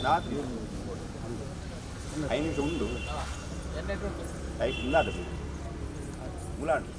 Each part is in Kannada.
ರಾತ್ರಿ 5 ನಿಮಿಷ ಉಂಟು ಟೈಪ್ ಇಲ್ಲ ಮುಲಾಂಡು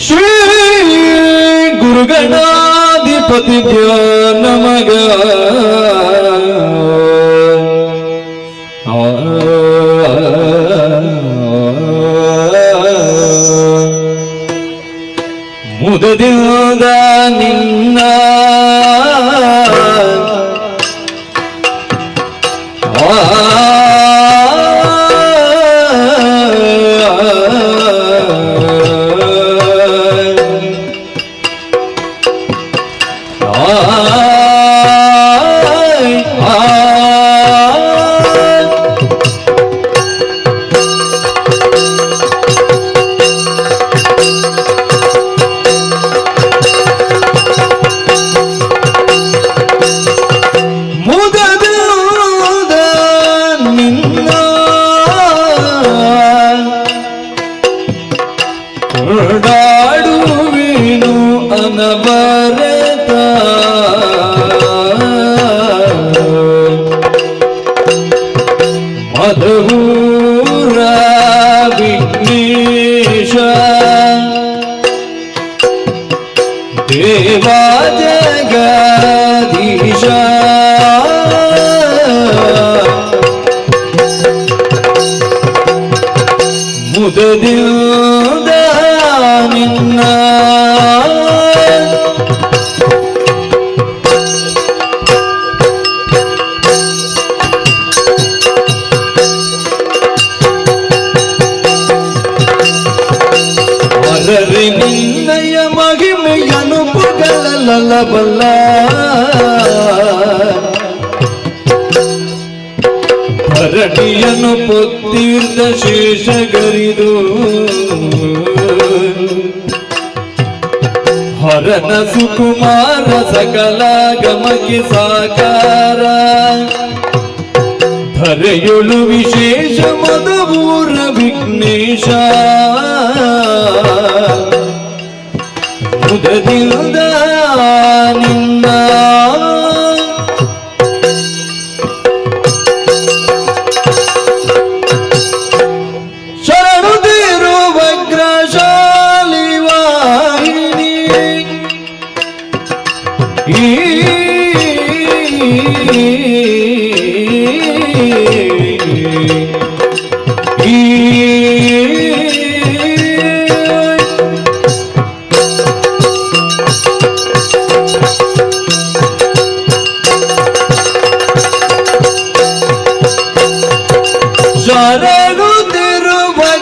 ಶ್ರೀ ಗುರುಗಣಾಧಿಪತಿಗೆ ನಮಗ ಮುದದಿಂದ ನಿನ್ನ ಹೊರಡಾಡುವಿನು ಅನವರತ ಮಧುರ ವಿಘ್ನೇಶ ದೇವ ಜಗದೀಶ ಮುದದಿಂದ ನಿನ್ನ ಅರರಿ ನಿನ್ನಯ ಮಹಿಮೆಯನು ಪುಗಳಲಬಲ್ಲ ಹರಡಿಯನು ಪೊತ್ತಿರ್ದ ಶೇಷಗರಿದು ಹರನ ಸುಕುಮಾರ ಸಕಲ ಗಮಕ್ಕೆ ಸಾಕಾರ ಧರೆಯೊಳು ವಿಶೇಷ ಮಧುರ ವಿಘ್ನೇಶ ಮುದದಿಂದ ನಿನ್ನ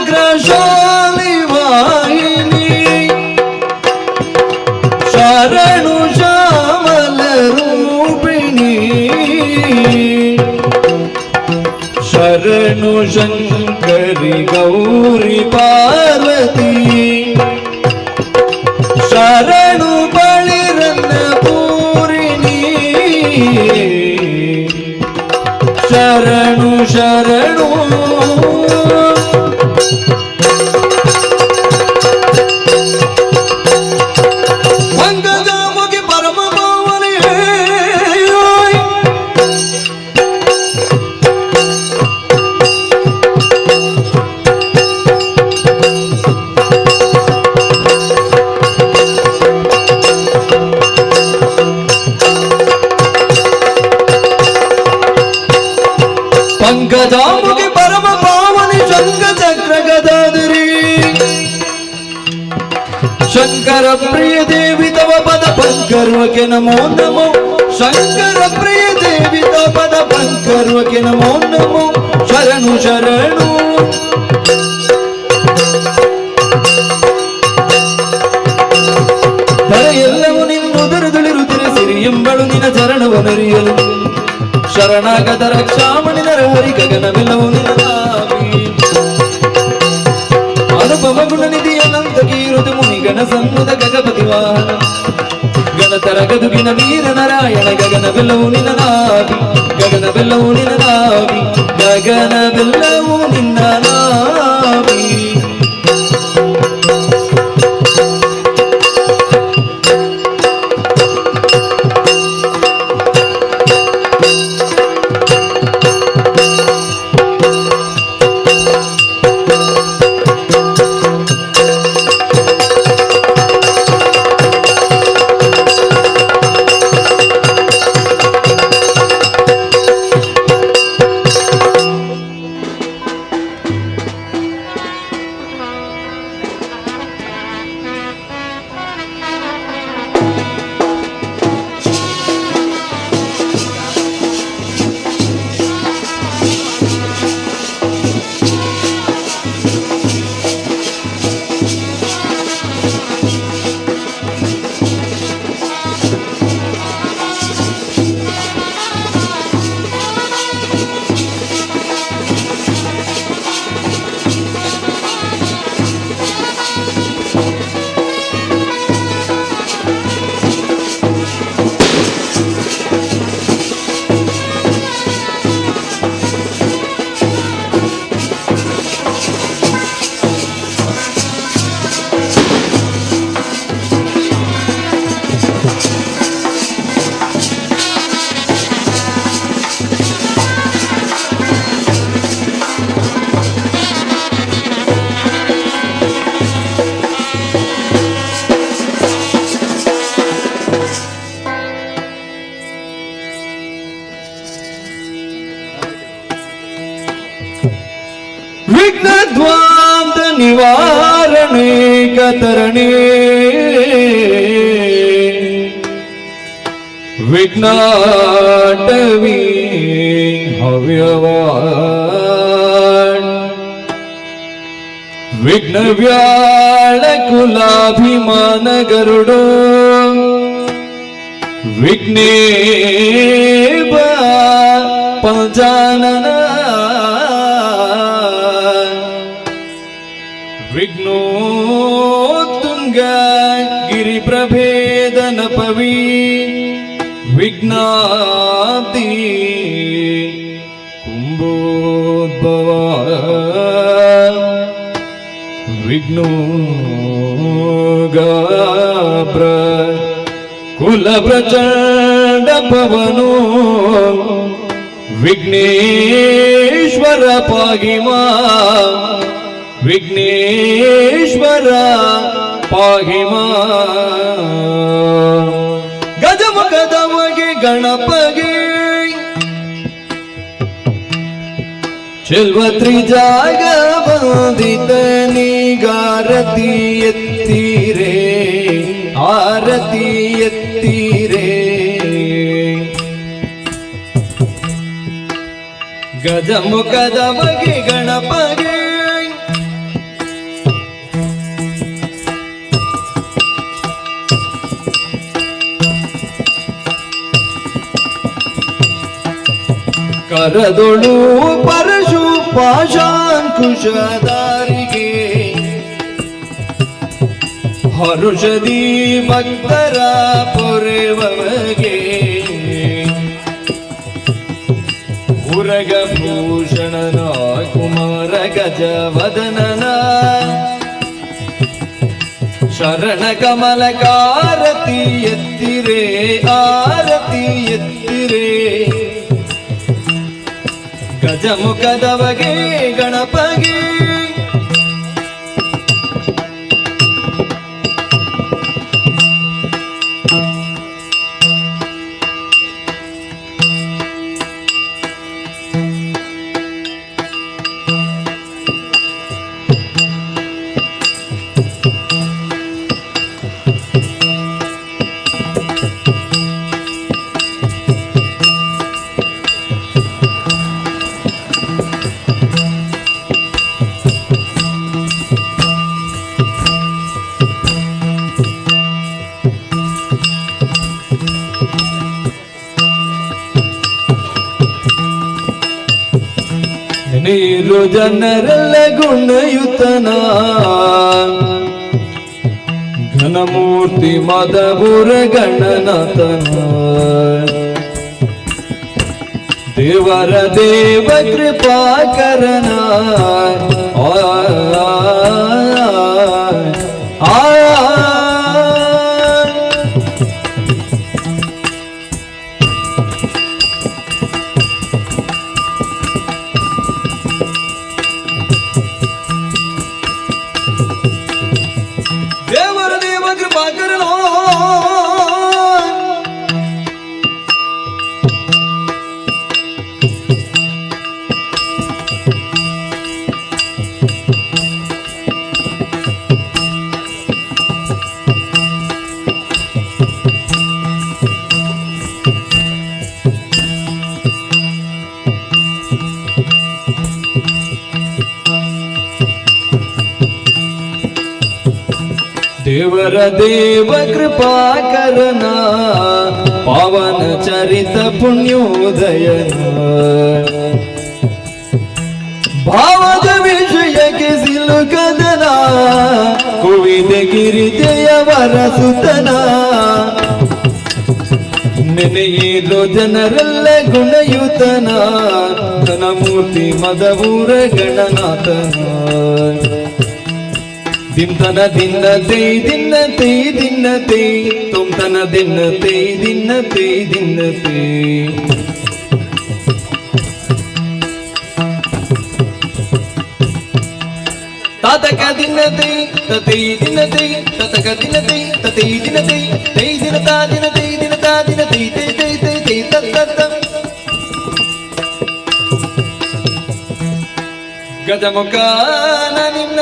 ಶರಣುತ್ತಿರುವಗ್ರಶಾಲಿ ವಾಹಿನಿ ಶರಣು ಶ್ಯಾಮಲ ರೂಪಿಣಿ ಶರಣು ಶಂಕರಿ ಗೌರಿ ಪಾರ್ವತಿ ಶರಣು ಬಳಿರನ್ನ ಪೂರಿಣಿ ಶರಣು ಶರಣು ಪಂಕಜಾಮುಖಿ ಪರಮ ಪಾವನಿ ಪಂಕಜಾಮುಖಿ ಪರಮ ಪಾವನಿ ಶಂಕ ಚಕ್ರ ಗದಾಧರಿ ಶಂಕರ ಪ್ರಿಯ ದೇವಿ ತವ ಪದ ಪಂಕರ್ವಕ್ಕೆ ನಮೋ ನಮೋ ಶಂಕರ ಪ್ರಿಯ ದೇವಿ ತವ ಪದ ಪಂಕರ್ವಕ್ಕೆ ನಮೋ ನಮೋ ಶರಣು ಶರಣು ಧರೆಯೆಲ್ಲವೂ ನಿನ್ನುದರದುಳಿರುತ್ತಿರ ಸಿರಿ ಎಂಬಳು ನಿನ ಚರಣವನರಿಯಲು ಶರಣಾಗತ ರಕ್ಷಾಮಣಿ ನರಹರಿ ಗಗನವೆಲ್ಲವೂ ನಿನ ನಾವಿ ಅನುಪಮ ಗುಣ ನಿಧಿ ಅನಂತ ಕೀರುತಿ ಮುನಿಗಣ ಸನ್ನುತ ಗಗಪತಿ ವಾಹನ ಗಣತರ ಗದುಗಿನ ವೀರ ನಾರಾಯಣ ಗಗನವೆಲ್ಲವೂ ನಿನ ನಾವಿ ಗಗನವೆಲ್ಲವೂ ನಿನ ನಾವಿ ಗಗನವೆಲ್ಲವೂ ನಿನ್ನ ನಾವಿ ನಿವಾರಣೆ ಕತರಣೆ ವಿಘ್ನಾಟವಿ ಹವ್ಯವಾನ್ ವಿಘ್ನ ವ್ಯಾಳ ಕುಲಾಭಿಮಾನ ಗರುಡೋ ವಿಘ್ನೇಶ ಪಂಚಾನನ ವಿಘ್ನೋತ್ತುಂಗ ಗಿರಿ ಪ್ರಭೇದನ ಪವಿ ವಿಘ್ನಾತಿ ಕುಂಭೋದ್ಭವ ವಿಘ್ನೋಗಾಬ್ರ ಕುಲ ಪ್ರಚಂಡ ಪವನೋ ವಿಘ್ನೇಶ್ವರ ಪಾಗಿಮಾ ವಿಘ್ನೇಶ್ವರ ಪಾಗಿಮಾ ಗಜಮುಖದಮಗೆ ಗಣಪಗೆ ಚೆಲ್ವತ್ರಿ ಜಾಗ ಬಂದಿತ ನೀಗಾರತಿ ಎತ್ತೀರೇ ಆರತಿ ಎತ್ತೀರೇ ಗಜಮುಖದ ಬಗೆ ಗಣಪಗೆ ಕರದೊಳು ಪರಶು ಪಾಶಾಂಕುಶದಾರಿಗೆ ಹರುಷದಿ ಭಕ್ತರ ಪೊರೆವಗೆ ಉರಗಭೂಷಣನ ಕುಮಾರ ಗಜವದನನ ಶರಣ ಕಮಲಕಾರತಿ ಎತ್ತಿರೆ ಆರತಿ ಎತ್ತಿರೆ ಗಜಮುಖದವಗೆ ಗಣಪಗೆ ನೀರು ಜನರೆಲ್ಲ ಗುಣಯುತನ ಘನಮೂರ್ತಿ ಮದಪುರ ಗಣನಾಥನ ದೇವರ ದೇವ ಕೃಪಾಕರನ ದೇವರ ದೇವ ಕೃಪಾಕರನ ಪಾವನ ಚರಿತ ಪುಣ್ಯೋದಯನ ಭಾವದ ವಿಷಯಕ್ಕೆ ಸಿಲುಕದನ ಕುವಿದ ಗಿರಿಜಯವರ ಸುತನ ನೆನೆಯಿರೋ ಜನರೆಲ್ಲ ಗುಣಯುತನ ಘನಮೂರ್ತಿ ಮದಪುರ ಗಣನಾಥನ ದಿನ ದಿನ ತೈ ದಿನ ತೈ ದಿನ ತೈ ತುಮ್ತನ ದಿನ ತೈ ದಿನ ತೈ ದಿನ ತೈ ತಾತಕ ದಿನ ತೈ ತೈ ದಿನ ತೈ ತತಕ ದಿನ ತೈ ತೈ ದಿನ ತೈ ತೈ ದಿನ ತಾ ದಿನ ತೈ ದಿನ ತಾ ದಿನ ತೈ ತೈ ತೈ ತೈ ತೈ ತತ್ತ ಗಜಮುಖನ ನಿನ್ನ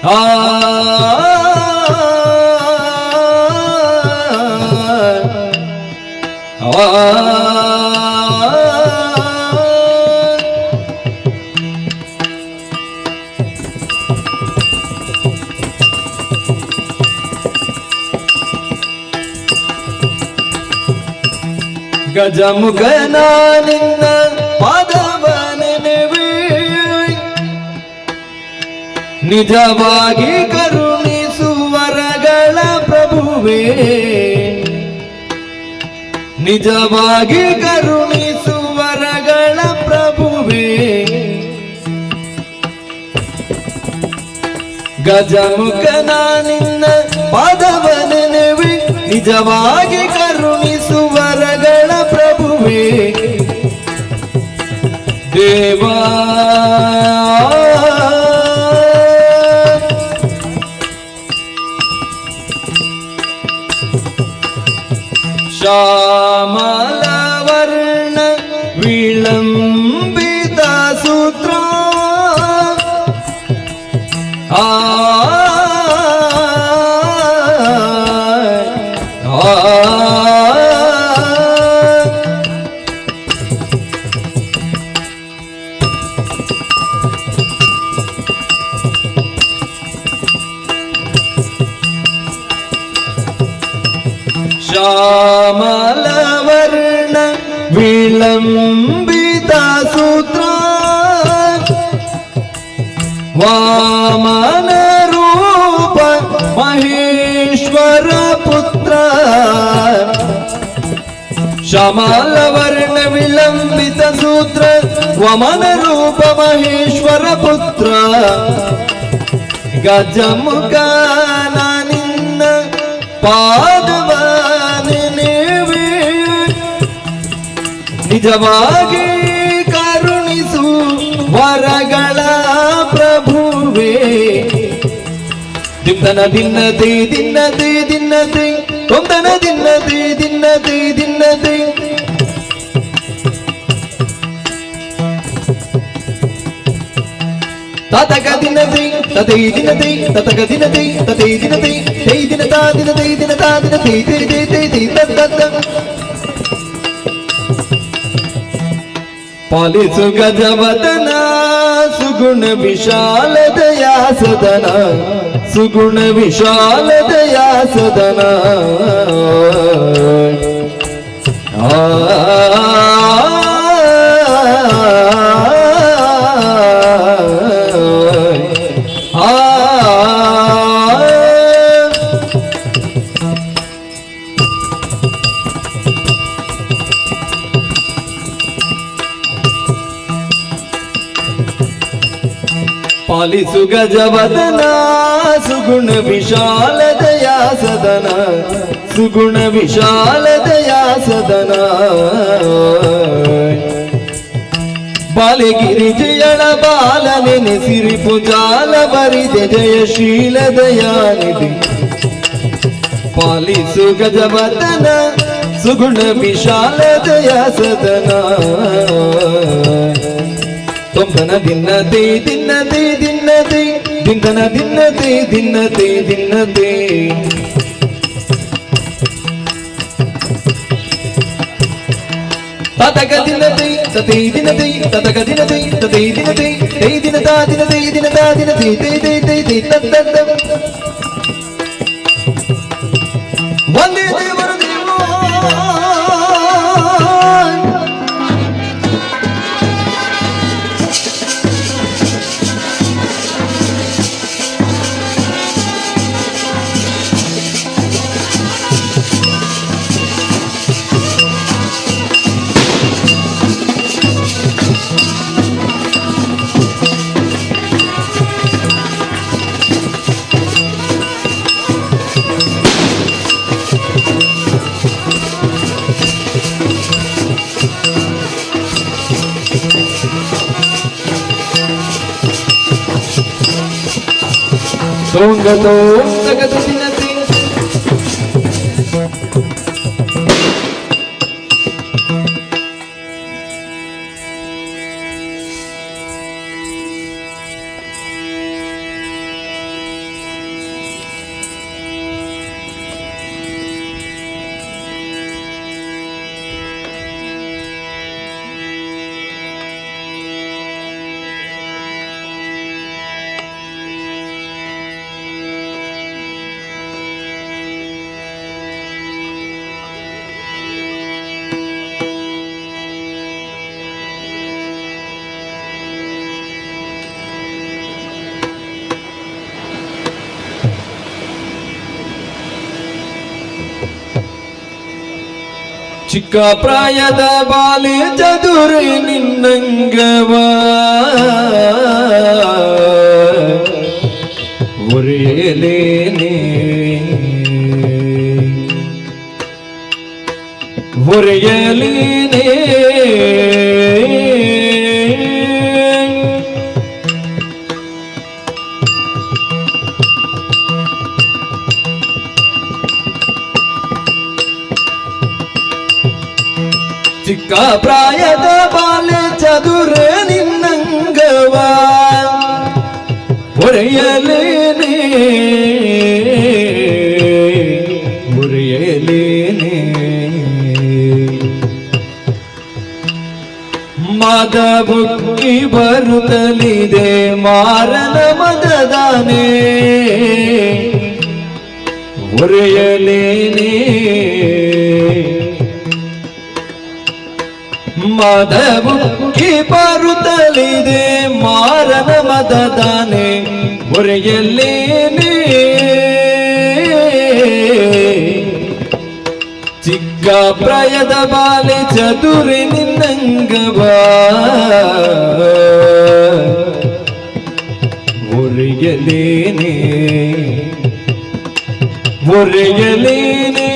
ಆ ಗಜಮುಖನ ನಿನ್ನ ಪಾದವ ನೆನೆವೆ ನಿಜವಾಗಿ ಕರುಣಿಸುವರಗಳ ಪ್ರಭುವೇ ನಿಜವಾಗಿ ಕರುಣಿಸುವರಗಳ ಪ್ರಭುವೇ ಗಜಮುಖನ ನಿನ್ನ ಪಾದವ ನೆನೆವೆ ನಿಜವಾಗಿ ಕರುಣಿಸುವರಗಳ ಪ್ರಭುವೇ ದೇವಾ ಶ್ಯಾಮಲ ವರ್ಣ ವಿಳಂಬಿತ ಸೂತ್ರ ಶ್ಯಾಮಲ ವರ್ಣ ವಿಳಂಬಿತ ಸೂತ್ರ ವಾಮನ ರೂಪ ಮಹೇಶ್ವರ ಪುತ್ರ ಶ್ಯಾಮಲ ವರ್ಣ ವಿಳಂಬಿತ ಸೂತ್ರ ವಾಮನ ರೂಪ ಮಹೇಶ್ವರ ಪುತ್ರ ಗಜಮುಖನ ನಿನ್ನ ಪಾದವ ನೆನೆವೆ ನಿಜವಾಗಿ ಕರುಣಿಸು ವರಗಳ ಪ್ರಭುವೇ ದಿನ ದಿನ್ನದೆ ದಿನ್ನದೆ ದಿನ್ನದೆ ಕೊಂದನ ದಿನ್ನದೆ ದಿನ್ನದೆ ದಿನ್ನದೆ ತಾತಕ ದಿನದೆ ತದೈ ದಿನದೆ ತತಕ ದಿನದೆ ತದೈ ದಿನದೆ ತೈ ದಿನತಾ ದಿನದೈ ದಿನತಾ ದಿನದೆ ತೈ ತೈ ತೈ ತೈ ತತ್ತ ಪಾಲಿಸು ಗಜವದನ ಸುಗುಣ ವಿಶಾಲ ದಯಾ ಸದನ ಸುಗುಣ ವಿಶಾಲ ದಯಾ ಸದನ ಪಾಲಿಸು ಗಜವದನ ಸುಗುಣ ವಿಶಾಲ ದಯಾ ಸದನ ಸುಗುಣ ವಿಶಾಲ ದಯಾ ಸದನ ಬಾಲಗಿರಿ ಜಯಳ ಬಾಲ ನೆನೆಸಿರಿ ಪುಜಾಲ ಬರಿದೆ ಜಯಶೀಲ ದಯಾನಿಧಿ ಪಾಲಿಸು ಗಜವದನ ಸುಗುಣ ವಿಶಾಲ ದಯಾ ಸದನ ತೊಂದನ ದಿನ್ನದೆ ದಿನ್ನದೆ ದಿನ್ನದೆ ದಿಂದನ ದಿನ್ನದೆ ದಿನ್ನದೆ ದಿನ್ನದೆ ತತಕ ದಿನದೆ ತತೈ ದಿನದೆ ತತಕ ದಿನದೆ ತತೈ ದಿನದೆ ತೈ ದಿನತಾ ದಿನದೆ ದಿನತಾ ದಿನದೆ ತೈ ತೈ ತೈ ತೈ ತತ್ತ ವಂದೇ ದೇವರ ದೇವೋ Tunggato tagato dinati ಚಿಕ್ಕ ಪ್ರಾಯದ ಬಾಲೆ ಚದುರೆ ನಿನ್ನಂಗವ ಒರೆಯಲೇನೆ ಒರೆಯಲೇನೆ ಚಿಕ್ಕ ಪ್ರಾಯದ ಬಾಲೆ ಚದುರೆ ನಿನ್ನಂಗವ ಒರೆಯಲೇನೆ ಒರೆಯಲೇನೆ ಮದ ಬುಕ್ಕಿ ಬರುತ್ತಲಿದೆ ಮಾರನ ಮದದಾನೆ ಒರೆಯಲೇನೆ ಮದ ಬುಕ್ಕಿ ಬರುತ್ತಲಿದೆ ಮಾರನ ಮದದಾನೆ ಒರೆಯಲೇನೆ ಚಿಕ್ಕ ಪ್ರಾಯದ ಬಾಲೆ ಚದುರೆ ನಿನ್ನಂಗವ ಒರೆಯಲೇನೆ ಒರೆಯಲೇನೆ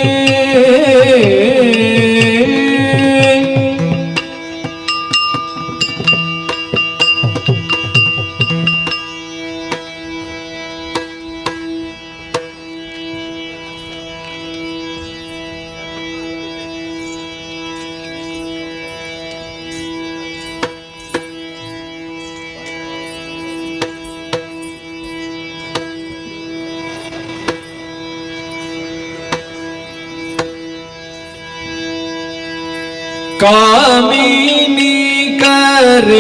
ಕಾಮಿನಿ ಕರೆದುತ್ತಾರೆ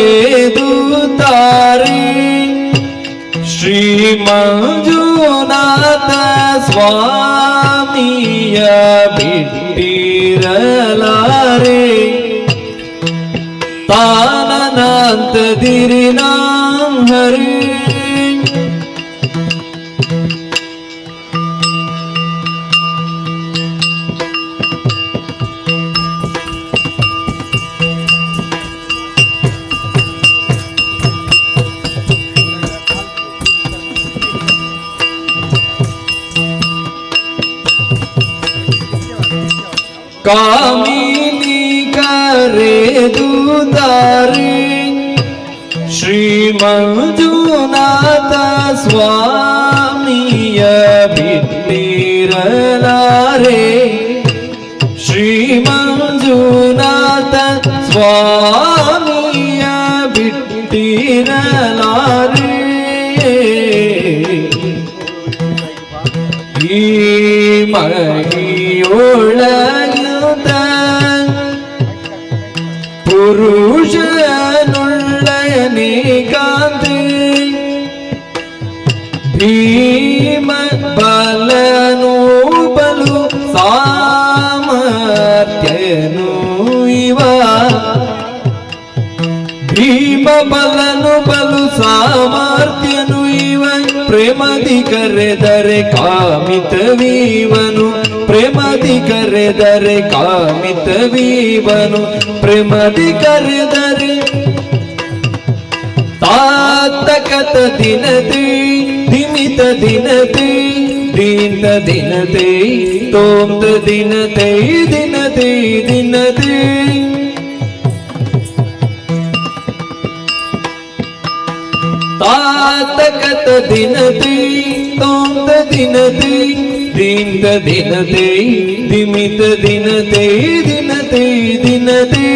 ಶ್ರೀ ಮಂಜುನಾಥ ಸ್ವಾಮಿಯ ಬಿಟ್ಟಿರಲಾರೆ ತಾನನಂತದಿರಿ ನಾಂ ಹರಿ ಕಾಮಿನಿ ಕರೆದುತ್ತಾರೆ ಶ್ರೀ ಮಂಜುನಾಥ ಸ್ವಾಮಿಯ ಬಿಟ್ಟಿರಲಾರೆ ಶ್ರೀ ಮಂಜುನಾಥ ಸ್ವಾಮಿಯ ಬಿಟ್ಟಿರಲಾರೆ ಈ ಮೈಯೊಳಗ ಪುರುಷನುಳ್ಳಯನಿಗಾಂತಿ ಭೀಮ ಬಲನು ಬಲು ಸಾಮರ್ಥ್ಯನು ಇವ ಭೀಮ ಬಲನು ಬಲು ಸಾಮರ್ಥ್ಯನು ಇವ ಪ್ರೇಮದಿ ಕರೆದರೆ ಕಾಮಿತವೀವನು ಪ್ರೇಮದಿ ಕರೆದರೆ ಕಾಮಿತವೀವನು ಪ್ರೇಮದಿ ಕರೆದರೆ ತಾತಕತ ದಿನತೆ ದಿಮಿತ ದಿನತೆ ದೀನ ದಿನತೆ ತೋಂತ ದಿನತೆ ದಿನತೆ ದಿನತೆ ತಾತಕತ ದಿನತೆ ತೋಂತ ದಿನತೆ ದೀನ ದಿನತೆ ದಿಮಿತ ದಿನತೆ ದಿನತೆ ದಿನತೆ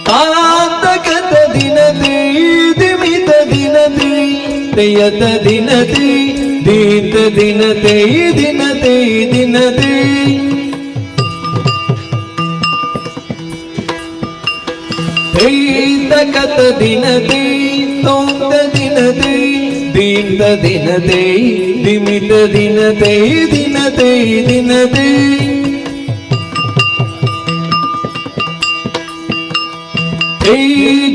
ತಾತಕತ ದಿನತೆ ದಿಮಿತ ದಿನತೆ ತಯತ ದಿನತೆ ದೀನ ದಿನತೆ ದಿನತೆ ದಿನತೆ ತಕತ ದಿನತೆ ತೋಂತ ದಿನತೆ ದೀನ ದಿನತೆ ದಿಮಿತ ದಿನತೆ ದಿನತೆ ದಿನತೆ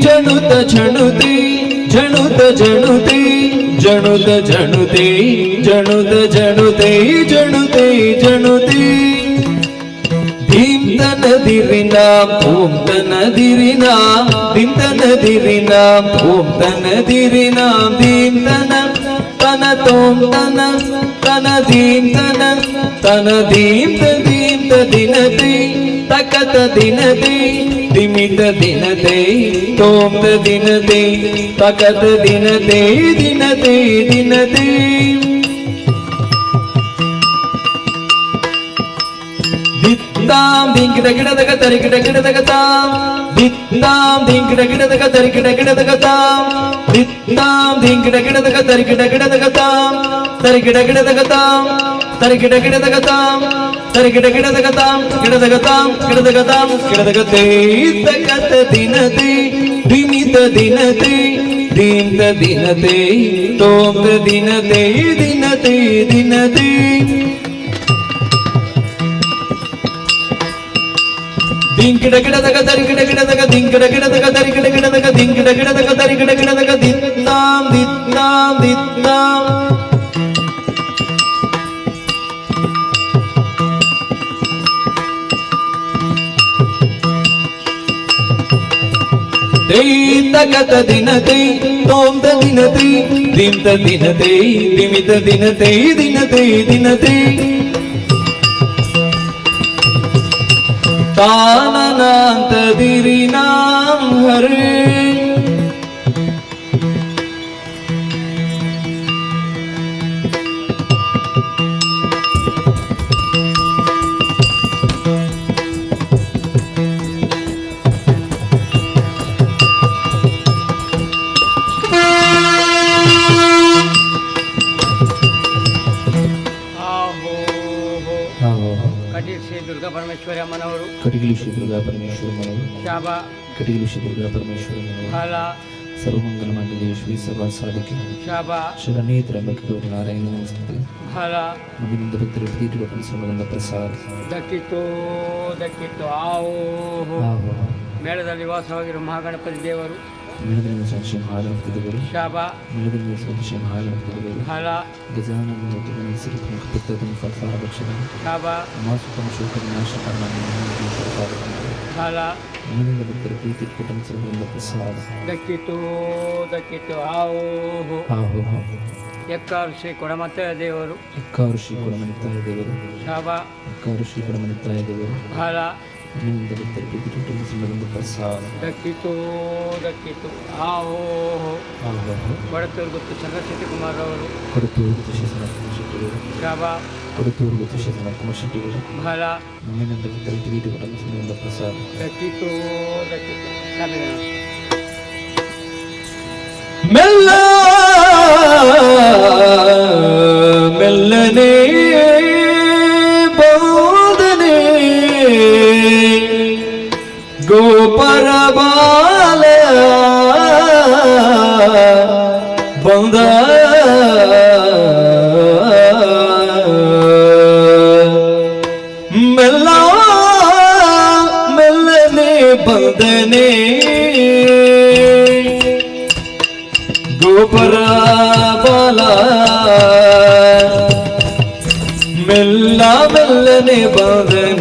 ಜನುತ ಛಣುತೆ ಜಣುತ ಜಣುತೆ ಜಣುತ ಜಣುತೆ ಜಣುತ ಜಣುತೆ ಜಣುತೆ ಜಣುತೆ ಧೀಂ ತನ ದಿರಿನಾಂ ಓಂ ತನ ದಿರಿನಾಂ ಧೀಂ ತನ ದಿರಿನಾಂ ಓಂ ತನ ದಿರಿನಾಂ ಧೀಂ ತನ ತನ ತೋಂ ತನ ತನ ಧೀಂ ತನ ಧೀಂ ತ ದಿನತೆ ತಕತ ದಿನತೆ ದಿಮಿತ ದಿನತೆ ತೋಂ ತ ದಿನತೆ ತಕತ ದಿನತೆ ದಿನತೆ ದಿನತೆ ದಿತ್ತಾಂ ದಿಂಗಿಡ ಗಿಡದಗ ತರಿಗಿಡ ಗಿಡದಗ ತಾಂ ದಿತ್ತಾಂ ದಿಂಗಿಡ ಗಿಡದಗ ತರಿಗಿಡ ಗಿಡದಗ ತಾಂ ದಿತ್ತಾಂ ದಿಂಗಿಡ ಗಿಡದಗ ತರಿಗಿಡ ಗಿಡದಗ ತಾಂ ತರಿಗಿಡ ಗಿಡದಗ ತಾಂ ತರಿಗಿಡ ಗಿಡದಗ ತಾಂ ತರಿಗಿಡ ಗಿಡದಗ ತಾಂ ಗಿಡದಗ ತಾಂ ಗಿಡದಗ ತಾಂ ಗಿಡದಗ ತೇ ತಕತ ದಿನತೆ ದಿಮಿತ ದಿನತೆ ದೀಂತ ದಿನತೆ ತೋಂ ತ ದಿನತೆ ದಿನತೆ ದಿನತೆ ದಿಂಗಿಡ ಗಿಡದಗ ತರಿಗಿಡ ಗಿಡದಗ ದಿಂಗಿಡ ಗಿಡದಗ ತರಿಗಿಡ ಗಿಡದಗ ದಿಂಗಿಡ ಗಿಡದಗ ತರಿಗಿಡ ಗಿಡದಗ ದಿತ್ತಾಂ ದಿತ್ತಾಂ ದಿತ್ತಾಂ ತಕತ ದಿನತೆ ತೋಂ ತ ದಿನತೆ ದಿಂತ ದಿನತೆ ದಿಮಿತ ದಿನತೆ ದಿನತೆ ದಿನತೆ ತಾನನಾಂತ ದಿರಿನಾಂ ಹರೇ दुर्गा परमेश्वरी अम्मनವರು ಕಟಗಿಲಿ ಶ್ರೀ ದುರ್ಗಾ ಪರಮೇಶ್ವರಿ ಮನವರು ಶಾಬಾ ಕಟಗಿಲಿ ಶ್ರೀ ದುರ್ಗಾ ಪರಮೇಶ್ವರಿ ಮನವರು ಹಾಲ ಸರ್ವಮಂಗಲ ಮಂಗಲ್ಯ ಶ್ರೀ ಸರ್ವ ಸಾಧಕಿ ಶಾಬಾ ಶರಣೇ ತ್ರ್ಯಂಬಕೆ ಗೌರಿ ನಾರಾಯಣ ನಮಸ್ತೆ ಹಾಲ ನಮ್ಮಿಂದ ಭಕ್ತರು ಪ್ರೀತಿಗಳು ಸಮಗಂಧ ಪ್ರಸಾದ ದಕ್ಕಿತ್ತು ಆವೋ ಮೇಳದಲ್ಲಿ ವಾಸವಾಗಿರುವ ಮಹಾಗಣಪತಿ ದೇವರು ಮೇಳದಲ್ಲಿ ಸಾಕ್ಷಿ ಮಹಾಗಣಪತಿಗಳು ಶಾಬಾ ಮೇಳದಲ್ಲಿ ಸಾಕ್ಷಿ ಮಹಾಗಣಪತಿಗಳು ಹಾಲ ಗಜಾನನ ಸಿರಿಪುಣ ಪುತ್ರದನ್ನು ಫಲಸಾರ ಭಕ್ಷಣ ಶಾಬಾ ಮಾಸುತಮ ಶೋಕ ವಿನಾಶ ಹಾಲ ಮೇಲಿಂದ ಭಕ್ತರ ಪ್ರೀತಿ ಕುಟುಂಬ ಸಮಗಂಧ ಪ್ರಸಾದ ದಕ್ಕಿತ್ತು ಆವೋ ಎಕ್ಕಾರು ಶ್ರೀ ಕೊಡಮತ್ತಾಯ ದೇವರು ಎಕ್ಕಾರು ಶ್ರೀ ಕೊಡಮನಿತ್ತಾಯ ದೇವರು ಶಾಬಾ ಎಕ್ಕಾರು ಶ್ರೀ ಕೊಡಮನಿತ್ತಾಯ ದೇವರು ಹಾಲ ಮೇಲಿಂದ ಭಕ್ತರ ಪ್ರೀತಿ ಕುಟುಂಬ ಸಮಗಂಧ ಪ್ರಸಾದ ದಕ್ಕಿತ್ತು ಆವೋ ಕೊಡತೂರು ಗುತ್ತು ಚಂದ್ರಶೆಟ್ಟಿ ಕುಮಾರ್ ಅವರು ಕೊಡತೂರು ಗುತ್ತು ಶಿವಕುಮಾರ್ ಶೆಟ್ಟಿಗಳು ಶಾಬಾ ಕೊಡತೂರು ಗುತ್ತು ಶಿವಕುಮಾರ್ ಶೆಟ್ಟಿಗಳು ಹಾಲ ಮೇಲಿಂದ ಭಕ್ತರ ಪ್ರೀತಿ ಕುಟುಂಬ ಸಮಗಂಧ ಪ್ರಸಾದ ದಕ್ಕಿತ್ತು ಮೆಲ್ಲ ಮೆಲ್ಲನೆ ಬೋಧನೆ ಗೋಪರ ಬಾಲ ಬಂದ ಮೆಲ್ಲ ಮೆಲ್ಲನೆ ಬಂದನೆ ಗೋಪರ ಬಾಲ ಮೆಲ್ಲ ಮೆಲ್ಲನೆ ಬಂದನೆ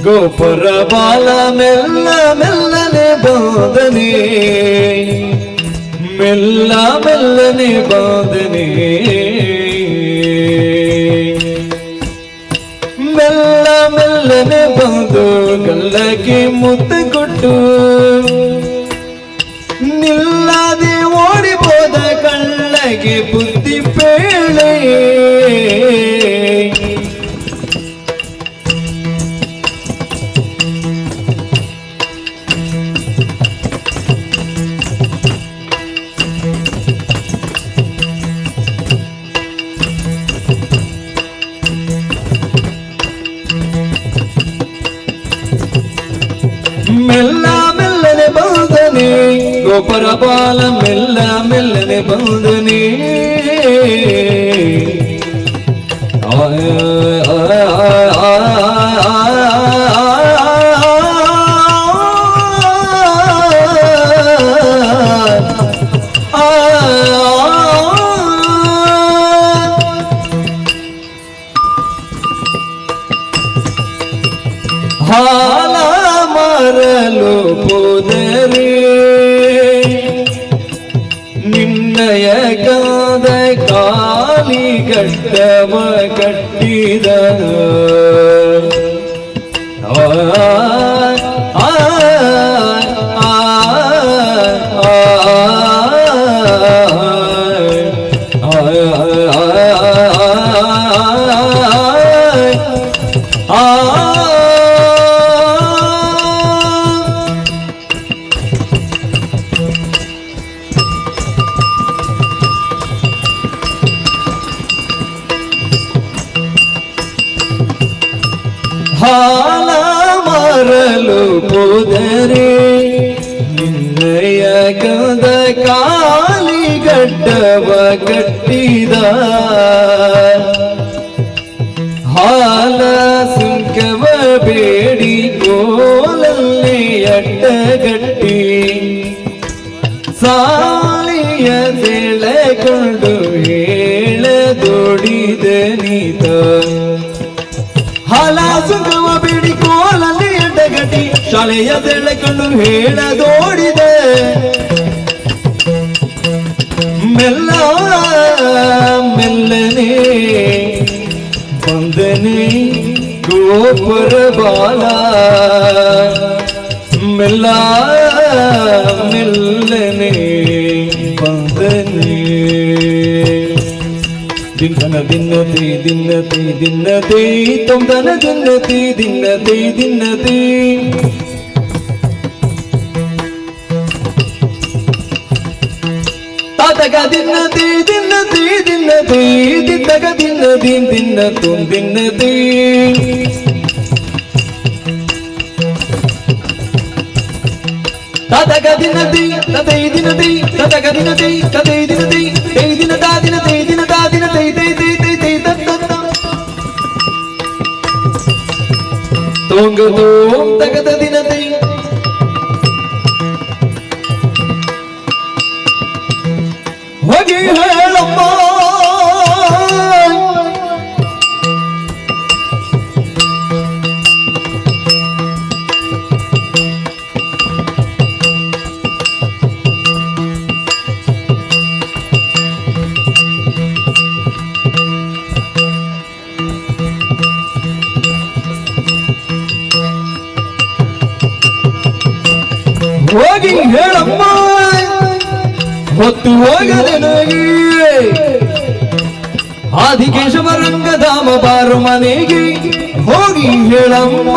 ಗೋಪುರ ಬಾಲ ಮೆಲ್ಲ ಮೆಲ್ಲನೆ ಬೋಧನೆ ಮೆಲ್ಲ ಮೆಲ್ಲನೆ ಬೋಧನೆ ಮೆಲ್ಲ ಮೆಲ್ಲನೆ ಬಂದು ಗಲ್ಲಕ್ಕೆ ಮುತ್ತು ಕೊಟ್ಟು ನಿಲ್ಲದೆ ಓಡಿಬೋದ ಕಳ್ಳಗೆ ಬುದ್ಧಿ ಪೇಳೆ ಗೋಪುರ ಬಾಲ ಮೆಲ್ಲ ಮೆಲ್ಲನೆ ಬಂದನೆ ಹಾಲ ಮರಲು ಪೋದರೆ ನಿನ್ನಯ ಕಾದ ಕಾಲಿಗಟ್ಟವ ಕಟ್ಟಿದ ಹಾಲ ಮರಲು ಪೋದರೆ ನಿನ್ನಯ ಕದ ಕಾಲಿಗಡ್ಡವ ಕಟ್ಟಿದ ಹಾಲ ಸುಂಕವ ಬೇಡಿ ಕೋಲಲ್ಲಿ ಅಡ್ಡಗಟ್ಟಿ ಸಾಲಿಯ ಸೆಳೆಕೊಂಡು ಹೇಳದೊಡಿದ ನೀತ ಹಾಲ ಸುಂಕವ ಬೇಡಿ ಕೋಲಲ್ಲಿ ಅಡ್ಡಗಟ್ಟಿ ಶಾಲೆಯ ಸೆಳೆಕೊಂಡು ಹೇಳದೋಡಿದೆ ಮೆಲ್ಲ ಮೆಲ್ಲನೆ ಬಂದನೆ ಗೋಪುರ ಬಾಲ ಮೆಲ್ಲ ಮೆಲ್ಲನೆ ಬಂದನೆ ದಿನ ದಿನ್ನತಿ ದಿನ್ನತಿ ದಿನ್ನತಿ ತೊಂದನ ದಿನ್ನತಿ ದಿನ್ನತಿ ದಿನ್ನತಿ ತಾತಗ ದಿನ್ನತಿ ದಿನ್ನತಿ ದಿನ್ನತಿ ದಿತ್ತಗ ದಿನ್ನದಿ ದಿನ್ನ ತುಂದಿನ್ನತಿ ತಾತಗ ದಿನ್ನತಿ ತತೈ ದಿನತಿ ತತಗ ದಿನತಿ ತತೈ ದಿನತಿ ತೈ ದಿನತಾ ದಿನತೈ ದಿನತಾ ದಿನತೈ ತೈ ತೈ ತೈ ತೈ ತತ್ತ ತೋಂಗ ತೋಂ ತಗದ ದಿನತೈ ಹೋಗಿ ಹೇಳಮ್ಮ ಹೋಗಿ ಹೇಳಮ್ಮ ಹೊತ್ತು ಹೋಗದೆ ನನಗೆ ಆದಿಕೇಶವ ರಂಗಧಾಮ ಬಾರು ಮನೆಗೆ ಹೋಗಿ ಹೇಳಮ್ಮ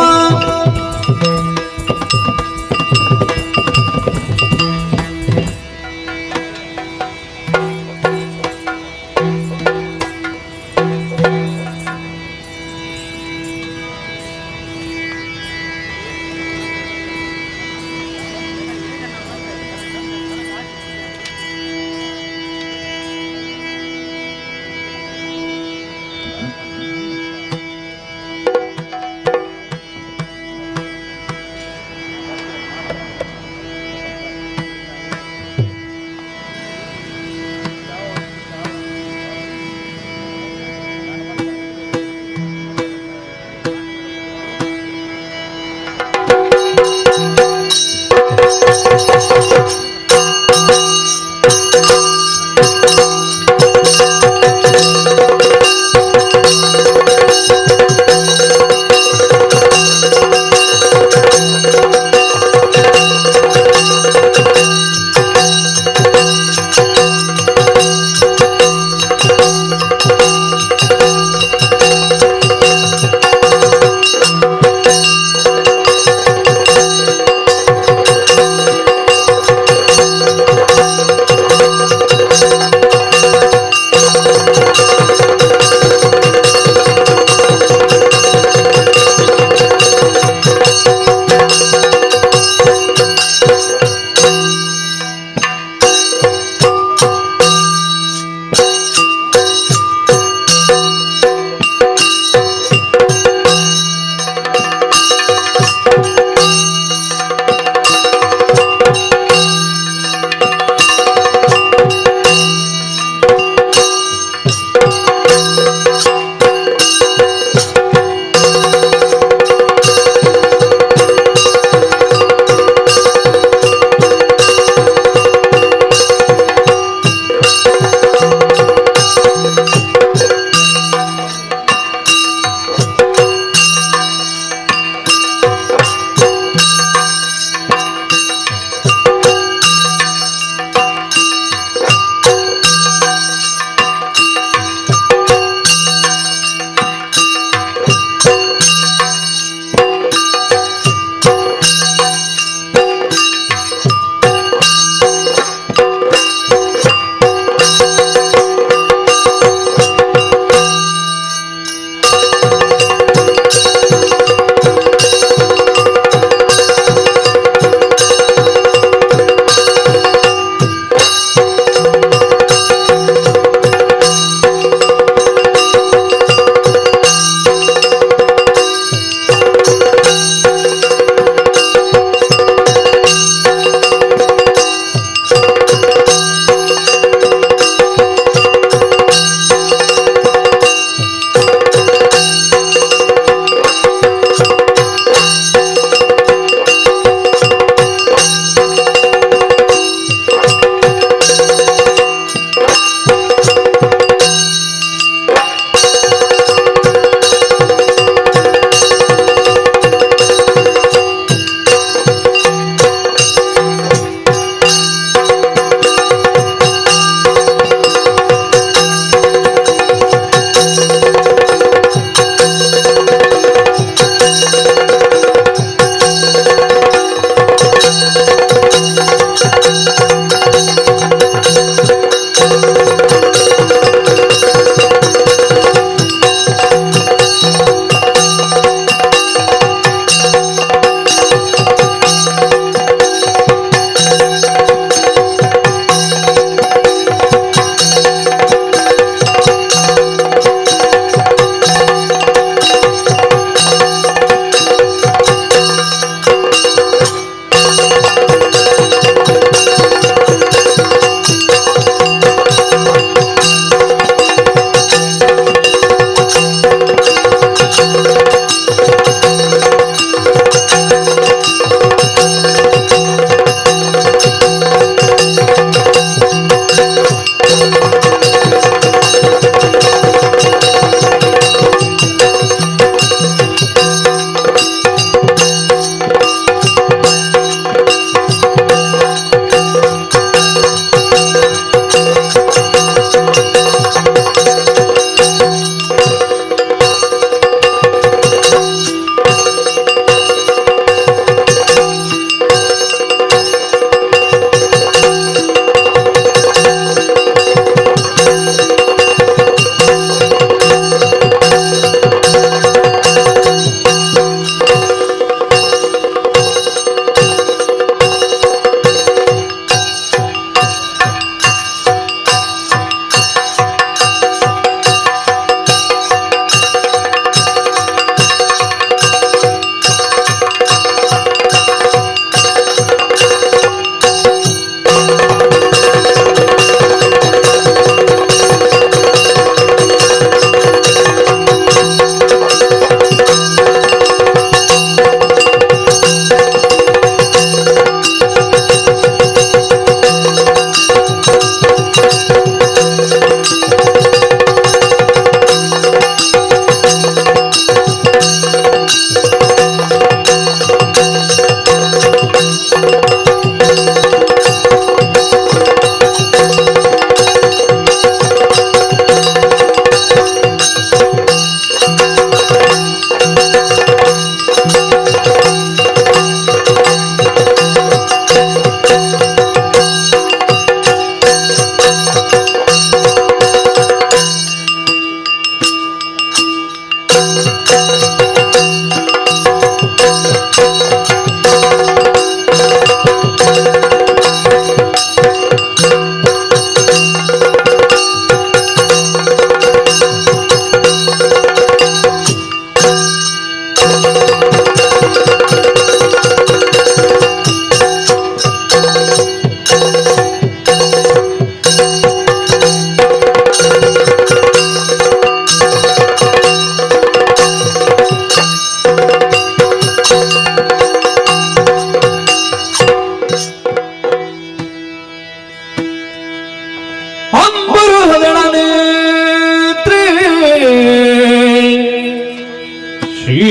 ಈ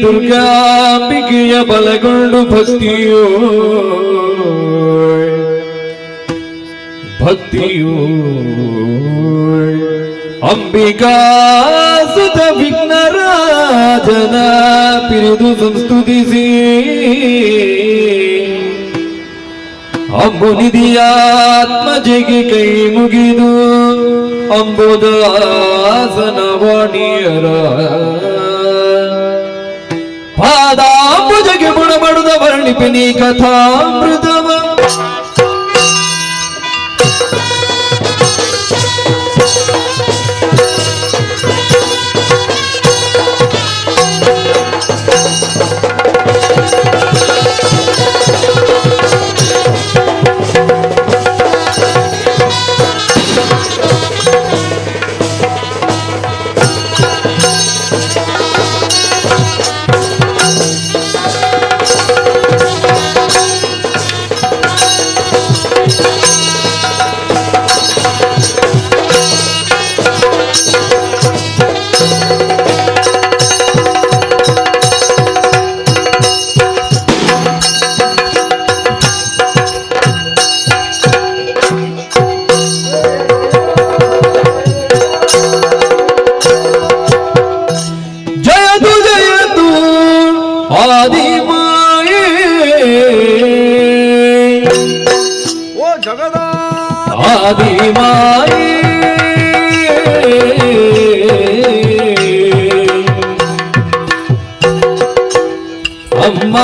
ದುರ್ಗಾಂಬಿಕೆಯ ಬಲಗೊಂಡು ಭಕ್ತಿಯೋ ಅಂಬಿಕಾ ಸುತ ವಿಘ್ನರಾಜನ ಪಿರಿದು ಸಂಸ್ತುತಿಸಿ ಅಂಬುನಿಧಿಯಾತ್ಮಜೆಗೆ ಕೈ ಮುಗಿದು ಅಂಬುದಾಸನ ವಾಣಿಯರ ಪಾದಾಂಬುಜಗೆ ಬುಡಬಡುದ ವರ್ಣಿಪಿನಿ ಕಥಾಮೃತವ ಆದಿಮಾಯಿ ಅಮ್ಮ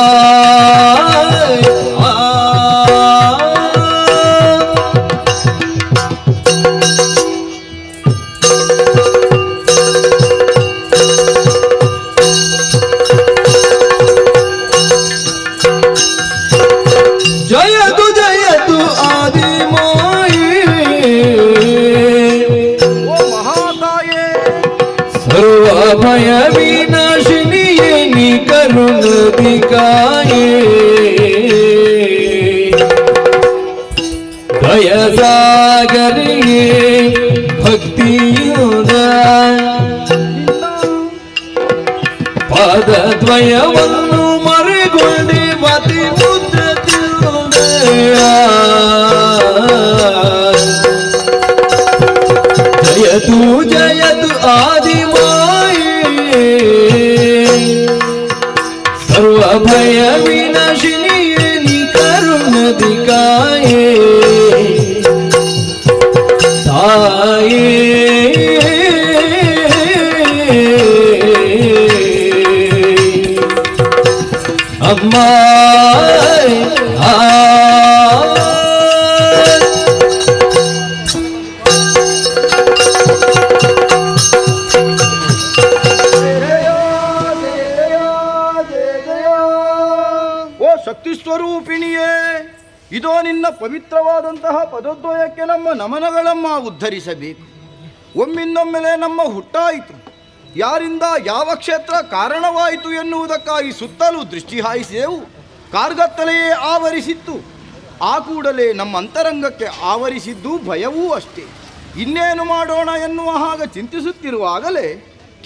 ಜಯದು ಜಯದು ಆದಿಮಾಯಿ ಸರ್ವ ಭಯ ವಿನಾಶಿನಿಯೇ ನಿ ಕರುಣದಿಕಾಯೇ ದಯ ಸಾಗರಿಯೇ ಭಕ್ತಿಯುದ ಪಾದದ್ವಯವನ್ನು ಮರೆಗೊಂಡೆ ಮತಿ ಮುದ್ರ ಜಯತು ಜಯತು ಆದಿಮಾಯಿ ಸರ್ವ ಭಯ ವಿನಾಶಿನಿಯೇ ನಿ ಕರುಣದಿಕಾಯೇ ತಾಯೇ ಅಮ್ಮ ಶಕ್ತಿ ಸ್ವರೂಪಿಣಿಯೇ, ಇದೋ ನಿನ್ನ ಪವಿತ್ರವಾದಂತಹ ಪದದ್ವಯಕ್ಕೆ ನಮ್ಮ ನಮನಗಳಮ್ಮ ಉದ್ಧರಿಸಬೇಕು. ಒಮ್ಮಿಂದೊಮ್ಮೆಲೆ ನಮ್ಮ ಹುಟ್ಟಾಯಿತು, ಯಾರಿಂದ ಯಾವ ಕ್ಷೇತ್ರ ಕಾರಣವಾಯಿತು ಎನ್ನುವುದಕ್ಕಾಗಿ ಸುತ್ತಲೂ ದೃಷ್ಟಿ ಹಾಯಿಸಿದೆವು. ಕಾರ್ಗತ್ತಲೆಯೇ ಆವರಿಸಿತ್ತು. ಆ ಕೂಡಲೇ ನಮ್ಮ ಅಂತರಂಗಕ್ಕೆ ಆವರಿಸಿದ್ದು ಭಯವೂ ಅಷ್ಟೇ. ಇನ್ನೇನು ಮಾಡೋಣ ಎನ್ನುವ ಹಾಗೆ ಚಿಂತಿಸುತ್ತಿರುವಾಗಲೇ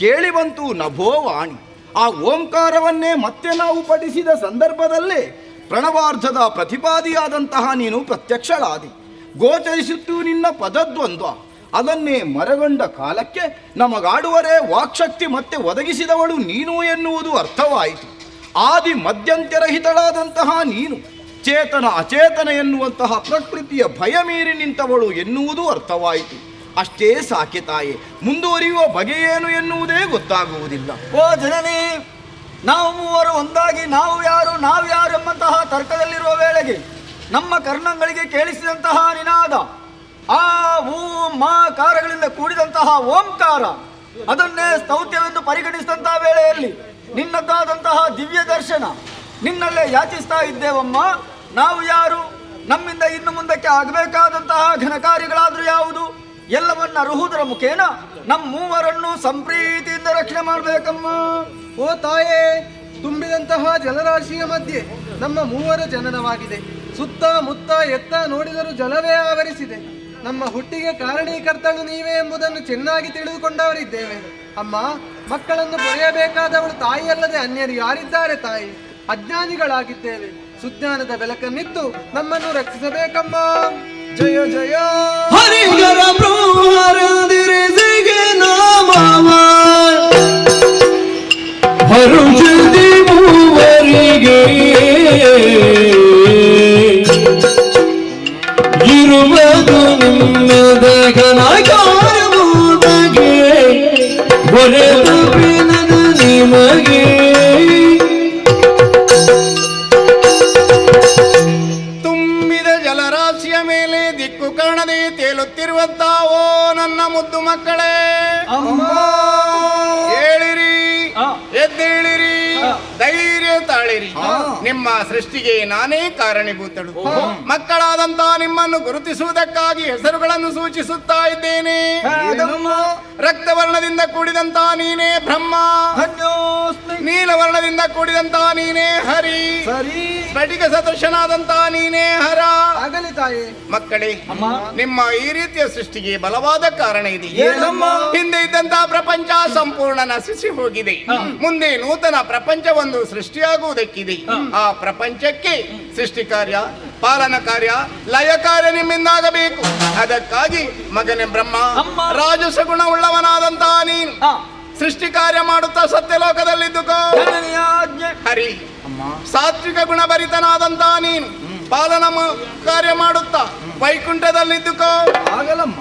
ಕೇಳಿ ಬಂತು ನಭೋವಾಣಿ. ಆ ಓಂಕಾರವನ್ನೇ ಮತ್ತೆ ನಾವು ಪಠಿಸಿದ ಸಂದರ್ಭದಲ್ಲೇ ಪ್ರಣವಾರ್ಧದ ಪ್ರತಿಪಾದಿಯಾದಂತಹ ನೀನು ಪ್ರತ್ಯಕ್ಷಳಾದಿ. ಗೋಚರಿಸುತ್ತು ನಿನ್ನ ಪದದ್ವಂದ್ವ. ಅದನ್ನೇ ಮರಗೊಂಡ ಕಾಲಕ್ಕೆ ನಮಗಾಡುವರೇ ವಾಕ್ಶಕ್ತಿ ಮತ್ತೆ ಒದಗಿಸಿದವಳು ನೀನು ಎನ್ನುವುದು ಅರ್ಥವಾಯಿತು. ಆದಿ ಮಧ್ಯಂತ್ಯರಹಿತಳಾದಂತಹ ನೀನು ಚೇತನ ಅಚೇತನ ಎನ್ನುವಂತಹ ಪ್ರಕೃತಿಯ ಭಯ ಮೀರಿ ನಿಂತವಳು ಎನ್ನುವುದು ಅರ್ಥವಾಯಿತು. ಅಷ್ಟೇ ಸಾಕೆ ತಾಯೆ, ಮುಂದುವರಿಯುವ ಬಗೆಯೇನು ಎನ್ನುವುದೇ ಗೊತ್ತಾಗುವುದಿಲ್ಲ. ಓ ಜನನಿ, ನಾವು ಮೂವರು ಒಂದಾಗಿ ನಾವು ಯಾರು ಎಂಬಂತಹ ತರ್ಕದಲ್ಲಿರುವ ವೇಳೆಗೆ ನಮ್ಮ ಕರ್ಣಗಳಿಗೆ ಕೇಳಿಸಿದಂತಹ ನಿನಾದ, ಆ ಊ ಮಾ ಕಾರಗಳಿಂದ ಕೂಡಿದಂತಹ ಓಂಕಾರ, ಅದನ್ನೇ ಸ್ತೌತ್ಯವೆಂದು ಪರಿಗಣಿಸಿದಂತಹ ವೇಳೆಯಲ್ಲಿ ನಿನ್ನದ್ದಾದಂತಹ ದಿವ್ಯ ದರ್ಶನ ನಿನ್ನಲ್ಲೇ ಯಾಚಿಸ್ತಾ ಇದ್ದೇವಮ್ಮ. ನಾವು ಯಾರು, ನಮ್ಮಿಂದ ಇನ್ನು ಮುಂದಕ್ಕೆ ಆಗಬೇಕಾದಂತಹ ಘನಕಾರ್ಯಗಳಾದರೂ ಯಾವುದು, ಎಲ್ಲವನ್ನ ಅರುಹುದರ ಮುಖೇನ ನಮ್ಮ ಮೂವರನ್ನು ಸಂಪ್ರೀತಿಯಿಂದ ರಕ್ಷಣೆ ಮಾಡಬೇಕಮ್ಮ. ಓ ತಾಯೇ, ತುಂಬಿದಂತಹ ಜಲರಾಶಿಯ ಮಧ್ಯೆ ನಮ್ಮ ಮೂವರ ಜನನವಾಗಿದೆ. ಸುತ್ತ ಮುತ್ತ ಎತ್ತ ನೋಡಿದರೂ ಜಲವೇ ಆವರಿಸಿದೆ. ನಮ್ಮ ಹುಟ್ಟಿಗೆ ಕಾರಣೀಕರ್ತಳು ನೀವೇ ಎಂಬುದನ್ನು ಚೆನ್ನಾಗಿ ತಿಳಿದುಕೊಂಡವರಿದ್ದೇವೆ. ಅಮ್ಮ, ಮಕ್ಕಳನ್ನು ಪೊರೆಯಬೇಕಾದವಳು ತಾಯಿಯಲ್ಲದೆ ಅನ್ಯರು ಯಾರಿದ್ದಾರೆ ತಾಯಿ? ಅಜ್ಞಾನಿಗಳಾಗಿದ್ದೇವೆ. ಸುಜ್ಞಾನದ ಬೆಳಕನ್ನಿತ್ತು ನಮ್ಮನ್ನು ರಕ್ಷಿಸಬೇಕಮ್ಮ. ಜಯ ಜಯ ಹರಿಗರ ಬ್ರಹ್ಮರಂದಿರಿಸಿಗೆ ನಾಮವ ಹರುಷದಿ ಮೂವರಿಗೆ ಇರುವುದು ನಿಮ್ಮದಗನ ಕಾರಬಹುದಗೆ ಹೊರೆದ ಬಿನದ ನಿಮಗೆ ತುಂಬಿದ ಜಲರಾಶಿಯ ಮೇಲೆ ದಿಕ್ಕು ಕಾಣದೆ ತೇಲುತ್ತಿರುವಂತ ಓ ನನ್ನ ಮುದ್ದು ಮಕ್ಕಳೇ, ಹೇಳಿರಿ, ಎದ್ದೇಳಿರಿ, ಧೈರ್ಯ ತಾಳಿರಿ. ನಿಮ್ಮ ಸೃಷ್ಟಿಗೆ ನಾನೇ ಕಾರಣೀಭೂತಳು. ಮಕ್ಕಳಾದಂತ ನಿಮ್ಮನ್ನು ಗುರುತಿಸುವುದಕ್ಕಾಗಿ ಹೆಸರುಗಳನ್ನು ಸೂಚಿಸುತ್ತಾ ಇದ್ದೇನೆ. ರಕ್ತವರ್ಣದಿಂದ ಕೂಡಿದಂತ ನೀನೇ ಬ್ರಹ್ಮ, ನೀಲವರ್ಣದಿಂದ ಕೂಡಿದಂತ ನೀನೇ ಹರಿ, ಸ್ಫಟಿಕ ಸದೃಶನಾದಂತ ನೀನೇ ಹರ. ಆಗಲಿ ತಾಯಿ. ಮಕ್ಕಳೇ, ನಿಮ್ಮ ಈ ರೀತಿಯ ಸೃಷ್ಟಿಗೆ ಬಲವಾದ ಕಾರಣ ಇದೆ. ಹಿಂದೆ ಇದ್ದಂತ ಪ್ರಪಂಚ ಸಂಪೂರ್ಣ ನಶಿಸಿ ಹೋಗಿದೆ. ಮುಂದೆ ನೂತನ ಪ್ರಪಂಚವೊಂದು ಸೃಷ್ಟಿಯಾಗುವುದಕ್ಕಿದೆ. ಆ ಪ್ರಪಂಚಕ್ಕೆ ಸೃಷ್ಟಿ ಕಾರ್ಯ, ಪಾಲನ ಕಾರ್ಯ, ಲಯ ಕಾರ್ಯ ನಿಮ್ಮಿಂದಾಗಬೇಕು. ಅದಕ್ಕಾಗಿ ಮಗನೇ ಬ್ರಹ್ಮ, ರಾಜಸ ಗುಣ ಉಳ್ಳವನಾದಂತ ನೀನು ಸೃಷ್ಟಿ ಕಾರ್ಯ ಮಾಡುತ್ತಾ ಸತ್ಯಲೋಕದಲ್ಲಿದ್ದುಕೋ. ಹರಿ, ಸಾತ್ವಿಕ ಗುಣಭರಿತನಾದಂತ ನೀನು ಪಾಲನ ಕಾರ್ಯ ಮಾಡುತ್ತಾ ವೈಕುಂಠದಲ್ಲಿದ್ದುಕೋ. ಆಗಲಮ್ಮ.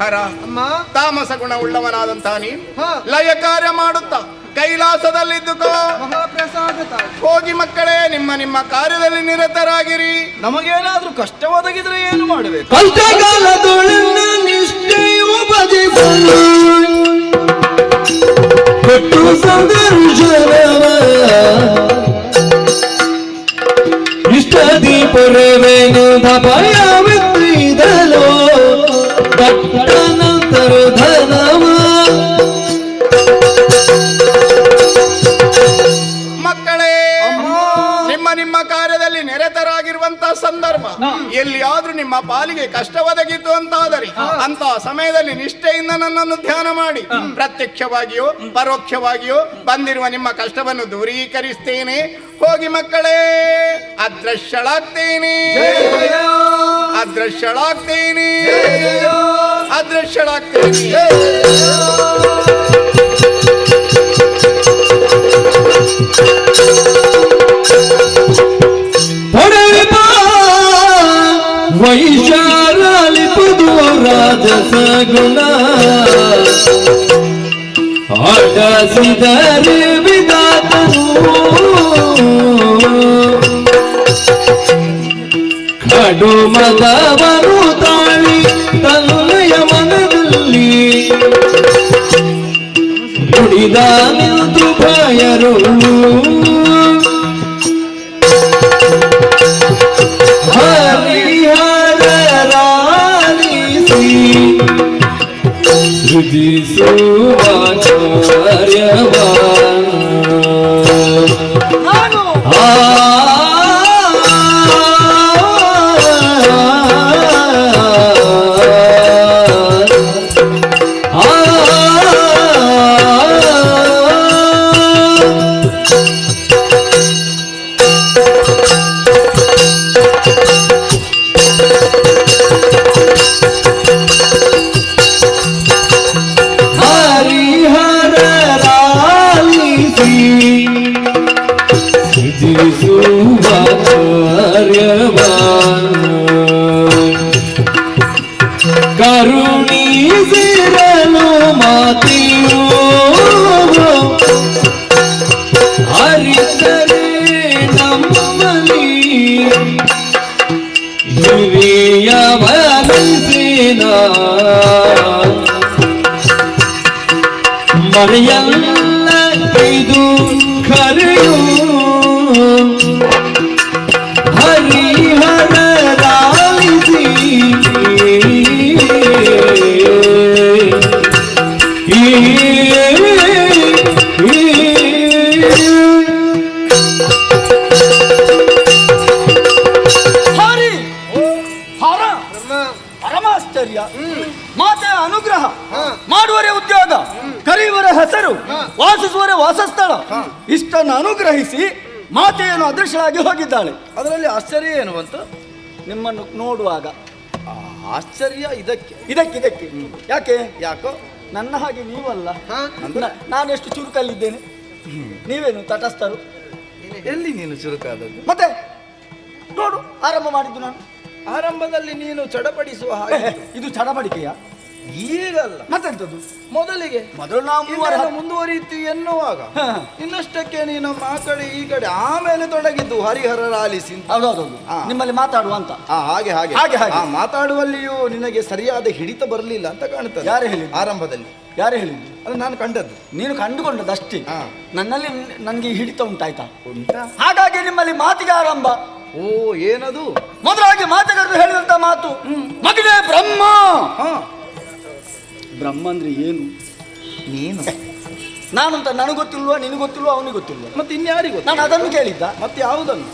ಹರ, ಅಮ್ಮ, ತಾಮಸ ಗುಣ ಉಳ್ಳವನಾದಂತ ನೀನು ಹಾ. ಲಯ ಕಾರ್ಯ ಮಾಡುತ್ತಾ ಕೈಲಾಸದಲ್ಲಿದ್ದುಕೋ. ಮಹಾಪ್ರಸಾದ ತಾಯಿ. ಹೋಗಿ ಮಕ್ಕಳೇ, ನಿಮ್ಮ ನಿಮ್ಮ ಕಾರ್ಯದಲ್ಲಿ ನಿರತರಾಗಿರಿ. ನಮಗೇನಾದ್ರೂ ಕಷ್ಟ ಒದಗಿದ್ರೆ ಏನು ಮಾಡಬೇಕು? ಕಷ್ಟಕಾಲದೊಳನ ನಿಷ್ಠೆಯು ಬದಿಸಲು ಕೊಟ್ಟು ಸಂದರ್ಶನವ ಇಷ್ಟದಿ ಪೊರವೇನು ಭಯವಿದ್ರಿದಲೋ ಕಟ್ಟ ನಂತರ ಧನವ. ಮಕ್ಕಳೇ, ನಿಮ್ಮ ನಿಮ್ಮ ಕಾರ್ಯದಲ್ಲಿ ನಿರತರಾಗಿರುವಂತ ಸಂದರ್ಭ ಎಲ್ಲಿಯಾದ್ರೂ ನಿಮ್ಮ ಪಾಲಿಗೆ ಕಷ್ಟ ಒದಗಿತು ಅಂತಾದರೆ ಅಂತ ಸಮಯದಲ್ಲಿ ನಿಷ್ಠೆಯಿಂದ ನನ್ನನ್ನು ಧ್ಯಾನ ಮಾಡಿ ಪ್ರತ್ಯಕ್ಷವಾಗಿಯೋ ಪರೋಕ್ಷವಾಗಿಯೋ ಬಂದಿರುವ ನಿಮ್ಮ ಕಷ್ಟವನ್ನು ದೂರೀಕರಿಸ್ತೇನೆ. ಹೋಗಿ ಮಕ್ಕಳೇ, ಅದೃಶ್ಯಳಾಗ್ತೇನೆ, ಅದೃಶ್ಯಳಾಗ್ತೇನೆ, ಅದೃಶ್ಯಳಾಗ್ತೇನೆ. ವೈಶಾಲಿಪುದು ರಾಜಸ ಗುಣ ಆಟಸಿದರೆ ವಿಧಾತನು ಕಡು ಮದವನು ತಾಳಿ ತನ್ನೆಯ ಮನದಲ್ಲಿ ಕುಡಿದ ನಿಂತು ಭಯರು ಕರುಣಿಸಿರಲು ಮಾತಿಯೋ ಹರಿತರೆ ನಮ್ಮಲ್ಲಿ ಹಿರಿಯ ಬಲಿಸಿನ ಮರೆಯಲ್ಲ ಇದು ಕರೆಯು ಹರಿಹರ ಲಾಲಿಸಿ ಪರಮಾಶ್ಚರ್ಯ. ಮಾತೆಯ ಅನುಗ್ರಹ, ಮಾಡುವರೆ ಉದ್ಯೋಗ, ಕರೆಯುವರೆ ಹೆಸರು, ವಾಸಿಸುವರೆ ವಾಸಸ್ಥಳ ಇಷ್ಟನ್ನು ಅನುಗ್ರಹಿಸಿ ಮಾತೆಯನ್ನು ಅದೃಶ್ಯರಾಗಿ ಹೋಗಿದ್ದಾಳೆ. ಅದರಲ್ಲಿ ಆಶ್ಚರ್ಯ ಏನು ಅಂತ? ನಿಮ್ಮನ್ನು ನೋಡುವಾಗ ಆಶ್ಚರ್ಯ ಇದಕ್ಕೆ ಇದಕ್ಕೆ ಯಾಕೆ? ಯಾಕೋ ನನ್ನ ಹಾಗೆ ನೀವಲ್ಲ. ನಾನು ಎಷ್ಟು ಚುರುಕಲ್ಲಿದ್ದೇನೆ, ನೀವೇನು ತಟಸ್ಥರು. ಎಲ್ಲಿ ನೀನು ಚುರುಕಾದದ್ದು? ಮತ್ತೆ ನೋಡು, ಆರಂಭ ಮಾಡಿದ್ದು ನಾನು. ಆರಂಭದಲ್ಲಿ ನೀನು ಚಡಪಡಿಸುವ ಹಾಗೆ. ಇದು ಚಡಬಡಿಕೆಯ? ಈಗಲ್ಲ, ಮತ್ತೆಂತದ್ದು? ಮೊದಲಿಗೆ ಮೊದಲು ನಾವು ಇವೆಲ್ಲ ಮುಂದುವರಿಯಿತು ಎನ್ನುವಾಗ ಇನ್ನಷ್ಟಕ್ಕೆ ನೀನು ಆ ಕಡೆ ಈ ಕಡೆ, ಆಮೇಲೆ ತೊಡಗಿದ್ದು ಹರಿಹರರ ಆಲಿಸಿ. ಹೌದೌದು, ಹಾ. ನಿಮ್ಮಲ್ಲಿ ಮಾತಾಡುವ ಅಂತ. ಹಾಗೆ ಹಾಗೆ ಹಾಗೆ ಹಾಗೆ. ಆ ಮಾತಾಡುವಲ್ಲಿಯೂ ನಿನಗೆ ಸರಿಯಾದ ಹಿಡಿತ ಬರಲಿಲ್ಲ ಅಂತ ಕಾಣ್ತದೆ. ಯಾರು ಹೇಳಿದ್ದು? ಆರಂಭದಲ್ಲಿ ಯಾರು ಹೇಳಿದ್ದು? ಅದು ನಾನು ಕಂಡದ್ದು. ನೀನು ಕಂಡುಕೊಂಡದ್ದು ಅಷ್ಟೇ. ಹಾ. ನನ್ನಲ್ಲಿ ನನಗೆ ಹಿಡಿತ ಉಂಟಾಯ್ತಾ? ಉಂಟಾ? ಹಾಗಾಗಿ ನಿಮ್ಮಲ್ಲಿ ಮಾತಿಗೆ ಆರಂಭ. ಓ, ಏನದು? ಮೊದಲಾಗಿ ಮಾತುಗಾರರು ಹೇಳಿದಂತ ಮಾತು, ಮಗನೇ ಬ್ರಹ್ಮ. ಹಾ, ಬ್ರಹ್ಮ ಅಂದ್ರೆ ಏನು? ನೀನು ನಾನಂತ ನನಗೆ ಗೊತ್ತಿಲ್ವಾ, ನಿನಗೆ ಗೊತ್ತಿಲ್ವಾ, ಅವನಿಗೆ ಗೊತ್ತಿಲ್ವಾ? ಮತ್ತೆ ಇನ್ಯಾರಿಗೂ ನಾನು ಅದನ್ನು ಕೇಳಿದ್ದ. ಮತ್ತೆ ಯಾವುದನ್ನು?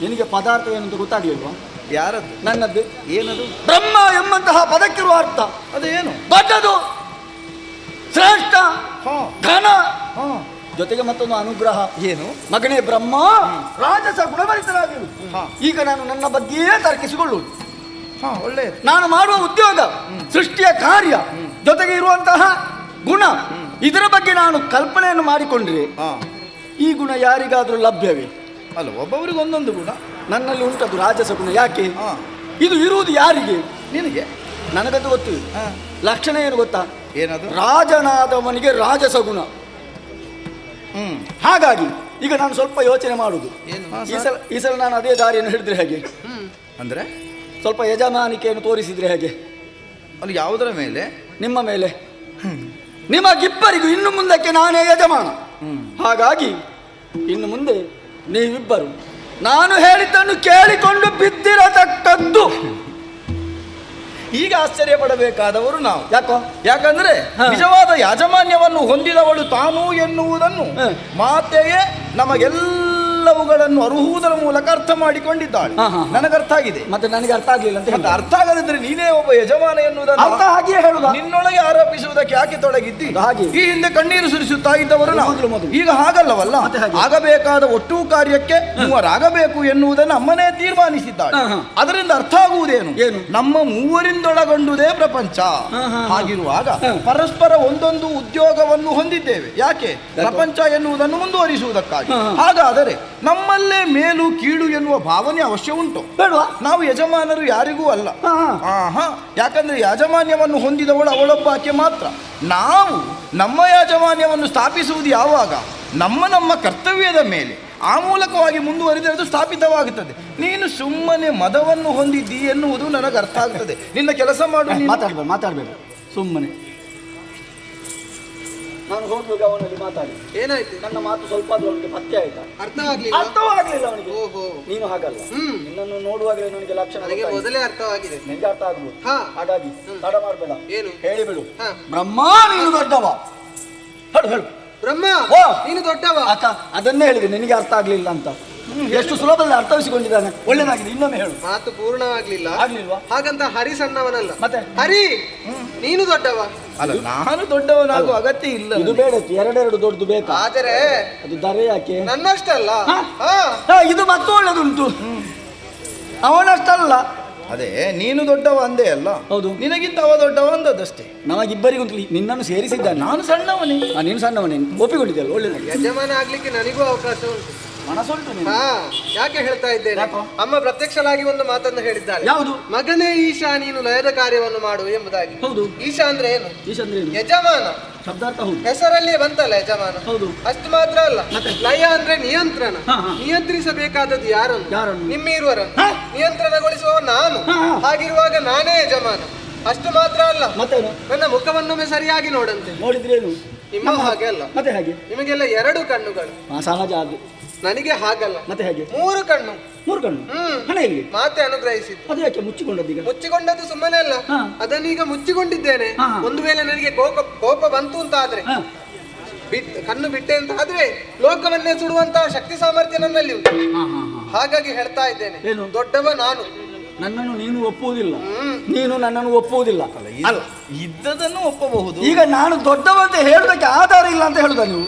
ನಿನಗೆ ಪದಾರ್ಥ ಏನಂತ ಗೊತ್ತಾಗ್ಲಿಲ್ವಾ? ಯಾರದ್ದು? ನನ್ನದ್ದು. ಏನದು? ಬ್ರಹ್ಮ ಎಂಬಂತಹ ಪದಕ್ಕಿರುವ ಅರ್ಥ ಅದೇನು? ದೊಡ್ಡದು, ಶ್ರೇಷ್ಠ, ಹಾ ಘನ, ಹಾ. ಜೊತೆಗೆ ಮತ್ತೊಂದು ಅನುಗ್ರಹ. ಏನು? ಮಗನೇ ಬ್ರಹ್ಮ, ರಾಜಸ ಗುಣಭರಿತರಾಗಿರು. ಹಾ. ಈಗ ನಾನು ನನ್ನ ಬಗ್ಗೆಯೇ ತರ್ಕಿಸಿಕೊಳ್ಳುವುದು. ಹಾ, ಒಳ್ಳೆಯದು. ನಾನು ಮಾಡುವ ಉದ್ಯೋಗ, ಸೃಷ್ಟಿಯ ಕಾರ್ಯ, ಜೊತೆಗೆ ಇರುವಂತಹ ಗುಣ, ಇದರ ಬಗ್ಗೆ ನಾನು ಕಲ್ಪನೆಯನ್ನು ಮಾಡಿಕೊಂಡ್ರೆ ಹಾ, ಈ ಗುಣ ಯಾರಿಗಾದ್ರೂ ಲಭ್ಯವೇ? ಅಲ್ಲ, ಒಬ್ಬೊಬ್ಬರಿಗೆ ಒಂದೊಂದು ಗುಣ. ನನ್ನಲ್ಲಿ ಉಂಟದು ರಾಜಸ ಗುಣ. ಯಾಕೆ? ಹಾ. ಇದು ಇರುವುದು ಯಾರಿಗೆ? ನಿನಗೆ? ನನಗದು ಗೊತ್ತು. ಹಾ. ಲಕ್ಷಣ ಏನು ಗೊತ್ತಾ? ಏನದು? ರಾಜನಾದವನಿಗೆ ರಾಜಸ ಗುಣ. ಹ್ಮ್. ಹಾಗಾಗಿ ಈಗ ನಾನು ಸ್ವಲ್ಪ ಯೋಚನೆ ಮಾಡುದು. ಏನು? ಈ ಸಲ ನಾನು ಅದೇ ದಾರಿಯನ್ನು ಹಿಡಿದ್ರೆ ಹೇಗೆ? ಅಂದ್ರೆ ಸ್ವಲ್ಪ ಯಜಮಾನಿಕೆಯನ್ನು ತೋರಿಸಿದ್ರೆ ಹೇಗೆ? ಅಲ್ಲಿ ಯಾವುದರ ಮೇಲೆ? ನಿಮ್ಮ ಮೇಲೆ. ನಿಮಗಿಬ್ಬರಿಗೂ ಇನ್ನು ಮುಂದಕ್ಕೆ ನಾನೇ ಯಜಮಾನ. ಹಾಗಾಗಿ ಇನ್ನು ಮುಂದೆ ನೀವಿಬ್ಬರು ನಾನು ಹೇಳಿದ್ದನ್ನು ಕೇಳಿಕೊಂಡು ಬಿದ್ದಿರತಕ್ಕದ್ದು. ಈಗ ಆಶ್ಚರ್ಯ ಪಡಬೇಕಾದವರು ನಾವು. ಯಾಕೋ? ಯಾಕಂದ್ರೆ ಹಾ. ನಿಜವಾದ ಯಾಜಮಾನ್ಯವನ್ನು ಹೊಂದಿದವಳು ತಾನು ಎನ್ನುವುದನ್ನು ಮಾತೆಯೇ ನಮಗೆಲ್ಲವುಗಳನ್ನು ಅರುಹುವುದರ ಮೂಲಕ ಅರ್ಥ ಮಾಡಿಕೊಂಡಿದ್ದಾಳೆ. ಹಾ, ಹಾ. ನನಗರ್ಥ ಆಗಿದೆ. ಮತ್ತೆ ನನಗೆ ಅರ್ಥ ಆಗ್ಲಿಲ್ಲ ಅಂತ ಮತ್ತೆ ಹೇಳಿ ಅರ್ಥ ಆಗದಿದ್ರೆ ನೀನೇ ಒಬ್ಬ ಯಜಮಾನ ಎನ್ನುವುದನ್ನು ಅರ್ಥ ಹಾಗೆಯೇ ಹೇಳುದ? ನಿನ್ನೊಳಗೆ ಆರೋಪಿಸುವುದಕ್ಕೆ ಯಾಕೆ ತೊಡಗಿದ್ದಿ? ಹಾಗೆ. ಈ ಹಿಂದೆ ಕಣ್ಣೀರು ಸುರಿಸುತ್ತಾ ಇದ್ದವರು ನಾವು. ಮೊದಲು. ಈಗ ಹಾಗಲ್ಲವಲ್ಲ. ಮತ್ತೆ ಹಾಗೆ. ಆಗಬೇಕಾದ ಒಟ್ಟು ಕಾರ್ಯಕ್ಕೆ ಮೂವರಾಗಬೇಕು ಎನ್ನುವುದನ್ನು ಅಮ್ಮನೇ ತೀರ್ಮಾನಿಸಿದ್ದಾಳೆ. ಹಾ, ಹಾ. ಅದರಿಂದ ಅರ್ಥ ಆಗುವುದೇನು? ಏನು? ನಮ್ಮ ಮೂವರಿಂದೊಳಗೊಂಡುದೇ ಪ್ರಪಂಚ. ಹಾ, ಹಾ, ಹಾ. ಹಾಗಿರುವಾಗ ಹಾ. ಪರಸ್ಪರ ಒಂದೊಂದು ಉದ್ಯೋಗವನ್ನು ಹೊಂದಿದ್ದೇವೆ. ಯಾಕೆ? ಪ್ರಪಂಚ ಎನ್ನುವುದನ್ನು ಮುಂದುವರಿಸುವುದಕ್ಕಾಗಿ. ಹಾ, ಹಾ. ಹಾಗಾದರೆ ನಮ್ಮಲ್ಲೇ ಮೇಲು ಕೀಳು ಎನ್ನುವ ಭಾವನೆ ಅವಶ್ಯ ಉಂಟು. ಬೇಡವಾ? ನಾವು ಯಜಮಾನರು ಯಾರಿಗೂ ಅಲ್ಲ. ಹಾ, ಹಾ. ಆಹಾ, ಯಾಕಂದ್ರೆ ಯಾಜಮಾನ್ಯವನ್ನು ಹೊಂದಿದವಳು ಅವಳೊಬ್ಬಾಕೆ ಮಾತ್ರ. ನಾವು ನಮ್ಮ ಯಾಜಮಾನ್ಯವನ್ನು ಸ್ಥಾಪಿಸುವುದು ಯಾವಾಗ? ನಮ್ಮ ಕರ್ತವ್ಯದ ಮೇಲೆ ಆ ಮೂಲಕವಾಗಿ ಮುಂದುವರಿದರೆ ಅದು ಸ್ಥಾಪಿತವಾಗುತ್ತದೆ. ನೀನು ಸುಮ್ಮನೆ ಮದವನ್ನು ಹೊಂದಿದ್ದಿ ಎನ್ನುವುದು ನನಗೆ ಅರ್ಥ ಆಗ್ತದೆ. ನಿನ್ನ ಕೆಲಸ ಮಾಡು. ಮಾತಾಡ್ಬೇಡ ಸುಮ್ಮನೆ. ನಾನು ಹೋಗುವಾಗ ಅವನಲ್ಲಿ ಮಾತಾಡಿ. ಏನಾಯ್ತು? ನನ್ನ ಮಾತು ಸ್ವಲ್ಪ ಆದ್ರೂ ಅವನಿಗೆ ಪತ್ತೆ ಆಯ್ತಾ? ಅರ್ಥವಾಗ್ಲಿಲ್ಲ. ಅರ್ಥವಾಗ್ಲಿಲ್ಲ ಅವನಿಗೆ. ಓಹೋ. ನೀನು ಹಾಗಲ್ಲ. ನಿನ್ನನ್ನು ನೋಡುವಾಗಲೇ ನನಗೆ ಲಕ್ಷಣ ನನಗೆ ಗೊತ್ತಾಗಿದೆ. ಮೊದಲೇ ಅರ್ಥವಾಗಿದೆ. ನಿನಗೆ ಅರ್ಥ ಆಗ್ಬೋದು. ಹಾ. ಹಾಗಾಗಿ ತಡ ಮಾಡಬೇಡ. ಏನು? ಹೇಳಿಬಿಡು. ಹಾ. ಬ್ರಹ್ಮ ನೀನು ದೊಡ್ಡವ. ಹೇಳು. ಬ್ರಹ್ಮ ಓ. ನೀನು ದೊಡ್ಡವ. ಅಕ್ಕ ಅದನ್ನೇ ಹೇಳಿದೆ, ನಿನಗೆ ಅರ್ಥ ಆಗ್ಲಿಲ್ಲ ಅಂತ. ಎಷ್ಟು ಸುಲಭದಲ್ಲಿ ಅರ್ಥವಿಸಿಕೊಂಡಿದ್ದಾನೆ. ಒಳ್ಳೆದಾಗಿದೆ, ಇನ್ನೊಮ್ಮೆ ಹೇಳು. ಮಾತು ಪೂರ್ಣವಾಗ್ಲಿಲ್ಲ. ಆಗ್ಲಿಲ್ವಾ? ಹಾಗಂತ ಹರಿ ಸಣ್ಣವನಲ್ಲ. ಮತ್ತೆ? ಹರಿ ನೀನು ದೊಡ್ಡವ. ಅಲ್ಲ, ನಾನು ದೊಡ್ಡವನಾಗುವ ಅಗತ್ಯ ಇಲ್ಲ. ಇದು ಬೇಡ, ಎರಡೆರಡು ದೊಡ್ಡದು ಬೇಕಾ? ಆದರೆ ಅದು ದರೆ ಯಾಕೆ? ನನ್ನಷ್ಟಲ್ಲ. ಹಾ? ಹಾ. ಹಾ, ಇದು ಮತ್ತೆ ಒಳ್ಳೆದುಂಟು. ಅವನಷ್ಟಲ್ಲ. ಅದೇ ನೀನು ದೊಡ್ಡವ ಅಂದೇ ಅಲ್ಲ. ಹೌದು. ನಿನಗಿಂತ ಅವ ದೊಡ್ಡವ ಅಂದದಷ್ಟೇ. ನಮಗಿಬ್ಬರಿಗೂ ನಿನ್ನನ್ನು ಸೇರಿಸಿದ್ದಾನೆ. ನಾನು ಸಣ್ಣವನೇ. ನೀನು ಸಣ್ಣವನೇ, ಒಪ್ಪಿಕೊಂಡಿದ್ದಲ್ಲ. ಒಳ್ಳೆದಾಗಿ ಯಜಮಾನ ಆಗ್ಲಿಕ್ಕೆ ನನಗೂ ಅವಕಾಶ ಉಂಟು. ಮನಸ್ಸುಂಟು ನೀನು. ಹಾ, ಯಾಕೆ ಹೇಳ್ತಾ ಇದ್ದೇನೆ? ಯಾಕೋ? ಅಮ್ಮ ಪ್ರತ್ಯಕ್ಷವಾಗಿ ಒಂದು ಮಾತನ್ನು ಹೇಳಿದ್ದಾಳೆ. ಯಾವುದು? ಮಗನೇ ಈಶಾ, ನೀನು ಲಯದ ಕಾರ್ಯವನ್ನು ಮಾಡು ಎಂಬುದಾಗಿ. ಹೌದು. ಈಶಾ ಅಂದ್ರೆ ಏನು? ಈಶಂದ್ರೆ ಏನು? ಯಜಮಾನ. ಶಬ್ದಾರ್ಥ ಹೌದು. ಹೆಸರಲ್ಲಿ ಬಂತಲ್ಲ ಯಜಮಾನ. ಹೌದು. ಅಷ್ಟು ಮಾತ್ರ ಅಲ್ಲ, ಮತ್ತೆ? ಲಯ ಅಂದ್ರೆ ನಿಯಂತ್ರಣ. ಹಾ, ಹಾ. ನಿಯಂತ್ರಿಸಬೇಕಾದದ್ದು ಯಾರನ್ನು? ಯಾರನ್ನು? ನಿಮ್ಮಿರುವರನ್ನು. ಹಾ? ನಿಯಂತ್ರಣಗೊಳಿಸುವ ನಾನು. ಹಾ, ಹಾ. ಹಾಗಿರುವಾಗ ನಾನೇ ಯಜಮಾನ. ಅಷ್ಟು ಮಾತ್ರ ಅಲ್ಲ, ಮತ್ತೇನು? ನನ್ನ ಮುಖವನ್ನೊಮ್ಮೆ ಸರಿಯಾಗಿ ನೋಡಂತೆ. ನೋಡಿದ್ರೇನು? ನಿಮ್ಮ ಹಾಗೆ ಅಲ್ಲ. ಮತ್ತೆ ಹಾಗೆ ನಿಮಗೆಲ್ಲ 2 ಕಣ್ಣುಗಳು, ಸಹಜ ಅದು. ನನಗೆ ಹಾಗಲ್ಲ. ಮತ್ತೆ ಹೇಗೆ? 3 ಕಣ್ಣು. 3 ಕಣ್ಣು. ಹಣ ಇಲ್ಲಿ ಮಾತೆ ಅನುಗ್ರಹಿಸಿದ್ದು. ಅದು ಯಾಕೆ ಮುಚ್ಚಿಕೊಂಡದ್ದೀಗ? ಮುಚ್ಚಿಕೊಂಡದ್ದು ಸುಮ್ಮನೆ ಅಲ್ಲ, ಹಾ. ಅದನ್ನೀಗ ಮುಚ್ಚಿಕೊಂಡಿದ್ದೇನೆ. ಹಾ. ಒಂದು ವೇಳೆ ನನಗೆ ಕೋಪ ಬಂತು ಅಂತ ಆದ್ರೆ, ಹಾ. ಕಣ್ಣು ಬಿಟ್ಟೆ ಅಂತ ಆದ್ರೆ ಲೋಕವನ್ನೇ ಸುಡುವಂತಹ ಶಕ್ತಿ ಸಾಮರ್ಥ್ಯ ನನ್ನಲ್ಲಿ ಉಂಟು. ಹಾ, ಹಾ, ಹಾ. ಹಾಗಾಗಿ ಹೇಳ್ತಾ ಇದ್ದೇನೆ, ಏನು? ದೊಡ್ಡವ ನಾನು. ನನ್ನನ್ನು ನೀನು ಒಪ್ಪುವುದಿಲ್ಲ, ನೀನು ನನ್ನನ್ನು ಒಪ್ಪುವುದಿಲ್ಲ. ಅಲ್ಲ, ಇದ್ದದನ್ನು ಒಪ್ಪಬಹುದು. ಈಗ ನಾನು ದೊಡ್ಡವಂತೆ ಹೇಳುದಕ್ಕೆ ಆಧಾರ ಇಲ್ಲ ಅಂತ ಹೇಳುದ ನೀವು?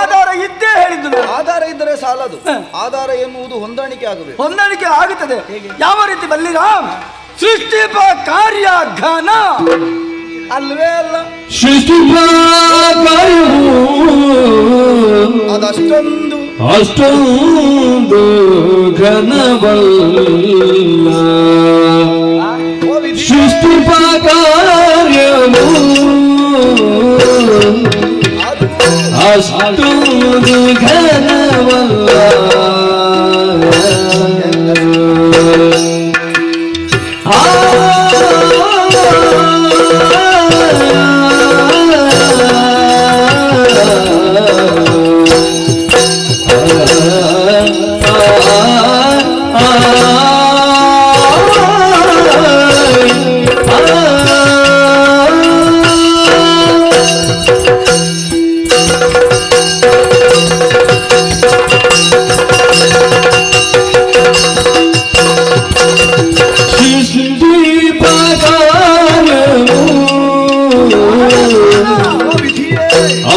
ಆಧಾರ ಇದ್ದೇ ಹೇಳಿದ್ದು ನಾನು. ಆಧಾರ ಇದ್ದರೆ ಸಾಲದು. ಆಧಾರ ಎನ್ನುವುದು ಹೊಂದಾಣಿಕೆ ಆಗಬೇಕು. ಹೊಂದಾಣಿಕೆ ಆಗುತ್ತದೆ. ಯಾವ ರೀತಿ ಬಲ್ಲಿರಾಮ್? ಸೃಷ್ಟಿಪ ಕಾರ್ಯ ಘನ ಅಲ್ವೇ ಅಲ್ಲ? ಅದಷ್ಟೊಂದು ಅಷ್ಟೊಂದು ಘನವಲ್ಲ ಸೃಷ್ಟಿಪ ಕಾರ್ಯವು ಅಷ್ಟೊಂದು ಘನವಲ್ಲ.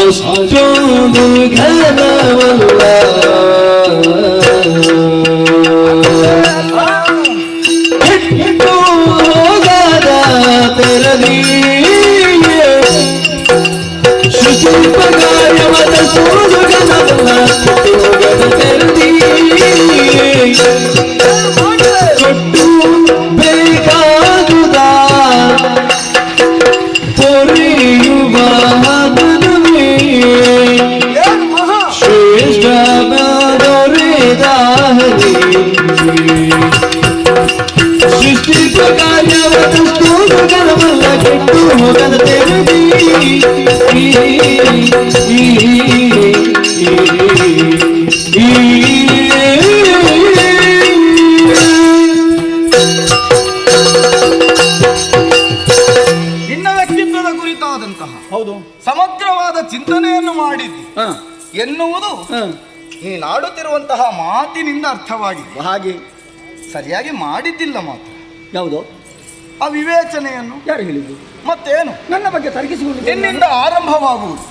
ಅಷ್ಟೊಂದು ಘನವಲ್ಲ ಹೋಗದ ತೆರದಿ ಸೃಷ್ಟಿಪ ಕಾರ್ಯವದಷ್ಟೊಂದು ಘನವಲ್ಲ ಹೋಗದ ತೆರದಿ ಕೊಟ್ಟು ಬೇಕಾದುದ ಪೊರೆಯುವ ಶ್ರೇಷ್ಠ ಸೃಷ್ಟಿಪ ಕಾರ್ಯವದಷ್ಟೊಂದು ಘನವಲ್ಲ ಕೆಟ್ಟು ಹೋಗದ ತೆರದಿ ನಿನ್ನ ವ್ಯಕ್ತಿತ್ವದ ಕುರಿತಾದಂತಹ ಹೌದು ಸಮಗ್ರವಾದ ಚಿಂತನೆಯನ್ನು ಮಾಡಿದ್ದು ಎನ್ನುವುದು ನೀನಾಡುತ್ತಿರುವಂತಹ ಮಾತಿನಿಂದ ಅರ್ಥವಾಗಿದೆ. ಹಾಗೆ ಸರಿಯಾಗಿ ಮಾಡಿದ್ದಿಲ್ಲ ಮಾತು. ಯಾವುದು? ಆ ವಿವೇಚನೆಯನ್ನು ಯಾರು ಹೇಳಿದ್ದು? ಮತ್ತೇನು ನನ್ನ ಬಗ್ಗೆ ತರ್ಕಿಸಿಕೊಂಡು ನಿನ್ನಿಂದ ಆರಂಭವಾಗುವುದು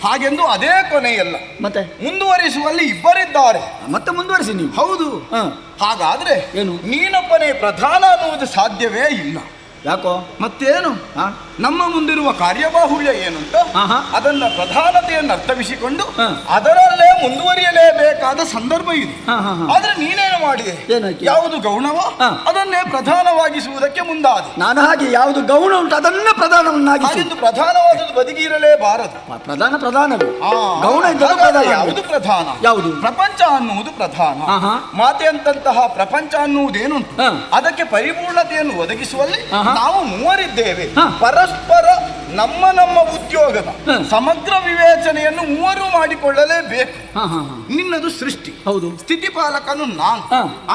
ಹಾಗೆಂದು ಅದೇ ಕೊನೆಯಲ್ಲ. ಮತ್ತೆ ಮುಂದುವರಿಸುವಲ್ಲಿ ಇಬ್ಬರಿದ್ದಾರೆ. ಮತ್ತೆ ಮುಂದುವರಿಸಿ ನೀವು. ಹೌದು. ಹಾಗಾದ್ರೆ ಏನು? ನೀನೊಬ್ಬನೇ ಪ್ರಧಾನ ಅನ್ನುವುದು ಸಾಧ್ಯವೇ ಇಲ್ಲ. ಯಾಕೋ? ಮತ್ತೇನು? ನಮ್ಮ ಮುಂದಿರುವ ಕಾರ್ಯಬಾಹುಳ್ಯ ಏನಂತ ಅದನ್ನ ಪ್ರಧಾನತೆಯನ್ನು ಅರ್ಥವಿಸಿಕೊಂಡು ಅದರಲ್ಲೇ ಮುಂದುವರಿಯಲೇಬೇಕಾದ ಸಂದರ್ಭ ಇದೆ. ಆದ್ರೆ ನೀನೇನು ಮಾಡಿದೆ? ಯಾವುದು ಗೌಣವೋ ಅದನ್ನೇ ಪ್ರಧಾನವಾಗಿಸುವುದಕ್ಕೆ ಮುಂದಾದೆ. ನಾನು ಹಾಗೆ ಯಾವುದು ಗೌಣ ಉಂಟು ಅದನ್ನೇ ಪ್ರಧಾನವನ್ನಾಗಿ ಪ್ರಧಾನವಾದದ್ದು ಬದಿಗಿರಲೇಬಾರದು. ಪ್ರಧಾನವೇ ಗೌಣ ಯಾವುದು ಪ್ರಧಾನ? ಯಾವುದು? ಪ್ರಪಂಚ ಅನ್ನುವುದು ಪ್ರಧಾನ. ಮಾತೆಯಂತಹ ಪ್ರಪಂಚ ಅನ್ನುವುದೇನುಂಟು ಅದಕ್ಕೆ ಪರಿಪೂರ್ಣತೆಯನ್ನು ಒದಗಿಸುವಲ್ಲಿ ನಾವು ಮೂವರಿದ್ದೇವೆ. ಪರಸ್ಪರ ನಮ್ಮ ನಮ್ಮ ಉದ್ಯೋಗದ ಸಮಗ್ರ ವಿವೇಚನೆಯನ್ನು ಮೂವರು ಮಾಡಿಕೊಳ್ಳಲೇಬೇಕು. ನಿನ್ನದು ಸೃಷ್ಟಿ. ಹೌದು. ಸ್ಥಿತಿಪಾಲಕನು ನಾನು.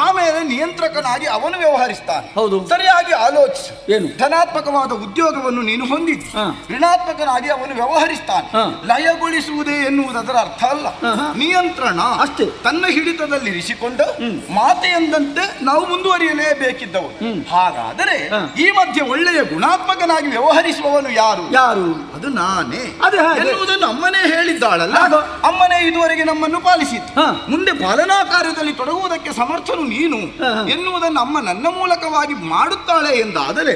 ಆಮೇಲೆ ನಿಯಂತ್ರಕನಾಗಿ ಅವನು ವ್ಯವಹರಿಸ್ತಾನೆ. ಹೌದು. ಸರಿಯಾಗಿ ಆಲೋಚಿಸು. ಏನು? ಧನಾತ್ಮಕವಾದ ಉದ್ಯೋಗವನ್ನು ನೀನು ಹೊಂದಿದ್ದಿ. ಋಣಾತ್ಮಕನಾಗಿ ಅವನು ವ್ಯವಹರಿಸ್ತಾನೆ. ಲಯಗೊಳಿಸುವುದೇ ಎನ್ನುವುದರ ಅರ್ಥ ಅಲ್ಲ. ನಿಯಂತ್ರಣ ಅಷ್ಟೇ. ತನ್ನ ಹಿಡಿತದಲ್ಲಿರಿಸಿಕೊಂಡು ಮಾತೆಯಂದಂತೆ ನಾವು ಮುಂದುವರಿಯಲೇಬೇಕಿದ್ದವು. ಹಾಗಾದರೆ ಈ ಮಧ್ಯೆ ಒಳ್ಳೆಯ ಗುಣಾತ್ಮಕನಾಗಿ ವ್ಯವಹರಿಸುವವನು ಯಾರು? ಅದು ನಾನೇ ಎನ್ನುವುದನ್ನು ಅಮ್ಮನೇ ಹೇಳಿದ್ದಾಳಲ್ಲ. ಅಮ್ಮನೇ ಇದುವರೆಗೆ ನಮ್ಮನ್ನು ಪಾಲಿಸಿತ್ತು. ಮುಂದೆ ಪಾಲನಾ ಕಾರ್ಯದಲ್ಲಿ ತೊಡಗುವುದಕ್ಕೆ ಸಮರ್ಥನು ನೀನು ಎನ್ನುವುದನ್ನು ಅಮ್ಮ ನನ್ನ ಮೂಲಕವಾಗಿ ಮಾಡುತ್ತಾಳೆ ಎಂದಾದರೆ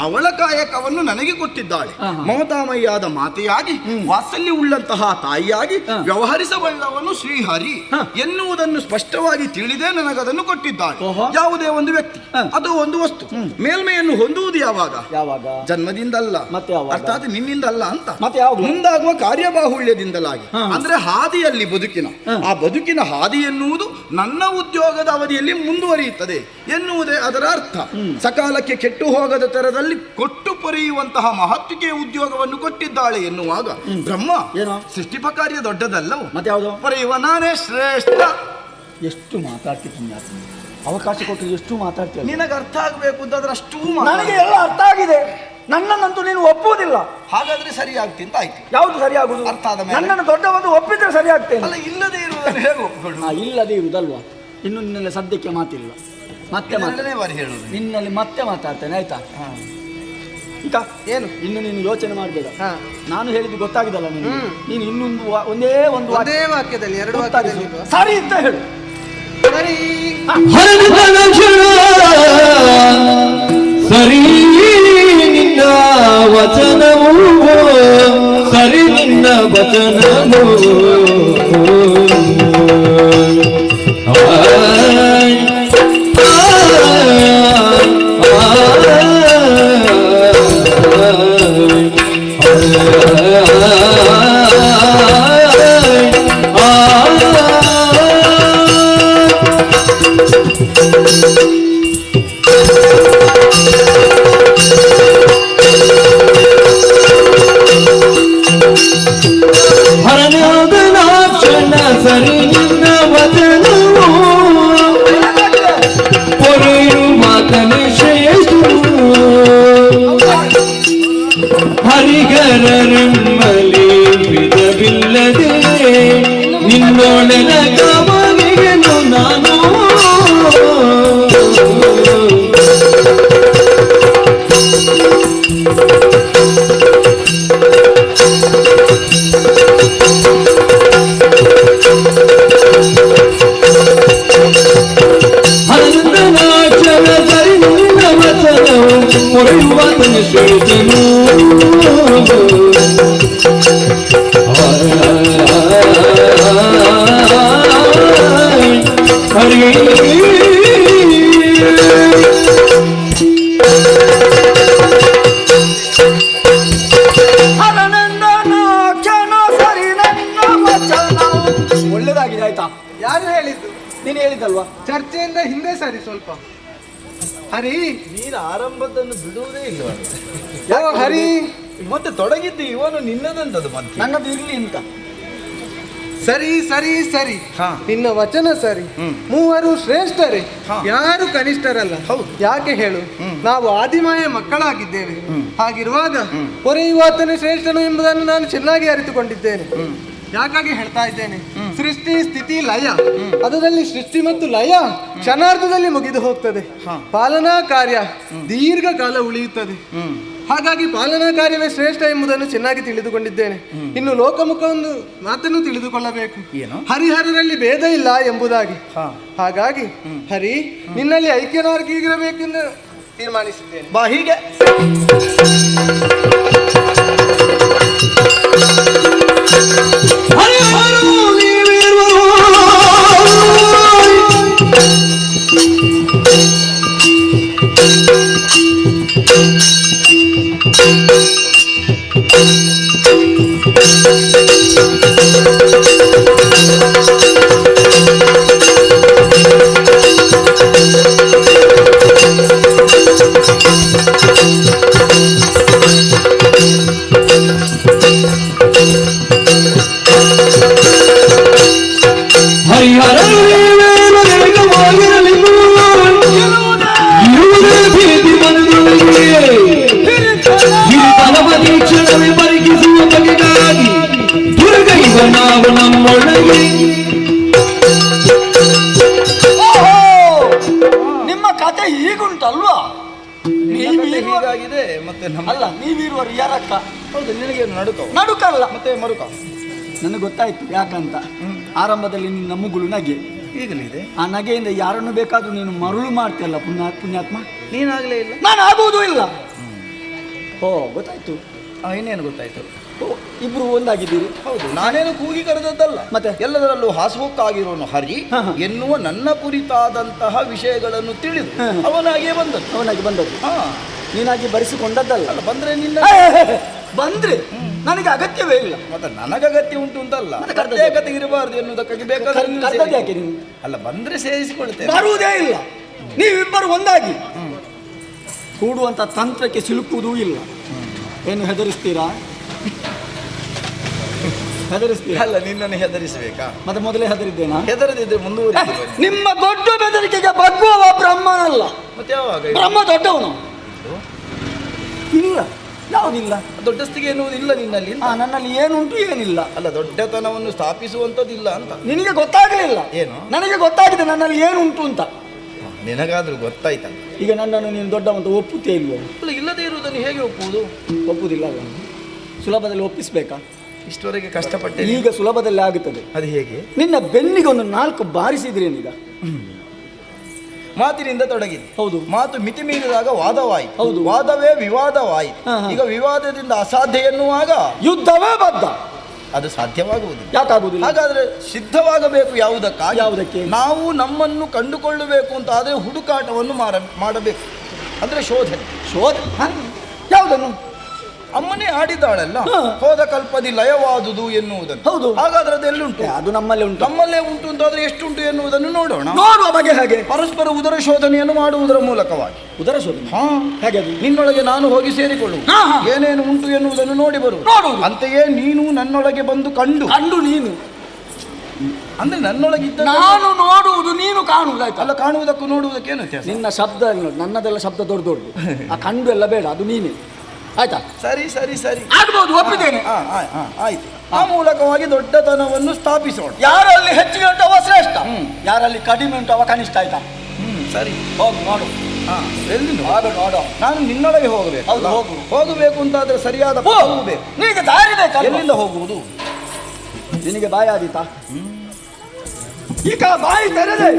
ಅವಳ ಕಾಯಕವನ್ನು ನನಗೆ ಕೊಟ್ಟಿದ್ದಾಳೆ. ಮಮತಾಮಯ್ಯಾದ ಮಾತೆಯಾಗಿ ವಾತ್ಸಲ್ಯ ಉಳ್ಳಂತಹ ತಾಯಿಯಾಗಿ ವ್ಯವಹರಿಸಬಲ್ಲವನು ಶ್ರೀಹರಿ ಎನ್ನುವುದನ್ನು ಸ್ಪಷ್ಟವಾಗಿ ತಿಳಿದೇ ನನಗದನ್ನು ಕೊಟ್ಟಿದ್ದಾಳೆ. ಯಾವುದೇ ಒಂದು ವ್ಯಕ್ತಿ ಅದು ಒಂದು ವಸ್ತು ಮೇಲ್ಮೆಯನ್ನು ಹೊಂದುವುದು ಯಾವಾಗ? ಜನ್ಮದಿಂದಲ್ಲ, ಅರ್ಥಾತ್ ನಿನ್ನಿಂದಲ್ಲ ಅಂತ. ಮುಂದಾಗುವ ಕಾರ್ಯಬಾಹುಳ್ಯದಿಂದಲಾಗಿ. ಅಂದ್ರೆ ಹಾದಿಯಲ್ಲಿ ಬದುಕಿನ ಆ ಬದುಕಿನ ಹಾದಿ ಎನ್ನುವುದು ನನ್ನ ಉದ್ಯೋಗದ ಅವಧಿಯಲ್ಲಿ ಮುಂದುವರಿಯುತ್ತದೆ ಎನ್ನುವುದೇ ಅದರ ಅರ್ಥ. ಸಕಾಲಕ್ಕೆ ಕೆಟ್ಟು ಹೋಗದ ತರದಲ್ಲಿ ಕೊಟ್ಟು ಪೊರೆಯುವಂತಹ ಮಹತ್ವಿಕೆಯ ಉದ್ಯೋಗವನ್ನು ಕೊಟ್ಟಿದ್ದಾಳೆ ಎನ್ನುವಾಗ ಬ್ರಹ್ಮ ಸೃಷ್ಟಿಪ ಕಾರ್ಯ ದೊಡ್ಡದಲ್ಲವು. ಮತ್ತೆ ಯಾವುದು? ಪೊರೆಯುವ ನಾನೇ ಶ್ರೇಷ್ಠ. ಎಷ್ಟು ಮಾತಾಡ್ತೀನಿ, ಅವಕಾಶ ಕೊಟ್ಟರೆ ಎಷ್ಟು ಮಾತಾಡ್ತೀನಿ. ನಿನಗೆ ಅರ್ಥ ಆಗಬೇಕು ಅಂತ ಅಷ್ಟು ನನಗೆ ಎಲ್ಲ ಅರ್ಥ ಆಗಿದೆ. ನನ್ನನ್ನಂತೂ ನೀನು ಒಪ್ಪುವುದಿಲ್ಲ. ಹಾಗಾದ್ರೆ ಸರಿಯಾಗ್ತಿ ಅಂತ ಆಯ್ತು. ಯಾವುದು ಸರಿಯಾಗುವುದು? ಅರ್ಥ ಆದ ಮೇಲೆ ನನ್ನನ್ನು ದೊಡ್ಡವನು ಒಪ್ಪಿದ್ರೆ ಸರಿಯಾಗ್ತೇನೆ. ಅಲ್ಲ, ಇಲ್ಲದೆ ಇರುವುದನ್ನು ಹೇಗೆ ಒಪ್ಪಿಕೊಳ್ಳು? ಇಲ್ಲದೆ ಇರುವುದಲ್ವಾ? ಇನ್ನು ನಿನ್ನೆಲ್ಲ ಸದ್ಯಕ್ಕೆ ಮಾತಿಲ್ಲ. ಮತ್ತೆ ಎರಡನೇ ಬಾರಿ ಹೇಳುದು. ನಿನ್ನಲ್ಲಿ ಮತ್ತೆ ಮಾತಾಡ್ತೇನೆ ಆಯ್ತಾ? ಹಾ. ಈಗ ಏನು ಇನ್ನು ನೀನು ಯೋಚನೆ ಮಾಡಬೇಡ. ಹಾ. ನಾನು ಹೇಳಿದ್ದು ಗೊತ್ತಾಗಿದ್ದಲ್ಲ ನೀನು. ನೀನು ಇನ್ನೊಂದು ಒಂದೇ ಒಂದು ಒಂದೇ ವಾಕ್ಯದಲ್ಲಿ ಎರಡು ವಾಕ್ಯದಲ್ಲಿ ಸರಿ ಅಂತ ಹೇಳು. ಸರಿ ಹರಿದ ಲಕ್ಷಣ ಸರಿ ನಿನ್ನ ವಚನವು ಸರಿ ನಿನ್ನ ವಚನವು ಸರಿ ನಿನ್ನ ವಚನವು ಪೊರೆಯು ಮಾತನೆ ಶ್ರೇಷ್ಠ ಹರಿಗರರೆಮ್ಮಲಿ ವಿಧವಿಲ್ಲದೆ ನಿನ್ನೊಡನ ಗಮನಿಗೆನು ನಾನು ಹರಿದನಾಚನ ಸರಿ ನಿನ್ನ ವಚನವು ಪೊರೆಯುವ ತನ ಶ್ರೇಷ್ಠನು ಒಳ್ಳೇದಾಗಿದೆ ಆಯ್ತಾ? ಯಾರು ಹೇಳಿದ್ದು? ನೀನು ಹೇಳಿದ್ದಲ್ವಾ? ಚರ್ಚೆಯಿಂದ ಹಿಂದೆ ಸರಿ ಸ್ವಲ್ಪ. ಹರಿ ನೀನು ಆರಂಭದನ್ನು ಬಿಡುವುದೇ ಇಲ್ವ? ಓ ಹರಿ ಮತ್ತೆ ತೊಡಗಿದ್ದು ಇವನು ನಿನ್ನದಂತದ್ದು ಮತ್ತೆ. ನನ್ನದು ಇರ್ಲಿ ಅಂತ. ಸರಿ ಸರಿ ಸರಿ ಹಾ. ನಿನ್ನ ವಚನ ಸರಿ. ಹ್ಮ್. ಮೂವರು ಶ್ರೇಷ್ಠರೇ, ಹಾ. ಯಾರು ಕನಿಷ್ಠರಲ್ಲ. ಹೌದು. ಯಾಕೆ ಹೇಳು? ನಾವು ಆದಿಮಾಯ ಮಕ್ಕಳಾಗಿದ್ದೇವೆ. ಹಾಗಿರುವಾಗ ಪೊರೆಯುವಾತನೇ ಶ್ರೇಷ್ಠನು ಎಂಬುದನ್ನು ನಾನು ಚೆನ್ನಾಗಿ ಅರಿತುಕೊಂಡಿದ್ದೇನೆ. ಯಾಕಾಗಿ ಹೇಳ್ತಾ ಇದ್ದೇನೆ? ಸೃಷ್ಟಿ ಸ್ಥಿತಿ ಲಯ, ಅದರಲ್ಲಿ ಸೃಷ್ಟಿ ಮತ್ತು ಲಯ ಕ್ಷಣಾರ್ಧದಲ್ಲಿ ಮುಗಿದು ಹೋಗ್ತದೆ. ಪಾಲನಾ ಕಾರ್ಯ ದೀರ್ಘ ಕಾಲ ಉಳಿಯುತ್ತದೆ. ಹಾಗಾಗಿ ಪಾಲನಾ ಕಾರ್ಯವೇ ಶ್ರೇಷ್ಠ ಎಂಬುದನ್ನು ಚೆನ್ನಾಗಿ ತಿಳಿದುಕೊಂಡಿದ್ದೇನೆ. ಇನ್ನು ಲೋಕಮುಖ ಒಂದು ಮಾತನ್ನು ತಿಳಿದುಕೊಳ್ಳಬೇಕು. ಏನು? ಹರಿಹರರಲ್ಲಿ ಭೇದ ಇಲ್ಲ ಎಂಬುದಾಗಿ. ಹಾಗಾಗಿ ಹರಿ ನಿನ್ನಲ್ಲಿ ಐಕ್ಯನಾಗಿರಬೇಕೆಂದು ತೀರ್ಮಾನಿಸಿದ್ದೇನೆ. ಬಾ ಹೀಗೆ. ನಿಮ್ಮ ಕತೆ ಹೀಗುಂಟಲ್ವಾ? ಹೀಗಾಗಿದೆ ಮತ್ತೆ ಅಲ್ಲ, ನೀವಿರುವರು ಯಾರಕ್ಕ? ಹೌದು, ನಿನಗೆ ನಡುಕಲ್ಲ ಮತ್ತೆ ಮರುಕ. ನನಗೆ ಗೊತ್ತಾಯ್ತು ಯಾಕಂತ. ಆರಂಭದಲ್ಲಿ ನಿನ್ನ ಮುಗುಳು ನಗೆ ಈಗಲಿದೆ. ಆ ನಗೆಯಿಂದ ಯಾರನ್ನು ಬೇಕಾದ್ರೂ ನೀನು ಮರುಳು ಮಾಡ್ತೀಯಲ್ಲ ಪುಣ್ಯಾತ್ಮ. ನೀನಾಗಲೇ ಇಲ್ಲ, ನಾನು ಆಗುವುದೂ ಇಲ್ಲ. ಓ ಗೊತ್ತಾಯ್ತು. ಇನ್ನೇನು ಗೊತ್ತಾಯ್ತು? ಇಬ್ರು ಒಂದಾಗಿದ್ದೀರಿ. ಹೌದು, ನಾನೇನು ಕೂಗಿ ಕರೆದದ್ದಲ್ಲ. ಮತ್ತೆ ಎಲ್ಲದರಲ್ಲೂ ಹಾಸುಹೊಕ್ಕಾಗಿರೋನು ಹರಿ ಎನ್ನುವ ನನ್ನ ಕುರಿತಾದಂತಹ ವಿಷಯಗಳನ್ನು ತಿಳಿದು ಅವನಾಗಿಯೇ ಬಂದದ್ದು. ಅವನಾಗಿ ಬಂದದ್ದು. ನೀನಾಗಿ ಬರೆಸಿಕೊಂಡದ್ದಲ್ಲ. ಅಲ್ಲ, ಬಂದ್ರೆ ನಿನ್ನ ಬಂದ್ರೆ ನನಗೆ ಅಗತ್ಯವೇ ಇಲ್ಲ. ಮತ್ತೆ ನನಗೆ ಅಗತ್ಯ ಉಂಟು ಅಂತಲ್ಲ, ಪ್ರತ್ಯೇಕತೆ ಇರಬಾರ್ದು ಎನ್ನುವುದಕ್ಕಾಗಿ ಬೇಕಾದ್ರೆ ಯಾಕೆ ನೀನು ಅಲ್ಲ ಬಂದ್ರೆ ಸೇರಿಸಿಕೊಳ್ತೇನೆ. ಬರುವುದೇ ಇಲ್ಲ. ನೀವಿಬ್ಬರು ಒಂದಾಗಿ ಕೂಡುವಂತ ತಂತ್ರಕ್ಕೆ ಸಿಲುಕುವುದೂ ಇಲ್ಲ. ಏನು ಹೆದರಿಸ್ತೀರಾ? ಅಲ್ಲ, ನಿನ್ನನ್ನು ಹೆದರಿಸಬೇಕಾ? ಮತ್ತೆ ಮೊದಲೇ ಹೆದರಿದ್ದೇನಾ? ಹೆದರದಿದ್ರೆ ಮುಂದುವರಿ. ನಿಮ್ಮ ದೊಡ್ಡ ಬೆದರಿಕೆಗೆ ಬಗ್ಗುವ ಬ್ರಹ್ಮನಲ್ಲ. ಮತ್ತೆ ಯಾವಾಗ ಬ್ರಹ್ಮ ದೊಡ್ಡವನು ಇಲ್ಲ, ಯಾವುದಿಲ್ಲ. ದೊಡ್ಡಸ್ತಿಗೆ ಎನ್ನುವುದಿಲ್ಲ ನಿನ್ನಲ್ಲಿ. ನನ್ನಲ್ಲಿ ಏನುಂಟು ಏನಿಲ್ಲ. ಅಲ್ಲ, ದೊಡ್ಡತನವನ್ನು ಸ್ಥಾಪಿಸುವಂತದ್ದಿಲ್ಲ ಅಂತ ನಿನಗೆ ಗೊತ್ತಾಗಲಿಲ್ಲ. ಏನು? ನನಗೆ ಗೊತ್ತಾಗಿದೆ ನನ್ನಲ್ಲಿ ಏನುಂಟು ಅಂತ. ನಿನಗಾದ್ರೂ ಗೊತ್ತಾಯ್ತಲ್ಲ. ಈಗ ನನ್ನನ್ನು ನೀನು ದೊಡ್ಡವಂತ ಒಪ್ಪುತ್ತೇ ಇಲ್ವೋ? ಅಲ್ಲ, ಇಲ್ಲದೆ ಇರುವುದನ್ನು ಹೇಗೆ ಒಪ್ಪುವುದು? ಒಪ್ಪುವುದಿಲ್ಲ ಅಲ್ಲ, ಸುಲಭದಲ್ಲಿ ಒಪ್ಪಿಸ್ಬೇಕಾ? ಇಷ್ಟವರೆಗೆ ಕಷ್ಟಪಟ್ಟೆ. ಈಗ ಸುಲಭದಲ್ಲಿ ಆಗುತ್ತದೆ. ಅದು ಹೇಗೆ? ನಿನ್ನ ಬೆನ್ನಿಗೆ ಒಂದು 4 ಬಾರಿಸಿದ್ರೇನೀಗ? ಮಾತಿನಿಂದ ತೊಡಗಿದೆ. ಹೌದು. ಮಾತು ಮಿತಿ ಮೀರಿದಾಗ ವಾದವಾಯಿತು. ಹೌದು. ವಾದವೇ ವಿವಾದವಾಯಿತು. ಹಾ, ಹಾ. ಈಗ ವಿವಾದದಿಂದ ಅಸಾಧ್ಯ ಎನ್ನುವಾಗ ಯುದ್ಧವೇ ಬದ್ಧ. ಅದು ಸಾಧ್ಯವಾಗುವುದಿಲ್ಲ. ಯಾಕಾಗುವುದಿಲ್ಲ? ಹಾಗಾದ್ರೆ ಸಿದ್ಧವಾಗಬೇಕು ಯಾವುದಕ್ಕಾಗಿ? ಯಾವುದಕ್ಕೆ? ನಾವು ನಮ್ಮನ್ನು ಕಂಡುಕೊಳ್ಳಬೇಕು ಅಂತ ಆದ್ರೆ ಹುಡುಕಾಟವನ್ನು ಮಾಡಬೇಕು. ಅಂದ್ರೆ ಶೋಧನೆ. ಯಾವುದನ್ನು? ಅಮ್ಮನೇ ಆಡಿದ್ದಾಳಲ್ಲ, ಹಾ. ಹೋದ ಕಲ್ಪದಿ ಲಯವಾದುದು ಎನ್ನುವುದನ್ನು. ಹೌದು. ಹಾಗಾದ್ರೆ ಅದು ಎಲ್ಲಿಂಟು? ಅದು ನಮ್ಮಲ್ಲೇ ಉಂಟು. ನಮ್ಮಲ್ಲೇ ಉಂಟು ಅಂತಾದ್ರೆ ಎಷ್ಟುಂಟು ಎನ್ನುವುದನ್ನು ನೋಡೋಣ. ನೋಡುವ ಬಗೆ ಹಾಗೆ ಪರಸ್ಪರ ಉದರ ಶೋಧನೆಯನ್ನು ಮಾಡುವುದರ ಮೂಲಕವಾಗಿ. ಉದರ ಶೋಧನೆ ಹಾ, ಹೇಗೆ ಅದು? ನಿನ್ನೊಳಗೆ ನಾನು ಹೋಗಿ ಸೇರಿಕೊಳ್ಳುವುದು, ಹಾ, ಹಾ. ಏನೇನು ಉಂಟು ಎನ್ನುವುದನ್ನು ನೋಡಿ ಬರುವುದು. ನೋಡುವುದು. ಅಂತೆಯೇ ನೀನು ನನ್ನೊಳಗೆ ಬಂದು ಕಂಡು ನೀನು ಅಂದ್ರೆ ನನ್ನೊಳಗಿದ್ದ ನಾನು ನೋಡುವುದು, ನೀನು ಕಾಣುವುದಾಯ್ತು. ಅಲ್ಲ, ಕಾಣುವುದಕ್ಕೂ ನೋಡುವುದಕ್ಕೆ ಏನು ವ್ಯತ್ಯಾಸ? ನಿನ್ನ ಶಬ್ದ ನೋಡಿ, ನನ್ನದೆಲ್ಲ ಶಬ್ದ ದೊಡ್ಡ ದೊಡ್ಡದು. ಆ ಕಂಡು ಎಲ್ಲ ಬೇಡ, ಅದು ನೀನೇ. ಆಯ್ತಾ? ಸರಿ ಸರಿ ಸರಿ, ಆಗ್ಬೋದು, ಒಪ್ಪಿದ್ದೇನೆ. ಆಯ್ತು. ಆ ಮೂಲಕವಾಗಿ ದೊಡ್ಡತನವನ್ನು ಸ್ಥಾಪಿಸೋಣ. ಯಾರಲ್ಲಿ ಹೆಚ್ಚಿಗೆ ಉಂಟವ ಶ್ರೇಷ್ಠ, ಯಾರಲ್ಲಿ ಕಡಿಮೆ ಉಂಟವ ಕನಿಷ್ಠ. ಆಯ್ತಾ? ಸರಿ, ಹೋಗು ನೋಡು. ಎಲ್ಲಿ ನೋಡು. ನಾನು ನಿನ್ನೊಳಗೆ ಹೋಗಬೇಕು. ಹೌದು, ಹೋಗು. ಹೋಗಬೇಕು ಅಂತಾದ್ರೆ ಸರಿಯಾದ ಪಥವು ಬೇಕು. ನಿನಗೆ ದಾರಿ ಬೇಕಲ್ಲ? ಎಲ್ಲಿಂದ ಹೋಗುವುದು? ನಿನಗೆ ಬಾಯಿ ಆದೀತಾ? ಈಗ ಬಾಯಿ ತೆರೆದೆ.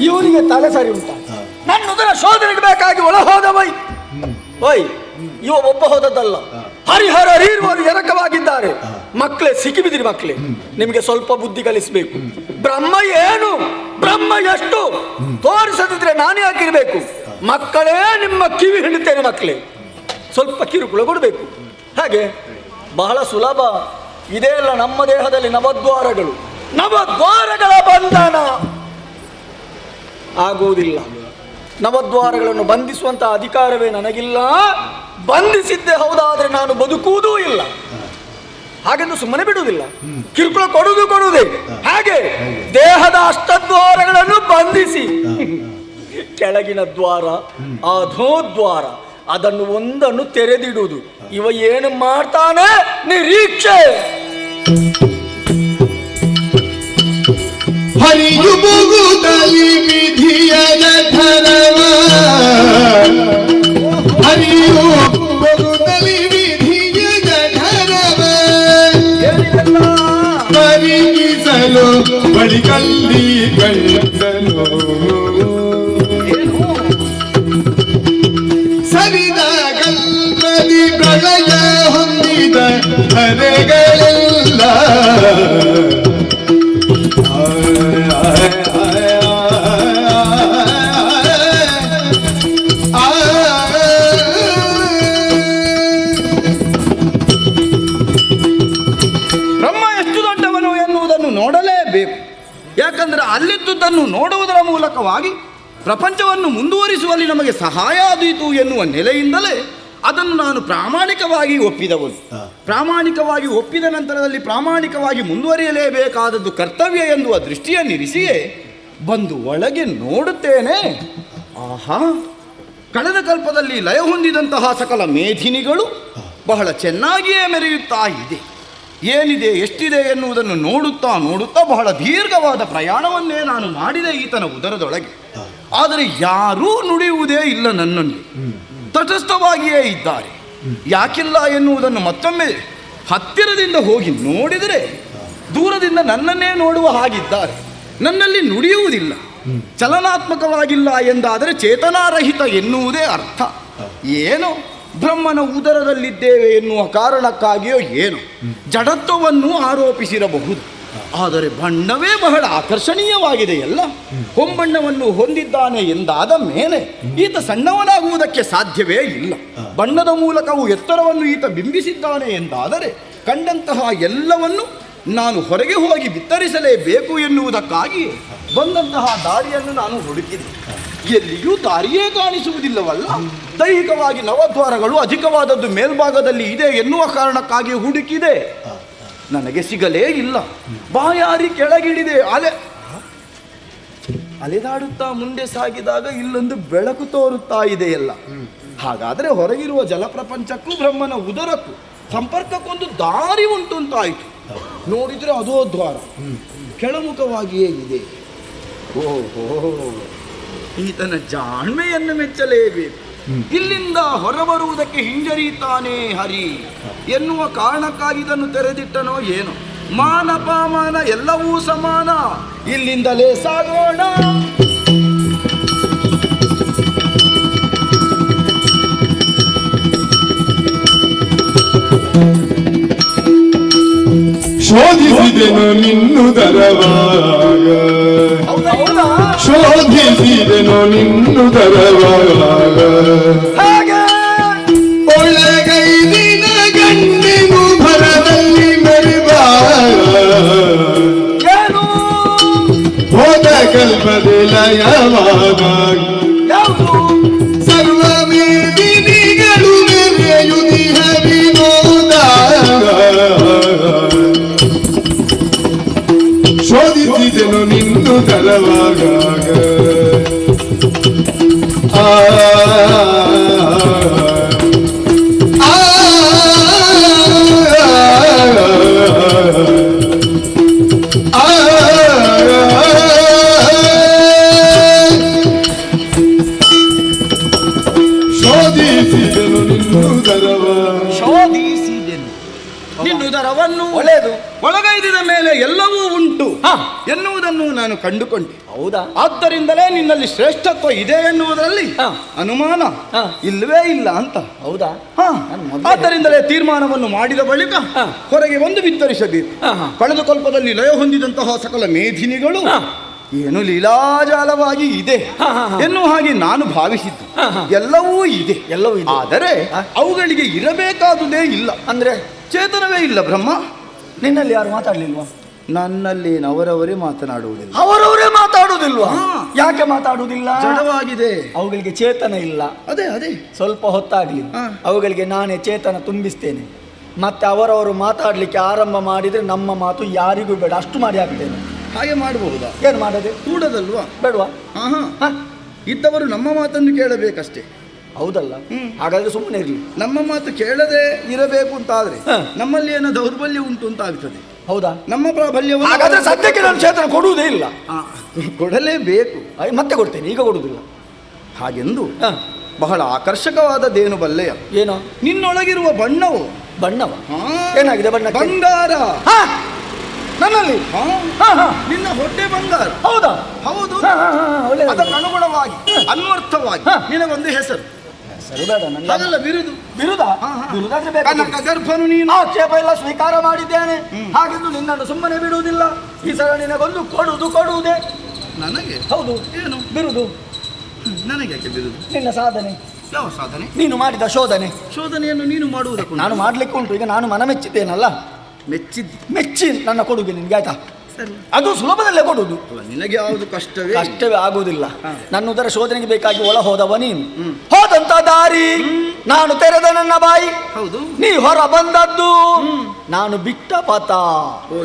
ಇವನಿಗೆ ತಲೆ ಸರಿ ಉಂಟ. ನನ್ನ ಉದರ ಶೋಧನೆಗೆ ಬೇಕಾಗಿ ಒಳ ಹೋದ ಬೈ ಓಯ್, ಇವ ಒಬ್ಬ ಹೋದದ್ದಲ್ಲ. ಹರಿಹರ ಹೀರುವರು ಎರಕವಾಗಿದ್ದಾರೆ. ಮಕ್ಕಳೇ ಸಿಕ್ಕಿಬಿದಿರಿ. ಮಕ್ಕಳೇ, ನಿಮಗೆ ಸ್ವಲ್ಪ ಬುದ್ಧಿ ಕಲಿಸಬೇಕು. ಬ್ರಹ್ಮ ಏನು, ಬ್ರಹ್ಮ ಎಷ್ಟು ತೋರಿಸದಿದ್ರೆ ನಾನೇ ಹಾಕಿರ್ಬೇಕು. ಮಕ್ಕಳೇ, ನಿಮ್ಮ ಕಿವಿ ಹಿಡಿತೇನೆ. ಮಕ್ಕಳೇ, ಸ್ವಲ್ಪ ಕಿರುಕುಳ ಕೊಡಬೇಕು. ಹಾಗೆ ಬಹಳ ಸುಲಭ. ಇದೇ ಅಲ್ಲ ನಮ್ಮ ದೇಹದಲ್ಲಿ ನವದ್ವಾರಗಳು. ನವದ್ವಾರಗಳ ಬಂಧನ ಆಗುವುದಿಲ್ಲ. ನವದ್ವಾರಗಳನ್ನು ಬಂಧಿಸುವಂತ ಅಧಿಕಾರವೇ ನನಗಿಲ್ಲ. ಬಂಧಿಸಿದ್ದೆ ಹೌದಾದ್ರೆ ನಾನು ಬದುಕುವುದೂ ಇಲ್ಲ. ಹಾಗೆಂದು ಸುಮ್ಮನೆ ಬಿಡುವುದಿಲ್ಲ. ಕಿರುಕುಳ ಕೊಡುವುದೇ. ಹಾಗೆ ದೇಹದ ಅಷ್ಟದ್ವಾರಗಳನ್ನು ಬಂಧಿಸಿ ಕೆಳಗಿನ ದ್ವಾರ, ಅಧೋದ್ವಾರ, ಅದನ್ನು ಒಂದನ್ನು ತೆರೆದಿಡುವುದು. ಇವ ಏನು ಮಾಡ್ತಾನೆ? ನಿರೀಕ್ಷೆ. ಹರಿಯು ಬುಗುದಲಿ ವಿಧಿಯ ಜಠರವ, ಹರಿಯು ಬಗುದಲಿ ವಿಧಿಯ ಜಠರವ, ಪರಿಗಿಸಲು ಬಳಿಕಲ್ಲಿ ಕಳ್ಳಲು, ಸರಿದ ಕಲ್ಪದಿ ಪ್ರಳಯ ಹೊಂದಿದ ಹರೆಗಳೆಲ್ಲ, ಬ್ರಹ್ಮ ಎಷ್ಟು ದೊಡ್ಡವನು ಎನ್ನುವುದನ್ನು ನೋಡಲೇಬೇಕು. ಯಾಕಂದ್ರೆ ಅಲ್ಲಿದ್ದುದನ್ನು ನೋಡುವುದರ ಮೂಲಕವಾಗಿ ಪ್ರಪಂಚವನ್ನು ಮುಂದುವರಿಸುವಲ್ಲಿ ನಮಗೆ ಸಹಾಯ ಆದೀತು ಎನ್ನುವ ನೆಲೆಯಿಂದಲೇ ಅದನ್ನು ನಾನು ಪ್ರಾಮಾಣಿಕವಾಗಿ ಒಪ್ಪಿದವನು. ಪ್ರಾಮಾಣಿಕವಾಗಿ ಒಪ್ಪಿದ ನಂತರದಲ್ಲಿ ಪ್ರಾಮಾಣಿಕವಾಗಿ ಮುಂದುವರಿಯಲೇಬೇಕಾದದ್ದು ಕರ್ತವ್ಯ ಎನ್ನುವ ದೃಷ್ಟಿಯನ್ನಿರಿಸಿಯೇ ಬಂದು ಒಳಗೆ ನೋಡುತ್ತೇನೆ. ಆಹಾ, ಕಳೆದ ಕಲ್ಪದಲ್ಲಿ ಲಯ ಹೊಂದಿದಂತಹ ಸಕಲ ಮೇಧಿನಿಗಳು ಬಹಳ ಚೆನ್ನಾಗಿಯೇ ಮೆರೆಯುತ್ತಾ ಇದೆ. ಏನಿದೆ ಎಷ್ಟಿದೆ ಎನ್ನುವುದನ್ನು ನೋಡುತ್ತಾ ನೋಡುತ್ತಾ ಬಹಳ ದೀರ್ಘವಾದ ಪ್ರಯಾಣವನ್ನೇ ನಾನು ಮಾಡಿದೆ ಈತನ ಉದರದೊಳಗೆ. ಆದರೆ ಯಾರೂ ನುಡಿಯುವುದೇ ಇಲ್ಲ ನನ್ನನ್ನು. ತಟಸ್ಥವಾಗಿಯೇ ಇದ್ದಾರೆ. ಯಾಕಿಲ್ಲ ಎನ್ನುವುದನ್ನು ಮತ್ತೊಮ್ಮೆ ಹತ್ತಿರದಿಂದ ಹೋಗಿ ನೋಡಿದರೆ ದೂರದಿಂದ ನನ್ನನ್ನೇ ನೋಡುವ ಹಾಗಿದ್ದಾರೆ. ನನ್ನಲ್ಲಿ ನುಡಿಯುವುದಿಲ್ಲ, ಚಲನಾತ್ಮಕವಾಗಿಲ್ಲ ಎಂದಾದರೆ ಚೇತನಾರಹಿತ ಎನ್ನುವುದೇ ಅರ್ಥ. ಏನೋ ಬ್ರಹ್ಮನ ಉದರದಲ್ಲಿದ್ದೇವೆ ಎನ್ನುವ ಕಾರಣಕ್ಕಾಗಿಯೋ ಏನೋ ಜಡತ್ವವನ್ನು ಆರೋಪಿಸಿರಬಹುದು. ಆದರೆ ಬಣ್ಣವೇ ಬಹಳ ಆಕರ್ಷಣೀಯವಾಗಿದೆಯಲ್ಲ. ಹೊಂಬಣ್ಣವನ್ನು ಹೊಂದಿದ್ದಾನೆ ಎಂದಾದ ಮೇಲೆ ಈತ ಸಣ್ಣವನಾಗುವುದಕ್ಕೆ ಸಾಧ್ಯವೇ ಇಲ್ಲ. ಬಣ್ಣದ ಮೂಲಕವೂ ಎತ್ತರವನ್ನು ಈತ ಬಿಂಬಿಸಿದ್ದಾನೆ ಎಂದಾದರೆ ಕಂಡಂತಹ ಎಲ್ಲವನ್ನು ನಾನು ಹೊರಗೆ ಹೋಗಿ ಬಿತ್ತರಿಸಲೇಬೇಕು ಎನ್ನುವುದಕ್ಕಾಗಿ ಬಂದಂತಹ ದಾರಿಯನ್ನು ನಾನು ಹುಡುಕಿದೆ. ಎಲ್ಲಿಯೂ ದಾರಿಯೇ ಕಾಣಿಸುವುದಿಲ್ಲವಲ್ಲ. ದೈಹಿಕವಾಗಿ ನವದ್ವಾರಗಳು ಅಧಿಕವಾದದ್ದು ಮೇಲ್ಭಾಗದಲ್ಲಿ ಇದೆ ಎನ್ನುವ ಕಾರಣಕ್ಕಾಗಿ ಹುಡುಕಿದೆ, ನನಗೆ ಸಿಗಲೇ ಇಲ್ಲ. ಬಾಯಾರಿ ಕೆಳಗಿಡಿದೆ. ಅಲೆದಾಡುತ್ತಾ ಮುಂದೆ ಸಾಗಿದಾಗ ಇಲ್ಲೊಂದು ಬೆಳಕು ತೋರುತ್ತಾ ಇದೆಯಲ್ಲ. ಹಾಗಾದರೆ ಹೊರಗಿರುವ ಜಲಪ್ರಪಂಚಕ್ಕೂ ಬ್ರಹ್ಮನ ಉದರಕ್ಕೂ ಸಂಪರ್ಕಕ್ಕೊಂದು ದಾರಿ ಉಂಟು ಅಂತಾಯಿತು. ನೋಡಿದ್ರೆ ಅದೋ ದ್ವಾರ ಕೆಳಮುಖವಾಗಿಯೇ ಇದೆ. ಓಹೋ, ಈತನ ಜಾಣ್ಮೆಯನ್ನು ಮೆಚ್ಚಲೇಬೇಕು. ಇಲ್ಲಿಂದ ಹೊರಬರುವುದಕ್ಕೆ ಹಿಂಜರಿತಾನೆ ಹರಿ ಎನ್ನುವ ಕಾರಣಕ್ಕಾಗಿ ಇದನ್ನು ತೆರೆದಿಟ್ಟನೋ ಏನೋ. ಮಾನಪಾಮಾನ ಎಲ್ಲವೂ ಸಮಾನ, ಇಲ್ಲಿಂದಲೇ ಸಾಗೋಣ. ಶೋಧಿಸಿದೆನು ನಿನ್ನುದರವಾಗ, ಶೋಧಿಸಿದೆನು ನಿನ್ನುದರವಾಗ, ಒಳಗೈದಿನ ಗಂಡಿನು ಭರದಲ್ಲಿ ಮೆರೆವಾಗ, ಹೋದ ಕಲ್ಪದೆ ಲಯವಾಗ, ಸರ್ವ ಮೇದಿನಿಗಳು ಮೆರೆಯುದಿಹ ವಿನೋದ, ಶೋಧಿಸಿದೆನು ನಿನ್ನು ತರವಾಗ. ಶೋಧಿಸಿದೆನು ನಿನ್ನು ದರವ, ಶೋಧಿಸಿದೆನು ನಿನ್ನುದರವನ್ನು. ಒಳ್ಳೆಯದು. ಒಳಗೈದಿದ ಮೇಲೆ ಎಲ್ಲವೂ ಉಂಟು ಎನ್ನುವುದನ್ನು ನಾನು ಕಂಡುಕೊಂಡೆ. ಹೌದಾ? ಆದ್ದರಿಂದಲೇ ನಿನ್ನಲ್ಲಿ ಶ್ರೇಷ್ಠತ್ವ ಇದೆ ಎನ್ನುವುದರಲ್ಲಿ ಅನುಮಾನ ಇಲ್ಲವೇ ಇಲ್ಲ ಅಂತ. ಹೌದಾ? ಆದ್ದರಿಂದಲೇ ತೀರ್ಮಾನವನ್ನು ಮಾಡಿದ ಬಳಿಕ ಹೊರಗೆ ಒಂದು ವಿಸ್ತರಿಸಬೇಕು. ಕಳೆದ ಕಲ್ಪದಲ್ಲಿ ಲಯ ಹೊಂದಿದಂತಹ ಸಕಲ ಮೇಧಿನಿಗಳು ಏನು ಲೀಲಾಜಾಲವಾಗಿ ಇದೆ ಎನ್ನುವ ಹಾಗೆ ನಾನು ಭಾವಿಸಿದ್ದು. ಎಲ್ಲವೂ ಇದೆ, ಎಲ್ಲವೂ ಇದೆ. ಆದರೆ ಅವುಗಳಿಗೆ ಇರಬೇಕಾದುದೇ ಇಲ್ಲ. ಅಂದ್ರೆ ಚೇತನವೇ ಇಲ್ಲ ಬ್ರಹ್ಮ. ನಿನ್ನಲ್ಲಿ ಯಾರು ಮಾತಾಡ್ಲಿಲ್ವಾ? ನನ್ನಲ್ಲಿ ಅವರವರೇ ಮಾತನಾಡುವುದಿಲ್ಲ. ಅವರವರೇ ಮಾತಾಡುವುದಿಲ್ವಾ? ಯಾಕೆ ಮಾತಾಡುವುದಿಲ್ಲ? ಜಡವಾಗಿದೆ. ಅವುಗಳಿಗೆ ಚೇತನ ಇಲ್ಲ. ಅದೇ ಸ್ವಲ್ಪ ಹೊತ್ತಾಗ್ಲಿ, ಅವುಗಳಿಗೆ ನಾನೇ ಚೇತನ ತುಂಬಿಸ್ತೇನೆ. ಮತ್ತೆ ಅವರವರು ಮಾತಾಡ್ಲಿಕ್ಕೆ ಆರಂಭ ಮಾಡಿದ್ರೆ ನಮ್ಮ ಮಾತು ಯಾರಿಗೂ ಬೇಡ, ಅಷ್ಟು ಮಾಡಿ ಹಾಕ್ತೇನೆ. ಹಾಗೆ ಮಾಡಬಹುದಾ? ಏನು ಮಾಡದೆ? ಕೂಡದಲ್ವಾ? ಬೇಡವಾ? ಇದ್ದವರು ನಮ್ಮ ಮಾತನ್ನು ಕೇಳಬೇಕಷ್ಟೇ. ಹೌದಲ್ಲ? ಹಾಗಾದ್ರೆ ಸುಮ್ಮನೆ ಇರಲಿ. ನಮ್ಮ ಮಾತು ಕೇಳದೆ ಇರಬೇಕು ಅಂತಾದ್ರೆ ನಮ್ಮಲ್ಲಿ ಏನೋ ದೌರ್ಬಲ್ಯ ಉಂಟು ಅಂತ ಆಗ್ತದೆ. ಹೌದಾ? ನಮ್ಮ ಪ್ರಾಬಲ್ಯವನ್ನು ಹಾಗಾದ್ರೆ ಸದ್ಯಕ್ಕೆ ನಾನು ಚೇತನ ಕೊಡುವುದೇ ಇಲ್ಲ. ಕೊಡಲೇಬೇಕು. ಮತ್ತೆ ಕೊಡ್ತೇನೆ, ಈಗ ಕೊಡುವುದಿಲ್ಲ. ಹಾಗೆಂದು ಬಹಳ ಆಕರ್ಷಕವಾದದ್ದೇನು ಬಲ್ಲೆಯ? ಏನೋ? ನಿನ್ನೊಳಗಿರುವ ಬಣ್ಣವು ಬಣ್ಣವ ಏನಾಗಿದೆ? ಬಣ್ಣ ಬಂಗಾರ. ನನ್ನಲ್ಲಿ ನಿನ್ನ ಹೊಟ್ಟೆ ಬಂಗಾರ. ಹೌದಾ? ಹೌದು. ಅದಕ್ಕನುಗುಣವಾಗಿ ಅನ್ವರ್ಥವಾಗಿ ನಿನಗೊಂದು ಹೆಸರು. ಹೆಸರು ಬೇಡ ನನಗೆ. ಅದಲ್ಲ, ಬಿರುದು. ಬಿರುದ? ಬಿರುದಾದ್ರೆ ಬೇಕು. ಕನಕ ಗರ್ಭನು ನೀನು. ಆಕ್ಷೇಪ ಎಲ್ಲ ಸ್ವೀಕಾರ ಮಾಡಿದ್ದೇನೆ. ಹಾಗೆಂದು ನಿನ್ನನ್ನು ಸುಮ್ಮನೆ ಬಿಡುವುದಿಲ್ಲ. ಈ ಸಲ ನಿನಗೊಂದು ಕೊಡುವುದೇ. ನನಗೆ? ಹೌದು. ಏನು ಬಿರುದು? ನನಗೆ ಯಾಕೆ ಬಿರುದು? ನಿನ್ನ ಸಾಧನೆ. ಯಾವ ಸಾಧನೆ? ನೀನು ಮಾಡಿದ ಶೋಧನೆ. ಶೋಧನೆಯನ್ನು ನೀನು ಮಾಡುವುದಕ್ಕೂ ನಾನು ಮಾಡ್ಲಿಕ್ಕೆ ಉಂಟು. ಈಗ ನಾನು ಮನ ಮೆಚ್ಚಿದ್ದೇನಲ್ಲ, ಮೆಚ್ಚಿ ನನ್ನ ಕೊಡುಗೆ ನಿನ್ಗೆ, ಆಯ್ತಾ? ಅದು ಸುಲಭದಲ್ಲೇ ಕೊಡುವುದು. ನಿನಗೆ ಯಾವುದು ಕಷ್ಟವೇ ಆಗುವುದಿಲ್ಲ. ನನ್ನ ಉದರ ಶೋಧನೆಗೆ ಬೇಕಾಗಿ ಒಳ ಹೋದವ ನೀನು. ಹೋದಂತ ದಾರಿ ನಾನು ತೆರೆದ ನನ್ನ ಬಾಯಿ. ಹೌದು. ನೀ ಹೊರ ಬಂದದ್ದು ನಾನು ಬಿಟ್ಟ ಪಥ.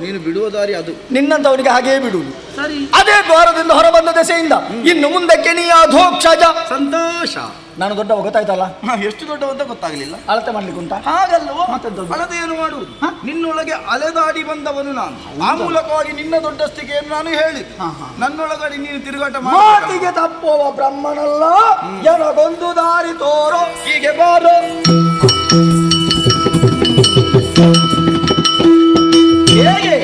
ನೀನು ಬಿಡುವ ದಾರಿ ಅದು. ನಿನ್ನಂತವನಿಗೆ ಹಾಗೇ ಬಿಡುವುದು. ಸರಿ. ಅದೇ ದ್ವಾರದಿಂದ ಹೊರ ಬಂದ ದೆಸೆಯಿಂದ ಇನ್ನು ಮುಂದಕ್ಕೆ ನೀ ಅಧೋಕ್ಷಜ. ಸಂತೋಷ. ನಾನು ದೊಡ್ಡವ, ಗೊತ್ತಾಯ್ತಲ್ಲ? ಎಷ್ಟು ದೊಡ್ಡವಂತ ಗೊತ್ತಾಗಲಿಲ್ಲ. ಅಳತೆ ಮಾಡ್ಲಿಕ್ಕೆ ಉಂಟಾ? ಹಾಗಲ್ವೋ? ಮತ್ತೆ ಅಳತೆ ಏನು ಮಾಡುವುದು? ನಿನ್ನೊಳಗೆ ಅಲೆದಾಡಿ ಬಂದವನು ನಾನು. ಆ ಮೂಲಕವಾಗಿ ನಿನ್ನ ದೊಡ್ಡಸ್ತಿಕೆಯನ್ನು ನಾನು ಹೇಳಿದೆ. ನನ್ನೊಳಗಡೆ ನೀನು ತಿರುಗಾಟ ಮಾತಿಗೆ ತಪ್ಪುವ ಬ್ರಹ್ಮನಲ್ಲ, ನನಗೊಂದು ದಾರಿ ತೋರೋ. ಹೀಗೆ ಬಾರೋ. ಹೇಗೆ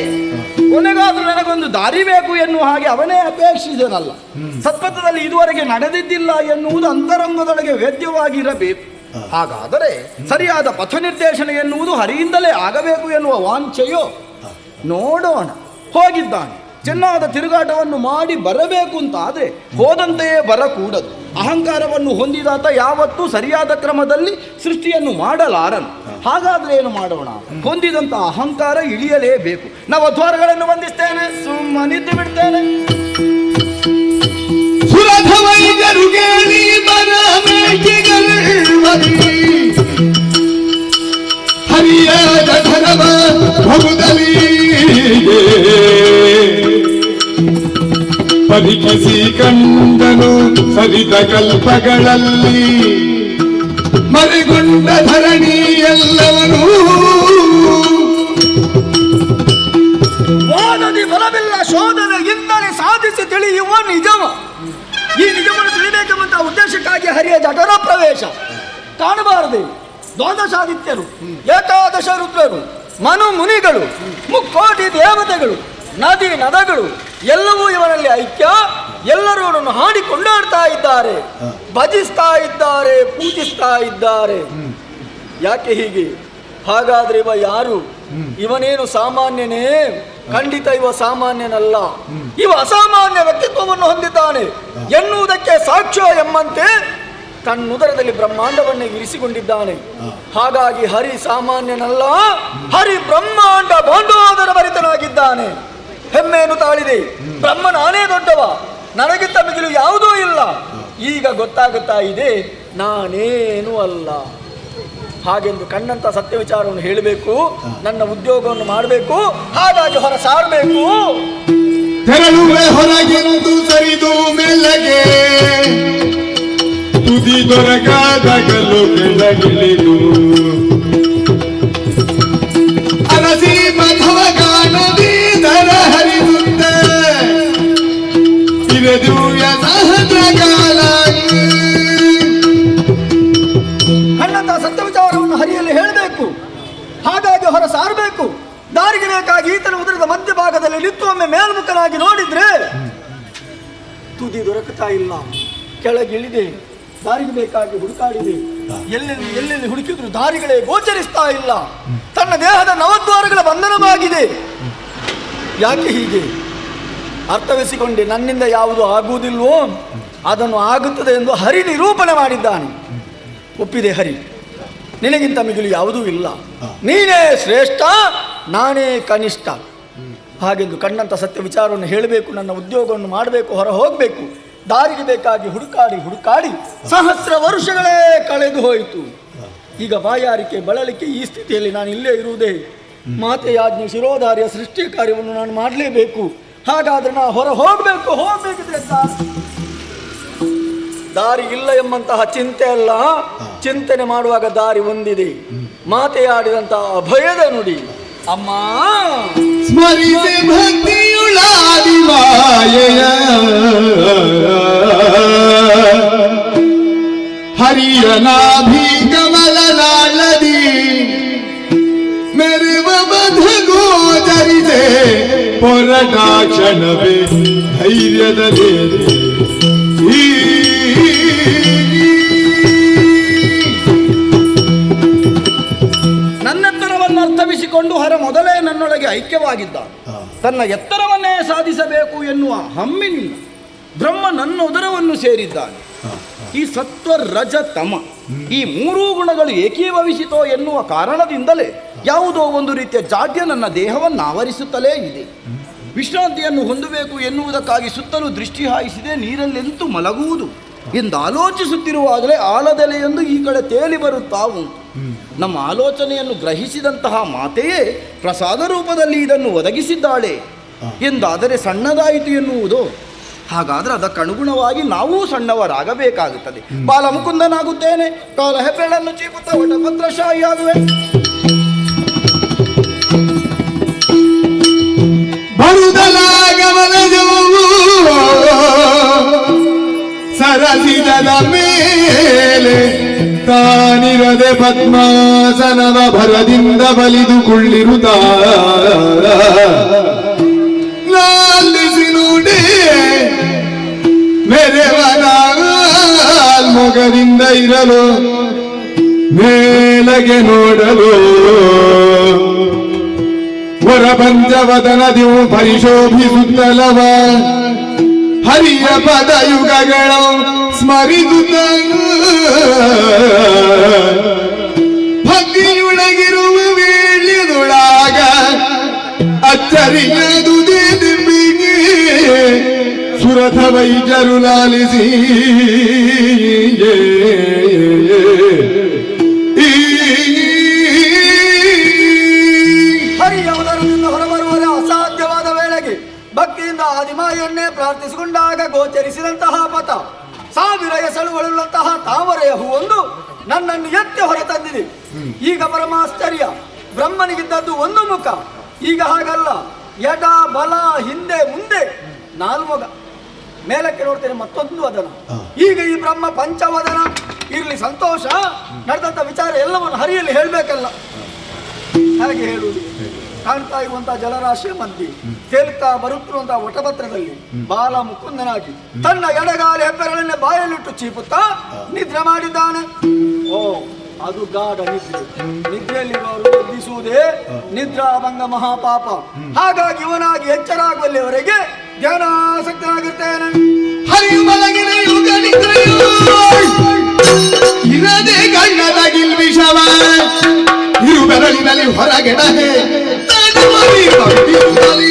ಕೊನೆಗಾದ್ರೂ ನನಗೊಂದು ದಾರಿ ಬೇಕು ಎನ್ನುವ ಹಾಗೆ ಅವನೇ ಅಪೇಕ್ಷಿಸಿದನಲ್ಲ. ಸತ್ಪಥದಲ್ಲಿ ಇದುವರೆಗೆ ನಡೆದಿದ್ದಿಲ್ಲ ಎನ್ನುವುದು ಅಂತರಂಗದೊಳಗೆ ವೇದ್ಯವಾಗಿರಬೇಕು. ಹಾಗಾದರೆ ಸರಿಯಾದ ಪಥ ನಿರ್ದೇಶನ ಎನ್ನುವುದು ಹರಿಯಿಂದಲೇ ಆಗಬೇಕು ಎನ್ನುವ ವಾಂಛೆಯೋ? ನೋಡೋಣ. ಹೋಗಿದ್ದಾನೆ, ಚೆನ್ನಾದ ತಿರುಗಾಟವನ್ನು ಮಾಡಿ ಬರಬೇಕು ಅಂತ ಆದರೆ ಹೋದಂತೆಯೇ ಬರಕೂಡದು. ಅಹಂಕಾರವನ್ನು ಹೊಂದಿದಾತ ಯಾವತ್ತೂ ಸರಿಯಾದ ಕ್ರಮದಲ್ಲಿ ಸೃಷ್ಟಿಯನ್ನು ಮಾಡಲಾರನು. ಹಾಗಾದ್ರೆ ಏನು ಮಾಡೋಣ? ಹೊಂದಿದಂತ ಅಹಂಕಾರ ಇಳಿಯಲೇಬೇಕು. ನವದ್ವಾರಗಳನ್ನು ವಂದಿಸ್ತೇನೆ, ಸುಮ್ಮನಿದ್ದು ಬಿಡ್ತೇನೆ. ಹರಿಯಾದ ಧನವ ಪರೀಕ್ಷಿಸಿ ಕಂಡನು ಸರಿದ ಕಲ್ಪಗಳಲ್ಲಿ ಮರೆಗೊಂಡ ಧರಣಿ ಎಲ್ಲವನು ಹಾಗಾಗಿ ಹರಿಯ ಜಠರ ಪ್ರವೇಶ ಕಾಣಬಾರದೆ. ದ್ವಾದಶಾದಿತ್ಯರು, ಏಕಾದಶ ರುದ್ರರು, ಮನು ಮುನಿಗಳು, ಮುಕ್ಕೋಟಿ ದೇವತೆಗಳು, ನದಿ ನದಗಳು ಎಲ್ಲವೂ ಇವರಲ್ಲಿ ಐಕ್ಯ. ಎಲ್ಲರೂ ಅವನನ್ನು ಹಾಡಿ ಕೊಂಡಾಡ್ತಾ ಇದ್ದಾರೆ, ಭಜಿಸ್ತಾ ಇದ್ದಾರೆ, ಪೂಜಿಸ್ತಾ ಇದ್ದಾರೆ. ಯಾಕೆ ಹೀಗೆ? ಹಾಗಾದ್ರೆ ಇವ ಯಾರು? ಇವನೇನು ಸಾಮಾನ್ಯನೇ? ಖಂಡಿತ ಇವ ಸಾಮಾನ್ಯನಲ್ಲ. ಇವ ಅಸಾಮಾನ್ಯ ವ್ಯಕ್ತಿತ್ವವನ್ನು ಹೊಂದಿದ್ದಾನೆ ಎನ್ನುವುದಕ್ಕೆ ಸಾಕ್ಷ್ಯ ಎಂಬಂತೆ ತನ್ನುದರದಲ್ಲಿ ಬ್ರಹ್ಮಾಂಡವನ್ನೇ ಇರಿಸಿಕೊಂಡಿದ್ದಾನೆ. ಹಾಗಾಗಿ ಹರಿ ಸಾಮಾನ್ಯನಲ್ಲ, ಹರಿ ಬ್ರಹ್ಮಾಂಡ ಬಾಂಡೋದರ ಭರಿತನಾಗಿದ್ದಾನೆ. ಹೆಮ್ಮೆಯನ್ನು ತಾಳಿದೆ, ಬ್ರಹ್ಮ ನಾನೇ ದೊಡ್ಡವ, ನನಗಿಂತ ಮಿಗಿಲು ಯಾವುದೂ ಇಲ್ಲ. ಈಗ ಗೊತ್ತಾಗುತ್ತಾ ಇದೆ ನಾನೇನೂ ಅಲ್ಲ. ಹಾಗೆಂದು ಕಣ್ಣಂತ ಸತ್ಯ ವಿಚಾರವನ್ನು ಹೇಳಬೇಕು, ನನ್ನ ಉದ್ಯೋಗವನ್ನು ಮಾಡಬೇಕು, ಹಾಗಾಗಿ ಹೊರ ಸಾರಬೇಕು. ತೆರಳುವೆ ಹೊರಗೆಂದು ಸರಿದು ಮೆಲ್ಲಗೆ ತುದಿ ದೊರಕಾದಗಲು ಕೆಳಗಿಳಿದು ಅರಸಿ ಮಧವ ಗಾನದಿ ದರ ಹರಿದುತ್ತ ಇರದು ಸಹಜಗಾಲ. ಕಣ್ಣಂತ ಸತ್ಯ ವಿಚಾರವನ್ನು ಹರಿಯಲ್ಲಿ ಹೇಳಬೇಕು, ಹಾಗಾಗಿ ಹೊರ ಸಾರಬೇಕು. ದಾರಿಗೆ ಬೇಕಾಗಿ ಈತನ ಉದರದ ಮಧ್ಯಭಾಗದಲ್ಲಿ ನಿಂತು ಒಮ್ಮೆ ಮೇಲ್ಮುಖನಾಗಿ ನೋಡಿದ್ರೆ ತುದಿ ದೊರಕುತ್ತಾ ಇಲ್ಲ, ಕೆಳಗಿಳಿದೆ. ದಾರಿಗೆ ಬೇಕಾಗಿ ಹುಡುಕಾಡಿದೆ, ಎಲ್ಲೆಲ್ಲಿ ಹುಡುಕಿದ್ರು ದಾರಿಗಳೇ ಗೋಚರಿಸ್ತಾ ಇಲ್ಲ. ತನ್ನ ದೇಹದ ನವದ್ವಾರಗಳ ಬಂಧನವಾಗಿದೆ. ಯಾಕೆ ಹೀಗೆ? ಅರ್ಥವಿಸಿಕೊಂಡೆ, ನನ್ನಿಂದ ಯಾವುದು ಆಗುವುದಿಲ್ವೋ ಅದನ್ನು ಆಗುತ್ತದೆ ಎಂದು ಹರಿ ನಿರೂಪಣೆ ಮಾಡಿದ್ದಾನೆ. ಒಪ್ಪಿದೆ ಹರಿ, ನಿನಗಿಂತ ಮಿಗಿಲು ಯಾವುದೂ ಇಲ್ಲ, ನೀನೇ ಶ್ರೇಷ್ಠ, ನಾನೇ ಕನಿಷ್ಠ. ಹಾಗೆಂದು ಕಣ್ಣಂತ ಸತ್ಯ ವಿಚಾರವನ್ನು ಹೇಳಬೇಕು, ನನ್ನ ಉದ್ಯೋಗವನ್ನು ಮಾಡಬೇಕು, ಹೊರ ಹೋಗಬೇಕು. ದಾರಿಗೆ ಬೇಕಾಗಿ ಹುಡುಕಾಡಿ ಸಹಸ್ರ ವರ್ಷಗಳೇ ಕಳೆದು ಹೋಯಿತು. ಈಗ ಬಾಯಾರಿಕೆ ಬಳಲಿಕೆ ಈ ಸ್ಥಿತಿಯಲ್ಲಿ ನಾನು ಇಲ್ಲೇ ಇರುವುದೇ. ಮಾತೆಯಾಜ್ಞೆ ಶಿರೋಧಾರ್ಯ ಸೃಷ್ಟಿ ಕಾರ್ಯವನ್ನು ನಾನು ಮಾಡಲೇಬೇಕು. ಹಾಗಾದ್ರೆ ನಾನು ಹೊರ ಹೋಗಬೇಕಿದ್ರೆ ದಾರಿ ಇಲ್ಲ ಎಂಬಂತಹ ಚಿಂತೆ ಅಲ್ಲ, ಚಿಂತನೆ ಮಾಡುವಾಗ ದಾರಿ ಒಂದಿದೆ. ಮಾತೆಯಾಡಿದಂತಹ ಅಭಯದ ನುಡಿ ಅಮ್ಮ ಸ್ಮರಿಸಿ ಭಕ್ತಿಯುಳಾದಿ ಮಾಯೆಯ ಹರಿಯ ನಾಭಿ ಕಮಲನಾಳದಿ ಮೆರುವ ಬಧ ಗೋಚರಿದೆ ಪೊರಟಾಕ್ಷಣವೇ ಧೈರ್ಯದಲ್ಲಿ ನನ್ನೆತ್ತರವನ್ನು ಅರ್ಥವಿಸಿಕೊಂಡು ಹರ ಮೊದಲೇ ನನ್ನೊಳಗೆ ಐಕ್ಯವಾಗಿದ್ದ. ತನ್ನ ಎತ್ತರವನ್ನೇ ಸಾಧಿಸಬೇಕು ಎನ್ನುವ ಹಮ್ಮಿನಿಂದ ಬ್ರಹ್ಮ ನನ್ನ ಉದರವನ್ನು ಸೇರಿದ್ದಾನೆ. ಈ ಸತ್ವ ರಜ ತಮ ಈ ಮೂರೂ ಗುಣಗಳು ಏಕೀಭವಿಸಿತೋ ಎನ್ನುವ ಕಾರಣದಿಂದಲೇ ಯಾವುದೋ ಒಂದು ರೀತಿಯ ಜಾಡ್ಯ ನನ್ನ ದೇಹವನ್ನು ಆವರಿಸುತ್ತಲೇ ಇದೆ. ವಿಶ್ರಾಂತಿಯನ್ನು ಹೊಂದಬೇಕು ಎನ್ನುವುದಕ್ಕಾಗಿ ಸುತ್ತಲೂ ದೃಷ್ಟಿ ಹಾಯಿಸಿದೆ. ನೀರಲ್ಲೆಂತೂ ಮಲಗುವುದು ಎಂದು ಆಲೋಚಿಸುತ್ತಿರುವಾಗಲೇ ಆಲದೆಲೆಯೊಂದು ಈ ಕಡೆ ತೇಲಿ ಬರುತ್ತಾ ಉಂಟು. ನಮ್ಮ ಆಲೋಚನೆಯನ್ನು ಗ್ರಹಿಸಿದಂತಹ ಮಾತೆಯೇ ಪ್ರಸಾದ ರೂಪದಲ್ಲಿ ಇದನ್ನು ಒದಗಿಸಿದ್ದಾಳೆ ಎಂದಾದರೆ ಸಣ್ಣದಾಯಿತು ಎನ್ನುವುದು. ಹಾಗಾದರೆ ಅದಕ್ಕನುಗುಣವಾಗಿ ನಾವೂ ಸಣ್ಣವರಾಗಬೇಕಾಗುತ್ತದೆ. ಬಾಲ ಮುಕುಂದನಾಗುತ್ತೇನೆ, ಕಾಲ ಹೆಬ್ಬೆಳನ್ನು ಚೀಪುತ್ತಾ ವಟಪತ್ರಶಾಹಿಯಾಗುವೆ. ಸರಸಿದ ಮೇಲೆ ತಾನಿರದೆ ಪದ್ಮಾಸನದ ಭರದಿಂದ ಬಲಿದು ಕುಳ್ಳಿರುತ್ತ ಲಾಲಿಸಿ ನುಡಿ ಮೆರೆವನ ಮೊಗದಿಂದ ಇರಲು ಮೇಲಗೆ ನೋಡಲು ಹೊರ ಪಂಚವದನದಿವು ಪರಿಶೋಭಿಸುತ್ತಲವ ಹರಿಯ ಪದಯುಗಗಳು ಸ್ಮರಿಸುತ್ತ ಭಕ್ತಿಯೊಳಗಿರುವ ವೇಳ್ಯದೊಳಗ ಅಚ್ಚರಿಯದುದೇ ದಿಬ್ಬಿಗೆ ಸುರಥ ವೈಜರು ಲಾಲಿಸಿ ಹರಿಯ ಉದರದಿಂದ ಹೊರಬರುವರ ಅಸಾಧ್ಯವಾದ ವೇಳೆಗೆ ಭಕ್ತಿಯಿಂದ ಆದಿಮಾಯನ್ನೇ ಪ್ರಾರ್ಥಿಸಿಕೊಂಡಾಗ ಗೋಚರಿಸಿದಂತಹ ಪಥ ಸಾವಿರ ಎಸಳುಗಳುಳ್ಳಂತಹ ತಾವರೆಯ ಹೂವೊಂದು ನನ್ನನ್ನು ಎತ್ತಿ ಹೊರ ತಂದಿದೆ. ಈಗ ಪರಮಾಶ್ಚರ್ಯ, ಬ್ರಹ್ಮನಿಗಿದ್ದದ್ದು ಒಂದು ಮುಖ, ಈಗ ಹಾಗಲ್ಲ, ಎಡ ಬಲ ಹಿಂದೆ ಮುಂದೆ ನಾಲ್ಮೊಗ. ಮೇಲಕ್ಕೆ ನೋಡ್ತೇನೆ ಮತ್ತೊಂದು ವದನ. ಈಗ ಈ ಬ್ರಹ್ಮ ಪಂಚವದನ ಇರ್ಲಿ ಸಂತೋಷ. ನಡೆದಂತ ವಿಚಾರ ಎಲ್ಲವನ್ನು ಹರಿಯಲ್ಲಿ ಹೇಳ್ಬೇಕಲ್ಲ, ಹಾಗೆ ಹೇಳುವುದು. ಕಾಣ್ತಾ ಇರುವಂತಹ ಜಲರಾಶಿಯ ಮಧ್ಯೆ ತೇಲುತ್ತಾ ಬರುತ್ತಿರುವಂತಹ ವಟಪತ್ರದಲ್ಲಿ ಬಾಲ ಮುಕುಂದನಾಗಿ ತನ್ನ ಎಡಗಾಲ ಹೆಬ್ಬೆರಳನ್ನೇ ಬಾಯಲ್ಲಿಟ್ಟು ಚೀಪುತ್ತಾ ನಿದ್ರೆ ಮಾಡಿದ್ದಾನೆ. ಓ, ಅದು ಗಾಢ ನಿದ್ರೆ. ನಿದ್ರೆಯಲ್ಲಿರುವವರು ಎಬ್ಬಿಸುವುದೇ ನಿದ್ರಾಭಂಗ ಮಹಾಪಾಪ. ಹಾಗಾಗಿ ಇವನಾಗಿ ಎಚ್ಚರಾಗುವಲ್ಲಿವರೆಗೆ ಧ್ಯಾನಾಸಕ್ತನಾಗಿರ್ತೇನೆ. ಹರಿಯು ಮಲಗಿನ ಯುಗ ನಿದ್ರೆಯು ಇರದೆ ಗಣ್ಣದಾಗಿಲ್ ವಿಷವ ಇರು ಬೆರಳಿನಲ್ಲಿ ಹೊರಗೆಡಹೆ ತಡಮರಿ ಭಕ್ತಿಯುತ್ತಲಿ.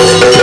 Thank you.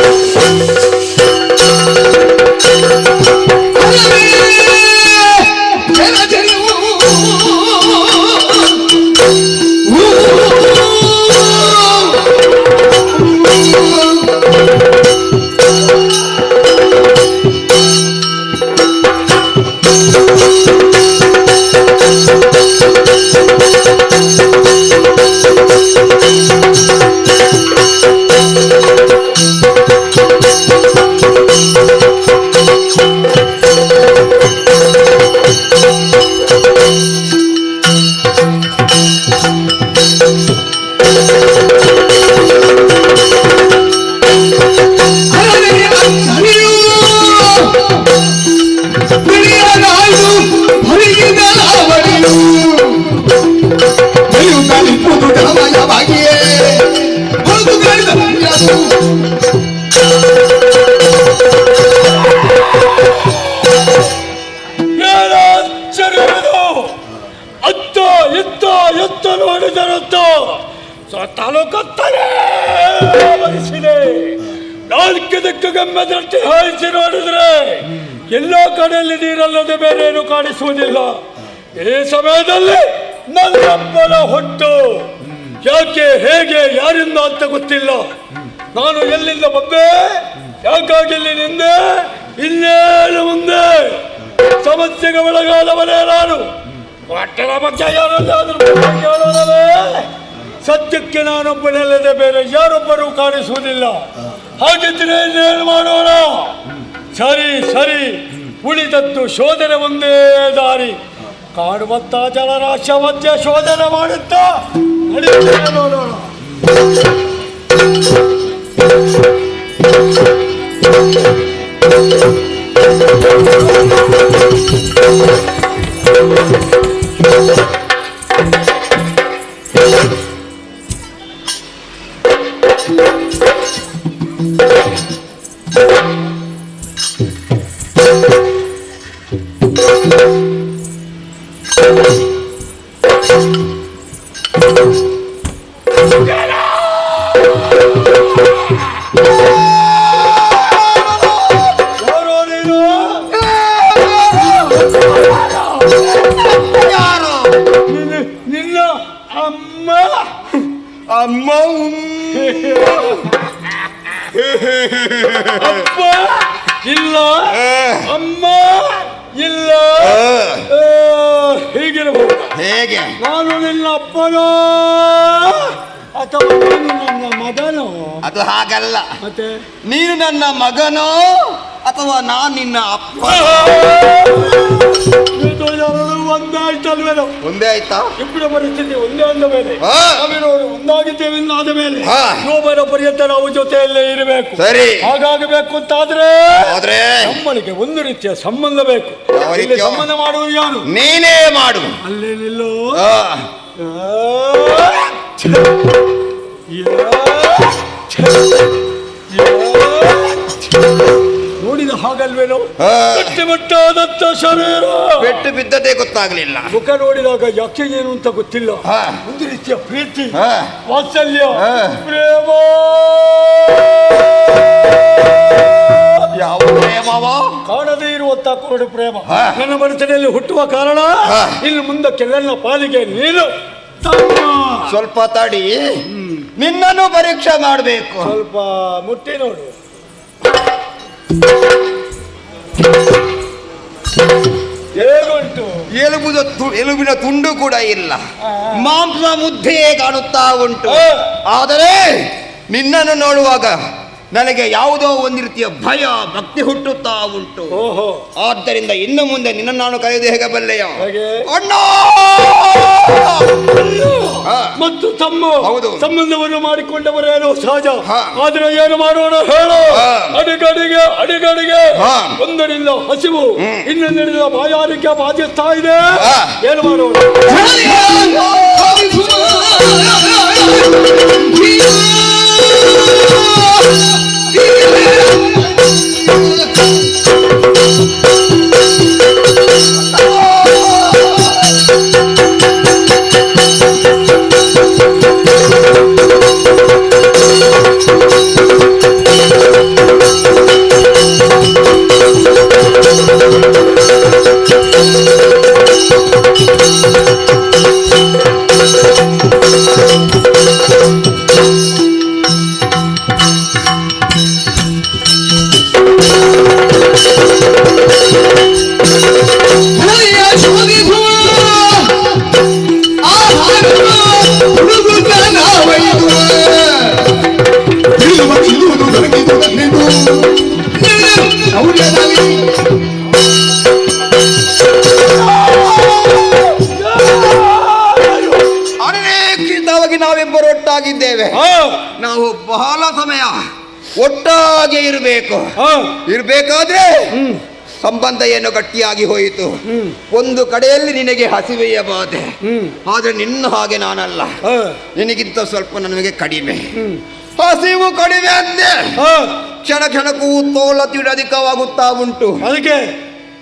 ಎತ್ತ ನೋಡಿದರಂತ ತಾಲೂಕತ್ತಲೇ ಬರಿಸಿದೆ. ನಾಲ್ಕು ದಿಕ್ಕುಗೊಮ್ಮೆ ದೃಷ್ಟಿ ಹಾಯಿಸಿ ನೋಡಿದ್ರೆ ಎಲ್ಲ ಕಡೆಯಲ್ಲಿ ನೀರಲ್ಲದೆ ಬೇರೆ ಏನು ಕಾಣಿಸುವುದಿಲ್ಲ. ಈ ಸಮಯದಲ್ಲಿ ನನ್ನಪ್ಪನ ಹೊಟ್ಟು ಯಾಕೆ ಹೇಗೆ ಯಾರಿಂದ ಅಂತ ಗೊತ್ತಿಲ್ಲ. ನಾನು ಎಲ್ಲಿಂದ ಬಂದೆ, ಯಾಕಾಗಿ ಇಲ್ಲಿ ನಿಂದೆ, ಇನ್ನೇನು ಮುಂದೆ ಸಮಸ್ಯೆಗೆ ಒಳಗಾದವನೇ ನಾನು. ಒಟ್ಟರ ಬಗ್ಗೆ ಯಾರಲ್ಲಾದರೂ ಸತ್ಯಕ್ಕೆ ನಾನೊಬ್ಬನಲ್ಲದೆ ಬೇರೆ ಯಾರೊಬ್ಬರೂ ಕಾಣಿಸುವುದಿಲ್ಲ. ಹಾಗಿದ್ರೆ ಇನ್ನೇನು ಮಾಡೋಣ? ಸರಿ ಸರಿ, ಉಳಿದದ್ದು ಶೋಧನೆ ಒಂದೇ ದಾರಿ. ಕಾಡುವಂತ ಜಲರಾಶಿಯ ಮಧ್ಯೆ ಶೋಧನೆ ಮಾಡುತ್ತಾ ನೋಡೋಣ. ನಿನ್ನ ಅಮ್ಮ ಅಮ್ಮ ಅಪ್ಪ ಇಲ್ಲ, ಅಮ್ಮ ಇಲ್ಲ. ಹೀಗಿರಬಹುದು. ಹೇಗೆ? ನಾನು ನಿನ್ನ ಅಪ್ಪನೋ ಅಥವಾ ನೀನು ನನ್ನ ಮಗನೋ? ಅದು ಹಾಗಲ್ಲ. ಮತ್ತೆ ನೀನು ನನ್ನ ಮಗನೋ ಅಥವಾ ನಾನು ನಿನ್ನ ಅಪ್ಪ? ಒಂದಾಯ್ತಲ್ವೇನೋ? ಒಂದೇ ಆಯ್ತಾ? ಇಬ್ಬರ ಪರಿಸ್ಥಿತಿ ಒಂದೇ ಅಂದ ಮೇಲೆ ನಾವಿರೋರು ಒಂದಾಗಿದ್ದೇವೆ ಆದ ಮೇಲೆ ಹಾ. ಒಬ್ಬರ ಪರ್ಯಂತ ನಾವು ಜೊತೆಯಲ್ಲೇ ಇರಬೇಕು. ಸರಿ. ಹಾಗಾಗಬೇಕು ಅಂತಾದ್ರೆ ಆದ್ರೆ ನಮ್ಮನಿಗೆ ಒಂದು ರೀತಿಯ ಸಂಬಂಧ ಬೇಕು. ಯಾವ ಇಲ್ಲಿ ರೀತಿಯ? ಸಂಬಂಧ ಮಾಡುವುದು ಯಾರು? ನೀನೇ ಮಾಡು. ಅಲ್ಲೇ ನಿಲ್ಲು. ಆ, ನೋಡಿದ ಹಾಗಲ್ವೇನೋ? ಆ. ಗಟ್ಟಿಮಟ್ಟಾದಂತ ಶರೀರ, ಪೆಟ್ಟು ಬಿದ್ದದೇ ಗೊತ್ತಾಗ್ಲಿಲ್ಲ. ಮುಖ ನೋಡಿದಾಗ ಯಾಕೆ ಏನು ಅಂತ ಗೊತ್ತಿಲ್ಲ. ಹಾ. ಒಂದು ರೀತಿಯ ಪ್ರೀತಿ, ಹಾ. ವಾತ್ಸಲ್ಯ, ಹಾ. ಪ್ರೇಮ. ಯಾವ ಪ್ರೇಮವ? ಕಾಣದೇ ಇರುವಂತ ಕೋಡಿ ಪ್ರೇಮ. ಹಾ. ನನ್ನ ಮನಸ್ಸಿನಲ್ಲಿ ಹುಟ್ಟುವ ಕಾರಣ ಹಾ. ಇನ್ನು ಮುಂದಕ್ಕೆಲ್ಲ ಪಾಲಿಗೆ ನೀನು ತಮ್ಮ. ಸ್ವಲ್ಪ ತಡಿ, ನಿನ್ನನ್ನು ಪರೀಕ್ಷೆ ಮಾಡಬೇಕು. ಸ್ವಲ್ಪ ಮುಟ್ಟಿ ನೋಡು. ಹೇಗುಂಟು? ಎಲುಬಿನ ತುಂಡು ಕೂಡ ಇಲ್ಲ, ಮಾಂಸ ಮುದ್ದೆ ಕಾಣುತ್ತಾ ಉಂಟು. ಆ. ಆದರೆ ನಿನ್ನನ್ನು ನೋಡುವಾಗ ನನಗೆ ಯಾವುದೋ ಒಂದು ರೀತಿಯ ಭಯ ಭಕ್ತಿ ಹುಟ್ಟುತ್ತಾ ಉಂಟು. ಓಹೋ, ಆದ್ದರಿಂದ ಇನ್ನು ಮುಂದೆ ನಿನ್ನನ್ನು ನಾನು ಕರೆಯುವುದು ಹೇಗೆ ಬಲ್ಲೆಯ? ಹೇಗೆ? ಅಣ್ಣ! ಆ. ಮತ್ತು ತಮ್ಮ ಹೌದು. ಸಂಬಂಧವನ್ನು ಮಾಡಿಕೊಂಡವರೇನೋ ಸಹಜ. ಹಾ. ಆದ್ರೆ ಏನು ಮಾಡೋಣ ಹೇಳು? ಹಾ. ಅಡಿಗಡಿಗೆ ಅಡಿಗಡಿಗೆ ಹಾ. ಒಂದರಿಂದ ಹಸಿವು, ಇನ್ನೊಂದರಿಂದ ಬಾಯಾರಿಕೆ ಬಾಧಿಸ್ತಾ ಇದೆ. ಹಾ. ಏನು ಮಾಡೋಣ? ನಾವು ಬಹಳ ಸಮಯ ಒಟ್ಟಾಗೆ ಇರಬೇಕು. ಹಾ. ಇರಬೇಕಾದ್ರೆ ಸಂಬಂಧ ಏನು ಗಟ್ಟಿಯಾಗಿ ಹೋಯಿತು. ಒಂದು ಕಡೆಯಲ್ಲಿ ನಿನಗೆ ಹಸಿವೆಯ ಬಾಧೆ, ಆದ್ರೆ ನಿನ್ನ ಹಾಗೆ ನಾನಲ್ಲ. ಹಾ. ನಿನಗಿಂತ ಸ್ವಲ್ಪ ನನಗೆ ಕಡಿಮೆ ಹಸಿವು ಕಡಿಮೆ ಅಂದೆ. ಹಾ. ಕ್ಷಣ ಕ್ಷಣಕ್ಕೂ ತೋಲತಿಡು ಅಧಿಕವಾಗುತ್ತಾ ಉಂಟು. ಅದಕ್ಕೆ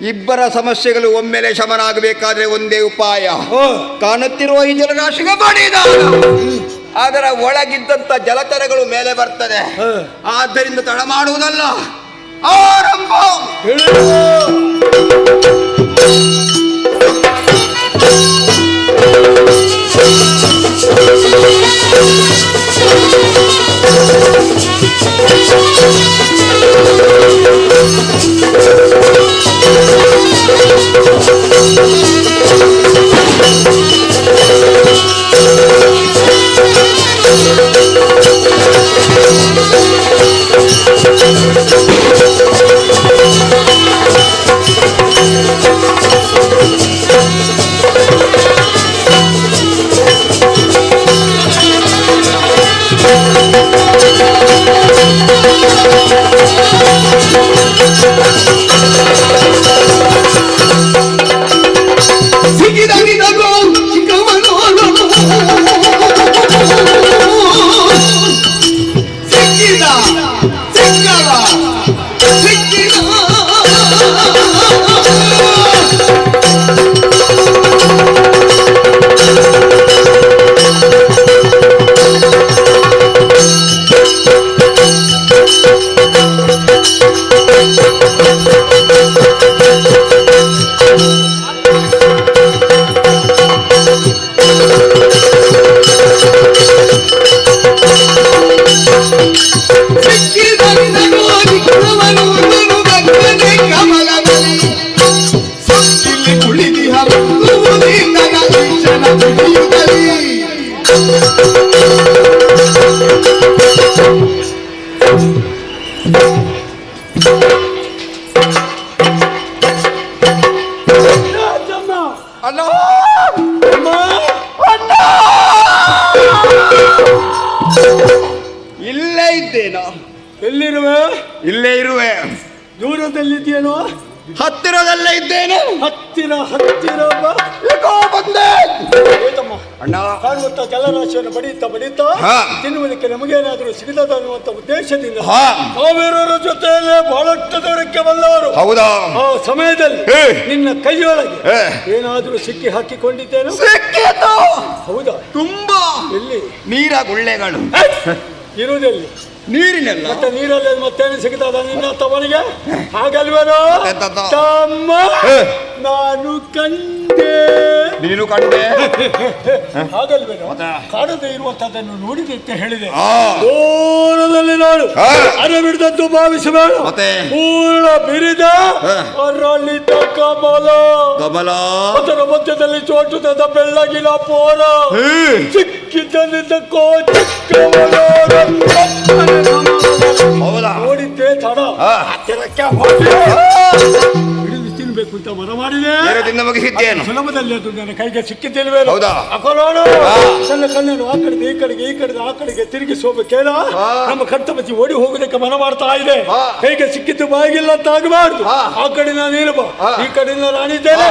ಇಬ್ಬರ ಸಮಸ್ಯೆಗಳು ಒಮ್ಮೆಲೆ ಶಮನಾಗಬೇಕಾದ್ರೆ ಒಂದೇ ಉಪಾಯ. ಹಾ. ಕಾಣುತ್ತಿರುವ ಈ ಜಲರಾಶಿಗೆ ಬಡಿದಾಗ ಅದರ ಒಳಗಿದ್ದಂತ ಜಲಚರಗಳು ಮೇಲೆ ಬರ್ತದೆ. ಹಾ. ಆದ್ದರಿಂದ ತಡ ಮಾಡುವುದಲ್ಲ, ಆರಂಭ. ಸಿಕ್ಕಿದಾಗಿದ್ದಾಗೋ ಚಿಕ್ಕವನು ಸಿಕ್ಕಿದ ಸಿಕ್ಕವ ಸಿಕ್ಕಿದ ಅಣ್ಣ, ಇಲ್ಲೇ ಇದ್ದೇನೋ. ಎಲ್ಲಿರುವೆ? ಇಲ್ಲೇ ಇರುವೆ. ದೂರದಲ್ಲಿದೆಯೇನೋ? ಹತ್ತಿರದಲ್ಲೇ ಇದ್ದೇನೆ. ಹತ್ತಿರ ಹತ್ತಿರ ಬಾ. ಏಕೋ ಬಂದೆ. ಏತಮ್ಮ, ಅಣ್ಣ, ಕಾಣುವಂತ ಜಲರಾಶಿಯನ್ನು ಬಡಿಯುತ್ತಾ ಹಾ. ತಿನ್ನುವುದಕ್ಕೆ ನಮಗೇನಾದರೂ ಸಿಗದ ಅನ್ನುವಂತ ಉದ್ದೇಶದಿಂದ ಹಾ. ನಾವಿರೋರ ಜೊತೆಯಲ್ಲೇ ಬಹಳಷ್ಟು ದೂರಕ್ಕೆ ಬಂದವರು. ಹೌದಾ? ಆ ಸಮಯದಲ್ಲಿ ಹೇ. ನಿನ್ನ ಕೈಯೊಳಗೆ ಹೇ. ಏನಾದರೂ ಸಿಕ್ಕಿ ಹಾಕಿಕೊಂಡಿದ್ದೇನು? ಸಿಕ್ಕಿತು. ಹೌದಾ? ತುಂಬಾ ಎಲ್ಲಿ? ನೀರ ಗುಳ್ಳೆಗಳು. ಇರುವುದೆಲ್ಲಿ? ನೀರಿನೆಲ್ಲ ಮತ್ತೆ ನೀರಲ್ಲಿ ಮತ್ತೇನು ಸಿಗ್ತದ ನಿನ್ನ ತವನಿಗೆ? ಹಾಗಲ್ವೇನೋ ಎಂತದ್ದು? ತಮ್ಮ, ಹೇ. ನಾನು ಕಂಡೆ. ನೀನು ಕಂಡೆ. ಹಾಗಲ್ವೇನೋ? ಮತ್ತೆ? ಕಾಣದೇ ಇರುವಂತದ್ದನ್ನು ನೋಡಿದೆ ಅಂತ ಹೇಳಿದೆ. ಆ. ದೂರದಲ್ಲಿ ನಾನು ಹಾ. ಅರಬಿಡ್ದದ್ದು ಭಾವಿಸಬೇಡ. ಮತ್ತೆ? ಪೂರ್ಣ ಬಿರಿದ ಹಾ. ಅರಳಿದ ಕಮಲ, ಕಮಲ. ಅದರ ಮಧ್ಯದಲ್ಲಿ ಚೋಟುದ ಬೆಳ್ಳಗಿನ ಪೋರ, ಹೇ. ಚಿಕ್ಕಿದ್ದನಿಂದ ಚಿಕ್ಕವನ ಹೌದಾ? ನೋಡಿದ್ದೆ ತಡ. ಹಾ. ಹತ್ತಿರಕ್ಕೆ ಹೋಗಿ ಹಿಡಿದು ತಿನ್ಬೇಕು ಅಂತ ಮನ ಮಾಡಿದೆ. ನೇರದಿಂದ ಮುಗಿಸಿದ್ದೇನು? ಸುಲಭದಲ್ಲಿ ಅದು ನನ್ನ ಕೈಗೆ ಸಿಕ್ಕಿದ್ದಿಲ್ವೇನು? ಹೌದಾ? ಅಕೋಲೋಡು ಹಾ. ನನ್ನ ಕಣ್ಣನ್ನು ಆ ಕಡೆಗೆ ಈ ಕಡೆಗೆ ಈ ಕಡೆಗೆ ಆ ಕಡೆಗೆ ತಿರುಗಿಸೋಬೇಕೇನ? ಹಾ. ನಮ್ಮ ಕರ್ತಮತಿ ಓಡಿ ಹೋಗೋದಕ್ಕೆ ಮನ ಮಾಡ್ತಾ ಇದೆ. ಹಾ. ಕೈಗೆ ಸಿಕ್ಕಿದ್ದು ಬಾಯಿಗಿಲ್ಲ ಅಂತ ಆಗಬಾರ್ದು. ಹಾ. ಆ ಕಡೆಯಿಂದ ನೀನು ಬಾ, ಹಾ. ಈ ಕಡೆಯಿಂದ ನಾನಿದ್ದೇನೆ.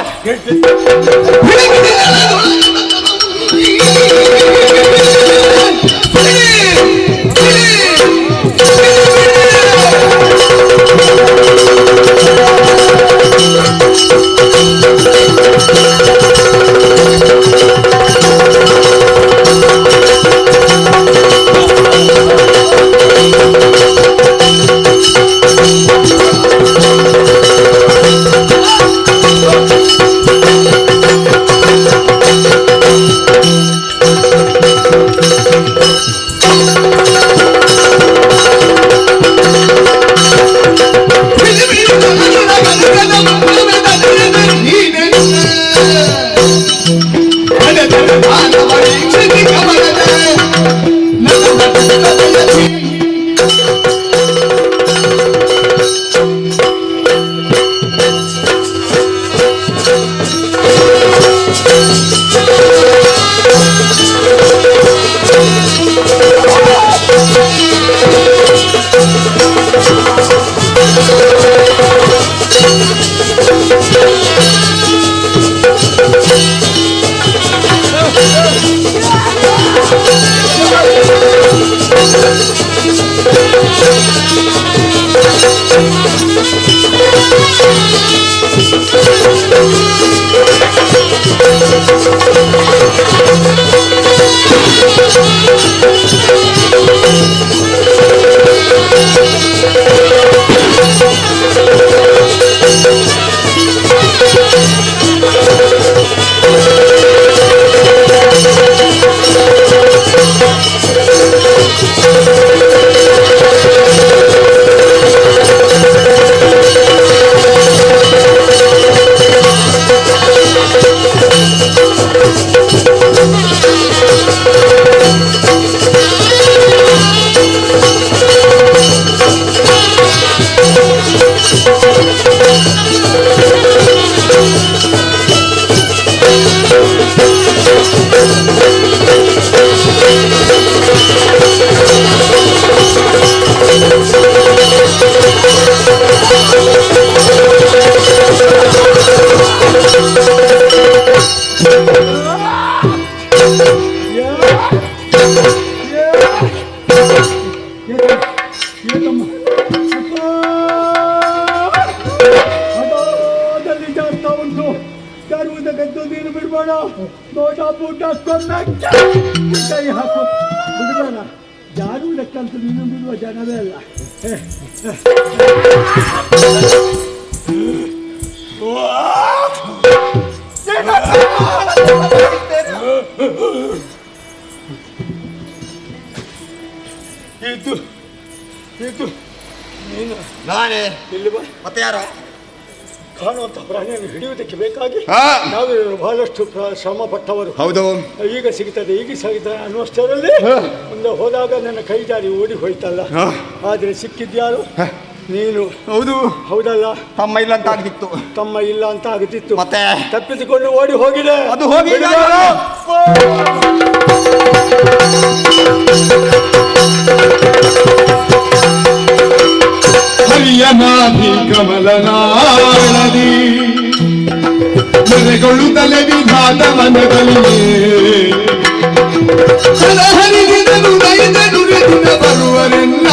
ಹಠದಲ್ಲಿ ಜಾಸ್ತಾ ಉಂಟು. ಗರ್ವದ ಗದ್ದು ನೀನು ಬಿಡ್ಬೇಡ. ನೋಟ ಬೂಟ ಕೈ ಹಾಕು, ಬಿಡ್ಬೇಡ. ಯಾರು ಲೆಕ್ಕಂತ ನೀನು ಬಿಡುವ ಜನವೇ ಅಲ್ಲ. ಇದು ನೀನು ನಾನೇ ಇಲ್ಲಿ ಬಾ. ಮತ್ತೆ ಯಾರ ಕಾಣುವಂತ ಪ್ರಾಣಿಯನ್ನು ಹಿಡಿಯುವುದಕ್ಕೆ ಬೇಕಾಗಿ ಹಾ. ನಾವು ಬಹಳಷ್ಟು ಶ್ರಮ ಪಟ್ಟವರು. ಹೌದು. ಈಗ ಸಿಗ್ತದೆ ಅನ್ನುವಷ್ಟರಲ್ಲಿ ಮುಂದೆ ಹೋದಾಗ ನನ್ನ ಕೈ ಜಾರಿ ಓಡಿ ಹೋಯ್ತಲ್ಲ. ಆದ್ರೆ ಸಿಕ್ಕಿದ್ಯಾರು? ನೀನು. ಹೌದು. ಹೌದಲ್ಲ? ತಮ್ಮ ಇಲ್ಲ ಅಂತ ಆಗ್ತಿತ್ತು. ತಮ್ಮ ಇಲ್ಲ ಅಂತ ಆಗುತ್ತಿತ್ತು. ಮತ್ತೆ ತಪ್ಪಿಸಿಕೊಂಡು ಓಡಿ ಹೋಗಿದೆ. ಅದು ಹೋಗಿ ಹರಿಯನಾಭಿ ಕಮಲನಾಳದಿ ಮನೆಗೊಳ್ಳುತ್ತಲೇ ವಿಧಾತ ಮನದಲ್ಲಿ ಹರಿದಿದನು ನೈದನು ರೆದಿನ ಬರುವರೆಲ್ಲ.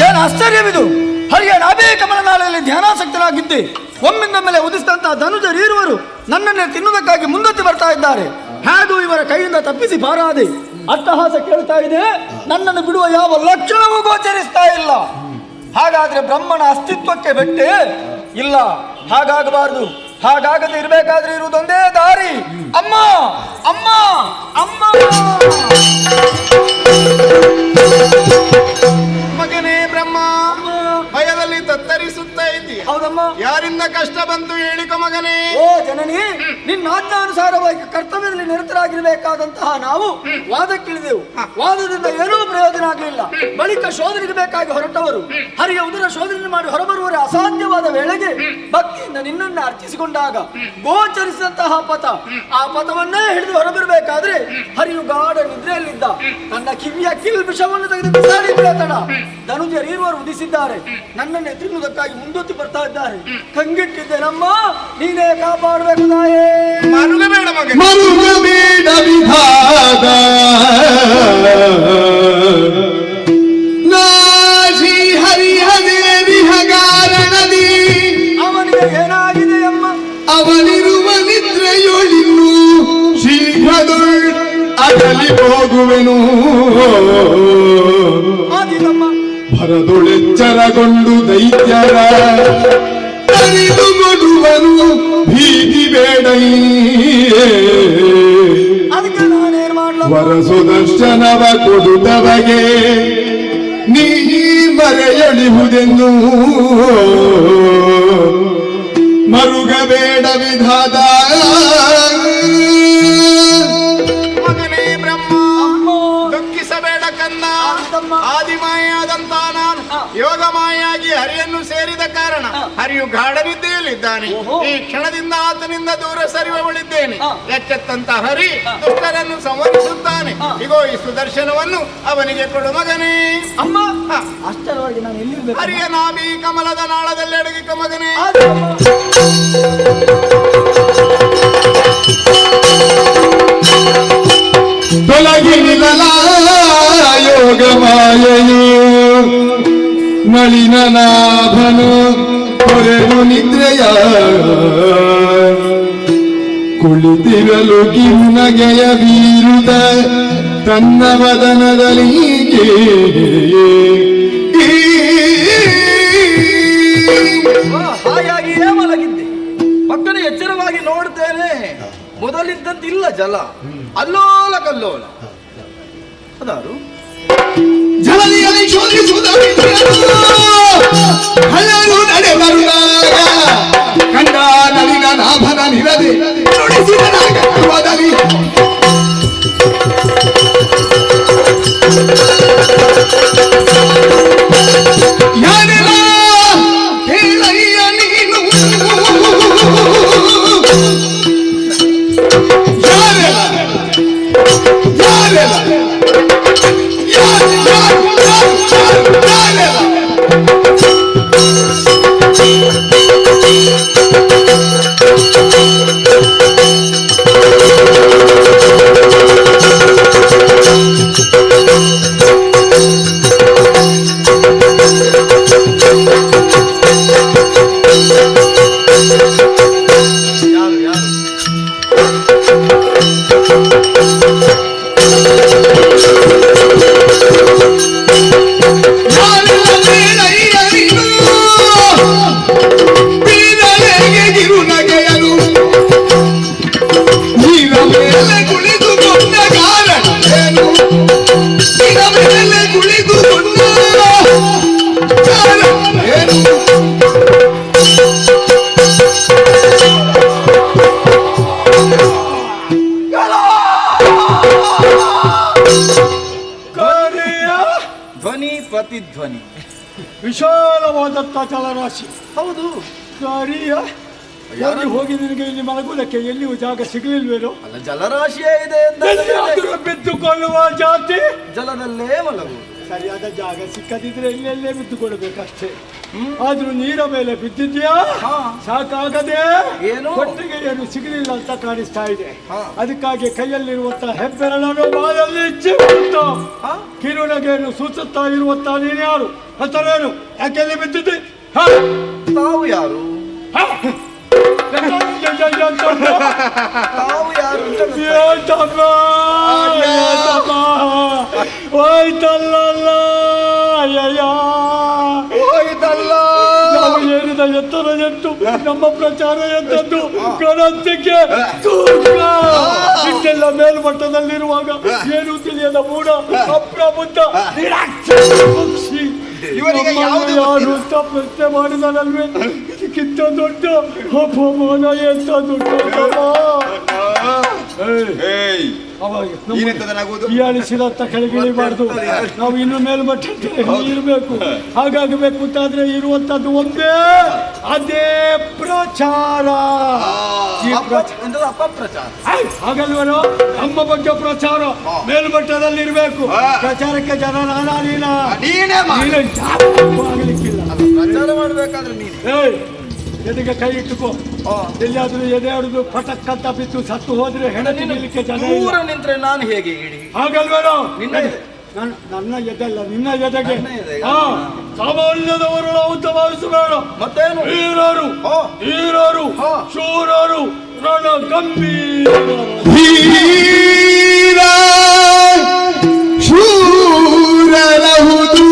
ಏನು ಆಶ್ಚರ್ಯವಿದು! ಹರಿಯ ನಾಭಿ ಕಮಲನಾಳಲ್ಲಿ ಧ್ಯಾನಾಸಕ್ತರಾಗಿದ್ದೆ ಒಮ್ಮಿಂದ ಮೇಲೆ ಉದಿಸಿದಂತಹ ಧನುಜರೀರುವರು ನನ್ನನ್ನೇ ತಿನ್ನುವುದಕ್ಕಾಗಿ ಮುಂದೊತ್ತಿ ಬರ್ತಾ ಇದ್ದಾರೆ. ಹೇಗೂ ಇವರ ಕೈಯಿಂದ ತಪ್ಪಿಸಿ ಪಾರಾದೆ. ಅಟ್ಟಹಾಸ ಕೇಳ್ತಾ ಇದೆ. ನನ್ನನ್ನು ಬಿಡುವ ಯಾವ ಲಕ್ಷಣವೂ ಗೋಚರಿಸ್ತಾ ಇಲ್ಲ. ಹಾಗಾದ್ರೆ ಬ್ರಹ್ಮನ ಅಸ್ತಿತ್ವಕ್ಕೆ ಬೆಟ್ಟೆ ಇಲ್ಲ. ಹಾಗಾಗಬಾರದು. ಹಾಗಾಗದೆ ಇರಬೇಕಾದ್ರೆ ಇರುವುದೊಂದೇ ದಾರಿ. ಅಮ್ಮ ಅಮ್ಮ ಅಮ್ಮ ಮಗನೇ ಬ್ರಹ್ಮ, ಭಯದಲ್ಲಿ ತತ್ತರಿಸುತ್ತಾ ಇದ್ದೀಯ. ಹೌದಮ್ಮ. ಯಾರಿಂದ ಕಷ್ಟ ಬಂತು ಹೇಳಿಕೊ ಮಗನೇ. ಓ ಜನನಿ, ನಿನ್ನ ಆಜ್ಞಾನುಸಾರವಾಗಿ ಕರ್ತವ್ಯದಲ್ಲಿ ನಿರತರಾಗಿರಬೇಕಾದಂತಹ ನಾವು ವಾದಕ್ಕಿಳಿದೆವು. ವಾದದಿಂದ ಏನೂ ಪ್ರಯೋಜನ ಆಗಲಿಲ್ಲ. ಬಳಿಕ ಶೋಧನೆಗೆ ಬೇಕಾಗಿ ಹೊರಟವರು ಹರಿಯ ಉದರ ಶೋಧನೆ ಮಾಡಿ ಹೊರಬರುವವರೇ ಅಸಾಧ್ಯವಾದ ವೇಳೆಗೆ ಭಕ್ತಿಯಿಂದ ನಿನ್ನನ್ನು ಅರ್ಚಿಸಿಕೊಂಡಾಗ ಗೋಚರಿಸಿದಂತಹ ಪಥ, ಆ ಪಥವನ್ನೇ ಹಿಡಿದು ಹೊರಬರಬೇಕಾದ್ರೆ ಹರಿಯು ಗಾಢ ನಿದ್ರೆಯಲ್ಲಿದ್ದ. ತನ್ನ ಕಿವಿಯ ಕಿಲ್ ವಿಷವನ್ನು ತೆಗೆದು ಬಿಸಾಡಿದ್ರೆ ತಡ ಧನುಜರೀರುವರು ಉದಿಸಿದ್ದಾರೆ. ನನ್ನನ್ನೇ ತಿನ್ನುವುದಕ್ಕಾಗಿ ಮುಂದೊತ್ತಿ ಬರ್ತಾ ಇದ್ದಾರೆ. ಕಂಗಿಟ್ಟಿದ್ದೇನಮ್ಮ, ನೀನೇ ಕಾಪಾಡಬೇಕು ತಾಯೇ. ಮರುಗಬೇಡ ಮಗನೇ, ಮರುಗಬೇಡ ವಿಧಾತ ನಾಶಿ ಹರಿಹದೇವಿ ಹಗಾರಣದಿ. ಅವನಿಗೆ ಏನಾಗಿದೆ ಅಮ್ಮ? ಅವನಿರುವ ನಿದ್ರೆಯೊಳಿನ್ನು ಶೀಘ್ರದೊಳ್ ಅಗಲಿ ಹೋಗುವೆನು. ಆದಿನಮ್ಮ. ಭರದೊಳೆಚ್ಚರಗೊಂಡು ದೈತ್ಯರ ಅರಿದುಗೊಡುವನು ಭೀತಿ ಬೇಡೈ. ಅದಕ್ಕೆ ನಾನೇನ್ ಮಾಡ್ಲ? ವರ ಸುದರ್ಶನವ ಕೊಡುತ್ತವಗೆ ನೀ ಮರೆಯೊಳಿಹುದೆಂದು ಮರುಗಬೇಡ ವಿಧಾತ. ಮಗನೇ ಬ್ರಹ್ಮ, ದುಃಖಿಸಬೇಡ ಕನ್ನ. ಆದಿಮಾಯಾದಂತ ನಾನು ಯೋಗಮಾಯಾಗಿ ಹರಿಯನ್ನು ಸೇರಿದ ಕಾರಣ ಹರಿಯು ಗಾಢ ನಿದ್ದೆಯಲ್ಲಿದ್ದಾನೆ. ಈ ಕ್ಷಣದಿಂದ ಆತನಿಂದ ದೂರ ಸರಿವಳಿದ್ದೇನೆ. ಎಚ್ಚೆತ್ತಂತ ಹರಿ ದುಷ್ಟರನ್ನು ಸಂವರಿಸುತ್ತಾನೆ. ಇಗೋ ಈ ಸುದರ್ಶನವನ್ನು ಅವನಿಗೆ ಕೊಡು ಮಗನೇ. ಅಮ್ಮ, ಅಷ್ಟರವರೆಗೆ ನಾನು ಎಲ್ಲಿರ್ಬೇಕು? ಹರಿಯ ನಾಭಿ ಕಮಲದ ನಾಳದಲ್ಲಿ ಅಡಗಿಕ ಮಗನೇ. ತೊಲಗಿ ನಿಲ್ಲ ಯೋಗ ಮಾಯೆಯು ನಳಿನನಾಭನು ಹೊರೆದು ನಿದ್ರೆಯ ಕುಳಿತಿರಲು ಕಿನ್ನಗೆಯ ಬೀರುದ ತನ್ನ ವದನದಲ್ಲಿ ಹಾಯಾಗಿಯೇ ಮಲಗಿದ್ದೆ. ಪಕ್ಕನ ಎಚ್ಚರವಾಗಿ ನೋಡ್ತೇನೆ. ಮೊದಲಿದ್ದಂತಿಲ್ಲ ಜಲ, ಅಲ್ಲೋಲ ಕಲ್ಲೋಲ. ಅದಾರು ಜಲದಿಯಲ್ಲಿ ಶೋಧಿಸುವುದ ಹಲವು ನಡೆ ಬರುವಾಗ ಕಂಡ ನಲಿನ ನಾಭನ ನಿರದೆ ನುಡಿಸಿದನಾಗ ಗರ್ವದಲ್ಲಿ ಯಾನೆಲ್ಲ ಹೇಳಯ್ಯ ನೀನು ಧ್ವನಿ ಪ್ರತಿಧ್ವನಿ, ವಿಶಾಲವಾದಂಥ ಜಲರಾಶಿ. ಹೌದು. ಸರಿಯ ಎಲ್ಲಿ ಹೋಗಿ ನಿನಗೆ ಇಲ್ಲಿ ಮಲಗುವುದಕ್ಕೆ ಎಲ್ಲಿಯೂ ಜಾಗ ಸಿಗಲಿಲ್ವೇನೋ? ಅಲ್ಲ, ಜಲರಾಶಿಯೇ ಇದೆ ಎಲ್ಲಿಯಾದರೂ ಬಿದ್ದುಕೊಳ್ಳುವ ಜಾತಿ ಜಲದಲ್ಲೇ ಮಲಗುವುದು. ಸರಿಯಾದ ಜಾಗ ಸಿಕ್ಕದಿದ್ರೆ ಇಲ್ಲೆಲ್ಲೇ ಬಿದ್ದುಕೊಳ್ಬೇಕಷ್ಟೇ. ಆದ್ರೂ ನೀರ ಮೇಲೆ ಬಿದ್ದಿದ್ಯಾ ಸಾಕಾಗದೆ ಏನು ಹೊಟ್ಟೆಗೆ ಏನು ಸಿಗಲಿಲ್ಲ ಅಂತ ಕಾಣಿಸ್ತಾ ಇದೆ. ಅದಕ್ಕಾಗಿ ಕೈಯಲ್ಲಿರುವಂತ ಹೆಬ್ಬೆರಳನ್ನು ಬಾಯಲ್ಲಿ ಚಿಮ್ಮುತ್ತಾ ಕಿರುನಗೆಯನ್ನು ಸೂಚುತ್ತಾ ಇರುವಂತ ನೀನು ಯಾರು? ಹತ್ತರೇನು? ಯಾಕೆಲ್ಲಿ ಬಿದ್ದಿದ್ದೆ? ತಾವು ಯಾರು? ತಾವು ಯಾರು? ಹೋಯ್ತಲ್ಲ ನಾವು ಏರಿದ ಎತ್ತರ ಎಂಟು, ನಮ್ಮ ಪ್ರಚಾರ ಎಂತದ್ದು ಗಣತಿಗೆ ಇಷ್ಟೆಲ್ಲ ಮೇಲ್ಮಟ್ಟದಲ್ಲಿರುವಾಗ ಏನು ತಿಳಿಯದ ಮೂಢ ಅಪ್ರಬುದ್ಧ ಪಕ್ಷಿ ಯಾರು ಅಂತ ಪ್ರಶ್ನೆ ಮಾಡಿದನಲ್ವೇ? ಇದಕ್ಕಿಂತ ದೊಡ್ಡ ಅಪಮಾನ ಎಂತ ದೊಡ್ಡ ಹೀಯಾಳಿಸಿದಂತ ಕೆಳಗಿಳಿಬಾರ್ದು. ನಾವು ಇನ್ನು ಮೇಲ್ಮಟ್ಟಕ್ಕೆ ಇರಬೇಕು. ಹಾಗಾಗಬೇಕು ಅಂತಾದ್ರೆ ಇರುವಂತದ್ದು ಒಂದೇ, ಅದೇ ಪ್ರಚಾರ. ಅಪಪ್ರಚಾರ ಹಾಗಲ್ವೇನೋ? ನಮ್ಮ ಬಗ್ಗೆ ಪ್ರಚಾರ ಮೇಲ್ಮಟ್ಟದಲ್ಲಿ ಇರಬೇಕು. ಪ್ರಚಾರಕ್ಕೆ ಜನ ಆಗ್ಲಿಕ್ಕಿಲ್ಲ. ಪ್ರಚಾರ ಮಾಡ್ಬೇಕಾದ್ರೆ ನೀನು ಎದೆಗೆ ಕೈ ಇಟ್ಟುಕೋ. ಎಲ್ಲಿಯಾದ್ರೂ ಎದೆ ಆಡುದು ಪಟಕ್ ಅಂತ ಬಿದ್ದು ಸತ್ತು ಹೋದ್ರೆ ಹೆಣತಿ ನಿಲ್ಲಕ್ಕೆ ಜನ ಇಲ್ಲ. ನಿಂತ್ರೆ ನಾನು ಹೇಗೆ ಇಡಿ? ಹಾಗಲ್ವೇನೋ? ನನ್ನ ಎದೆಲ್ಲ ನಿನ್ನ ಎದೆಗೆ. ಸಾಮಾನ್ಯದವರು ನಾವು ಅಂತ ಭಾವಿಸಬೇಡ. ಮತ್ತೇನು? ಹೀರೋರು ಶೂರರು ರಣ ಗಂಭೀರರು. ಶೂರರಹುದು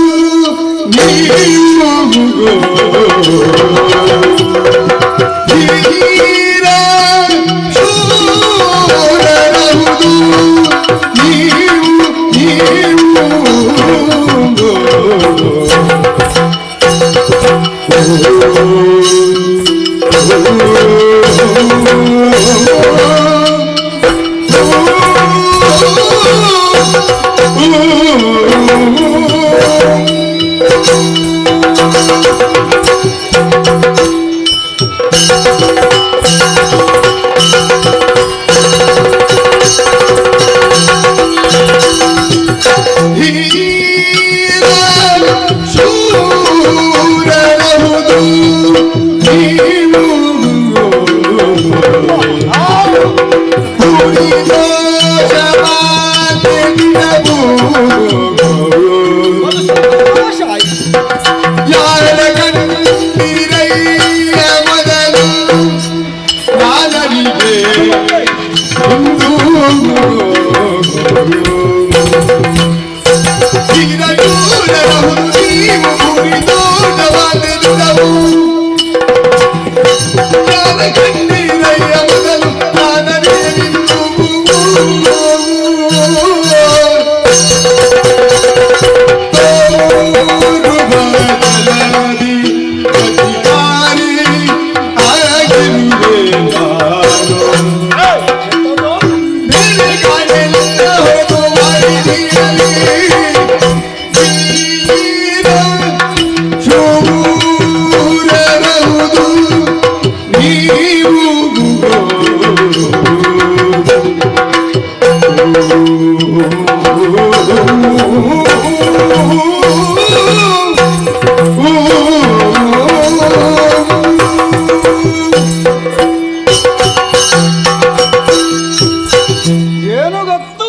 ಏನು ಗೊತ್ತು,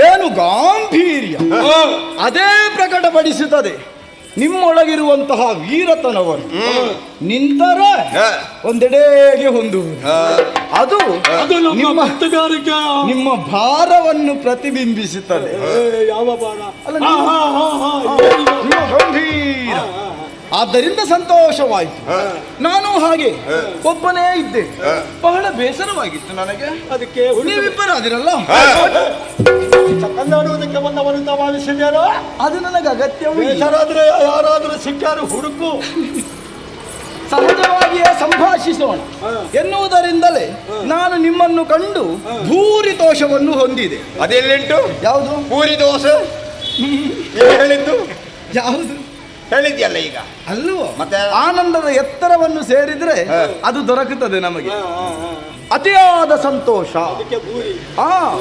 ಏನು ಗಾಂಭೀರ್ಯ ಅದೇ ಪ್ರಕಟಪಡಿಸುತ್ತದೆ ನಿಮ್ಮೊಳಗಿರುವಂತಹ ವೀರತನವನ್ನು. ನಿಂತರೆ ಒಂದೆಡೆಗೆ ಹೊಂದುವುದು, ಅದು ಅದು ನಮ್ಮ ನಿಮ್ಮ ಭಕ್ತಗಾರಿಕೆ. ನಿಮ್ಮ ಭಾರವನ್ನು ಪ್ರತಿಬಿಂಬಿಸುತ್ತದೆ. ಯಾವ ಬಾಣ? ಅಲ್ಲ, ನಿಮ್ಮ ಗಂಭೀರ. ಆದ್ದರಿಂದ ಸಂತೋಷವಾಯಿತು. ನಾನು ಹಾಗೆ ಒಬ್ಬನೇ ಇದ್ದೆ, ಬಹಳ ಬೇಸರವಾಗಿತ್ತು ನನಗೆ. ಅದಕ್ಕೆ ನೀವಿಬ್ಬರಾದಿರಲ್ಲ, ಕಲ್ಲಾಡುವುದಕ್ಕೆ ಬಂದವರಿಂದ ಭಾವಿಸಿದ್ಯಾರೋ? ಅದು ನನಗೆ ಅಗತ್ಯವೂ ಇಲ್ಲ. ಬೇಸರಾದ್ರೆ ಯಾರಾದ್ರೂ ಸಿಕ್ಕಾರು ಹುಡುಕು. ಸಹಜವಾಗಿಯೇ ಸಂಭಾಷಿಸೋಣ ಎನ್ನುವುದರಿಂದಲೇ ನಾನು ನಿಮ್ಮನ್ನು ಕಂಡು ಭೂರಿ ದೋಷವನ್ನು ಹೊಂದಿದೆ. ಅದೆಲ್ಲಿಂಟು? ಯಾವುದು? ಪೂರಿ ದೋಸೆ ಹೇಳಿದ್ದು ಯಾವುದು ಹೇಳಿದ್ಯಲ್ಲ ಈಗ. ಅಲ್ವೋ? ಮತ್ತೆ? ಆನಂದದ ಎತ್ತರವನ್ನು ಸೇರಿದ್ರೆ ಅದು ದೊರಕುತ್ತದೆ ನಮಗೆ. ಅತಿಯಾದ ಸಂತೋಷ, ಅದಕ್ಕೆ ಭೂರಿ.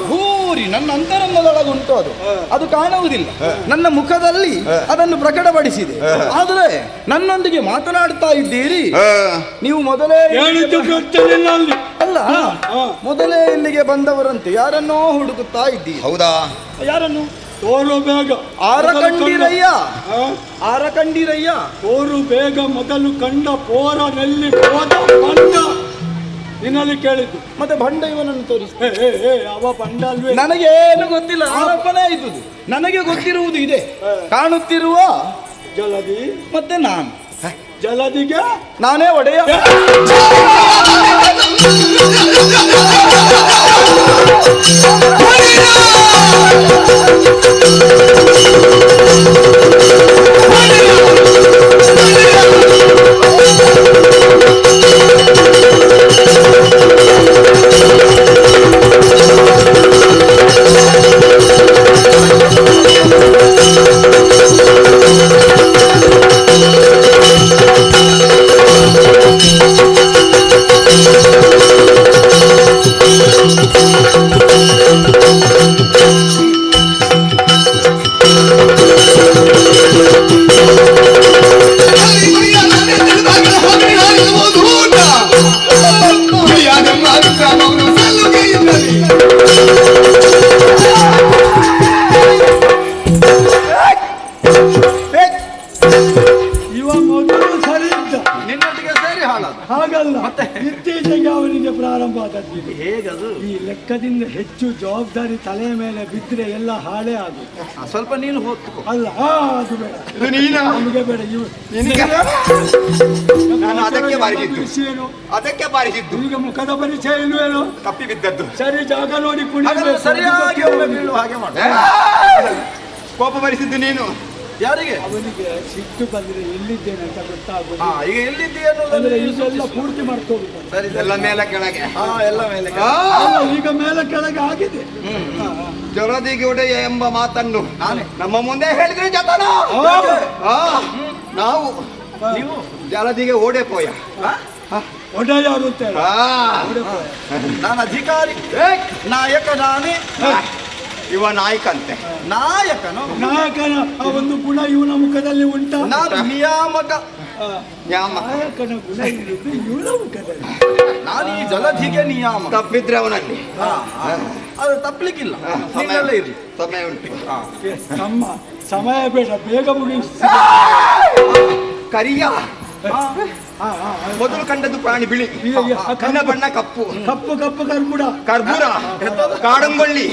ಭೂರಿ ನನ್ನ ಅಂತರಂಗದೊಳಗುಂಟು. ಅದು ಕಾಣುವುದಿಲ್ಲ, ನನ್ನ ಮುಖದಲ್ಲಿ ಅದನ್ನು ಪ್ರಕಟಪಡಿಸಿದೆ. ಆದರೆ ನನ್ನೊಂದಿಗೆ ಮಾತನಾಡ್ತಾ ಇದ್ದೀರಿ. ನೀವು ಮೊದಲೇ ಹೇಳಿದ್ದು ಗೊತ್ತಿಲ್ಲ ಅಲ್ಲಿ. ಅಲ್ಲ, ಮೊದಲೇ ಇಲ್ಲಿಗೆ ಬಂದವರಂತೆ ಯಾರನ್ನೋ ಹುಡುಕುತ್ತಾ ಇದ್ದೀರಿ. ಹೌದಾ? ಯಾರನ್ನು? ತೋರು ಬೇಗ. ಆರಕಂಡಿರಯ್ಯ, ಆರಕಂಡಿರಯ್ಯ. ತೋರು ಬೇಗ ಮೊದಲು ಕಂಡ ಪೋರನಲ್ಲಿ ಹೋದ ಬಂಡ. ನಿನ್ನಲ್ಲಿ ಕೇಳಿದ್ದು. ಮತ್ತೆ ಭಂಡ ಇವನನ್ನು ತೋರಿಸಿ. ಅವ ಬಂಡ ಅಲ್ವೇ? ನನಗೇನು ಗೊತ್ತಿಲ್ಲ, ನಾನೊಬ್ಬನೇ ಇದ್ದುದು. ನನಗೆ ಗೊತ್ತಿರುವುದು ಇದೆ, ಕಾಣುತ್ತಿರುವ ಜಲದಿ. ಮತ್ತೆ ನಾನು ಜಲದಿಗೆ ನಾನೇ ಒಡೆಯ. ಇವ ಮೊದಲು ಸರಿ ಇದ್ದ, ನಿನ್ನೊಟ್ಟಿಗೆ ಸೇರಿ ಹಾಳಾದ. ಹಾಗಲ್ಲ. ಇತ್ತೀಚೆಗೆ ಅವನಿಗೆ ಪ್ರಾರಂಭ ಆದದ್ದು. ಹೇಗದು? ಈ ಲೆಕ್ಕದಿಂದ ಹೆಚ್ಚು ಜವಾಬ್ದಾರಿ ತಲೆ ಮೇಲೆ ಬಿದ್ದರೆ ಎಲ್ಲ ಹಾಳೇ ಆಗುತ್ತೆ. ಸ್ವಲ್ಪ ನೀನು ಹೊತ್ತು. ಅಲ್ಲ, ಅದು ಬೇಡ, ಇದು ನೀನ? ನಮಗೆ ಬೇಡ. ಇವು ನಿನಗೆ? ನಾನು ಅದಕ್ಕೆ ಬಾರಿಸಿದ್ದು. ವಿಷಯನು ಅದಕ್ಕೆ ಬಾರಿಸಿದ್ದು. ಈಗ ಮುಖದ ಪರಿಚಯ ಇಲ್ವೇನು? ತಪ್ಪಿ ಬಿದ್ದದ್ದು. ಸರಿ, ಜಾಗ ನೋಡಿ ಹಾಗಾದ್ರೆ ಸರಿಯಾಗಿ ಒಮ್ಮೆ ಬೀಳುವ ಹಾಗೆ ಮಾಡು. ಕೋಪ ಭರಿಸಿದ್ದು ನೀನು. ಯಾರಿಗೆ? ಅವನಿಗೆ ಸಿಟ್ಟು ಬಂದ್ರೆ ಎಲ್ಲಿದ್ದೇನೆ ಅಂತ ಗೊತ್ತಾಗೋದು. ಈಗ ಎಲ್ಲಿದ್ದೀಯ ಅನ್ನೋದನ್ನು ಅಂದ್ರೆ ನೀನು ಇದೆಲ್ಲ ಸೂಚಿಸು. ಪೂರ್ತಿ ಮಾಡ್ಕೋಬೇಕು. ಸರಿ, ಎಲ್ಲ ಮೇಲೆ ಕೆಳಗೆ. ಎಲ್ಲ ಮೇಲೆ. ಅಲ್ಲ, ಈಗ ಮೇಲೆ ಕೆಳಗೆ ಆಗಿದೆ. ಜಲದಿಗೆ ಒಡೆಯ ಎಂಬ ಮಾತನ್ನು ನಾನೇ ನಮ್ಮ ಮುಂದೆ ಹೇಳಿದ್ರೆ ಜತನ. ನಾವು ನೀವು ಜಲದಿಗೆ ಓಡೆ ಪೋಯ. ಒಡೆಯರು ಅಂತ ಹೇಳಿ. ನಾನು ಅಧಿಕಾರಿ, ನಾಯಕ ನಾನೇ. ಇವ ನಾಯಕಂತೆ. ನಾಯಕನು ನಾಯಕನ ಆ ಒಂದು ಗುಣ ಇವನ ಮುಖದಲ್ಲಿ ಉಂಟ. ನಾನು ನಿಯಾಮಕ. ನ್ಯಾಮ ನಾಯಕನ ಗುಣ ಇರುವುದು ಇವನ ಮುಖದಲ್ಲಿ. ನಾನು ಈ ಜಲಧಿಗೆ ನಿಯಾಮಕ. ತಪ್ಪಿದ್ರೆ ಅವನಲ್ಲಿ ಅದು ತಪ್ಪಲಿಕ್ಕಿಲ್ಲ, ನಿನ್ನಲ್ಲೇ ಇರಲಿ. ಸಮಯ ಉಂಟು. ನಮ್ಮ ಸಮಯ ಬೇಡ, ಬೇಗ ಮುಗಿಸಿ. ಕರಿಯ ಮೊದಲು ಕಂಡದ್ದು ಪ್ರಾಣಿ ಬಿಳಿ, ಕಣ್ಣ ಬಣ್ಣ ಕಪ್ಪು, ಕಪ್ಪು ಕಪ್ಪು ಕರ್ಬುಡ, ಕರ್ಬೂರ, ಕಾಡಂಗೊಳ್ಳಿ,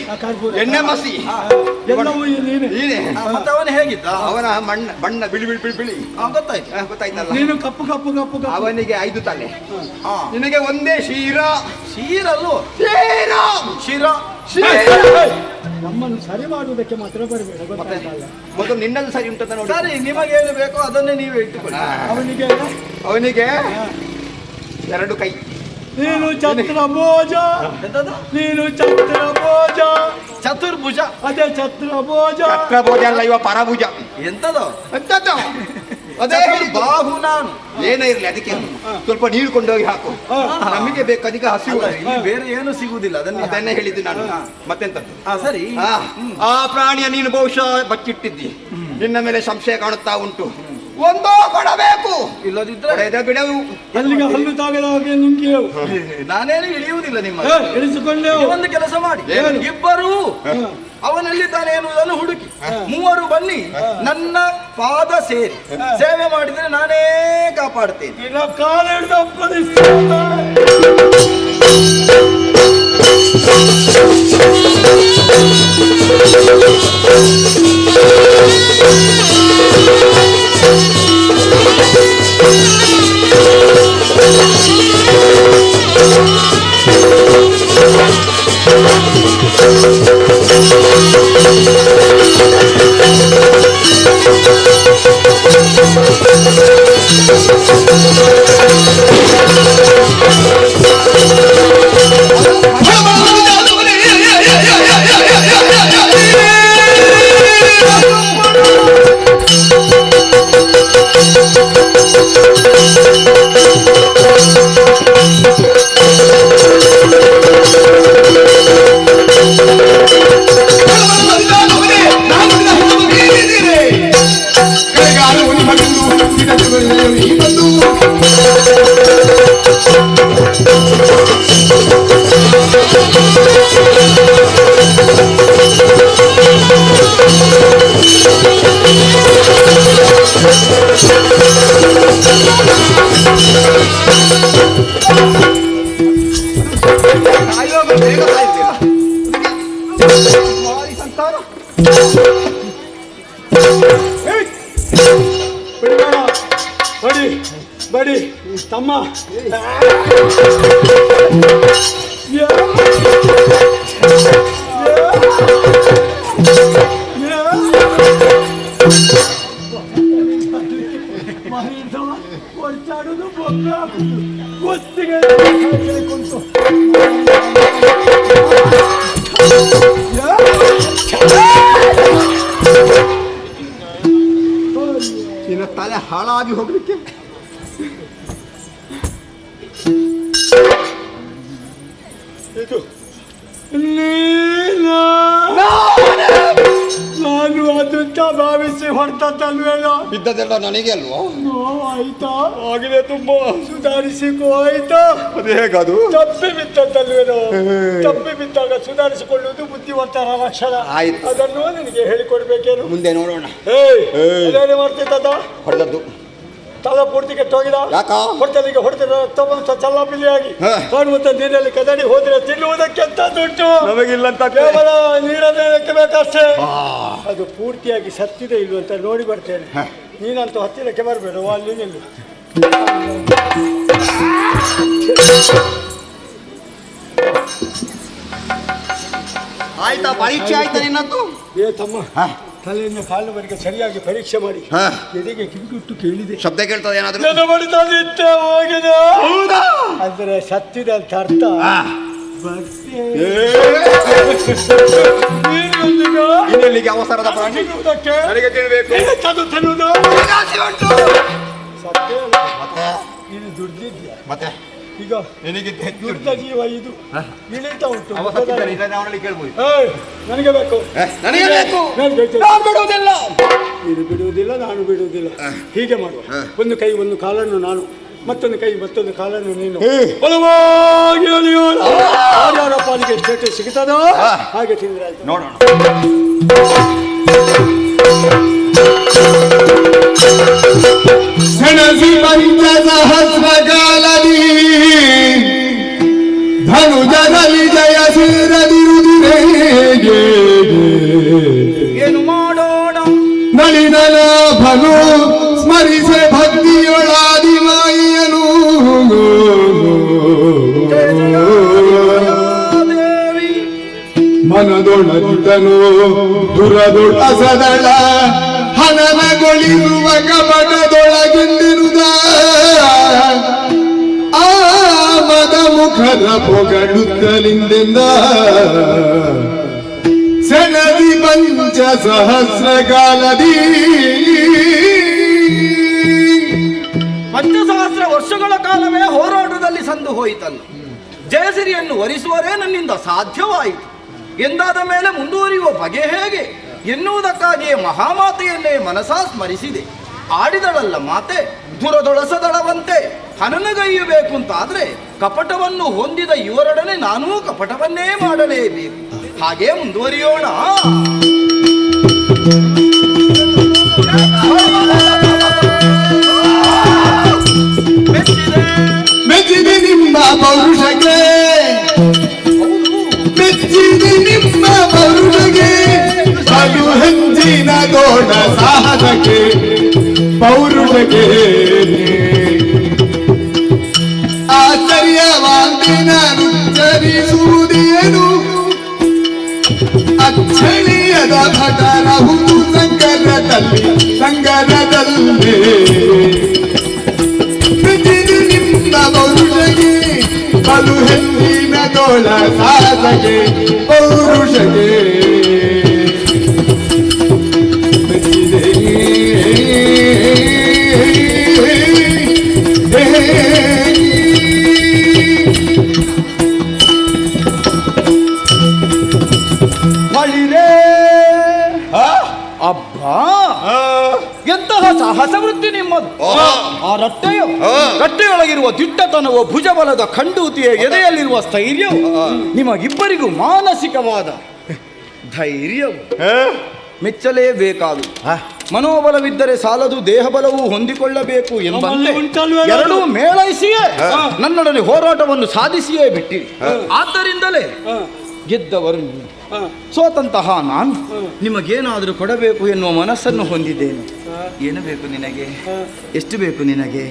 ಎಣ್ಣೆ ಮಸಿ ಎಲ್ಲವೂ ನೀನೆ. ನೀನೆ. ಮತ್ತೆ ಅವನು ಹೇಗಿದ್ದ? ಅವನ ಬಣ್ಣ ಬಿಳಿ ಬಿಳಿ ಬಿಳಿ ಬಿಳಿ. ಗೊತ್ತಾಯ್ತು. ಗೊತ್ತಾಯ್ತಲ್ಲ? ನೀನು ಕಪ್ಪು ಕಪ್ಪು ಕಪ್ಪು ಕಪ್ಪು. ಅವನಿಗೆ 5 ತಲೆ, ನಿನಗೆ ಒಂದೇ ಶೀರ. ಶೀರಲ್ಲು ಶಿರ. ನಮ್ಮನ್ನು ಸರಿ ಮಾಡುವುದಕ್ಕೆ ಮಾತ್ರ ಬರಬೇಡ, ಗೊತ್ತಾಯ್ತಲ್ಲ? ಮೊದಲು ನಿನ್ನದು ಸರಿ ಉಂಟಂತ ನೋಡಿ. ಸರಿ, ನಿಮಗೇನು ಬೇಕೋ ಅದನ್ನೇ ನೀವೇ ಇಟ್ಟುಕೊಳ್ಳಿ. ಅವನಿಗೆ 2 ಕೈ. ನೀನು ಛತ್ರಭೋಜ. ಎಂತದು? ನೀನು ಛತ್ರಭೋಜ. ಚತುರ್ಭುಜ. ಅದೇ ಛತ್ರಭೋಜ. ಛತ್ರಭೋಜ ಅಲ್ಲ, ಇವ ಪರಭುಜ. ಎಂತದು? ಎಂತದ್ದು? ಅದೇ ಹೇಳಿದ್ದು. ಬಾಹು ನಾನು. ಏನೇ ಇರ್ಲಿ, ಅದಕ್ಕೆ ಸ್ವಲ್ಪ ನೀರು ಕೊಂಡೋಗಿ ಹಾಕು. ನಮಗೆ ಬೇಕು, ಅದಕ್ಕೆ ಹಸಿವು. ಇಲ್ಲಿ ಬೇರೆ ಏನು ಸಿಗುವುದಿಲ್ಲ, ಅದನ್ನೇ ಹೇಳಿದ್ದು ನಾನು. ಮತ್ತೆಂತದ್ದು? ಸರಿ. ಆ ಪ್ರಾಣಿಯ ನೀನು ಬಹುಶಃ ಬಚ್ಚಿಟ್ಟಿದ್ದಿ. ನಿನ್ನ ಮೇಲೆ ಸಂಶಯ ಕಾಣುತ್ತಾ ಉಂಟು. ಒಂದೋ ಕೊಡಬೇಕು, ಇಲ್ಲದಿದ್ರೆ ಕೊಡದೆ ಬಿಡವು. ಅಲ್ಲಿಗೆ ಹಲ್ಲು ತಾಗದ ಹಾಗೆ ನಿಂಕೆವು. ನಾನೇನು ಇಳಿಯುವುದಿಲ್ಲ ನಿಮ್ಮ. ಇಳಿಸಿಕೊಂಡೆವು. ಒಂದು ಕೆಲಸ ಮಾಡಿ, ಇಬ್ಬರು ಅವನಲ್ಲಿದ್ದಾನೆ ಎನ್ನುವುದನ್ನು ಹುಡುಕಿ ಮೂವರು ಬನ್ನಿ, ನನ್ನ ಪಾದ ಸೇರಿ ಸೇವೆ ಮಾಡಿದರೆ ನಾನೇ ಕಾಪಾಡ್ತೇನೆ. ನಿನ್ನ ಕಾಲ ಹಿಡಿದು ಅಪ್ಪನಿಸ್ತೇನೆ. ಬಡಿ ಬಡಿ ತಮ್ಮ. ಕೊಚ್ಚಾಡುದು ಬೊಕ್ಕ ಗೊತ್ತಿಗೆ ಕುಂತು ನಿನ್ನ ತಲೆ ಹಾಳಾಗಿ ಹೋಗ್ಲಿಕ್ಕೆ. ಇದು ನಾನು ಅದಂತ ಭಾವಿಸಿ ಹೊರತಲ್ವೇನೋ. ಬಿದ್ದದೆಲ್ಲ ನನಗೆ ಅಲ್ವಾ? ಆಯ್ತಾ ಆಗಿದೆ, ತುಂಬಾ ಸುಧಾರಿಸಿಕೋ ಆಯ್ತಾ. ಅದು ಹೇಗದು? ತಪ್ಪಿ ಬಿದ್ದಲ್ವೇನೋ. ತಪ್ಪಿ ಬಿದ್ದಾಗ ಸುಧಾರಿಸಿಕೊಳ್ಳುವುದು ಬುದ್ಧಿವಂತರ ಲಕ್ಷಣ. ಆಯ್ತು. ಅದನ್ನು ನಿನಗೆ ಹೇಳಿಕೊಡ್ಬೇಕೇನು? ಮುಂದೆ ನೋಡೋಣ. ಅದೇನು ಮಾಡ್ತಿದ್ದ? ಹೊಡೆದದ್ದು ತಲೆ ಪೂರ್ತಿ ಕೆಟ್ಟೋಗಿದ. ಯಾಕ? ಹೊಡೆತಲಿಗೆ ಹೊಡೆದ ರಕ್ತವಂಶ ಚಲ್ಲಾಪಿಲಿಯಾಗಿ ಕಾಣುವಂತ ನೀರಲ್ಲಿ ಕದಡಿ ಹೋದ್ರೆ ತಿನ್ನುವುದಕ್ಕೆ ಅಂತ ದುಡ್ಡು ನಮಗಿಲ್ಲ ಅಂತ ಕೇವಲ ನೀರನ್ನೇ ಬೇಕಷ್ಟೇ. ಅದು ಪೂರ್ತಿಯಾಗಿ ಸತ್ತಿದೆ ಇಲ್ವ ಅಂತ ನೋಡಿ ಬರ್ತೇನೆ. ನೀನಂತೂ ಹತ್ತಿರಕ್ಕೆ ಬರಬೇಡ, ಅಲ್ಲಿ ನಿಲ್ಲು. ಆಯ್ತಾ? ಪರೀಕ್ಷೆ ಆಯ್ತಾ ನಿನ್ನದ್ದು? ತಮ್ಮ, ತಲೆಯಿಂದ ಕಾಲಿನವರೆಗೆ ಸರಿಯಾಗಿ ಪರೀಕ್ಷೆ ಮಾಡಿ ಎದೆಗೆ ಕಿವಿಗುಟ್ಟು ಕೇಳಿದೆ. ಶಬ್ದ ಕೇಳ್ತದೆ ಏನಾದ್ರು? ನನ್ನ ಬಡಿತ ನಿತ್ಯ ಹೋಗಿದೆ. ಹೌದಾ? ಅಂದ್ರೆ ಸತ್ತಿದೆ ಅಂತ ಅರ್ಥ. ಇನ್ನೆಲ್ಲಿಗೆ ಅವಸರದ ಪ್ರಾಣಿ? ನನಗೆ ತಿಳ್ಬೇಕು. ತಿನ್ನುವುದು ಸತ್ಯ ಇದು ದುಡ್ದಿದ್ಯಾ? ಮತ್ತೆ ಈಗ ನಿನಗಿಂತ ಹೆಚ್ಚು ದುಡ್ಡ ಜೀವ ಇದು ಇಳಿತಾ ಉಂಟು. ಕೇಳ್ಬೋದು. ನನಗೆ ಬೇಕು, ನನಗೆ ಬೇಕು. ನಾನು ಬಿಡುವುದಿಲ್ಲ. ನೀನು ಬಿಡುವುದಿಲ್ಲ, ನಾನು ಬಿಡುವುದಿಲ್ಲ. ಹೀಗೆ ಮಾಡುವ. ಒಂದು ಕೈ ಒಂದು ಕಾಲನ್ನು ನಾನು, ಮತ್ತೊಂದು ಕೈ ಮತ್ತೊಂದು ಕಾಲನ್ನು ನೀನು. ಬಲವಾಗಿ ಅಲಿಯೋಣ. ಯಾರ ಪಾಲಿಗೆ ಸ್ಟೇಟಸ್ ಸಿಗುತ್ತದೋ ಹಾಗೆ ತಿಂದ್ರೆ ಆಯ್ತು. ನೋಡೋಣ. ಸೆಣಸಿ ಪಂಚ ಸಹಸ್ರಕಾಲದಿ ಧನುಜದಲ್ಲಿ ಜಯ ಸೇರದಿರುವುದಿರೇಗೆ. ಏನು ಮಾಡೋಣ? ನಳಿನನ ಭನು ಸ್ಮರಿಸೆ ಭಕ್ತಿಯೊಳಾದಿ ಮಾಯಿಯನು. ಮನದೊಳಗಿದನು ದುರದೊಳ ಸದಳ ಹನನಗೊಳಿಸುವ ಕಪಟದೊಳಗಿಂದಿರುದ ಆ ಮದ ಮುಖದ ಪೊಗಡುತ್ತಲಿಂದೆಂದ ಸೆಣದಿ ಪಂಚ ಸಹಸ್ರಕಾಲದಿ. ಪಂಚಸಹಸ್ರ ವರ್ಷಗಳ ಕಾಲವೇ ಹೋರಾಟದಲ್ಲಿ ಸಂದು ಹೋಯಿತಲ್ಲ. ಜಯಸಿರಿಯನ್ನು ವರಿಸುವರೇ ನನ್ನಿಂದ ಸಾಧ್ಯವಾಯಿತು ಎಂದಾದ ಮೇಲೆ ಮುಂದುವರಿಯುವ ಬಗೆ ಹೇಗೆ ಎನ್ನುವುದಕ್ಕಾಗಿಯೇ ಮಹಾಮಾತೆಯನ್ನೇ ಮನಸಾ ಸ್ಮರಿಸಿದೆ. ಆಡಿದಳಲ್ಲ ಮಾತೆ ದುರದೊಳಸದಳವಂತೆ ಹನನಗೈಯಬೇಕು ಅಂತಾದ್ರೆ ಕಪಟವನ್ನು ಹೊಂದಿದ ಇವರೊಡನೆ ನಾನೂ ಕಪಟವನ್ನೇ ಮಾಡಲೇಬೇಕು. ಹಾಗೇ ಮುಂದುವರಿಯೋಣ. ಮೆಚ್ಚಿದೆ ನಿಮ್ಮ ಪೌರುಷಕ್ಕೆ, ಮೆಚ್ಚಿದೆ ನಿಮ್ಮ ಪೌರುಷಕ್ಕೆ, ಅದು ಹೆಂಚಿನ ದೊಡ್ಡ ಸಾಹಸಕ್ಕೆ ಪೌರುಷಕ್ಕೆ ಆಶ್ಚರ್ಯವಾಗಿ ನಾನು ಚರಿಸುವುದೇನು ಅಚ್ಚಳಿಯದ ಭಟರಹು ಸಂಗರದಲ್ಲಿ ನಿಮ್ಮ ಪೌರುಷಗೆ ಬಲು ಹೆಣ್ಣಿನ ತೋಳ ಸಾಹಸಗೆ ಪೌರುಷಗೆ ಅಬ್ಬಾ, ಎಂತಹ ಸಾಹಸ ವೃತ್ತಿ ನಿಮ್ಮದು. ಆ ರಟ್ಟೆಯೊಳಗಿರುವ ದಿಟ್ಟತನವೋ, ಭುಜಬಲದ ಖಂಡೂತಿಯ ಎದೆಯಲ್ಲಿರುವ ಸ್ಥೈರ್ಯವು, ನಿಮಗಿಬ್ಬರಿಗೂ ಮಾನಸಿಕವಾದ ಧೈರ್ಯವು ಮೆಚ್ಚಲೇಬೇಕಾದು. ಮನೋಬಲವಿದ್ದರೆ ಸಾಲದು, ದೇಹಬಲವೂ ಹೊಂದಿಕೊಳ್ಳಬೇಕು ಎಂಬಂತೆ ಎರಡೂ ಮೇಳೈಸಿಯೇ ನನ್ನೊಡನೆ ಹೋರಾಟವನ್ನು ಸಾಧಿಸಿಯೇ ಬಿಟ್ಟಿರಿ. ಆದ್ದರಿಂದಲೇ ಗೆದ್ದವರು ನೀವು, ಸೋತಂತಹ ನಾನು ನಿಮಗೇನಾದರೂ ಕೊಡಬೇಕು ಎನ್ನುವ ಮನಸ್ಸನ್ನು ಹೊಂದಿದ್ದೇನೆ. ಏನು ಬೇಕು ನಿನಗೆ, ಎಷ್ಟು ಬೇಕು ನಿನಗೆ,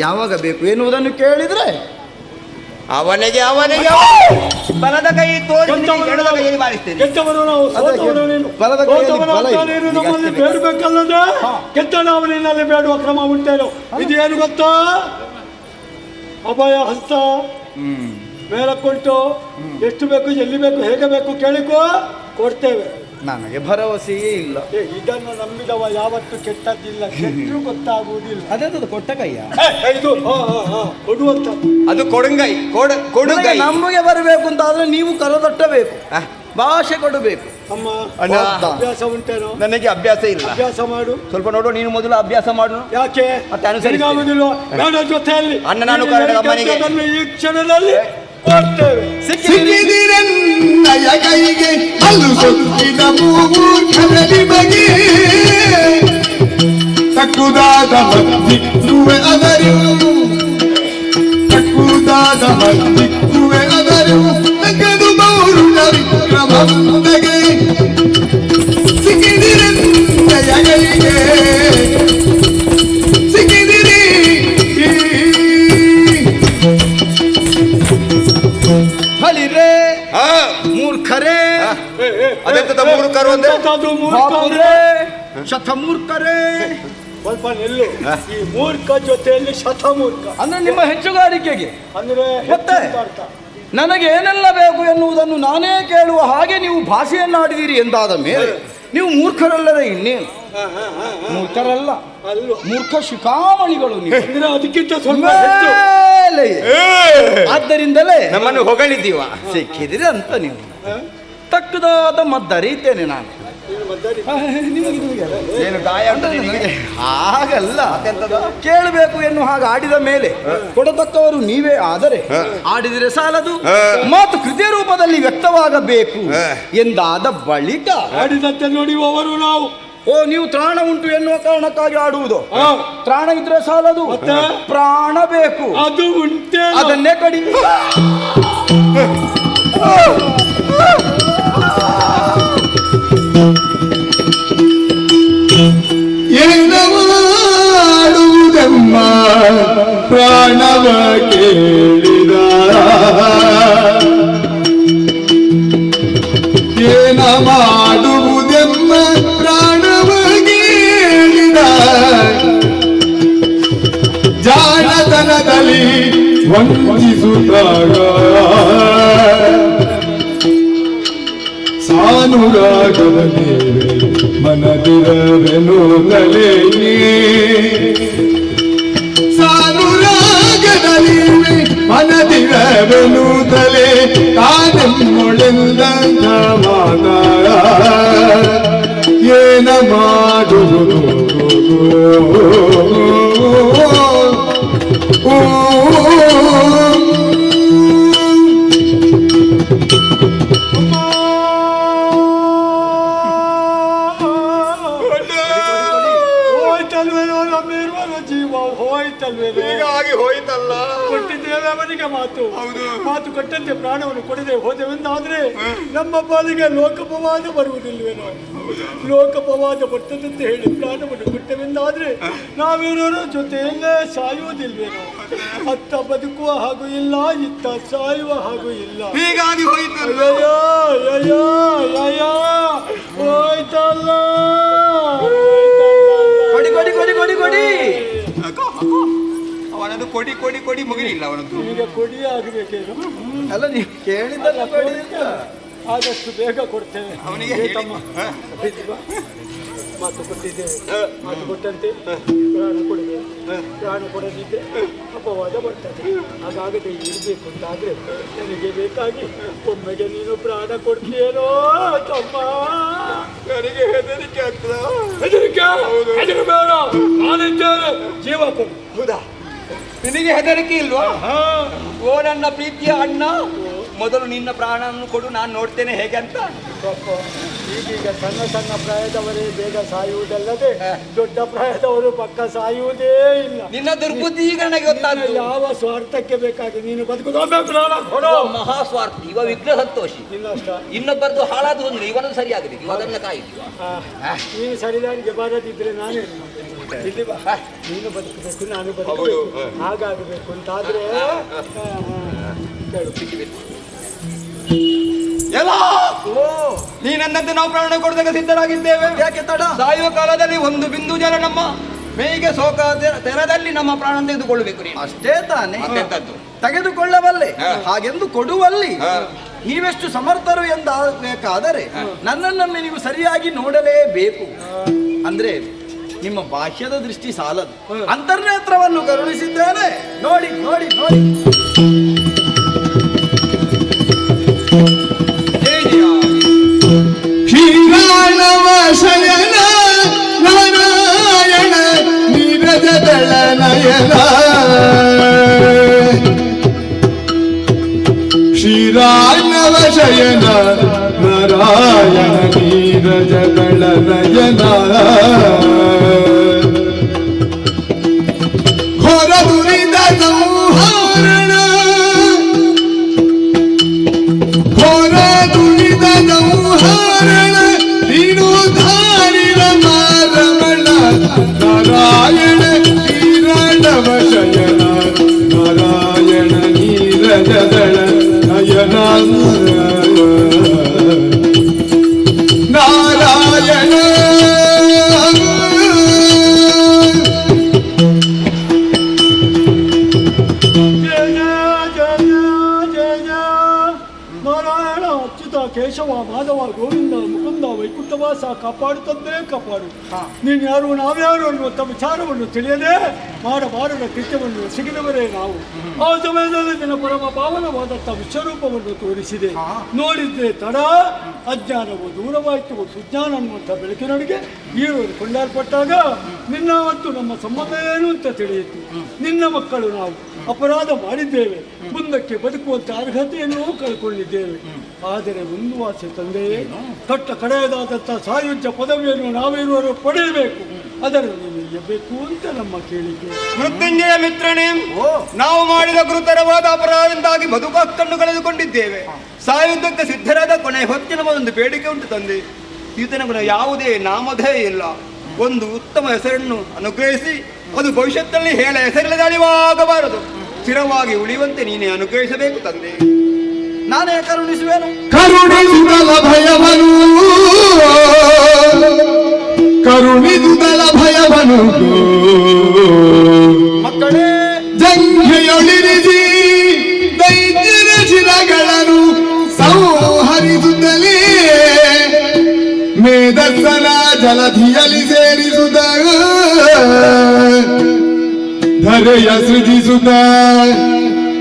ಯಾವಾಗ ಬೇಕು ಎನ್ನುವುದನ್ನು ಕೇಳಿದ್ರೆ ಅವನಿಗೆ ಬಲದ ಕೈ ತೋರಿ ಎಡದ ಕೈ ಬಾರಿಸ್ತೇನೆ. ಬಲದ ಕೈಯಲ್ಲಿ ಬಲ ಇದೆ. ನಮ್ಮಲ್ಲಿ ಬೇಡಬೇಕಲ್ಲದೆ ಕೆತ್ತ ನಾವು ನಿನ್ನಲ್ಲಿ ಬೇಡುವ ಕ್ರಮ ಉಂಟೇನು? ಇದೇನು ಗೊತ್ತಾ? ಅಭಯ ಹಸ್ತ ಮೇಲಕ್ಕುಂಟು. ಎಷ್ಟು ಬೇಕು, ಎಲ್ಲಿ ಬೇಕು, ಹೇಗೆ ಬೇಕು ಕೇಳಿಕೋ, ಕೊಡ್ತೇವೆ. ನನಗೆ ಭರವಸೆಯೇ ಇಲ್ಲ. ಇದನ್ನು ನಂಬಿದವ ಯಾವತ್ತು ಕೆಟ್ಟದ್ದಿಲ್ಲ, ಕೆಟ್ಟರು ಗೊತ್ತಾಗುವುದಿಲ್ಲ. ಅದೇ ಕೊಟ್ಟ ಕೈಯ ಇದು ಕೊಡುವಂತ ಅದು ಕೊಡುಗೈ. ಕೊಡುಗೈ ನಮಗೆ ಬರಬೇಕು ಅಂತ ಆದ್ರೆ ನೀವು ಕರದಟ್ಟಬೇಕು, ಭಾಷೆ ಕೊಡಬೇಕು. ಅಮ್ಮ ಅಣ್ಣ, ಅಭ್ಯಾಸ ಉಂಟೇನೋ? ನನಗೆ ಅಭ್ಯಾಸ ಇಲ್ಲ. ಅಭ್ಯಾಸ ಮಾಡು. ಸ್ವಲ್ಪ ನೋಡು, ನೀನು ಮೊದಲು ಅಭ್ಯಾಸ ಮಾಡು. ಯಾಕೆ ಮತ್ತೆ ಅನುಸರಿಸಿ. ಬೇಡ ಜೊತೆಯಲ್ಲಿ ಅಣ್ಣ, ನಾನು ಕನ್ನಡ ಮನೆಗೆ ಈ ಕ್ಷಣದಲ್ಲಿ ಕೊಡ್ತೇವೆ. ಸಿಕ್ಕಿದಿರನ್ನಯ ಕೈಗೆ ಅಲ್ಲು ಸೊಕ್ಕಿದ ಮೂರ್ಖನಲ್ಲಿ ಬಗೆ ತಕ್ಕುದಾದ ಮದ್ದಿಕ್ಕುವೆ ಅದರು, ತಕ್ಕುದಾದ ಮದ್ದಿಕ್ಕುವೆ ಅದರು, ನಗದು ಪೌರುಷ ವಿಕ್ರಮಂದಗೆ ಸಿಕ್ಕಿದಿರನ್ನಯ ಕೈಗೆ ಸಿಕ್ಕಿದಿರಿ ಬಲಿರೇ ಮೂರ್ಖರೇ, ಅದೆಂತದ ಮೂರ್ಖರು ಅಂದ್ರೆ ಬಾಪುರೇ, ಶತಮೂರ್ಖರೇ. ಸ್ವಲ್ಪ ನಿಲ್ಲು. ಈ ಮೂರ್ಖ ಜೊತೆಯಲ್ಲಿ ಶತಮೂರ್ಖ ಅಂದ್ರೆ ನಿಮ್ಮ ಹೆಚ್ಚುಗಾರಿಕೆಗೆ ಅಂದ್ರೆ ಮತ್ತೆ ನನಗೆ ಏನೆಲ್ಲ ಬೇಕು ಎನ್ನುವುದನ್ನು ನಾನೇ ಕೇಳುವ ಹಾಗೆ ನೀವು ಭಾಷೆಯನ್ನಾಡಿದಿರಿ ಎಂದಾದ ಮೇಲೆ ನೀವು ಮೂರ್ಖರಲ್ಲದೆ ಇನ್ನೇನು? ಮೂರ್ಖರಲ್ಲ, ಅಲ್ಲೂ ಮೂರ್ಖ ಶಿಖಾಮಣಿಗಳು ನೀವು. ಅಂದ್ರೆ ಅದಕ್ಕಿಂತ ಸ್ವಲ್ಪ ಹೆಚ್ಚು. ಮೇಲೆಯೇ. ಆದ್ದರಿಂದಲೇ ನಮ್ಮನ್ನು ಹೊಗಳಿದ್ದೀವ. ಸಿಕ್ಕಿದಿರಿ ಅಂತ ನೀವು. ತಕ್ಕದಾದ ಮದ್ದರಿತೇನೆ ನಾನು. ಏನು ಗಾಯ ಉಂಟು ನಿನಗೆ? ಹಾಗಲ್ಲ, ಕೇಳಬೇಕು ಎನ್ನು ಹಾಗೆ ಆಡಿದ ಮೇಲೆ ಕೊಡತಕ್ಕವರು ನೀವೇ ಆದರೆ ಆಡಿದರೆ ಸಾಲದು, ಮಾತು ಕೃತಿಯ ರೂಪದಲ್ಲಿ ವ್ಯಕ್ತವಾಗಬೇಕು ಎಂದಾದ ಬಳಿಕ ಆಡಿದಂತೆ ನೋಡುವವರು ನಾವು. ಓ, ನೀವು ತ್ರಾಣ ಉಂಟು ಎನ್ನುವ ಕಾರಣಕ್ಕಾಗಿ ಆಡುವುದು. ತ್ರಾಣ ಇದ್ರೆ ಸಾಲದು, ಪ್ರಾಣ ಬೇಕು. ಅದು ಉಂಟೆ, ಅದನ್ನೇ ಕಡಿ. ಏನವಾಡುವುದೆಮ್ಮ ಪ್ರಾಣವ ಕೇಳಿದ, ಏನ ಮಾಡುವುದೆಮ್ಮ ಪ್ರಾಣವ ಕೇಳಿದ, ಜಾಣತನದಲ್ಲಿ ವಂಚಿಸುತ್ತಾಗ ಸಾನುರಾಗದ ಮೇಲೆ ಮನದಿರವೆನು ತಲೆ, ಸಾನುರಾಗದಲ್ಲಿ ಮನದಿರವೆನು ತಲೆ, ಕಾನೆಮ್ಮೊಳೆಂದ ಮಾತಾಡ ಏನ ಮಾಡುವುದು ಹೋಯ್ತಲ್ವೇನೋ ನಮ್ಮಿರುವ ಜೀವ ಹೋಯ್ತಲ್ವೇನೋ ಹೀಗಾಗಿ ಹೋಯ್ತಲ್ಲ. ಕೊಟ್ಟಿದ್ದೇವೆ ಅವನಿಗೆ ಮಾತು ಹೌದು. ಮಾತು ಕೊಟ್ಟಂತೆ ಪ್ರಾಣವನ್ನು ಕೊಡದೆ ಹೋದೆವೆಂದಾದ್ರೆ ನಮ್ಮ ಪಾಲಿಗೆ ಲೋಕಪವಾದ ಬರುವುದಿಲ್ವೇನೋ ಲೋಕಪವಾದ ಬರ್ತದಂತೆ ಹೇಳಿ ಪ್ರಾಣವನ್ನು ಕೊಟ್ಟವೆಂದಾದ್ರೆ ನಾವೇನೋ ಜೊತೆಯಲ್ಲೇ ಸಾಯುವುದಿಲ್ವೇನೋ ಅತ್ತ ಬದುಕುವ ಹಾಗೂ ಇಲ್ಲ ಇತ್ತ ಸಾಯುವ ಹಾಗೂ ಇಲ್ಲ ಹೀಗಾಗಿ ಹೋಯ್ತಲ್ಲ. ಅಯ್ಯೋ ಅಯ್ಯೋ ಹೋಯ್ತಲ್ಲ ಕೊಡಿ ಕೊಡಿ ಕೊಡಿ ಕೊಡಿ ಕೊಡಿ ಅವನದು ಕೊಡಿ ಕೊಡಿ ಕೊಡಿ ಮುಗಿಲಿಲ್ಲ ಅವನದ್ದು. ಈಗ ಕೊಡಿ ಆಗಬೇಕೇನು ಅಲ್ಲ ನೀವು ಕೇಳಿದ್ದಲ್ಲ ಕೊಡಿ ಅಂತ. ಆದಷ್ಟು ಬೇಗ ಕೊಡ್ತೇವೆ ಅವನಿಗೆ ಏ ಹೇಳಿ. ತಮ್ಮ, ಮಾತು ಕೊಟ್ಟಿದ್ದೇವೆ ಮಾತು ಕೊಟ್ಟಂತೆ ಪ್ರಾಣ ಕೊಡಬೇಕು ಪ್ರಾಣ ಕೊಡದಿದ್ದರೆ ಅಪವಾದ ಬರ್ತದೆ ಹಾಗಾಗದೆ ಇರಬೇಕು ಅಂತಾದ್ರೆ ನನಗೆ ಬೇಕಾಗಿ ಒಮ್ಮೆಗೆ ನೀನು ಪ್ರಾಣ ಕೊಡ್ತೀಯೇನೋ ತಮ್ಮ. ನನಗೆ ಹೆದರಿಕೆ ಆಗ್ತದ. ಹೆದರಿಕೆ ಹೆದರಬೇಡ ನಾನಿದ್ದೇನೆ ಜೀವ ಕೊಡು. ಹೌದಾ? ನಿನಗೆ ಹೆದರಿಕೆ ಇಲ್ವಾ? ಹಾ ಓ ನನ್ನ ಪ್ರೀತಿಯ ಅಣ್ಣ, ಮೊದಲು ನಿನ್ನ ಪ್ರಾಣವನ್ನು ಕೊಡು, ನಾನು ನೋಡ್ತೇನೆ ಹೇಗೆ ಅಂತ. ಪಾಪ ಈಗೀಗ ಸಣ್ಣ ಸಣ್ಣ ಪ್ರಾಯದವರೇ ಬೇಗ ಸಾಯುವುದಲ್ಲದೆ ದೊಡ್ಡ ಪ್ರಾಯದವರು ಪಕ್ಕ ಸಾಯುವುದೇ ಇಲ್ಲ. ನಿನ್ನ ದುರ್ಬುದ್ಧಿ ಈಗ ನನಗೆ ಗೊತ್ತಾಗ್ತದೆ. ನಿನ್ನ ಯಾವ ಸ್ವಾರ್ಥಕ್ಕೆ ಬೇಕಾಗಿ ನೀನು ಬದುಕುದು ಪ್ರಾಣ ಕೊಡು. ಮಹಾಸ್ವಾರ್ಥಿ ಇವ ವಿಘ್ನ ಸಂತೋಷಿ. ನಿನ್ನಷ್ಟ ಇನ್ನೊಬ್ಬರದು ಹಾಳಾದ್ರು ಅಂದ್ರೆ ಇವನದು ಸರಿಯಾಗಬೇಕು, ಇವದನ್ನ ಕಾಯಿದ್ದೀವ. ನೀನು ಸರಿದಾರಿಗೆ ಬಾರದಿದ್ರೆ ನಾನೇ ಇಲ್ಲಿ ಬಾ. ನೀನು ಬದುಕಬೇಕು ನಾನು ಬದುಕಬೇಕು ಹಾಗಾಗಬೇಕು ಅಂತಾದ್ರೆ ಕೇಳು. ಎಲ್ಲ ನೀನಂದಂತೆ ನಾವು ಪ್ರಾಣ ಕೊಡದಾಗ ಸಿದ್ಧರಾಗಿದ್ದೇವೆ. ಯಾಕೆ ತಡ? ಸಾಯುವ ಕಾಲದಲ್ಲಿ ಒಂದು ಬಿಂದು ಜಲ ನಮ್ಮ ಮೇಗೆ ಸೋಕ ತೆರದಲ್ಲಿ ನಮ್ಮ ಪ್ರಾಣ ತೆಗೆದುಕೊಳ್ಳಬೇಕು ನೀನು. ಅಷ್ಟೇ ತಾನೇ ಮತ್ತೆಂತದ್ದು? ತೆಗೆದುಕೊಳ್ಳಬಲ್ಲೆ ಹಾ. ಹಾಗೆಂದು ಕೊಡುವಲ್ಲಿ ಹಾ. ನೀವೆಷ್ಟು ಸಮರ್ಥರು ಎಂದಾಗಬೇಕಾದರೆ ನನ್ನನ್ನೊಮ್ಮೆ ನೀವು ಸರಿಯಾಗಿ ನೋಡಲೇಬೇಕು. ಅಂದ್ರೆ ನಿಮ್ಮ ಬಾಹ್ಯದ ದೃಷ್ಟಿ ಸಾಲದು, ಅಂತರ್ನೇತ್ರವನ್ನು ಕರುಣಿಸಿದ್ದೇನೆ. ನೋಡಿ ನೋಡಿ ನೋಡಿ. ಶ್ರೀರಾಣವ ಶಯನ ನಾರಾಯಣ ನೀರಜದಳ ನಯನ ಶ್ರೀರಾಣವ ಶಯನ ನಾರಾಯಣ ನೀರಜದಳ ನಯನ ಘೋರ ದುರಿತ ಸಂಹಾರಣ ಘೋರ ದುರಿತ ಸಂಹಾರಣ ೀಣೋಧಾರಿ ರಮಣ ನಾರಾಯಣ ಶ್ರೀರಾಣವ ಶಯನ ನಾರಾಯಣ ನೀರಜದಳ ನಯನ ನಾರಾಯಣ ನಾರಾಯಣ ಅಚ್ಯುತ ಕೇಶವ ಮಾಧವ ಗೋವಿಂದ ಮುಕುಂದ ವೈಕುಂಠವಾಸ ಕಾಪಾಡುತ್ತಂದೇ ಕಾಪಾಡು. ನೀನು ಯಾರು ನಾವ್ಯಾರು ಅನ್ನುವಂಥ ವಿಚಾರವನ್ನು ತಿಳಿಯದೆ ಮಾಡಬಾರದ ಕೃತ್ಯವನ್ನು ಸಿಗಿದವರೇ ನಾವು. ಆ ಸಮಯದಲ್ಲಿ ನಿನ್ನ ಪರಮ ಪಾವನವಾದಂಥ ವಿಶ್ವರೂಪವನ್ನು ತೋರಿಸಿದೆ. ನೋಡಿದ್ರೆ ತಡ ಅಜ್ಞಾನವು ದೂರವಾಯಿತು, ಸುಜ್ಞಾನ ಅನ್ನುವಂಥ ಬೆಳಕಿನೊಳಗೆ ಈರೋರು ಕೊಂಡಾಲ್ಪಟ್ಟಾಗ ನಿನ್ನ ಮತ್ತು ನಮ್ಮ ಸಂಬಂಧ ಏನು ಅಂತ ತಿಳಿಯಿತು. ನಿನ್ನ ಮಕ್ಕಳು ನಾವು ಅಪರಾಧ ಮಾಡಿದ್ದೇವೆ, ಮುಂದಕ್ಕೆ ಬದುಕುವಂತ ಅರ್ಹತೆಯನ್ನು ಕಳ್ಕೊಂಡಿದ್ದೇವೆ. ಆದರೆ ಒಂದು ಆಸೆ ತಂದೆಯೇ, ಕಟ್ಟ ಕಡೆಯದಾದಂಥ ಸಾಯುಜ್ಯ ಪದವಿಯನ್ನು ನಾವಿರುವರು ಪಡೆಯಬೇಕು, ಅದನ್ನು ನೀನು ಇಯ್ಯಬೇಕು ಅಂತ ನಮ್ಮ ಕೇಳಿಕೆ. ಮೃತ್ಯುಂಜಯ ಮಿತ್ರನೇ, ನಾವು ಮಾಡಿದ ಗುರುತರವಾದ ಅಪರಾಧದಿಂದಾಗಿ ಬದುಕನ್ನು ಕಳೆದುಕೊಂಡಿದ್ದೇವೆ. ಸಾಯುವುದಕ್ಕೆ ಸಿದ್ಧರಾದ ಕೊನೆ ಹೊತ್ತಿನ ಒಂದು ಬೇಡಿಕೆ ಉಂಟು ತಂದೆ. ಈತನ ಯಾವುದೇ ನಾಮಧೇಯ ಇಲ್ಲ. ಒಂದು ಉತ್ತಮ ಹೆಸರನ್ನು ಅನುಗ್ರಹಿಸಿ, ಅದು ಭವಿಷ್ಯದಲ್ಲಿ ಹೇಳ ಹೆಸರಿಲ್ಲದ ಅಳಿವಾಗಬಾರದು, ಸ್ಥಿರವಾಗಿ ಉಳಿಯುವಂತೆ ನೀನೇ ಅನುಗ್ರಹಿಸಬೇಕು ತಂದೆ. ನಾನೇ ಕರುಣಿಸುವೆನು. ಕರುಣಿಸುದಲ ಭಯವನು ಕರುಣಿಸುದಲ ಭಯವನು ಮಕ್ಕಳೇ, ಜಂಘೆಯೊಳಿರಿಸಿ ದೈತ್ಯರ ಶಿರಗಳನ್ನು ಸಂಹರಿಸುತ್ತಲೇ ಮೇಧಸ್ಸನ ಜಲಧಿಯಲ್ಲಿ ಸೇರಿಸುತ್ತ ಧರೆಯ ಸೃಜಿಸುತ್ತ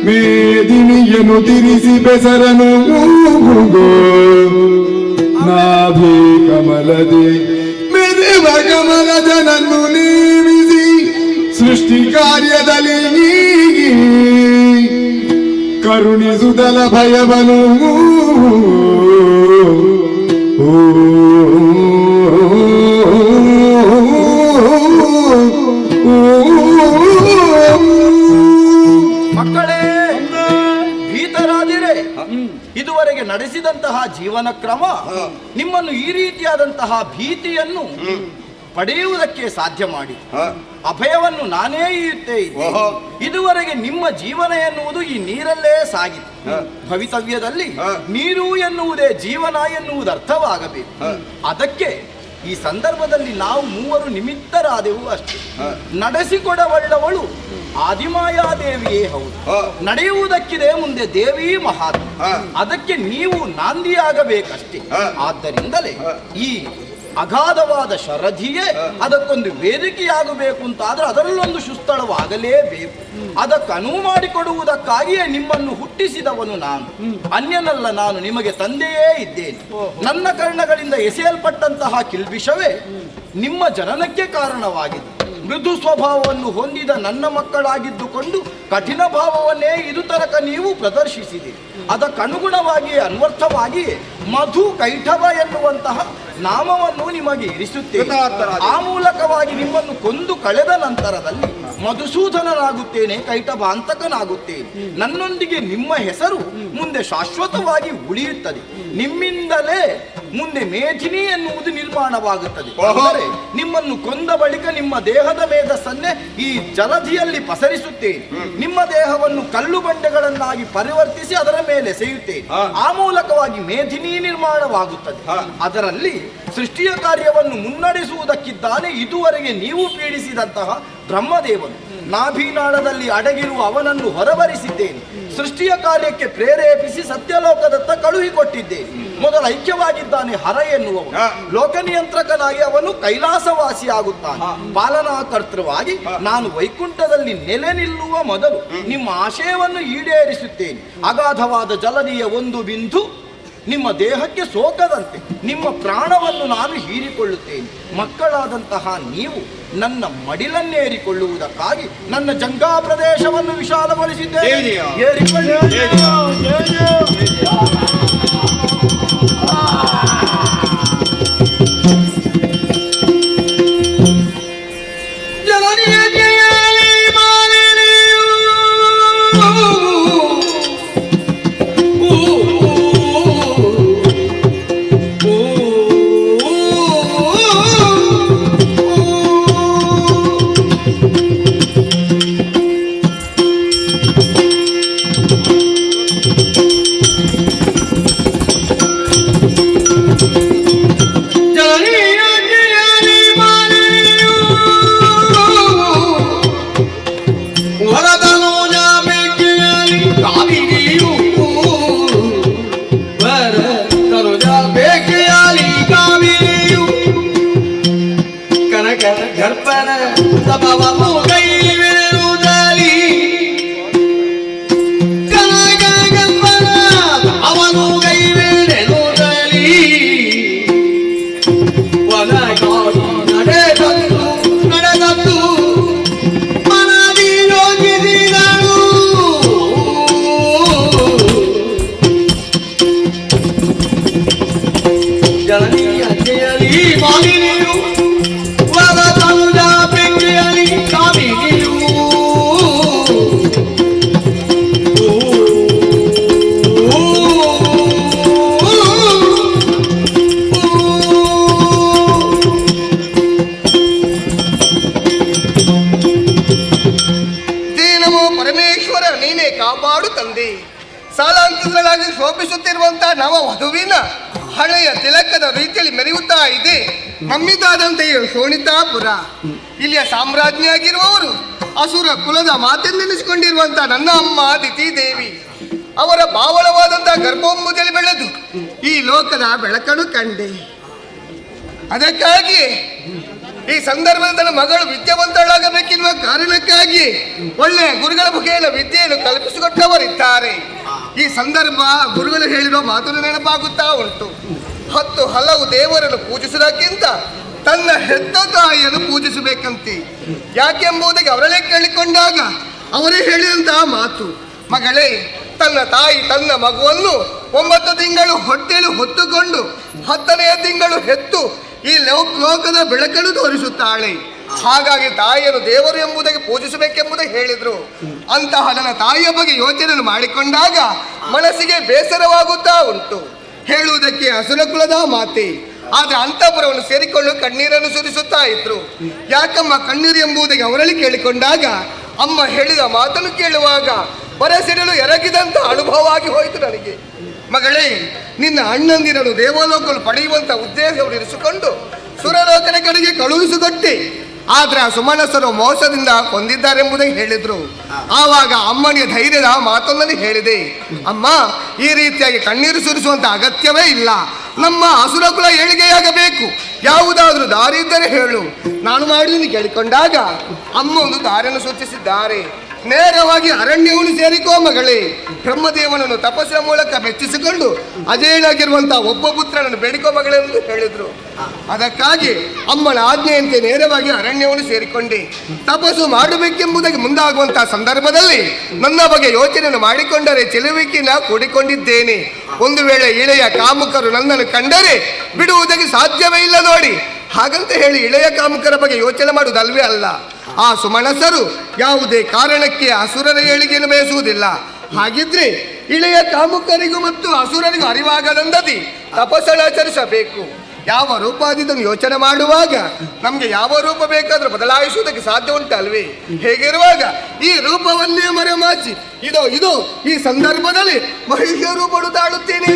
ಮೇದಿನಿಯನ್ನು ತಿರಿಸಿ ಬೆಸರನು ನಾಭಿ ಕಮಲದೆ ದೇವ ಕಮಲಜನನ್ನು ನೇಮಿಸಿ ಸೃಷ್ಟಿ ಕಾರ್ಯದಲ್ಲಿ ಕರುಣಿಸುದಲ ಭಯವನು ಮಕ್ಕಳೇ, ಭೀತರಾದಿರೇ, ಇದುವರೆಗೆ ನಡೆಸಿದಂತಹ ಜೀವನ ಕ್ರಮ ನಿಮ್ಮನ್ನು ಈ ರೀತಿಯಾದಂತಹ ಭೀತಿಯನ್ನು ಪಡೆಯುವುದಕ್ಕೆ ಸಾಧ್ಯ ಮಾಡಿ ಅಭಯವನ್ನು ನಾನೇ ಇಯುತ್ತೇ ಇದ್ದೆ. ಇದುವರೆಗೆ ನಿಮ್ಮ ಜೀವನ ಎನ್ನುವುದು ಈ ನೀರಲ್ಲೇ ಸಾಗಿತು. ಭವಿತವ್ಯದಲ್ಲಿ ನೀರು ಎನ್ನುವುದೇ ಜೀವನ ಎನ್ನುವುದು ಅರ್ಥವಾಗಬೇಕು. ಅದಕ್ಕೆ ಈ ಸಂದರ್ಭದಲ್ಲಿ ನಾವು ಮೂವರು ನಿಮಿತ್ತರಾದೆವು ಅಷ್ಟೇ. ನಡೆಸಿಕೊಡಬಲ್ಲವಳು ಆದಿಮಾಯಾದೇವಿಯೇ ಹೌದು. ನಡೆಯುವುದಕ್ಕಿದೆ ಮುಂದೆ ದೇವಿ ಮಹಾತ್ಮ. ಅದಕ್ಕೆ ನೀವು ನಾಂದಿಯಾಗಬೇಕಷ್ಟೇ. ಆದ್ದರಿಂದಲೇ ಈ ಅಗಾಧವಾದ ಶರಧಿಯೇ ಅದಕ್ಕೊಂದು ವೇದಿಕೆಯಾಗಬೇಕು ಅಂತಾದ್ರೆ ಅದರಲ್ಲೊಂದು ಸುಸ್ಥಳವಾಗಲೇಬೇಕು. ಅದಕ್ಕೆ ಅನುವು ಮಾಡಿಕೊಡುವುದಕ್ಕಾಗಿಯೇ ನಿಮ್ಮನ್ನು ಹುಟ್ಟಿಸಿದವನು ನಾನು, ಅನ್ಯನಲ್ಲ. ನಾನು ನಿಮಗೆ ತಂದೆಯೇ ಇದ್ದೇನೆ. ನನ್ನ ಕರ್ಣಗಳಿಂದ ಎಸೆಯಲ್ಪಟ್ಟಂತಹ ಕಿಲ್ಬಿಷವೇ ನಿಮ್ಮ ಜನನಕ್ಕೆ ಕಾರಣವಾಗಿದೆ. ಮೃದು ಸ್ವಭಾವವನ್ನು ಹೊಂದಿದ ನನ್ನ ಮಕ್ಕಳಾಗಿದ್ದುಕೊಂಡು ಕಠಿಣ ಭಾವವನ್ನೇ ಇದು ತನಕ ನೀವು ಪ್ರದರ್ಶಿಸಿದೆ. ಅದಕ್ಕನುಗುಣವಾಗಿಯೇ ಅನ್ವರ್ಥವಾಗಿಯೇ ಮಧು ಕೈಠವ ಎನ್ನುವಂತಹ ನಾಮವನ್ನು ನಿಮಗೆ ಇರಿಸುತ್ತೇನೆ. ಆ ಮೂಲಕವಾಗಿ ನಿಮ್ಮನ್ನು ಕೊಂದು ಕಳೆದ ನಂತರದಲ್ಲಿ ಮಧುಸೂದನನಾಗುತ್ತೇನೆ, ಕೈಟಭ ಅಂತಕನಾಗುತ್ತೇನೆ. ನನ್ನೊಂದಿಗೆ ನಿಮ್ಮ ಹೆಸರು ಮುಂದೆ ಶಾಶ್ವತವಾಗಿ ಉಳಿಯುತ್ತದೆ. ನಿಮ್ಮಿಂದಲೇ ಮುಂದೆ ಮೇಧಿನಿ ಎನ್ನುವುದು ನಿರ್ಮಾಣವಾಗುತ್ತದೆ. ಅಂದರೆ ನಿಮ್ಮನ್ನು ಕೊಂದ ಬಳಿಕ ನಿಮ್ಮ ದೇಹದ ಮೇಧಸ್ಸನ್ನೇ ಈ ಜಲಧಿಯಲ್ಲಿ ಪಸರಿಸುತ್ತೇನೆ. ನಿಮ್ಮ ದೇಹವನ್ನು ಕಲ್ಲು ಬಂಡೆಗಳನ್ನಾಗಿ ಪರಿವರ್ತಿಸಿ ಅದರ ಮೇಲೆ ಎಸೆಯುತ್ತೇನೆ. ಆ ಮೂಲಕವಾಗಿ ಮೇಧಿನಿ ನಿರ್ಮಾಣವಾಗುತ್ತದೆ. ಅದರಲ್ಲಿ ಸೃಷ್ಟಿಯ ಕಾರ್ಯವನ್ನು ಮುನ್ನಡೆಸುವುದಕ್ಕಿದ್ದಾನೆ ಇದುವರೆಗೆ ನೀವು ಪೀಡಿಸಿದಂತಹ ಬ್ರಹ್ಮದೇವನು. ನಾಭಿನಾಳದಲ್ಲಿ ಅಡಗಿರುವ ಅವನನ್ನು ಹೊರಬರಿಸಿದ್ದೇನೆ. ಸೃಷ್ಟಿಯ ಕಾರ್ಯಕ್ಕೆ ಪ್ರೇರೇಪಿಸಿ ಸತ್ಯಲೋಕದತ್ತ ಕಳುಹಿಕೊಟ್ಟಿದ್ದೇನೆ. ಮೊದಲ ಐಕ್ಯವಾಗಿದ್ದಾನೆ ಹರ ಎನ್ನುವವನು. ಲೋಕನಿಯಂತ್ರಕನಾಗಿ ಅವನು ಕೈಲಾಸವಾಸಿಯಾಗುತ್ತಾನೆ. ಪಾಲನಾಕರ್ತೃವಾಗಿ ನಾನು ವೈಕುಂಠದಲ್ಲಿ ನೆಲೆ ನಿಲ್ಲುವ ಮೊದಲು ನಿಮ್ಮ ಆಶಯವನ್ನು ಈಡೇರಿಸುತ್ತೇನೆ. ಅಗಾಧವಾದ ಜಲನಿಯ ಒಂದು ಬಿಂದು ನಿಮ್ಮ ದೇಹಕ್ಕೆ ಸೋಕದಂತೆ ನಿಮ್ಮ ಪ್ರಾಣವನ್ನು ನಾನು ಹೀರಿಕೊಳ್ಳುತ್ತೇನೆ. ಮಕ್ಕಳಾದಂತಹ ನೀವು ನನ್ನ ಮಡಿಲನ್ನೇರಿಕೊಳ್ಳುವುದಕ್ಕಾಗಿ ನನ್ನ ಜಂಗಾ ಪ್ರದೇಶವನ್ನು ವಿಶಾಲಗೊಳಿಸಿದ್ದೇನೆ. ಏರಿಕೊಳ್ಳಿ. ಸಾಲಾಂತರಗಳಾಗಿ ಶೋಭಿಸುತ್ತಿರುವಂತಹ ನವ ವಧುವಿನ ಹಳೆಯ ತಿಲಕದ ರೀತಿಯಲ್ಲಿ ಮೆರೆಯುತ್ತಾ ಇದೆ ಮಮ್ಮಿದಾದಂತೆಯೇ ಶೋಣಿತಾಪುರ. ಇಲ್ಲಿಯ ಸಾಮ್ರಾಜ್ಞಿಯಾಗಿರುವವರು ಅಸುರ ಕುಲದ ಮಾತೆಂದೆನಿಸಿಕೊಂಡಿರುವಂತಹ ನನ್ನ ಅಮ್ಮ ದಿತಿ ದೇವಿ. ಅವರ ಬಾವಳವಾದಂತಹ ಗರ್ಭೋಂಬುದಲ್ಲಿ ಬೆಳೆದು ಈ ಲೋಕದ ಬೆಳಕನ್ನು ಕಂಡೆ. ಅದಕ್ಕಾಗಿ ಈ ಸಂದರ್ಭದಲ್ಲಿ ನನ್ನ ಮಗಳು ವಿದ್ಯಾವಂತಳಾಗಬೇಕೆನ್ನುವ ಕಾರಣಕ್ಕಾಗಿ ಒಳ್ಳೆಯ ಗುರುಗಳ ಮುಖೇನ ವಿದ್ಯೆಯನ್ನು ಕಲ್ಪಿಸಿಕೊಟ್ಟವರಿದ್ದಾರೆ. ಈ ಸಂದರ್ಭ ಗುರುಗಳು ಹೇಳಿರೋ ಮಾತನ್ನು ನೆನಪಾಗುತ್ತಾ ಉಂಟು. 10 ಹಲವು ದೇವರನ್ನು ಪೂಜಿಸುವುದಕ್ಕಿಂತ ತನ್ನ ಹೆತ್ತ ತಾಯಿಯನ್ನು ಪೂಜಿಸಬೇಕಂತೆ. ಯಾಕೆಂಬುದಾಗಿ ಅವರಲ್ಲೇ ಕೇಳಿಕೊಂಡಾಗ ಅವರೇ ಹೇಳಿದಂತಹ ಮಾತು, ಮಗಳೇ, ತನ್ನ ತಾಯಿ ತನ್ನ ಮಗುವನ್ನು 9 ತಿಂಗಳು ಹೊಟ್ಟೆಯಲ್ಲಿ ಹೊತ್ತುಕೊಂಡು 10ನೆಯ ತಿಂಗಳು ಹೆತ್ತು ಈ ಲೋಕದ ಬೆಳಕನ್ನು ತೋರಿಸುತ್ತಾಳೆ. ಹಾಗಾಗಿ ತಾಯಿಯನ್ನು ದೇವರು ಎಂಬುದಾಗಿ ಪೂಜಿಸಬೇಕೆಂಬುದಾಗಿ ಹೇಳಿದ್ರು. ಅಂತಹ ನನ್ನ ತಾಯಿಯ ಬಗ್ಗೆ ಯೋಚನೆಯನ್ನು ಮಾಡಿಕೊಂಡಾಗ ಮನಸ್ಸಿಗೆ ಬೇಸರವಾಗುತ್ತಾ ಉಂಟು. ಹೇಳುವುದಕ್ಕೆ ಅಸುರ ಕುಲದ ಮಾತೆ, ಆದ್ರೆ ಅಂತಃಪುರವನ್ನು ಸೇರಿಕೊಂಡು ಕಣ್ಣೀರನ್ನು ಸುರಿಸುತ್ತಾ ಇದ್ರು. ಯಾಕಮ್ಮ ಕಣ್ಣೀರು ಎಂಬುದಾಗಿ ಅವರಲ್ಲಿ ಕೇಳಿಕೊಂಡಾಗ ಅಮ್ಮ ಹೇಳಿದ ಮಾತನ್ನು ಕೇಳುವಾಗ ಬರಸಿಡಲು ಎರಗಿದಂತ ಅನುಭವ ಆಗಿ ಹೋಯಿತು ನನಗೆ. ಮಗಳೇ, ನಿನ್ನ ಅಣ್ಣಂದಿರನ್ನು ದೇವಲೋಕಗಳು ಪಡೆಯುವಂತ ಉದ್ದೇಶವನ್ನು ಇರಿಸಿಕೊಂಡು ಸುರಲೋಕನ ಕಡೆಗೆ ಕಳುಹಿಸಿಕೊಟ್ಟೆ. ಆದ್ರೆ ಆ ಸುಮನಸರು ಮೋಸದಿಂದ ಕೊಂದಿದ್ದಾರೆಂಬುದಾಗಿ ಹೇಳಿದ್ರು. ಆವಾಗ ಅಮ್ಮನಿಗೆ ಧೈರ್ಯದ ಮಾತೊಂದನ್ನು ಹೇಳಿದೆ, ಅಮ್ಮ, ಈ ರೀತಿಯಾಗಿ ಕಣ್ಣೀರು ಸುರಿಸುವಂತ ಅಗತ್ಯವೇ ಇಲ್ಲ. ನಮ್ಮ ಅಸುರಕುಲ ಏಳಿಗೆಯಾಗಬೇಕು, ಯಾವುದಾದ್ರೂ ದಾರಿ ಇದ್ದರೆ ಹೇಳು, ನಾನು ಮಾಡಿದನ್ನು ಕೇಳಿಕೊಂಡಾಗ ಅಮ್ಮ ಒಂದು ದಾರಿಯನ್ನು ಸೂಚಿಸಿದ್ದಾರೆ. ನೇರವಾಗಿ ಅರಣ್ಯವನ್ನು ಸೇರಿಕೋ ಮಗಳೇ. ಬ್ರಹ್ಮದೇವನನ್ನು ತಪಸ್ಸಿನ ಮೂಲಕ ಮೆಚ್ಚಿಸಿಕೊಂಡು ಅಜೇಯನಾಗಿರುವಂತಹ ಒಬ್ಬ ಪುತ್ರನನ್ನು ಬೇಡಿಕೋ ಮಗಳೇ ಎಂದು ಹೇಳಿದ್ರು. ಅದಕ್ಕಾಗಿ ಅಮ್ಮನ ಆಜ್ಞೆಯಂತೆ ನೇರವಾಗಿ ಅರಣ್ಯವನ್ನು ಸೇರಿಕೊಂಡೆ. ತಪಸ್ಸು ಮಾಡಬೇಕೆಂಬುದಾಗಿ ಮುಂದಾಗುವಂತಹ ಸಂದರ್ಭದಲ್ಲಿ ನನ್ನ ಬಗ್ಗೆ ಯೋಚನೆಯನ್ನು ಮಾಡಿಕೊಂಡರೆ ಚೆಲುವಿಕೆಯನ್ನು ಕೂಡಿಕೊಂಡಿದ್ದೇನೆ. ಒಂದು ವೇಳೆ ಇಳೆಯ ಕಾಮುಕರು ನನ್ನನ್ನು ಕಂಡರೆ ಬಿಡುವುದಕ್ಕೆ ಸಾಧ್ಯವೇ ಇಲ್ಲ ನೋಡಿ. ಹಾಗಂತ ಹೇಳಿ ಇಳೆಯ ಕಾಮುಕರ ಬಗ್ಗೆ ಯೋಚನೆ ಮಾಡುವುದಲ್ವೇ ಅಲ್ಲ. ಆ ಸುಮನಸರು ಯಾವುದೇ ಕಾರಣಕ್ಕೆ ಅಸುರರ ಏಳಿಗೆಯನ್ನು ಬಯಸುವುದಿಲ್ಲ. ಹಾಗಿದ್ರೆ ಇಳೆಯ ಕಾಮುಕರಿಗೂ ಮತ್ತು ಅಸುರರಿಗೂ ಅರಿವಾಗದಂದದಿ ತಪಸ್ಸನ್ನಾಚರಿಸಬೇಕು. ಯಾವ ರೂಪಾದಿದ್ದನ್ನು ಯೋಚನೆ ಮಾಡುವಾಗ ನಮ್ಗೆ ಯಾವ ರೂಪ ಬೇಕಾದ್ರೂ ಬದಲಾಯಿಸುವುದಕ್ಕೆ ಸಾಧ್ಯ ಉಂಟಲ್ವೇ? ಹೇಗಿರುವಾಗ ಈ ರೂಪವನ್ನೇ ಮರೆಮಾಚಿ ಇದೋ ಈ ಸಂದರ್ಭದಲ್ಲಿ ಮಹಿಷ ರೂಪಡು ತಾಳುತ್ತೇನೆ.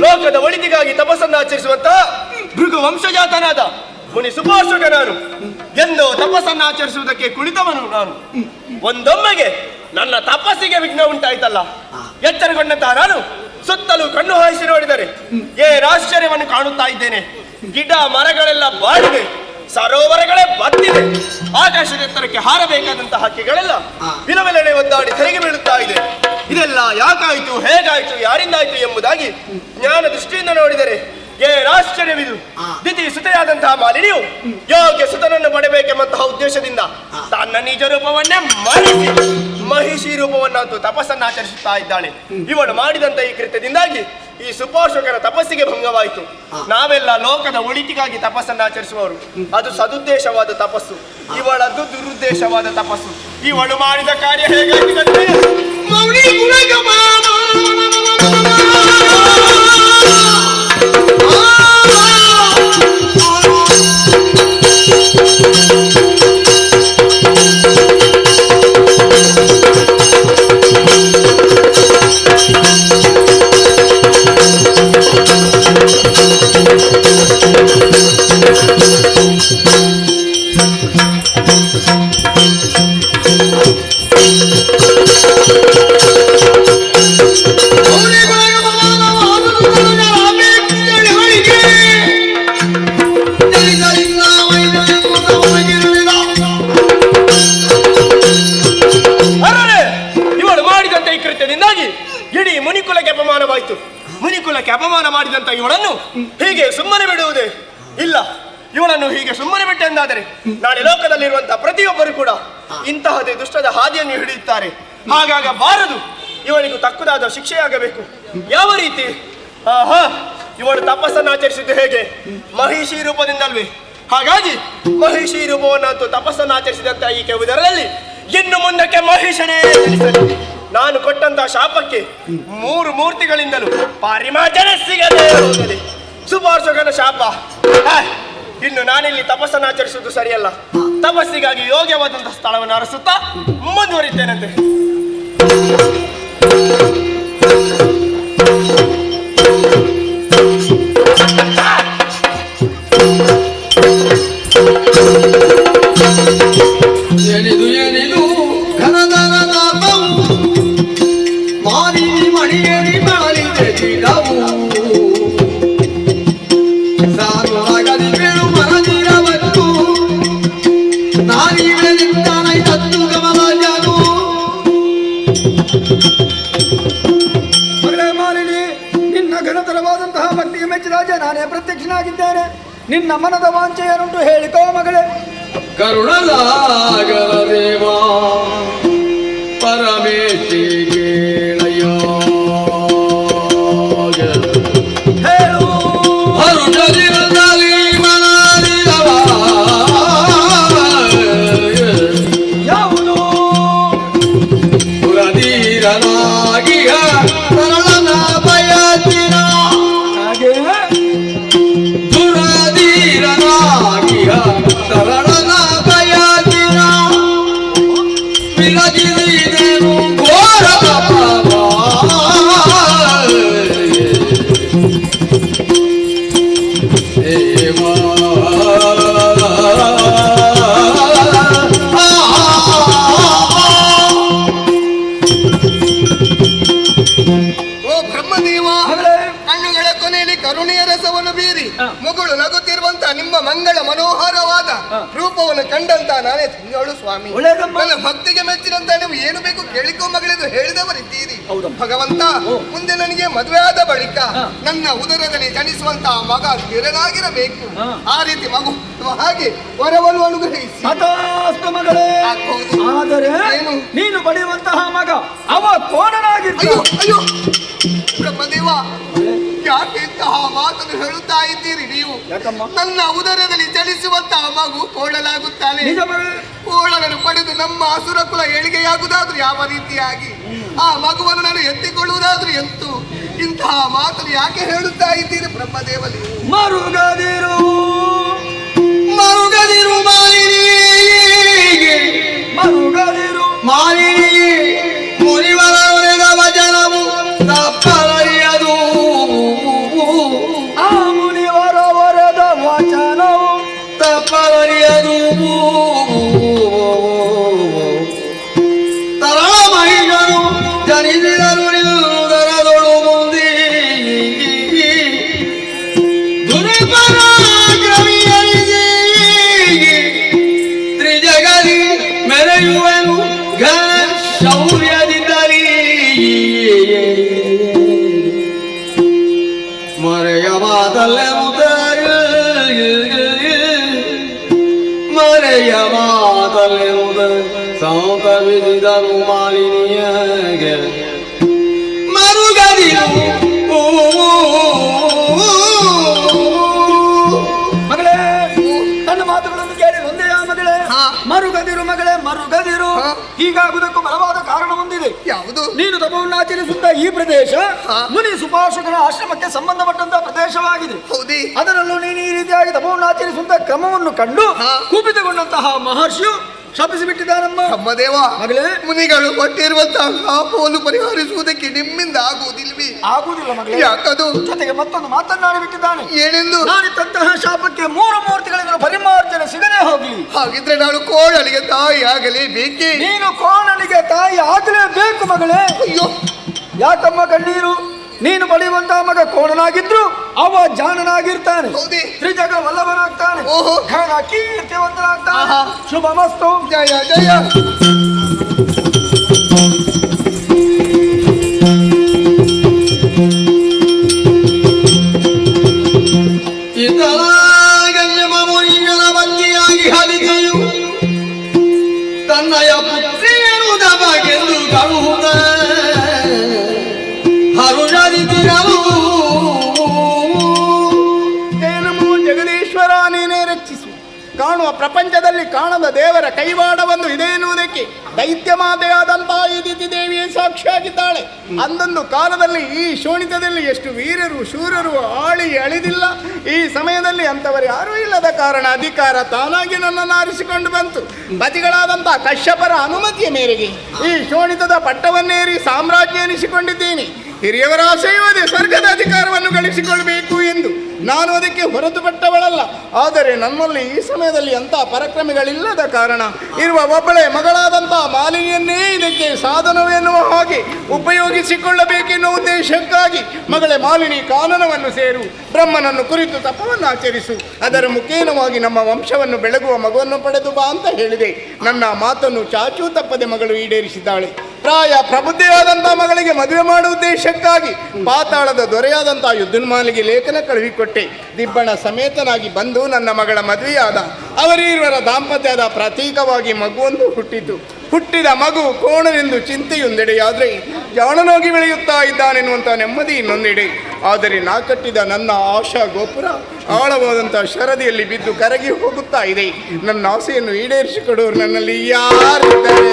ಲೋಕದ ಒಳಿತಿಗಾಗಿ ತಪಸ್ಸನ್ನು ಆಚರಿಸುವಂತಹ ಭೃಗು ವಂಶಜಾತನಾದ ಮುನಿ ಸುಪಾರ್ಶ್ವಕ ನಾನು. ಎಂದು ತಪಸ್ಸನ್ನು ಆಚರಿಸುವುದಕ್ಕೆ ಕುಳಿತವನು ನಾನು. ಒಂದೊಮ್ಮೆಗೆ ನನ್ನ ತಪಸ್ಸಿಗೆ ವಿಘ್ನ ಉಂಟಾಯ್ತಲ್ಲ. ಎಚ್ಚರಗೊಂಡಂತಹ ನಾನು ಸುತ್ತಲೂ ಕಣ್ಣು ಹಾಯಿಸಿ ನೋಡಿದರೆ ಆಶ್ಚರ್ಯವನ್ನು ಕಾಣುತ್ತಾ ಇದ್ದೇನೆ. ಗಿಡ ಮರಗಳೆಲ್ಲ ಬಾಡಿವೆ, ಸರೋವರಗಳೇ ಬತ್ತಿದೆ, ಆಕಾಶದ ಎತ್ತರಕ್ಕೆ ಹಾರಬೇಕಾದಂತಹ ಹಕ್ಕಿಗಳೆಲ್ಲ ವಿಲವಿಲನೆ ಒದ್ದಾಡಿ ತೆರೆಗೆ ಬೀಳುತ್ತಾ ಇದೆ. ಇದೆಲ್ಲ ಯಾಕಾಯಿತು, ಹೇಗಾಯಿತು, ಯಾರಿಂದಾಯಿತು ಎಂಬುದಾಗಿ ಜ್ಞಾನ ದೃಷ್ಟಿಯಿಂದ ನೋಡಿದರೆ ಆಶ್ಚರ್ಯವಿದು. ದಿತಿ ಸುತೆಯಾದಂತಹ ಮಾಲಿನಿಯು ಯೋಗ್ಯ ಸುತನನ್ನು ಪಡೆಬೇಕೆಂಬಂತಹ ಉದ್ದೇಶದಿಂದ ತನ್ನ ನಿಜ ರೂಪವನ್ನೇ ಮಹಿಷಿ ರೂಪವನ್ನಂತೂ ತಪಸ್ಸನ್ನು ಆಚರಿಸುತ್ತಾ ಇದ್ದಾಳೆ. ಇವಳು ಮಾಡಿದಂತ ಈ ಕೃತ್ಯದಿಂದಾಗಿ ಈ ಸುಪಾರ್ಶ್ವಕರ ತಪಸ್ಸಿಗೆ ಭಂಗವಾಯಿತು. ನಾವೆಲ್ಲ ಲೋಕದ ಒಳಿತಿಗಾಗಿ ತಪಸ್ಸನ್ನು ಆಚರಿಸುವವರು. ಅದು ಸದುದ್ದೇಶವಾದ ತಪಸ್ಸು, ಇವಳದ್ದು ದುರುದ್ದೇಶವಾದ ತಪಸ್ಸು. ಇವಳು ಮಾಡಿದ ಕಾರ್ಯ ಹೇಗಾಗಿದೆ? ಇಡೀ ಮುನಿಕುಲಕ್ಕೆ ಅಪಮಾನವಾಯಿತು. ಮುನಿಕುಲಕ್ಕೆ ಅಪಮಾನ ಮಾಡಿದಂತ ಇವಳನ್ನು ಹೀಗೆ ಸುಮ್ಮನೆ ಬಿಡುವುದೇ ಇಲ್ಲ. ಇವನನ್ನು ಹೀಗೆ ಸುಮ್ಮನೆ ಬಿಟ್ಟೆ ಎಂದಾದರೆ ನಾಳೆ ಲೋಕದಲ್ಲಿರುವಂತಹ ಪ್ರತಿಯೊಬ್ಬರು ಕೂಡ ಇಂತಹದೇ ದುಷ್ಟದ ಹಾದಿಯನ್ನು ಹಿಡಿಯುತ್ತಾರೆ. ಹಾಗಾಗಬಾರದು. ಇವನಿಗೂ ತಕ್ಕದಾದ ಶಿಕ್ಷೆಯಾಗಬೇಕು. ಯಾವ ರೀತಿ? ಇವನು ತಪಸ್ಸನ್ನು ಆಚರಿಸಿದ್ದು ಹೇಗೆ? ಮಹಿಷಿ ರೂಪದಿಂದಲ್ವೇ? ಹಾಗಾಗಿ ಮಹಿಷಿ ರೂಪವನ್ನಂತೂ ತಪಸ್ಸನ್ನು ಆಚರಿಸಿದಂತ ಈಕೆ ಉದರದಲ್ಲಿ ಇನ್ನು ಮುಂದಕ್ಕೆ ಮಹಿಷನೇ ಜನಿಸಲಿ. ನಾನು ಕೊಟ್ಟಂತಹ ಶಾಪಕ್ಕೆ 3 ಮೂರ್ತಿಗಳಿಂದಲೂ ಪಾರಿಮಾರ್ಜನ ಸಿಗದೆ ಹೋಗಲಿ. ಸುಪಾರ್ಶಕನ ಶಾಪ. ಇನ್ನು ನಾನಿಲ್ಲಿ ತಪಸ್ಸನ್ನು ಆಚರಿಸುವುದು ಸರಿಯಲ್ಲ. ತಪಸ್ಸಿಗಾಗಿ ಯೋಗ್ಯವಾದಂತಹ ಸ್ಥಳವನ್ನು ಅರಸುತ್ತಾ ಮುಂದುವರಿತೇನಂತೆ. ಎನಿದು ಎನಿದು ಘನದನದ ಮಾರಿ ಮಣಿಯರಿ ಮಾಡಲಿದೆ ಗಿಡವು ಸಾರುವಾಗದಿ ಬೇಳು ಮರದಿರವತ್ತು ನಾರಿಗಳಿಂದ ನೈತತ್ತು ಕಮಲಜನು. ಮಗಳೇ ಮಾಲಿನಿ, ನಿನ್ನ ಘನತರವಾದಂತಹ ಭಕ್ತಿಗೆ ಮೆಚ್ಚಿದ ನಾನೇ ಪ್ರತ್ಯಕ್ಷನಾಗಿದ್ದೇನೆ. ನಿನ್ನ ಮನದ ವಾಂಚೆಯನ್ನುಂಟು ಹೇಳಿಕೋ ಮಗಳೇ. ಕರುಣಸಾಗರ ದೇವ ಪರಮೇಶಿ ಕೇಳಯ್ಯ ಹೇಳು. ಹರುಷದಿರದಲ್ಲಿ ಮನದಿರವ ಯಾವುದು? ಪುರದೀರನಾಗಿಯ ಸರಳನ ಬಯಸಿನ ಹಾಗೆ ಪುರದೀರನಾಗಿಯ ಸರಳನ ಬಯಸಿನ ವಿರಜಿಸಿದೆನು ಘೋರ ಪಾಪ. ಓ ಬ್ರಹ್ಮದೇವ, ಮಗಳೇ ಕಣ್ಣುಗಳ ಕೊನೆಯಲ್ಲಿ ಕರುಣೆಯ ರಸವನ್ನು ಬೀರಿ ಮುಗುಳು ನಗುತ್ತಿರುವಂತ ನಿಮ್ಮ ಮಂಗಳ ಮನೋಹರವಾದ ರೂಪವನ್ನು ಕಂಡಂತ ನಾನೇ ತಿಂಗಳು ಸ್ವಾಮಿ. ಒಳ್ಳೆಯದಮ್ಮ. ನನ್ನ ಭಕ್ತಿಗೆ ಮೆಚ್ಚಿದಂತ ನೀವು ಏನು ಬೇಕು ಕೇಳಿಕೋ ಮಗಳೆಂದು ಹೇಳಿದವರಿದ್ದೀರಿ. ಭಗವಂತ, ಮುಂದೆ ನನಗೆ ಮದುವೆ ಆದ ಬಳಿಕ ನನ್ನ ಉದರದಲ್ಲಿ ಜನಿಸುವಂತ ಮಗ ಸ್ಥಿರನಾಗಿರಬೇಕು. ಆ ರೀತಿ ಮಗು ಹಾಗೆ ವರವನ್ನು ಅನುಗ್ರಹಿಸಿ. ತಥಾಸ್ತು ಮಗಳೇ. ಆಗ್ಬಹುದು. ಆದರೆ ಏನು? ನೀನು ಪಡೆಯುವಂತಹ ಮಗ ಅವ ಕೋಣನಾಗಿರ್ತ. ಅಯ್ಯೋ ಅಯ್ಯೋ ಬ್ರಹ್ಮದೇವ, ಯಾಕೆ ಇಂತಹ ಮಾತನ್ನು ಹೇಳುತ್ತಾ ಇದ್ದೀರಿ ನೀವು? ಯಾಕಮ್ಮ? ನನ್ನ ಉದರದಲ್ಲಿ ಜನಿಸುವಂತಹ ಮಗು ಕೋಳಲಾಗುತ್ತಾನೆ. ನಿಜ ಮಗಳೇ. ಕೋಳలను ಪಡೆದು ನಮ್ಮ ಅಸುರ ಕುಲ ಏಳಿಗೆಯಾಗುವುದಾದ್ರೂ ಯಾವ ರೀತಿಯಾಗಿ? ಆ ಮಗುವನ್ನು ನಾನು ಎತ್ತಿಕೊಳ್ಳುವುದಾದ್ರೂ ಎಂತು? ಇಂತಹ ಮಾತನ್ನು ಯಾಕೆ ಹೇಳುತ್ತಾ ಇದ್ದೀರಿ ಬ್ರಹ್ಮದೇವ ನೀವು? ಮರುಗದಿರು ಮರುಗದಿರು ಮಾಲಿನಿ ಮರುಗದಿರು ಮಾಲಿನಿ ಮುನಿವರ ವಚನವು ತಪ್ಪಲರಿಯದು. ಆ ಮುನಿವರ ವರದ ವಚನವು ತಪ್ಪಲರಿಯದು. ತರಳ ಮಹಿಷನು ಜನಿಸಿದರು ನಿಲ್ಲುದರದೊಳು ಮುಂದೆ ದುರ್ಪರಾಕ್ರಮಿಯರಿಗೆ ತ್ರಿಜಗದಿ ಮೆರೆಯುವನು ಘನ ಶೌರ್ಯದಿಂದಲೀ ಮರೆಯವಾದಲ್ಲೆಂದ ಮರೆಯವಾದಲ್ಲೆಂದ ಸಾಂತ ವಿಧಿದರು ಮಾಲಿನಿಯಗೆ ಮರುಗದಿರು. ಮಗಳೇ, ನನ್ನ ಮಾತುಗಳನ್ನು ಕೇಳಿ ಒಂದೆಯ ಮಗಳೇ. ಮರುಗದಿರು ಮಗಳೇ, ಮರುಗದಿರು. ಹೀಗಾಗುವುದಕ್ಕೂ ಬಲವಾದ ಕಾರಣ ಹೊಂದಿದೆ. ಯಾವುದು? ನೀನು ತಪವನ್ನು ಆಚರಿಸುತ್ತ ಈ ಪ್ರದೇಶ ಮುನಿ ಸುಪಾರ್ಶಕನ ಆಶ್ರಮಕ್ಕೆ ಸಂಬಂಧಪಟ್ಟಂತಹ ಪ್ರದೇಶವಾಗಿದೆ. ಹೌದೇ? ಅದರಲ್ಲೂ ನೀನು ಈ ರೀತಿಯಾಗಿ ತಪವನ್ನು ಆಚರಿಸುವಂತಹ ಕ್ರಮವನ್ನು ಕಂಡು ಕುಪಿತಗೊಂಡಂತಹ ಮಹರ್ಷಿಯು ಶಪಿಸಿ ಬಿಟ್ಟಿದ್ದಾನಮ್ಮ. ಬ್ರಹ್ಮದೇವ, ಮಗಳೇ, ಮುನಿಗಳು ಕೊಟ್ಟಿರುವಂತಹ ಶಾಪವನ್ನು ಪರಿಹರಿಸುವುದಕ್ಕೆ ನಿಮ್ಮಿಂದ ಆಗುವುದಿಲ್ವೇ? ಆಗುವುದಿಲ್ಲ ಮಗಳೇ. ಯಾಕದು? ಜೊತೆಗೆ ಮತ್ತೊಂದು ಮಾತನ್ನಾಡಿ ಬಿಟ್ಟಿದ್ದಾನೆ. ಏನೆಂದು? ನಾನಿತ್ತಂತಹ ಶಾಪಕ್ಕೆ 3 ಮೂರ್ತಿಗಳಿಂದ ಪರಿಮಾರ್ಜನೆ ಸಿಗದೆ ಹೋಗ್ಲಿ. ಹಾಗಿದ್ರೆ ನಾನು ಕೋಳಲಿಗೆ ತಾಯಿ ಆಗಲಿ ಬೇಕೇ? ನೀನು ಕೋಣನಿಗೆ ತಾಯಿ ಆಗಲೇಬೇಕು ಮಗಳೇ. ಅಯ್ಯೋ, ಯಾಕಮ್ಮ ಕಣ್ಣೀರು? ನೀನು ಪಡೆಯುವಂತಹ ಮಗ ಕೋಣನಾಗಿದ್ರು ಅವ ಜಾಣನಾಗಿರ್ತಾನೆ. ಹೌದೇ? ತ್ರಿಜಗ ವಲ್ಲಭನಾಗ್ತಾನೆ. ಓಹೋ. ಘನ ಕೀರ್ತಿವಂತನಾಗ್ತಾನೆ. ಆಹಾ. ಶುಭ ಮಸ್ತು. ಜಯ ಜಯ. ಇತಲ ಗಣ್ಯ ಮುನಿ ಹರಿದೆಯು ತನ್ನಯ ಪುತ್ರಿಯರು ನಮಗೆಂದು ಕಳುಹುದ ಹರುಷರಿದಿರಲು ಏನಮೋ ಜಗದೀಶ್ವರ ನೀನೇ ರಕ್ಷಿಸು. ಕಾಣುವ ಪ್ರಪಂಚದಲ್ಲಿ ಕಾಣದ ದೇವರ ಕೈವಾಡವನ್ನು ಇದೆ ಎನ್ನುವುದಕ್ಕೆ ದೈತ್ಯ ಮಾತೆಯಾದಂತಹ ಈ ದಿತಿ ದೇವಿಯೇ ಸಾಕ್ಷಿಯಾಗಿದ್ದಾಳೆ. ಅಂದೊಂದು ಕಾಲದಲ್ಲಿ ಈ ಶೋಣಿತದಲ್ಲಿ ಎಷ್ಟು ವೀರರು ಶೂರರು ಆಳಿ ಅಳಿದಿಲ್ಲ. ಈ ಸಮಯದಲ್ಲಿ ಅಂಥವರು ಯಾರೂ ಇಲ್ಲದ ಕಾರಣ ಅಧಿಕಾರ ತಾನಾಗಿ ನನ್ನನ್ನು ಆರಿಸಿಕೊಂಡು ಬಂತು. ಪತಿಗಳಾದಂತಹ ಕಶ್ಯಪರ ಅನುಮತಿಯ ಮೇರೆಗೆ ಈ ಶೋಣಿತದ ಪಟ್ಟವನ್ನೇರಿ ಸಾಮ್ರಾಜ್ಯ ಎನಿಸಿಕೊಂಡಿದ್ದೀನಿ. ಹಿರಿಯವರ ಆಶಯವೇ ಸ್ವರ್ಗದ ಅಧಿಕಾರವನ್ನು ಗಳಿಸಿಕೊಳ್ಳಬೇಕು ಎಂದು. ನಾನು ಅದಕ್ಕೆ ಹೊರತುಪಟ್ಟವಳಲ್ಲ. ಆದರೆ ನನ್ನಲ್ಲಿ ಈ ಸಮಯದಲ್ಲಿ ಅಂಥ ಪರಾಕ್ರಮಿಗಳಿಲ್ಲದ ಕಾರಣ ಇರುವ ಒಬ್ಬಳೇ ಮಗಳಾದಂತಹ ಮಾಲಿನಿಯನ್ನೇ ಇದಕ್ಕೆ ಸಾಧನವೆನ್ನುವ ಹಾಗೆ ಉಪಯೋಗಿಸಿಕೊಳ್ಳಬೇಕೆನ್ನುವ ಉದ್ದೇಶಕ್ಕಾಗಿ ಮಗಳೇ ಮಾಲಿನಿ ಕಾನನವನ್ನು ಸೇರು, ಬ್ರಹ್ಮನನ್ನು ಕುರಿತು ತಪವನ್ನು ಆಚರಿಸು, ಅದರ ಮುಖೇನವಾಗಿ ನಮ್ಮ ವಂಶವನ್ನು ಬೆಳಗುವ ಮಗುವನ್ನು ಪಡೆದು ಬಾ ಅಂತ ಹೇಳಿದೆ. ನನ್ನ ಮಾತನ್ನು ಚಾಚೂ ತಪ್ಪದೆ ಮಗಳು ಈಡೇರಿಸಿದ್ದಾಳೆ. ಪ್ರಾಯ ಪ್ರಬುದ್ಧಿಯಾದಂತಹ ಮಗಳಿಗೆ ಮದುವೆ ಮಾಡುವ ಉದ್ದೇಶಕ್ಕಾಗಿ ಪಾತಾಳದ ದೊರೆಯಾದಂತಹ ಯುದ್ಧನ್ಮಾಲಿಗೆ ಲೇಖನ ಕಳುಹಿಕೊಟ್ಟೆ. ದಿಬ್ಬಣ ಸಮೇತನಾಗಿ ಬಂದು ನನ್ನ ಮಗಳ ಮದುವೆಯಾದ. ಅವರೀರ್ವರ ದಾಂಪತ್ಯದ ಪ್ರತೀಕವಾಗಿ ಮಗುವೊಂದು ಹುಟ್ಟಿತು. ಹುಟ್ಟಿದ ಮಗು ಕೋಣನೆಂದು ಚಿಂತೆಯೊಂದೆಡೆಯಾದರೆ ಜಾಣನಾಗಿ ಬೆಳೆಯುತ್ತಾ ಇದ್ದಾನೆನ್ನುವಂಥ ನೆಮ್ಮದಿ ಇನ್ನೊಂದೆಡೆ. ಆದರೆ ನಾ ಕಟ್ಟಿದ ನನ್ನ ಆಶಾ ಗೋಪುರ ಆಳವಾದಂಥ ಶರದಿಯಲ್ಲಿ ಬಿದ್ದು ಕರಗಿ ಹೋಗುತ್ತಾ ಇದೆ. ನನ್ನ ಆಸೆಯನ್ನು ಈಡೇರಿಸಿಕೊಡೋರು ನನ್ನಲ್ಲಿ ಯಾರಿದ್ದಾರೆ?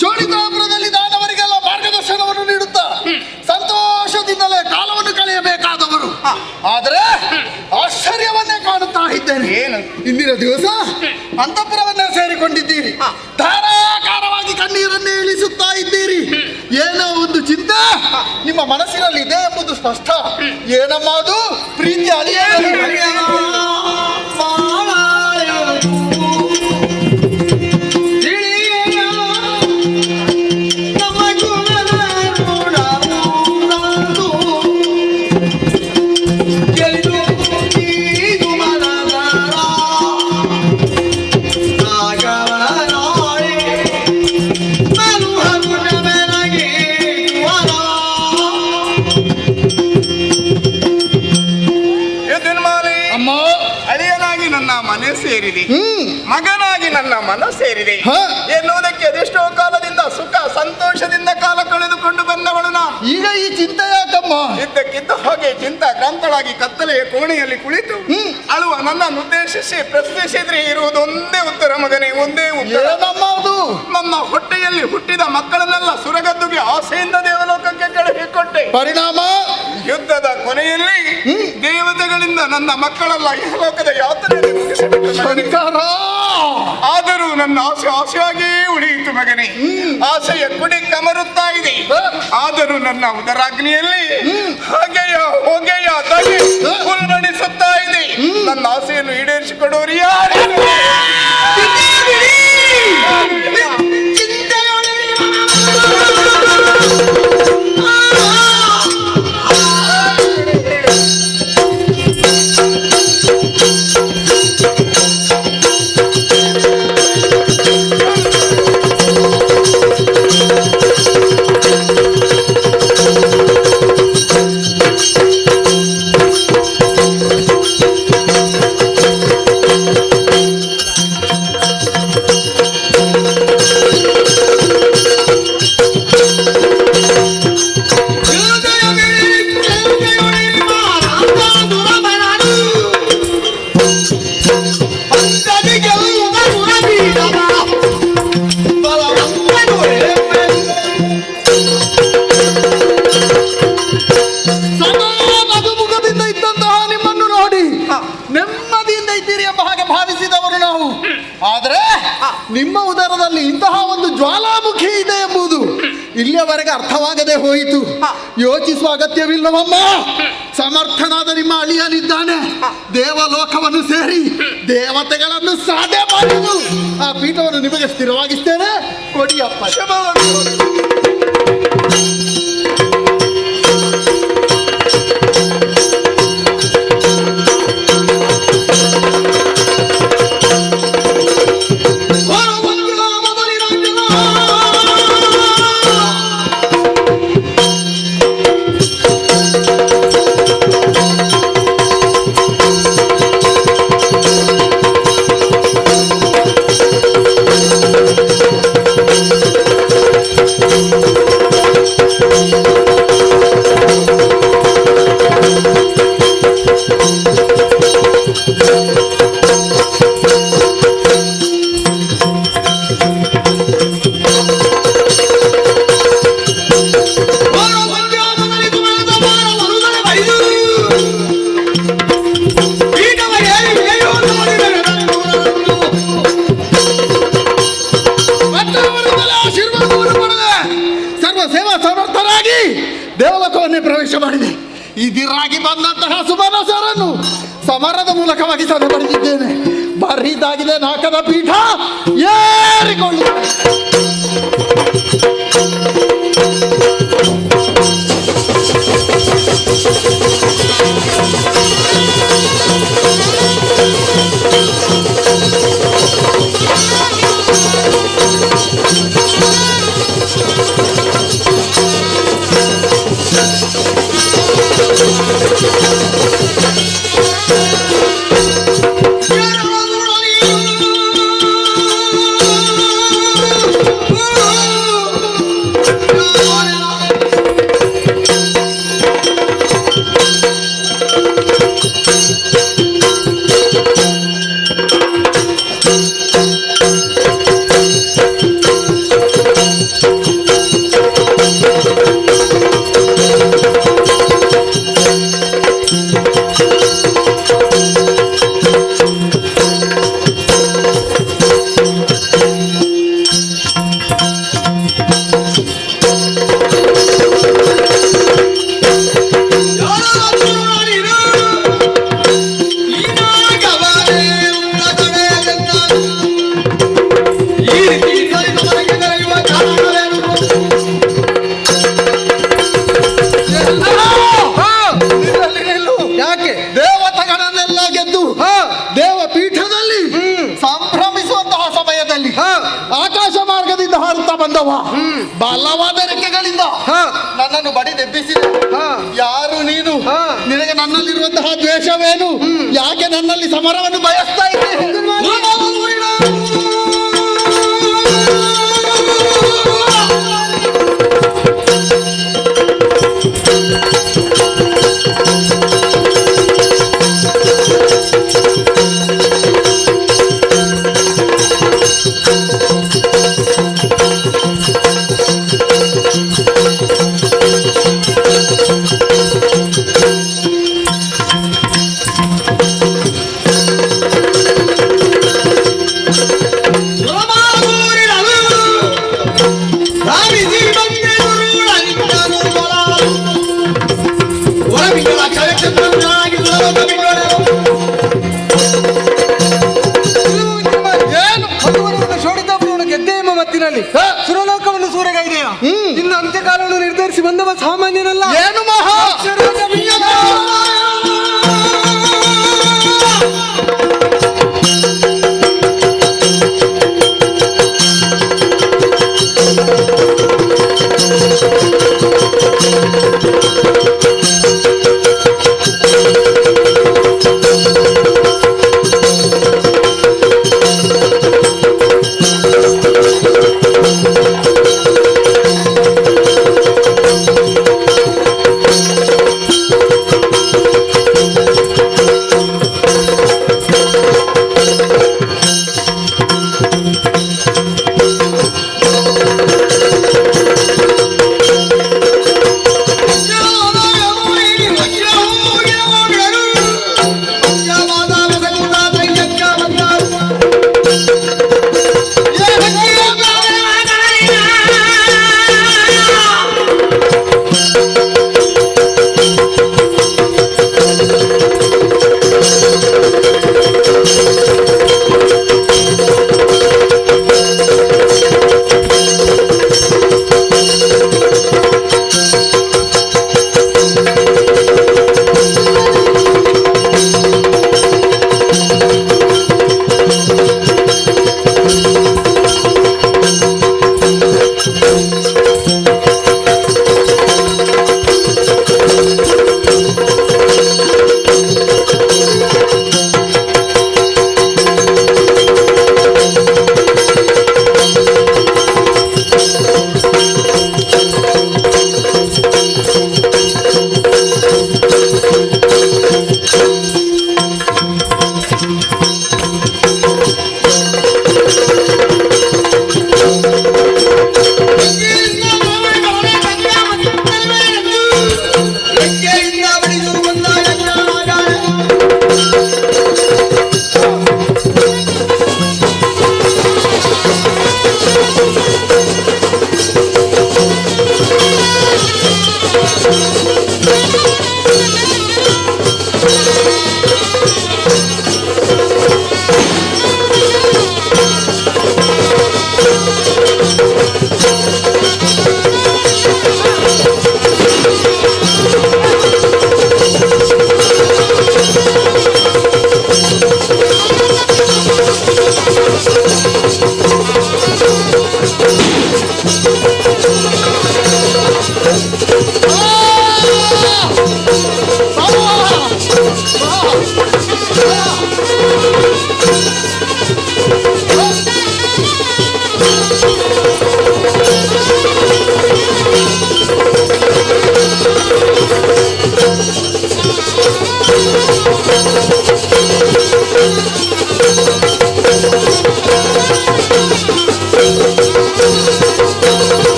ಶೋಣಿತಾಪುರದಲ್ಲಿ ದಾನವರಿಗೆಲ್ಲ ಮಾರ್ಗದರ್ಶನವನ್ನು ನೀಡುತ್ತಾ ಸಂತೋಷದಿಂದಲೇ ಕಾಲವನ್ನು ಕಳೆಯಬೇಕಾದವರು. ಆದರೆ ಆಶ್ಚರ್ಯವನ್ನೇ ಕಾಣುತ್ತಾ ಇದ್ದೇನೆ. ಏನು? ಇಂದಿನ ದಿವಸ ಅಂತಃಪುರವನ್ನೇ ಸೇರಿಕೊಂಡಿದ್ದೀರಿ. ಧಾರಾಕಾರವಾಗಿ ಕಣ್ಣೀರನ್ನೇ ಇಳಿಸುತ್ತಾ ಇದ್ದೀರಿ. ಏನೋ ಒಂದು ಚಿಂತೆ ನಿಮ್ಮ ಮನಸ್ಸಿನಲ್ಲಿ ಇದೆ ಎಂಬುದು ಸ್ಪಷ್ಟ. ಏನಮ್ಮ ಅದು? ಪ್ರೀತಿ ಸೇರಿದೆ, ಮಗನಾಗಿ ನನ್ನ ಮನ ಸೇರಿದೆ ಎನ್ನುವುದಕ್ಕೆ ಅದೆಷ್ಟೋ ಕಾಲದಿಂದ ಸುಖ ಸಂತೋಷದಿಂದ ಕಾಲ ಕಳೆದುಕೊಂಡು ಬಂದವಳು ನಾನು. ಈಗ ಈ ಚಿಂತೆ ಯಾಕಮ್ಮ? ಇದ್ದಕ್ಕಿದ್ದ ಹಾಗೆ ಚಿಂತಾಕ್ರಾಂತಳಾಗಿ ಕತ್ತಲೆಯ ಕೋಣೆಯಲ್ಲಿ ಕುಳಿತು ಅಳುವ ನನ್ನನ್ನು ಉದ್ದೇಶಿಸಿ ಪ್ರಶ್ನಿಸಿದ್ರೆ ಇರುವುದೊಂದೇ ಉತ್ತರ ಮಗನೇ, ಒಂದೇ ಉತ್ತರ. ನನ್ನ ಹೊಟ್ಟೆಯಲ್ಲಿ ಹುಟ್ಟಿದ ಮಕ್ಕಳನ್ನೆಲ್ಲ ಸುರಗದ್ದುಗೆ ಆಸೆಯಿಂದ ದೇವಲೋಕಕ್ಕೆ ಕಳುಹಿಕೊಟ್ಟೆ. ಪರಿಣಾಮ ಯುದ್ಧದ ಕೊನೆಯಲ್ಲಿ ದೇವತೆಗಳಿಂದ ನನ್ನ ಮಕ್ಕಳೆಲ್ಲ ಇಹಲೋಕದ ಯಾತ್ರೆಯಲ್ಲಿ ಮುಗಿಸಿಬಿಟ್ಟು ಆದರೂ ನನ್ನ ಆಸೆ ಆಸೆಯಾಗಿಯೇ ಉಳಿಯಿತು ಮಗನೇ. ಆಸೆಯ ಕುಡಿ ಕಮರುತ್ತಾ ಇದೆ. ಆದರೂ ನನ್ನ ಉದರಾಗ್ನಿಯಲ್ಲಿ ಹೊಗೆಯ ತಗೆ ಉಲ್ಬಣಿಸುತ್ತಾ ಇದೆ. ನನ್ನ ಆಸೆಯನ್ನು ಈಡೇರಿಸಿಕೊಡೋರು ಯಾರು? ಎಂಬ ಹಾಗೆ ಭಾವಿಸಿದವರು ನಾವು. ಆದರೆ ನಿಮ್ಮ ಉದರದಲ್ಲಿ ಇಂತಹ ಒಂದು ಜ್ವಾಲಾಮುಖಿ ಇದೆ ಎಂಬುದು ಇಲ್ಲಿಯವರೆಗೆ ಅರ್ಥವಾಗದೆ ಹೋಯಿತು. ಯೋಚಿಸುವ ಅಗತ್ಯವಿಲ್ಲವಮ್ಮ. ಸಮರ್ಥನಾದ ನಿಮ್ಮ ಅಳಿಯನಿದ್ದಾನೆ. ದೇವಲೋಕವನ್ನು ಸೇರಿ ದೇವತೆಗಳನ್ನು ಸಾಧೆ ಮಾಡಿದ್ದು ಆ ಪೀಠವನ್ನು ನಿಮಗೆ ಸ್ಥಿರವಾಗಿಸ್ತೇನೆ. ಕೊಡಿಯಪ್ಪ. ದೇವಲೋಕವನ್ನೇ ಪ್ರವೇಶ ಮಾಡಿದೆ. ಇದಿರಾಗಿ ಬಂದಂತಹ ಸುಮನಸರನ್ನು ಸಮರದ ಮೂಲಕವಾಗಿ ಸದೆ ಪಡೆದಿದ್ದೇನೆ. ಬರಿದಾಗಿದೆ ನಾಕದ ಪೀಠ ಏರಿಕೊಳ್ಳಿ. ಆಕಾಶ ಮಾರ್ಗದಿಂದ ಹಾರುತ್ತಾ ಬಂದವ ಬಲವಾದ ರೆಕ್ಕೆಗಳಿಂದ ನನ್ನನ್ನು ಬಡಿದೆಬ್ಬಿಸಿದ. ಯಾರು ನೀನು? ನಿನಗೆ ನನ್ನಲ್ಲಿರುವಂತಹ ದ್ವೇಷವೇನು? ಯಾಕೆ ನನ್ನಲ್ಲಿ ಸಮರವನ್ನು ಬಯಸ್ತಾ ಇದ್ದೆ?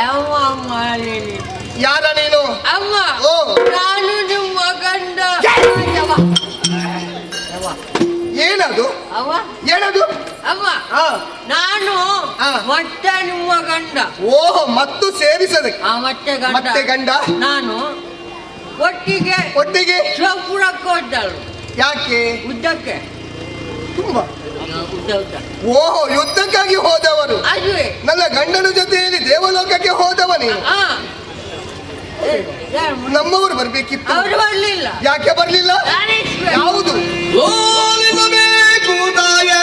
ಯಾವ ಮಾಲಿನಿ ಯಾರ ನೀನು? ಅಮ್ಮ ಓ. ನಾನು ನಿಮ್ಮ ಗಂಡ ಯವ್ವ. ಯವ್ವ. ಏನದು? ಅವ್ವ ಏನದು? ಅಮ್ಮ ನಾನು ಮತ್ತೆ ನಿಮ್ಮ ಗಂಡ. ಓಹೋ, ಮತ್ತು ಸೇರಿಸದಕ್ಕೆ. ಮತ್ತೆ ಗಂಡ ನಾನು ಒಟ್ಟಿಗೆ ಒಟ್ಟಿಗೆ ಶಿವಪುರಕ್ಕೆ ಹೋದಳು. ಯಾಕೆ? ಉದ್ದಕ್ಕೆ ತುಂಬಾ ಉದ್ದ ಉದ್ದ. ಓಹೋ, ಯುದ್ಧಕ್ಕಾಗಿ ಹೋದವರು. ಅದುವೇ ನನ್ನ ಗಂಡನ ಜೊತೆಯಲ್ಲಿ ದೇವಲೋಕಕ್ಕೆ ಹೋದವ ನೀನು. ನಮ್ಮವರು ಬರ್ಬೇಕಿತ್ತು. ಅವರು ಬರ್ಲಿಲ್ಲ. ಯಾಕೆ ಬರ್ಲಿಲ್ಲ? ಯಾವುದು? ಓಲಿಸಬೇಕು ತಾಯೇ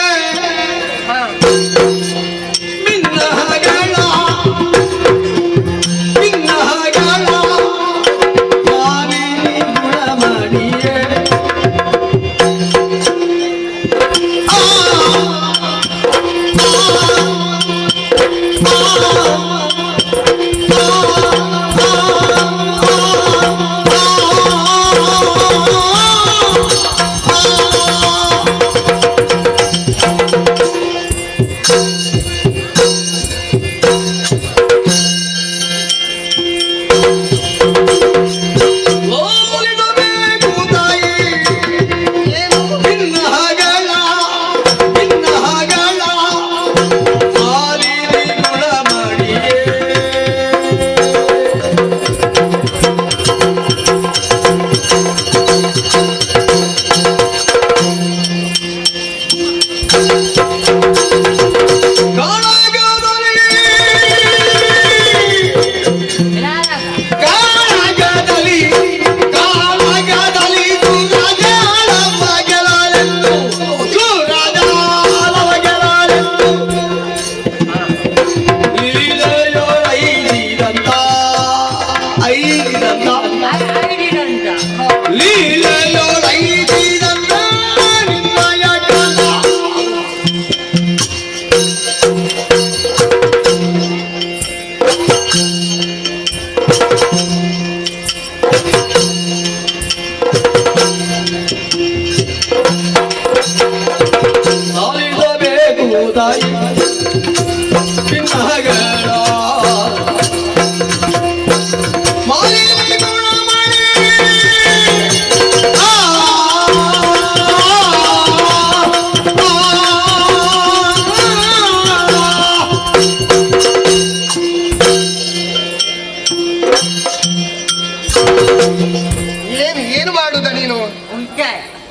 ಏನು ಮಾಡುದ ನೀನು?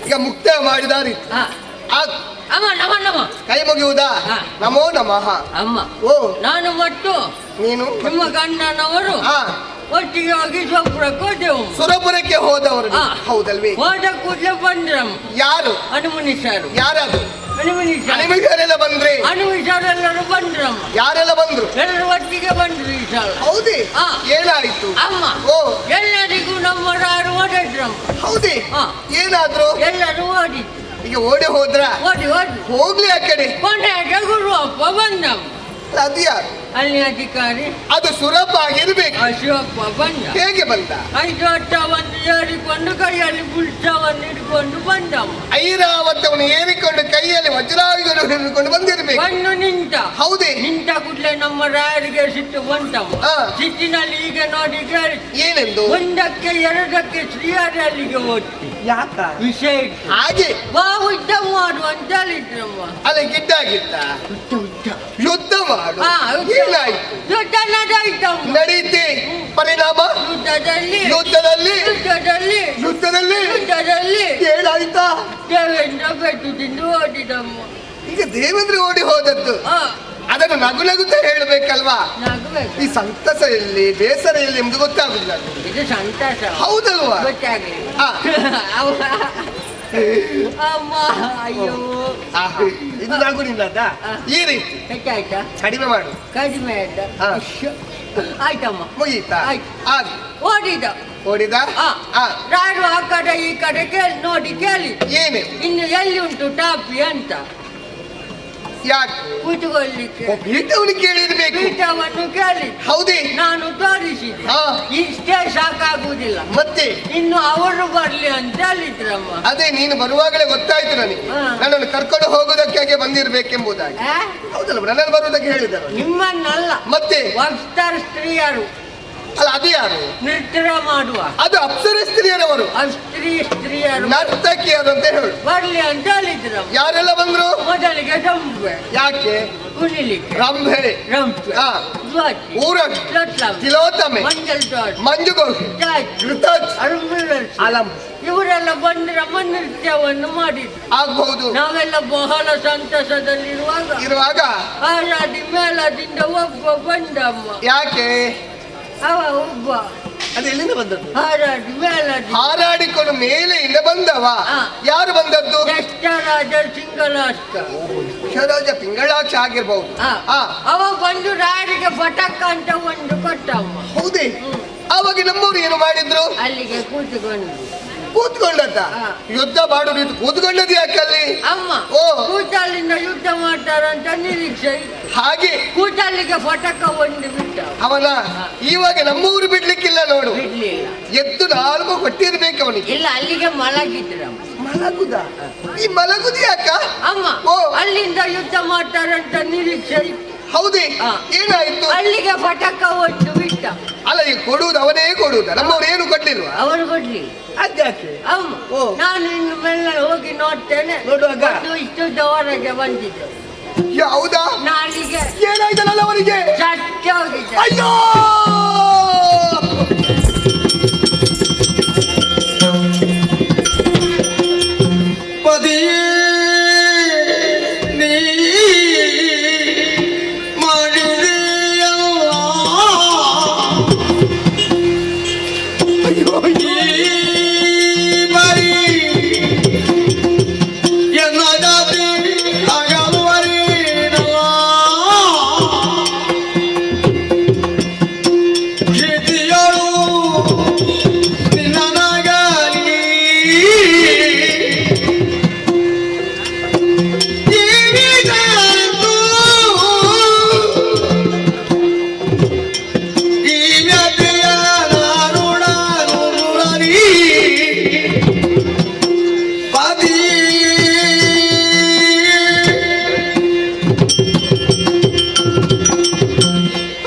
ಈಗ ಮುಕ್ತಾಯ ಮಾಡಿದಾರಿ. ಅಮ್ಮ ನಮ ನಮ ಕೈ ಮುಗಿಯುವುದಾ? ನಮೋ ನಮಃ. ಅಮ್ಮ ಓ, ನಾನು ಮತ್ತು ನೀನು ನಿಮ್ಮ ಗಂಡನವರು ಒಟ್ಟಿಗೆ ಹೋಗಿ ಶಿವಪುರಕ್ಕೆ ಹೋದೆವು. ಸುರಪುರಕ್ಕೆ ಹೋದವರು ನೀವು? ಹೌದಲ್ವೇ? ಹೋದ ಕೂಡಲೇ ಬಂದ್ರಮ್ಮ. ಯಾರು? ಹನುಮನಿಷರು. ಯಾರದು? ಹನುಮನಿಷರೆಲ್ಲ ಬಂದ್ರಿ? ಹನುಮನಿಷರೆಲ್ಲರೂ ಬಂದ್ರಮ್ಮ. ಯಾರೆಲ್ಲ ಬಂದ್ರು? ಎಲ್ಲರೂ ಒಟ್ಟಿಗೆ ಬಂದ್ರು ಈ ಸಲ. ಹೌದೇ? ಏನಾಯ್ತು? ಅಮ್ಮ ಓ, ಎಲ್ಲರಿಗೂ ನಮ್ಮರಾರು ಓಡಿದ್ರಮ್ಮ. ಹೌದೇ? ಏನಾದ್ರು? ಎಲ್ಲರೂ ಓಡಿದ್ರು. ಈಗ ಓಡಿ ಹೋದ್ರ? ಓಡಿ ಹೋಗ್ಲಿ ಆ ಕಡೆ. ಕೊನೆಗೆ ಗುರು ಅಪ್ಪ ಬಂದಮ್ಮ. ಅದು ಯಾರು? ಅಲ್ಲಿ ಅಧಿಕಾರಿ. ಅದು ಸುರಪ್ಪ ಆಗಿರ್ಬೇಕು. ಶಿವಪ್ಪ ಬಂದ. ಹೇಗೆ ಬಂದ? 5 ವರ್ಷವನ್ನು ಏರಿಕೊಂಡು ಕೈಯಲ್ಲಿ ಪುಲ್ಸವನ್ನು ಹಿಡ್ಕೊಂಡು ಬಂದಮ್ಮ. ಐರಾವತವನ್ನು ಏರಿಕೊಂಡು ಕೈಯಲ್ಲಿ ವಜ್ರಾಯುಧವನ್ನು ಹಿಡಿದುಕೊಂಡು ಬಂದಿರ್ಬೇಕು. ಬಂದು ನಿಂತ. ಹೌದೇ? ನಿಂತ ಕೂಡಲೇ ನಮ್ಮ ರಾಯರಿಗೆ ಸಿಟ್ಟು ಬಂತಮ್ಮ. ಸಿಟ್ಟಿನಲ್ಲಿ ಈಗ ನೋಡಿ ಕೇಳಿ. ಏನೆಂದು? 1ಕ್ಕೆ 2ಕ್ಕೆ ಶ್ರೀಹರಿ ಅಲ್ಲಿಗೆ ಹೋಗ್ತಿ. ಯಾಕ? ವಿಷಯ ಹಾಗೆ ಬಾವು ಯುದ್ಧ ಮಾಡು ಅಂತ ಹೇಳಿದ್ರಮ್ಮ. ಅಲ್ಲ, ಗಿಡ್ಡ ಯುದ್ಧ ಮಾಡು. ಏನಾಯ್ತು? ಯುದ್ಧ ನಡೀತಮ್ಮ. ನಡೀತಿ. ಪರಿಣಾಮ? ಯುದ್ಧದಲ್ಲಿ ಏನಾಯ್ತಾ? ದೇವೇಂದ್ರ ಪೆಟ್ಟು ತಿಂದು ಓಡಿದಮ್ಮ. ಈಗ ದೇವೇಂದ್ರ ಓಡಿ ಹೋದದ್ದು ಅದನ್ನು ನಗು ನಗುತ್ತಾ ಹೇಳಬೇಕಲ್ವಾ? ಈ ಸಂತಸ ಎಲ್ಲಿ, ಬೇಸರ ಎಲ್ಲಿ ಎಂಬುದು ಗೊತ್ತಾಗುದಿಲ್ಲ. ಇದು ಸಂತಸ. ಹೌದಲ್ವಾ? ಗೊತ್ತಾಗಲಿಲ್ಲ. ಅಮ್ಮ ಅಯ್ಯೋ, ಇದು ನಗು ನಿನ್ನದ? ಈ ರೀತಿ ಆಯ್ತಾ? ಕಡಿಮೆ ಮಾಡು. ಕಡಿಮೆ ಆಯ್ತಾ? ಆಯ್ತಮ್ಮ. ಮುಗೀತಾ? ಓಡಿದ. ರಾಡು ಆ ಕಡೆ ಈ ಕಡೆ ನೋಡಿ ಕೇಳಿ. ಏನೇ? ಇನ್ನು ಎಲ್ಲಿ ಉಂಟು ಟಾಪಿ ಅಂತ. ಯಾಕೆ ಕೂತ್ಕೊಳ್ಳಿಕ್ಕೆ ಪೀಠವನ್ನು ಕೇಳಿರ್ಬೇಕು. ಪೀಠವನ್ನು ಕೇಳಿ ಹೌದೇ? ನಾನು ತೋರಿಸಿದೆ. ಹಾ. ಇಷ್ಟೇ ಸಾಕಾಗುವುದಿಲ್ಲ, ಮತ್ತೆ ಇನ್ನು ಅವರು ಬರ್ಲಿ ಅಂತ ಹೇಳಿದ್ರಮ್ಮ. ಅದೇ ನೀನು ಬರುವಾಗಲೇ ಗೊತ್ತಾಯ್ತು ನನಗೆ. ಹಾ. ನನ್ನನ್ನು ಕರ್ಕೊಂಡು ಹೋಗೋದಕ್ಕೆ ಬಂದಿರ್ಬೇಕೆಂಬುದಾಗಿ. ಆ? ಹೌದಲ್ಲ, ನನ್ನನ್ನು ಬರುವುದಕ್ಕೆ ಹೇಳಿದರು. ನಿಮ್ಮನ್ನಲ್ಲ, ಮತ್ತೆ ವಸ್ತ್ರ ಸ್ತ್ರೀಯರು ಅಲ್ಲ, ಅದು ಯಾರು? ನೃತ್ಯ ಮಾಡುವ ಅದು ಅಪ್ಸರ ಸ್ತ್ರೀಯರವರು, ಸ್ತ್ರೀಯರು ನರ್ತಕಿಯರು ಅಂತ ಹೇಳು. ಬರ್ಲಿ ಅಂತ ಹೇಳಿದ್ರಮ್ಮ. ಯಾರೆಲ್ಲ ಬಂದ್ರು? ಮೊದಲಿಗೆ ರಂಬೆ ಯಾಕೆ? ಕುಣಿಲಿಕ್ಕೆ. ರಂಭೆ, ರಂಪೆ, ಹಾ, ಜ್ವಾತಿ, ಊರಗಿ, ಲಟ್ಲಂ, ತಿಲೋತ್ತಮೆ, ಮಂಜಲ್ ದೊಡ್ಡ, ಮಂಜುಗೋಷಿ, ಚಾಚಿ, ಋತಜ್, ಅರುಮಿರಳ್ಸಿ, ಅಲಂ ಇವರೆಲ್ಲ ಬಂದ್ರಮ್ಮ ನೃತ್ಯವನ್ನು ಮಾಡಿದ್ರು. ಆಗ್ಬಹುದು. ನಾವೆಲ್ಲ ಬಹಳ ಸಂತಸದಲ್ಲಿರುವಾಗ ಹಾರಾದಿ ಮೇಳದಿಂದ ಒಬ್ಬ ಬಂದಮ್ಮ. ಯಾಕೆ? ಅವ ಒಬ್ಬ ಅದು ಎಲ್ಲಿಂದ ಬಂದದ್ದು? ಹಾರಾಡಿ ಮೇಳದಿ ಹಾರಾಡಿಕೊಂಡು ಮೇಲೆಯಿಂದ ಬಂದವ. ಹಾ. ಯಾರು ಬಂದದ್ದು? ಜ್ಯೇಷ್ಠರಾಜ ಸಿಂಗಲಾಷ್ಟ. ಕ್ಷರೋಜ ಪಿಂಗಳಾಕ್ಷ ಆಗಿರ್ಬಹುದು. ಹಾ. ಅವ ಬಂದು ರಾಯರಿಗೆ ಪಟಕ್ಕ ಅಂತ ಒಂದು ಕೊಟ್ಟಮ್ಮ. ಹೌದೇ? ಆವಾಗ ನಮ್ಮವ್ರು ಏನು ಮಾಡಿದ್ರು? ಅಲ್ಲಿಗೆ ಕೂತ್ಕೊಂಡು ಕೂತ್ಕೊಂಡದ್ದ. ಹಾ. ಯುದ್ಧ ಮಾಡು ರೀತಿ ಕೂತ್ಕೊಂಡದ್ದು ಯಾಕೆ ಅಲ್ಲಿ? ಅಮ್ಮ ಓ. ಕೂತಲ್ಲಿಂದ ಯುದ್ಧ ಮಾಡ್ತಾರಂತ ನಿರೀಕ್ಷೆ ಇತ್ತು. ಹಾಗೆ ಕೂತಲ್ಲಿಗೆ ಪಟಕ್ಕ ಒಂದು ಬಿಟ್ಟ. ಅವನ ಇವಾಗ ನಮ್ಮೂರು ಬಿಡ್ಲಿಕ್ಕಿಲ್ಲ ನೋಡು. ಬಿಡ್ಲಿಲ್ಲ. ಎದ್ದು 4 ಕೊಟ್ಟಿರ್ಬೇಕು ಅವನಿಗೆ. ಇಲ್ಲ, ಅಲ್ಲಿಗೆ ಮಲಗಿದ್ರಮ್ಮ. ಮಲಗುದ? ಈ ಮಲಗುದಿ ಯಾಕ? ಅಮ್ಮ ಓ. ಅಲ್ಲಿಂದ ಯುದ್ಧ ಮಾಡ್ತಾರಂತ ನಿರೀಕ್ಷೆ ಇತ್ತು. ಹೌದೇ? ಹಾ. ಏನಾಯ್ತು? ಅಲ್ಲಿಗೆ ಪಟಕ್ಕ ಒಂದು ಬಿಟ್ಟ. ಅಲ್ಲ, ಈಗ ಕೊಡುವುದು ಅವನೇ ಕೊಡುವುದ, ನಮ್ಮವ್ರು ಏನು ಕೊಡ್ಲಿಲ್ವಾ? ಅವರು ಕೊಡ್ಲಿಲ್ಲ. ಅದ್ಯಾಕೆ? ಅಮ್ಮ ಓ. ನಾನು ಇನ್ನು ಮೇಲೆ ಹೋಗಿ ನೋಡ್ತೇನೆ. ನೋಡುವಾಗ? ಒಂದು ಇಷ್ಟದವರೆಗೆ ಬಂದಿದ್ದೆ. ಹೌದಾ? ನಾಲಿಗೆ ಏನಾಯ್ತಲ್ಲ ಅವನಿಗೆ? ಚಟ್ಟಿ ಹೋಗಿದ್ದೆ. ಅಯ್ಯೋ! ಪದಿಯೇ ನೀ ಮಾಡಿದೆಯಲ್ಲ ಈ ಬರೀ ಎನ್ನದಾದಿ ಆಗಲುವರಿನಲ್ಲ ಪ್ರೀತಿಯಳು ನಿನ್ನನಗಲಿ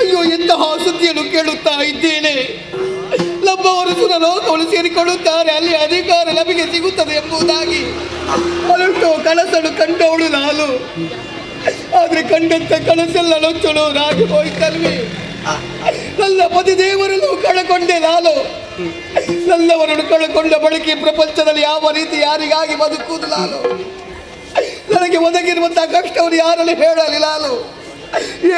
ಅಯ್ಯೋ, ಎಂತಹ ಸುದ್ದಿಯನ್ನು ಕೇಳುತ್ತಾ ಇದ್ದೇನೆ. ನಮ್ಮವರು ಸುರಲೋಕವನ್ನು ಸೇರಿಕೊಳ್ಳುತ್ತಾರೆ, ಅಲ್ಲಿ ಅಧಿಕಾರ ನಮಗೆ ಸಿಗುತ್ತದೆ ಎಂಬುದಾಗಿ ಅಲುಟ್ಟು ಕನಸನ್ನು ಕಂಡವಳು ನಾನು. ಆದ್ರೆ ಕಂಡಂತ ಕನಸೆಲ್ಲ ನೊಚ್ಚಳು ರಾಗಿ ಹೋಯ್ತಲ್ವೇ. ನನ್ನ ಪತಿ ದೇವರನ್ನು ಕಳಕೊಂಡೆ ನಾನು. ನನ್ನವರನ್ನು ಕಳಕೊಂಡ ಬಳಿಕ ಈ ಪ್ರಪಂಚದಲ್ಲಿ ಯಾವ ರೀತಿ ಯಾರಿಗಾಗಿ ಬದುಕುವುದು ನಾನು? ನನಗೆ ಒದಗಿರುವಂತಹ ಕಷ್ಟವನ್ನು ಯಾರಲ್ಲಿ ಹೇಳಲಿ ನಾನು?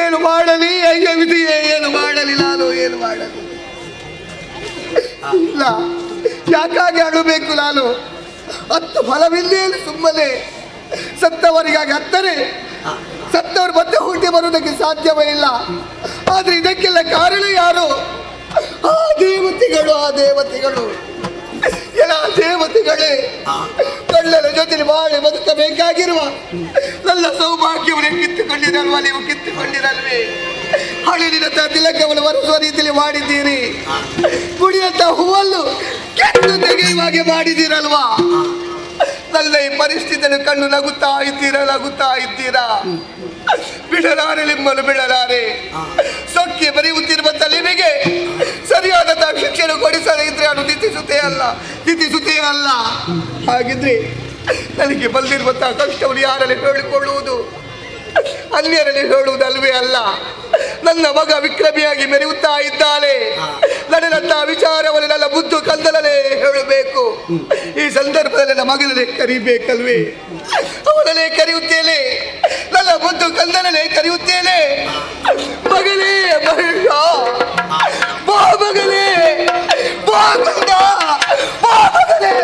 ಏನು ಮಾಡಲಿ? ಅಯ್ಯೋ ವಿಧಿಯೇ, ಏನು ಮಾಡಲಿ ನಾನು? ಏನು ಮಾಡಲಿ? ಇಲ್ಲ, ಯಾಕಾಗಿ ಅಳಬೇಕು ನಾನು? 10 ಫಲವಿಲ್ಲೇನು ಸುಮ್ಮನೆ ಸತ್ತವರಿಗಾಗಿ 10 ಸತ್ತವರು ಮತ್ತೆ ಹುಟ್ಟಿ ಬರುವುದಕ್ಕೆ ಸಾಧ್ಯವೇ ಇಲ್ಲ. ಆದ್ರೆ ಇದಕ್ಕೆಲ್ಲ ಕಾರಣ ಯಾರು? ಆ ದೇವತೆಗಳು, ಆ ದೇವತೆಗಳು. ಎಲ್ಲ ದೇವತೆಗಳೇ ಕಳ್ಳರ ಜೊತೆ ಬಾಳಿ ಬದುಕಬೇಕಾಗಿರುವ ನನ್ನ ಸೌಭಾಗ್ಯವನ್ನು ಕಿತ್ತುಕೊಂಡಿರಲ್ವಾ? ನೀವು ಕಿತ್ತುಕೊಂಡಿರಲ್ವೇ? ಹಳಿಲಿನಂತ ತಿಲಕವನ್ನು ಒರೆಸುವ ರೀತಿಯಲ್ಲಿ ಮಾಡಿದ್ದೀರಿ. ಗುಡಿಯಂತ ಹೂವನ್ನು ಕೆತ್ತು ತೆಗೆಯುವಾಗೆ ಮಾಡಿದ್ದೀರಲ್ವಾ? ನನ್ನ ಈ ಪರಿಸ್ಥಿತಿಯನ್ನು ಕಂಡು ನಗುತ್ತಾ ಇದ್ದೀರಾ. ಬಿಡಲಾರೆ, ನಿಮ್ಮನ್ನು ಬಿಡಲಾರೆ. ಸೊಕ್ಕಿ ಬರೆಯುತ್ತಿರುವಂತ ನಿಮಗೆ ಸರಿಯಾದಂತಹ ಶಿಕ್ಷಣ ಕೊಡಿಸದೇ ಇದ್ರೆ ಅದು ದಿತಿಸುತ್ತೇ ಅಲ್ಲ. ಹಾಗಿದ್ರೆ ನನಗೆ ಬಂದಿರುವಂತಹ ಕಷ್ಟವನ್ನು ಯಾರಲ್ಲಿ ಹೇಳಿಕೊಳ್ಳುವುದು? ಅನ್ಯರಲ್ಲಿ ಹೇಳುವುದಲ್ವೇ ಅಲ್ಲ. ನನ್ನ ಮಗ ವಿಕ್ರಮಿಯಾಗಿ ಮೆರೆಯುತ್ತಾ ಇದ್ದಾನೆ. ನಡೆದಂತಹ ವಿಚಾರವನ್ನು ನನ್ನ ಬುದ್ಧು ಕಂದಲೇ ಹೇಳಬೇಕು. ಈ ಸಂದರ್ಭದಲ್ಲಿ ನನ್ನ ಮಗನನ್ನೇ ಕರಿಬೇಕಲ್ವೇ? ಅವನನ್ನೇ ಕರೆಯುತ್ತೇನೆ, ನನ್ನ ಬುದ್ಧು ಕಂದಲೇ ಕರೆಯುತ್ತೇನೆ. ಮಗನೇ ಮಹೇಶ, ಬಾ ಮಗನೇ, ಬಾ ಕಂದ, ಬಾ ಮಗನೇ.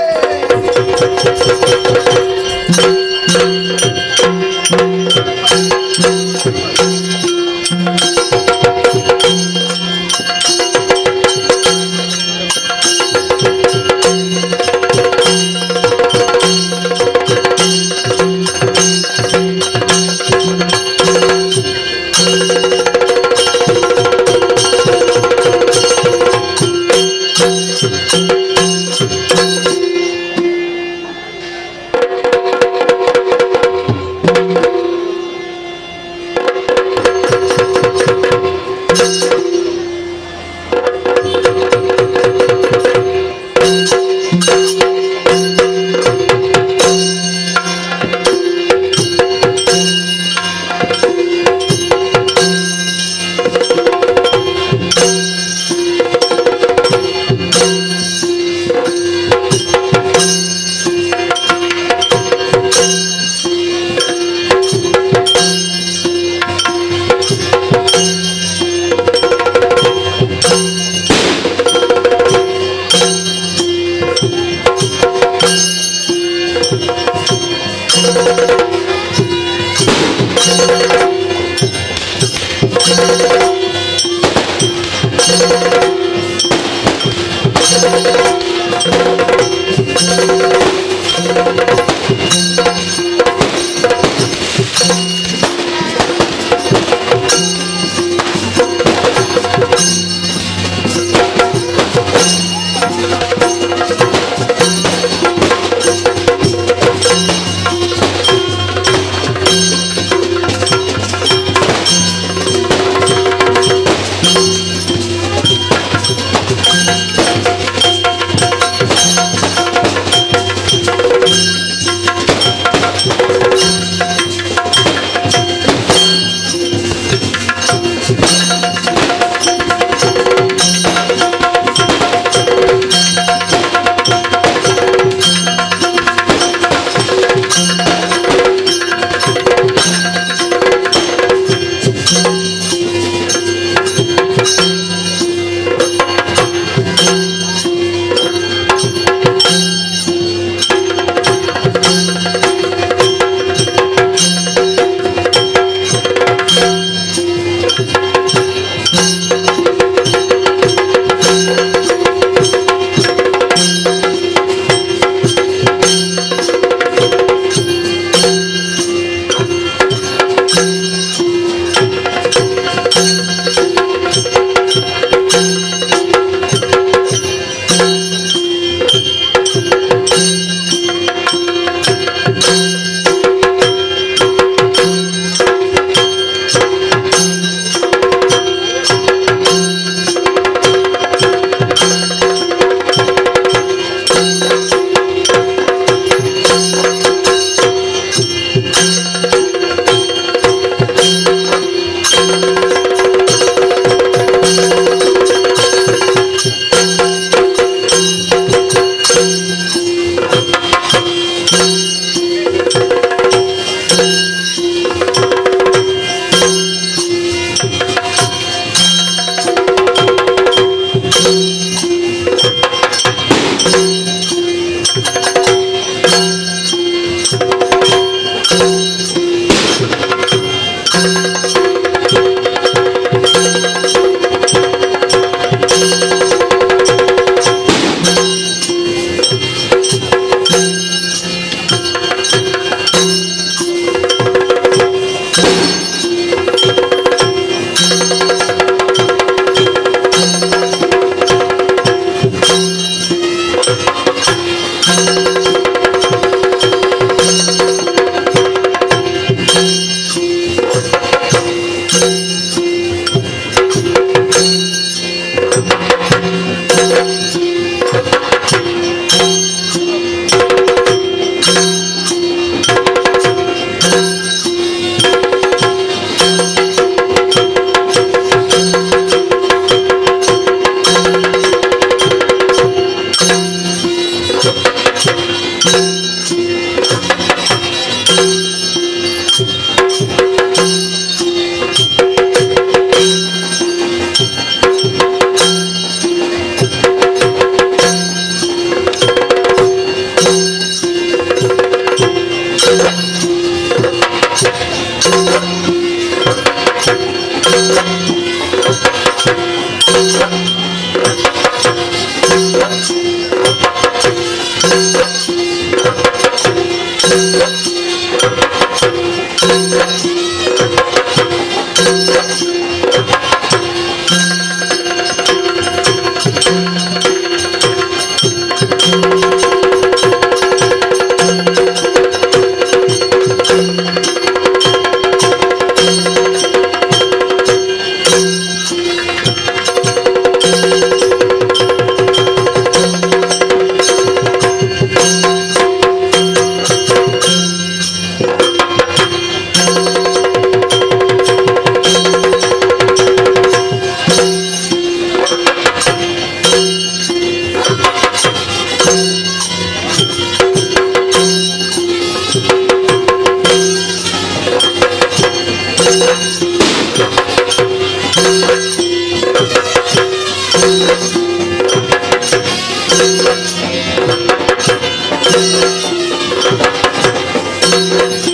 Thank you.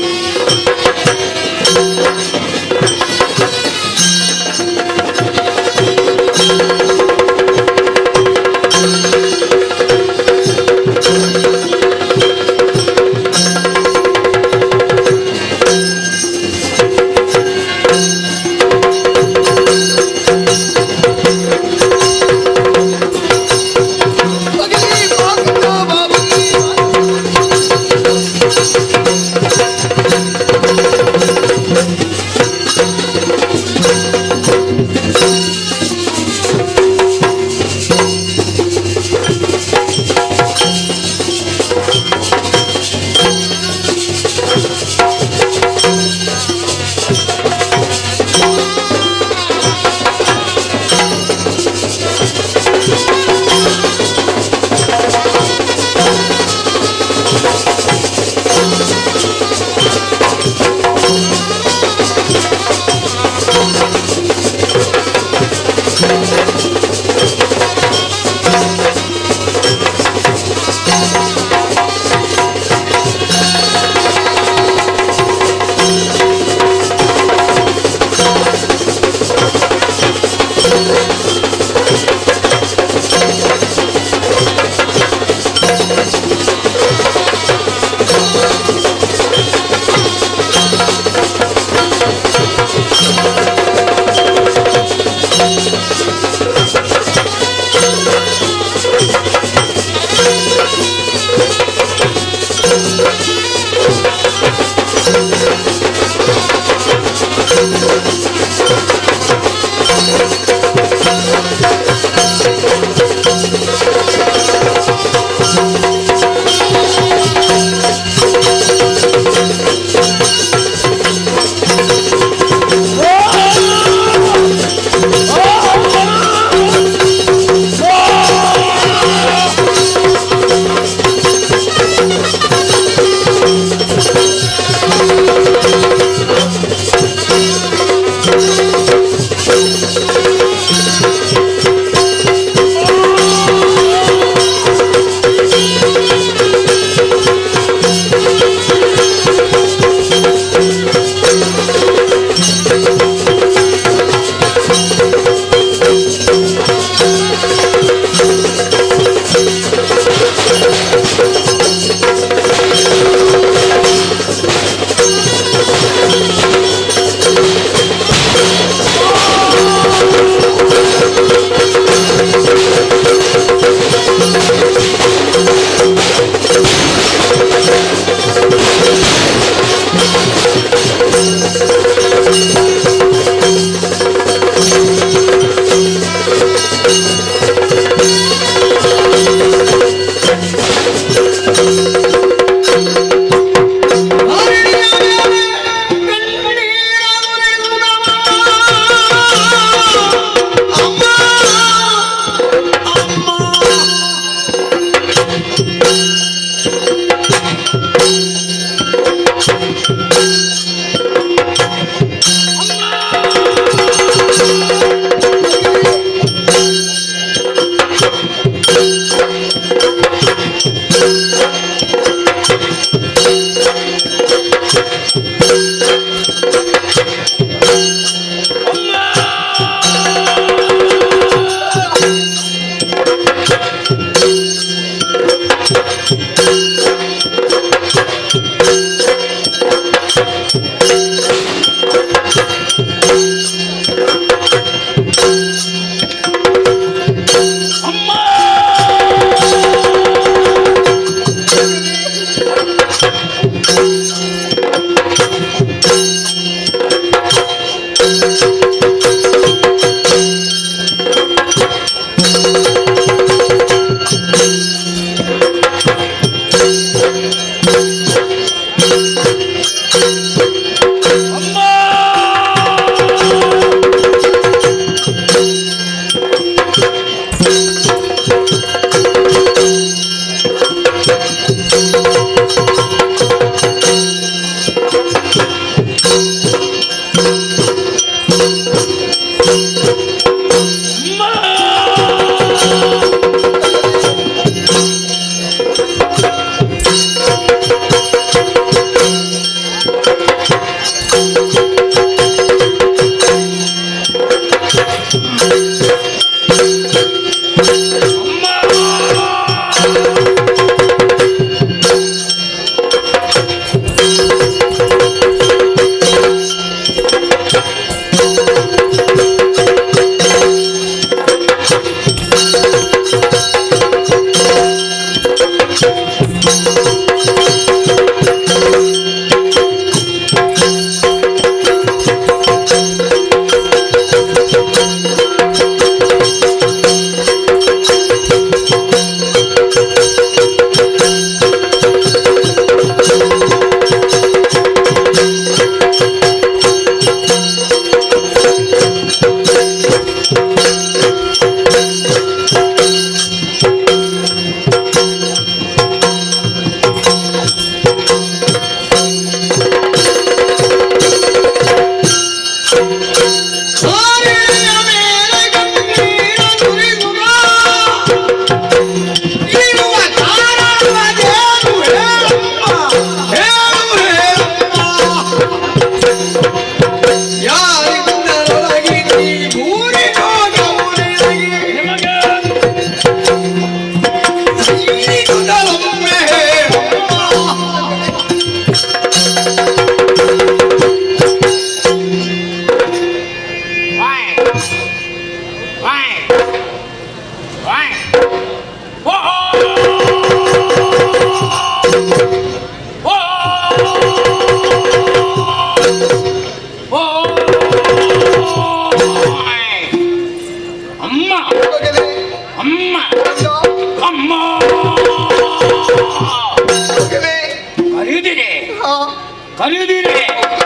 ಕರೆದಿರೆ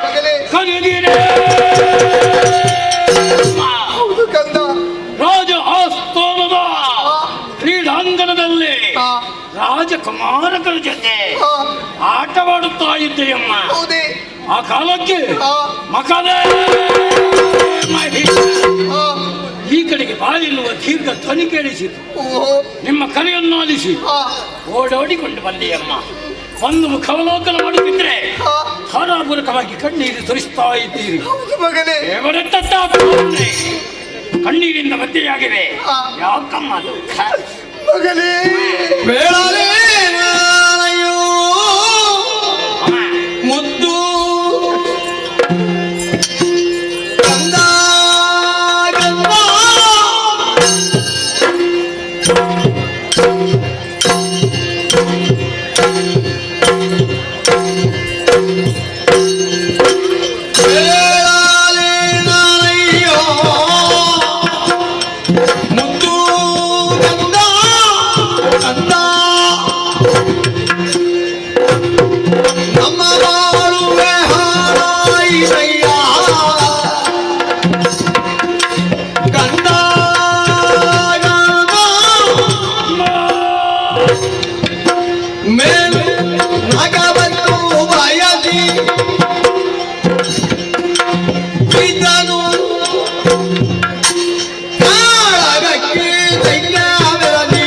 ಮಗನೇ ಕರೆದಿರೆ ಹೌದು ಕಂದ. ರಾಜ ಆಸ್ಥಾನದ ಕ್ರೀಡಾಂಗಣದಲ್ಲಿ ರಾಜಕುಮಾರಗಳ ಜೊತೆ ಆಟವಾಡುತ್ತಾ ಇದ್ದೆಯಮ್ಮ. ಹೌದೇ? ಆ ಕಾಲಕ್ಕೆ ಮಕದೇ ಈ ಕಡೆಗೆ ಬಾಯಿಲ್ಲುವ ದೀರ್ಘ ಧ್ವನಿ ಕೇಳಿಸಿತು. ನಿಮ್ಮ ಕರೆಯನ್ನು ಆಲಿಸಿ ಓಡೋಡಿಕೊಂಡು ಬಂದೆಯಮ್ಮ. ಒಂದು ಮುಖಾವಲೋಕನ ಮಾಡುತ್ತಿದ್ರೆ ಧಾರಾಪೂರ್ವಕವಾಗಿ ಕಣ್ಣೀರು ಸುರಿಸ್ತಾ ಇದ್ದೀರಿ. ಮಗನೇ ಕಣ್ಣೀರಿಂದ ಮದ್ದೆಯಾಗಿದೆ. ಯಾಕಮ್ಮ ಅದು? ಮಗನೇ ಮುದ್ದು ಕಂದ ಕಂದ ಮುದ್ದು ಕಂದ ಕಂದ ನಮ್ಮ ಬಾಳುವೆ ಹಾರಾಯಿಸಯ್ಯ ಕಂದ ಮೇಲು ನಗವನ್ನು ಬಯಸಿ ಇದನು ಕಾಳಗಕ್ಕೆ ದೈನ್ಯವೆರದಿ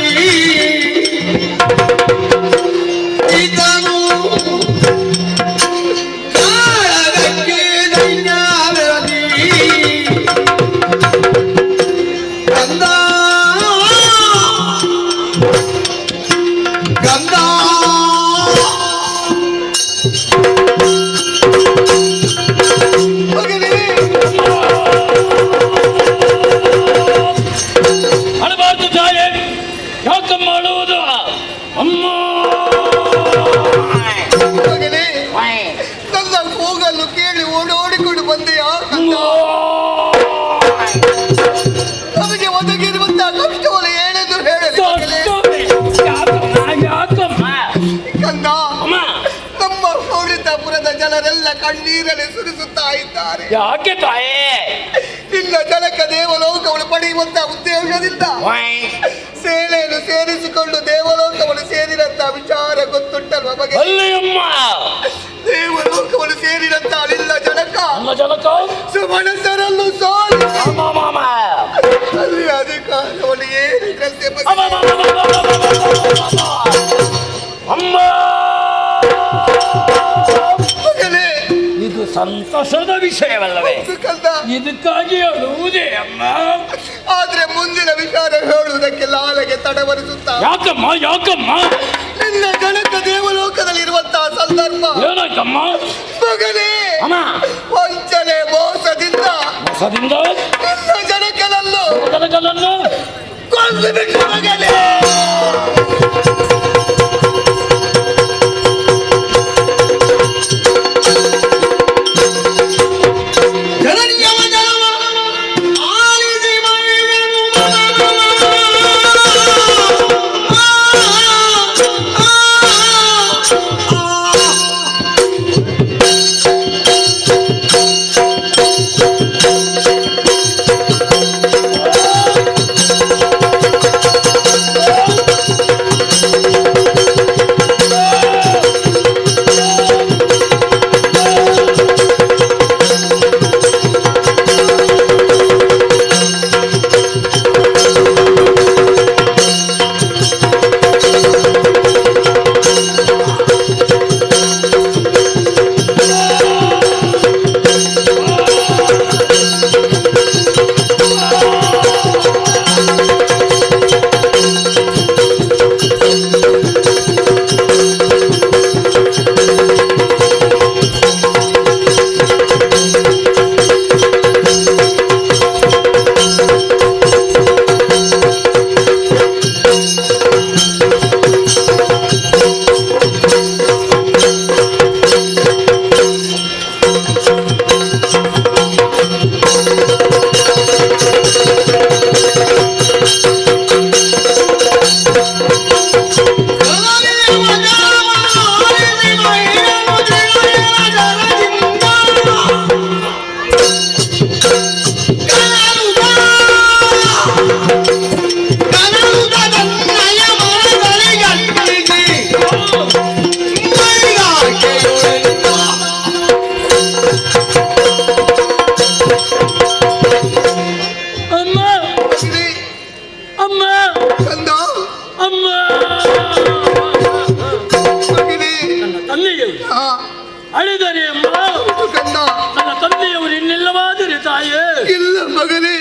ಇದನು ಕಾಳಗಕ್ಕೆ ದೈನ್ಯವೆರದಿ ಕಂದ ಕಂದ ಅಳಬಾರ್ದು ತಾಯೇ, ಯಾಕಮ್ಮ ಅಳುವುದು? ಅಮ್ಮ ಮಗನೇ ನನ್ನ ಕೂಗಲು ಕೇಳಿ ಓಡೋಡಿಕೊಂಡು ಬಂದೆಯಾ ಕಂದ? ನಮಗೆ ಒದಗಿರುವಂತಹ ಕಷ್ಟವನ್ನು ಏನೆಂದು ಹೇಳಲಿ ಮಗನೇ? ಯಾಕಮ್ಮ? ಕಂದ, ಅಮ್ಮ ನಮ್ಮ ಸೌರಿತಾಪುರದ ಜನರೆಲ್ಲ ಕಣ್ಣೀರನ್ನು ಸುರಿಸುತ್ತಾ ಇದ್ದಾರೆ. ಯಾಕೆ ತಾಯೇ? ಇನ್ನ ಜನಕ ದೇವಲೋಕವನ್ನು ಪಡೆಯುವಂತ ಉದ್ದೇಶದಿಂದ ಸೇನೆಯನ್ನು ಸೇರಿಸಿಕೊಂಡು ದೇವಲೋಕವನ್ನು ಸೇರಿದಂತ ವಿಚಾರ ಗೊತ್ತುಂಟಲ್ವ ಬಗೆ? ಅಲ್ಲಯ್ಯಮ್ಮ, ದೇವಲೋಕವನ್ನು ಸೇರಿದಂತ ಅಲ್ಲಿಲ್ಲ ಜನಕ ಅಲ್ಲ ಜನಕ ಸುಮನಸರನ್ನು ಸೋಲಿಸಿ ಮಾಮ ಅಲ್ಲಿ ಅಧಿಕಾರವನ್ನು ಏರಿದಂತೆ ಅಮ್ಮ ಮಗನೇ ಇದು ಸಂತಸದ ವಿಷಯವಲ್ಲವೇ? ಕಂದ, ಇದಕ್ಕಾಗಿ ಅಳುವುದೇ ಅಮ್ಮ? ಆದ್ರೆ ಮುಂದಿನ ವಿಚಾರ ಹೇಳುವುದಕ್ಕೆ ಲಾಲಗೆ ತಡವರಿಸುತ್ತಾ ಯಾಕಮ್ಮ ಯಾಕಮ್ಮ? ನಿನ್ನ ಜನಕ ದೇವಲೋಕದಲ್ಲಿ ಇರುವಂತಹ ಸಂದರ್ಭ ಏನಾಯ್ತಮ್ಮ? ಮಗನೇ ಅಮ್ಮ ವಂಚನೆ ಮೋಸದಿಂದ ಹೊಸದಿಂದ ನಿನ್ನ ಜನಕನನ್ನು ಜನಕನನ್ನು ಕೊಂದು ಬಿಟ್ಟು ಮಗನೇ. ತಂದೆಯವರು ಹಾ ಅಳಿದರೆ ಅಮ್ಮ ಕಂದ ನನ್ನ ತಂದೆಯವರು ಇನ್ನೆಲ್ಲವಾದರೆ ತಾಯೇ ಇಲ್ಲ ಮಗನೇ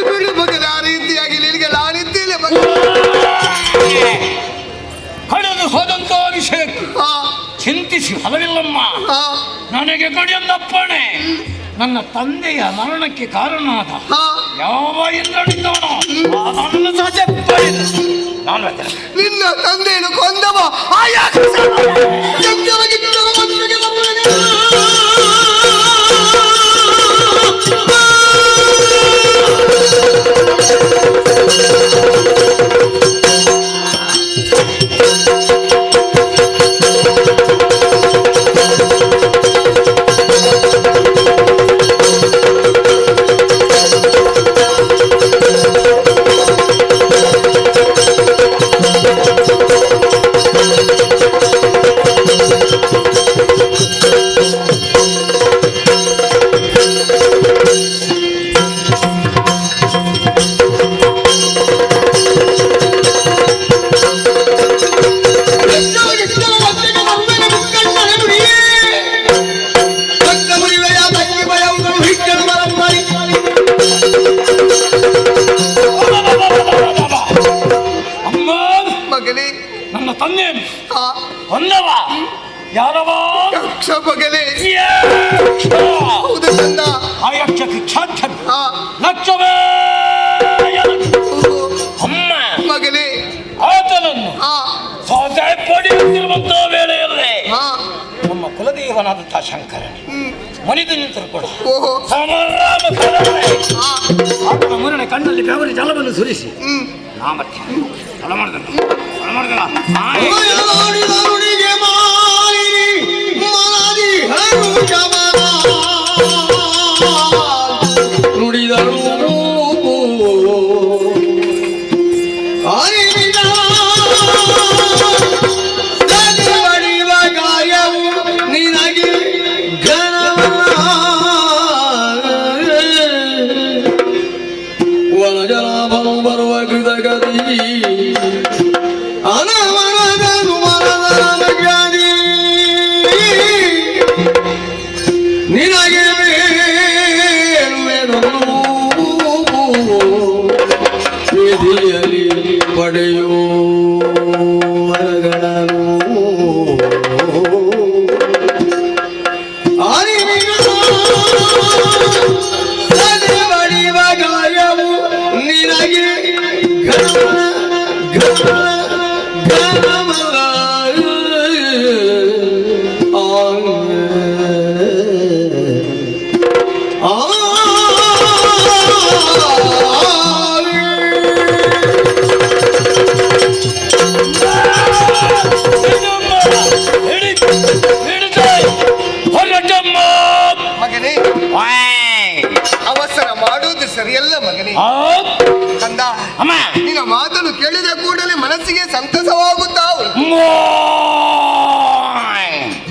ಬಿಡು ಮಗನ ಆ ರೀತಿಯಾಗಿ ನಿನಗೆ ನಾನಿದ್ದೇನೆ ಮಗ ಕಳೆದು ಹೋದಂತ ವಿಷಯಕ್ಕೆ ಹಾ ಚಿಂತಿಸಿ ಫಲವಿಲ್ಲಮ್ಮ. ಹಾ ನನಗೆ ಕೊಡಿಯೊಂದಪ್ಪಣೆ, ನನ್ನ ತಂದೆಯ ಮರಣಕ್ಕೆ ಕಾರಣನಾದ ಹಾ ಯಾವ ಇಂದ್ರನಿದ್ದವನೋ ಅದನ್ನು ಸಹ ಪಡೆದು ನಾನು ನಿನ್ನ ತಂದೆಯನ್ನು ಕೊಂದವ ಮಗನೇ ನನ್ನ ತಂದೆ ಹಾ ಹೊಂದವ ಯಾರವ ಯಕ್ಷ ಮಗನೇ ಹೌದು ಕಂದ ಆ ಯಕ್ಷಕ್ಕೆ ಖ್ಯಾತ ಹಾ ಲಕ್ಷವೇ ಅಮ್ಮ ಮಗನೇ ಆತನನ್ನು ಹಾ ಸಾಧ್ಯ ಪಡೆಯುತ್ತಿರುವಂತಹ ವೇಳೆಯಲ್ಲೇ ಹಾ ನಮ್ಮ ಕುಲದೇವನಾದಂತಹ ಶಂಕರನೇ ಮನಿದು ನಿಂತರು ಕೂಡ ಓಹೋ ಸಮರಾಮ ಹಾ ಆತನ ಮುರನೆ ಕಣ್ಣಲ್ಲಿ ಬೆವರಿ ಜಲವನ್ನು ಸುರಿಸಿ ಹ್ಮ್ ನಾ ಮತ್ತೆ ಫಲ ಮಾಡಿದನು ನುಡಿದಳು ನಿನಗೆ ವನಜಲ ಬರುವ ಕೃತಗತಿ ಅನವರದನು ಮನದ ಜ್ಞಾನಿ ನಿನಗೆ ವಿಧಿಯಲ್ಲಿ ಪಡೆಯೋ ವರಗಳನ್ನು ಬಡಿವ ಗಾಯವು ನಿನಗೆ ಮಗನೇ ಅವಸರ ಮಾಡುವುದು ಸರಿಯಲ್ಲ ಮಗನೇ ಕಂದ ಅಮ್ಮ ನಿನ್ನ ಮಾತನ್ನು ಕೇಳಿದ ಕೂಡಲೇ ಮನಸ್ಸಿಗೆ ಸಂತಸವಾಗುತ್ತಾ ಉಂಟು.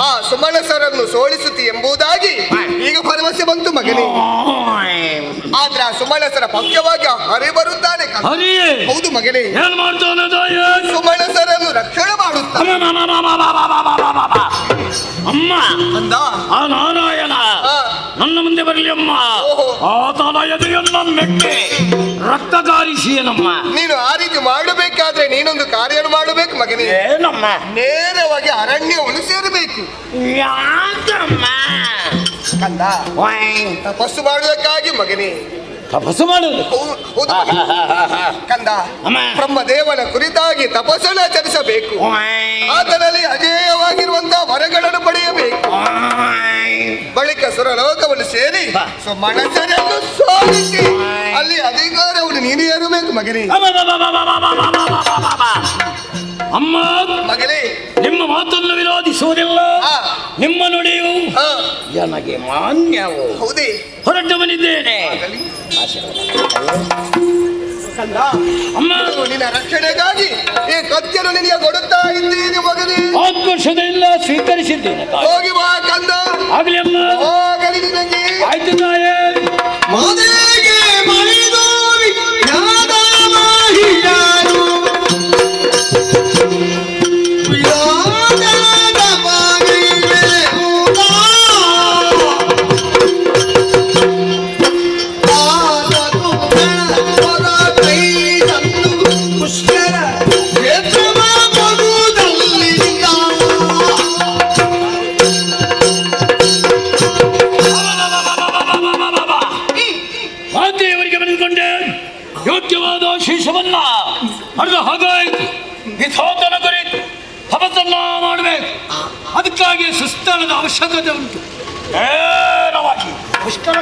ಆ ಸುಮನಸರನ್ನು ಸೋಲಿಸುತ್ತಿ ಎಂಬುದಾಗಿ ಈಗ ಭರವಸೆ ಬಂತು ಮಗನೇ. ಆದ್ರೆ ಆ ಸುಮನಸರ ಪಕ್ಷವಾಗಿ ಹರಿ ಬರುತ್ತಾನೆ ಕಂದ. ಹೌದು ಮಗನೇ, ಏನ್ ಮಾಡ್ತಾನೆ ಸುಮನಸರನ್ನು ರಕ್ಷಣೆ ಮಾಡುತ್ತಾನೆ ಅಮ್ಮ ಕಂದ. ಆ ನಾರಾಯಣ ಆ, ನನ್ನ ಮುಂದೆ ಬರಲಿ ಅಮ್ಮ. ಓಹೋ. ಆತನ ಎದೆಯನ್ನ ಮೆಟ್ಟಿ ರಕ್ತ ಕಾರಿಸಿಯನಮ್ಮ. ನೀನು ಆ ರೀತಿ ಮಾಡಬೇಕಾದ್ರೆ ನೀನೊಂದು ಕಾರ್ಯವನ್ನು ಮಾಡಬೇಕು ಮಗನೇ. ಏನಮ್ಮ? ನೇರವಾಗಿ ಅರಣ್ಯವನ್ನು ಸೇರಬೇಕು ಯಾಕಮ್ಮ? ಕಂದ. ತಪಸ್ಸು ಮಾಡುವುದಕ್ಕಾಗಿ ಮಗನೇ. ತಪಸ್ಸು ಮಾಡುವುದು ಹೌದು ಮಗನೇ. ಕಂದ, ಅಮ್ಮ. ಬ್ರಹ್ಮದೇವನ ಕುರಿತಾಗಿ ತಪಸ್ಸನ್ನು ಆಚರಿಸಬೇಕು. ಆತನಲ್ಲಿ ಅಜೇಯವಾಗಿರುವಂತಹ ವರಗಳನ್ನು ಪಡೆಯಬೇಕು. ಬಳಿಕ ಸುರಲೋಕವನ್ನು ಸೇರಿ ಮನಸ್ಸನ್ನು ಸೋಲಿಸಿ ಅಲ್ಲಿ ಅಧಿಕಾರವನ್ನು ನೀನು ಏರಬೇಕು ಮಗನೇ. ಅಮ್ಮ ಮಗನೇ, ನಿಮ್ಮ ಮಾತನ್ನು ವಿರೋಧಿಸುವುದಿಲ್ಲ. ಆ, ನಿಮ್ಮ ನುಡಿಯು ಆ, ನನಗೆ ಮಾನ್ಯವು. ಹೌದೇ ಹೊರಟವನಿದ್ದೇನೆ. ಕಂದ, ಅಮ್ಮ ಇದು ನಿನ್ನ ರಕ್ಷಣೆಗಾಗಿ ಈ ಕತ್ಯನ್ನು ನಿನಗೆ ಕೊಡುತ್ತಾ ಇದ್ದೀನಿ ಮಗನೇ. ಆತ್ಮರ್ಷದೆಲ್ಲ ಸ್ವೀಕರಿಸಿದ್ದೇನೆ. ಹೋಗಿ ಬಾ ಕಂದ. ಆಗ್ಲಿ ಅಮ್ಮ. ಹೋಗಲಿ ನಿನಗೆ. ಆಯ್ತು ತಾಯೇ. ಮನೆಗೆ ಮಣಿದೋರಿ ಯಾದ ಮಾಹಿಯಾರು ಶೀರ್ಷವನ್ನ ಹರಿದು ಹಾಗಾಯಿತು. ಹಿತೋತನ ಕುರಿತು ತಪಸ್ಸನ್ನ ಮಾಡಬೇಕು. ಅದಕ್ಕಾಗಿ ಸುಸ್ಥಳದ ಅವಶ್ಯಕತೆ ಉಂಟು. ನೇರವಾಗಿ ಪುಷ್ಕರ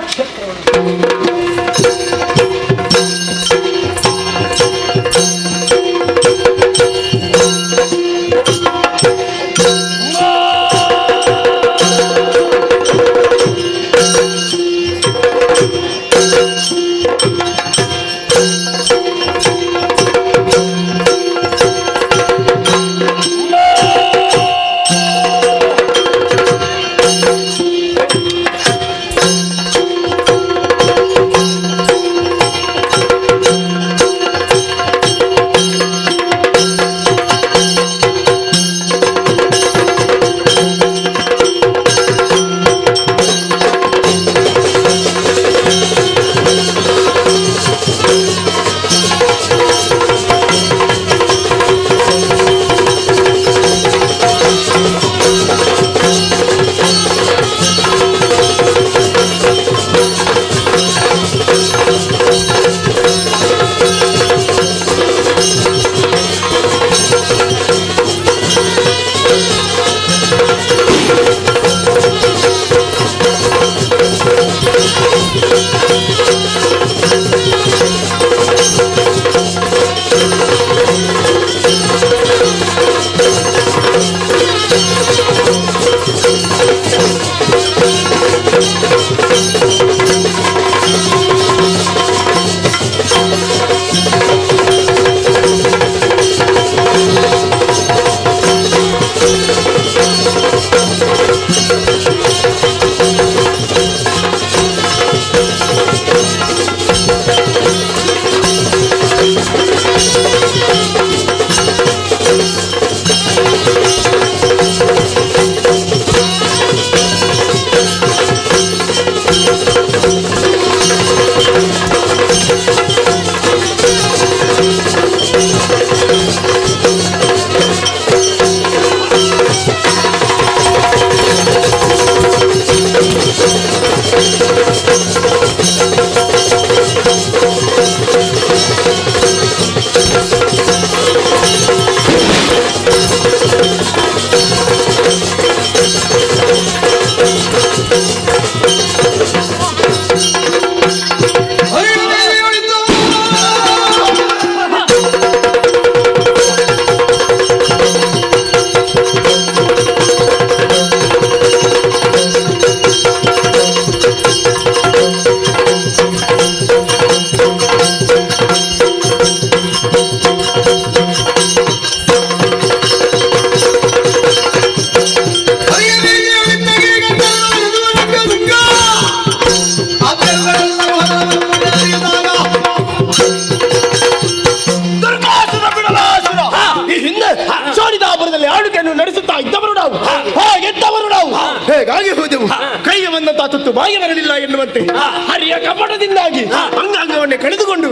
ಹೇಗಾಗಿ ಹೋದೆವು. ಕೈಗೆ ಬಂದಂತ ತುತ್ತು ಬಾಯಿಗೆ ಬರಲಿಲ್ಲ ಎನ್ನುವಂತೆ ಹರಿಯ ಕಪಟದಿಂದಾಗಿ ಅಂಗಾಂಗವನ್ನೇ ಕಳೆದುಕೊಂಡು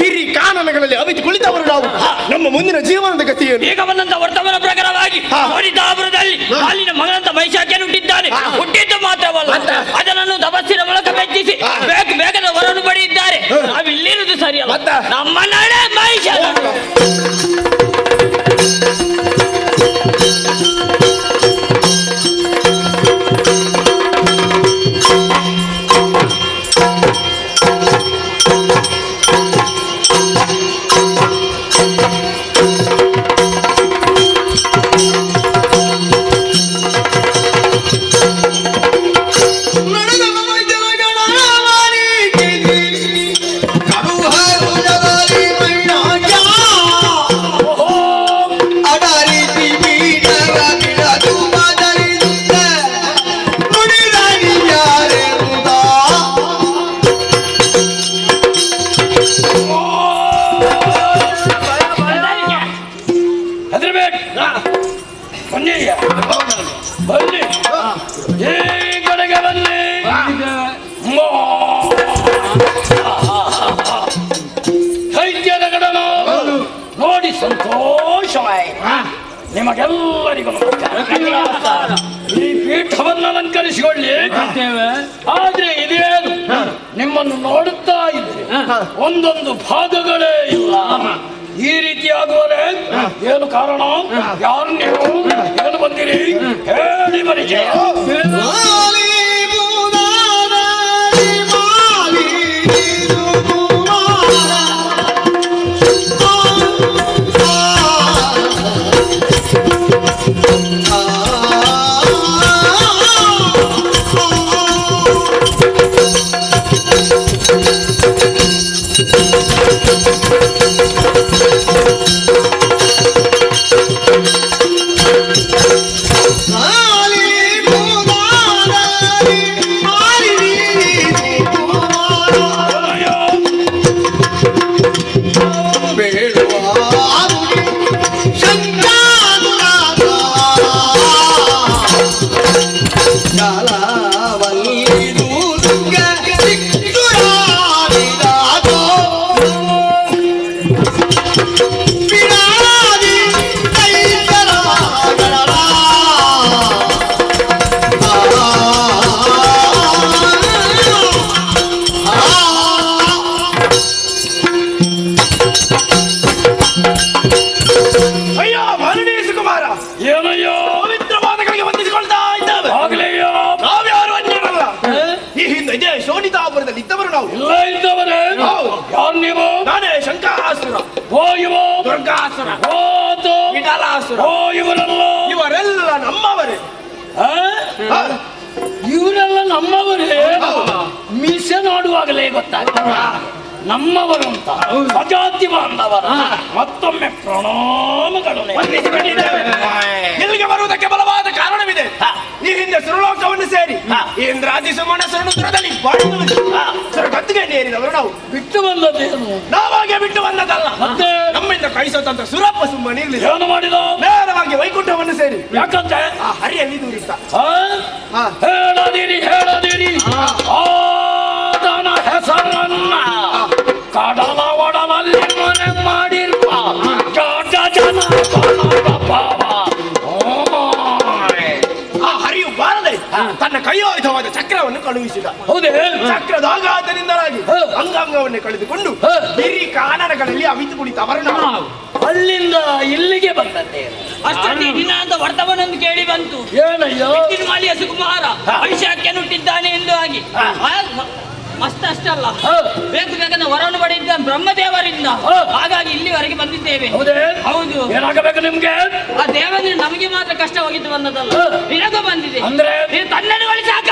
ಗಿರಿ ಕಾನನಗಳಲ್ಲಿ ಅವಿತು ಕುಳಿತವರು ನಾವು. ನಮ್ಮ ಮುಂದಿನ ಜೀವನದ ಗತಿಯನ್ನು ಈಗ ಬಂದಂತ ವರ್ತಮಾನ ಪ್ರಕಾರವಾಗಿ ಹರಿತಾಪುರದಲ್ಲಿ ಅಲ್ಲಿನ ಮಗನಂತ ಮೈಸಾಕಿಯನ್ನು ಹುಟ್ಟಿದ್ದಾನೆ. ಹುಟ್ಟಿದ್ದು ಮಾತ್ರವಲ್ಲ, ಅದನ್ನು ತಪಸ್ಸಿನ ಮೂಲಕ ಮೆಚ್ಚಿಸಿ ಬೇಗದ ವರನ್ನು ಪಡೆದಿದ್ದಾರೆ. ನಾವಿಲ್ಲಿರುವುದು ಸರಿಯಲ್ಲ, ನಮ್ಮ ನಾಳೆ ಮೈಸಾಕ. ನೋಡಿ ಸಂತೋಷವಾಯಿತು. ನಿಮಗೆಲ್ಲರಿಗೂ ಈ ಪೀಠವನ್ನು ಅಲಂಕರಿಸಿಕೊಳ್ಳಿ. ಆದ್ರೆ ಇದೇನು ನಿಮ್ಮನ್ನು ನೋಡುತ್ತಾ ಇದ್ದೆ ಒಂದೊಂದು ಭಾಗಗಳೇ ಇಲ್ಲ. ಈ ರೀತಿಯಾಗುವರೆ ಏನು ಕಾರಣ? ಯಾರು ನೀವು? ಏನು ಬಂದಿರಿ? ಹೇಳಿ ಪರಿಚಯ. ಇವರೆಲ್ಲ ನಮ್ಮವರೇ. ಇವರೆಲ್ಲ ನಮ್ಮವರೇ. ಮೀಸೆ ನೋಡುವಾಗಲೇ ಗೊತ್ತಾಗ್ತದ ನಮ್ಮವರು ಅಂತ. ಅಜಾತಿ ಬಾಂಧವರ ಮತ್ತೊಮ್ಮೆ ಪ್ರಣಾಮಗಳು. ಇಲ್ಲಿಗೆ ಬರುವುದಕ್ಕೆ ಬಲವಾದ ಕಾರಣವಿದೆ. ಈ ಹಿಂದೆ ಸುರಲೋಕವನ್ನು ಸೇರಿ ಇಂದ್ರಾದಿ ಸುಮನ ಸುರನುದ್ರದಲ್ಲಿ ಗದ್ದುಗೆ ನೇರಿದವರು ನಾವು. ಬಿಟ್ಟು ಬಂದದ್ದೇನು? ನಾವಾಗೆ ಬಿಟ್ಟು ಬಂದದಲ್ಲ. ಮತ್ತೆ ನಮ್ಮಿಂದ ಕೈಸೋತಂತ ಸುರಪ್ಪ ಸುಮ್ಮನೆ ಇರಲಿಲ್ಲ. ಏನು ಮಾಡಿದ? ನೇರವಾಗಿ ವೈಕುಂಠವನ್ನು ಸೇರಿ. ಯಾಕಂತೆ? ಆ ಹರಿಯಲ್ಲಿ ದೂರಿದ್ದ. ಹೇಳದಿರಿ ಆತನ ಹೆಸರನ್ನ ಕಡಲ ಒಡಲಲ್ಲಿ ಮನೆ ಮಾಡಿರುವ ಜನ ಆ ಹರಿಯು ಬಾರದೆ ತನ್ನ ಕೈಯೋಯುಧವಾದ ಚಕ್ರವನ್ನು ಕಳುಹಿಸಿದ. ಹೌದೇ? ಚಕ್ರದ ಆಘಾತದಿಂದಲಾಗಿ ಅಂಗಾಂಗವನ್ನೇ ಕಳೆದುಕೊಂಡು ಬಿರಿ ಕಾನನಗಳಲ್ಲಿ ಅವಿತು ಕುಳಿತವರು ನಾವು. ಅಲ್ಲಿಂದ ಇಲ್ಲಿಗೆ ಬಂದದ್ದೇ. ಅಷ್ಟೊಂದು ದಿನ ಅಂತ ವರ್ತಮಾನೊಂದು ಕೇಳಿ ಬಂತು. ಏನಯ್ಯೋ? ಮಾಲಿಯ ಸುಕುಮಾರ ವೈಶಾಖ್ಯ ನುಟ್ಟಿದ್ದಾನೆ ಎಂದು ಆಗಿ ಮಸ್ತ್ ಅಷ್ಟಲ್ಲ, ಬೇಕು ಬೇಕಂದ ವರವನ್ನು ಪಡೆದಿದ್ದ ಬ್ರಹ್ಮದೇವರಿಂದ. ಹಾಗಾಗಿ ಇಲ್ಲಿವರೆಗೆ ಬಂದಿದ್ದೇವೆ. ಹೌದು. ಏನಾಗಬೇಕು ನಿಮ್ಗೆ? ಆ ದೇವನಿಗೆ ನಮಗೆ ಮಾತ್ರ ಕಷ್ಟ ಹೋಗಿದ್ದು ಬಂದದಲ್ಲ, ನಿನಗೂ ಬಂದಿದೆ. ಅಂದ್ರೆ ನೀವು ತನ್ನನ್ನು ಸಾಕ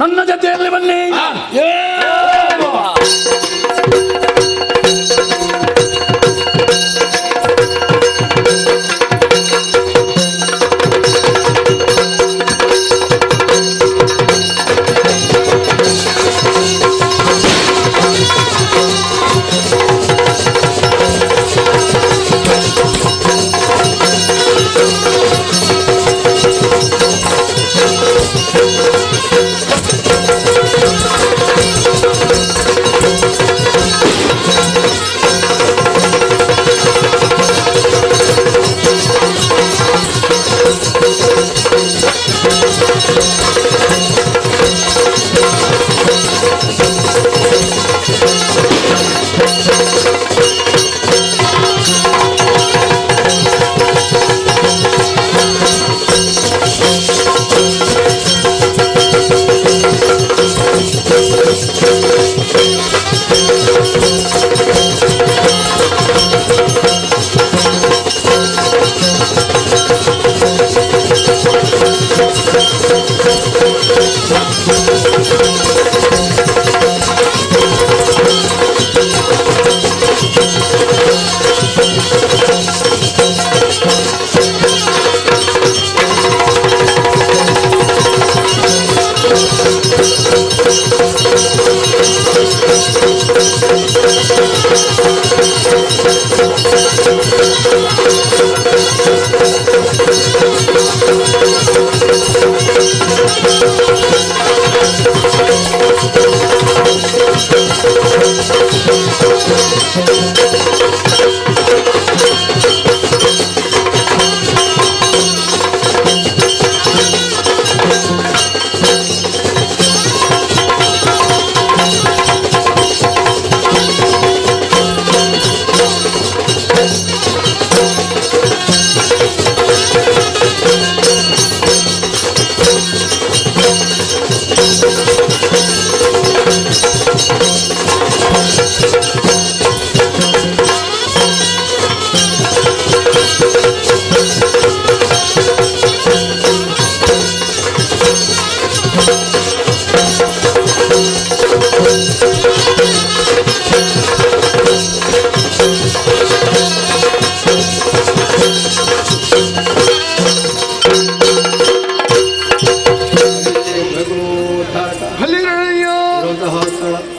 ನನ್ನ ಜೊತೆಯಲ್ಲಿ ಬನ್ನಿ.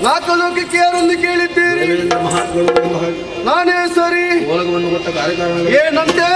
ನಾಲ್ಕು ಲೋಕಕ್ಕೆ ಯಾರೊಂದು ಕೇಳಿದ್ದೀರಿ? ನಾನೇ ಸರಿ ಏನಂತೆ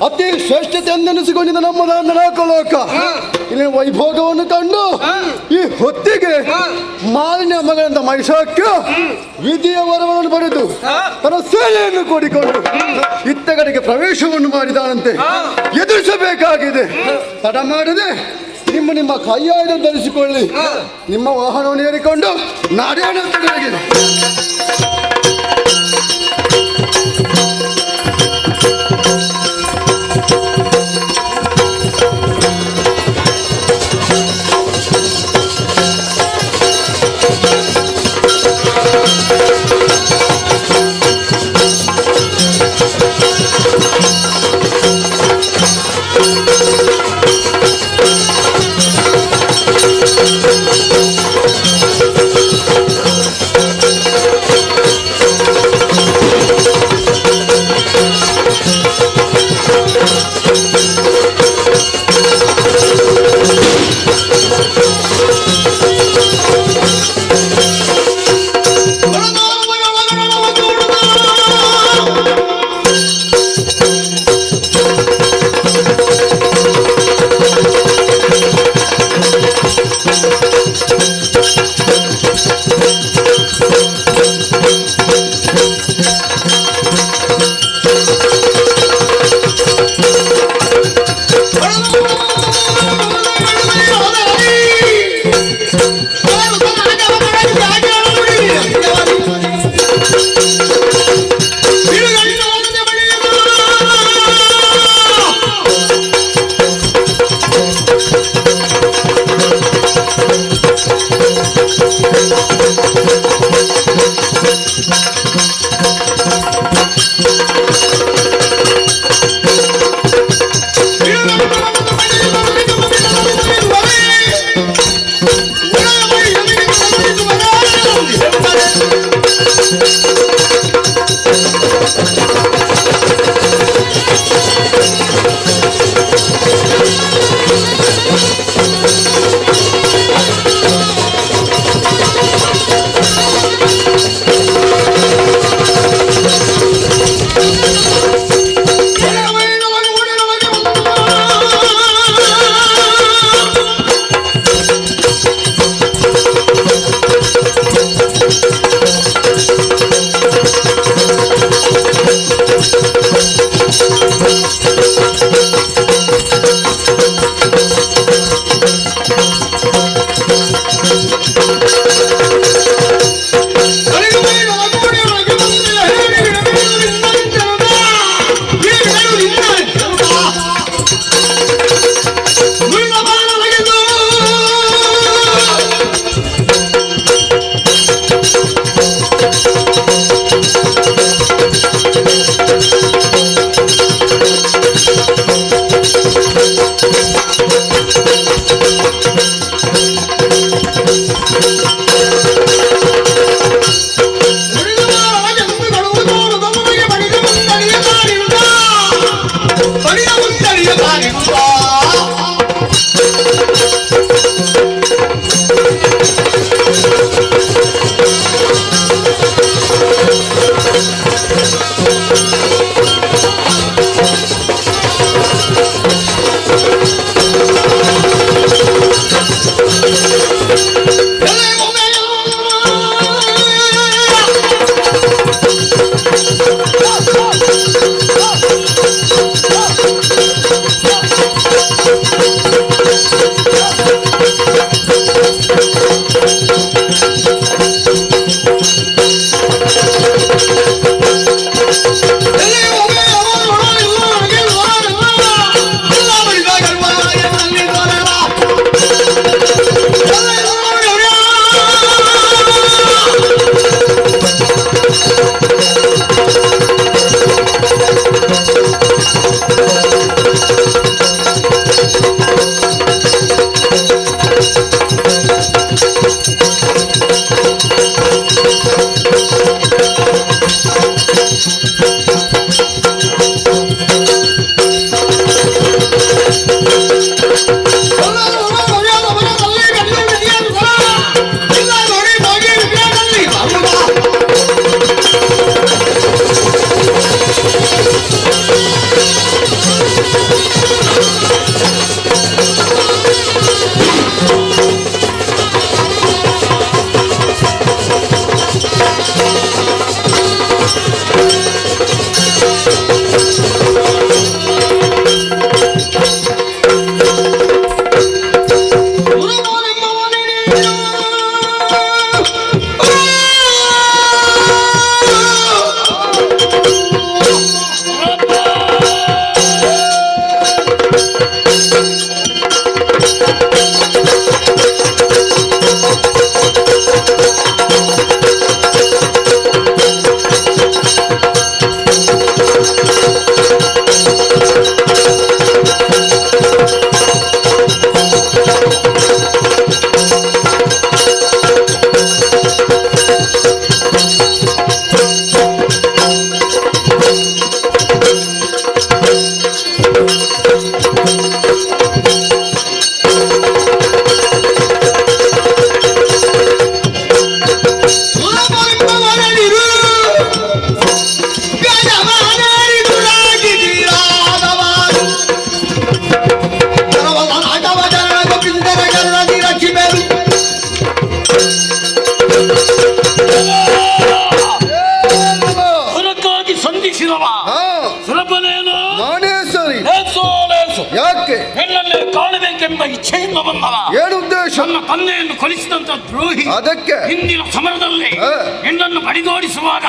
ಅತಿ ಶ್ರೇಷ್ಠತೆ ಎಂದೆನಿಸಿಕೊಂಡಿದ್ದ ನಮ್ಮ ನಾಲ್ಕು ಇಲ್ಲಿ ವೈಭೋಗವನ್ನು ಕಂಡು ಈ ಹೊತ್ತಿಗೆ ಮಾಲಿನ್ಯ ಮಗಳಂತ ಮೈಸಾಕ್ಯ ವಿಧಿಯ ವರವನ್ನು ಪಡೆದು ತನ್ನ ಸೇನೆಯನ್ನು ಕೂಡಿಕೊಂಡು ಇತ್ತ ಕಡೆಗೆ ಪ್ರವೇಶವನ್ನು ಮಾಡಿದಾನಂತೆ. ಎದುರಿಸಬೇಕಾಗಿದೆ. ತಡ ಮಾಡದೆ ನಿಮ್ಮ ಕೈಯಾಯನ್ನು ಧರಿಸಿಕೊಳ್ಳಿ. ನಿಮ್ಮ ವಾಹನವನ್ನು ಏರಿಕೊಂಡು ನಾಡೇಣ ಕಡೆಗೆ ಯಾಕೆ ಹೆಣ್ಣನ್ನೇ ಕಾಣಬೇಕೆಂಬ ಇಚ್ಛೆಯಿಂದ ಬಂದವ. ಏನು ಉದ್ದೇಶ? ನನ್ನ ತಂದೆಯನ್ನು ಕೊಲಿಸಿದಂತ ದ್ರೋಹಿ ಅದಕ್ಕೆ ಹಿಂದಿನ ಸಮರದಲ್ಲಿ ಹೆಣ್ಣನ್ನು ಬಡಿದೋಡಿಸುವಾಗ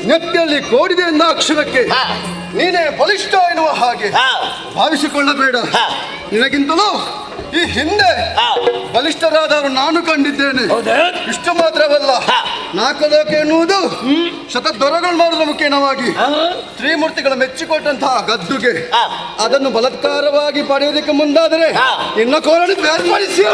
ನೆಟ್ಟಿಯಲ್ಲಿ ಕೋಡಿದೆ ಎಂದ ಅಕ್ಷರಕ್ಕೆ ನೀನೇ ಬಲಿಷ್ಠ ಎನ್ನುವ ಹಾಗೆ ಭಾವಿಸಿಕೊಳ್ಳಬೇಡ. ನಿನಗಿಂತಲೂ ಈ ಹಿಂದೆ ಬಲಿಷ್ಠರಾದವರು ನಾನು ಕಂಡಿದ್ದೇನೆ. ಇಷ್ಟು ಮಾತ್ರವಲ್ಲ, ನಾಲ್ಕು ಲೋಕ ಎನ್ನುವುದು ಶತದೊರೆಗಳು ಮಾಡುವ ಮುಖೇನವಾಗಿ ತ್ರಿಮೂರ್ತಿಗಳ ಮೆಚ್ಚಿಕೊಟ್ಟಂತಹ ಗದ್ದುಗೆ ಅದನ್ನು ಬಲಾತ್ಕಾರವಾಗಿ ಪಡೆಯುವುದಕ್ಕೆ ಮುಂದಾದರೆ ಇನ್ನ ಕೋರಡಿ ಬೇರ್ಪಡಿಸಿ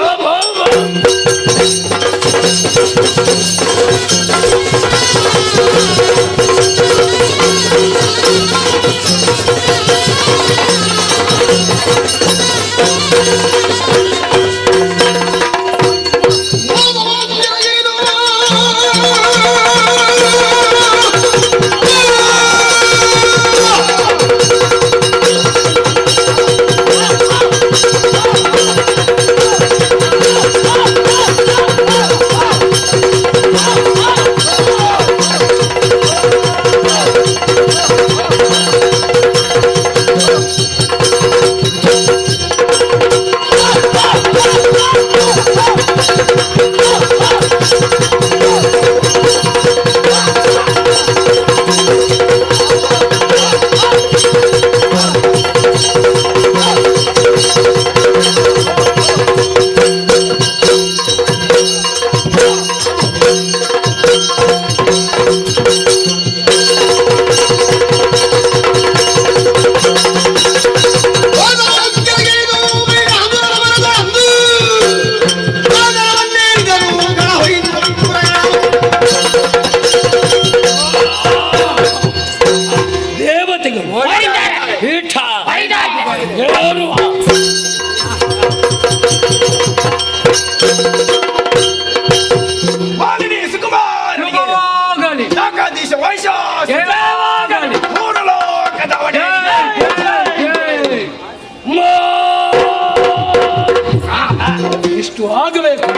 ಇಷ್ಟು ಆಗಬೇಕು.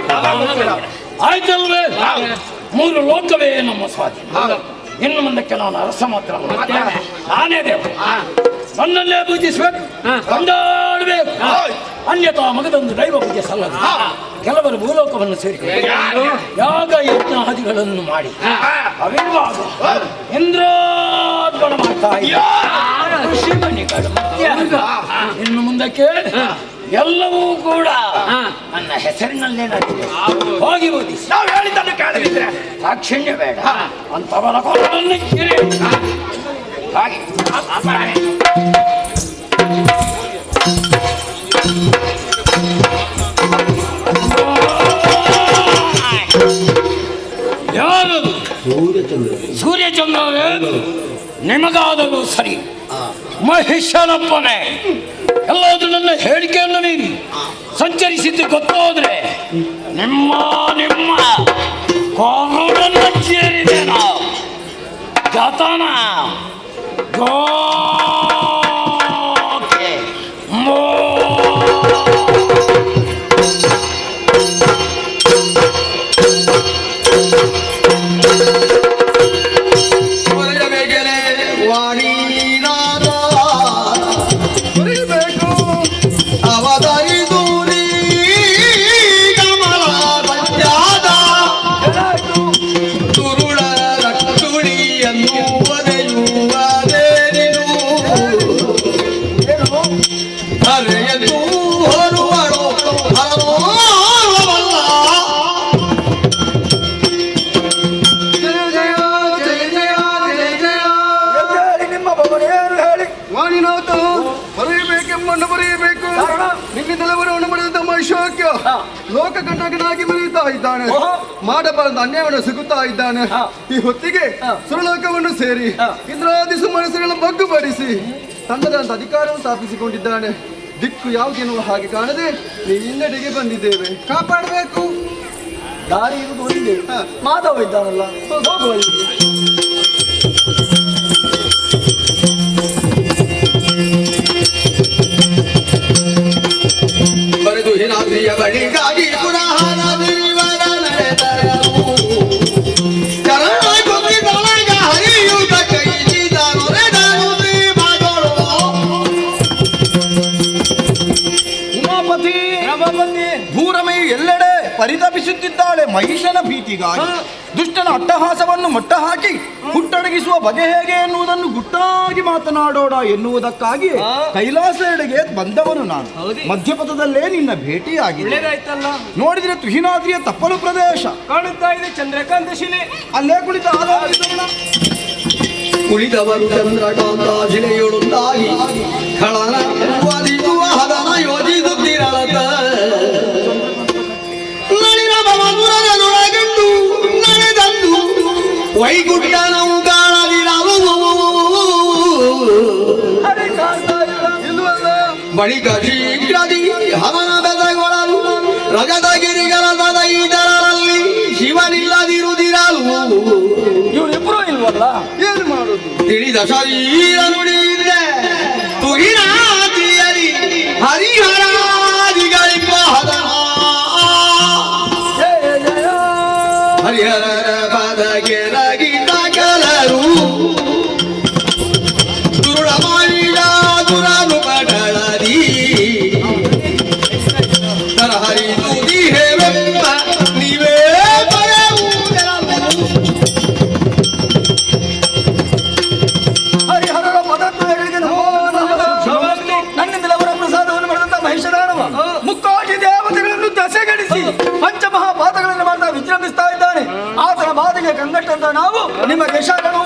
ಆಯ್ತಲ್ವೇ? 3 ಲೋಕವೇ ನಮ್ಮ ಸ್ವಾಧೀನ. ಇನ್ನು ಮುಂದಕ್ಕೆ ನಾನು ಅರಸ ಮಾತ್ರ ಅಲ್ಲ, ನಾನೇ ದೇವರು. ನನ್ನಲ್ಲೇ ಪೂಜಿಸ್ಬೇಕು, ಕೊಂಡಾಡಬೇಕು. ಅನ್ಯತಾ ಮಗದೊಂದು ದೈವ ಪೂಜೆ ಸಲ್ಲದು. ಕೆಲವರು ಭೂಲೋಕವನ್ನು ಸೇರಿಕೊಂಡು ಯಾಗ ಯಜ್ಞಾದಿಗಳನ್ನು ಮಾಡಿ ಅವಿರುವಾಗ ಇಂದ್ರಾರ್ಪಣ ಮಾಡ್ತಾ ಇದ್ದಾರೆ. ಋಷಿಮುನಿಗಳು ಮಧ್ಯಾಹ್ನ. ಇನ್ನು ಮುಂದಕ್ಕೆ ಎಲ್ಲವೂ ಕೂಡ ನನ್ನ ಹೆಸರಿನಲ್ಲೇ ನಡೆದಿದೆ. ಹೋಗಿ ಓದಿಸಿ. ನಾವು ಹೇಳಿದ್ದನ್ನು ಕೇಳದಿದ್ರೆ ಸಾಕ್ಷಿಣ್ಯ ಬೇಡ. ಅಂತವರ ಕೊರಳನ್ನು ಕಿರಿ ಹಾಗೆ ಯಾರದು? ಸೂರ್ಯಚಂದ್ರವೇ ನಿಮಗಾದರೂ ಸರಿ. ಮಹಿಷನಪ್ಪನೇ ಎಲ್ಲಾದ್ರೂ ನನ್ನ ಹೇಳಿಕೆಯನ್ನು ಮೀರಿ ಸಂಚರಿಸಿದ್ದು ಗೊತ್ತಾದ್ರೆ ನಿಮ್ಮ ಕೊರಡನ್ನು ಚೇರಿದೆ ನಾವು ಜಾತಾನ ಲೋಕಕಂಟಕನಾಗಿ ಬರೀತಾ ಇದ್ದಾನೆ. ಮಾಡಬಾರದ ಅನ್ಯಾಯವನ್ನು ಸಿಗುತ್ತಾ ಇದ್ದಾನೆ. ಈ ಹೊತ್ತಿಗೆ ಸುರಲೋಕವನ್ನು ಸೇರಿ ಇಂದ್ರಾದಿ ಸುಮನಸ್ಸುಗಳನ್ನು ಬಗ್ಗು ಬರಿಸಿ ತನ್ನದಂತ ಅಧಿಕಾರವನ್ನು ಸ್ಥಾಪಿಸಿಕೊಂಡಿದ್ದಾನೆ. ದಿಕ್ಕು ಯಾವುದೆನ್ನುವ ಹಾಗೆ ಕಾಣದೆ ಹಿನ್ನಡೆಗೆ ಬಂದಿದ್ದೇವೆ. ಕಾಪಾಡಬೇಕು. ದಾರಿ ಇರುವುದು ಒಂದೇ. ಮಾಧವ ಇದ್ದಾನಲ್ಲ, ಹೋಗುವ ಇಲ್ಲಿಗೆ. ಬರೆದು ಹಿನಾದ್ರಿಯ ಬಳಿಗಾಗಿ ಪುನಃ ಉಮಾಪತಿ ಭೂರಮೆಯು ಎಲ್ಲೆಡೆ ಪರಿತಪಿಸುತ್ತಿದ್ದಾಳೆ ಮಹಿಷನ ಭೀತಿಗಾಗಿ. ದುಷ್ಟನ ಅಟ್ಟಹಾಸವನ್ನು ಮಟ್ಟ ಹಾಕಿ ಹುಟ್ಟಡಗಿಸುವ ಬಗೆ ಹೇಗೆ ಎನ್ನುವುದನ್ನು ಗುಟ್ಟಾಗಿ ಮಾತನಾಡೋಣ ಎನ್ನುವುದಕ್ಕಾಗಿ ಕೈಲಾಸೆಡೆಗೆ ಬಂದವನು ನಾನು. ಮಧ್ಯಪಥದಲ್ಲೇ ನಿನ್ನ ಭೇಟಿಯಾಗಿದೆ. ನೋಡಿದ್ರೆ ತುಹಿನಾದ್ರಿಯ ತಪ್ಪಲು ಪ್ರದೇಶ ಕಾಣುತ್ತಾ ಇದೆ. ಚಂದ್ರಕಾಂತ ಶಿಲೆ ಅಲ್ಲೇ ಕುಳಿತ ಆಧಾರಿಸೋಣ. ಕುಳಿತವರು ಚಂದ್ರಕಾಂತ ಶಿಲೆಯೊಳೊಂದಾಗಿ ಖಳನ ವಾದಿಸುವ ಹದನ ಯೋಜಿಸುತ್ತಿರಲತ ನಳಿನ ಮಧುರನೊಳಗಂಡು ನಡೆದಂದು ವೈಗುಂಠನವು ಕಾಣದಿರಲು ಬಳಿಕ ಶೀಘ್ರದಿ ಹವನ ಬೆದಗೊಳ್ಳಲು ರಜತಗಿರಿಗಳ ಇದರಲ್ಲಿ ಶಿವನಿಲ್ಲದಿರುದಿರಲು ಇವರಿಬ್ಬರು ಇಲ್ವಲ್ಲ, ಏನು ಮಾಡುದು ತಿಳಿದ ಶರೀರ ನುಡಿಯಿದ್ರೆ ತುಹಿನಾದಿಯಲಿ ಹರಿಹರಾದಿಗಳಿಪ್ಪ ಹದನ ಹರಿಹರರ ಪದಗೆ ರಗಿತ ಕಲರು ದುರುಳ ಮಾಡಿದ ದುರನು ಪಟಳದಿ ತರಹರಿದು ದಿಹೆವೆಂಬ ನೀವೇ ಹರಿಹರರ ಪದಾರ್ಥಗಳಿಗೆ ನನ್ನಿಂದಲೇ ಅವರ ಪ್ರಸಾದವನ್ನು ಮಾಡಿದಂತ ಮಹಿಷರಾಣವ ಮುಕ್ಕಾಟಿ ದೇವತೆಗಳನ್ನು ದಸೆಗಣಿಸಿ ಪಂಚಮಹಾಪಾತಗಳನ್ನು ಮಾಡ್ತಾ ವಿಜೃಂಭಿಸ್ತಾ ಇದ್ದಾನೆ. ಆತನ ಬಾಧೆಗೆ ಕಂಗಟ್ಟಂತ ನಾವು ನಿಮಗೆ ಶರಣು.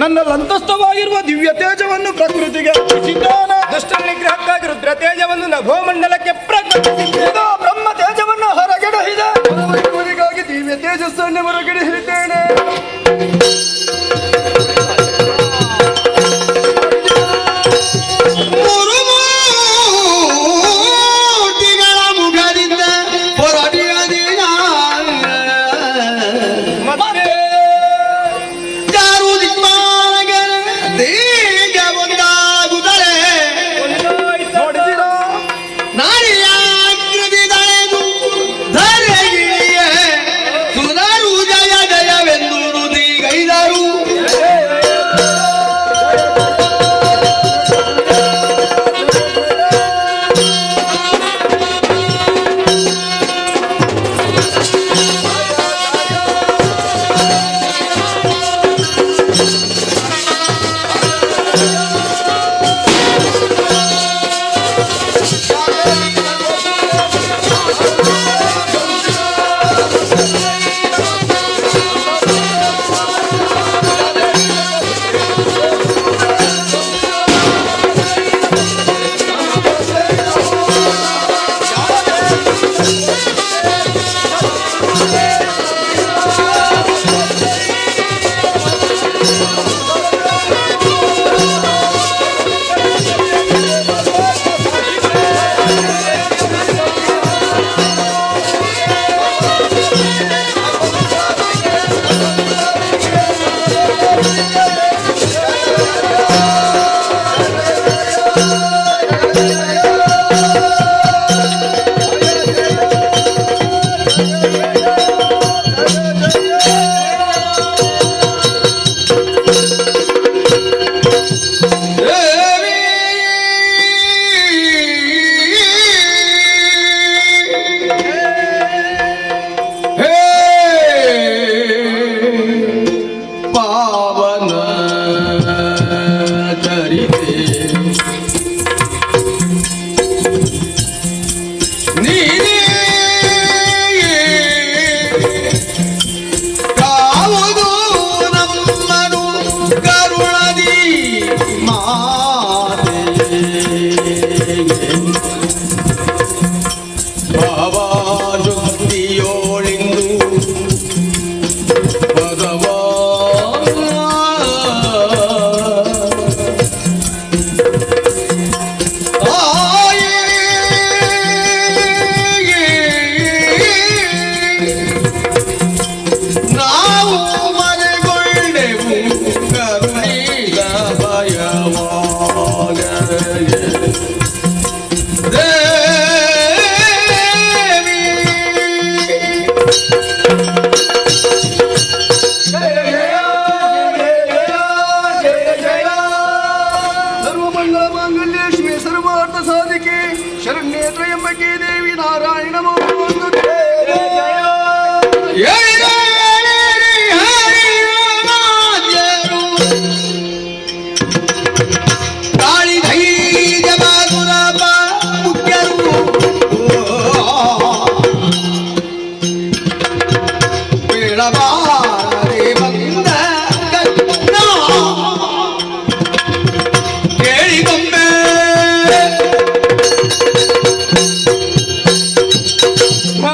ನನ್ನಲ್ಲಿ ಅಂತಸ್ಥವಾಗಿರುವ ದಿವ್ಯ ತೇಜವನ್ನು ಪ್ರಕೃತಿಗೆ ಅರ್ಪಿಸಿದ್ದಾನೆ. ದುಷ್ಟ ನಿಗ್ರಹಕ್ಕಾಗಿ ರುದ್ರ ತೇಜವನ್ನು ನಭೋಮಂಡಲಕ್ಕೆ ಪ್ರಕಟಿಸಿದ್ದ ಬ್ರಹ್ಮ ತೇಜವನ್ನು ಹೊರಗೆಡಹಿದೆ. ದಿವ್ಯ ತೇಜಸ್ಸನ್ನು ಹೊರಗಡೆ ಹಿಡಿತೇನೆ.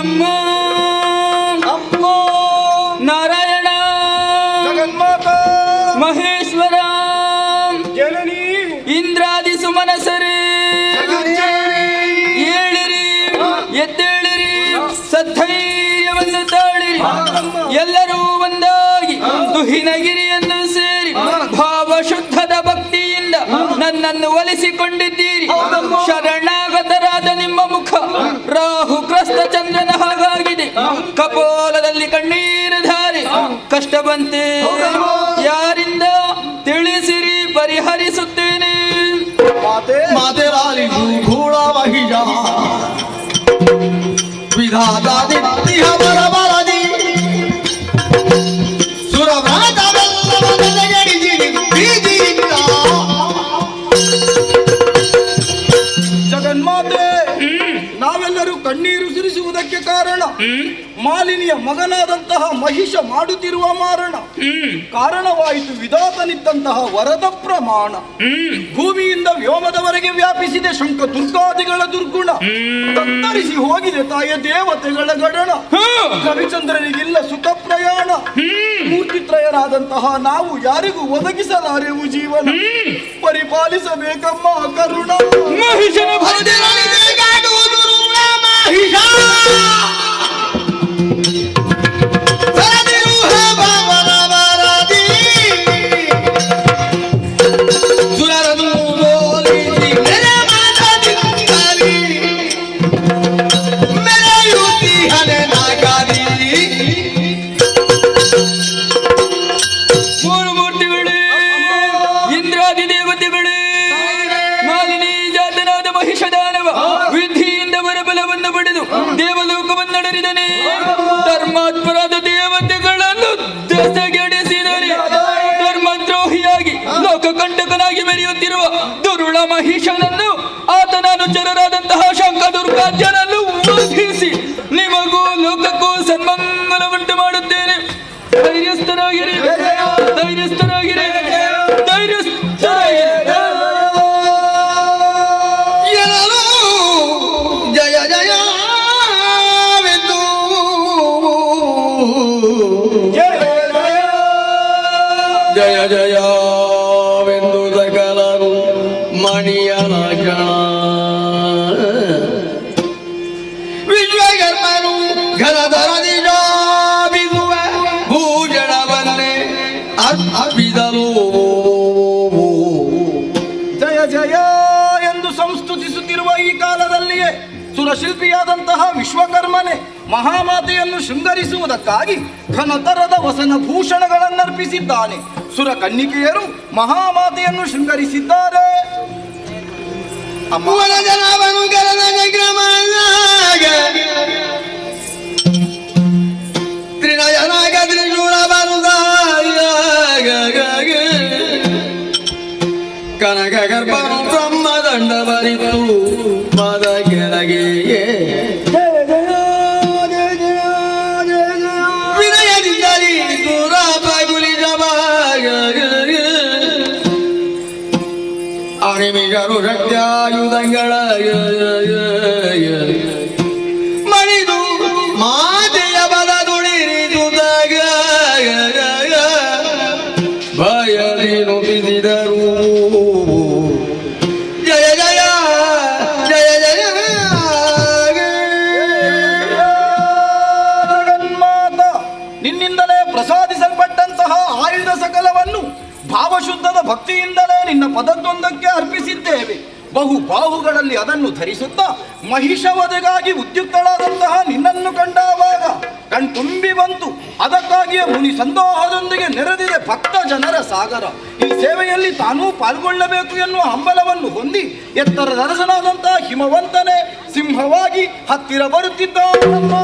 ಅಮ್ಮ ಅಮ್ಮ ನಾರಾಯಣ ಜಗನ್ಮಾತಾ ಮಹೇಶ್ವರ ಜನನಿ ಇಂದ್ರಾದಿ ಸುಮನಸರೇ ಏಳಿರಿ ಎದ್ದೇಳಿರಿ ಸದ್ಧೈರ್ಯವನ್ನು ತಾಳಿರಿ ಎಲ್ಲರೂ ಒಂದಾಗಿ ದುಹಿನಗಿರಿಯನ್ನು ಸೇರಿ ಭಾವಶುದ್ಧದ ಭಕ್ತಿಯಿಂದ ನನ್ನನ್ನು ಒಲಿಸಿಕೊಂಡಿದ್ದೀರಿ. ಶರಣಾಗತರಾದ ನಿಮ್ಮ ಮುಖ ರಾಹುಗ್ರಸ್ತ ಚಂದ್ರನ ಹಾಗಾಗಿದೆ. ಕಪೋಲದಲ್ಲಿ ಕಣ್ಣೀರು ಧಾರೆ ಕಷ್ಟ ಬಂತೆ ಯಾರಿಂದ ತಿಳಿಸಿರಿ ಪರಿಹರಿಸುತ್ತೇನೆ. ಮಾತೆ ಲಾಲಿಸು ಘೋಳ ಮಹಿಷ ವಿಧಾತ ದಿಟ್ಟಿಹ ಬರಬರದಿ ಸುರವ್ರಾತವೆಲ್ಲವನ್ನ ತೆಗೆಡಿಸಿರಿ ಬೀದಿಯಿಂದ. ಜಗನ್ಮಾತೆ, ನಾವೆಲ್ಲರೂ ಕಣ್ಣೀರು ಸುರಿಸುವುದಕ್ಕೆ ಕಾರಣ ಮಾಲಿನಿಯ ಮಗನಾದಂತಹ ಮಹಿಷ ಮಾಡುತ್ತಿರುವ ಮಾರಣ. ಕಾರಣವಾಯಿತು ವಿಧಾತನಿದ್ದಂತಹ ವರದ ಪ್ರಮಾಣ. ಭೂಮಿಯಿಂದ ವ್ಯೋಮದವರೆಗೆ ವ್ಯಾಪಿಸಿದೆ ಶಂಕ ದುರ್ಗಾದಿಗಳ ದುರ್ಗುಣ. ತತ್ತರಿಸಿ ಹೋಗಿದೆ ತಾಯ ದೇವತೆಗಳ ಗಡಣ. ರವಿಚಂದ್ರನಿಗಿಲ್ಲ ಸುಖ ಪ್ರಯಾಣ. ಮೂರ್ತಿತ್ರಯರಾದಂತಹ ನಾವು ಯಾರಿಗೂ ಒದಗಿಸಲಾರೆವು ಜೀವನ. ಪರಿಪಾಲಿಸಬೇಕಮ್ಮ ಕರುಣ. ಮಹಿಷನ ಧರ್ಮಾತ್ಮರಾದ ದೇವತೆಗಳನ್ನು ದೆಸೆಗೆಡಿಸಿದರೆ ಧರ್ಮದ್ರೋಹಿಯಾಗಿ ಲೋಕಕಂಟಕನಾಗಿ ಮೆರೆಯುತ್ತಿರುವ ದುರುಳ ಮಹಿಷನನ್ನು ಆತನ ಅನುಚರರಾದಂತಹ ಶಂಕ ದುರ್ಗಾದ್ಯನನ್ನು ವಧಿಸಿ ನಿಮಗೂ ಲೋಕಕ್ಕೂ ಸನ್ಮಂಗಲವುಂಟು ಮಾಡುತ್ತೇನೆ. ಧೈರ್ಯಸ್ಥರಾಗಿರಿ, ಧೈರ್ಯಸ್ಥರಾಗಿರಿ, ಧೈರ್ಯಸ್ಥರಾಗಿರಿ. ಜಯ ಜಯ ಜಯ ಜಯವೆಂದು ಸಕಲರು ಮಣಿಯನ ವಿಶ್ವಕರ್ಮನು ಘನಧರದಿ ಜಾಬಿಸುವ ಭೂಷಣವನ್ನೇ ಅರ್ಪಿಸಲು ಜಯ ಜಯ ಎಂದು ಸಂಸ್ತುತಿಸುತ್ತಿರುವ ಈ ಕಾಲದಲ್ಲಿಯೇ ಸುರಶಿಲ್ಪಿಯಾದಂತಹ ವಿಶ್ವಕರ್ಮನೆ ಮಹಾಮಾತೆಯನ್ನು ಶೃಂಗರಿಸುವುದಕ್ಕಾಗಿ ಘನತರದ ವಸನ ಭೂಷಣಗಳನ್ನರ್ಪಿಸಿದ್ದಾನೆ. ಸುರ ಕನ್ನಿಕೆಯರು ಮಹಾಮಾತೆಯನ್ನು ಶೃಂಗರಿಸಿದ್ದಾರೆ. ಜನವನು ತ್ರಿನಯನಾಗ ತ್ರಿಶೂಲ ಕನಕ ಗರ್ಭನು ಬ್ರಹ್ಮದಂಡ ಬರಿತು ಮದ ಕೆಳಗೆ ವಿನಯದಿಂದಲೇ ಸುರಾಪಗುಲಿ ಅಣಿಮಿಗರು ಶಕ್ತಿಯಾಯುಧಗಳ ಮಣಿದು ಮಾತೆಯ ಬಲ ದುಡಿರಿದುದಾಗ ಭಯದಿ ನುಡಿಸಿದರು. ಜಯ ಜಯ ಜಯ ಜಯ ಜಗನ್ಮಾತ, ನಿನ್ನಿಂದಲೇ ಪ್ರಸಾದಿಸಲ್ಪಟ್ಟಂತಹ ಆಯುಧ ಸಕಲವನ್ನು ಭಾವಶುದ್ಧದ ಭಕ್ತಿಯಿಂದಲೇ ನಿನ್ನ ಪದದ್ದೊಂದಕ್ಕೆ ಅರ್ಪಿಸಿದ್ದೇವೆ. ಬಹು ಬಾಹುಗಳಲ್ಲಿ ಅದನ್ನು ಧರಿಸುತ್ತಾ ಮಹಿಷವಧೆಗಾಗಿ ಉದ್ಯುಕ್ತಳಾದಂತಹ ನಿನ್ನನ್ನು ಕಂಡಾವಾಗ ಕಣ್ತುಂಬಿ ಬಂತು. ಅದಕ್ಕಾಗಿಯೇ ಮುನಿ ಸಂದೋಹದೊಂದಿಗೆ ನೆರೆದಿದೆ ಭಕ್ತ ಜನರ ಸಾಗರ. ಈ ಸೇವೆಯಲ್ಲಿ ತಾನೂ ಪಾಲ್ಗೊಳ್ಳಬೇಕು ಎನ್ನುವ ಹಂಬಲವನ್ನು ಹೊಂದಿ ಎತ್ತರದ ಅರಸನಾದಂತಹ ಹಿಮವಂತನೇ ಸಿಂಹವಾಗಿ ಹತ್ತಿರ ಬರುತ್ತಿದ್ದಾನಮ್ಮ.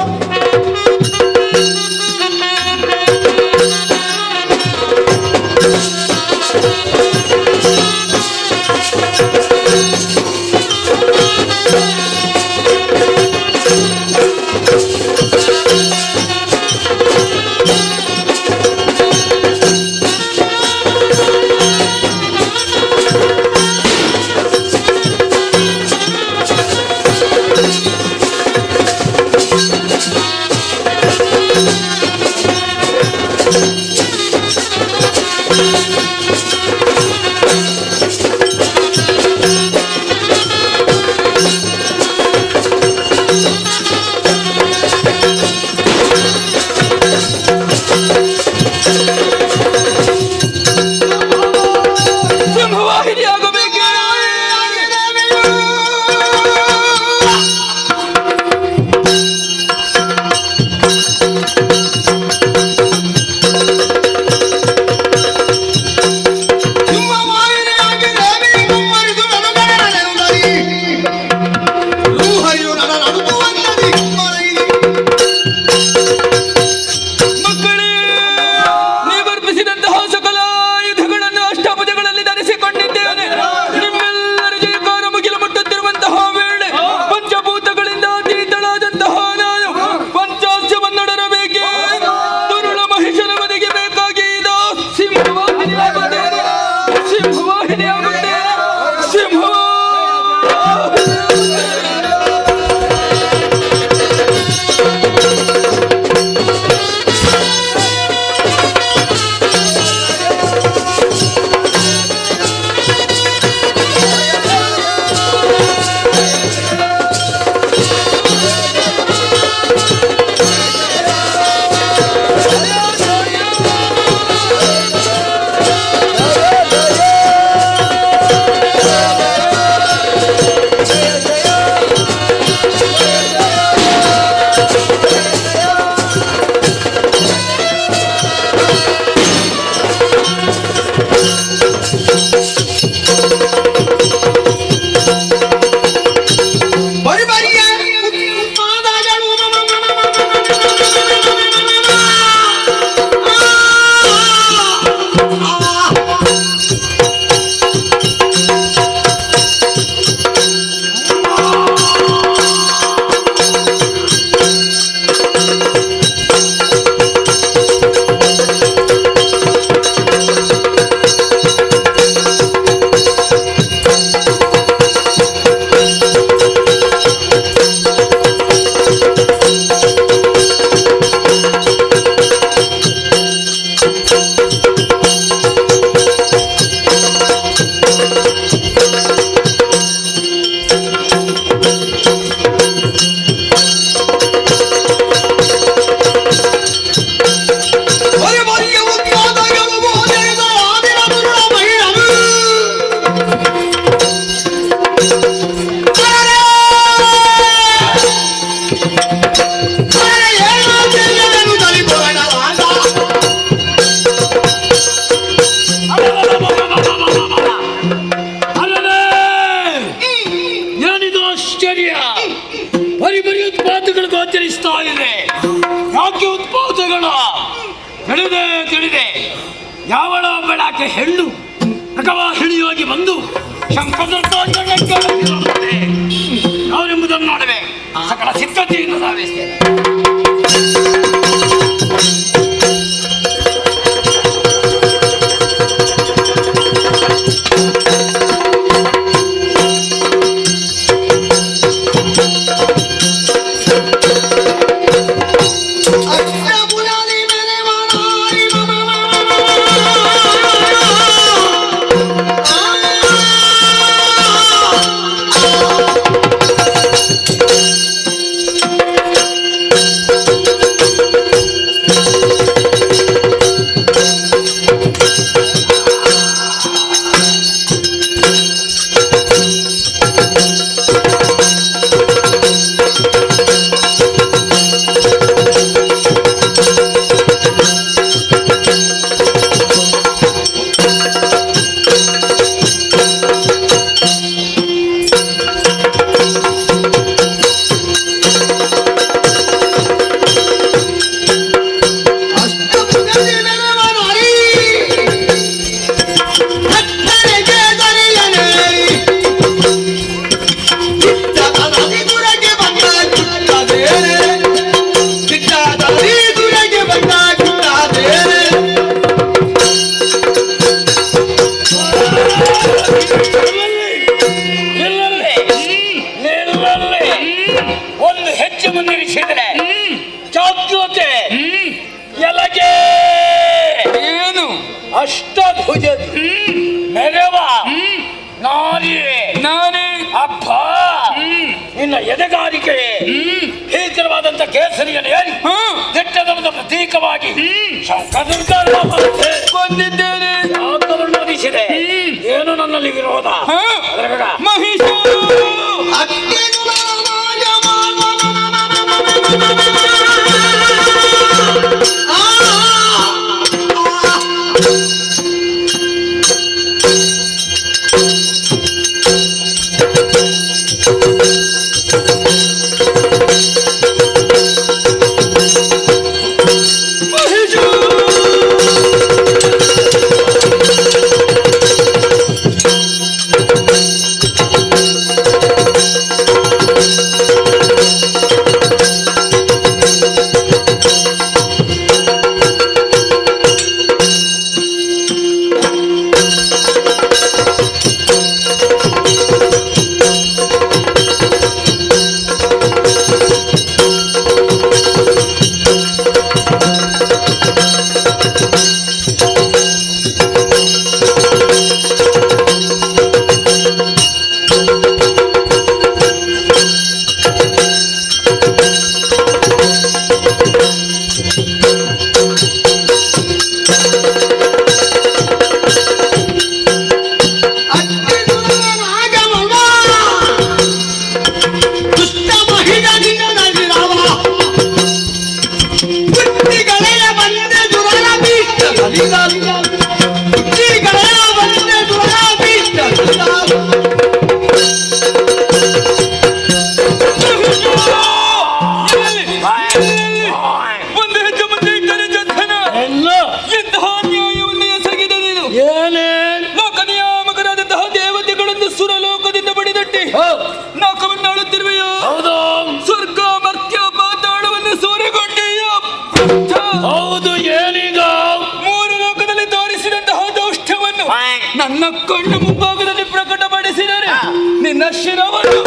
ತಿಳಿದೆ ಯಾವಳೋ ಒಬ್ಬಳಾಕೆ ಹೆಣ್ಣು ಅಥವಾ ಹಿಡಿಯೋಗಿ ಬಂದು ಅವರೆಂಬುದನ್ನು ನೋಡವೆ ಸಕಲ ಸಿದ್ಧತೆಯನ್ನು ನಾವಿಸ್ತೇವೆ. ಒಂದು ಹೆಚ್ಚು ಮುಂದಿರಿಸಿದರೆ ಚಾಕ್ಯೋತೆ ಎಲಗೆ ಏನು ಅಷ್ಟಭುಜ ಮೆರವ ನಾನೇ ಅಪ್ಪ ನಿನ್ನ ಎದೆಗಾರಿಕೆ ಭೀಕರವಾದಂತ ಕೇಸರಿಯನ್ನು ಏರಿ ದಿಟ್ಟದ ಪ್ರತೀಕವಾಗಿ ಕೊಂದಿದ್ದೇನೆ. ವರ್ಣೋದಿಸಿದೆ ಏನು ನನ್ನಲ್ಲಿ ವಿರೋಧ ಮಹಿಷ ಹೌದು ಏನೀಗ ಮೂರು ಲೋಕದಲ್ಲಿ ತೋರಿಸಿದಂತಹ ದೌಷ್ಟ್ಯವನ್ನು ನನ್ನ ಕಣ್ಣು ಮುಂಭಾಗದಲ್ಲಿ ಪ್ರಕಟಪಡಿಸಿದರೆ ನಿನ್ನ ಶಿರವನ್ನು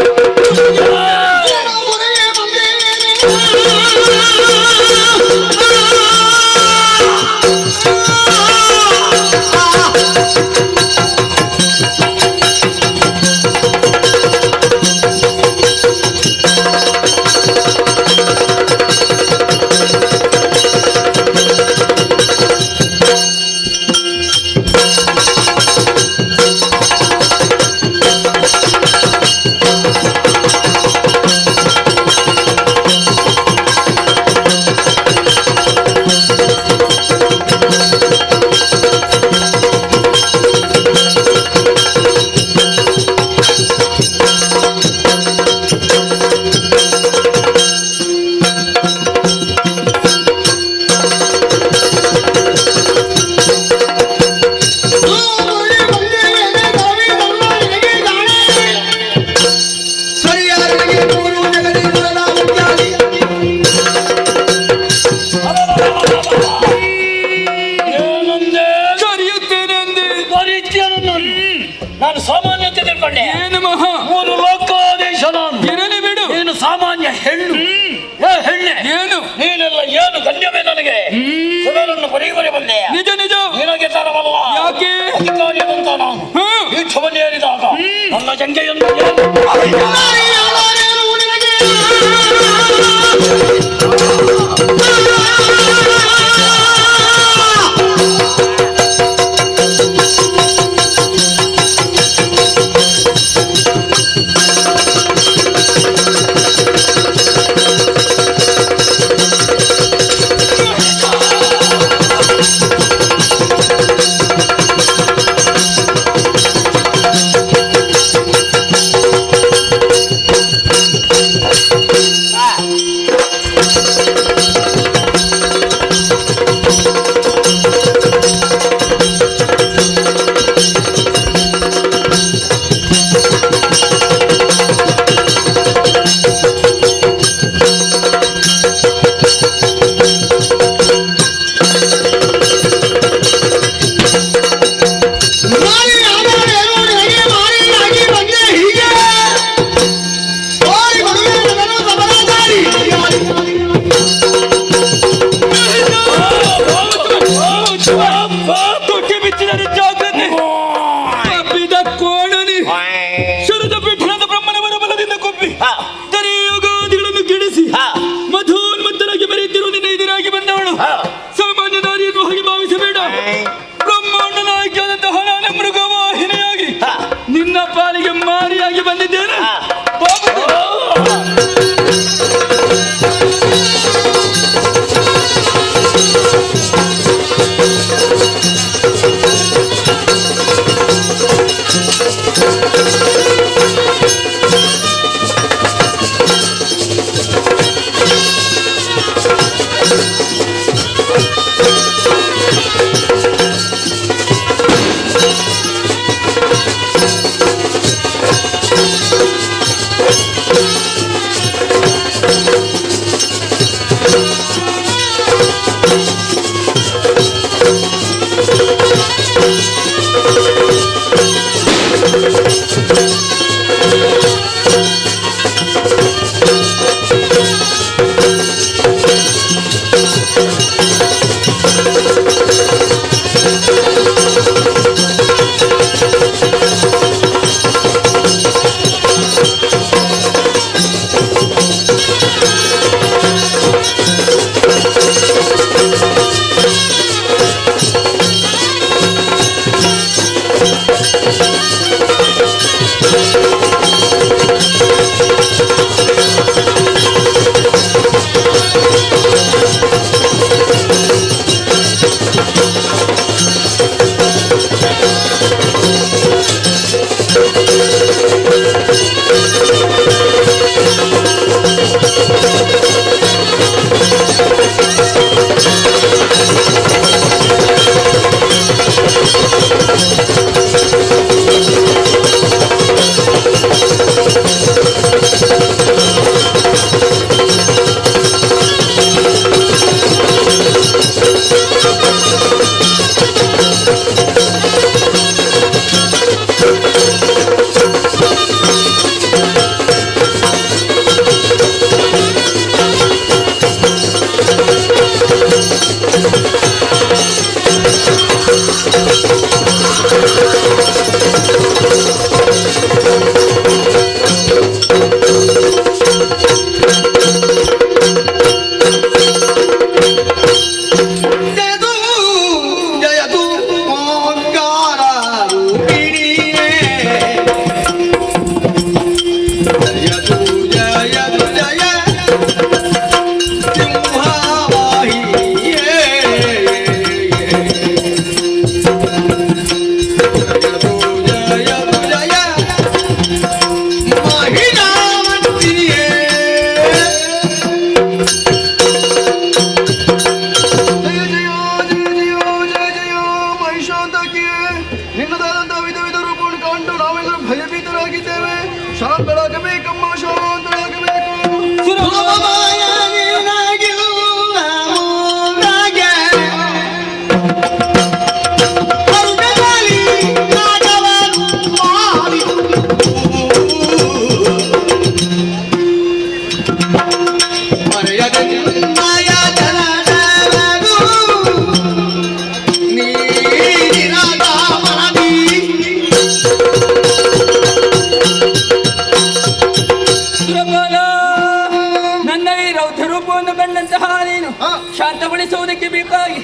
ಮನಸ್ಸನ್ನು ಶಾಂತಗೊಳಿಸುವುದಕ್ಕೆ ಬೇಕಾಗಿ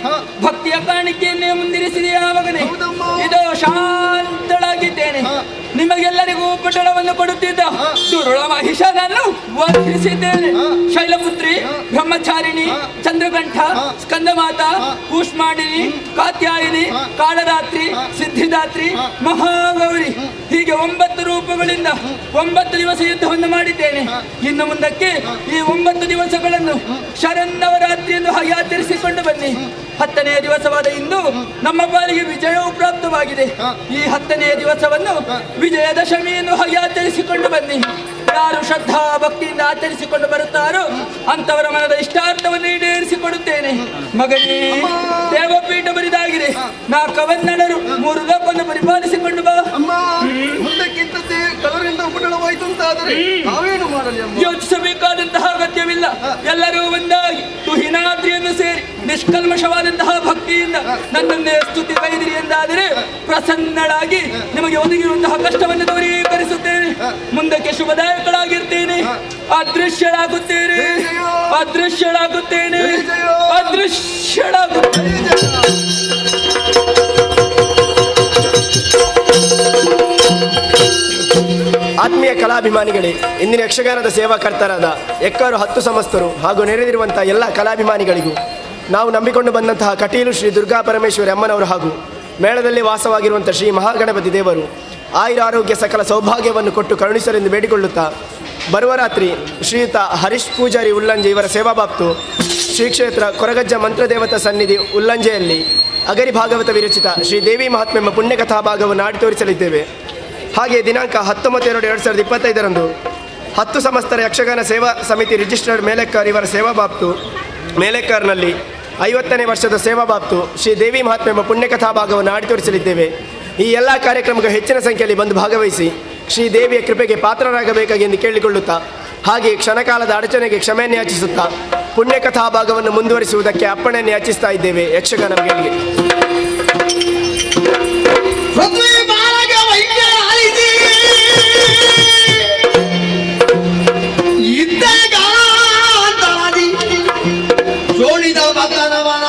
ಭಕ್ತಿಯ ಕಾಣಿಕೆಯನ್ನೇ ಮುಂದಿರಿಸಿದೆಯಾ ಮಗನೇ? ಇದು ಶಾಂತಳಾಗಿದ್ದೇನೆ. ನಿಮಗೆಲ್ಲರಿಗೂ ಪಟಳವನ್ನು ಕೊಡುತ್ತಿದ್ದ ದುರುಳ ಮಹಿಷನನ್ನು ವಂದಿಸಿದ್ದೇನೆ. ಶೈಲಪುತ್ರಿ, ಬ್ರಹ್ಮಚಾರಿಣಿ, ಚಂದ್ರಗಂಠ, ಸ್ಕಂದಮಾತಾ, ಕೂಷ್ಮಾಂಡಿನಿ, ಕಾತ್ಯಾಯಿನಿ, ಕಾಳರಾತ್ರಿ, ಸಿದ್ಧಿದಾತ್ರಿ, ಮಹಾಗೌರಿ ಹೀಗೆ 9 ರೂಪಗಳಿಂದ 9 ದಿವಸ ಯುದ್ಧವನ್ನು ಮಾಡಿದ್ದೇನೆ. ಇನ್ನು ಮುಂದಕ್ಕೆ ಈ 9 ದಿವಸಗಳನ್ನು ಶರನ್ನವರಾತ್ರಿ ಎಂದು ಹಾಗೆ ಆಚರಿಸಿಕೊಂಡು ಬನ್ನಿ. 10ನೇ ದಿವಸವಾದ ಇಂದು ನಮ್ಮ ಪಾಲಿಗೆ ವಿಜಯವು ಪ್ರಾಪ್ತವಾಗಿದೆ. ಈ 10ನೇ ದಿವಸವನ್ನು ವಿಜಯದಶಮಿ ಎಂದು ಹಾಗೆ ಆಚರಿಸಿಕೊಂಡು ಬನ್ನಿ. ಯಾರು ಶ್ರದ್ಧಾ ಭಕ್ತಿಯಿಂದ ಆಚರಿಸಿಕೊಂಡು ಬರುತ್ತಾರೋ ಅಂತವರ ಮನದ ಇಷ್ಟಾರ್ಥವನ್ನು ಈಡೇರಿಸಿಕೊಡುತ್ತೇನೆ. ಮಗನೇ, ದೇವಪೀಠ ಬರಿದಾಗಿದೆ. 4 ಕವನ್ನಡರು 3 ಲೋಕವನ್ನು ಪರಿಪಾಲಿಸಿಕೊಂಡು ಬಾ. ಮುಂದಕ್ಕಿಂತದ್ದೇ ಕಲರಿಂದ ಉಪಟಳವಾಯಿತು ಅಂತಾದರೆ ನಾವೇನು ಮಾಡಲಿ? ಯೋಚಿಸಬೇಕಾದಂತಹ ಅಗತ್ಯವಿಲ್ಲ. ಎಲ್ಲರೂ ಒಂದಾಗಿ ತುಹಿನಾದ್ರಿಯನ್ನು ಸೇರಿ ನಿಷ್ಕಲ್ಮಶವಾದಂತಹ ಭಕ್ತಿಯಿಂದ ನನ್ನನ್ನೇ ಸ್ತುತಿ ಬೈದಿರಿ ಎಂದಾದರೆ ಪ್ರಸನ್ನಳಾಗಿ ನಿಮಗೆ ಒದಗಿರುವಂತಹ ಕಷ್ಟವನ್ನು ದೂರೀಕರಿಸುತ್ತೇನೆ. ಮುಂದಕ್ಕೆ ಶುಭದಾಯಕಳಾಗಿರ್ತೇನೆ. ಅದೃಶ್ಯಳಾಗುತ್ತೇನೆ, ಅದೃಶ್ಯಳಾಗುತ್ತೇನೆ, ಅದೃಶ್ಯಳಾಗುತ್ತೇನೆ. ಆತ್ಮೀಯ ಕಲಾಭಿಮಾನಿಗಳೇ, ಇಂದಿನ ಯಕ್ಷಗಾನದ ಸೇವಾಕರ್ತರಾದ ಎಕ್ಕರು 10 ಸಮಸ್ತರು ಹಾಗೂ ನೆರೆದಿರುವಂತಹ ಎಲ್ಲ ಕಲಾಭಿಮಾನಿಗಳಿಗೂ ನಾವು ನಂಬಿಕೊಂಡು ಬಂದಂತಹ ಕಟೀಲು ಶ್ರೀ ದುರ್ಗಾ ಪರಮೇಶ್ವರಿ ಅಮ್ಮನವರು ಹಾಗೂ ಮೇಳದಲ್ಲಿ ವಾಸವಾಗಿರುವಂಥ ಶ್ರೀ ಮಹಾಗಣಪತಿ ದೇವರು ಆಯುರ ಆರೋಗ್ಯ ಸಕಲ ಸೌಭಾಗ್ಯವನ್ನು ಕೊಟ್ಟು ಕರುಣಿಸಲೆಂದು ಬೇಡಿಕೊಳ್ಳುತ್ತಾ, ಬರುವ ರಾತ್ರಿ ಶ್ರೀಯುತ ಹರೀಶ್ ಪೂಜಾರಿ ಉಲ್ಲಂಜೆ ಇವರ ಸೇವಾಬಾಪ್ತು ಶ್ರೀ ಕ್ಷೇತ್ರ ಕೊರಗಜ್ಜ ಮಂತ್ರದೇವತಾ ಸನ್ನಿಧಿ ಉಲ್ಲಂಜೆಯಲ್ಲಿ ಅಗರಿ ಭಾಗವತ ವಿರಚಿತ ಶ್ರೀ ದೇವಿ ಮಹಾತ್ಮೆ ಎಂಬ ಪುಣ್ಯಕಥಾ ಭಾಗವನ್ನು ಆಡಿ ತೋರಿಸಲಿದ್ದೇವೆ. ಹಾಗೆ ದಿನಾಂಕ 19/2/2025 10 ಸಮಸ್ತರ ಯಕ್ಷಗಾನ ಸೇವಾ ಸಮಿತಿ ರಿಜಿಸ್ಟರ್ಡ್ ಮೇಲೆಕ್ಕರ್ ಇವರ ಸೇವಾಬಾಪ್ತು ಮೇಲೆಕ್ಕರ್ನಲ್ಲಿ 50ನೇ ವರ್ಷದ ಸೇವಾಬಾಪ್ತು ಶ್ರೀ ದೇವಿ ಮಹಾತ್ಮೆ ಎಂಬ ಪುಣ್ಯಕಥಾ ಭಾಗವನ್ನು ಆಡಿ ತೋರಿಸಲಿದ್ದೇವೆ. ಈ ಎಲ್ಲ ಕಾರ್ಯಕ್ರಮಕ್ಕೆ ಹೆಚ್ಚಿನ ಸಂಖ್ಯೆಯಲ್ಲಿ ಬಂದು ಭಾಗವಹಿಸಿ ಶ್ರೀ ದೇವಿಯ ಕೃಪೆಗೆ ಪಾತ್ರರಾಗಬೇಕಾಗಿ ಎಂದು ಕೇಳಿಕೊಳ್ಳುತ್ತಾ, ಹಾಗೆ ಕ್ಷಣಕಾಲದ ಅಡಚಣೆಗೆ ಕ್ಷಮೆಯನ್ನು ಯಾಚಿಸುತ್ತಾ ಪುಣ್ಯಕಥಾ ಭಾಗವನ್ನು ಮುಂದುವರಿಸುವುದಕ್ಕೆ ಅಪ್ಪಣೆಯನ್ನು ಯಾಚಿಸ್ತಾ ಇದ್ದೇವೆ. ಯಕ್ಷಗಾನ ಗಳಿಗೆ ಸೋಣಿದ ಮಗನವನ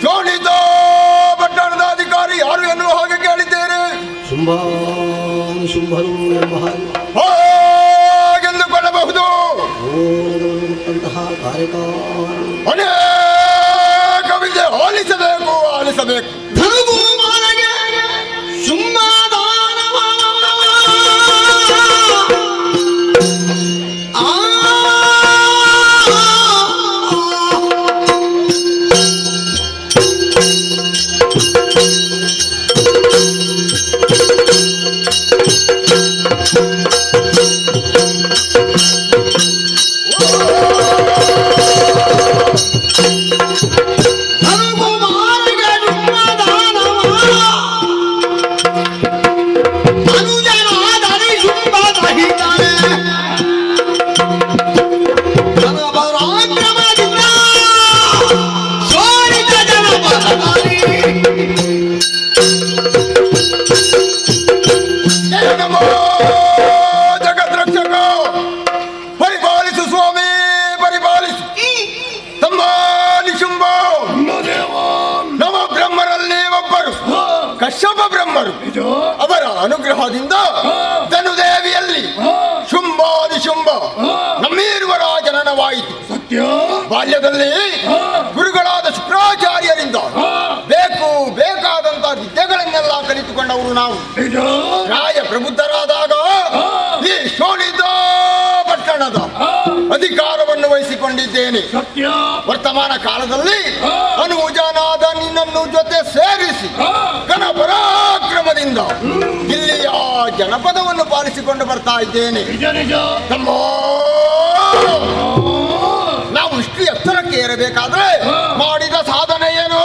ಶೋಣಿತ ಪಟ್ಟಣದ ಅಧಿಕಾರಿ ಯಾರು ಎನ್ನುವ ಹಾಗೆ ಕೇಳಿದ್ದೇನೆ. ಶುಂಭರು ಎಂಬ ಹಾಗೆ ಹಾಗೆಂದುಕೊಳ್ಳಬಹುದು. ಅನೇಕ ವಿದ್ಯೆ ಆಲಿಸಬೇಕು ಆಲಿಸಬೇಕು. ಜಗದ್ರಕ್ಷಕ ಪರಿಪಾಲಿಸು ಸ್ವಾಮಿ ಪರಿಪಾಲಿಸು. ತಮ್ಮ ನಿಶುಂಭ ನವ ಬ್ರಹ್ಮರಲ್ಲಿ ಒಬ್ಬರು ಕಶ್ಯಪ ಬ್ರಹ್ಮರು. ಅವರ ಅನುಗ್ರಹದಿಂದ ಧನುದೇವಿಯಲ್ಲಿ ಶುಂಭಾದಿಶುಂಭ ನಮ್ಮೀರುವರ ಜನನವಾಯಿತು. ಬಾಲ್ಯದಲ್ಲಿ ಗುರುಗಳಾದ ಶುಕ್ರಾಚಾರ್ಯರಿಂದ ಬೇಕಾದಂತ ವಿದ್ಯೆಗಳನ್ನೆಲ್ಲ ಕಲಿತುಕೊಂಡವರು ನಾವು. ರಾಯ ಪ್ರಬುದ್ಧರಾದಾಗ ಈ ಶೋಣಿತ ಪಟ್ಟಣದ ಅಧಿಕಾರವನ್ನು ವಹಿಸಿಕೊಂಡಿದ್ದೇನೆ. ವರ್ತಮಾನ ಕಾಲದಲ್ಲಿ ಅನುಜನಾದ ನಿನ್ನನ್ನು ಜೊತೆ ಸೇರಿಸಿ ಘನಪರಾಕ್ರಮದಿಂದ ಇಲ್ಲಿಯ ಜನಪದವನ್ನು ಪಾಲಿಸಿಕೊಂಡು ಬರ್ತಾ ಇದ್ದೇನೆ. ನಾವು ಇಷ್ಟು ಎತ್ತರಕ್ಕೆ ಏರಬೇಕಾದ್ರೆ ಮಾಡಿದ ಸಾಧನೆ ಏನು?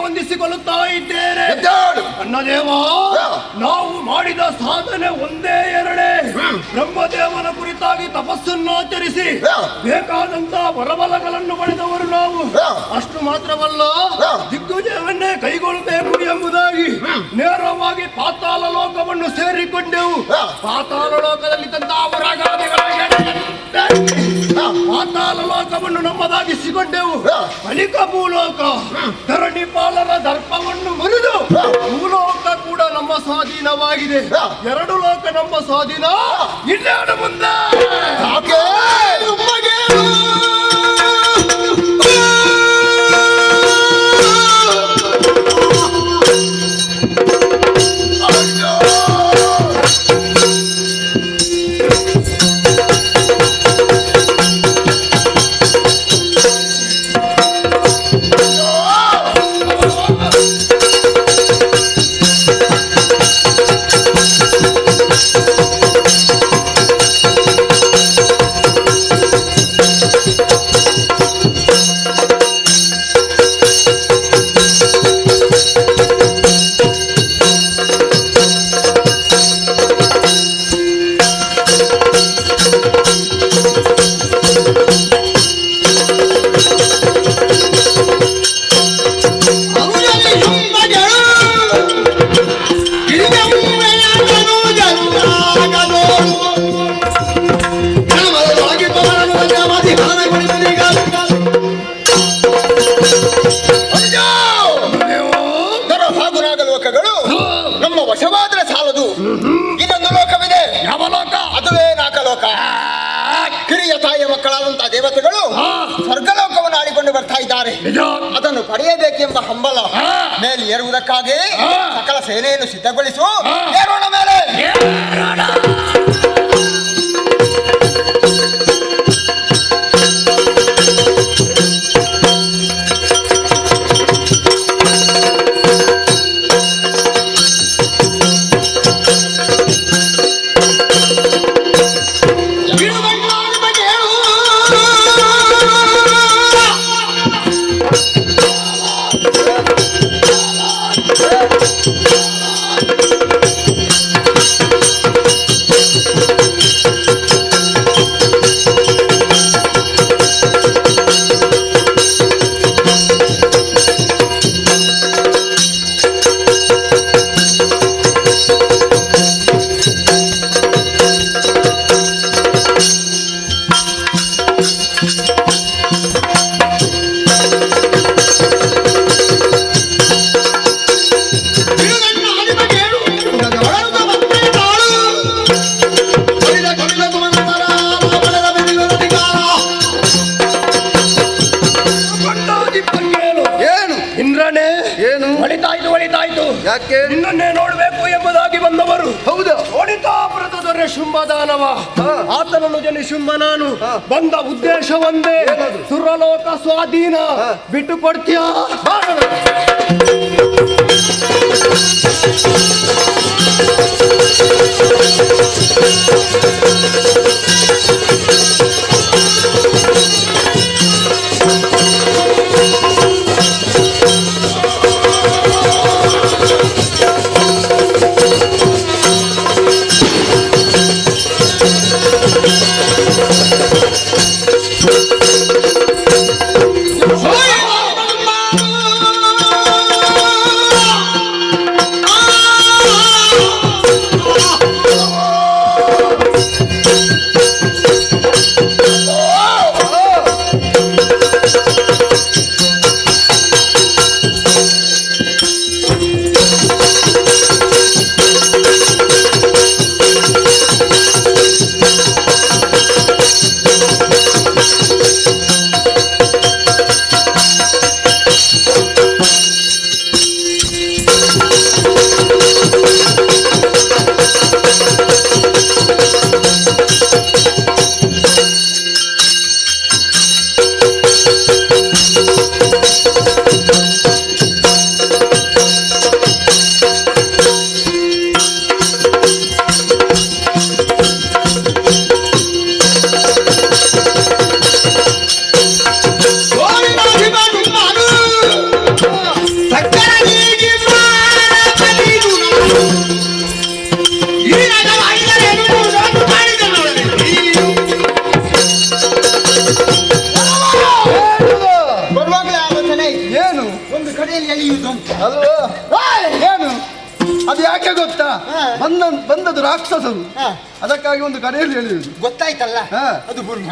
ವಂದಿಸಿಕೊಳ್ಳುತ್ತಾ ಇದ್ದೇನೆ. ಅನ್ನದೇವ, ನಾವು ಮಾಡಿದ ಸಾಧನೆ ಒಂದೇ ಎರಡೇ. ಬ್ರಹ್ಮದೇವನ ಕುರಿತಾಗಿ ತಪಸ್ಸನ್ನಾಚರಿಸಿ ಬೇಕಾದಂತ ವರಬಲಗಳನ್ನು ಪಡೆದವರು ನಾವು. ಅಷ್ಟು ಮಾತ್ರವಲ್ಲ, ದಿಗ್ವಿಜಯವನ್ನೇ ಕೈಗೊಳ್ಳಬೇಕು ಎಂಬುದಾಗಿ ನೇರವಾಗಿ ಪಾತಾಳ ಲೋಕವನ್ನು ಸೇರಿಕೊಂಡೆವು. ಪಾತಾಳ ಲೋಕದಲ್ಲಿ ತಂದ ಪಾತಾಳ ಲೋಕವನ್ನು ನಮ್ಮದಾಗಿಸಿಕೊಂಡೆವು. ಬಳಿಕ ಭೂಲೋಕ ಧರಣಿಪಾಲರ ದರ್ಪವನ್ನು ಮುರಿದು ಭೂಲೋಕ ಕೂಡ ನಮ್ಮ ಸ್ವಾಧೀನವಾಗಿದೆ. ಎರಡು ಲೋಕ ನಮ್ಮ ಸ್ವಾಧೀನ. ಇಲ್ಲೇನು ಮುಂದೆ ಹಾಗೂ ನಾಗಲೋಕಗಳು ನಮ್ಮ ವಶವಾದರೆ ಸಾಲದು. ಇನ್ನೊಂದು ಲೋಕವಿದೆ. ಯಾವ ಲೋಕ? ಅದುವೇ ನಾಗಲೋಕ. ಕಿರಿಯ ತಾಯಿಯ ಮಕ್ಕಳಾದಂತಹ ದೇವತೆಗಳು ಸ್ವರ್ಗಲೋಕವನ್ನು ಆಳಿಕೊಂಡು ಬರ್ತಾ ಇದ್ದಾರೆ. ಅದನ್ನು ಪಡೆಯಬೇಕೆಂಬ ಹಂಬಲ ಮೇಲೆ ಏರುವುದಕ್ಕಾಗಿ ಸಕಲ ಸೇನೆಯನ್ನು ಸಿದ್ಧಗೊಳಿಸು. ಏರೋಣ ಮೇಲೆ. ಯಾಕೆ? ನಿನ್ನನ್ನೇ ನೋಡಬೇಕು ಎಂಬುದಾಗಿ ಬಂದವರು. ಹೌದು. ಓಡಿತಾಪುರದ ದೊರೆ ಶುಂಭದಾನವ, ಆತನನ್ನು ಜನಿ ಶುಂಭ ನಾನು ಬಂದ ಉದ್ದೇಶ ಒಂದೇ, ಸುರಲೋಕ ಸ್ವಾಧೀನ. ಬಿಟ್ಟು ಕೊಡ್ತೀಯ? ಏನು ಅದು ಯಾಕೆ ಗೊತ್ತಾ? ಬಂದದ್ದು ರಾಕ್ಷಸರು, ಅದಕ್ಕಾಗಿ ಒಂದು ಕಡೆಯಲ್ಲಿ ಹೇಳಿದ್ರು. ಗೊತ್ತಾಯ್ತಲ್ಲ, ಅದು ಪುಣ್ಯ.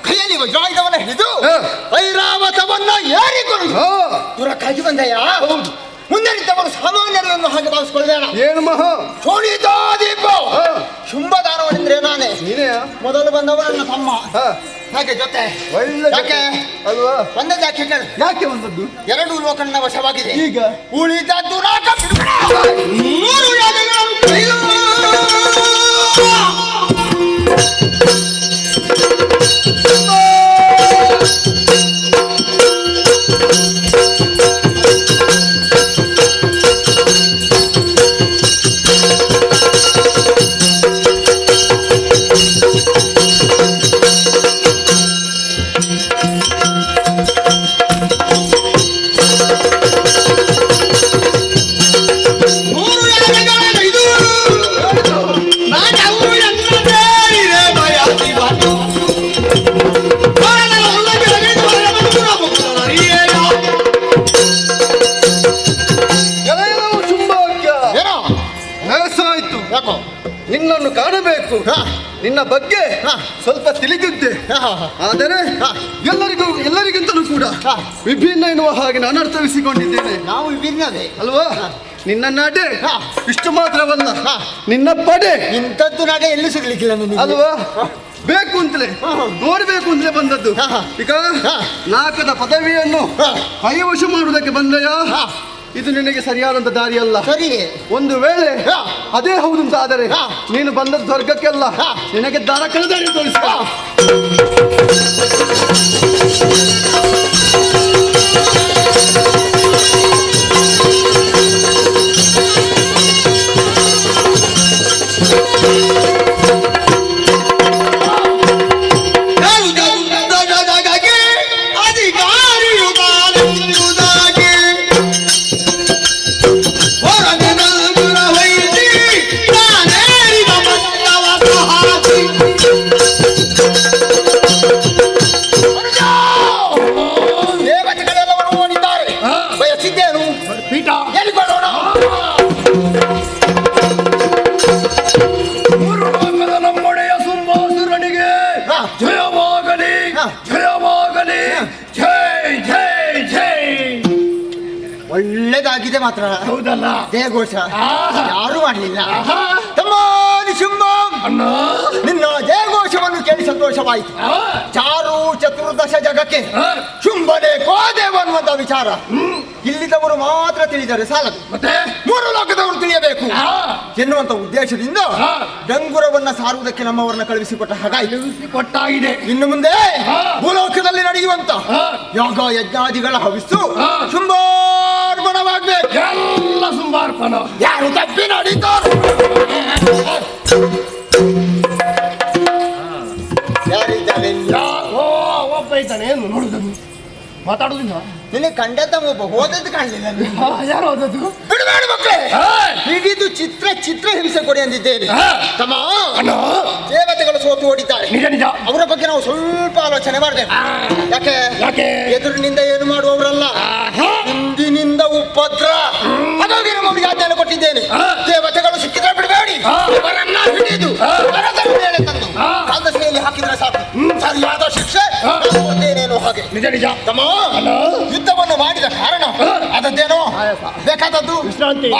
ಕೈಯಲ್ಲಿ ವಜ್ರಾಯುಧವನ್ನು ಹಿಡಿದು ಐರಾವತವನ್ನ ಏರಿಕೊಂಡು ದೂರಕ್ಕಾಗಿ ಬಂದೆಯಾ? ಹೌದು. ಮುಂದೆ ನಿಂತವರು ಸಾಮಾನ್ಯರನ್ನು ಹಾಗೆ ಭಾವಿಸ್ಕೊಳ್ಳಬೇಡ. ಏನು ಮಹಾ ಶೋಣಿತಾದೀಪ ಶುಂಭದಾನವನೆಂದ್ರೆ ನಾನೇ. ನೀನೇ ಮೊದಲು ಬಂದವ ನನ್ನ ತಮ್ಮ. ಹಾಗೆ ಜೊತೆ ಯಾಕೆ ಅಲ್ವಾ? ಬಂದದ್ದು ಯಾಕೆ ಕೇಳು. ಯಾಕೆ ಬಂದದ್ದು? ಎರಡು ಲೋಕನ್ನ ವಶವಾಗಿದೆ. ಈಗ ಉಳಿದದ್ದು ನಾಕ ನಿನ್ನನ್ನು ಕಾಣಬೇಕು, ನಿನ್ನ ಬಗ್ಗೆ ಸ್ವಲ್ಪ ತಿಳಿದಿದ್ದೆ. ಆದರೆ ಎಲ್ಲರಿಗಿಂತಲೂ ಕೂಡ ವಿಭಿನ್ನ ಎನ್ನುವ ಹಾಗೆ ನಾನು ಅರ್ಥವಿಸಿಕೊಂಡಿದ್ದೇನೆ. ನಾವು ವಿಭಿನ್ನವೇ ಅಲ್ವಾ? ನಿನ್ನ ನಡೆ ಇಷ್ಟು ಮಾತ್ರವಲ್ಲ, ನಿನ್ನ ಪಡೆ ಇಂಥದ್ದು ನಡೆ ಎಲ್ಲಿ ಸಿಗ್ಲಿಕ್ಕಿಲ್ಲ ನನಗೆ. ಅಲ್ವಾ? ಬೇಕು ಅಂತಲೇ ನೋಡ್ಬೇಕು ಅಂತಲೇ ಬಂದದ್ದು. ಈಗ ನಾಲ್ಕದ ಪದವಿಯನ್ನು ಕೈವಶ ಮಾಡುವುದಕ್ಕೆ ಬಂದೆಯಾ? ಇದು ನಿನಗೆ ಸರಿಯಾದಂತ ದಾರಿಯಲ್ಲ. ಸರಿ, ಒಂದು ವೇಳೆ ಅದೇ ಹೌದು ಅಂತ ಆದರೆ ನೀನು ಬಂದದ್ದು ಸ್ವರ್ಗಕ್ಕೆಲ್ಲ, ನಿನಗೆ ದಾರ ದಾರಿ ತೋರಿಸ. ಒಳ್ಳೇದಾಗಿದೆ ಮಾತ್ರ. ಹೌದಲ್ಲ? ಜಯಘೋಷ ಯಾರು ಮಾಡಲಿಲ್ಲ. ನಿನ್ನ ಜಯಘೋಷವನ್ನು ಕೇಳಿ ಸಂತೋಷವಾಯಿತು. ಚಾರು ಚತುರ್ದಶ ಜಗಕ್ಕೆ ಶುಂಭನೆ ಕೋದೇವ ಅನ್ನುವಂತ ವಿಚಾರ ಇಲ್ಲಿದ್ದವರು ಮಾತ್ರ ತಿಳಿದರೆ ಸಾಲದು, ಮತ್ತೆ 3 ಲೋಕದವರು ತಿಳಿಯಬೇಕು ಎನ್ನುವಂತ ಉದ್ದೇಶದಿಂದ ಡಂಗುರವನ್ನ ಸಾರುವುದಕ್ಕೆ ನಮ್ಮವರನ್ನ ಕಳುಹಿಸಿಕೊಟ್ಟ ಕೊಟ್ಟಾಗಿದೆ. ಇನ್ನು ಮುಂದೆ ಭೂಲೋಕದಲ್ಲಿ ನಡೆಯುವಂತ ಯಾಗ ಯಜ್ಞಾದಿಗಳ ಹವಿಸ್ಸು ಶುಂಭಾರ್ಪಣವಾಗ್ಬೇಕು. ಎಲ್ಲ ಸುಂಬಾರ್ಪಣ. ಯಾರು ತಪ್ಪಿ ನಡೀತಾರು ಯಾರಿದ್ದಾರೆ? ಒಬ್ಬ ಇದ್ದಾನೆ. ಏನು ನೋಡುದನ್ನು ಮಾತಾಡುದಿಲ್ಲ. ನಿನಗೆ ಕಂಡದ ಒಬ್ಬ ಹೋದದ್ದು ಕಾಣಲಿಲ್ಲ. ಯಾರು ಹೋದದ್ದು? ಬಿಡಬೇಡ ಮಕ್ಕಳೇ, ಹಿಡಿದು ಚಿತ್ರ ಹಿಂಸೆ ಕೊಡಿ ಅಂದಿದ್ದೇನೆ. ತಮ್ಮ ದೇವತೆಗಳು ಸೋತು ಓಡಿದ್ದಾರೆ. ನಿಜ ನಿಜ. ಅವರ ಬಗ್ಗೆ ನಾವು ಸ್ವಲ್ಪ ಆಲೋಚನೆ ಮಾಡಬೇಕು. ಯಾಕೆ ಎದುರಿನಿಂದ ಏನು ಮಾಡುವವರಲ್ಲ, ಹಿಂದಿನಿಂದ ಉಪದ್ರ. ಹಾಗಾಗಿ ನಮಗೆ ಆಜ್ಞೆಯನ್ನು ಕೊಟ್ಟಿದ್ದೇನೆ. ದೇವತೆಗಳು ಸಿಕ್ಕಿದ್ರೆ ಬಿಡಬೇಡಿ, ಅವರನ್ನ ಹಿಡಿದು ಮರದ ಮೇಲೆ ತಂದು ಕಾಲ್ದಶೆಯಲ್ಲಿ ಹಾಕಿದ್ರೆ ಸಾಕು, ಸರಿಯಾದ ಶಿಕ್ಷೆ ಕೊಡ್ತೇನೇನೋ ಹಾಗೆ. ನಿಜ ನಿಜ. ತಮ್ಮ ಯುದ್ಧವನ್ನು ಮಾಡಿದ ಕಾರಣ ಅದದ್ದೇನೋ ಬೇಕಾದದ್ದು ವಿಶ್ರಾಂತಿ.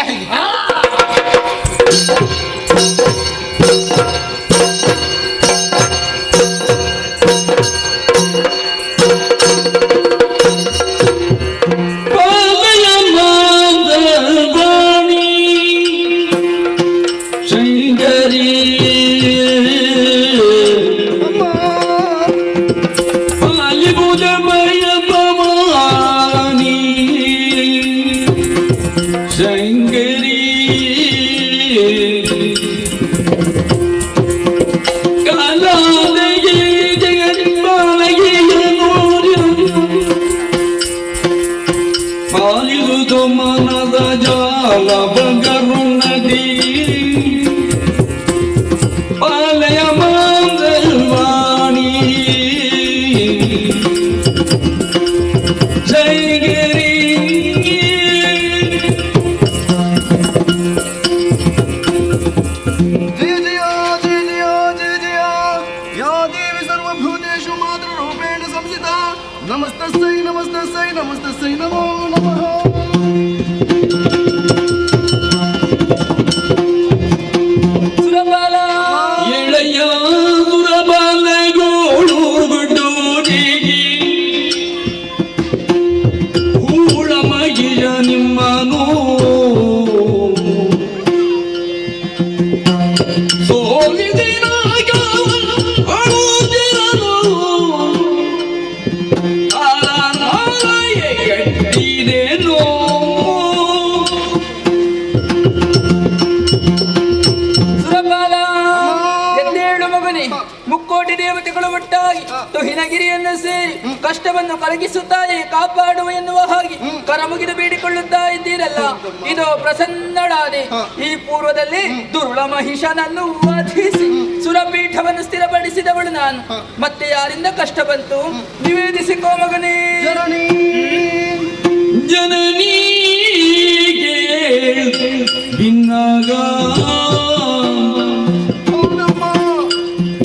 ನಮಸ್ತಸ್ಸೈ ನಮೋ ನಮಃ. ಎಳೆಯ ಸುರಬಾಲಗೋಳು ಗುಡ್ಡೋಡಿಗಿ ಹೂಳಮಗಿಯ ನಿಮ್ಮನು ಸೋಲಿದಿನಾಗ ಅಳುತ್ತಿರನು ಆರಾನಾಯ ಗಟ್ಟಿದೇನೋ ಮುಕ್ಕೋಟಿ ದೇವತೆಗಳು ಒಟ್ಟಾಗಿ ತುಹಿನಗಿರಿಯನ್ನು ಸೇರಿ ಕಷ್ಟವನ್ನು ಕಲಗಿಸುತ್ತಾರೆ ಕಾಪಾಡುವ ಎನ್ನುವ ಹಾಗೆ ಕರಮುಗಿದು ಬೇಡಿಕೊಳ್ಳುತ್ತಾ ಇದ್ದೀರಲ್ಲ, ಇದು ಪ್ರಸನ್ನಳಾದೆ. ಈ ಪೂರ್ವದಲ್ಲಿ ದುರುಳ ಮಹಿಷನನ್ನು ವಧಿಸಿ ಸುರಪೀಠವನ್ನು ಸ್ಥಿರಪಡಿಸಿದವಳು ನಾನು. ಮತ್ತೆ ಯಾರಿಂದ ಕಷ್ಟ ಬಂತು ನಿವೇದಿಸಿಕೋ ಮಗನೇ. ಜನನಿಗೆ ಭಿನ್ನಾಗ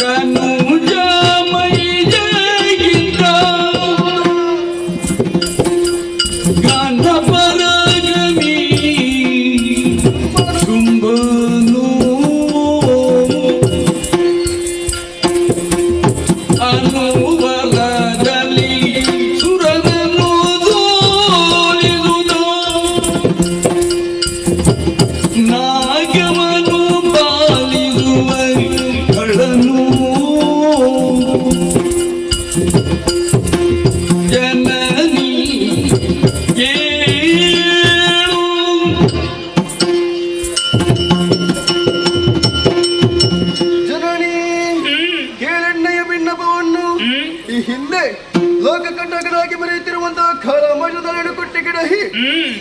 ಕನು ಮಗನಾಗಿ ಬರೆಯುತ್ತಿರುವಂತಹ ಖರಮಜದರನ್ನು ಕೊಟ್ಟಿ ಗಿಡಹಿ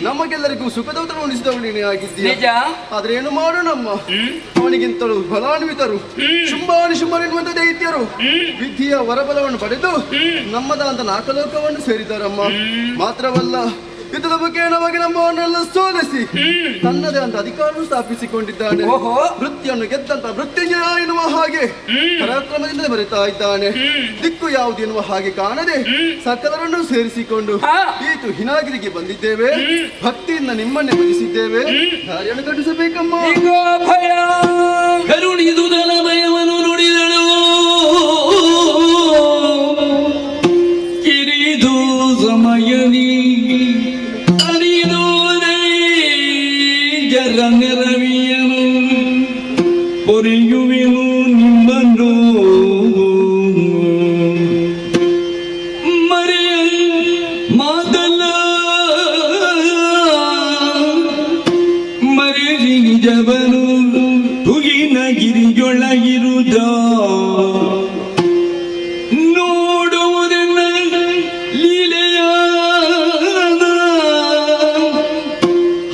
ನಮಗೆಲ್ಲರಿಗೂ ಸುಖದೌತನ ಉಣಿಸಿದವಳು ನೀನೇ ಆಗಿದ್ದೀಯ. ನಿಜ. ಆದ್ರೆ ಏನು ಮಾಡೋಣಮ್ಮ, ಅವನಿಗಿಂತಲೂ ಫಲಾನ್ವಿತರು ಶುಂಭಾನಿಶುಂಭನೆನ್ನುವಂತ ದೈತ್ಯರು ವಿಧಿಯ ವರಬಲವನ್ನು ಪಡೆದು ನಮ್ಮದಾದಂತ ನಾಲ್ಕಲೋಕವನ್ನು ಸೇರಿದಾರಮ್ಮ. ಮಾತ್ರವಲ್ಲ, ಯುದ್ಧದ ಬಗ್ಗೆ ನಮಗೆ ನಮ್ಮವನ್ನೆಲ್ಲ ಸೋಲಿಸಿ ತನ್ನದೇ ಅಂತ ಅಧಿಕಾರವನ್ನು ಸ್ಥಾಪಿಸಿಕೊಂಡಿದ್ದಾನೆ. ವೃತ್ತಿಯನ್ನು ಗೆದ್ದಂತ ವೃತ್ತಿಂಜಯ ಎನ್ನುವ ಹಾಗೆ ಪರಾಕ್ರಮದಿಂದ ಬರೀತಾ ಇದ್ದಾನೆ. ದಿಕ್ಕು ಯಾವುದು ಎನ್ನುವ ಹಾಗೆ ಕಾಣದೆ ಸಕಲರನ್ನು ಸೇರಿಸಿಕೊಂಡು ಈತು ಹಿನಾಗಿರಿಗೆ ಬಂದಿದ್ದೇವೆ. ಭಕ್ತಿಯಿಂದ ನಿಮ್ಮನ್ನೇ ಭಜಿಸಿದ್ದೇವೆ. ದಾರಿಯನ್ನು ಕಟ್ಟಿಸಬೇಕಮ್ಮ. ಕರುಣಿದುದಲ ಭಯವನ್ನು ನುಡಿದಳು ಕಿರಿದು ಸಮಯನಿ ನೆರವಿಯನು ಪೊರೆಯುವೆನು ನಿಮ್ಮನ್ನು ಮರೆಯ ಮಾತಲ್ಲ ಮರೆಜಿಜವನು ತುಗಿನ ಗಿರಿಯೊಳಗಿರುದ ನೋಡುವುದನ್ನ ಲೀಲೆಯ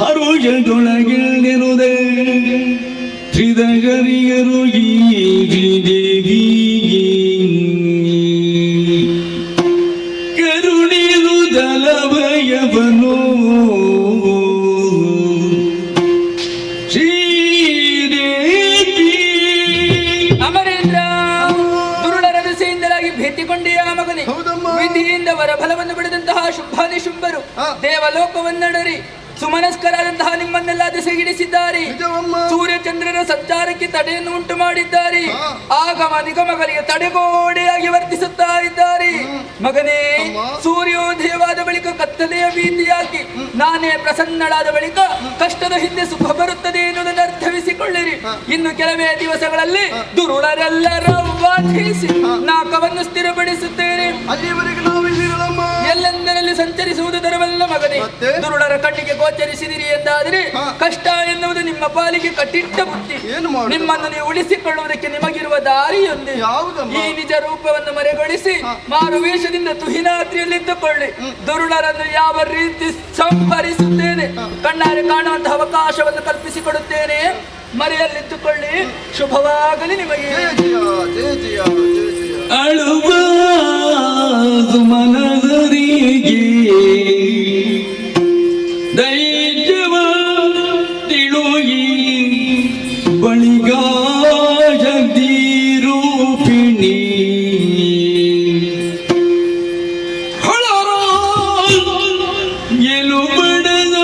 ಹರುಷದೊಳಗಿಳಿರುವುದೇ ತ್ರಿದಗರಿಯರು ಈ ಶ್ರೀದೇವಿ ಕರುಣಿರುವುದಲ ಭಯವನು ಶ್ರೀದೇವಿ. ಅಮರೇಂದ್ರ, ದುರುಳರ ದೆಸೆಯಿಂದಲಾಗಿ ಭೇಟಿಕೊಂಡಿಯ ಮಗನೇ. ವಿಧಿಯಿಂದ ವರಫಲವನ್ನು ಪಡೆದಂತಹ ಶುಂಭಾನಿಶುಂಭರು ದೇವಲೋಕವನ್ನಡರಿ ಸುಮನಸ್ಕರಾದಂತಹ ನಿಮ್ಮನ್ನೆಲ್ಲ ದೆಸೆಗಿಡಿಸಿದ್ದಾರೆ. ಸೂರ್ಯಚಂದ್ರನ ಸಂಚಾರಕ್ಕೆ ತಡೆಯನ್ನು ಉಂಟು ಮಾಡಿದ್ದಾರೆ. ಆಗಮ ನಿಗಮಗಳಿಗೆ ತಡೆಗೋಡೆಯಾಗಿ ವರ್ತಿಸುತ್ತಾ ಇದ್ದಾರೆ. ಮಗನೇ, ಸೂರ್ಯೋದಯವಾದ ಬಳಿಕ ಕತ್ತಲೆಯ ಭೀತಿಯಾಗಿ ನಾನೇ ಪ್ರಸನ್ನಳಾದ ಬಳಿಕ ಕಷ್ಟದ ಹಿಂದೆ ಸುಖ ಬರುತ್ತದೆ ಎನ್ನುವುದನ್ನು ಅರ್ಥವಿಸಿಕೊಳ್ಳಿರಿ. ಇನ್ನು ಕೆಲವೇ ದಿವಸಗಳಲ್ಲಿ ದುರುಳರೆಲ್ಲರ ವಾಧಿಸಿ ನಾಕವನ್ನು ಸ್ಥಿರಪಡಿಸುತ್ತೇನೆ. ಅಲ್ಲಿವರೆಗೆ ನಾವು ಎಲ್ಲೆಂದರಲ್ಲಿ ಸಂಚರಿಸುವುದು ದರವಲ್ಲ ಮಗನೇ. ದುರುಳರ ಕಣ್ಣಿಗೆ ಗೋಚರಿಸಿದಿರಿ ಎಂದಾದರೆ ಕಷ್ಟ ಎನ್ನುವುದು ನಿಮ್ಮ ಪಾಲಿಗೆ ಕಟ್ಟಿಟ್ಟ ಬುದ್ಧಿ. ನಿಮ್ಮನ್ನು ನೀವು ಉಳಿಸಿಕೊಳ್ಳುವುದಕ್ಕೆ ನಿಮಗಿರುವ ದಾರಿಯೊಂದೇ. ಈ ನಿಜ ರೂಪವನ್ನು ಮರೆಗೊಳಿಸಿ ಮಾರುವೇಷದಿಂದ ತುಹಿನಾದ್ರಿಯಲ್ಲಿದ್ದುಕೊಳ್ಳಿ. ದುರುಳರನ್ನು ಯಾವ ರೀತಿ ಸಂಹರಿಸುತ್ತೇನೆ ಕಣ್ಣಾರೆ ಕಾಣುವಂತಹ ಅವಕಾಶವನ್ನು ಕಲ್ಪಿಸಿಕೊಡುತ್ತೇನೆ. ಮರೆಯಲ್ಲಿದ್ದುಕೊಳ್ಳಿ. ಶುಭವಾಗಲಿ ನಿಮಗೆ. ಅಳುವ ಮನದರಿಗೆ ದೈತ್ಯವ ತಿಳುಗಿ ಬಳಿಗ ಜಗದಿ ರೂಪಿಣಿ ಹೊಳರ ಎಲುಬಡದ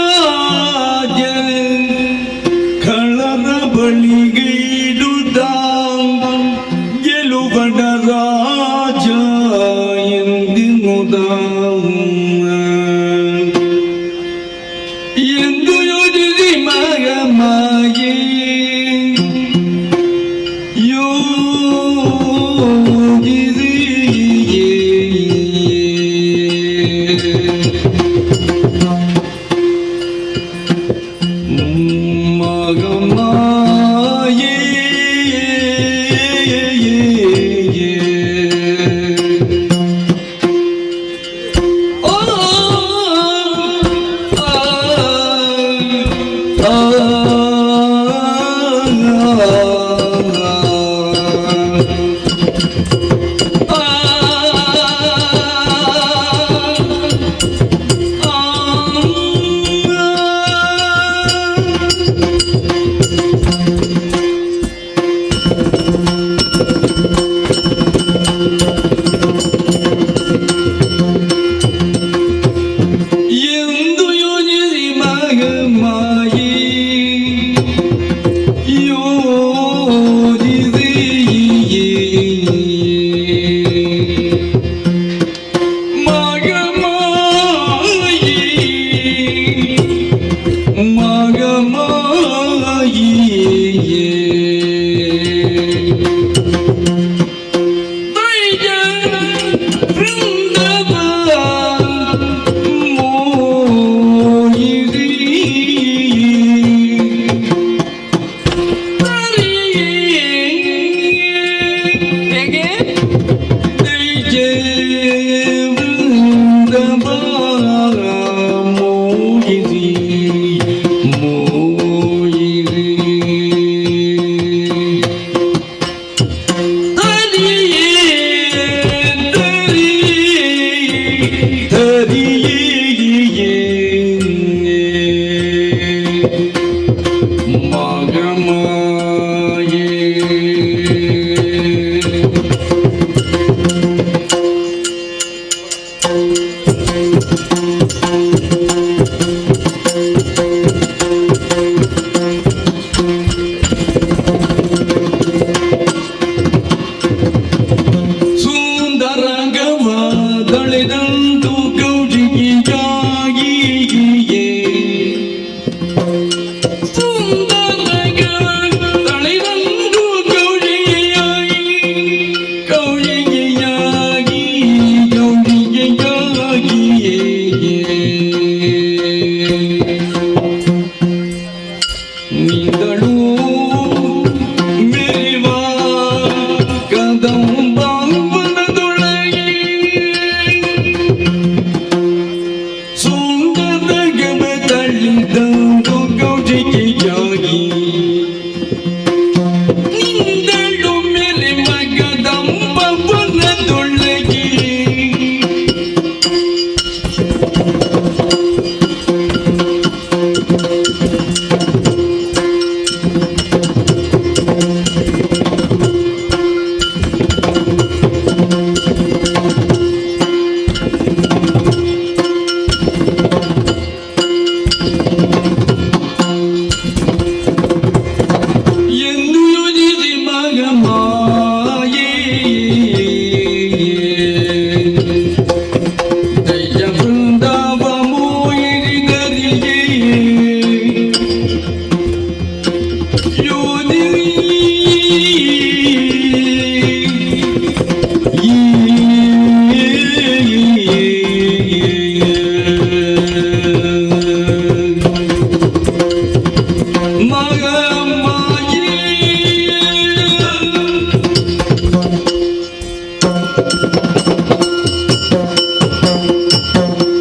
ಖಳರ ಬಳಿಗೆ ಇಡುತ್ತ ಎಲುಬಡ ರಾಜ ಎಂದಿನುದ ಎಂದು ಯೋಜಿಸಿ ಮಗ ಮಾಯೆ ಯೋಜಿಸಿ ಮಗ ಮಾಯೆ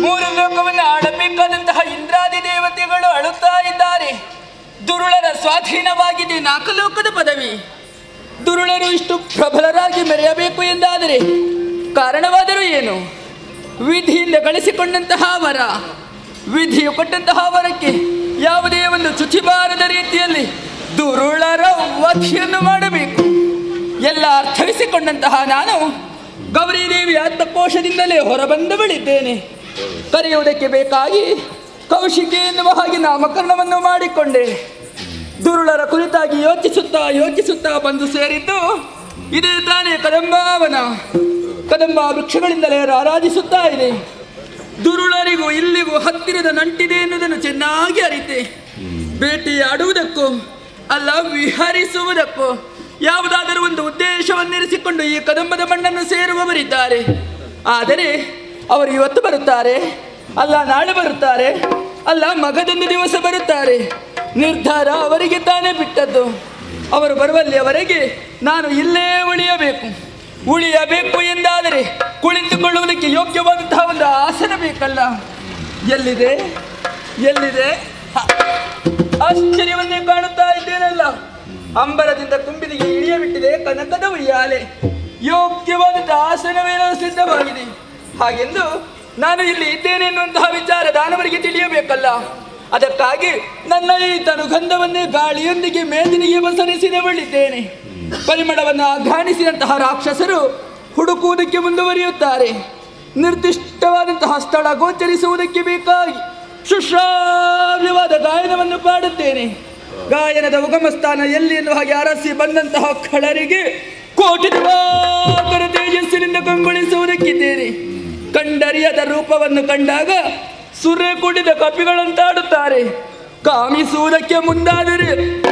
ಮೂರು ಲೋಕವನ್ನು ಆಳಬೇಕಾದಂತಹ ಇಂದ್ರಾದಿ ದೇವತೆಗಳು ಅಳುತ್ತಾ ಇದ್ದಾರೆ. ದುರುಳರ ಸ್ವಾಧೀನವಾಗಿದೆ ನಾಲ್ಕು ಲೋಕದ ಪದವಿ. ದುರುಳರು ಇಷ್ಟು ಪ್ರಬಲರಾಗಿ ಮೆರೆಯಬೇಕು ಎಂದಾದರೆ ಕಾರಣವಾದರೂ ಏನು? ವಿಧಿಯಿಂದ ಗಳಿಸಿಕೊಂಡಂತಹ ವರ, ವಿಧಿಯು ಕೊಟ್ಟಂತಹ ವರಕ್ಕೆ ಯಾವುದೇ ಒಂದು ಚುಚಿಬಾರದ ರೀತಿಯಲ್ಲಿ ದುರುಳರ ವಧಿಯನ್ನು ಮಾಡಬೇಕು. ಎಲ್ಲ ಅರ್ಥವಿಸಿಕೊಂಡಂತಹ ನಾನು ಗೌರಿದೇವಿ ಆತ್ಮಕೋಶದಿಂದಲೇ ಹೊರಬಂದವಳಿದ್ದೇನೆ. ಕರೆಯುವುದಕ್ಕೆ ಬೇಕಾಗಿ ಕೌಶಿಕಿ ಎನ್ನುವ ಹಾಗೆ ನಾಮಕರಣವನ್ನು ಮಾಡಿಕೊಂಡೆ. ದುರುಳರ ಕುರಿತಾಗಿ ಯೋಚಿಸುತ್ತಾ ಬಂದು ಸೇರಿದ್ದು ಇದೇ ತಾನೇ ಕದಂಬಾವನ. ಕದಂಬ ವೃಕ್ಷಗಳಿಂದಲೇ ರಾರಾಜಿಸುತ್ತಾ ಇದೆ. ದುರುಳರಿಗೂ ಇಲ್ಲಿಗೂ ಹತ್ತಿರದ ನಂಟಿದೆ ಎನ್ನುವುದನ್ನು ಚೆನ್ನಾಗಿ ಅರಿತೆ. ಬೇಟೆಯಾಡುವುದಕ್ಕೂ ಅಲ್ಲ ವಿಹರಿಸುವುದಕ್ಕೂ ಯಾವುದಾದರೂ ಒಂದು ಉದ್ದೇಶವನ್ನಿರಿಸಿಕೊಂಡು ಈ ಕದಂಬದ ಮಣ್ಣನ್ನು ಸೇರುವವರಿದ್ದಾರೆ. ಆದರೆ ಅವರು ಇವತ್ತು ಬರುತ್ತಾರೆ, ಅಲ್ಲ ನಾಳೆ ಬರುತ್ತಾರೆ, ಅಲ್ಲ ಮಗದೊಂದು ದಿವಸ ಬರುತ್ತಾರೆ. ನಿರ್ಧಾರ ಅವರಿಗೆ ತಾನೇ ಬಿಟ್ಟದ್ದು. ಅವರು ಬರುವಲ್ಲಿಯವರೆಗೆ ನಾನು ಇಲ್ಲೇ ಉಳಿಯಬೇಕು ಎಂದಾದರೆ ಕುಳಿತುಕೊಳ್ಳುವುದಕ್ಕೆ ಯೋಗ್ಯವಾದಂತಹ ಒಂದು ಆಸನ ಬೇಕಲ್ಲ. ಎಲ್ಲಿದೆ ಆಶ್ಚರ್ಯವನ್ನೇ ಕಾಣುತ್ತಾ ಇದ್ದೇನಲ್ಲ. ಅಂಬರದಿಂದ ಕುಂಬಿದಿಗೆ ಇಳಿಯಬಿಟ್ಟಿದೆ ಕನಕದ ಉಯ್ಯಾಲೆ. ಯೋಗ್ಯವಾದಂತಹ ಆಸನವೇನೋ ಸಿದ್ಧವಾಗಿದೆ. ಹಾಗೆಂದು ನಾನು ಇಲ್ಲಿ ಇದ್ದೇನೆ ಎನ್ನುವಂತಹ ವಿಚಾರ ದಾನವರಿಗೆ ತಿಳಿಯಬೇಕಲ್ಲ. ಅದಕ್ಕಾಗಿ ನನ್ನ ಈ ತನುಗಂಧವನ್ನೇ ಗಾಳಿಯೊಂದಿಗೆ ಮೇದಿನಿಗೆ ಬಸರಿಸಿದವಳಿದ್ದೇನೆ. ಪರಿಮಳವನ್ನು ಆಘ್ರಾಣಿಸಿದಂತಹ ರಾಕ್ಷಸರು ಹುಡುಕುವುದಕ್ಕೆ ಮುಂದುವರಿಯುತ್ತಾರೆ. ನಿರ್ದಿಷ್ಟವಾದಂತಹ ಸ್ಥಳ ಗೋಚರಿಸುವುದಕ್ಕೆ ಬೇಕಾಗಿ ಸುಶ್ರಾವ್ಯವಾದ ಗಾಯನವನ್ನು ಪಾಡುತ್ತೇನೆ. ಗಾಯನದ ಉಗಮ ಸ್ಥಾನ ಎಲ್ಲಿ ಎನ್ನುವ ಹಾಗೆ ಅರಸಿ ಬಂದಂತಹ ಖಳರಿಗೆ ಕೋಟಿ ದಿವಾಕರ ತೇಜಸ್ಸಿನಿಂದ ಕಂಗೊಳಿಸುವುದಕ್ಕಿದ್ದೇನೆ. ಕಂಡರಿಯದ ರೂಪವನ್ನು ಕಂಡಾಗ ಸುರೆ ಕುಡಿದ ಕಪಿಗಳಂತಾಡುತ್ತಾರೆ. ಕಾಮಿಸುವುದಕ್ಕೆ ಮುಂದಾದರೆ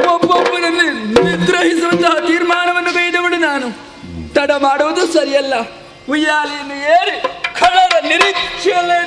ಒಬ್ಬೊಬ್ಬರನ್ನು ನಿಗ್ರಹಿಸುವಂತಹ ತೀರ್ಮಾನವನ್ನು ಕೈದವಳು ನಾನು. ತಡ ಮಾಡುವುದು ಸರಿಯಲ್ಲ. ಉಯ್ಯಾಲೆಯನ್ನು ಏರಿ ಖಳರ ನಿರೀಕ್ಷೆಯಲ್ಲೇ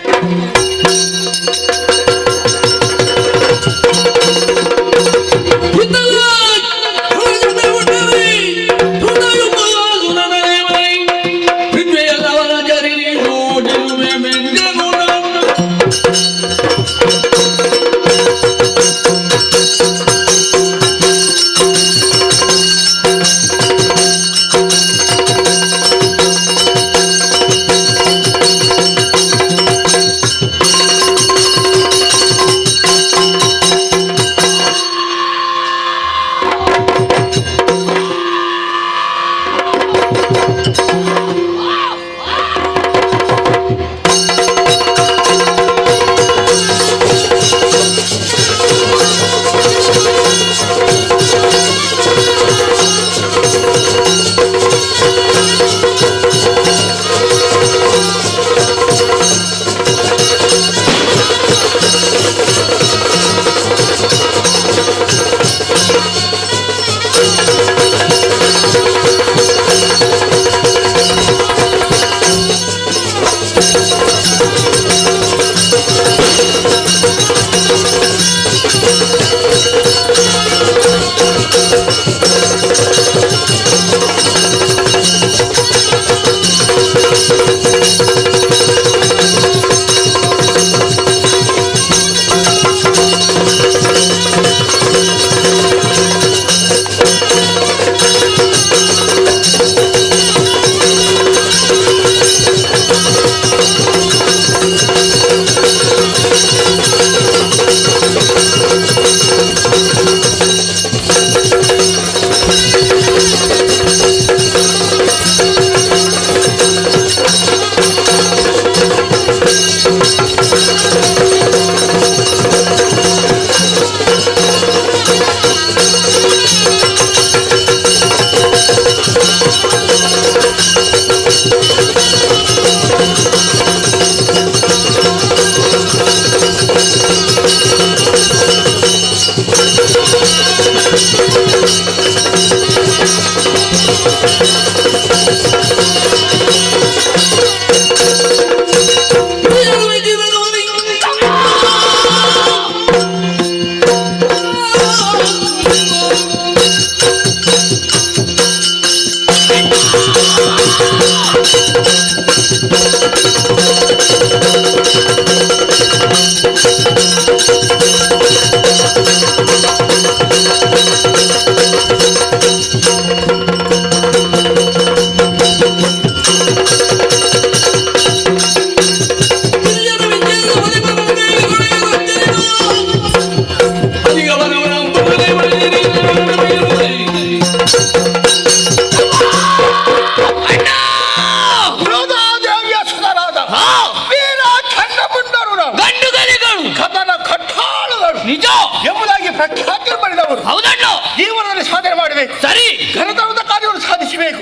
ನಿಜ ಎಂಬುದಾಗಿ ಪ್ರಖ್ಯಾತಿ ಪಡೆದವರು ಹೌದಣ್ಣ. ಜೀವನದಲ್ಲಿ ಸಾಧನೆ ಮಾಡಬೇಕು, ಸರಿ ಘನತರದ ಕಾರ್ಯವನ್ನು ಸಾಧಿಸಬೇಕು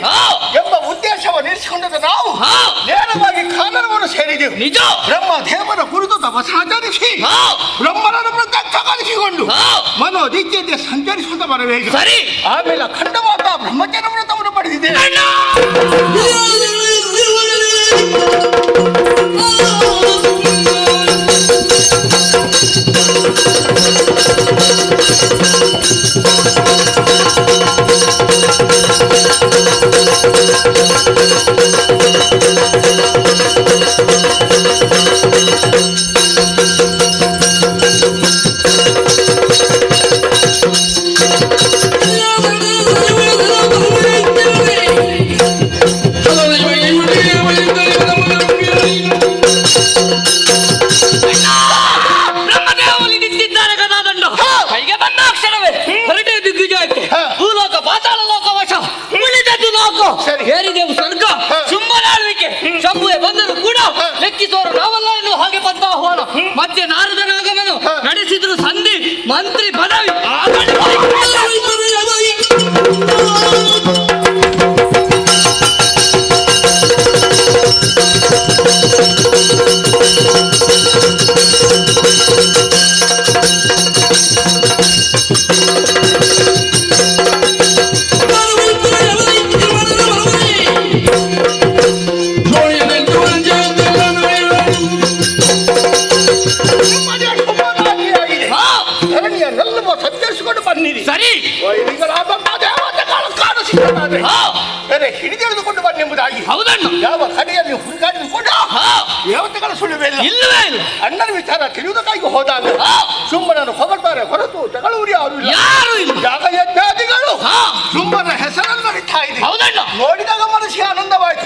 ಎಂಬ ಉದ್ದೇಶವನ್ನು ಇರಿಸಿಕೊಂಡದ್ದು ನಾವು ನೇರವಾಗಿ ಕಾನನವನ್ನು ಸೇರಿದೆವು. ನಿಜ ಬ್ರಹ್ಮ ದೇವರ ಕುರಿತು ತಪಸ್ಸಾಚರಿಸಿ ಬ್ರಹ್ಮನನ್ನು ಪ್ರತ್ಯಕ್ಷಗೊಳಿಸಿಕೊಂಡು ಮನೋದಿತ್ಯತೆ ಸಂಚರಿಸುತ್ತಾ ಬರಬೇಕು. ಸರಿ ಆಮೇಲೆ ಖಂಡವಾದ ಬ್ರಹ್ಮಚರ್ಯ ವ್ರತವನ್ನು ಪಡೆದಿದ್ದೇವೆ. ಬ್ರಹ್ಮದೇವಲಿ ನಿಂತಿದ್ದಾನೆ ಗದಾದಂಡ. ಕೈಗೆ ಬಂದ ಅಕ್ಷರವೇ ಹೊರಟೆ ದಿಗ್ವಿಜಯಕ್ಕೆ. ಭೂಲೋಕ ಪಾತಾಳ ಲೋಕ ವಶ ಉಳಿದದ್ದು ಲೋಕ ಏರಿದೆವು ಸ್ವರ್ಗ ಶುಂಭನಾಳ್ವಿಕೆ. ಶಂಭುವೆ ಬಂದರು ಕೂಡ ಲೆಕ್ಕಿಸೋರು ನಾವಲ್ಲ ಎನ್ನುವ ಹಾಗೆ ಪದ್ಮಾಹ್ವಾನ. ಮತ್ತೆ ನಾರದನಾಗಮನು ನಡೆಸಿದ್ರು ಸಂಧಿ ಮಂತ್ರಿ ಪದವಿ. ಧರಣಿಯನ್ನೆಲ್ಲವೂ ಸಂಚರಿಸಿಕೊಂಡು ಬನ್ನಿರಿ. ಸರಿ ಬೇರೆ ಹಿಡಿದೆಳೆದುಕೊಂಡು ಬನ್ನೆಂಬುದಾಗಿ. ಹೌದಣ್ಣ. ಯಾವ ಕಡೆಯಲ್ಲಿ ಹುಡುಕಾಡಿಕೊಂಡು ದೇವತೆಗಳ ಸುಳಿವಿಲ್ಲ. ಇಲ್ಲವೇ ಇಲ್ಲ. ಅಣ್ಣನ ವಿಚಾರ ತಿಳಿಯುವುದಕ್ಕಾಗಿ ಹೋದಾಗ ಸುಮ್ಮನನ್ನು ಹೊಗಳ್ತಾರೆ ಹೊರತು ತಗೊಳ್ಳುವರು ಯಾರು ಇಲ್ಲ. ಯಾರು ಇಲ್ಲ. ಯಾಗ ಯಜ್ಞಾದಿಗಳು ಸುಮ್ಮನ ಹೆಸರನ್ನು ನಡೀತಾ ಇದೆ. ಹೌದಣ್ಣ. ನೋಡಿದಾಗ ಮನಸ್ಸಿಗೆ ಆನಂದವಾಯಿತು.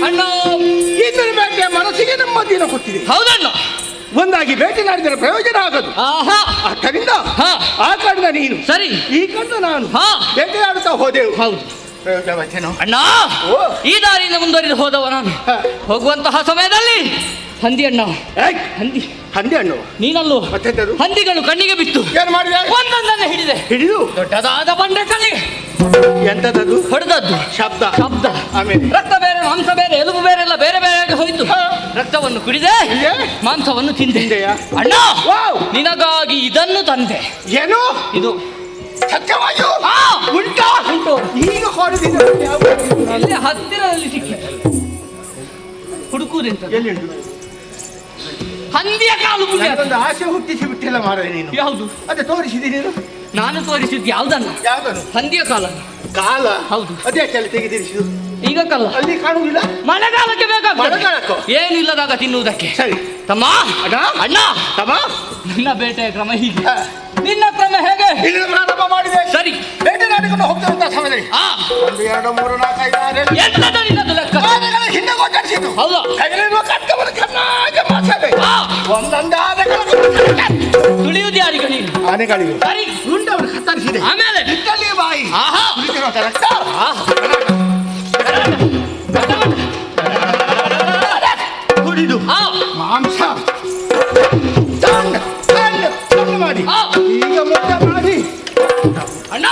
ಅಣ್ಣ ಇದರ ಬಗ್ಗೆ ಮನಸ್ಸಿಗೆ ನೆಮ್ಮದಿಯನ್ನು ಕೊಟ್ಟಿದೆ. ಹೌದಣ್ಣ, ಒಂದಾಗಿ ಭೇಟಿ ಮಾಡಿದರೆ ಪ್ರಯೋಜನ ಆಗದು. ಆಹಾ, ಆದ್ದರಿಂದ ಹಾ. ಆ ಕಂಡ ನೀನು, ಸರಿ, ಈ ಕಂಡ ನಾನು ಹಾ. ಭೇಟಿಯಾಡುತ್ತಾ ಹೋದೆವು. ಹೌದು ಪ್ರಯೋಜನವತ್ತೇನೋ? ಅಣ್ಣ, ಓ. ಈ ದಾರಿಯಿಂದ ಮುಂದುವರಿದು ಹೋದವ ನಾನು. ಹಾ. ಹೋಗುವಂತಹ ಸಮಯದಲ್ಲಿ ಹಂದಿ ಅಣ್ಣ, ಏಯ್, ಹಂದಿ ಹಂದಿ ಹಣ್ಣು ನೀನಲ್ಲೂ ಮತ್ತೆಂತದು? ಹಂದಿಗಳು ಕಣ್ಣಿಗೆ ಬಿತ್ತು. ಏನು ಮಾಡಿದೆ? ಒಂದೊಂದನ್ನೇ ಹಿಡಿದೆ, ಹಿಡಿದು ದೊಡ್ಡದಾದ ಬಂಡೆ ಕಲ್ಲಿಗೆ ಎಂತದದು? ಹೊಡೆದದ್ದು ಶಬ್ದ. ಶಬ್ದ, ಆಮೇಲೆ ರಕ್ತ ಬೇರೆ, ಮಾಂಸ ಬೇರೆ, ಎಲುಬು ಬೇರೆ, ಎಲ್ಲ ಬೇರೆ ಬೇರೆ ಹೋಯ್ತು. ರಕ್ತವನ್ನು ಕುಡಿದೆ, ಇಲ್ಲೇ? ಮಾಂಸವನ್ನು ತಿಂದೆ. ತಿಂದೆಯಾ? ಅಣ್ಣ, ವಾವ್! ನಿನಗಾಗಿ ಇದನ್ನು ತಂದೆ. ಏನು? ಇದು ಸತ್ಯವಾಗಿಯೂ ಹಾ, ಉಂಟಾ? ಉಂಟು. ಈಗ ಹೊಡೆದಿದ್ದ ಇಲ್ಲೇ ಹತ್ತಿರದಲ್ಲಿ ಸಿಕ್ಕಿದೆ. ಹುಡುಕುವುದೆಂತ? ಎಲ್ಲಿ ಉಂಟು? ಹಂದಿಯ ಕಾಲು ಪುಣ್ಯ. ಒಂದು ಆಸೆ ಹುಟ್ಟಿಸಿ ಬಿಟ್ಟಿಲ್ಲ ಮಾರ ನೀನು. ಯಾವುದು? ಅದೇ ತೋರಿಸಿದಿ ನೀನು. ನಾನು ತೋರಿಸಿದ್ದು ಯಾವ್ದನ್ನು? ಯಾವ್ದನ್ನು? ಹಂದಿಯ ಕಾಲನ್ನು. ಕಾಲ? ಹೌದು. ಅದೇ ಕೆಲ ತೆಗೆದಿರಿಸಿದು. ಈಗ ಕಲ್ಲ. ಅಲ್ಲಿ ಕಾಣುವುದಿಲ್ಲ. ಮಳೆಗಾಲಕ್ಕೆ ಬೇಕಾಗ್ತದೆ. ಮಳೆಗಾಲಕ್ಕೋ? ಏನು ಇಲ್ಲದಾಗ ತಿನ್ನುವುದಕ್ಕೆ. ಸರಿ ತಮ್ಮ, ಅಣ್ಣ, ಅಣ್ಣ, ತಮ್ಮ, ನನ್ನ ಬೇಟೆಯ ಕ್ರಮ ಹೀಗೆ. ಹಾ. ನಿನ್ನ ಕ್ರಮ ಹೇಗೆ? ಇಲ್ಲಿ ಪ್ರಾರಂಭ ಮಾಡಿದೆ. ಸರಿ, ಭೇಟಿ ನಾಡಿಕೊಂಡು ಹೋಗ್ತಿರುವಂತಹ ಸಮಯದಲ್ಲಿ ಆ 1 2 3 4 5 6 ಎಂತದ ನಿನ್ನದು ಲೆಕ್ಕ? ಆನೆಗಳ ಹಿಂದೆ ಗೋಚರಿಸಿತು. ಹೌದಾ? ಕೈಲಿರುವ ಕಟ್ಟವನ್ನು ಚೆನ್ನಾಗಿ ಮಾಸಬೇಕು. ಆ, ಒಂದೊಂದು ತುಳಿಯುವುದು ಯಾರಿಗೆ ನೀನು? ಆನೆಗಳಿವೆ. ಸರಿ, ರುಂಡವನ್ನು ಕತ್ತರಿಸಿದೆ. ಆಮೇಲೆ ಇಟ್ಟಲ್ಲಿ ಬಾಯಿ. ಆಹಾ, ಕುಳಿತಿರುವಂತಹ ರಕ್ತ. ಕುಡಿದು ಆ, ಮಾಂಸ ಸಣ್ಣ ಸಣ್ಣ ಸಣ್ಣ ಮಾಡಿ ಆ. ಈಗ ಮುದ್ದೆ ಮಾಡಿ. ಅಣ್ಣ,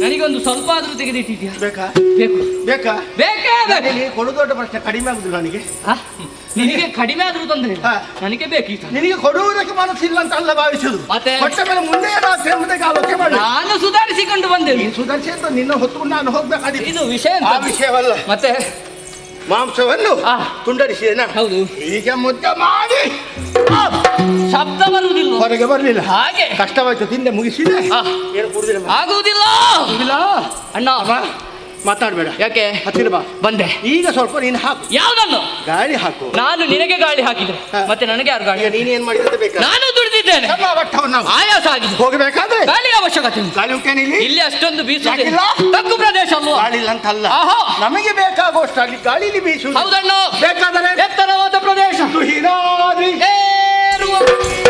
ನನಗೊಂದು ಸ್ವಲ್ಪ ಆದ್ರೂ ತೆಗೆದಿಟ್ಟಿದ್ಯಾ? ಬೇಕಾ? ಬೇಕು, ಬೇಕಾ? ಬೇಕೇ ಬೇಕು. ನೀನು ಕೊಡು ದೊಡ್ಡ ಪ್ರಶ್ನೆ ಕಡಿಮೆ ಆಗುದಿಲ್ಲ ನನಗೆ. ಆ, ನಿನಗೆ ಕಡಿಮೆ ಆದ್ರೂ ತೊಂದರೆ ಇಲ್ಲ. ಹಾ. ನನಗೆ ಬೇಕೀತ. ನಿನಗೆ ಕೊಡುವುದಕ್ಕೆ ಮನಸ್ಸಿಲ್ಲ ಅಂತ ಅಲ್ಲ ಭಾವಿಸುದು. ಮತ್ತೆ? ಕೊಟ್ಟ ಮೇಲೆ ಮುಂದೆ ಏನಾಗ್ತದೆ ಎಂಬುದಕ್ಕೆ ಆಲೋಚನೆ ಮಾಡಿ. ನಾನು ಸುಧಾರಿಸಿಕೊಂಡು ಬಂದೆ. ನೀನು ಸುಧಾರಿಸಿ ಅಂತ ನಿನ್ನ ಹೊತ್ತುಕೊಂಡು ನಾನು ಹೋಗ್ಬೇಕಾದಿತ್ತು. ಇದು ವಿಷಯ ಆ ಎಂತ? ವಿಷಯವಲ್ಲ. ಮತ್ತೆ ಮಾಂಸವನ್ನು ಆ. ತುಂಡರಿಸಿದೇನ? ಹೌದು. ಈಗ ಮುದ್ದೆ ಮಾಡಿ ಆ, ಶಬ್ದ ಬರುವುದಿಲ್ಲ. ಹೊರಗೆ ಬರಲಿಲ್ಲ. ಹಾಗೆ ಕಷ್ಟವಾಯ್ತು. ತಿಂದೆ ಮುಗಿಸಿದೆ. ಆ. ಏನು ಕುಡಿದಿಲ್ಲ ಮತ್ತೆ? ಆಗುವುದಿಲ್ಲ ಇಲ್ಲ. ಅಣ್ಣ. ಮಾತಾಡಬೇಡ. ಯಾಕೆ? ಹತ್ತಿರ ಬಾ. ಬಂದೆ. ಈಗ ಸ್ವಲ್ಪ ನೀನು ಹಾಕು. ಯಾವ್ದನ್ನು? ಗಾಳಿ ಹಾಕು. ನಾನು ನಿನಗೆ ಗಾಳಿ ಹಾಕಿದ್ರೆ ಹಾ. ಮತ್ತೆ ನನಗೆ ಯಾರು ಗಾಳಿ? ಈಗ ನೀನೇನ್ ಮಾಡಿದಂತ ಬೇಕಾ? ನಾನು ದುಡಿದಿದ್ದೇನೆ. ನಮ್ಮ ವಟ್ಟವನ್ನು ಆಯಾಸ ಆಗಿದೆ. ಹೋಗಬೇಕಾದ್ರೆ ಗಾಳಿ ಅವಶ್ಯಕತೆ ಉಂಟು. ಗಾಳಿ ಉಂಟೇನೆ ಇಲ್ಲಿ? ಇಲ್ಲಿ ಅಷ್ಟೊಂದು ಬೀಸುವುದಿಲ್ಲ. ಯಾಕಿಲ್ಲ? ತಗ್ಗು ಪ್ರದೇಶ ಅಲ್ವಾ? ಗಾಳಿ ಇಲ್ಲ ಅಂತ ಅಲ್ಲ. ಆಹಾ. ನಮಗೆ ಬೇಕಾಗುವಷ್ಟು ಅಲ್ಲಿ ಗಾಳಿಲಿ ಬೀಸುವುದು. ಹೌದಣ್ಣ. ಬೇಕಾದರೆ ಎತ್ತರವಾದ ಪ್ರದೇಶ. ತುಹಿನಾದಿ ಏರುವ ಬೀಸು.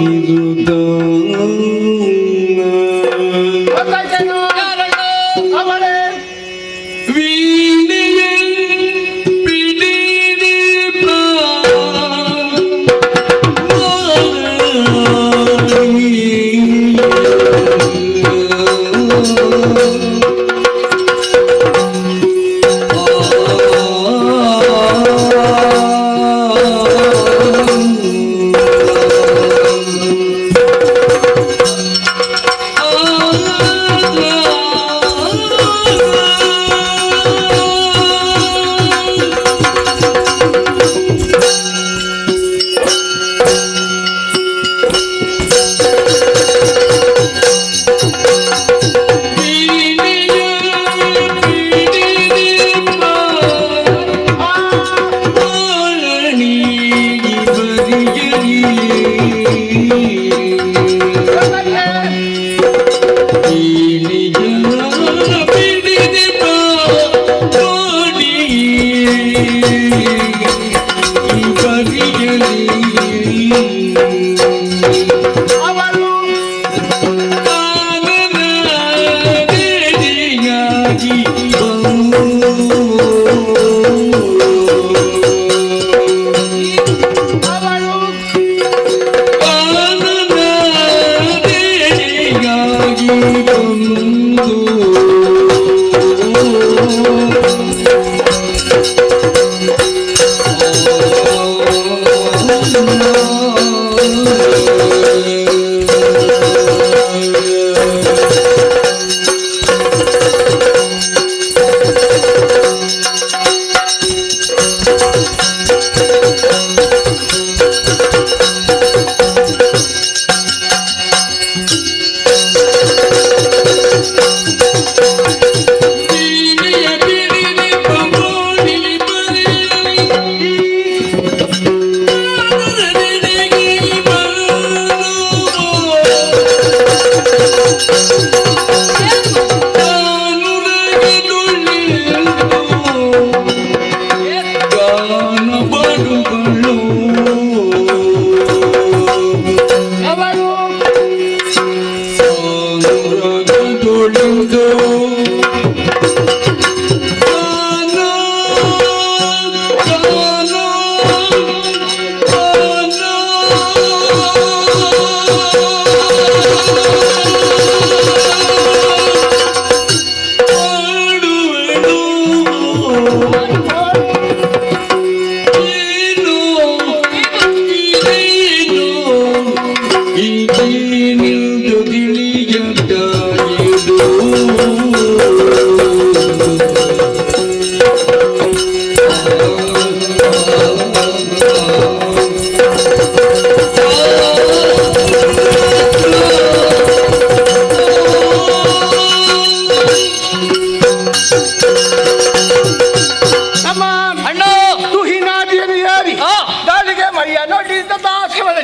ಇಲ್ಲಿಂದ. ಗೊತ್ತಾಯ್ತೇನೋ? ಯಾರಣ್ಣ? ಅವಳೇ ಅವಳು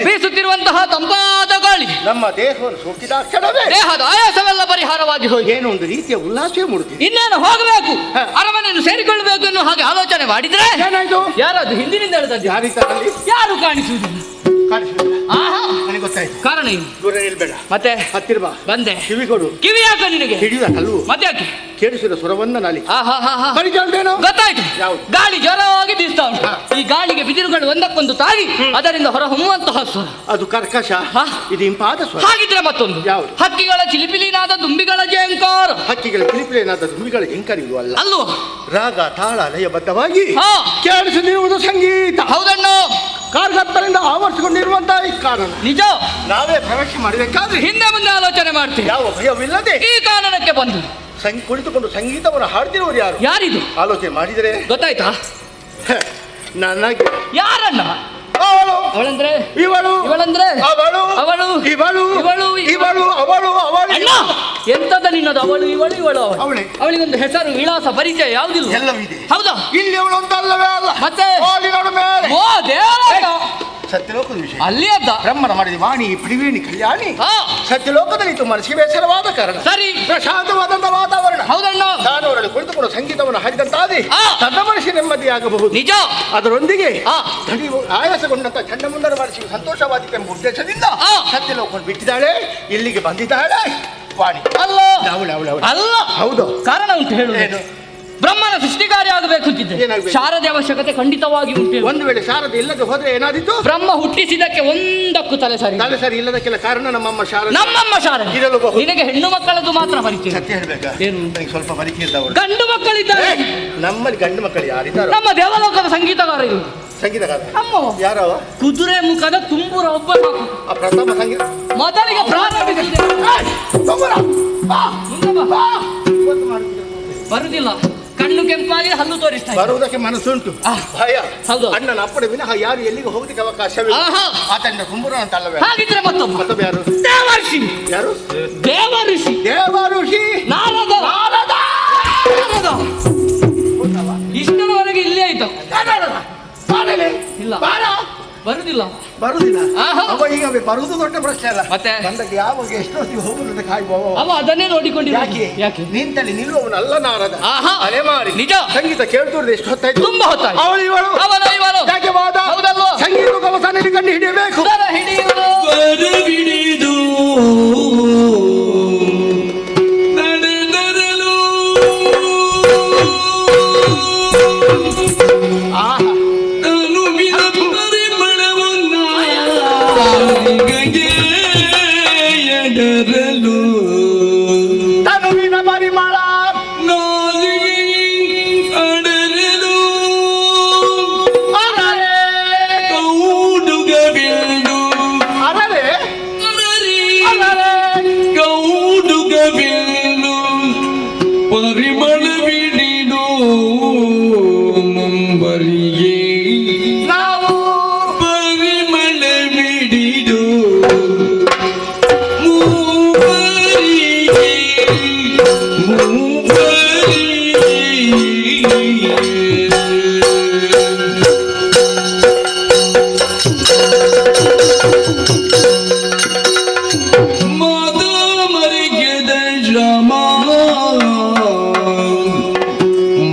ಬೀಸುತ್ತಿರುವಂತಹ ತಂಪಾದ ಗಾಳಿ ನಮ್ಮ ದೇಹವನ್ನು ಸೋಕಿದ ಕ್ಷಣವೇ ದೇಹದ ಆಯಾಸವೆಲ್ಲ ಪರಿಹಾರವಾಗಿ ಹೋಗಿ ಏನೋ ಒಂದು ರೀತಿಯ ಉಲ್ಲಾಸವೇ ಮೂಡುತ್ತಿದೆ. ಇನ್ನೇನು ಹೋಗಬೇಕು, ಅರಮನೆಯನ್ನು ಸೇರಿಕೊಳ್ಳಬೇಕು ಎನ್ನುವ ಹಾಗೆ ಆಲೋಚನೆ ಮಾಡಿದ್ರೆ ಏನಾಯ್ತು? ಯಾರದು ಹಿಂದಿನಿಂದ ಹೇಳಿದದ್ದು? ಯಾರು ಕಾಣಿಸುವುದಿಲ್ಲ. ಆಹಾ, ನನಗೆ ಗೊತ್ತಾಯ್ತು. ಕಾರಣ ಏನು? ದೂರ ನಿಲ್ಬೇಡ, ಮತ್ತೆ ಹತ್ತಿರ ಬಾ. ಬಂದೆ. ಕಿವಿ ಕೊಡು. ಕಿವಿ ಯಾಕೆ ನಿನಗೆ? ಹಿಡಿಯುವ ಕಲ್ಲು. ಮತ್ತೆ ಯಾಕೆ? ಕೇಳಿಸಿದ ಸ್ವರವನ್ನ ನಾಲಿ. ಗೊತ್ತಾಯ್ತು. ಗಾಳಿ ಜೋರಾಗಿ ಬೀಸ್ತಾ ಉಂಟು. ಈ ಗಾಳಿಗೆ ಬಿದಿರುಗಳು ಒಂದಕ್ಕೊಂದು ತಾಗಿ ಅದರಿಂದ ಹೊರ ಹೊಮ್ಮುವಂತಹ ಸ್ವರ. ಅದು ಕರ್ಕಶ, ಇದು ಇಂಪಾದ ಸ್ವರ. ಹಾಗಿದ್ರೆ ಮತ್ತೊಂದು ಯಾವುದು? ಹಕ್ಕಿಗಳ ಚಿಲಿಪಿಲಿನಾದ ದುಂಬಿಗಳ ಜೇಂಕಾರ. ಹಕ್ಕಿಗಳ ಕಿಲಿಪಿಲಿನಾದ ದುಂಬಿಗಳ ಜೇಂಕಾರಿಗಳು ಅಲ್ಲ, ಅಲ್ವೋ? ರಾಗ ತಾಳ ಲಯಬದ್ಧವಾಗಿ ಹಾ, ಕೇಳಿಸುತ್ತಿರುವುದು ಸಂಗೀತ. ಹೌದಣ್ಣು. ಕಾರ್ಗತ್ತರಿಂದ ಆವರಿಸಿಕೊಂಡಿರುವಂತಹ ಈ ಕಾರಣ ನಿಜ. ನಾವೇ ಪ್ರವೇಶ ಮಾಡಬೇಕಾದ್ರೆ ಹಿಂದೆ ಮುಂದೆ ಆಲೋಚನೆ ಮಾಡ್ತೀವಿ. ಯಾವ ಭಯವಿಲ್ಲದೆ ಈ ಕಾರಣಕ್ಕೆ ಬಂದು ಕುಳಿತುಕೊಂಡು ಸಂಗೀತವನ್ನು ಹಾಡ್ತಿರುವರು ಯಾರು? ಯಾರಿದು? ಆಲೋಚನೆ ಮಾಡಿದರೆ ಗೊತ್ತಾಯ್ತಾ? ನನಗೆ ಯಾರನ್ನ? ಅವಳು, ಅವಳಂದ್ರೆ ಇವಳು, ಇವಳಂದ್ರೆ ಅವಳು, ಅವಳು, ಇವಳು, ಇವಳು, ಇವಳು, ಅವಳು, ಅವಳು. ಅಣ್ಣ, ಎಂತದ ನಿನ್ನದು? ಅವಳು, ಇವಳು, ಇವಳು, ಅವಳು. ಅವಳೇ. ಅವಳಿಗೊಂದು ಹೆಸರು, ವಿಳಾಸ, ಪರಿಚಯ ಯಾವುದಿಲ್ಲ? ಎಲ್ಲವಿದೆ. ಹೌದಾ? ಇಲ್ಲಿ ಅವಳು ಅಂತಲ್ಲವೇ ಅಲ್ಲ, ಮತ್ತೆ ಅವಳಿಗಳ ಮೇಲೆ ಓ ದೇವರ ಸತ್ಯಲೋಕದ ವಿಷಯ. ಅಲ್ಲಿ ಅದ್ದ ಬ್ರಹ್ಮನ ಮಾಡಿದ ವಾಣಿ ತ್ರಿವೇಣಿ ಕಲ್ಯಾಣಿ ಹಾ. ಸತ್ಯಲೋಕದಲ್ಲಿ ಇತ್ತು ಮನಸ್ಸಿಗೆ ಬೇಸರವಾದ ಕಾರಣ ಸರಿ. ಪ್ರಶಾಂತವಾದಂತಹ ವಾತಾವರಣ. ಹೌದಣ್ಣ. ನಾನು ಅವರಲ್ಲಿ ಕುಳಿತುಕೊಂಡು ಸಂಗೀತವನ್ನು ಹಾಡಿದಂತಾದೆ ಆ. ತನ್ನ ಮನಸ್ಸಿನ ನೆಮ್ಮದಿಯಾಗಬಹುದು. ನಿಜ. ಅದರೊಂದಿಗೆ ಆ. ಆಯಾಸಗೊಂಡಂತ ಚಂಡಮುಂಡರ ಮನಸ್ಸಿಗೆ ಸಂತೋಷವಾದಿತ್ತೆಂಬ ಉದ್ದೇಶದಿಂದ ಆ. ಸತ್ಯಲೋಕವನ್ನು ಬಿಟ್ಟಿದ್ದಾಳೆ, ಇಲ್ಲಿಗೆ ಬಂದಿದ್ದಾಳೆ ವಾಣಿ. ಅಲ್ಲ ಅಲ್ಲ, ಹೌದು. ಕಾರಣ ಉಂಟು ಹೇಳು. ಏನು? ಬ್ರಹ್ಮನ ಸೃಷ್ಟಿಕಾರ್ಯ ಆಗಬೇಕು ಅಂತಿದ್ದೆ. ಏನಾಗ್ಬೇಕು? ಶಾರದೆ ಅವಶ್ಯಕತೆ ಖಂಡಿತವಾಗಿ ಉಂಟು. ಒಂದು ವೇಳೆ ಶಾರದೆ ಇಲ್ಲದೆ ಹೋದ್ರೆ ಏನಾದಿತ್ತು? ಬ್ರಹ್ಮ ಹುಟ್ಟಿಸಿದಕ್ಕೆ ಒಂದಕ್ಕೂ ತಲೆ ಸರಿ. ತಲೆ ಸರಿ ಇಲ್ಲದಕ್ಕೆಲ್ಲ ಕಾರಣ ನಮ್ಮಮ್ಮ ಶಾರದೆ. ನಮ್ಮಮ್ಮ ಶಾರದೆ ಇರಲೂಬಹುದು. ನಿನಗೆ ಹೆಣ್ಣು ಮಕ್ಕಳದು ಮಾತ್ರ ಪರಿಚಯ. ಸತ್ಯ ಹೇಳ್ಬೇಕಾ? ಏನು? ನನಗೆ ಸ್ವಲ್ಪ ಪರಿಚಯ ಇದ್ದವಳು. ಗಂಡು ಮಕ್ಕಳಿದ್ದಾರೆ. ನಮ್ಮಲ್ಲಿ ಗಂಡು ಮಕ್ಕಳು ಯಾರಿದ್ದಾರೆ? ನಮ್ಮ ದೇವಲೋಕದ ಸಂಗೀತಗಾರ ಇದು. ಸಂಗೀತಗಾರ ನಮ್ಮ ಯಾರವ? ಕುದುರೆ ಮುಖದ ತುಂಬುರ ಒಬ್ಬ ಸಾಕು. ಆ ಪ್ರಥಮ ಸಂಗೀತ ಮೊದಲಿಗೆ ಪ್ರಾರಂಭಿಸಿದೆ. ಮುಂದೆ ಬಾ. ಬರುದಿಲ್ಲ. ಕಣ್ಣು ಕೆಂಪಾಗಿ ಹಲ್ಲು ತೋರಿಸ್ತಾ ಇದೆ. ಬರುವುದಕ್ಕೆ ಮನಸ್ಸುಂಟು, ಭಯ. ಹೌದು. ಅಣ್ಣನ ಅಪ್ಪಡೆ ವಿನಃ ಯಾರು ಎಲ್ಲಿಗೆ ಹೋಗಲಿಕ್ಕೆ ಅವಕಾಶವಿಲ್ಲ. ಆಹಾ. ಆತನ ಕುಂಬುರ ಅಂತ ಅಲ್ಲವೇ? ಹಾಗಿದ್ರೆ ಮತ್ತೊಬ್ಬ ಯಾರು? ದೇವರ್ಷಿ. ಯಾರು? ದೇವಋಷಿ. ದೇವಋಷಿ ನಾರದ. ಇಷ್ಟರವರೆಗೆ ಇಲ್ಲೇ ಆಯ್ತು. ಇಲ್ಲ, ಬರುದಿಲ್ಲ. ಬರುದಿಲ್ಲ. ಆಹಾ. ಅವ ಈಗ ಬರುವುದು ದೊಡ್ಡ ಪ್ರಶ್ನೆ ಅಲ್ಲ. ಮತ್ತೆ ಬಂದಾಗ ಯಾವಾಗ ಎಷ್ಟೊತ್ತಿಗೆ ಹೋಗುವುದು ಕಾಯುವ. ಅವ ಅದನ್ನೇ ನೋಡಿಕೊಂಡಿದ್ದಾನೆ. ಯಾಕೆ ನಿಂತಲ್ಲಿ ನಿಲ್ಲುವವನಲ್ಲ ನಾರದ. ಆಹಾ. ಅಲೆಮಾರಿ. ನಿಜ. ಸಂಗೀತ ಕೇಳ್ತೋರ್ದು ಎಷ್ಟು ಹೊತ್ತಾಯ್ತು? ತುಂಬಾ ಹೊತ್ತಾಯ್ತು. ಅವಳು ಇವಳು ಅವನು ಇವನು ಯಾಕೆ ವಾದ? ಹೌದಲ್ವೋ? ಸಂಗೀತ ವರನಿಗೆ ಕಂಡು ಹಿಡಿಯಬೇಕು. ಹಿಡಿದು ನಡೆದರಲು ತನುವಿನ ಪರಿಮಳವನ್ನ ಎಡರಲು ತನುವಿನ ಪರಿಮಳ ಅಡರಲು ಕೌಡುಗ ಬಿಲ್ದು ಅರರೆ ಕೌಡುಗ ಬಿಲ್ದು ಪರಿಮಳ ಬಿಡಿದು ಮುಂಬರಿಗೆ ನಾವು ಪರಿಮಳ ಬಿಡಿದು ಮೂವರಿಗೆ ಮರಿಗೆದ ಶ್ರಮ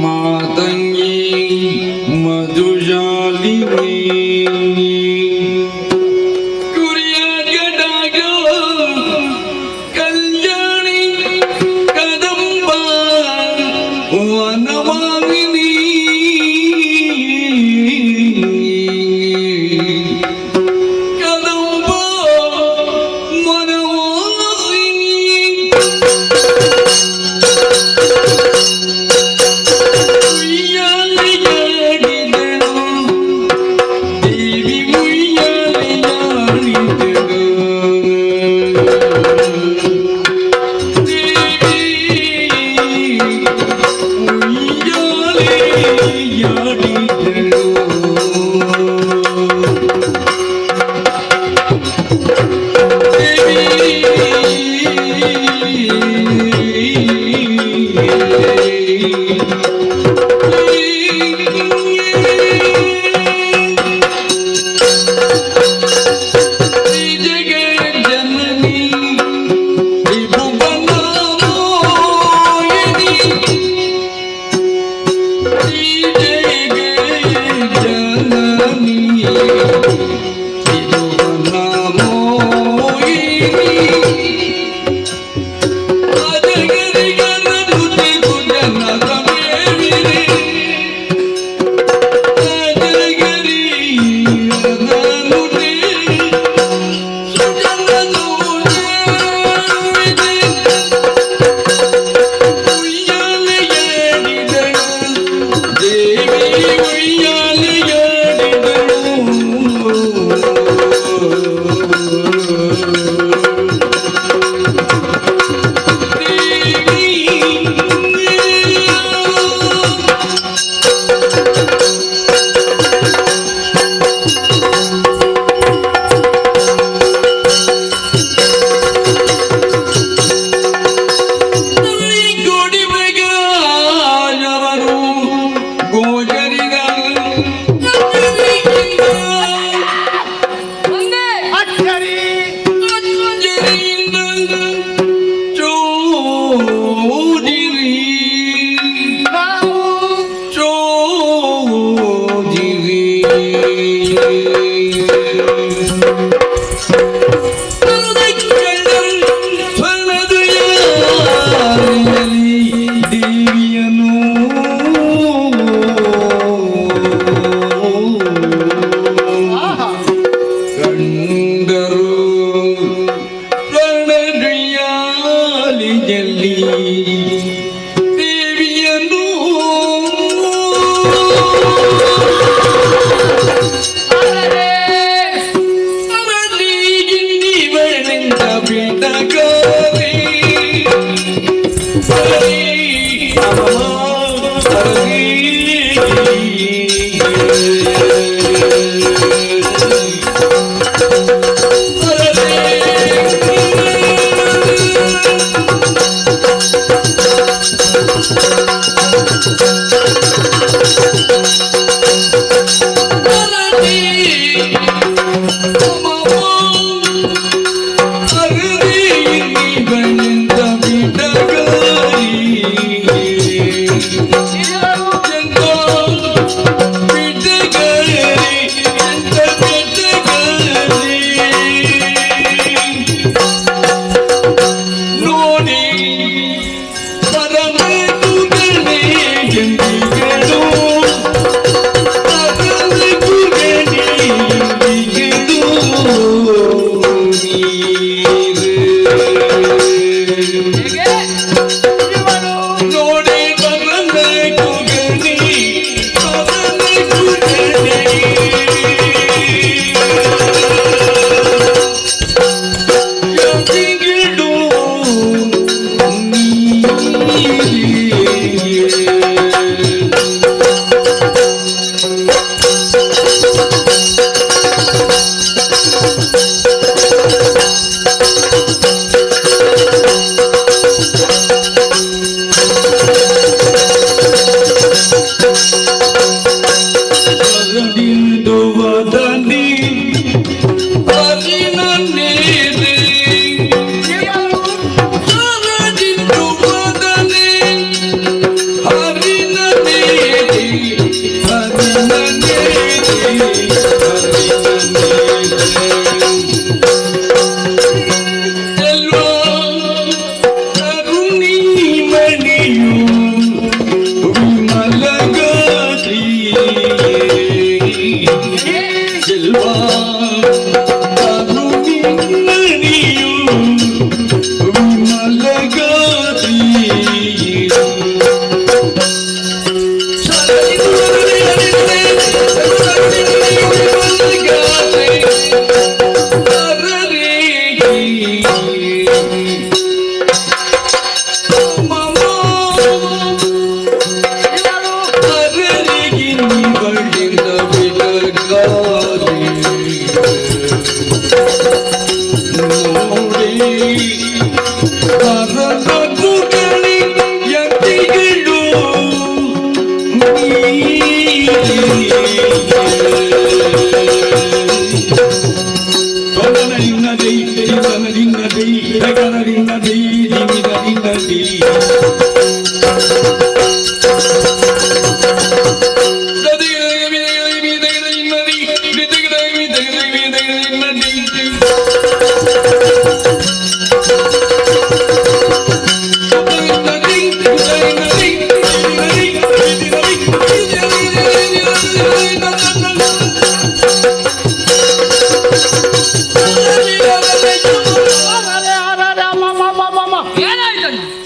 ಮಾತಂಗಿ ಮಧುಜಾಲಿನಿ ಕುರಿಯ ಗಡಗ ಕಲ್ಯಾಣಿ ಕದಂಬ ವನಮಾಲಿನಿ ಕದಂಬ ವನವಾಸಿನಿ ಮುಯ್ಯಾಲಿಯಾಡಿದಳು ದೇವಿ ಮುಯ್ಯಾಲಿಯಾಡಿದಳು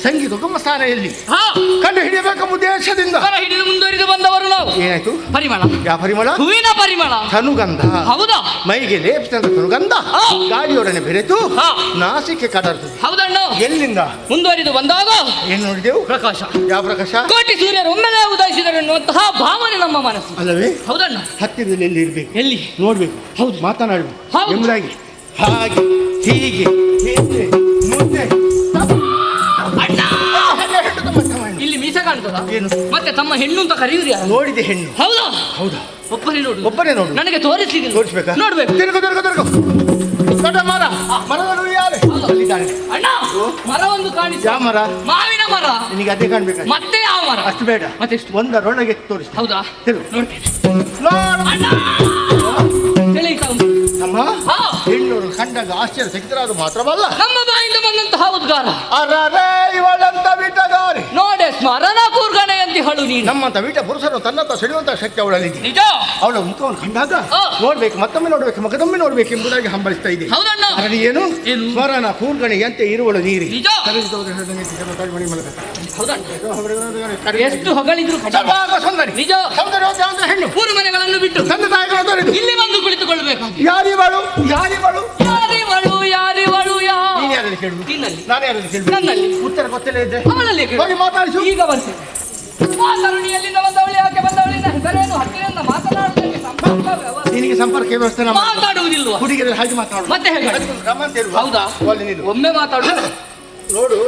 ಸಂಗೀತ ಗುಮ್ಮಸ್ಥಾನ ಎಲ್ಲಿ ಕಂಡು ಹಿಡಿಯಬೇಕೆಂಬ ಉದ್ದೇಶದಿಂದ ಹಿಡಿದು ಮುಂದುವರಿದು ಬಂದವರು ನಾವು. ಏನಾಯ್ತು? ಪರಿಮಳ. ಯಾವ ಪರಿಮಳ? ಹೂವಿನ ಪರಿಮಳ. ತನುಗಂಧ. ಹೌದಾ? ಮೈಗೆ ಲೇಪಿಸಿದ ತನುಗಂಧ ಗಾಳಿಯೊಡನೆ ಬೆರೆತು ನಾಸಿಕೆ ಕಡರ್ತದೆ. ಹೌದಣ್ಣ. ಎಲ್ಲಿಂದ ಮುಂದುವರಿದು ಬಂದಾಗ ಏನ್ ನೋಡಿದೆವು? ಪ್ರಕಾಶ. ಯಾವ ಪ್ರಕಾಶ? ಕೋಟಿ ಸೂರ್ಯರು ಒಮ್ಮೆಲೆ ಉದಯಿಸಿದರು ಎನ್ನುವಂತಹ ಭಾವನೆ ನಮ್ಮ ಮನಸ್ಸು. ಅಲ್ಲವೇ? ಹೌದಣ್ಣ. ಹತ್ತಿರದಲ್ಲಿ ಎಲ್ಲಿ ಇರ್ಬೇಕು? ಎಲ್ಲಿ ನೋಡ್ಬೇಕು. ಹೌದು, ಮಾತನಾಡ್ಬೇಕು ಹೌದು. ಎಂಬುದಾಗಿ ಹಾಗೆ ಹೀಗೆ ಹಿಂದೆ ಮುಂದೆ ಇಲ್ಲಿ ಮೀಸ ಕಾಣ್ತದ? ಏನು? ಮತ್ತೆ ತಮ್ಮ ಹೆಣ್ಣು ಅಂತ ಕರೆಯುವುದು ಯಾರು? ನೋಡಿದೆ ಹೆಣ್ಣು. ಹೌದಾ? ಹೌದಾ? ಒಬ್ಬನೇ ನೋಡು. ಒಬ್ಬನೇ ನೋಡು. ನನಗೆ ತೋರಿಸ್ಲಿಕ್ಕೆ ತೋರಿಸ್ಬೇಕಾ? ನೋಡ್ಬೇಕು. ತಿರುಗು ದೊಡ್ಡ ಮರ. ಮರಗಳು ಯಾರು? ಅಲ್ಲಿದ್ದಾನೆ. ಅಣ್ಣ, ಮರ ಒಂದು ಕಾಣಿಸ. ಯಾವ ಮರ? ಮಾವಿನ ಮರ. ನಿನಗೆ ಅದೇ ಕಾಣ್ಬೇಕು. ಮತ್ತೆ ಯಾವ ಮರ? ಅಷ್ಟು ಬೇಡ. ಮತ್ತೆ ಎಷ್ಟು? ಒಂದರೊಳಗೆ ತೋರಿಸಿ. ಹೌದಾ? ತಿರುಗು. ನೋಡ್ತೇನೆ. ನೋಡು. ತಿಳಿತಾ ಉಂಟು. ನಮ್ಮ ಹೆಣ್ಣೂರು ಕಂಡಾಗ ಆಶ್ಚರ್ಯಚಕಿತರಾದ ಮಾತ್ರವಲ್ಲ, ನಮ್ಮ ಬಾಯಿಂದ ಬಂದಂತಹ ಉದ್ಗಾರ. ಅರೇ ಇವಳಂತ ಬಿಟ್ಟಗಾರಿ ನೋಡೆ ಸ್ಮರಣ ಕೂರ್ಗಣೆ ಅಂತ ಹೇಳು ನೀನು. ನಮ್ಮಂತ ಬಿಟ್ಟ ಪುರುಷರು ತನ್ನಂತ ಸೆಳೆಯುವಂತ ಶಕ್ತಿ ಅವಳಲ್ಲಿದೆ. ನಿಜ. ಅವಳ ಮುಖವನ್ನು ಕಂಡಾಗ ನೋಡ್ಬೇಕು, ಮತ್ತೊಮ್ಮೆ ನೋಡ್ಬೇಕು, ಮಗದೊಮ್ಮೆ ನೋಡ್ಬೇಕು ಎಂಬುದಾಗಿ ಹಂಬಲಿಸ್ತಾ ಇದೆ. ಹೌದಣ್ಣ. ಅದರಲ್ಲಿ ಏನು? ಸ್ಮರಣ ಕೂರ್ಗಣೆಯಂತೆ ಇರುವಳು ನೀರಿ. ನಿಜ. ಎಷ್ಟು ಹೊಗಳಿದ್ರು ಸುಂದರಿ. ನಿಜ. ಸೌಂದರ್ಯವಂತ ಹೆಣ್ಣು. ಊರು ಮನೆಗಳನ್ನು ಬಿಟ್ಟು ತಂದೆ ತಾಯಿಗಳನ್ನು ತೊರೆದು ಇಲ್ಲಿ ಬಂದು ಕುಳಿತುಕೊಳ್ಬೇಕು. ಯಾರಿವಳು? ಯಾರಿವಳು? ಯಾರಿವಳು? ಯಾರಿವಳು? ನೀನು ಯಾರಲ್ಲಿ ಕೇಳುದು? ನಿನ್ನಲ್ಲಿ. ನಾನು ಯಾರಲ್ಲಿ ಕೇಳುದು? ನನ್ನಲ್ಲಿ. ಉತ್ತರ ಗೊತ್ತಿಲ್ಲ ಇದ್ದೆ ಅವಳಲ್ಲಿ ಹೋಗಿ ಮಾತಾಡಿಸು. ಈಗ ಬರ್ತೇನೆ. ಮಾತರುಣಿಯಲ್ಲಿಂದ ಬಂದವಳು, ಯಾಕೆ ಬಂದವಳಿಂದ ಹೆಸರೇನು, ಹತ್ತಿರದಿಂದ ಮಾತನಾಡುವುದಕ್ಕೆ ಸಂಪರ್ಕ ವ್ಯವಸ್ಥೆ. ನಿನಗೆ ಸಂಪರ್ಕ ವ್ಯವಸ್ಥೆ ಮಾತಾಡುವುದಿಲ್ವ? ಹುಡುಗಿಯರು ಹಾಗೆ ಮಾತಾಡುದು. ಮತ್ತೆ ಹೇಗೆ? ಹೌದಾ? ಒಮ್ಮೆ ಮಾತಾಡು. ನೋಡು.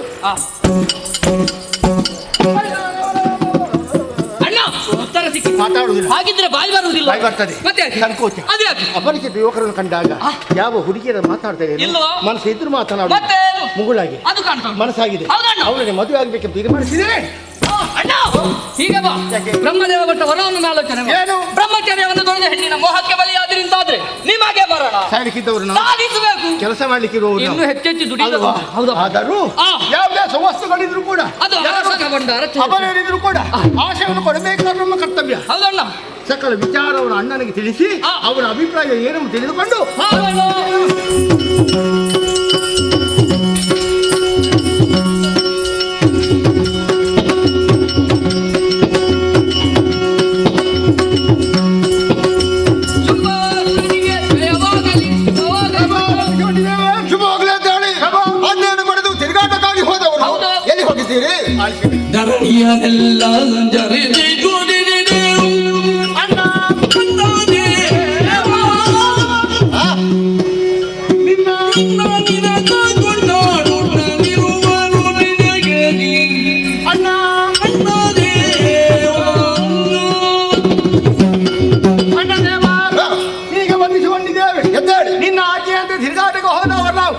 ಅಣ್ಣ, ಉತ್ತರ ಸಿಕ್ಕಿ ಮಾತಾಡುವುದಿಲ್ಲ. ಹಾಗಿದ್ರೆ ಬಾಯಿ ಬರುವುದಿಲ್ಲ. ಬಾಯಿ ಬರ್ತದೆ. ಮತ್ತೆ ಸಂಕೋಚ. ಅದೇ ಯಾಕೆ? ಅಪರಿಚಿತ ಯುವಕರನ್ನು ಕಂಡಾಗ ಯಾವ ಹುಡುಗಿಯರ ಮಾತಾಡ್ತಾರೆ ಇಲ್ವಾ? ಮನಸ್ಸು ಇದ್ರು ಮಾತನಾಡು. ಮತ್ತೆ ಮುಗುಳಾಗಿ ಅದು ಕಾಣ್ತದೆ. ಮನಸ್ಸಾಗಿದೆ. ಹೌದಣ್ಣ. ಅವಳಿಗೆ ಮದುವೆ ಆಗ್ಬೇಕೆಂದು ತೀರ್ಮಾನಿಸಿದೆ. ಅಣ್ಣ, ಹೀಗೆ ಬಾ. ಬ್ರಹ್ಮದೇವ ಕೊಟ್ಟ ವರವನ್ನು ಆಲೋಚನೆ ಮಾಡು. ಏನು? ಬ್ರಹ್ಮಚರ್ಯವನ್ನು ತೊಳೆದ ಹೆಣ್ಣಿನ ಮೋಹಕ್ಕೆ ಬಲಿಯಾದ್ರಿಂದಾದ್ರೆ ನಿಮಗೆ ಮರಣ. ಸಾಯಲಿಕ್ಕಿದ್ದವರು ಸಾಧಿಸಬೇಕು. ಕೆಲಸ ಮಾಡ್ಲಿಕ್ಕಿರುವವರು ಇನ್ನು ಹೆಚ್ಚೆಚ್ಚು ದುಡಿಯುವ. ಹೌದಾ? ಆದರೂ ಯಾವುದೇ ವಸ್ತುಗಳಿದ್ರು ಕೂಡ, ಅದು ಅರಸನ ಭಂಡಾರ. ಅವರೇನಿದ್ರು ಕೂಡ ಆಶಯವನ್ನು ಕೊಡಬೇಕಾದ ನಮ್ಮ ಕರ್ತವ್ಯ. ಹೌದಣ್ಣ. ಸಕಲ ವಿಚಾರವನ್ನು ಅಣ್ಣನಿಗೆ ತಿಳಿಸಿ ಅವರ ಅಭಿಪ್ರಾಯ ಏನನ್ನು ತಿಳಿದುಕೊಂಡು ಶುಭವಾಗಲಿ ಅಂತ ಹೇಳಿ ಆಜ್ಞೆಯನ್ನು ಪಡೆದು ತಿರುಗಾಟಕ್ಕಾಗಿ ಹೋದವರು ಎಲ್ಲಿ ಹೋಗಿದ್ದೀರಿ? ಧರಣಿಯನ್ನೆಲ್ಲ ಈಗ ಬಂಧಿಸಿಕೊಂಡು ಹೋಗಿದ್ದೇವೆ. ಎದ್ದೇಳಿ. ನಿನ್ನ ಆಜ್ಞೆ ಅಂತ ತಿರುಗಾಟಕ್ಕೆ ಹೋದವರು ನಾವು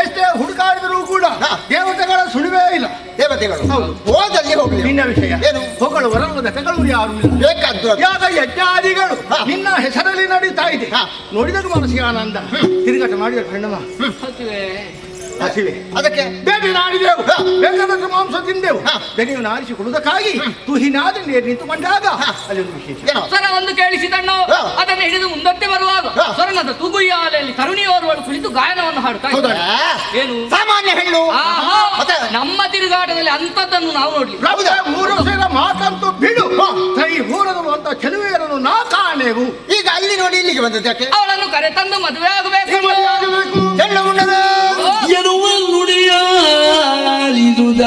ಎಷ್ಟೇ ಹುಡುಕಾಡಿದರೂ ಕೂಡ ದೇವತೆಗಳ ಸುಳಿವೇ ಇಲ್ಲ. ದೇವತೆಗಳು ಹೌದು. ಹೋದಲ್ಲಿ ಹೋಗ್ಲಿ. ನಿನ್ನ ವಿಷಯ ಏನು? ಹೊಗಳವರಲ್ಲದ ತೆಗಳು ಯಾರು ಇಲ್ಲ. ಬೇಕಾದ್ದು ಅದು. ಯಾಗ ಯಜ್ಞಾದಿಗಳು ನಿನ್ನ ಹೆಸರಲ್ಲಿ ನಡೀತಾ ಇದೆ. ನೋಡಿದಾಗ ಮನಸ್ಸಿಗೆ ಆನಂದ. ತಿರುಗಾಟ ಮಾಡಿದ ಕಣ್ಣಮ್ಮ ಹಸಿವೆ ಅದಕ್ಕೆ ಬೇಟೆ ನಾಡಿದೆವು, ಬೇಕಾದಷ್ಟು ಮಾಂಸ ತಿಂದೆವು. ಬೆನೆಯನ್ನು ಆರಿಸಿಕೊಳ್ಳುವುದಕ್ಕಾಗಿ ತುಹಿನಾದ ನೀರು ನಿಂತುಕೊಂಡಾಗ ಅಲ್ಲಿ ಒಂದು ವಿಶೇಷ. ಏನೋ? ಸ್ವರ ಒಂದು ಕೇಳಿಸಿದಣ್ಣು ಅದನ್ನು ಹಿಡಿದು ಮುಂದಕ್ಕೆ ಬರುವಾಗ ಸ್ವರ್ಣದ ತೂಗುಯ್ಯಾಲೆಯಲ್ಲಿ ತರುಣಿಯೋರ್ವಳು ಕುಳಿತು ಗಾಯನವನ್ನು ಹಾಡುತ್ತಾ ಹೌದಾ? ಇದ್ದಾರೆ. ಏನು ಸಾಮಾನ್ಯ ಹೆಣ್ಣು. ಆಹಾ, ಮತ್ತೆ? ನಮ್ಮ ತಿರುಗಾಟದಲ್ಲಿ ಅಂತದ್ದನ್ನು ನಾವು ನೋಡ್ಲಿ. ಹೌದಾ? ಮೂರು ಸೇರ ಮಾತಂತೂ ಬಿಡು. ಕೈ ಹೂರದನು ಅಂತ ಚೆಲುವೆಯರನ್ನು ನಾ ಕಾಣೆವು. ಈಗ ಅಲ್ಲಿ ನೋಡಿ ಇಲ್ಲಿಗೆ ಬಂದದ್ದಕ್ಕೆ ಅವಳನ್ನು ಕರೆತಂದು ಮದುವೆ ಆಗಬೇಕು. ಹೆಣ್ಣು ಉಂಡದ ಎನ್ನುವ ನುಡಿಯಾಲಿದುದ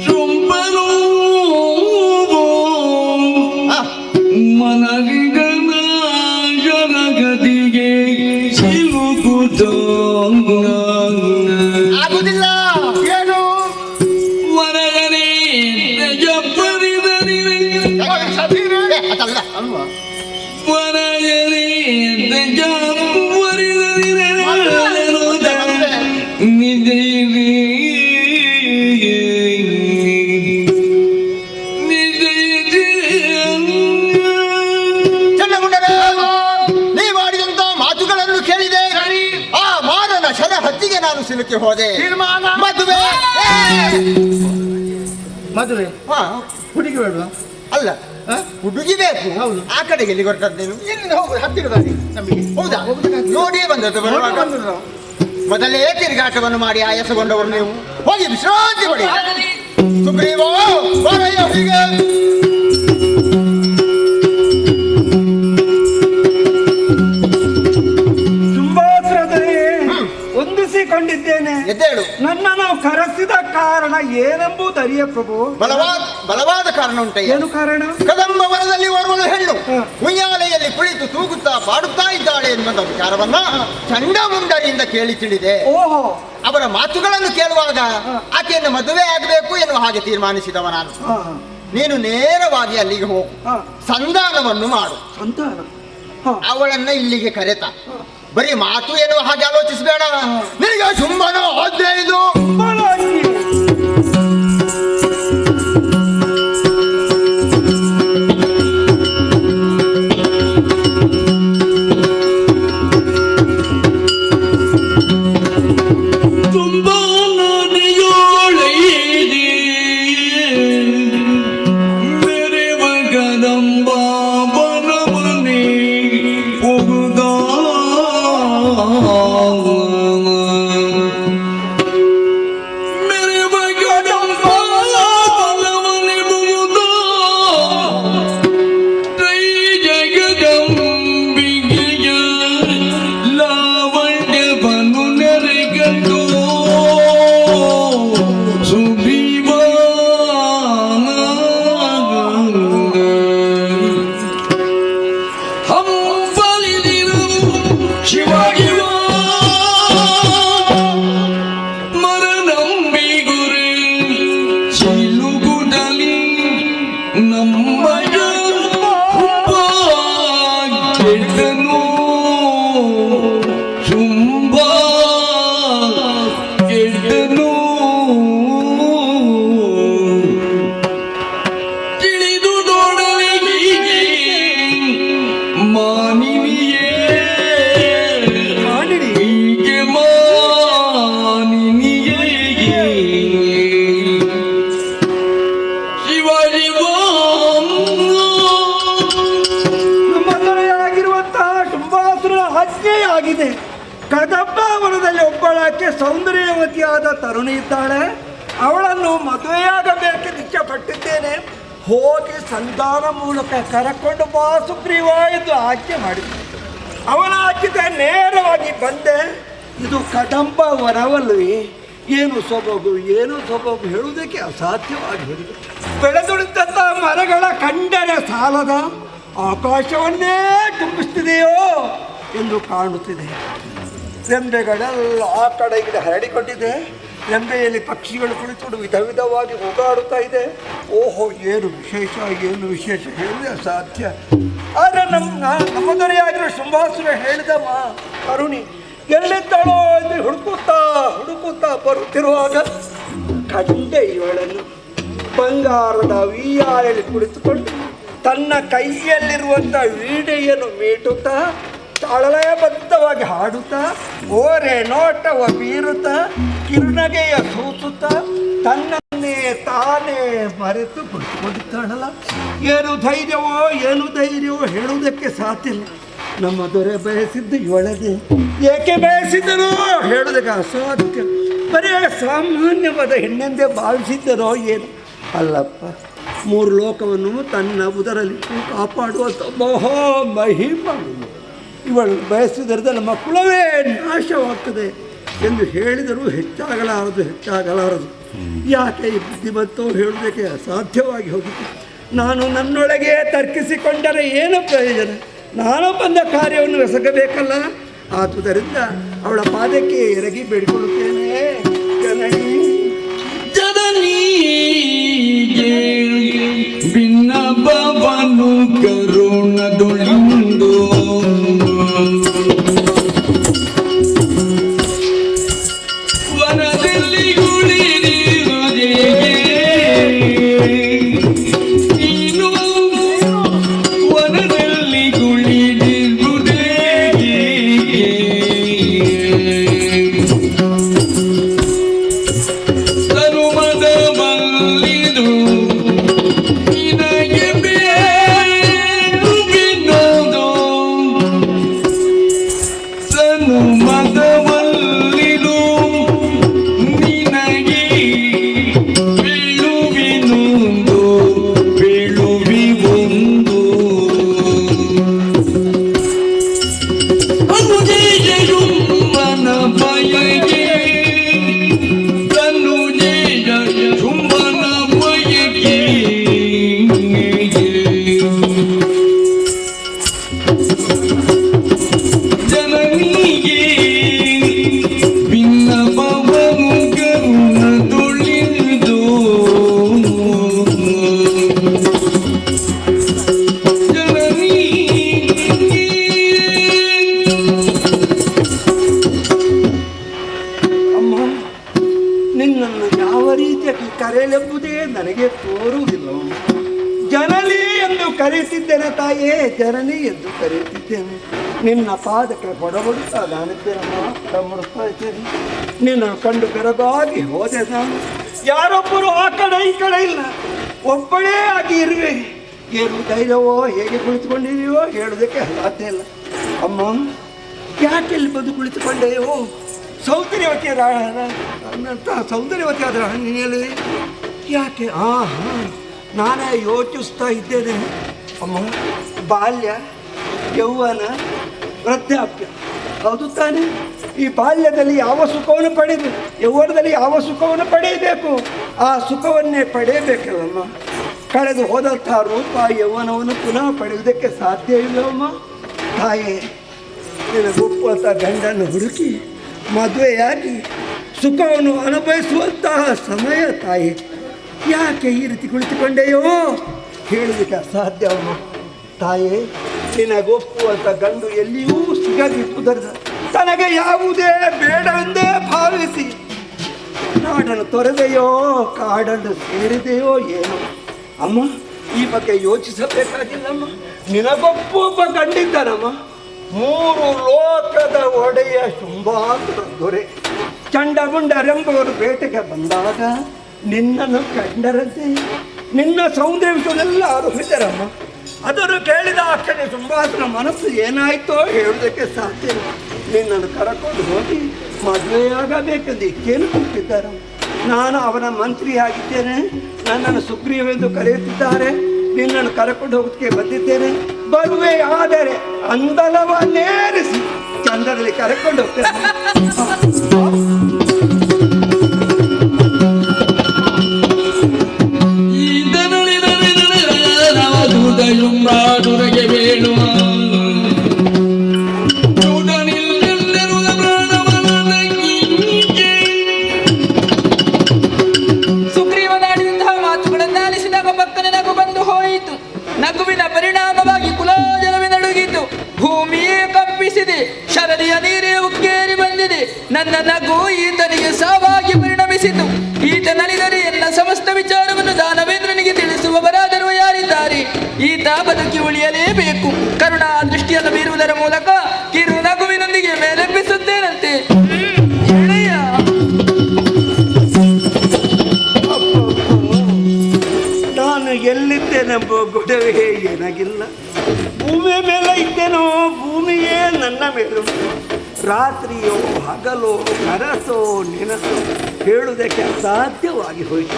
ಚುಂಬನು ಮನವಿಗನ ಜನಗದಿಗೆ ಸಿಲುಕುತ್ತೋ ಆಗುದಿಲ್ಲ. ಏನು ವರಗನೇ ಜಪ್ಪರಿದರಿ ಅದಲ್ಲ ಅಲ್ವಾ? ವರಗನೇ ಜಪ್ಪರಿದರಿ ನೀ ಮಾಡಿದಂತ ಮಾತುಗಳನ್ನು ಕೇಳಿದೆ. ಆ ಮಾರನ ಶರ ಹತ್ತಿಗೆ ನಾನು ಸಿಲುಕಿ ಹೋದೆ. ತೀರ್ಮಾನ ಮದುವೆ ಮದುವೆ ಹಾ, ಹುಡುಗಿ ಬೇಡ. ಅಲ್ಲ ಹುಡುಗಿ ಬೇಕು. ಹೌದು. ಆ ಕಡೆಗೆ ಎಲ್ಲಿ ಹೊರಟದ್ದೇನು? ಇಲ್ಲಿಂದ ಹೋಗುದು ಹತ್ತಿರದಲ್ಲಿ ನಮಗೆ. ಹೌದಾ? ನೋಡಿಯೇ ಬಂದದ್ದು ಬರುವಾಗ. ಮೊದಲೇ ತಿರುಗಾಟವನ್ನು ಮಾಡಿ ಆಯಾಸಗೊಂಡವರು ನೀವು. ಹೋಗಿ ವಿಶ್ರಾಂತಿ ಪಡಿ. ಸುಗ್ರೀವ ಬಾರಯ್ಯ ಹೀಗೆ. ಹೊಂದಿಸಿಕೊಂಡಿದ್ದೇನೆ. ಎದ್ದೇಳು. ನನ್ನನ್ನು ಕರೆಸಿದ ಕಾರಣ ಏನೆಂಬುದರಿಯ ಪ್ರಭು. ಬಲವಾದ ಕಾರಣ ಉಂಟಯ್ಯ. ಏನು ಕಾರಣ? ಕದಂಬ ವನದಲ್ಲಿ ಓರ್ವಳು ಹೆಣ್ಣು ಉಯ್ಯಾಲೆಯಲ್ಲಿ ಕುಳಿತು ತೂಗುತ್ತಾ ಪಾಡುತ್ತಾ ಇದ್ದಾಳೆ ಎನ್ನುವಂತ ವಿಚಾರವನ್ನ ಚಂಡಮುಂಡರಿಯಿಂದ ಕೇಳಿ ತಿಳಿದೆ. ಓಹೋ. ಅವರ ಮಾತುಗಳನ್ನು ಕೇಳುವಾಗ ಆಕೆಯನ್ನು ಮದುವೆ ಆಗಬೇಕು ಎನ್ನುವ ಹಾಗೆ ತೀರ್ಮಾನಿಸಿದವ ನಾನು. ನೀನು ನೇರವಾಗಿ ಅಲ್ಲಿಗೆ ಹೋಗು, ಸಂಧಾನವನ್ನು ಮಾಡು. ಸಂಧಾನ? ಅವಳನ್ನ ಇಲ್ಲಿಗೆ ಕರೆತ. ಬರೀ ಮಾತು ಎನ್ನುವ ಹಾಗೆ ಆಲೋಚಿಸಬೇಡ. ನಿನಗೆ ಶುಂಭನ ಆಜ್ಞೆ ಇದು. ಕದಂಬಾವನದಲ್ಲಿ ಒಬ್ಬಳಕ್ಕೆ ಸೌಂದರ್ಯವತಿಯಾದ ತರುಣಿ ಇದ್ದಾಳೆ. ಅವಳನ್ನು ಮದುವೆಯಾಗಬೇಕೆಂದು ಇಚ್ಛೆಪಟ್ಟಿದ್ದೇನೆ. ಹೋಗಿ ಸಂಧಾನ ಮೂಲಕ ಕರಕೊಂಡು ಬಾ ಸುಗ್ರೀವ ಎಂದು ಆಜ್ಞೆ ಮಾಡಿದ್ದೆ. ಅವನ ಆಜ್ಞೆ ನೇರವಾಗಿ ಬಂದೆ. ಇದು ಕದಂಬ ವನವಲ್ವಿ. ಏನು ಸೊಬಗು ಹೇಳುವುದಕ್ಕೆ ಅಸಾಧ್ಯವಾಗಿ ಹೋಗಿದೆ. ಬೆಳೆದುಳಿದಂಥ ಮರಗಳ ಕಂಡರೆ ಸಾಲದ ಆಕಾಶವನ್ನೇ ತುಂಬಿಸ್ತಿದೆಯೋ ಎಂದು ಕಾಣುತ್ತಿದೆ. ರೆಂಬೆಗಳೆಲ್ಲ ಆ ಕಡೆ ಈ ಕಡೆ ಹರಡಿಕೊಂಡಿದೆ. ರೆಂಬೆಯಲ್ಲಿ ಪಕ್ಷಿಗಳು ಕುಳಿತುಕೊಂಡು ವಿಧ ವಿಧವಾಗಿ ಓಡಾಡುತ್ತಾ ಇದೆ. ಓಹೋ, ಏನು ವಿಶೇಷ, ಏನು ವಿಶೇಷ ಹೇಳಿದ್ರೆ ಅಸಾಧ್ಯ. ಆದರೆ ನಮ್ಮ ದೊರೆಯಾಗಿರೋ ಶುಂಭಾಸುರ ಹೇಳಿದಮ್ಮ ಕರುಣಿ ಎಲ್ಲಿದ್ದಾಳೋ ಎಂದು ಹುಡುಕುತ್ತಾ ಬರುತ್ತಿರುವಾಗ ಕಂಡೆ ಇವಳನ್ನು. ಬಂಗಾರದ ವಿಯಾರಲ್ಲಿ ಕುಳಿತುಕೊಂಡು ತನ್ನ ಕೈಯಲ್ಲಿರುವಂಥ ವೀಣೆಯನ್ನು ಮೀಟುತ್ತಾ ತಾಳಲಯಬದ್ಧವಾಗಿ ಹಾಡುತ್ತಾ ಓರೆ ನೋಟವ ಬೀರುತ್ತಾ ಕಿರುನಗೆಯ ಸೂಸುತ್ತಾ ತನ್ನನ್ನೇ ತಾನೇ ಮರೆತು ಕುಳಿತುಕೊಂಡಿದ್ದಾಳಲ್ಲ. ಏನು ಧೈರ್ಯವೋ ಹೇಳುವುದಕ್ಕೆ ಸಾಧ್ಯ ಇಲ್ಲ. ನಮ್ಮ ದೊರೆ ಬಯಸಿದ್ದು ಇವಳಗೆ. ಏಕೆ ಬಯಸಿದ್ದರೋ ಹೇಳುವುದಕ್ಕೆ ಅಸಾಧ್ಯ. ಬರೀ ಸಾಮಾನ್ಯವಾದ ಹೆಣ್ಣೆಂದೇ ಭಾವಿಸಿದ್ದರೋ ಏನು ಅಲ್ಲಪ್ಪ. 3 ಲೋಕವನ್ನು ತನ್ನ ಉದರಲ್ಲಿಟ್ಟು ಕಾಪಾಡುವಂಥ ಮಹಿಮಳು ಇವಳು ಬಯಸಿದರೆ ನಮ್ಮ ಕುಲವೇ ನಾಶವಾಗ್ತದೆ ಎಂದು ಹೇಳಿದರೂ ಹೆಚ್ಚಾಗಲಾರದು. ಯಾಕೆ ಈ ಬುದ್ಧಿಮತ್ತು ಹೇಳುವುದಕ್ಕೆ ಅಸಾಧ್ಯವಾಗಿ ಹೋಗಿತ್ತು. ನಾನು ನನ್ನೊಳಗೆ ತರ್ಕಿಸಿಕೊಂಡರೆ ಏನು ಪ್ರಯೋಜನ? ನಾನು ಬಂದ ಕಾರ್ಯವನ್ನು ಎಸಗಬೇಕಲ್ಲ. ಆದುದರಿಂದ ಅವಳ ಪಾದಕ್ಕೆ ಎರಗಿ ಬೇಡಿಕೊಳ್ಳುತ್ತೇನೆ. ಭಿನ್ನಭವನು ಕರುಣದೊಳಿಂದು ವನದಲ್ಲಿ ಗುಳಿದಿರುವುದೇ ನೀನು ವನದಲ್ಲಿ ಗುಳಿದಿರುವುದೇ ತನುಮದ ಮಲ್ಲಿದು ನಿನ್ನನ್ನು ಯಾವ ರೀತಿಯಾಗಿ ಕರೆಯಲೆಂಬುದೇ ನನಗೆ ತೋರುವುದಿಲ್ಲ. ಜನನಿ ಎಂದು ಕರೆಯುತ್ತಿದ್ದೇನೆ ತಾಯೇ, ಜನನಿ ಎಂದು ಕರೆಯುತ್ತಿದ್ದೇನೆ. ನಿನ್ನ ಪಾದಕ್ಕೆ ಕೊಡಬಡುತ್ತಾ ನಾನಿದ್ದೇನಮ್ಮ ಇದ್ದೇನೆ. ನಿನ್ನನ್ನು ಕಂಡು ಬೆರಗಾಗಿ ಹೋದೆ ನಾನು. ಯಾರೊಬ್ಬರು ಆ ಕಡೆ ಈ ಕಡೆ ಇಲ್ಲ, ಒಬ್ಬಳೇ ಆಗಿ ಇರುವೆ. ಏನು ಧೈರ್ಯವೋ, ಹೇಗೆ ಕುಳಿತುಕೊಂಡಿದೆಯೋ ಹೇಳೋದಕ್ಕೆ ಸಾಧ್ಯ ಇಲ್ಲ. ಅಮ್ಮ, ಯಾಕೆ ಇಲ್ಲಿ ಬಂದು ಕುಳಿತುಕೊಂಡೆಯೋ? ಸೌಂದರ್ಯವತಿಯಾದ ನೀನು ಯಾಕೆ? ನಾನೇ ಯೋಚಿಸ್ತಾ ಇದ್ದೇನೆ ಅಮ್ಮ. ಬಾಲ್ಯ, ಯೌವನ, ವೃದ್ಧಾಪ್ಯ, ಹೌದು ತಾನೆ? ಈ ಬಾಲ್ಯದಲ್ಲಿ ಯಾವ ಸುಖವನ್ನು ಪಡೆದು ಯೌವನದಲ್ಲಿ ಯಾವ ಸುಖವನ್ನು ಪಡೆಯಬೇಕು, ಆ ಸುಖವನ್ನೇ ಪಡೆಯಬೇಕಲ್ಲಮ್ಮ. ಕಳೆದು ಹೋದಂಥ ರೂಪ ಯೌವನವನ್ನು ಪುನಃ ಪಡೆಯುವುದಕ್ಕೆ ಸಾಧ್ಯ ಇಲ್ಲವಮ್ಮ. ತಾಯೇ, ನಿನಗೊಪ್ಪುವಂಥ ಗಂಡನ್ನು ಹುಡುಕಿ ಮದುವೆಯಾಗಿ ಸುಖವನ್ನು ಅನುಭವಿಸುವಂತಹ ಸಮಯ ತಾಯಿ. ಯಾಕೆ ಈ ರೀತಿ ಕುಳಿತುಕೊಂಡೆಯೋ ಹೇಳೋದಕ್ಕೆ ಅಸಾಧ್ಯವಮ್ಮ. ತಾಯೇ, ನಿನಗೊಪ್ಪುವಂಥ ಗಂಡು ಎಲ್ಲಿಯೂ ಸಿಗದಿರುವುದರಿಂದ ತನಗೆ ಯಾವುದೇ ಬೇಡವೆಂದೇ ಭಾವಿಸಿ ನಾಡನ್ನು ತೊರೆದೆಯೋ ಕಾಡನ್ನು ಸೇರಿದೆಯೋ ಏನೋ ಅಮ್ಮ. ಈ ಬಗ್ಗೆ ಯೋಚಿಸಬೇಕಾಗಿಲ್ಲಮ್ಮ. ನಿನಗೊಬ್ಬೊಬ್ಬ ಗಂಡಿದ್ದಾನಮ್ಮ. 3 ಲೋಕದ ಒಡೆಯ ಶುಂಭಾಸುರ ದೊರೆ ಚಂಡಮುಂಡರೆಂಬುವರು ಬೇಟೆಗೆ ಬಂದಾಗ ನಿನ್ನನ್ನು ಕಂಡರಂತೆ ನಿನ್ನ ಸೌಂದರ್ಯ ವಿಷಯನೆಲ್ಲ ಆರೋಪಿಸಿದರಮ್ಮ. ಅದನ್ನು ಕೇಳಿದ ಅಕ್ಷರ ಶುಂಭಾಸುರ ಮನಸ್ಸು ಏನಾಯಿತೋ ಹೇಳೋದಕ್ಕೆ ಸಾಧ್ಯ ಇಲ್ಲ. ನಿನ್ನನ್ನು ಕರಕೊಂಡು ಹೋಗಿ ಮದುವೆಯಾಗಬೇಕೆಂದು ಇಕ್ಕೇನು ಕೊಟ್ಟಿದ್ದಾರೆ. ನಾನು ಅವನ ಮಂತ್ರಿಯಾಗಿದ್ದೇನೆ. ನನ್ನನ್ನು ಸುಗ್ರೀವೆಂದು ಕರೆಯುತ್ತಿದ್ದಾರೆ. ನಿನ್ನನ್ನು ಕರಕೊಂಡು ಹೋಗೋದಕ್ಕೆ ಬಂದಿದ್ದೇನೆ. ಬರುವೆ ಆದರೆ ಅಂದಲವನ್ನೇರಿಸಿ ಚಂದದಲ್ಲಿ ಕರಕೊಂಡು ಹೋಗ್ತೇನೆ. ಶರದಿಯ ನೀರೇ ಉಕ್ಕೇರಿ ಬಂದಿದೆ. ನನ್ನ ನಗು ಈತನಿಗೆ ಸಾವಾಗಿ ಪರಿಣಮಿಸಿತು. ಈತ ನಲಿದರೆ ಎಲ್ಲ ಸಮಸ್ತ ವಿಚಾರವನ್ನು ದಾನವೇಂದ್ರನಿಗೆ ತಿಳಿಸುವವರಾದರೂ ಯಾರಿದ್ದಾರೆ? ಈತ ಬದುಕಿ ಉಳಿಯಲೇಬೇಕು. ಕರುಣಾ ದೃಷ್ಟಿಯನ್ನು ಬೀರುವುದರ ಮೂಲಕ ಕಿರು ನಗುವಿನೊಂದಿಗೆ ಮೇಲೆಬ್ಬಿಸುತ್ತೇನಂತೆ. ಎಳೆಯ ನಾನು ಎಲ್ಲಿದ್ದೇನೆಂಬ ಗೊಡವೆ ಏನಾಗಿಲ್ಲ. ಭೂಮಿಯ ಮೇಲೆ ಇದ್ದೇನೋ, ಭೂಮಿಯೇ ನನ್ನ ಮೇಲೂ. ರಾತ್ರಿಯೋ ಹಗಲೋ ಕನಸೋ ನೆನಸೋ ಹೇಳುವುದಕ್ಕೆ ಅಸಾಧ್ಯವಾಗಿ ಹೋಯಿತು.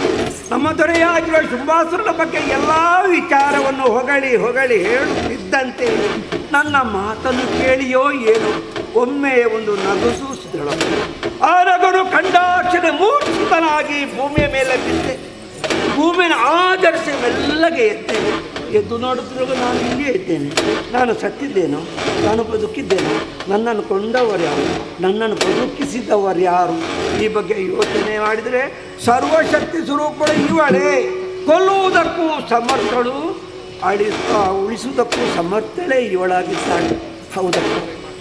ನಮ್ಮ ದೊರೆಯಾಗಿರುವ ಶುಂಭಾಸುರನ ಬಗ್ಗೆ ಎಲ್ಲ ವಿಚಾರವನ್ನು ಹೊಗಳಿ ಹೊಗಳಿ ಹೇಳುತ್ತಿದ್ದಂತೆ ನನ್ನ ಮಾತನ್ನು ಕೇಳಿಯೋ ಏನೋ ಒಮ್ಮೆ ಒಂದು ನಗು ಸೂಸಿದಳು. ಆ ನಗನು ಕಂಡಾಕ್ಷಣ ಮೂರ್ಛಿತನಾಗಿ ಭೂಮಿಯ ಮೇಲೆ ಬಿದ್ದೆ. ಭೂಮಿಯನ್ನು ಆಧರಿಸಿ ಮೆಲ್ಲಗೆ ಎದ್ದೇನೆ. ಎದ್ದು ನೋಡುತ್ತಿರುವಾಗ ನಾನು ಇಲ್ಲಿಯೇ ಇದ್ದೇನೆ. ನಾನು ಸತ್ತಿದ್ದೇನೋ, ನಾನು ಬದುಕಿದ್ದೇನೋ, ನನ್ನನ್ನು ಕೊಂಡವರು ಯಾರು, ನನ್ನನ್ನು ಬದುಕಿಸಿದವರು ಯಾರು? ಈ ಬಗ್ಗೆ ಯೋಚನೆ ಮಾಡಿದರೆ ಸರ್ವಶಕ್ತಿ ಸ್ವರೂಪಗಳು ಇವಳೇ. ಕೊಲ್ಲುವುದಕ್ಕೂ ಸಮರ್ಥಳು, ಉಳಿಸುವುದಕ್ಕೂ ಸಮರ್ಥಳೇ ಇವಳಾಗಿದ್ದಾಳೆ. ಹೌದಕ್ಕ,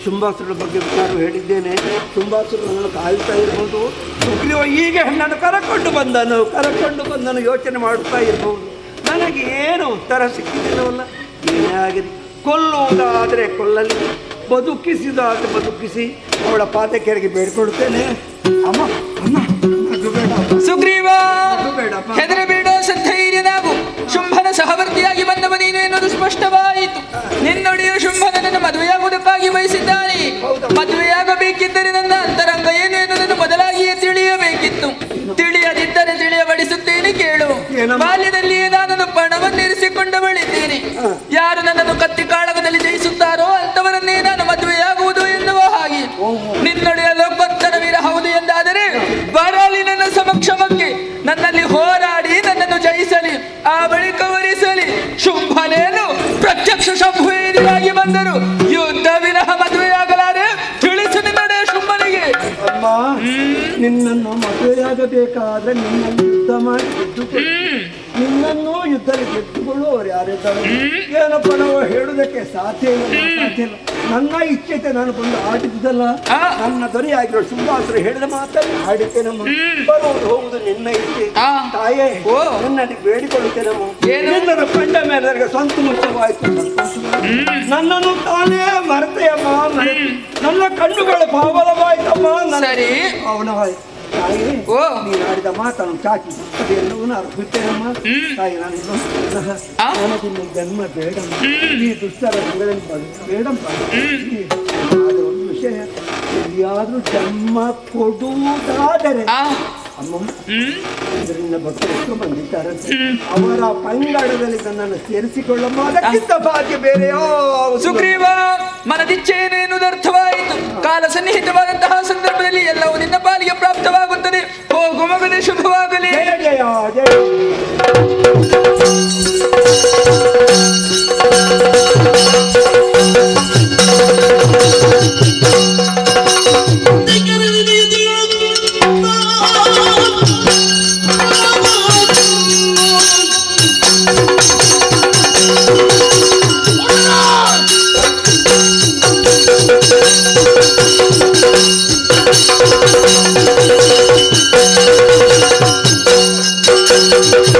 ಶುಂಭಾಸುರನ ಬಗ್ಗೆ ವಿಚಾರ ಹೇಳಿದ್ದೇನೆ. ಶುಂಭಾಸುರನನ್ನು ಕಾಯುತ್ತಾ ಇರ್ಬೋದು. ಸುಗ್ರೀವ ಹೀಗೆ ನನ್ನನ್ನು ಕರಕೊಂಡು ಬಂದನು ಯೋಚನೆ ಮಾಡುತ್ತಾ ಇರ್ಬೋದು. ನನಗೆ ಏನು ಉತ್ತರ ಸಿಕ್ಕಿದಿಲ್ಲವಲ್ಲ. ಏನೇ ಆಗಿದೆ, ಕೊಲ್ಲುವುದಾದರೆ ಕೊಲ್ಲಲಿ, ಬದುಕಿಸಿದಾದರೆ ಬದುಕಿಸಿ ಅವಳ ಪಾದಕೆರೆಗೆ ಬೇಡ್ಕೊಳ್ತೇನೆ. ಅಮ್ಮ ಅಮ್ಮ ಸುಗ್ರೀವ, ಹೆದರಬೇಡ, ಸಧೈರ್ಯನಾಗು. ಶುಂಭನ ಸಹವರ್ತಿಯಾಗಿ ಬಂದವ ನೀನು ಎನ್ನುವುದು ಸ್ಪಷ್ಟವಾಯಿತು. ನಿನ್ನೊಡೆಯ ಶುಂಭನನ್ನು ಮದುವೆಯಾಗುವುದಕ್ಕಾಗಿ ಬಯಸಿದ್ದಾನೆ. ಮದುವೆಯಾಗಬೇಕಿದ್ದರೆ ನನ್ನ ಅಂತರಂಗ ಏನು ಎನ್ನುವುದನ್ನು ಮೊದಲಾಗಿಯೇ ತಿಳಿಯಬೇಕಿತ್ತು. ತಿಳಿಯದಿದ್ದರೆ ತಿಳಿಯಬಡಿಸುತ್ತೇನೆ, ಕೇಳು. ಬಾಲ್ಯದಲ್ಲಿಯೇ ನಾನು ಪಣವನ್ನಿರಿಸಿಕೊಂಡವಳಿದ್ದೇನೆ. ಯಾರು ನನ್ನನ್ನು ಕತ್ತಿ ಕಾಳಗದಲ್ಲಿ ಜಯಿಸುತ್ತಾರೋ ಅಂತವರನ್ನೇ ನಾನು ಮದುವೆಯಾಗುವುದು ಎನ್ನುವ ಹಾಗೆ. ನಿನ್ನೊಡೆಯ ಲೋಕೋತ್ತರವೀರ ಹೌದು ಎಂದಾದರೆ ಬರಲಿ ನನ್ನ ಸಮಕ್ಷಮಕ್ಕೆ. ನನ್ನಲ್ಲಿ ಹೋರಾಡಿ ನನ್ನನ್ನು ಜಯಿಸಲಿ, ಆ ಬಳಿಕ ವರಿಸಲಿ. ಶುಂಭನೇನು ಪ್ರತ್ಯಕ್ಷ ಶಂಭುವೇದಿಯಾಗಿ ಬಂದರು ಯುದ್ಧ ವಿನಃ ಮದುವೆಯಾಗಲಾರೆ. ತಿಳಿಸು ನಿನ್ನೊಡೆಯ ಶುಂಭನಿಗೆ. ಅಮ್ಮ, ನಿನ್ನನ್ನು ಮದುವೆಯಾಗಬೇಕಾದ್ರೆ ನಿನ್ನನ್ನು ಯುದ್ಧ ಮಾಡಿ ನಿನ್ನನ್ನು ಯುದ್ಧದಲ್ಲಿ ಗೆದ್ದುಕೊಳ್ಳುವವರು ಯಾರಿದ್ದಾರೆ? ಏನಪ್ಪ, ನಾವು ಹೇಳುವುದಕ್ಕೆ ಸಾಧ್ಯ ಇಲ್ಲ. ನನ್ನ ಇಚ್ಛೆತೆ ನಾನು ಬಂದು ಆಡಿದ್ದಲ್ಲ. ನನ್ನ ದೊರೆಯಾಗಿರೋ ಶುಂಭಾಸುರ ಹೇಳಿದ ಮಾತನ್ನು ಆಡಿದ್ದೇನಮ್ಮ. ಬರುವುದು ಹೋಗುವುದು ನಿನ್ನ ಇಚ್ಛೆ ತಾಯೇ. ನನ್ನಲ್ಲಿ ಬೇಡಿಕೊಳ್ಳುತ್ತೇನಮ್ಮ. ನಿನ್ನನ್ನು ಕಂಡ ಮೇಲೆ ನನಗೆ ಸ್ವಂತ ಮುಚ್ಚವಾಯಿತು. ನನ್ನನ್ನು ತಾನೇ ಮರೆತೆಯಮ್ಮ. ನನ್ನ ಕಣ್ಣುಗಳು ಪಾವಲವಾಯ್ತಮ್ಮ. ಸರಿ, ಅವನವಾಯ್ತು ತಾಯಿ. ನೀನು ಆಡಿದ ಮಾತನ್ನು ಚಾಚಿ ಅದೆಲ್ಲವೂ ನಾನು ಅರ್ಪಿಸ್ತೇನಮ್ಮ. ತಾಯಿ, ನನಗಿನ್ನು ಜನ್ಮ ಬೇಡಮ್ಮ. ಈ ದುಷ್ಟರ ಬೇಡಮ್ಮ. ಒಂದು ವಿಷಯ, ಎಲ್ಲಿಯಾದ್ರೂ ಜನ್ಮ ಕೊಡುವುದಾದರೆ ಅಮ್ಮಮ್ಮ, ಇದರಿಂದ ಭಕ್ತರು ಬಂದಿದ್ದಾರೆ. ಅವರ ಪಂಗಡದಲ್ಲಿ ನನ್ನನ್ನು ಸೇರಿಸಿಕೊಳ್ಳಮ್ಮ. ಅದಕ್ಕಿಂತ ಭಾಗ್ಯ ಬೇರೆ ಸುಗ್ರೀವ, ಮನದಿಚ್ಛೇನು ಎನ್ನುವುದು ಅರ್ಥವಾಯಿತು. ಕಾಲ ಸನ್ನಿಹಿತವಾದಂತಹ ಸಂದರ್ಭದಲ್ಲಿ ಎಲ್ಲವೂ ನಿನ್ನ ಪಾಲಿಗೆ ಪ್ರಾಪ್ತವಾಗುತ್ತದೆ. ಹೋಗು ಮಗನೇ, ಶುಭವಾಗಲಿ. ಜಯ ಜಯ. Thank you.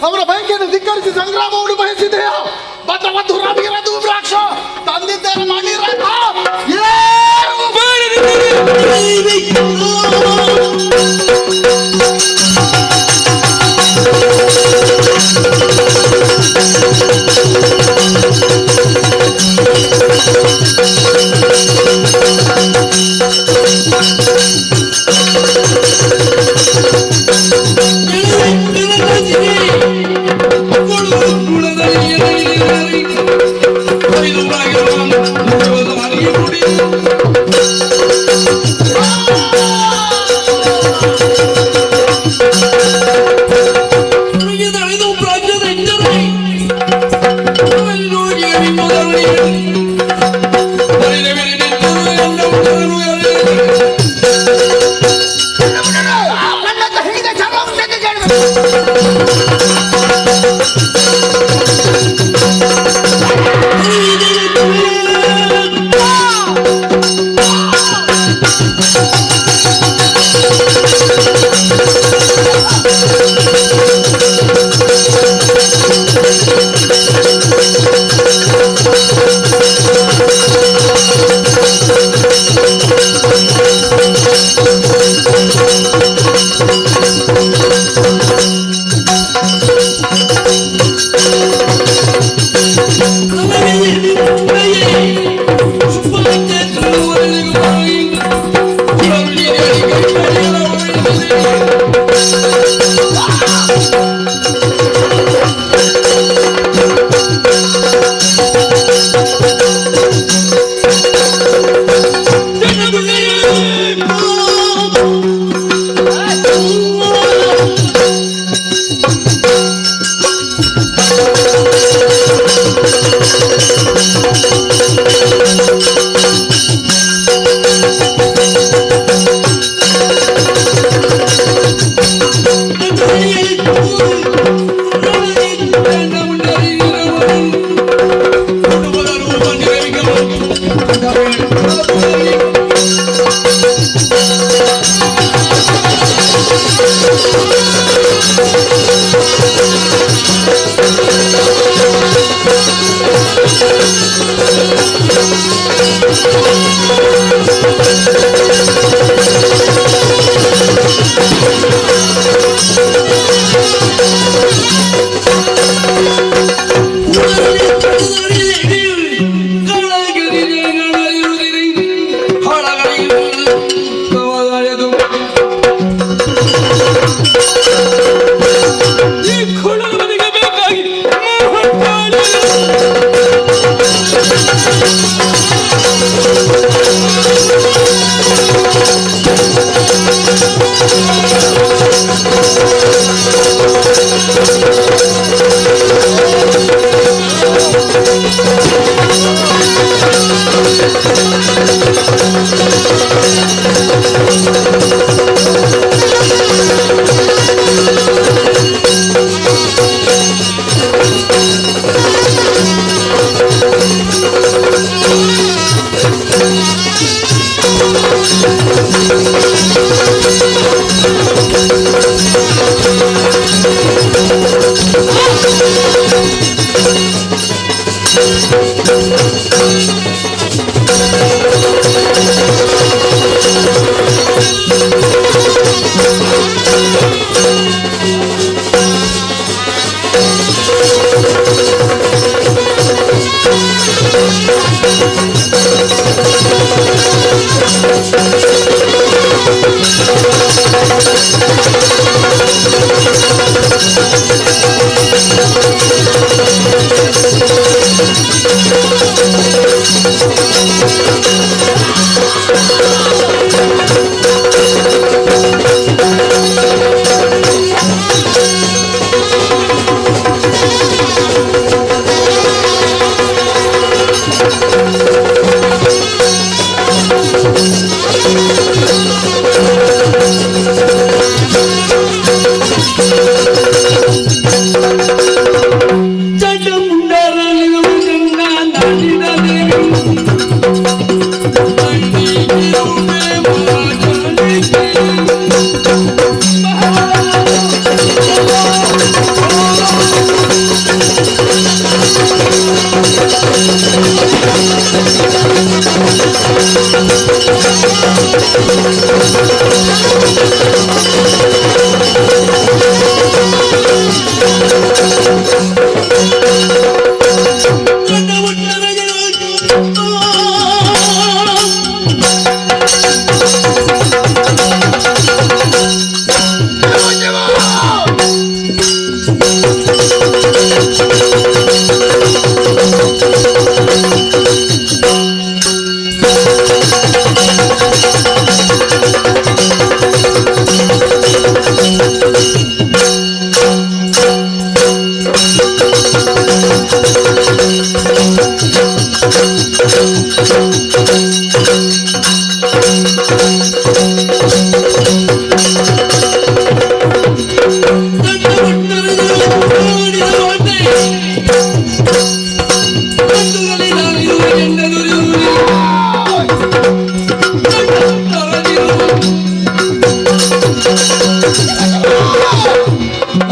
ಅವರ ಬಯಕೆಯನ್ನು ಧಿಕ್ಕರಿಸಿ ಸಂಗ್ರಾಮವನ್ನು ಬಯಸಿದೆಯಾ? ಬದ್ಧವ ದುರಾಭಿರ ದುರ್ರಾಕ್ಷ ತಂದಿದ್ದೇನೆ ಮಾಡಿರ Thank you.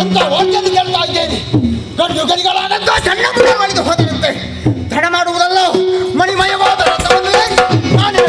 ಅಂತ ವಾಕ್ಯದ ಕೇಳ್ತಾ ಇದ್ದೇನೆ. ಗಡಿಗೆ ಗಡಿಗಳಾದಂತ ಸಣ್ಣ ಪುಟ್ಟ ಮಾಡಿದು ಹೋದಂತೆ ತಡ ಮಾಡುವುದಲ್ಲ, ಮಣಿಮಯವಾದ ರಥವನ್ನು ಏರಿ ನಾನೇ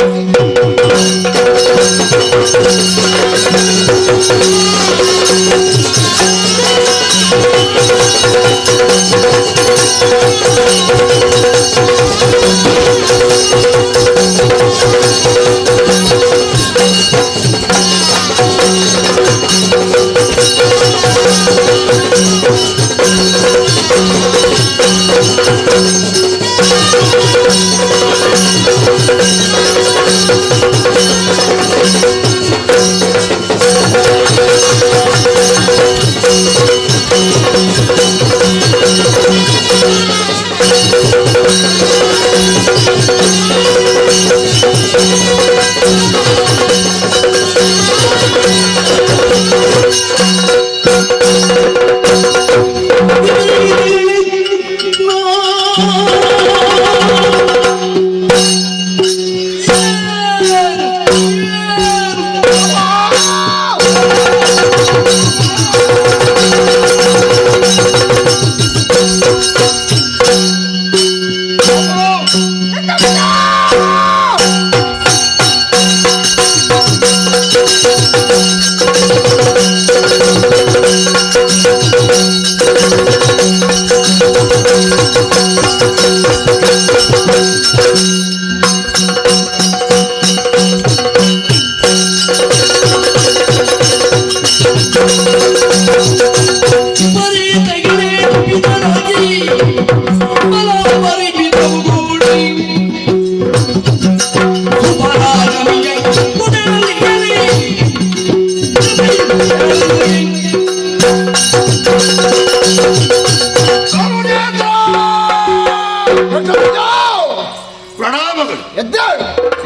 ಪ್ರಣಾಮಗಳು.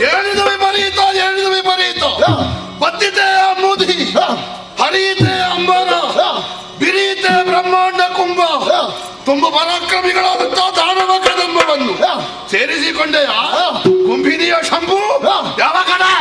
ಏನಿದು ವಿಪರೀತ, ಏನಿದು ವಿಪರೀತ? ಬತ್ತಿತೆ ಅಂಬುದಿ, ಹರಿಯಿತೆ ಅಂಬರ, ಬಿರಿಯಿತೆ ಬ್ರಹ್ಮಾಂಡ ಕುಂಭ, ತುಂಬ ಪರಾಕ್ರಮಿಗಳಾದಂತ ದಾನವ ಕದಂಬವನ್ನು ಸೇರಿಸಿಕೊಂಡೆಯ ಕುಂಭಿನಿಯ ಶಂಭು ಯಾವ ಕಡೆ?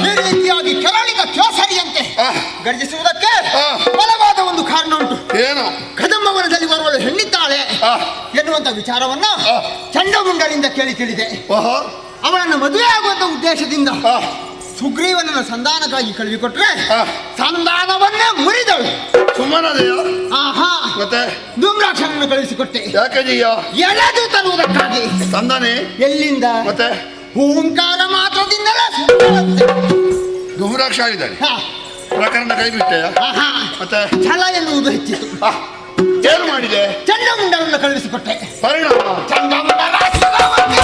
ಈ ರೀತಿಯಾಗಿ ಕೆರಳಿದ ಕೇಸರಿಯಂತೆ ಗರ್ಜಿಸುವುದಕ್ಕೆ ಬಲವಾದ ಒಂದು ಕಾರಣ ಉಂಟು. ಏನು? ಕದಂಬವನದಲ್ಲಿ ಬರುವಳು ಹೆಣ್ಣಿದ್ದಾಳೆ ಎನ್ನುವಂತ ವಿಚಾರವನ್ನ ಚಂಡಮುಂಡರಿಂದ ಕೇಳಿ ತಿಳಿದೆ. ಅವಳನ್ನು ಮದುವೆ ಆಗುವಂತ ಉದ್ದೇಶದಿಂದ ಸುಗ್ರೀವನನ್ನು ಸಂಧಾನಕ್ಕಾಗಿ ಕಳುಹಿಕೊಟ್ರೆ ಸಂಧಾನವನ್ನೇ ಮುರಿದಳು. ಸುಮ್ಮನದೆಯೋ? ಆಹಾ, ಮತ್ತೆ ಧೂಮ್ರಾಕ್ಷನನ್ನು ಕಳುಹಿಸಿಕೊಟ್ಟೆ. ಯಾಕೆ ಜೀಯ? ಎಳೆದು ತರುವುದಕ್ಕಾಗಿ. ತಂದಾನೆ? ಎಲ್ಲಿಂದ? ಮತ್ತೆ ಓಂಕಾರ ಮಾತ್ರದಿಂದಲೇ ಧೂಮ್ರಾಕ್ಷ ಆಗಿದ್ದಾನೆ. ಪ್ರಕರಣ ಕೈ ಬಿಟ್ಟೆಯ? ಮತ್ತೆ ಛಲ ಎನ್ನುವುದು ಹೆಚ್ಚಿತು. ಏನು ಮಾಡಿದೆ? ಚಂಡಮುಂಡನನ್ನು ಕಳುಹಿಸಿಕೊಟ್ಟೆ. ಪರಿಣಾಮ ಚಂಡಮಾಡಿದಳಂತೆ.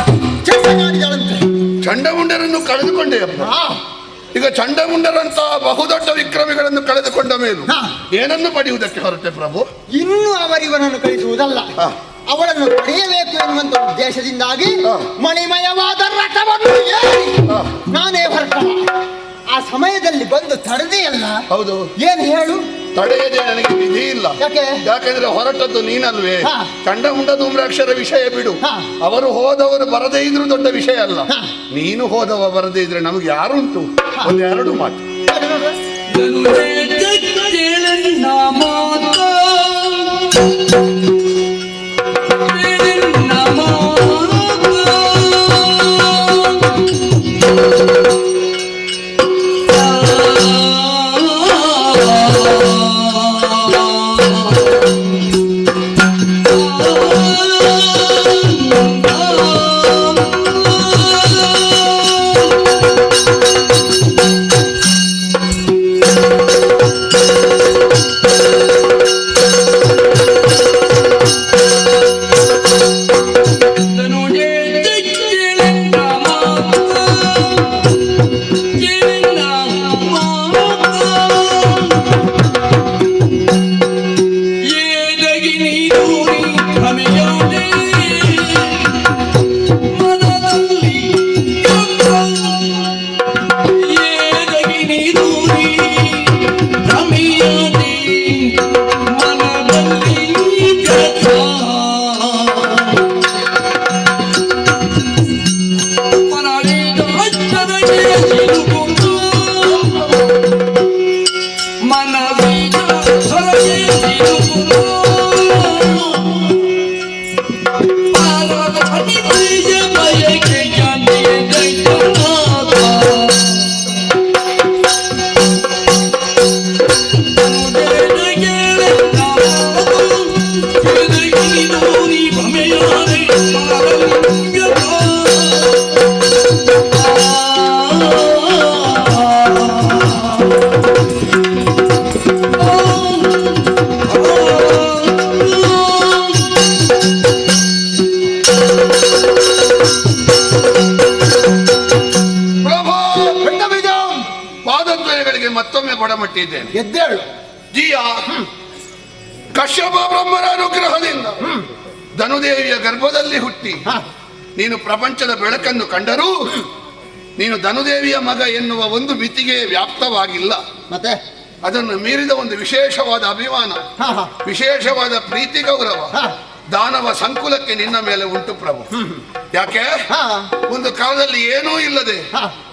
ಚಂಡಮುಂಡರನ್ನು ಕಳೆದುಕೊಂಡೆಯಪ್ಪ. ಈಗ ಚಂಡಮುಂಡರಂತ ಬಹುದೊಡ್ಡ ವಿಕ್ರಮಿಗಳನ್ನು ಕಳೆದುಕೊಂಡ ಮೇಲೂ ಏನನ್ನು ಪಡೆಯುವುದಕ್ಕೆ ಹೊರಟೆ ಪ್ರಭು? ಇನ್ನು ಅವರಿವನನ್ನು ಕಳಿಸುವುದಲ್ಲ, ಅವಳನ್ನು ಪಡೆಯಬೇಕು ಎನ್ನುವಂತ ಉದ್ದೇಶದಿಂದಾಗಿ ಮಣಿಮಯವಾದ ರಥವನ್ನು ಏರಿ ನಾನೇ ಹೊರಟವ. ಆ ಸಮಯದಲ್ಲಿ ಬಂದು ತಡೆದೆಯಲ್ಲ. ಹೌದು. ಏನು ಹೇಳು? ತಡೆಯದೆ ನನಗೆ ವಿಧಿ ಇಲ್ಲ. ಯಾಕೆಂದ್ರೆ ಹೊರಟದ್ದು ನೀನಲ್ವೇ. ಚಂಡಮುಂಡ ಧೂಮ್ರಾಕ್ಷರ ವಿಷಯ ಬಿಡು, ಅವರು ಹೋದವರು ಬರದೇ ಇದ್ರು ದೊಡ್ಡ ವಿಷಯ ಅಲ್ಲ. ನೀನು ಹೋದವ ಬರದೇ ಇದ್ರೆ ನಮಗೆ ಯಾರುಂಟು? ಒಂದೆರಡು ಮಾತು. ಮತ್ತೊಮ್ಮೆ ಬಡಮಟ್ಟಿದ್ದೇನೆ. ಎದ್ದೇಳು ಜಿಯ. ಕಶ್ಯಪ ಬ್ರಹ್ಮನ ಅನುಗ್ರಹದಿಂದ ಧನುದೇವಿಯ ಗರ್ಭದಲ್ಲಿ ಹುಟ್ಟಿ ನೀನು ಪ್ರಪಂಚದ ಬೆಳಕನ್ನು ಕಂಡರೂ ನೀನು ಧನುದೇವಿಯ ಮಗ ಎನ್ನುವ ಒಂದು ಮಿತಿಗೆ ವ್ಯಾಪ್ತವಾಗಿಲ್ಲ. ಮತ್ತೆ ಅದನ್ನು ಮೀರಿದ ಒಂದು ವಿಶೇಷವಾದ ಅಭಿಮಾನ, ವಿಶೇಷವಾದ ಪ್ರೀತಿ ಗೌರವ ದಾನವ ಸಂಕುಲಕ್ಕೆ ನಿನ್ನ ಮೇಲೆ ಉಂಟು ಪ್ರಭು. ಯಾಕೆ? ಒಂದು ಕಾಲದಲ್ಲಿ ಏನೂ ಇಲ್ಲದೆ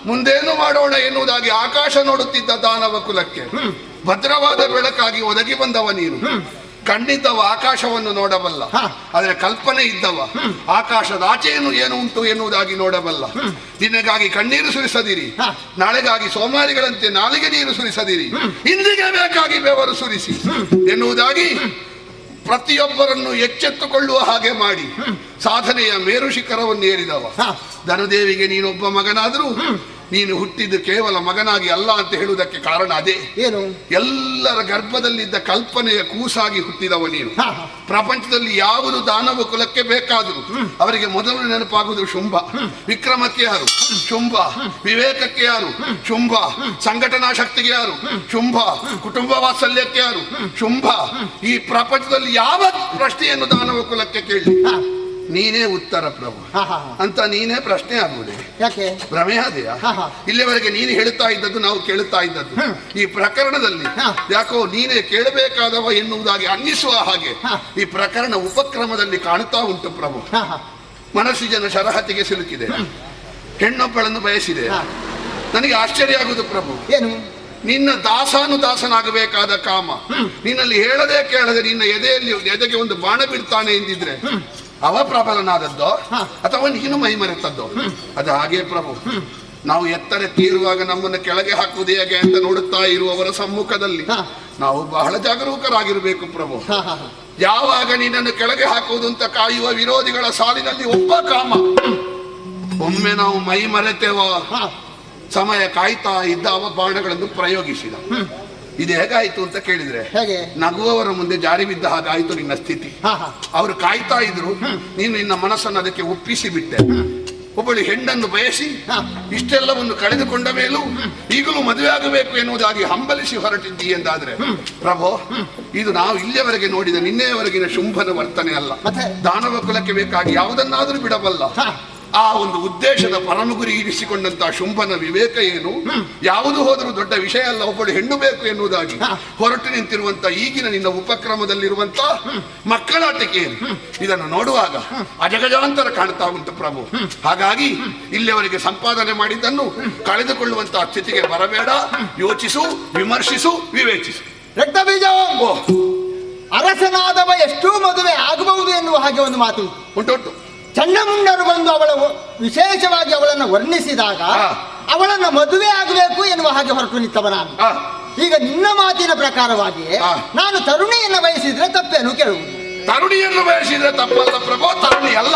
ಮುಂದೇನು ಮಾಡೋಣ ಎನ್ನುವುದಾಗಿ ಆಕಾಶ ನೋಡುತ್ತಿದ್ದ ದಾನವ ಕುಲಕ್ಕೆ ಭದ್ರವಾದ ಬೆಳಕಾಗಿ ಒದಗಿ ಬಂದವ ನೀನು. ಖಂಡಿತವ ಆಕಾಶವನ್ನು ನೋಡಬಲ್ಲ, ಆದರೆ ಕಲ್ಪನೆ ಇದ್ದವ ಆಕಾಶದ ಆಚೆಯನ್ನು ಏನು ಉಂಟು ಎನ್ನುವುದಾಗಿ ನೋಡಬಲ್ಲ. ದಿನಗಾಗಿ ಕಣ್ಣೀರು ಸುರಿಸದಿರಿ, ನಾಳೆಗಾಗಿ ಸೋಮಾರಿಗಳಂತೆ ನಾಲಿಗೆ ನೀರು ಸುರಿಸದಿರಿ, ಇಂದಿಗೆ ಬೇಕಾಗಿ ಬೆವರು ಸುರಿಸಿ ಎನ್ನುವುದಾಗಿ ಪ್ರತಿಯೊಬ್ಬರನ್ನು ಎಚ್ಚೆತ್ತುಕೊಳ್ಳುವ ಹಾಗೆ ಮಾಡಿ ಸಾಧನೆಯ ಮೇರು ಶಿಖರವನ್ನು ಏರಿದವ. ಧನುದೇವಿಗೆ ನೀನೊಬ್ಬ ಮಗನಾದರೂ ನೀನು ಹುಟ್ಟಿದ್ದು ಕೇವಲ ಮಗನಾಗಿ ಅಲ್ಲ ಅಂತ ಹೇಳುವುದಕ್ಕೆ ಕಾರಣ ಅದೇ. ಏನು? ಎಲ್ಲರ ಗರ್ಭದಲ್ಲಿದ್ದ ಕಲ್ಪನೆಯ ಕೂಸಾಗಿ ಹುಟ್ಟಿದವ ನೀನು. ಪ್ರಪಂಚದಲ್ಲಿ ಯಾವುದು ದಾನವ ಕುಲಕ್ಕೆ ಬೇಕಾದರೂ ಅವರಿಗೆ ಮೊದಲು ನೆನಪಾಗುವುದು ಶುಂಭ. ವಿಕ್ರಮಕ್ಕೆ ಯಾರು? ಶುಂಭ. ವಿವೇಕಕ್ಕೆ ಯಾರು? ಶುಂಭ. ಸಂಘಟನಾ ಶಕ್ತಿಗೆ ಯಾರು? ಶುಂಭ. ಕುಟುಂಬ ವಾತ್ಸಲ್ಯಕ್ಕೆ ಯಾರು? ಶುಂಭ. ಈ ಪ್ರಪಂಚದಲ್ಲಿ ಯಾವ ಪ್ರಶ್ನೆಯನ್ನು ದಾನವ ಕುಲಕ್ಕೆ ಕೇಳಿ ನೀನೇ ಉತ್ತರ ಪ್ರಭು ಅಂತ ನೀನೇ ಪ್ರಶ್ನೆ ಆಗುವುದೇ? ಯಾಕೆ? ಭ್ರಮೆ ಆದೆಯಾ? ಇಲ್ಲಿವರೆಗೆ ನೀನು ಹೇಳುತ್ತಾ ಇದ್ದದ್ದು ನಾವು ಕೇಳುತ್ತಾ ಇದ್ದದ್ದು. ಈ ಪ್ರಕರಣದಲ್ಲಿ ಯಾಕೋ ನೀನೇ ಕೇಳಬೇಕಾದವ ಎನ್ನುವುದಾಗಿ ಅನ್ನಿಸುವ ಹಾಗೆ ಈ ಪ್ರಕರಣ ಉಪಕ್ರಮದಲ್ಲಿ ಕಾಣುತ್ತಾ ಉಂಟು ಪ್ರಭು. ಮನಸ್ಸು ಜನ ಶರಹತಿಗೆ ಸಿಲುಕಿದೆ, ಹೆಣ್ಣೊಬ್ಬಳನ್ನು ಬಯಸಿದೆ, ನನಗೆ ಆಶ್ಚರ್ಯ ಆಗುದು ಪ್ರಭು. ಏನು? ನಿನ್ನ ದಾಸನಾಗಬೇಕಾದ ಕಾಮ ನಿನ್ನಲ್ಲಿ ಹೇಳದೆ ಕೇಳದೆ ನಿನ್ನ ಎದೆಗೆ ಒಂದು ಬಾಣ ಬಿಡ್ತಾನೆ ಎಂದಿದ್ರೆ ಅವ ಪ್ರಬಲನಾದದ್ದೋ ಅಥವಾ ನೀನು ಮೈ ಮರೆತದ್ದೋ? ಅದು ಹಾಗೆ ಪ್ರಭು. ನಾವು ಎತ್ತರಕ್ಕೆ ಇರುವಾಗ ನಮ್ಮನ್ನು ಕೆಳಗೆ ಹಾಕುವುದು ಹೇಗೆ ಅಂತ ನೋಡುತ್ತಾ ಇರುವವರ ಸಮ್ಮುಖದಲ್ಲಿ ನಾವು ಬಹಳ ಜಾಗರೂಕರಾಗಿರಬೇಕು ಪ್ರಭು. ಯಾವಾಗ ನಿನ್ನನ್ನು ಕೆಳಗೆ ಹಾಕುವುದು ಅಂತ ಕಾಯುವ ವಿರೋಧಿಗಳ ಸಾಲಿನಲ್ಲಿ ಒಬ್ಬ ಕಾಮ ಒಮ್ಮೆ ನಾವು ಮೈ ಮರೆತೇವ, ಸಮಯ ಕಾಯ್ತಾ ಇದ್ದ ಅವ ಬಾಣಗಳನ್ನು ಪ್ರಯೋಗಿಸಿದ. ಇದು ಹೇಗಾಯ್ತು ಅಂತ ಕೇಳಿದ್ರೆ, ನಗುವವರ ಮುಂದೆ ಜಾರಿ ಬಿದ್ದ ಹಾಗಾಯ್ತು ನಿನ್ನ ಸ್ಥಿತಿ. ಅವರು ಕಾಯ್ತಾ ಇದ್ರು, ನೀನು ನಿನ್ನ ಮನಸ್ಸನ್ನು ಅದಕ್ಕೆ ಒಪ್ಪಿಸಿ ಬಿಟ್ಟೆ. ಒಬ್ಬಳು ಹೆಣ್ಣನ್ನು ಬಯಸಿ ಇಷ್ಟೆಲ್ಲವನ್ನು ಕಳೆದುಕೊಂಡ ಮೇಲೂ ಈಗಲೂ ಮದುವೆ ಆಗಬೇಕು ಎನ್ನುವುದಾಗಿ ಹಂಬಲಿಸಿ ಹೊರಟಿದ್ದಿ ಎಂದಾದ್ರೆ ಪ್ರಭು, ಇದು ನಾವು ಇಲ್ಲಿಯವರೆಗೆ ನೋಡಿದ ನಿನ್ನೆಯವರೆಗಿನ ಶುಂಭನ ವರ್ತನೆ ಅಲ್ಲ. ದಾನವ ಕುಲಕ್ಕೆ ಬೇಕಾಗಿ ಯಾವುದನ್ನಾದರೂ ಬಿಡಬಲ್ಲ ಆ ಒಂದು ಉದ್ದೇಶದ ಪರಮಗುರಿ ಇರಿಸಿಕೊಂಡಂತಹ ಶುಂಭನ ವಿವೇಕ ಏನು? ಯಾವುದು ಹೋದರೂ ದೊಡ್ಡ ವಿಷಯ ಅಲ್ಲ, ಒಬ್ಬಳು ಹೆಣ್ಣು ಬೇಕು ಎನ್ನುವುದಾಗಿ ಹೊರಟು ನಿಂತಿರುವಂತ ಈಗಿನ ನಿನ್ನ ಉಪಕ್ರಮದಲ್ಲಿರುವಂತ ಮಕ್ಕಳಾಟಿಕೆ ಏನು? ಇದನ್ನು ನೋಡುವಾಗ ಅಜಗಜಾಂತರ ಕಾಣ್ತಾ ಉಂಟು ಪ್ರಭು. ಹಾಗಾಗಿ ಇಲ್ಲಿಯವರೆಗೆ ಸಂಪಾದನೆ ಮಾಡಿದ್ದನ್ನು ಕಳೆದುಕೊಳ್ಳುವಂತಹ ಸ್ಥಿತಿಗೆ ಬರಬೇಡ. ಯೋಚಿಸು, ವಿಮರ್ಶಿಸು, ವಿವೇಚಿಸು. ರಕ್ತಬೀಜ, ಅರಸನಾದವ ಎಷ್ಟೂ ಮದುವೆ ಆಗಬಹುದು ಎನ್ನುವ ಹಾಗೆ ಒಂದು ಮಾತು ಉಂಟುಂಟು. ಚಂಡಮುಂಡರು ಬಂದು ವಿಶೇಷವಾಗಿ ಅವಳನ್ನು ವರ್ಣಿಸಿದಾಗ ಅವಳನ್ನು ಮದುವೆ ಆಗಬೇಕು ಎನ್ನುವ ಹಾಗೆ ಹೊರಟು ನಿಂತವ ನಾನು. ಈಗ ನಿನ್ನ ಮಾತಿನ ಪ್ರಕಾರವಾಗಿ ನಾನು ತರುಣಿಯನ್ನು ಬಯಸಿದ್ರೆ ತಪ್ಪೇನು ಕೇಳುವುದು? ತರುಣಿಯನ್ನು ಬಯಸಿದ್ರೆ ತಪ್ಪಲ್ಲ ಪ್ರಭು, ತರುಣಿ ಅಲ್ಲ.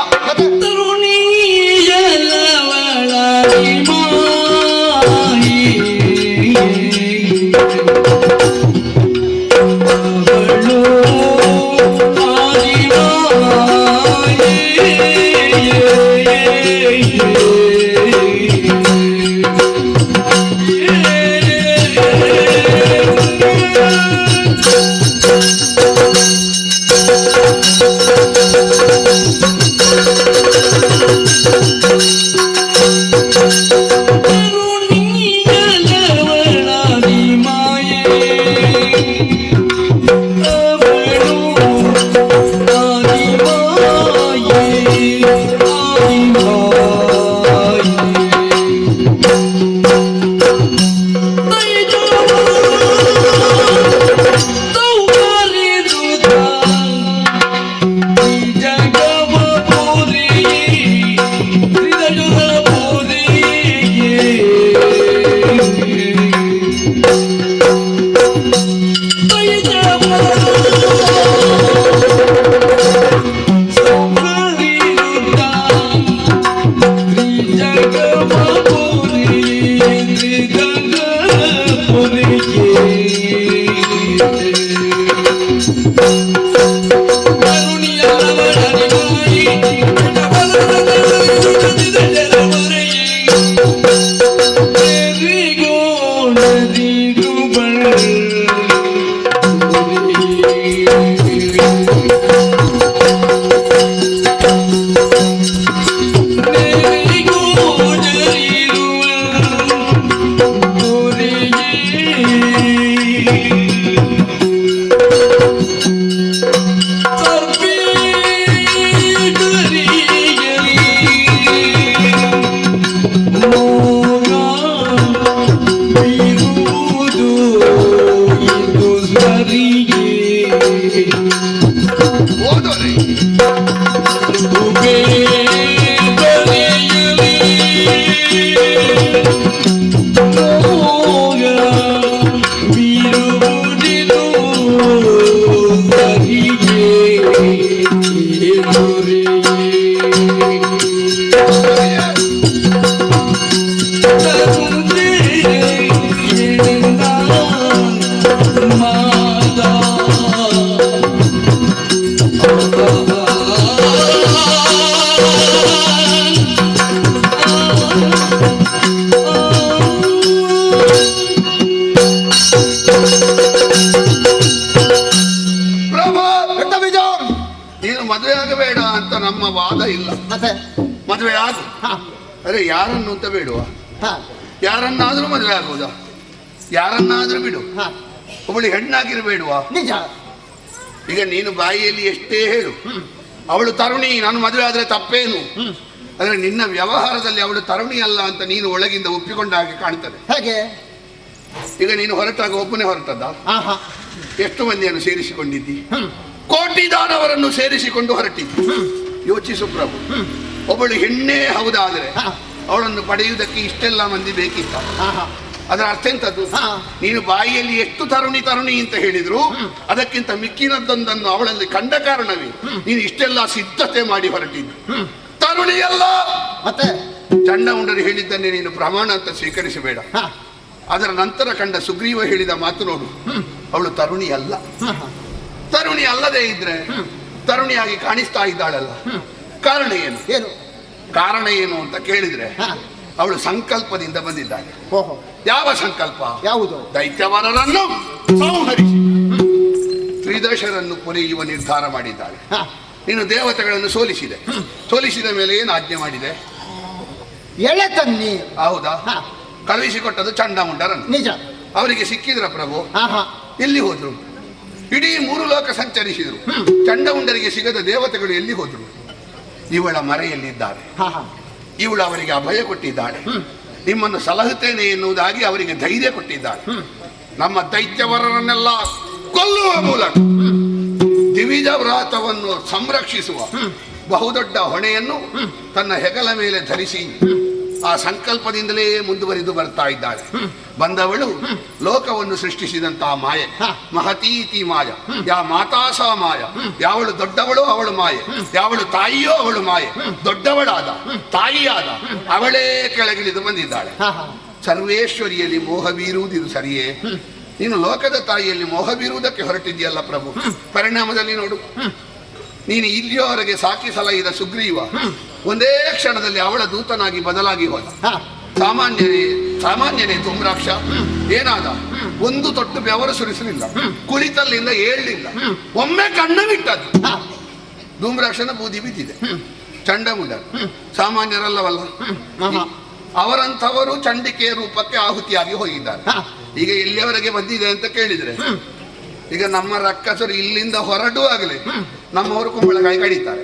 ಮದುವೆ ಆಗು. ಅರೆ ಯಾರನ್ನು ಅಂತ ಬೇಡುವ? ಯಾರನ್ನಾದ್ರೂ ಮದುವೆ ಆಗುವುದಾ? ಯಾರನ್ನಾದ್ರೂ ಬಿಡು. ಒಬ್ಬಳು ಹೆಣ್ಣಾಗಿರಬೇಡುವ? ನಿಜ. ಈಗ ನೀನು ಬಾಯಿಯಲ್ಲಿ ಎಷ್ಟೇ ಹೇಳು, ಅವಳು ತರುಣಿ, ನಾನು ಮದುವೆ ಆದ್ರೆ ತಪ್ಪೇನು? ಆದರೆ ನಿನ್ನ ವ್ಯವಹಾರದಲ್ಲಿ ಅವಳು ತರುಣಿ ಅಲ್ಲ ಅಂತ ನೀನು ಒಳಗಿಂದ ಒಪ್ಪಿಕೊಂಡ ಹಾಗೆ ಕಾಣ್ತದೆ. ಹೇಗೆ? ಈಗ ನೀನು ಹೊರಟಾಗ ಒಬ್ಬನೇ ಹೊರಟದ್ದ? ಆಹಾ. ಎಷ್ಟು ಮಂದಿಯನ್ನು ಸೇರಿಸಿಕೊಂಡಿದ್ದಿ? ಕೋಟಿ ದಾನವರನ್ನು ಸೇರಿಸಿಕೊಂಡು ಹೊರಟಿದ್ದಿ. ಯೋಚಿಸು ಪ್ರಭು, ಒಬ್ಬಳು ಹೆಣ್ಣೇ ಹೌದಾದರೆ ಅವಳನ್ನು ಪಡೆಯುವುದಕ್ಕೆ ಇಷ್ಟೆಲ್ಲ ಮಂದಿ ಬೇಕಿತ್ತ? ಅದರ ಅರ್ಥ ಎಂತದ್ದು? ನೀನು ಬಾಯಿಯಲ್ಲಿ ಎಷ್ಟು ತರುಣಿ ತರುಣಿ ಅಂತ ಹೇಳಿದ್ರು ಅದಕ್ಕಿಂತ ಮಿಕ್ಕಿನದ್ದೊಂದನ್ನು ಅವಳಲ್ಲಿ ಕಂಡ ಕಾರಣವೇ ನೀನು ಇಷ್ಟೆಲ್ಲ ಸಿದ್ಧತೆ ಮಾಡಿ ಹೊರಟಿದ್ದು. ತರುಣಿಯಲ್ಲ, ಮತ್ತೆ ಚಂಡ ಉಂಡರು ಹೇಳಿದ್ದನ್ನೇ ನೀನು ಪ್ರಮಾಣ ಅಂತ ಸ್ವೀಕರಿಸಬೇಡ. ಅದರ ನಂತರ ಕಂಡ ಸುಗ್ರೀವ ಹೇಳಿದ ಮಾತು ನೋಡು, ಅವಳು ತರುಣಿ ಅಲ್ಲ. ತರುಣಿ ಅಲ್ಲದೆ ಇದ್ರೆ ತರುಣಿಯಾಗಿ ಕಾಣಿಸ್ತಾ ಇದ್ದಾಳಲ್ಲ, ಕಾರಣ ಏನು? ಏನು ಕಾರಣ ಏನು ಅಂತ ಕೇಳಿದ್ರೆ ಅವಳು ಸಂಕಲ್ಪದಿಂದ ಬಂದಿದ್ದಾಳೆ. ಓಹೋ, ಯಾವ ಸಂಕಲ್ಪ? ಯಾವುದು? ದೈತ್ಯವರರನ್ನು ಸಂಹರಿಸಿ ತ್ರಿದಶರನ್ನು ಪೊರೆಯುವ ನಿರ್ಧಾರ ಮಾಡಿದ್ದಾಳೆ. ನೀನು ದೇವತೆಗಳನ್ನು ಸೋಲಿಸಿದ ಮೇಲೆ ಏನು ಆಜ್ಞೆ ಮಾಡಿದೆ? ಎಳೆ ತನ್ನಿ. ಹೌದಾ? ಕಳುಹಿಸಿಕೊಟ್ಟದ್ದು ಚಂಡಮುಂಡರನ್ನು. ನಿಜ. ಅವರಿಗೆ ಸಿಕ್ಕಿದ್ರ ಪ್ರಭು? ಆಹಾ. ಎಲ್ಲಿ ಹೋದ್ರು? ಇಡೀ 3 ಲೋಕ ಸಂಚರಿಸಿದ್ರು. ಚಂಡಮುಂಡರಿಗೆ ಸಿಗದ ದೇವತೆಗಳು ಎಲ್ಲಿ ಹೋದ್ರು? ಇವಳ ಮರೆಯಲ್ಲಿದ್ದಾರೆ. ಇವಳು ಅವರಿಗೆ ಅಭಯ ಕೊಟ್ಟಿದ್ದಾಳೆ. ನಿಮ್ಮನ್ನು ಸಲಹುತ್ತೇನೆ ಎನ್ನುವುದಾಗಿ ಅವರಿಗೆ ಧೈರ್ಯ ಕೊಟ್ಟಿದ್ದಾಳೆ. ನಮ್ಮ ದೈತ್ಯವರನ್ನೆಲ್ಲ ಕೊಲ್ಲುವ ಮೂಲಕ ದಿವಿಜ ವ್ರಾತವನ್ನು ಸಂರಕ್ಷಿಸುವ ಬಹುದೊಡ್ಡ ಹೊಣೆಯನ್ನು ತನ್ನ ಹೆಗಲ ಮೇಲೆ ಧರಿಸಿ ಆ ಸಂಕಲ್ಪದಿಂದಲೇ ಮುಂದುವರಿದು ಬರ್ತಾ ಇದ್ದಾಳೆ. ಬಂದವಳು ಲೋಕವನ್ನು ಸೃಷ್ಟಿಸಿದಂತಹ ಮಾಯೆ, ಮಹತೀತಿ ಮಾಯ. ಯಾ ಮಾತಾಸ ಮಾಯ, ಯಾವಳು ದೊಡ್ಡವಳೋ ಅವಳು ಮಾಯೆ, ಯಾವಳು ತಾಯಿಯೋ ಅವಳು ಮಾಯೆ. ದೊಡ್ಡವಳಾದ ತಾಯಿಯಾದ ಅವಳೇ ಕೆಳಗಿಳಿದು ಬಂದಿದ್ದಾಳೆ. ಸರ್ವೇಶ್ವರಿಯಲ್ಲಿ ಮೋಹ ಬೀರುವುದಿದು ಸರಿಯೇ? ನೀನು ಲೋಕದ ತಾಯಿಯಲ್ಲಿ ಮೋಹ ಬೀರುವುದಕ್ಕೆ ಹೊರಟಿದ್ಯಲ್ಲ ಪ್ರಭು. ಪರಿಣಾಮದಲ್ಲಿ ನೋಡು, ನೀನು ಇಲ್ಲಿಯವರೆಗೆ ಸಾಕಿ ಸಲಹಿದ ಸುಗ್ರೀವ ಒಂದೇ ಕ್ಷಣದಲ್ಲಿ ಅವಳ ದೂತನಾಗಿ ಬದಲಾಗಿ ಹೋದ. ಸಾಮಾನ್ಯನೇ ಧೂಮ್ರಾಕ್ಷ ಏನಾದ? ಒಂದು ತೊಟ್ಟು ಬೆವರು ಸುರಿಸಲಿಲ್ಲ, ಕುಳಿತಲ್ಲಿಂದ ಏಳಲಿಲ್ಲ, ಒಮ್ಮೆ ಕಣ್ಣು ಬಿಟ್ಟದ್ದು. ಧೂಮ್ರಾಕ್ಷನ ಬೂದಿ ಬಿದ್ದಿದೆ. ಚಂಡಮುಂಡ ಸಾಮಾನ್ಯರಲ್ಲವಲ್ಲ, ಅವರಂಥವರು ಚಂಡಿಕೆಯ ರೂಪಕ್ಕೆ ಆಹುತಿಯಾಗಿ ಹೋಗಿದ್ದಾರೆ. ಈಗ ಎಲ್ಲಿಯವರೆಗೆ ಬಂದಿದೆ ಅಂತ ಕೇಳಿದ್ರೆ, ಈಗ ನಮ್ಮ ರಕ್ಕಸರು ಇಲ್ಲಿಂದ ಹೊರಡುವಾಗಲೇ ನಮ್ಮವರು ಕುಂಬಳಕಾಯಿ ಕಡಿತಾರೆ,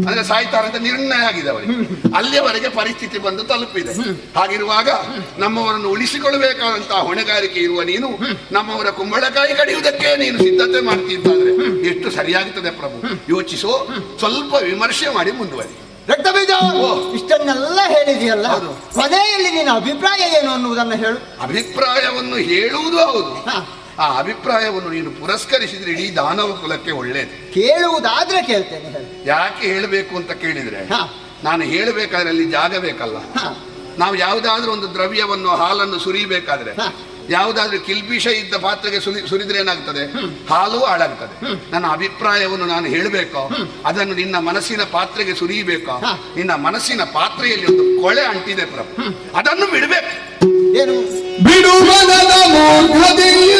ಅಂದ್ರೆ ಸಾಯ್ತಾರೆ ಅಂತ ನಿರ್ಣಯ ಆಗಿದೆ ಅವರಿಗೆ. ಅಲ್ಲಿಯವರೆಗೆ ಪರಿಸ್ಥಿತಿ ಬಂದು ತಲುಪಿದೆ. ಹಾಗಿರುವಾಗ ನಮ್ಮವರನ್ನು ಉಳಿಸಿಕೊಳ್ಳಬೇಕಾದಂತಹ ಹೊಣೆಗಾರಿಕೆ ಇರುವ ನೀನು ನಮ್ಮವರ ಕುಂಬಳಕಾಯಿ ಕಡಿಯುವುದಕ್ಕೆ ನೀನು ಸಿದ್ಧತೆ ಮಾಡ್ತಿದ್ದಾದ್ರೆ ಎಷ್ಟು ಸರಿಯಾಗುತ್ತದೆ ಪ್ರಭು? ಯೋಚಿಸೋ, ಸ್ವಲ್ಪ ವಿಮರ್ಶೆ ಮಾಡಿ ಮುಂದುವರಿ. ರಕ್ತಬೀಜ, ಇಷ್ಟನ್ನೆಲ್ಲ ಹೇಳಿದೆಯಲ್ಲ, ಕೊನೆಯಲ್ಲಿ ನಿನ್ನ ಅಭಿಪ್ರಾಯ ಏನು ಅನ್ನುವುದನ್ನು ಹೇಳು. ಅಭಿಪ್ರಾಯವನ್ನು ಹೇಳುವುದು ಹೌದು, ಆ ಅಭಿಪ್ರಾಯವನ್ನು ನೀನು ಪುರಸ್ಕರಿಸಿದ್ರೆ ಇಡೀ ದಾನವ ಕುಲಕ್ಕೆ ಒಳ್ಳೇದು. ಕೇಳುವುದಾದ್ರೆ ಕೇಳ್ತೇನೆ. ಯಾಕೆ ಹೇಳಬೇಕು ಅಂತ ಕೇಳಿದ್ರೆ, ನಾನು ಹೇಳಬೇಕಾದ್ರೆ ಅಲ್ಲಿ ಜಾಗ ಬೇಕಲ್ಲ. ನಾವು ಯಾವುದಾದ್ರೂ ಒಂದು ದ್ರವ್ಯವನ್ನು, ಹಾಲನ್ನು ಸುರಿಬೇಕಾದ್ರೆ, ಯಾವುದಾದ್ರೂ ಕಿಲ್ಬಿಷ ಇದ್ದ ಪಾತ್ರೆಗೆ ಸುರಿದ್ರೆ ಏನಾಗ್ತದೆ? ಹಾಲು ಹಾಳಾಗ್ತದೆ. ನನ್ನ ಅಭಿಪ್ರಾಯವನ್ನು ನಾನು ಹೇಳಬೇಕೋ, ಅದನ್ನು ನಿನ್ನ ಮನಸ್ಸಿನ ಪಾತ್ರೆಗೆ ಸುರಿಯಬೇಕೋ? ನಿನ್ನ ಮನಸ್ಸಿನ ಪಾತ್ರೆಯಲ್ಲಿ ಒಂದು ಕೊಳೆ ಅಂಟಿದೆ ಪ್ರಭು, ಅದನ್ನು ಬಿಡಬೇಕು. ಏನು? ಬಿಡು ಮನದ ಮೂರ್ಖತೆಯ,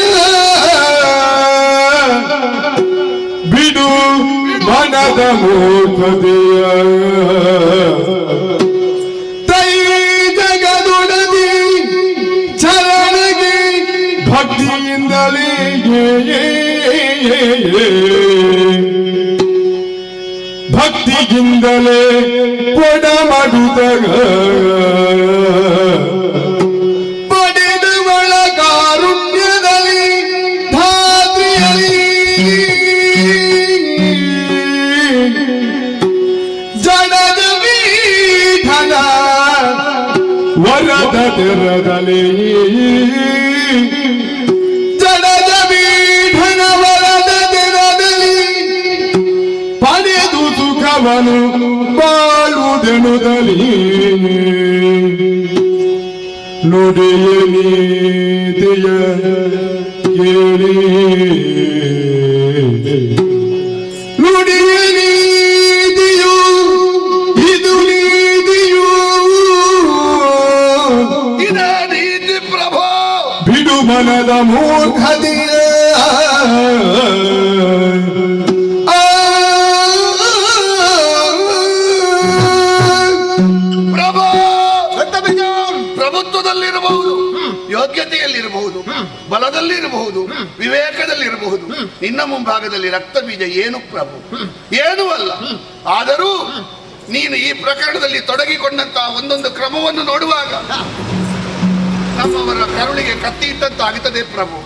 ಬಿಡು ಮನದ ಮೂರ್ಖತೆಯ, ತೈ ಜಗದೊಡದಿ ಚರಣಗೆ ಭಕ್ತಿಯಿಂದಲೇ ಭಕ್ತಿಯಿಂದಲೇ ಕೊಡ ಮಾಡುತ್ತಗ ವರದ ತೆರದಲ್ಲಿ ಜಡದ ಬೀಢನ ವರದ ತೆರದಲ್ಲಿ ಪಡೆದು ಸುಖವನು ಬಾಳುವುದೆನುದಲ್ಲಿ ನುಡಿಯ ನೀತಿಯ ಕೇಳಿ ನುಡಿಯ ನೀತಿಯು ಇದು ನೀತಿಯು ಇದೇ ನೀತಿ ಪ್ರಭು. ಬಿಡು ಮನದ ಮೂರ್ಖತೆಯ, ಪ್ರಭು ಪ್ರಭುತ್ವದಲ್ಲಿರಬಹುದು, ಯೋಗ್ಯತೆಯಲ್ಲಿರಬಹುದು, ಬಲದಲ್ಲಿರಬಹುದು, ವಿವೇಕದಲ್ಲಿರಬಹುದು. ನಿನ್ನ ಮುಂಭಾಗದಲ್ಲಿ ರಕ್ತ ಬೀಜ ಏನು ಪ್ರಭು? ಏನೂ ಅಲ್ಲ. ಆದರೂ ನೀನು ಈ ಪ್ರಕರಣದಲ್ಲಿ ತೊಡಗಿಕೊಂಡಂತಹ ಒಂದೊಂದು ಕ್ರಮವನ್ನು ನೋಡುವಾಗ ನಮ್ಮವರ ಕರುಳಿಗೆ ಕತ್ತಿ ಇಟ್ಟಂತಾಗುತ್ತದೆ ಪ್ರಭು.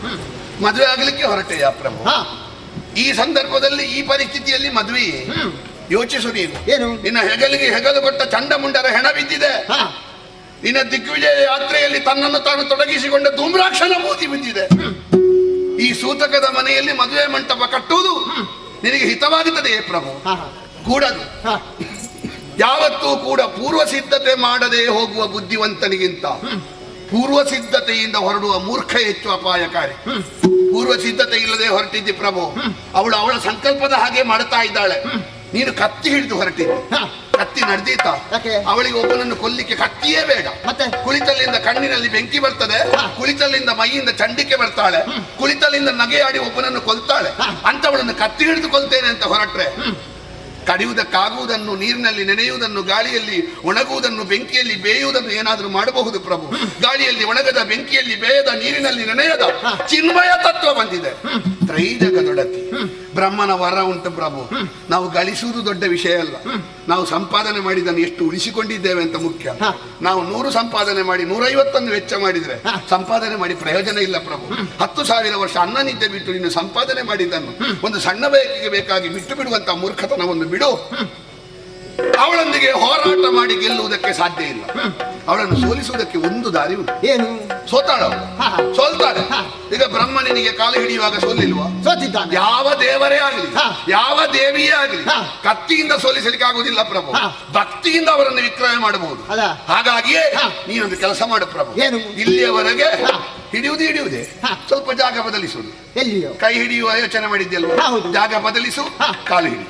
ಮದುವೆ ಆಗಲಿಕ್ಕೆ ಹೊರಟೆಯ ಪ್ರಭು. ಈ ಸಂದರ್ಭದಲ್ಲಿ ಈ ಪರಿಸ್ಥಿತಿಯಲ್ಲಿ ಮದುವೆ ಯೋಚಿಸು ನೀನು. ಏನು? ನಿನ್ನ ಹೆಗಲಿಗೆ ಹೆಗಲು ಕೊಟ್ಟ ಚಂಡಮುಂಡರ ಹೆಣ ಬಿದ್ದಿದೆ. ನಿನ್ನ ದಿಗ್ವಿಜಯ ಯಾತ್ರೆಯಲ್ಲಿ ತನ್ನನ್ನು ತಾನು ತೊಡಗಿಸಿಕೊಂಡ ಧೂಮ್ರಾಕ್ಷನ ಮೂತಿ ಬಿದ್ದಿದೆ. ಈ ಸೂತಕದ ಮನೆಯಲ್ಲಿ ಮದುವೆ ಮಂಟಪ ಕಟ್ಟುವುದು ನಿನಗೆ ಹಿತವಾಗುತ್ತದೆ ಪ್ರಭು. ಕೂಡದು ಯಾವತ್ತೂ ಕೂಡ ಪೂರ್ವ ಸಿದ್ಧತೆ ಮಾಡದೆ ಹೋಗುವ ಬುದ್ಧಿವಂತನಿಗಿಂತ ಪೂರ್ವ ಸಿದ್ಧತೆಯಿಂದ ಹೊರಡುವ ಮೂರ್ಖ ಹೆಚ್ಚು ಅಪಾಯಕಾರಿ. ಪೂರ್ವ ಸಿದ್ಧತೆ ಇಲ್ಲದೆ ಹೊರಟಿದ್ದಿ ಪ್ರಭು. ಅವಳ ಸಂಕಲ್ಪದ ಹಾಗೆ ಮಾಡ್ತಾ ಇದ್ದಾಳೆ. ನೀನು ಕತ್ತಿ ಹಿಡಿದು ಹೊರಟಿದ್ದಿ. ಕತ್ತಿ ನಡೆದೀತ. ಅವಳಿಗೆ ಒಬ್ಬನನ್ನು ಕೊಲ್ಲಿಕ್ಕೆ ಕತ್ತಿಯೇ ಬೇಡ. ಕುಳಿತಲ್ಲಿಂದ ಕಣ್ಣಿನಲ್ಲಿ ಬೆಂಕಿ ಬರ್ತದೆ, ಕುಳಿತಲ್ಲಿಂದ ಮೈಯಿಂದ ಚಂಡಿಕೆ ಬರ್ತಾಳೆ, ಕುಳಿತಲ್ಲಿಂದ ನಗೆಯಾಡಿ ಒಬ್ಬನನ್ನು ಕೊಲ್ತಾಳೆ. ಅಂತವಳನ್ನು ಕತ್ತಿ ಹಿಡಿದು ಕೊಲ್ತೇನೆ ಅಂತ ಹೊರಟ್ರೆ ಕಡಿಯುವುದಕ್ಕಾಗುವುದನ್ನು, ನೀರಿನಲ್ಲಿ ನೆನೆಯುವುದನ್ನು, ಗಾಳಿಯಲ್ಲಿ ಒಣಗುವುದನ್ನು, ಬೆಂಕಿಯಲ್ಲಿ ಬೇಯುವುದನ್ನು ಏನಾದರೂ ಮಾಡಬಹುದು ಪ್ರಭು. ಗಾಳಿಯಲ್ಲಿ ಒಣಗದ, ಬೆಂಕಿಯಲ್ಲಿ ಬೇಯದ, ನೀರಿನಲ್ಲಿ ನೆನೆಯದ ಚಿನ್ಮಯ ತತ್ವ ಬಂದಿದೆ. ತ್ರೈಜಗದೊಡತಿ ಬ್ರಹ್ಮನ ವರ ಉಂಟು ಪ್ರಭು. ನಾವು ಗಳಿಸುವುದು ದೊಡ್ಡ ವಿಷಯ ಅಲ್ಲ, ನಾವು ಸಂಪಾದನೆ ಮಾಡಿದ್ದನ್ನು ಎಷ್ಟು ಉಳಿಸಿಕೊಂಡಿದ್ದೇವೆ ಅಂತ ಮುಖ್ಯ. ನಾವು 100 ಸಂಪಾದನೆ ಮಾಡಿ 150 ವೆಚ್ಚ ಮಾಡಿದ್ರೆ ಸಂಪಾದನೆ ಮಾಡಿ ಪ್ರಯೋಜನ ಇಲ್ಲ ಪ್ರಭು. 10,000 ವರ್ಷ ಅನ್ನ ನಿದ್ದೆ ಬಿಟ್ಟು ನೀನು ಸಂಪಾದನೆ ಮಾಡಿದ್ದನ್ನು ಒಂದು ಸಣ್ಣ ಬಯಕೆಗೆ ಬೇಕಾಗಿ ಬಿಟ್ಟು ಬಿಡುವಂತ ಮೂರ್ಖತನವನ್ನು ಬಿಡು. ಅವಳೊಂದಿಗೆ ಹೋರಾಟ ಮಾಡಿ ಗೆಲ್ಲುವುದಕ್ಕೆ ಸಾಧ್ಯ ಇಲ್ಲ. ಅವಳನ್ನು ಸೋಲಿಸುವುದಕ್ಕೆ ಒಂದು ದಾರಿ ಉಂಟು. ಏನು? ಸೋತಾಳ, ಸೋಲ್ತಾಳೆ. ಈಗ ಬ್ರಹ್ಮನಿಗೆ ಕಾಲು ಹಿಡಿಯುವಾಗ ಸೋಲಿಲ್ವಾ? ಯಾವ ದೇವರೇ ಆಗಲಿ, ಯಾವ ದೇವಿಯೇ ಆಗಲಿ ಕತ್ತಿಯಿಂದ ಸೋಲಿಸಲಿಕ್ಕೆ ಆಗುವುದಿಲ್ಲ ಪ್ರಭು. ಭಕ್ತಿಯಿಂದ ಅವರನ್ನು ವಿಕ್ರಯ ಮಾಡಬಹುದು. ಹಾಗಾಗಿಯೇ ನೀನೊಂದು ಕೆಲಸ ಮಾಡು ಪ್ರಭು. ಇಲ್ಲಿಯವರೆಗೆ ಹಿಡಿಯುವುದೇ ಸ್ವಲ್ಪ ಜಾಗ ಬದಲಿಸುವುದು. ಕೈ ಹಿಡಿಯುವ ಯೋಚನೆ ಮಾಡಿದ್ದೆಲ್ವ? ಜಾಗ ಬದಲಿಸು, ಕಾಲು ಹಿಡಿ.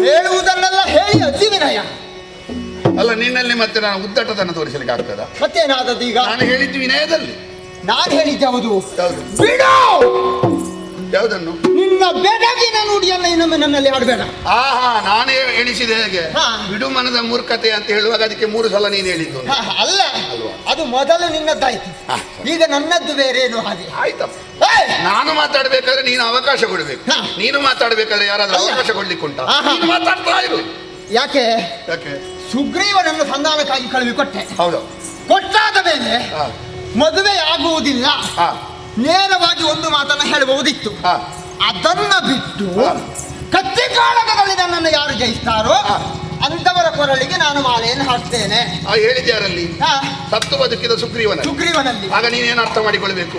ಹೇಳುವುದನ್ನೆಲ್ಲ ಹೇಳಿ ಅತಿ ವಿನಯ ಅಲ್ಲ. ನಿನ್ನಲ್ಲಿ ಮತ್ತೆ ನಾನು ಉದ್ದಟತನ ತೋರಿಸಲಿಕ್ಕೆ ಆಗ್ತದ? ಮತ್ತೇನಾದದ್ದು ಈಗ? ನಾನು ಹೇಳಿದ್ದು ವಿನಯದಲ್ಲಿ. ನಾನು ಹೇಳಿದ್ದೆ ಯಾವುದು? ಬಿಡು. ಯಾವುದನ್ನು? ನಿನ್ನ ಬೆಡಗಿನ ನುಡಿಯನ್ನ ಇನ್ನೊಮ್ಮೆ ನನ್ನಲ್ಲಿ ಆಡಬೇಡ. ನಾನೇ ಎಣಿಸಿದೆ ಹೇಗೆ? ಬಿಡು ಮನದ ಮೂರ್ಖತೆ ಅಂತ ಹೇಳುವಾಗ ಅದಕ್ಕೆ 3 ಸಲ ನೀನು ಹೇಳಿದ್ದು. ಅಲ್ಲ, ಅದು ಮೊದಲು ನಿನ್ನದ್ದಾಯ್ತು, ಈಗ ನನ್ನದ್ದು ಬೇರೇನು. ಹಾಗೆ ಆಯ್ತಪ್ಪ. ನಾನು ಮಾತಾಡ್ಬೇಕಾದ್ರೆ ನೀನು ಅವಕಾಶ ಕೊಡ್ಬೇಕು. ನೀನು ಮಾತಾಡ್ಬೇಕಾದ್ರೆ ಯಾರಾದ್ರೂ ಅವಕಾಶ ಕೊಡ್ಲಿಕ್ಕುಂಟಾ? ನೀನು ಮಾತಾಡ್ತಾ ಇರು. ಯಾಕೆ? ಸುಗ್ರೀವನನ್ನು ಸಂಧಾನಕ್ಕಾಗಿ ಕಳುಹಿಕೊಟ್ಟೆ. ಹೌದು. ಕೊಟ್ಟಾದ ಮೇಲೆ ಮದುವೆ ಆಗುವುದಿಲ್ಲ, ನೇರವಾಗಿ ಒಂದು ಮಾತನ್ನ ಹೇಳಬಹುದಿತ್ತು. ಅದನ್ನ ಬಿಟ್ಟು ಕತ್ತಿ ಕಾಳಗದಲ್ಲಿ ನನ್ನನ್ನು ಯಾರು ಜಯಿಸ್ತಾರೋ ಅಂತವರ ಕೊರಳಿಗೆ ನಾನು ಮಾಲೆಯನ್ನು ಹಾಕ್ತೇನೆ. ಹೇಳಿದ್ಯಾರಲ್ಲಿ? ಸತ್ತು ಬದುಕಿದ ಸುಗ್ರೀವನಲ್ಲಿ. ಆಗ ನೀನೇನು ಅರ್ಥ ಮಾಡಿಕೊಳ್ಬೇಕು?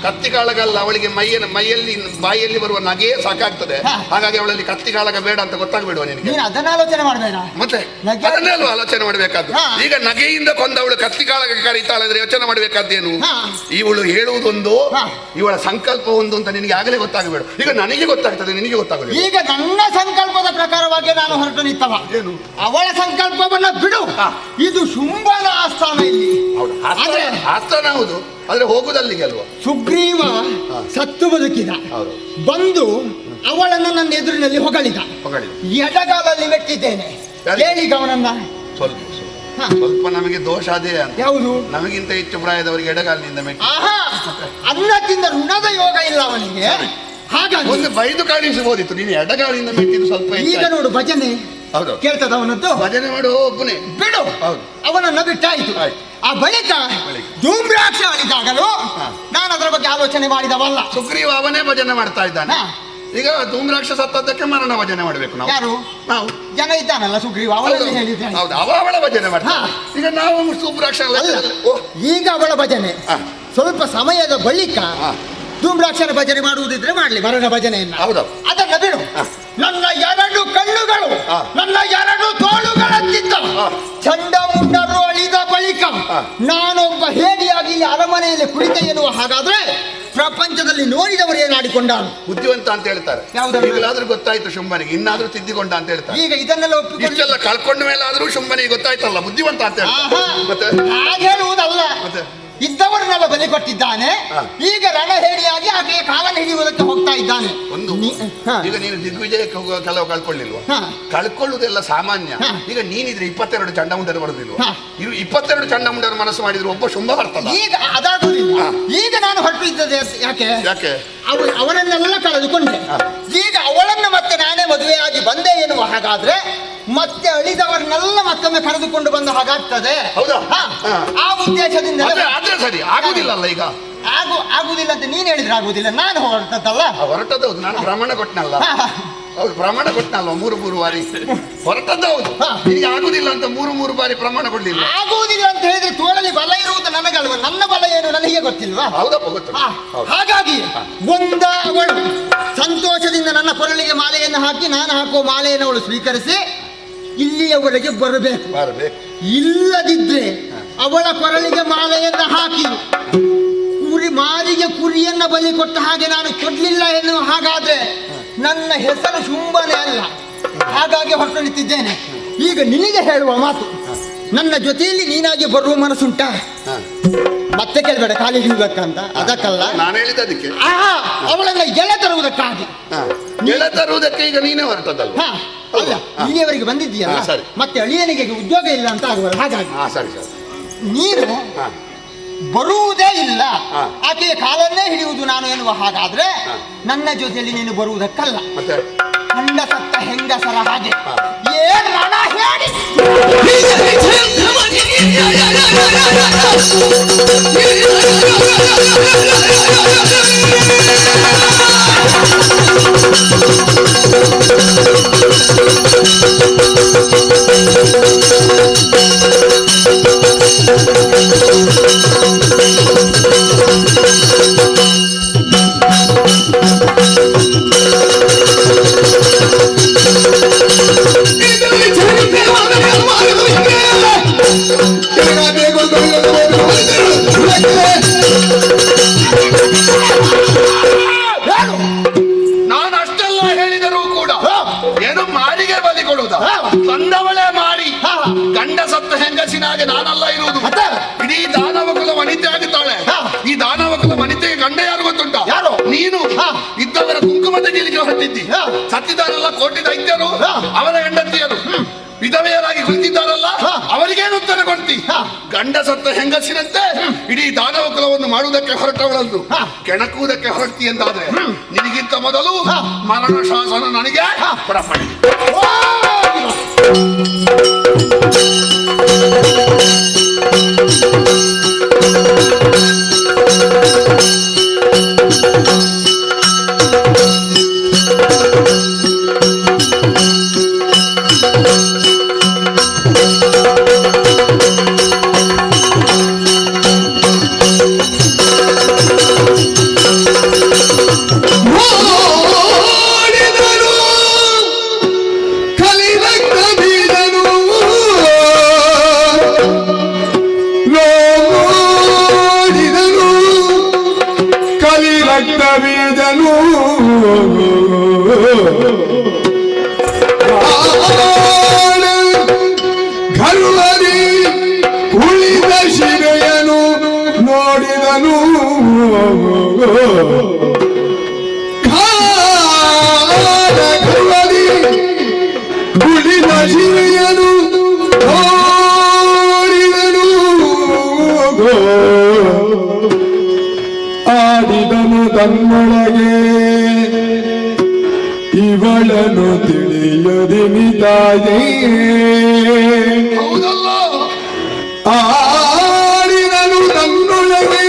ಕತ್ತಿ ಕಾಳಗಲ್ಲ, ಅವಳಿಗೆ ಮೈಯಲ್ಲಿ ಬಾಯಿಯಲ್ಲಿ ಬರುವ ನಗೆಯೇ ಸಾಕಾಗ್ತದೆ. ಹಾಗಾಗಿ ಅವಳಲ್ಲಿ ಕತ್ತಿ ಕಾಳಗ ಬೇಡ ಅಂತ ಗೊತ್ತಾಗ್ಬೇಡುವ ನಿನಗೆ. ನೀನು ಅದನ್ನ ಆಲೋಚನೆ ಮಾಡಬೇಡ. ಮತ್ತೆ ಅದನ್ನೇ ಅಲ್ವಾ ಆಲೋಚನೆ ಮಾಡಬೇಕಾದ್ದು. ಈಗ ನಗೆಯಿಂದ ಕೊಂದವಳು ಕತ್ತಿ ಕಾಳಗಕ್ಕೆ ಕರೀತಾಳೆ ಅಂದ್ರೆ ಯೋಚನೆ ಮಾಡಬೇಕಾದ್ದೇನು? ಇವಳು ಹೇಳುವುದೊಂದು, ಇವಳ ಸಂಕಲ್ಪ ಒಂದು ಅಂತ ನಿನಗೆ ಆಗಲೇ ಗೊತ್ತಾಗಬೇಡ. ಈಗ ನನಗೆ ಗೊತ್ತಾಗ್ತದೆ, ನಿನಗೆ ಗೊತ್ತಾಗಬೇಕು. ಈಗ ನನ್ನ ಸಂಕಲ್ಪದ ಪ್ರಕಾರವಾಗಿ ನಾನು ಹೊರಟು ನಿಂತವ. ಏನು? ಅವಳ ಸಂಕಲ್ಪವನ್ನ ಬಿಡು. ಇದು ಶುಂಭನ ಆಸ್ಥಾನ. ಇಲ್ಲಿ ಆಸ್ಥಾನ ಹೌದು, ಆದ್ರೆ ಹೋಗುದಲ್ಲಿಗೆ ಅಲ್ವಾ? ಸುಗ್ರೀವ ಸತ್ತು ಬದುಕಿದ, ಬಂದು ಅವಳನ್ನ ನನ್ನ ಎದುರಿನಲ್ಲಿ ಹೊಗಳಿದ. ಎಡಗಾಲಲ್ಲಿ ಮೆಟ್ಟಿದ್ದೇನೆ. ಕೇಳಿಗ ಅವನನ್ನ. ಸ್ವಲ್ಪ ನಮಗೆ ದೋಷ ಅದೇ ಅಂತ. ಯಾವುದು? ನಮಗಿಂತ ಹೆಚ್ಚು ಪ್ರಾಯದವರಿಗೆ ಎಡಗಾಲಿನಿಂದ ಮೆಟ್ಟಿ. ಅನ್ನಕ್ಕಿಂತ ಋಣದ ಯೋಗ ಇಲ್ಲ ಅವನಿಗೆ. ಹಾಗಾಗಿ ಒಂದು ಬೈದು ಕಾಣಿಸಬಹುದಿತ್ತು, ನೀನು ಎಡಗಾಲಿಂದ ಮೆಟ್ಟಿದ್ದು ಸ್ವಲ್ಪ. ಈಗ ನೋಡು, ಭಜನೆ ಹೌದು ಕೇಳ್ತದ ಅವನದ್ದು. ಭಜನೆ ಮಾಡು ಒಬ್ಬನೇ. ಬಿಡು. ಅವನನ್ನ ಬಿಟ್ಟಾಯಿತು. ಆ ಬಳಿಕ ಧೂಮ್ರಾಕ್ಷ ಅಳಿದಾಗಲೂ ನಾನು ಅದರ ಬಗ್ಗೆ ಆಲೋಚನೆ ಮಾಡಿದವಲ್ಲ. ಸುಗ್ರೀವ ಅವನೇ ಭಜನೆ ಮಾಡ್ತಾ ಇದ್ದಾನೆ. ಈಗ ಧೂಮ್ರಾಕ್ಷ ಸತ್ತದ್ದಕ್ಕೆ ಮರಣ ಭಜನೆ ಮಾಡಬೇಕು ನಾವು. ಯಾರು? ನಾವು. ಜನ ಇದ್ದಾನಲ್ಲ ಸುಗ್ರೀವ, ಅವಳನ್ನು ಹೇಳಿದ್ದಾನೆ. ಹೌದು, ಅವಳ ಭಜನೆ ಮಾಡ್ತಾನೆ. ಈಗ ನಾವು ಧೂಮ್ರಾಕ್ಷ. ಈಗ ಅವಳ ಭಜನೆ. ಸ್ವಲ್ಪ ಸಮಯದ ಬಳಿಕ ಧೂಮ್ರಾಕ್ಷರ ಭಜನೆ ಮಾಡುವುದಿದ್ರೆ ಮಾಡ್ಲಿ, ಮರಣ ಭಜನೆಯನ್ನ. ಹೌದು. ಅದನ್ನ ಬಿಡು. ನನ್ನ ಎರಡು ಕಣ್ಣುಗಳು, ನನ್ನ ಎರಡು ತೋಳುಗಳಂತಿದ್ದ ಚಂಡಮುಂಡರು ಅಳಿದ ಬಳಿಕ ನಾನೊಬ್ಬ ಹೇಡಿಯಾಗಿ ಇಲ್ಲಿ ಅರಮನೆಯಲ್ಲಿ ಕುಳಿತ ಎನ್ನುವ ಹಾಗಾದ್ರೆ ಪ್ರಪಂಚದಲ್ಲಿ ನೋಡಿದವರು ಏನಾಡಿಕೊಂಡಾನು? ಬುದ್ಧಿವಂತ ಅಂತ ಹೇಳ್ತಾರೆ. ಈಗಲಾದ್ರೂ ಗೊತ್ತಾಯ್ತು ಶುಂಭನಿಗೆ, ಇನ್ನಾದ್ರೂ ತಿದ್ದಿಕೊಂಡ ಅಂತ ಹೇಳ್ತಾರೆ. ಈಗ ಇದನ್ನೆಲ್ಲ ಇಷ್ಟೆಲ್ಲ ಕಳ್ಕೊಂಡ ಮೇಲೆ ಆದ್ರೂ ಶುಂಭನಿಗೆ ಗೊತ್ತಾಯ್ತಲ್ಲ ಬುದ್ಧಿವಂತ ಅಂತ ಮತ್ತೆ ಹಾಗೆ ಹೇಳುವುದಲ್ಲ, ಇದ್ದವರನ್ನೆಲ್ಲ ಬಲಿ ಕೊಟ್ಟಿದ್ದಾನೆ. ಈಗ ರಣಹೇಡಿಯಾಗಿ ಆಕೆಯ ಕಾಲನ್ನು ಹಿಡಿಯುವುದಕ್ಕೆ ಹೋಗ್ತಾ ಇದ್ದಾನೆ. ಈಗ ನೀನು ದಿಗ್ವಿಜಯಕ್ಕೆ ಹೋಗುವ ಕೆಲವು ಕಳ್ಕೊಳ್ಳಿಲ್ವ? ಕಳ್ಕೊಳ್ಳುವುದೆಲ್ಲ ಸಾಮಾನ್ಯ. ಈಗ ನೀನಿದ್ರೆ 22 ಚಂಡಮುಂಡರು ಬರುದಿಲ್ವ? 22 ಚಂಡಮುಂಡರು ಮನಸ್ಸು ಮಾಡಿದ್ರು ಒಬ್ಬ ಶುಂಭ ಬರ್ತಲ್ಲ. ಈಗ ಅದಾಗುದಿಲ್ಲ. ಈಗ ನಾನು ಹೊರಟಿದ್ದದೆ ಯಾಕೆ? ಅವರನ್ನೆಲ್ಲ ಕಳೆದುಕೊಂಡೆ. ಈಗ ಅವಳನ್ನು ಮತ್ತೆ ನಾನೇ ಮದುವೆಯಾಗಿ ಬಂದೆ ಎನ್ನುವ ಹಾಗಾದ್ರೆ ಮತ್ತೆ ಅಳಿದವರನ್ನೆಲ್ಲ ಮತ್ತೊಮ್ಮೆ ಕರೆದುಕೊಂಡು ಬಂದ ಹಾಗಾಗ್ತದೆ. ಹೌದಾ? ಆ ಉದ್ದೇಶದಿಂದ ಸರಿ ಆಗುದಿಲ್ಲಲ್ಲ. ಈಗ ಆಗುದಿಲ್ಲ ಅಂತ ನೀನ್ ಹೇಳಿದ್ರೆ ಆಗುದಿಲ್ಲ, ನಾನು ಹೊರಟದ್ದಲ್ಲ. ಹೊರಟದ್ದು ನಾನು ಪ್ರಮಾಣ ಕೊಟ್ಟನಲ್ಲ. ಹೌದು, ಪ್ರಮಾಣ ಕೊಟ್ಟನಲ್ವ 3 ಬಾರಿ ಹೊರಟದ್ದು. ಹೌದು, ಈಗ ಆಗುದಿಲ್ಲ ಅಂತ 3 ಬಾರಿ ಪ್ರಮಾಣ ಕೊಡ್ಲಿಲ್ಲ. ಆಗುವುದಿಲ್ಲ ಅಂತ ಹೇಳಿದ್ರೆ ತೋಳಲ್ಲಿ ಬಲ ಇರುವುದು ನನಗಲ್ವ? ನನ್ನ ಬಲ ಏನು ನನಗೆ ಗೊತ್ತಿಲ್ವಾ? ಹೌದಪ್ಪ, ಗೊತ್ತು. ಹಾಗಾಗಿ ಅವಳು ಸಂತೋಷದಿಂದ ನನ್ನ ಕೊರಳಿಗೆ ಮಾಲೆಯನ್ನು ಹಾಕಿ ನಾನು ಹಾಕುವ ಮಾಲೆಯನ್ನು ಅವಳು ಸ್ವೀಕರಿಸಿ ಇಲ್ಲಿಯವರೆಗೆ ಬರಬೇಕು. ಇಲ್ಲದಿದ್ರೆ ಅವಳ ಕೊರಳಿಗೆ ಮಾಲೆಯನ್ನು ಹಾಕಿ ಮಾರಿಗೆ ಕುರಿಯನ್ನ ಬಲಿ ಕೊಟ್ಟ ಹಾಗೆ ನಾನು ಕೊಡ್ಲಿಲ್ಲ ಎನ್ನುವ ಹಾಗಾದ್ರೆ ನನ್ನ ಹೆಸರು ಶುಂಭನೇ ಅಲ್ಲ. ಹಾಗಾಗಿ ಹೊರಟು ನಿಂತಿದ್ದೇನೆ. ಈಗ ನಿನಗೆ ಹೇಳುವ ಮಾತು, ನನ್ನ ಜೊತೆಯಲ್ಲಿ ನೀನಾಗಿ ಬರುವ ಮನಸ್ಸುಂಟ? ಮತ್ತೆ ಕೇಳಬೇಡ ಕಾಲಿ ಹಿಡಿಬೇಕಂತ, ಅದಕ್ಕಲ್ಲ ನಾನು ಹೇಳಿದ. ಅದಕ್ಕೆ ಅವಳನ್ನ ಎಳೆ ತರುವುದಕ್ಕಾಗಿ. ಎಳೆ ತರುವುದಕ್ಕೆ ಈಗ ನೀನೇ ಹೊರಟದಲ್ಲ? ಅಲ್ಲ, ಇಲ್ಲಿಯವರೆಗೆ ಬಂದಿದ್ದೀಯಲ್ಲ, ಮತ್ತೆ ಅಳಿಯನಿಗೆ ಉದ್ಯೋಗ ಇಲ್ಲ ಅಂತ ಆಗುವ ಹಾಗಾಗಿ ನೀನು ಬರುವುದೇ ಇಲ್ಲ, ಆಕೆಯ ಕಾಲನ್ನೇ ಹಿಡಿಯುವುದು ನಾನು ಎನ್ನುವ ಹಾಗಾದ್ರೆ ನನ್ನ ಜೊತೆಯಲ್ಲಿ ನೀನು ಬರುವುದಕ್ಕಲ್ಲ, ಕಂಡ ಸತ್ತ ಹೆಂಗಸರ ಹಾಗೆ ಏನ್ ರಣ ಹೇಳಿ ನಾನು ಅಷ್ಟೆಲ್ಲ ಹೇಳಿದರೂ ಕೂಡ ಏನು ಮಾರಿಗೆ ಬಲಿ ಕೊಡುವುದ? ತಂದವಳೇ ಮಾಡಿ ಗಂಡ ಸತ್ತ ಹೆಂಗಸಿನಾಗೆ ನಾನಲ್ಲ ಇರುವುದು. ಇಡೀ ದಾನವ ಕುಲ ವನಿತೆ ಆಗುತ್ತಾಳೆ. ಈ ದಾನವ ಕುಲ ವನಿತೆಗೆ ಗಂಡ ಯಾರು ಗೊತ್ತುಂಟ? ನೀನು. ಇದ್ದವರ ಕುಂಕುಮ ತೆಗೀಲಿಕ್ಕೆ ಹೊರಟಿದ್ದಿ. ಸತ್ತಿದಾರಲ್ಲ ಕೋಟಿ ದೈತ್ಯರು, ಅವರ ಹೆಂಡತಿಯರು ವಿಧವೆಯರಾಗಿ ಕುಳಿತಿದ್ದಾರಲ್ಲ, ಅವರಿಗೇನು ಉತ್ತರ ಕೊಡ್ತಿ? ಗಂಡ ಸತ್ತ ಹೆಂಗಸಿನಂತೆ ಇಡೀ ದಾನವ ಕುಲವನ್ನು ಮಾಡುವುದಕ್ಕೆ ಹೊರಟವಳನ್ನು ಕೆಣಕುವುದಕ್ಕೆ ಹೊರಟಿ ಎಂದಾದ್ರೆ ನಿನಗಿಂತ ಮೊದಲು ಮರಣ ಶಾಸನ ನನಗೆ ಪುರಪಡಿ. ಆಡಿದನು ತನ್ನೊಳಗೆ ಇವಳನ್ನು ತಿಳಿಯದಿನಿತಾಯೇ. ಆಡಿದನು ತನ್ನೊಳಗೆ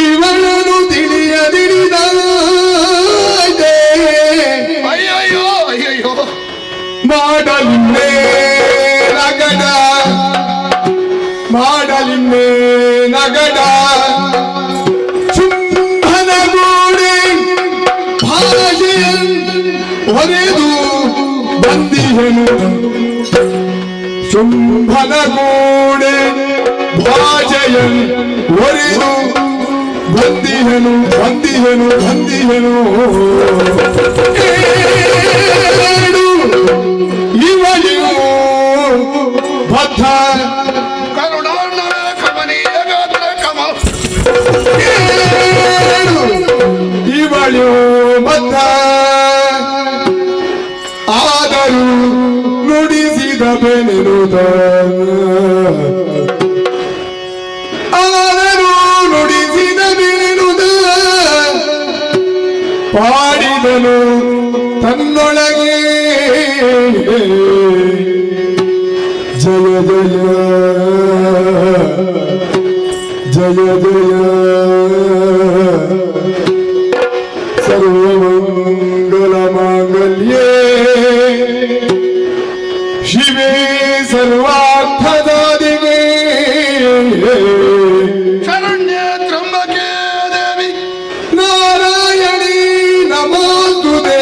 ಇವಳನ್ನು ತಿಳಿಯದಿನಿತಾಯೇ. ಅಯ್ಯಯ್ಯೋ ಅಯ್ಯಯ್ಯೋ, ಮಾಡಲಿನ್ನೇ ನಗಡ, ಮಾಡಲಿನ್ನೇ ನಗಡ, ಶುಂಭನ ಶುಂಭನ ಗೋಡೆ ಭಾಜಯನ್ ಒರೆದು ಬಂದಿಹನು ಬಂದಿಹನು ಬಂದಿಹನು ಇವನು ಬದ್ಧ ಕರುಣಾರ್ಣವ ಕಮನೀಯ ಗಾತ್ರ ಕಮಲ ಇವಳು ಬದ್ಧ ಆದರೂ ನುಡಿಸಿದ ಬೆನೆನುದ ಆದರೂ ನುಡಿಸಿದ ಬೆನೆನುದ ಪಾಡಿದನು ತನ್ನೊಳಗೆ ಜಯ ಜಯ ಜಯ ಜಯ ಸರ್ವಮಂಗಲ ಮಾಂಗಲ್ಯೇ ಶಿವೇ ಸರ್ವಾರ್ಥದಾದಿಗೆ ಶರಣ್ಯ ತ್ರಂಬಕೆ ದೇವಿ ನಾರಾಯಣಿ ನಮೋಸ್ತುತೆ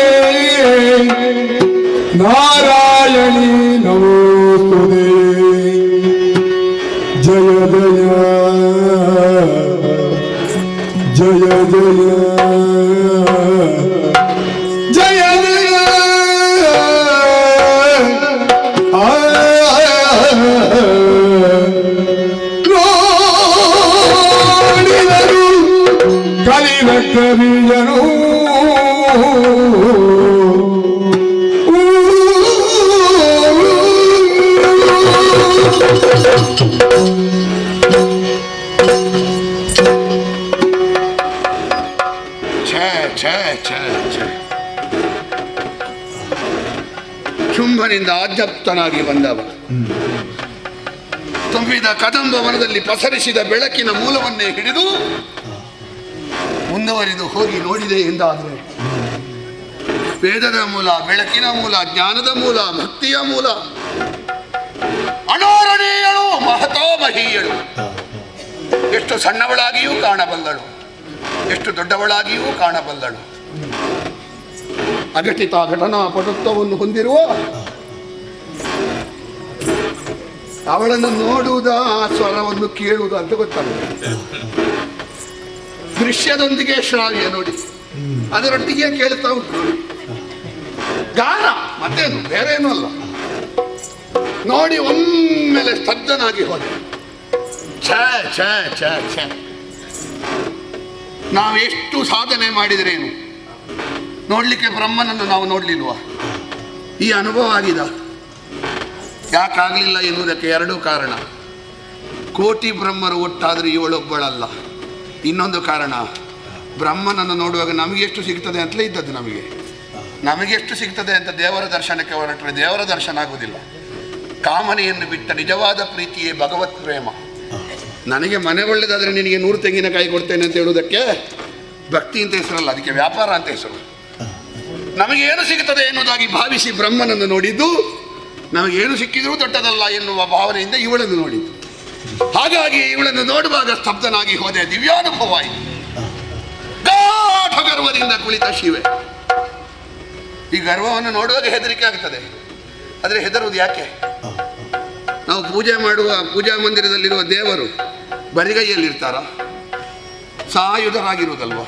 ನಾರಾಯಣಿ ನಮೋಸ್ತುತೆ ಜಯ ಜಯ ಜಯ ಜಯ ಜಯ ನೋಡಿದರು ಕಲಿನ ಕವಿಯನು ಶುಂಭನಿಂದ ಆಜ್ಞಪ್ತನಾಗಿ ಬಂದವ ತುಂಬಿದ ಕದಂಬ ವನದಲ್ಲಿ ಪಸರಿಸಿದ ಬೆಳಕಿನ ಮೂಲವನ್ನೇ ಹಿಡಿದು ಮುಂದುವರಿದು ಹೋಗಿ ನೋಡಿದೆ ಎಂದಾದರೆ ವೇದದ ಮೂಲ, ಬೆಳಕಿನ ಮೂಲ, ಜ್ಞಾನದ ಮೂಲ, ಭಕ್ತಿಯ ಮೂಲ, ಅನಾರಣೀಯಳು, ಮಹತೋಮಹೀಯಳು. ಎಷ್ಟು ಸಣ್ಣವಳಾಗಿಯೂ ಕಾಣಬಲ್ಲಳು, ಎಷ್ಟು ದೊಡ್ಡವಳಾಗಿಯೂ ಕಾಣಬಲ್ಲಳು. ಅಘಟಿತ ಘಟನಾ ಪಟುತ್ವವನ್ನು ಹೊಂದಿರುವ ಅವಳನ್ನು ನೋಡುವುದ, ಆ ಸ್ವರವನ್ನು ಕೇಳುವುದ ಅಂತ ಗೊತ್ತಾಗುತ್ತೆ. ದೃಶ್ಯದೊಂದಿಗೆ ಶ್ರಾವ್ಯ ನೋಡಿ, ಅದರೊಟ್ಟಿಗೆ ಕೇಳ್ತಾ ಉಂಟು ಗಾನ, ಮತ್ತೇನು ಬೇರೇನೂ ಅಲ್ಲ. ನೋಡಿ ಒಮ್ಮೆಲೆ ಸ್ತಬ್ಧನಾಗಿ ಹೋದೆ. ಛ ಛ ಛ ಛ ನಾವೆಷ್ಟು ಸಾಧನೆ ಮಾಡಿದ್ರೇನು, ನೋಡ್ಲಿಕ್ಕೆ ಬ್ರಹ್ಮನನ್ನು ನಾವು ನೋಡ್ಲಿಲ್ವಾ? ಈ ಅನುಭವ ಆಗಿದೆ. ಯಾಕಾಗಲಿಲ್ಲ ಎನ್ನುವುದಕ್ಕೆ ಎರಡೂ ಕಾರಣ. ಕೋಟಿ ಬ್ರಹ್ಮರು ಒಟ್ಟಾದರೆ ಇವಳೊಬ್ಬಳಲ್ಲ. ಇನ್ನೊಂದು ಕಾರಣ, ಬ್ರಹ್ಮನನ್ನು ನೋಡುವಾಗ ನಮಗೆಷ್ಟು ಸಿಗ್ತದೆ ಅಂತಲೇ ಇದ್ದದ್ದು. ನಮಗೆಷ್ಟು ಸಿಗ್ತದೆ ಅಂತ ದೇವರ ದರ್ಶನಕ್ಕೆ ಹೊರಟರೆ ದೇವರ ದರ್ಶನ ಆಗುವುದಿಲ್ಲ. ಕಾಮನೆಯನ್ನು ಬಿಟ್ಟ ನಿಜವಾದ ಪ್ರೀತಿಯೇ ಭಗವತ್ ಪ್ರೇಮ. ನನಗೆ ಮನೆ ಒಳ್ಳೆದಾದರೆ ನಿನಗೆ 100 ತೆಂಗಿನಕಾಯಿ ಕೊಡ್ತೇನೆ ಅಂತ ಹೇಳುವುದಕ್ಕೆ ಭಕ್ತಿ ಅಂತ ಹೆಸರಲ್ಲ, ಅದಕ್ಕೆ ವ್ಯಾಪಾರ ಅಂತ ಹೆಸರು. ನಮಗೇನು ಸಿಗ್ತದೆ ಎನ್ನುವುದಾಗಿ ಭಾವಿಸಿ ಬ್ರಹ್ಮನನ್ನು ನೋಡಿದ್ದು, ನಮಗೇನು ಸಿಕ್ಕಿದರೂ ದೊಡ್ಡದಲ್ಲ ಎನ್ನುವ ಭಾವನೆಯಿಂದ ಇವಳನ್ನು ನೋಡಿದ್ದು. ಹಾಗಾಗಿ ಇವಳನ್ನು ನೋಡುವಾಗ ಸ್ತಬ್ಧನಾಗಿ ಹೋದೆ. ದಿವ್ಯಾನುಭವ ಆಯಿತು. ಗಾಢ ಗರ್ವದಿಂದ ಕುಳಿತ ಶಿವೆ. ಈ ಗರ್ವವನ್ನು ನೋಡುವಾಗ ಹೆದರಿಕೆ ಆಗ್ತದೆ. ಆದರೆ ಹೆದರುವುದು ಯಾಕೆ? ನಾವು ಪೂಜೆ ಮಾಡುವ ಪೂಜಾ ಮಂದಿರದಲ್ಲಿರುವ ದೇವರು ಬರಿಗೈಯಲ್ಲಿರ್ತಾರ? ಸಾಯುಧರಾಗಿರುವುದಲ್ವ?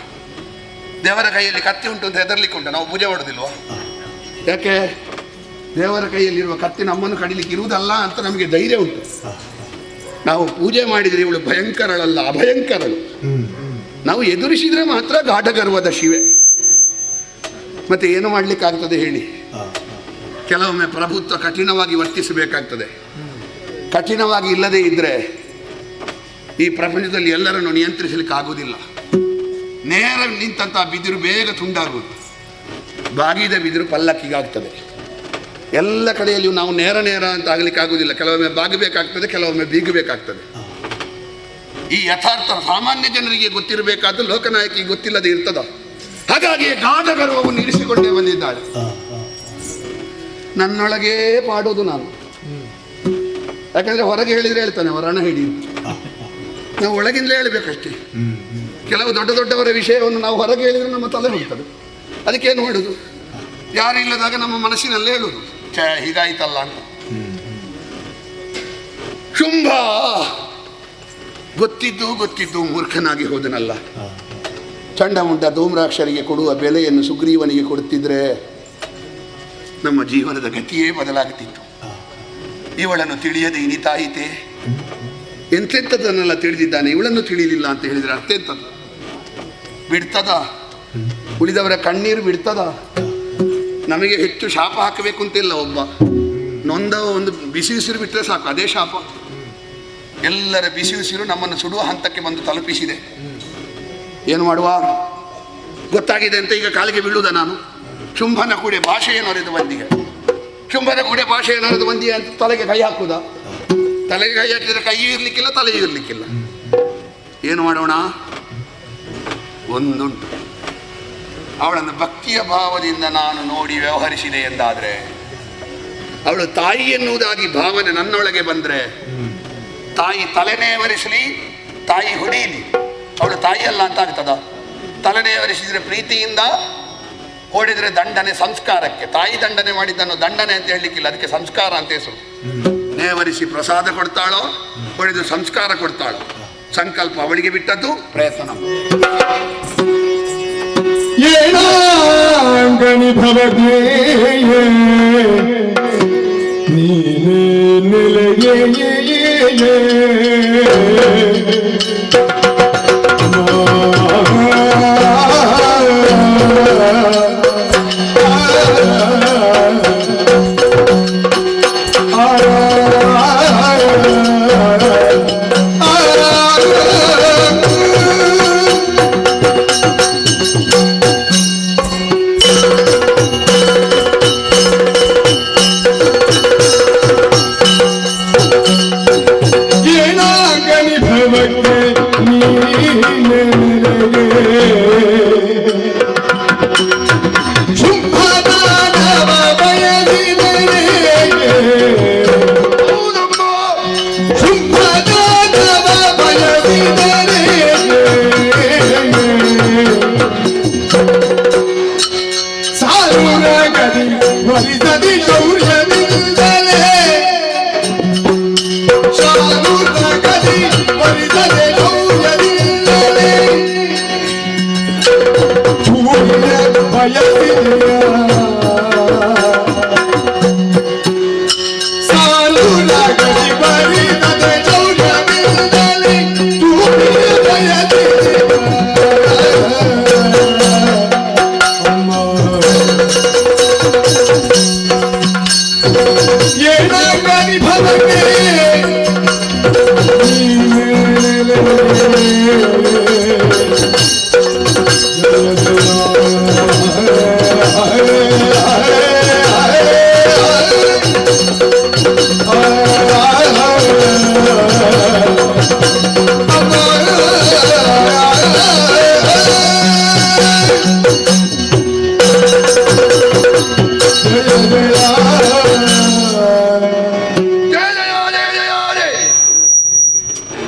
ದೇವರ ಕೈಯಲ್ಲಿ ಕತ್ತಿ ಉಂಟು ಅಂತ ಹೆದರ್ಲಿಕ್ಕೆ ಉಂಟು, ನಾವು ಪೂಜೆ ಮಾಡೋದಿಲ್ವ? ಯಾಕೆ? ದೇವರ ಕೈಯಲ್ಲಿರುವ ಕತ್ತಿ ನಮ್ಮನ್ನು ಕಡಿಲಿಕ್ಕೆ ಇರುವುದಲ್ಲ ಅಂತ ನಮಗೆ ಧೈರ್ಯ ಉಂಟು. ನಾವು ಪೂಜೆ ಮಾಡಿದರೆ ಇವಳು ಭಯಂಕರಳಲ್ಲ, ಅಭಯಂಕರಳು. ನಾವು ಎದುರಿಸಿದರೆ ಮಾತ್ರ ಗಾಢ ಗರ್ವದ ಶಿವೆ. ಮತ್ತೆ ಏನು ಮಾಡಲಿಕ್ಕಾಗ್ತದೆ ಹೇಳಿ? ಕೆಲವೊಮ್ಮೆ ಪ್ರಭುತ್ವ ಕಠಿಣವಾಗಿ ವರ್ತಿಸಬೇಕಾಗ್ತದೆ. ಕಠಿಣವಾಗಿ ಇಲ್ಲದೇ ಇದ್ದರೆ ಈ ಪ್ರಪಂಚದಲ್ಲಿ ಎಲ್ಲರನ್ನು ನಿಯಂತ್ರಿಸಲಿಕ್ಕೆ ಆಗುವುದಿಲ್ಲ. ನೇರ ನಿಂತಹ ಬಿದಿರು ಬೇಗ ತುಂಡಾಗುವುದು, ಬಾಗಿದ ಬಿದಿರು ಪಲ್ಲಕ್ಕಿಗಾಗ್ತದೆ. ಎಲ್ಲ ಕಡೆಯಲ್ಲಿಯೂ ನಾವು ನೇರ ಅಂತ ಆಗಲಿಕ್ಕೆ ಆಗುವುದಿಲ್ಲ. ಕೆಲವೊಮ್ಮೆ ಬಾಗಬೇಕಾಗ್ತದೆ, ಕೆಲವೊಮ್ಮೆ ಬೀಗಬೇಕಾಗ್ತದೆ. ಈ ಯಥಾರ್ಥ ಸಾಮಾನ್ಯ ಜನರಿಗೆ ಗೊತ್ತಿರಬೇಕಾದ್ದು ಲೋಕನಾಯಕಿಗೆ ಗೊತ್ತಿಲ್ಲದೆ ಇರ್ತದ. ಹಾಗಾಗಿ ಗಾಢ ಗರ್ವವನ್ನು ಇರಿಸಿಕೊಂಡೇ ಬಂದಿದ್ದಾಳೆ. ನನ್ನೊಳಗೇ ಪಾಡೋದು ನಾನು. ಯಾಕಂದರೆ ಹೊರಗೆ ಹೇಳಿದರೆ ಹೇಳ್ತಾನೆ ವರಣ ಹಿಡಿ, ನಾವು ಒಳಗಿಂದಲೇ ಹೇಳಬೇಕಷ್ಟೇ. ಕೆಲವು ದೊಡ್ಡವರ ವಿಷಯವನ್ನು ನಾವು ಹೊರಗೆ ಹೇಳಿದರೆ ನಮ್ಮ ತಲೆ ಹೋಗ್ತದೆ. ಅದಕ್ಕೇನು ಮಾಡೋದು? ಯಾರು ಇಲ್ಲದಾಗ ನಮ್ಮ ಮನಸ್ಸಿನಲ್ಲೇ ಹೇಳೋದು. ಛೇ ಹೀಗಾಯ್ತಲ್ಲ ಅಂತ. ಶುಂಭ ಗೊತ್ತಿದ್ದು ಮೂರ್ಖನಾಗಿ ಹೋದನಲ್ಲ. ಚಂಡಮುಂಡ ಧೂಮ್ರಾಕ್ಷರಿಗೆ ಕೊಡುವ ಬೆಲೆಯನ್ನು ಸುಗ್ರೀವನಿಗೆ ಕೊಡುತ್ತಿದ್ರೆ ನಮ್ಮ ಜೀವನದ ಗತಿಯೇ ಬದಲಾಗುತ್ತಿತ್ತು. ಇವಳನ್ನು ತಿಳಿಯದೆ ಇನಿತಾಯಿತೆ. ಎಂತೆಂಥದ್ದನ್ನೆಲ್ಲ ತಿಳಿದಿದ್ದಾನೆ, ಇವಳನ್ನು ತಿಳಿಲಿಲ್ಲ ಅಂತ ಹೇಳಿದರೆ ಅರ್ಥ ಎಂಥದ್ದು? ಬಿಡ್ತದ? ಉಳಿದವರ ಕಣ್ಣೀರು ಬಿಡ್ತದ? ನಮಗೆ ಹೆಚ್ಚು ಶಾಪ ಹಾಕಬೇಕು ಅಂತಿಲ್ಲ. ಒಬ್ಬ ನೊಂದ ಒಂದು ಬಿಸಿ ಉಸಿರು ಬಿಟ್ಟರೆ ಸಾಕು, ಅದೇ ಶಾಪ. ಎಲ್ಲರ ಬಿಸಿ ಉಸಿರು ನಮ್ಮನ್ನು ಸುಡುವ ಹಂತಕ್ಕೆ ಬಂದು ತಲುಪಿಸಿದೆ. ಏನು ಮಾಡುವ? ಗೊತ್ತಾಗಿದೆ ಅಂತ ಈಗ ಕಾಲಿಗೆ ಬೀಳುವುದ ನಾನು? ಶುಂಭನ ಕೂಡೆ ಭಾಷೆಯನ್ನು ಅರಿದು ಬಂದಿಗೆ, ಶುಂಭನ ಕೂಡೆ ಭಾಷೆಯನ್ನು ಅರಿದು ಬಂದಿಗೆ ಅಂತ ತಲೆಗೆ ಕೈ ಹಾಕುವುದ? ತಲೆಗೆ ಕೈ ಹಾಕಿದರೆ ಕೈಯೂ ಇರಲಿಕ್ಕಿಲ್ಲ, ತಲೆಯೂ ಇರಲಿಕ್ಕಿಲ್ಲ. ಏನು ಮಾಡೋಣ? ಒಂದುಂಟು, ಅವಳನ್ನು ಭಕ್ತಿಯ ಭಾವದಿಂದ ನಾನು ನೋಡಿ ವ್ಯವಹರಿಸಿದೆ ಎಂದಾದರೆ, ಅವಳು ತಾಯಿ ಎನ್ನುವುದಾಗಿ ಭಾವನೆ ನನ್ನೊಳಗೆ ಬಂದರೆ, ತಾಯಿ ತಲೆನೇ ಒರೆಸಲಿ, ತಾಯಿ ಹೊಡೆಯಲಿ, ಅವಳು ತಾಯಿ ಅಲ್ಲ ಅಂತ ಆಗ್ತದ? ತಲೆನೇ ಒರೆಸಿದರೆ ಪ್ರೀತಿಯಿಂದ, ಹೊಡೆದರೆ ದಂಡನೆ ಸಂಸ್ಕಾರಕ್ಕೆ. ತಾಯಿ ದಂಡನೆ ಮಾಡಿದ್ದನ್ನು ದಂಡನೆ ಅಂತ ಹೇಳಲಿಕ್ಕಿಲ್ಲ, ಅದಕ್ಕೆ ಸಂಸ್ಕಾರ ಅಂತ ಹೆಸರು. ನೇವರಿಸಿ ಪ್ರಸಾದ ಕೊಡ್ತಾಳೋ, ಹೊಡೆದು ಸಂಸ್ಕಾರ ಕೊಡ್ತಾಳೋ, ಸಂಕಲ್ಪ ಅವಳಿಗೆ ಬಿಟ್ಟದ್ದು, ಪ್ರಯತ್ನ ನಮ್ಮದು. ಏನಾಂಗನಿ ಭವಗೆ ನೀನೇ ನೆಲೆಗೆ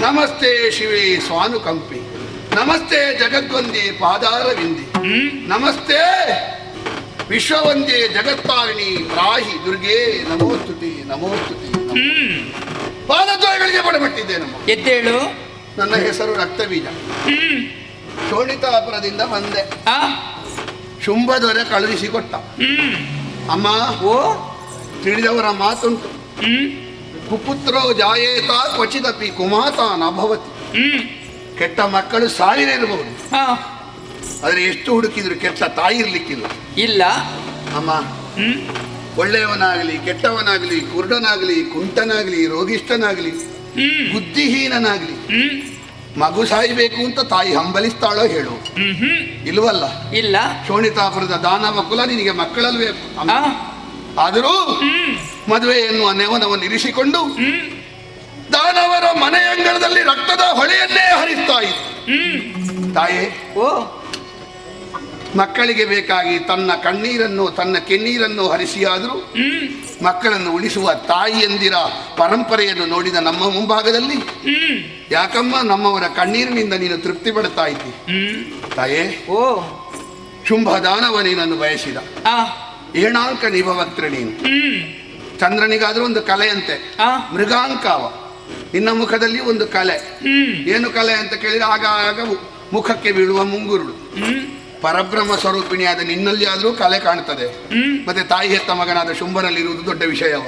ನಮಸ್ತೆ ಶಿವೆ ಸ್ವಾನುಕಂಪಿ, ನಮಸ್ತೆ ಜಗದ್ವಂದೇ ಪಾದಾರವಿಂದಿ, ನಮಸ್ತೆ ವಿಶ್ವವಂದೇ ಜಗತ್ತಾರಿಣಿ ರಾಹಿ ದುರ್ಗೆ ನಮೋಸ್ತುತಿ ನಮೋಸ್ತುತಿ. ಪಾದದ್ವಯಗಳಿಗೆ ಬಡಪಟ್ಟಿದ್ದೇನಮ್ಮ. ಎದ್ದೇಳು. ನನ್ನ ಹೆಸರು ರಕ್ತಬೀಜ. ಶೋಣಿತಾಪುರದಿಂದ ಬಂದೆ. ಶುಂಭದೊರೆ ಕಳುಹಿಸಿಕೊಟ್ಟ. ಅಮ್ಮ, ಓ ತಿಳಿದವರ ಮಾತುಂಟು. ಕುಪುತ್ರೋ ಜಾಯೇತ ಕ್ವಚಿದಪಿ ಕುಮಾತ ನಭವತಿ. ಕೆಟ್ಟ ಮಕ್ಕಳು ಸಾವಿರ ಇರಬಹುದು, ಆದರೆ ಎಷ್ಟು ಹುಡುಕಿದ್ರು ಕೆಟ್ಟ ತಾಯಿ ಇರ್ಲಿಕ್ಕಿಲ್ಲ. ಇಲ್ಲ ಅಮ್ಮ, ಒಳ್ಳೆಯವನಾಗಲಿ ಕೆಟ್ಟವನಾಗಲಿ, ಕುರುಡನಾಗಲಿ ಕುಂಟನಾಗಲಿ, ರೋಗಿಷ್ಠನಾಗಲಿ, ಬುದ್ಧಿಹೀನನಾಗಲಿ, ಮಗು ಸಾಯಬೇಕು ಅಂತ ತಾಯಿ ಹಂಬಲಿಸ್ತಾಳೋ ಹೇಳು? ಇಲ್ವಲ್ಲ. ಇಲ್ಲ. ಶೋಣಿತಾಪುರದ ದಾನವ ಕುಲ ನಿನಗೆ ಮಕ್ಕಳಲ್ವೇ? ಆದರೂ ಮದುವೆ ಎನ್ನುವ ನೆವನವನ್ನು ಇರಿಸಿಕೊಂಡು ದಾನವರ ಮನೆಯಂಗಳದಲ್ಲಿ ರಕ್ತದ ಹೊಳೆಯನ್ನೇ ಹರಿಸ್ತಾ ಇತ್ತು ತಾಯೇ. ಮಕ್ಕಳಿಗೆ ಬೇಕಾಗಿ ತನ್ನ ಕಣ್ಣೀರನ್ನು ತನ್ನ ಕೆನ್ನೀರನ್ನು ಹರಿಸಿಯಾದರೂ ಮಕ್ಕಳನ್ನು ಉಳಿಸುವ ತಾಯಿಯಂದಿರ ಪರಂಪರೆಯನ್ನು ನೋಡಿದ ನಮ್ಮ ಮುಂಭಾಗದಲ್ಲಿ ಯಾಕಮ್ಮ ನಮ್ಮವರ ಕಣ್ಣೀರಿನಿಂದ ನೀನು ತೃಪ್ತಿ ಪಡ್ತಾ ಇದ್ದಿ ತಾಯೇ? ಶುಂಭ ದಾನವ ನೀನನ್ನು ಬಯಸಿದ ಏಣಾಂಕ ನಿಭವಕ್ತ್ರ ನೀನು. ಚಂದ್ರನಿಗಾದ್ರೂ ಒಂದು ಕಲೆಯಂತೆ, ಮೃಗಾಂಕಾವ. ನಿನ್ನ ಮುಖದಲ್ಲಿ ಒಂದು ಕಲೆ. ಏನು ಕಲೆ ಅಂತ ಕೇಳಿದ್ರೆ ಆಗಾಗ ಮುಖಕ್ಕೆ ಬೀಳುವ ಮುಂಗುರುಳು. ಪರಬ್ರಹ್ಮ ಸ್ವರೂಪಿಣಿಯಾದ ನಿನ್ನಲ್ಲಿ ಆದ್ರೂ ಕಲೆ ಕಾಣ್ತದೆ. ಮತ್ತೆ ತಾಯಿ ಹೆತ್ತ ಮಗನಾದ ಶುಂಭನಲ್ಲಿ ಇರುವುದು ದೊಡ್ಡ ವಿಷಯವ.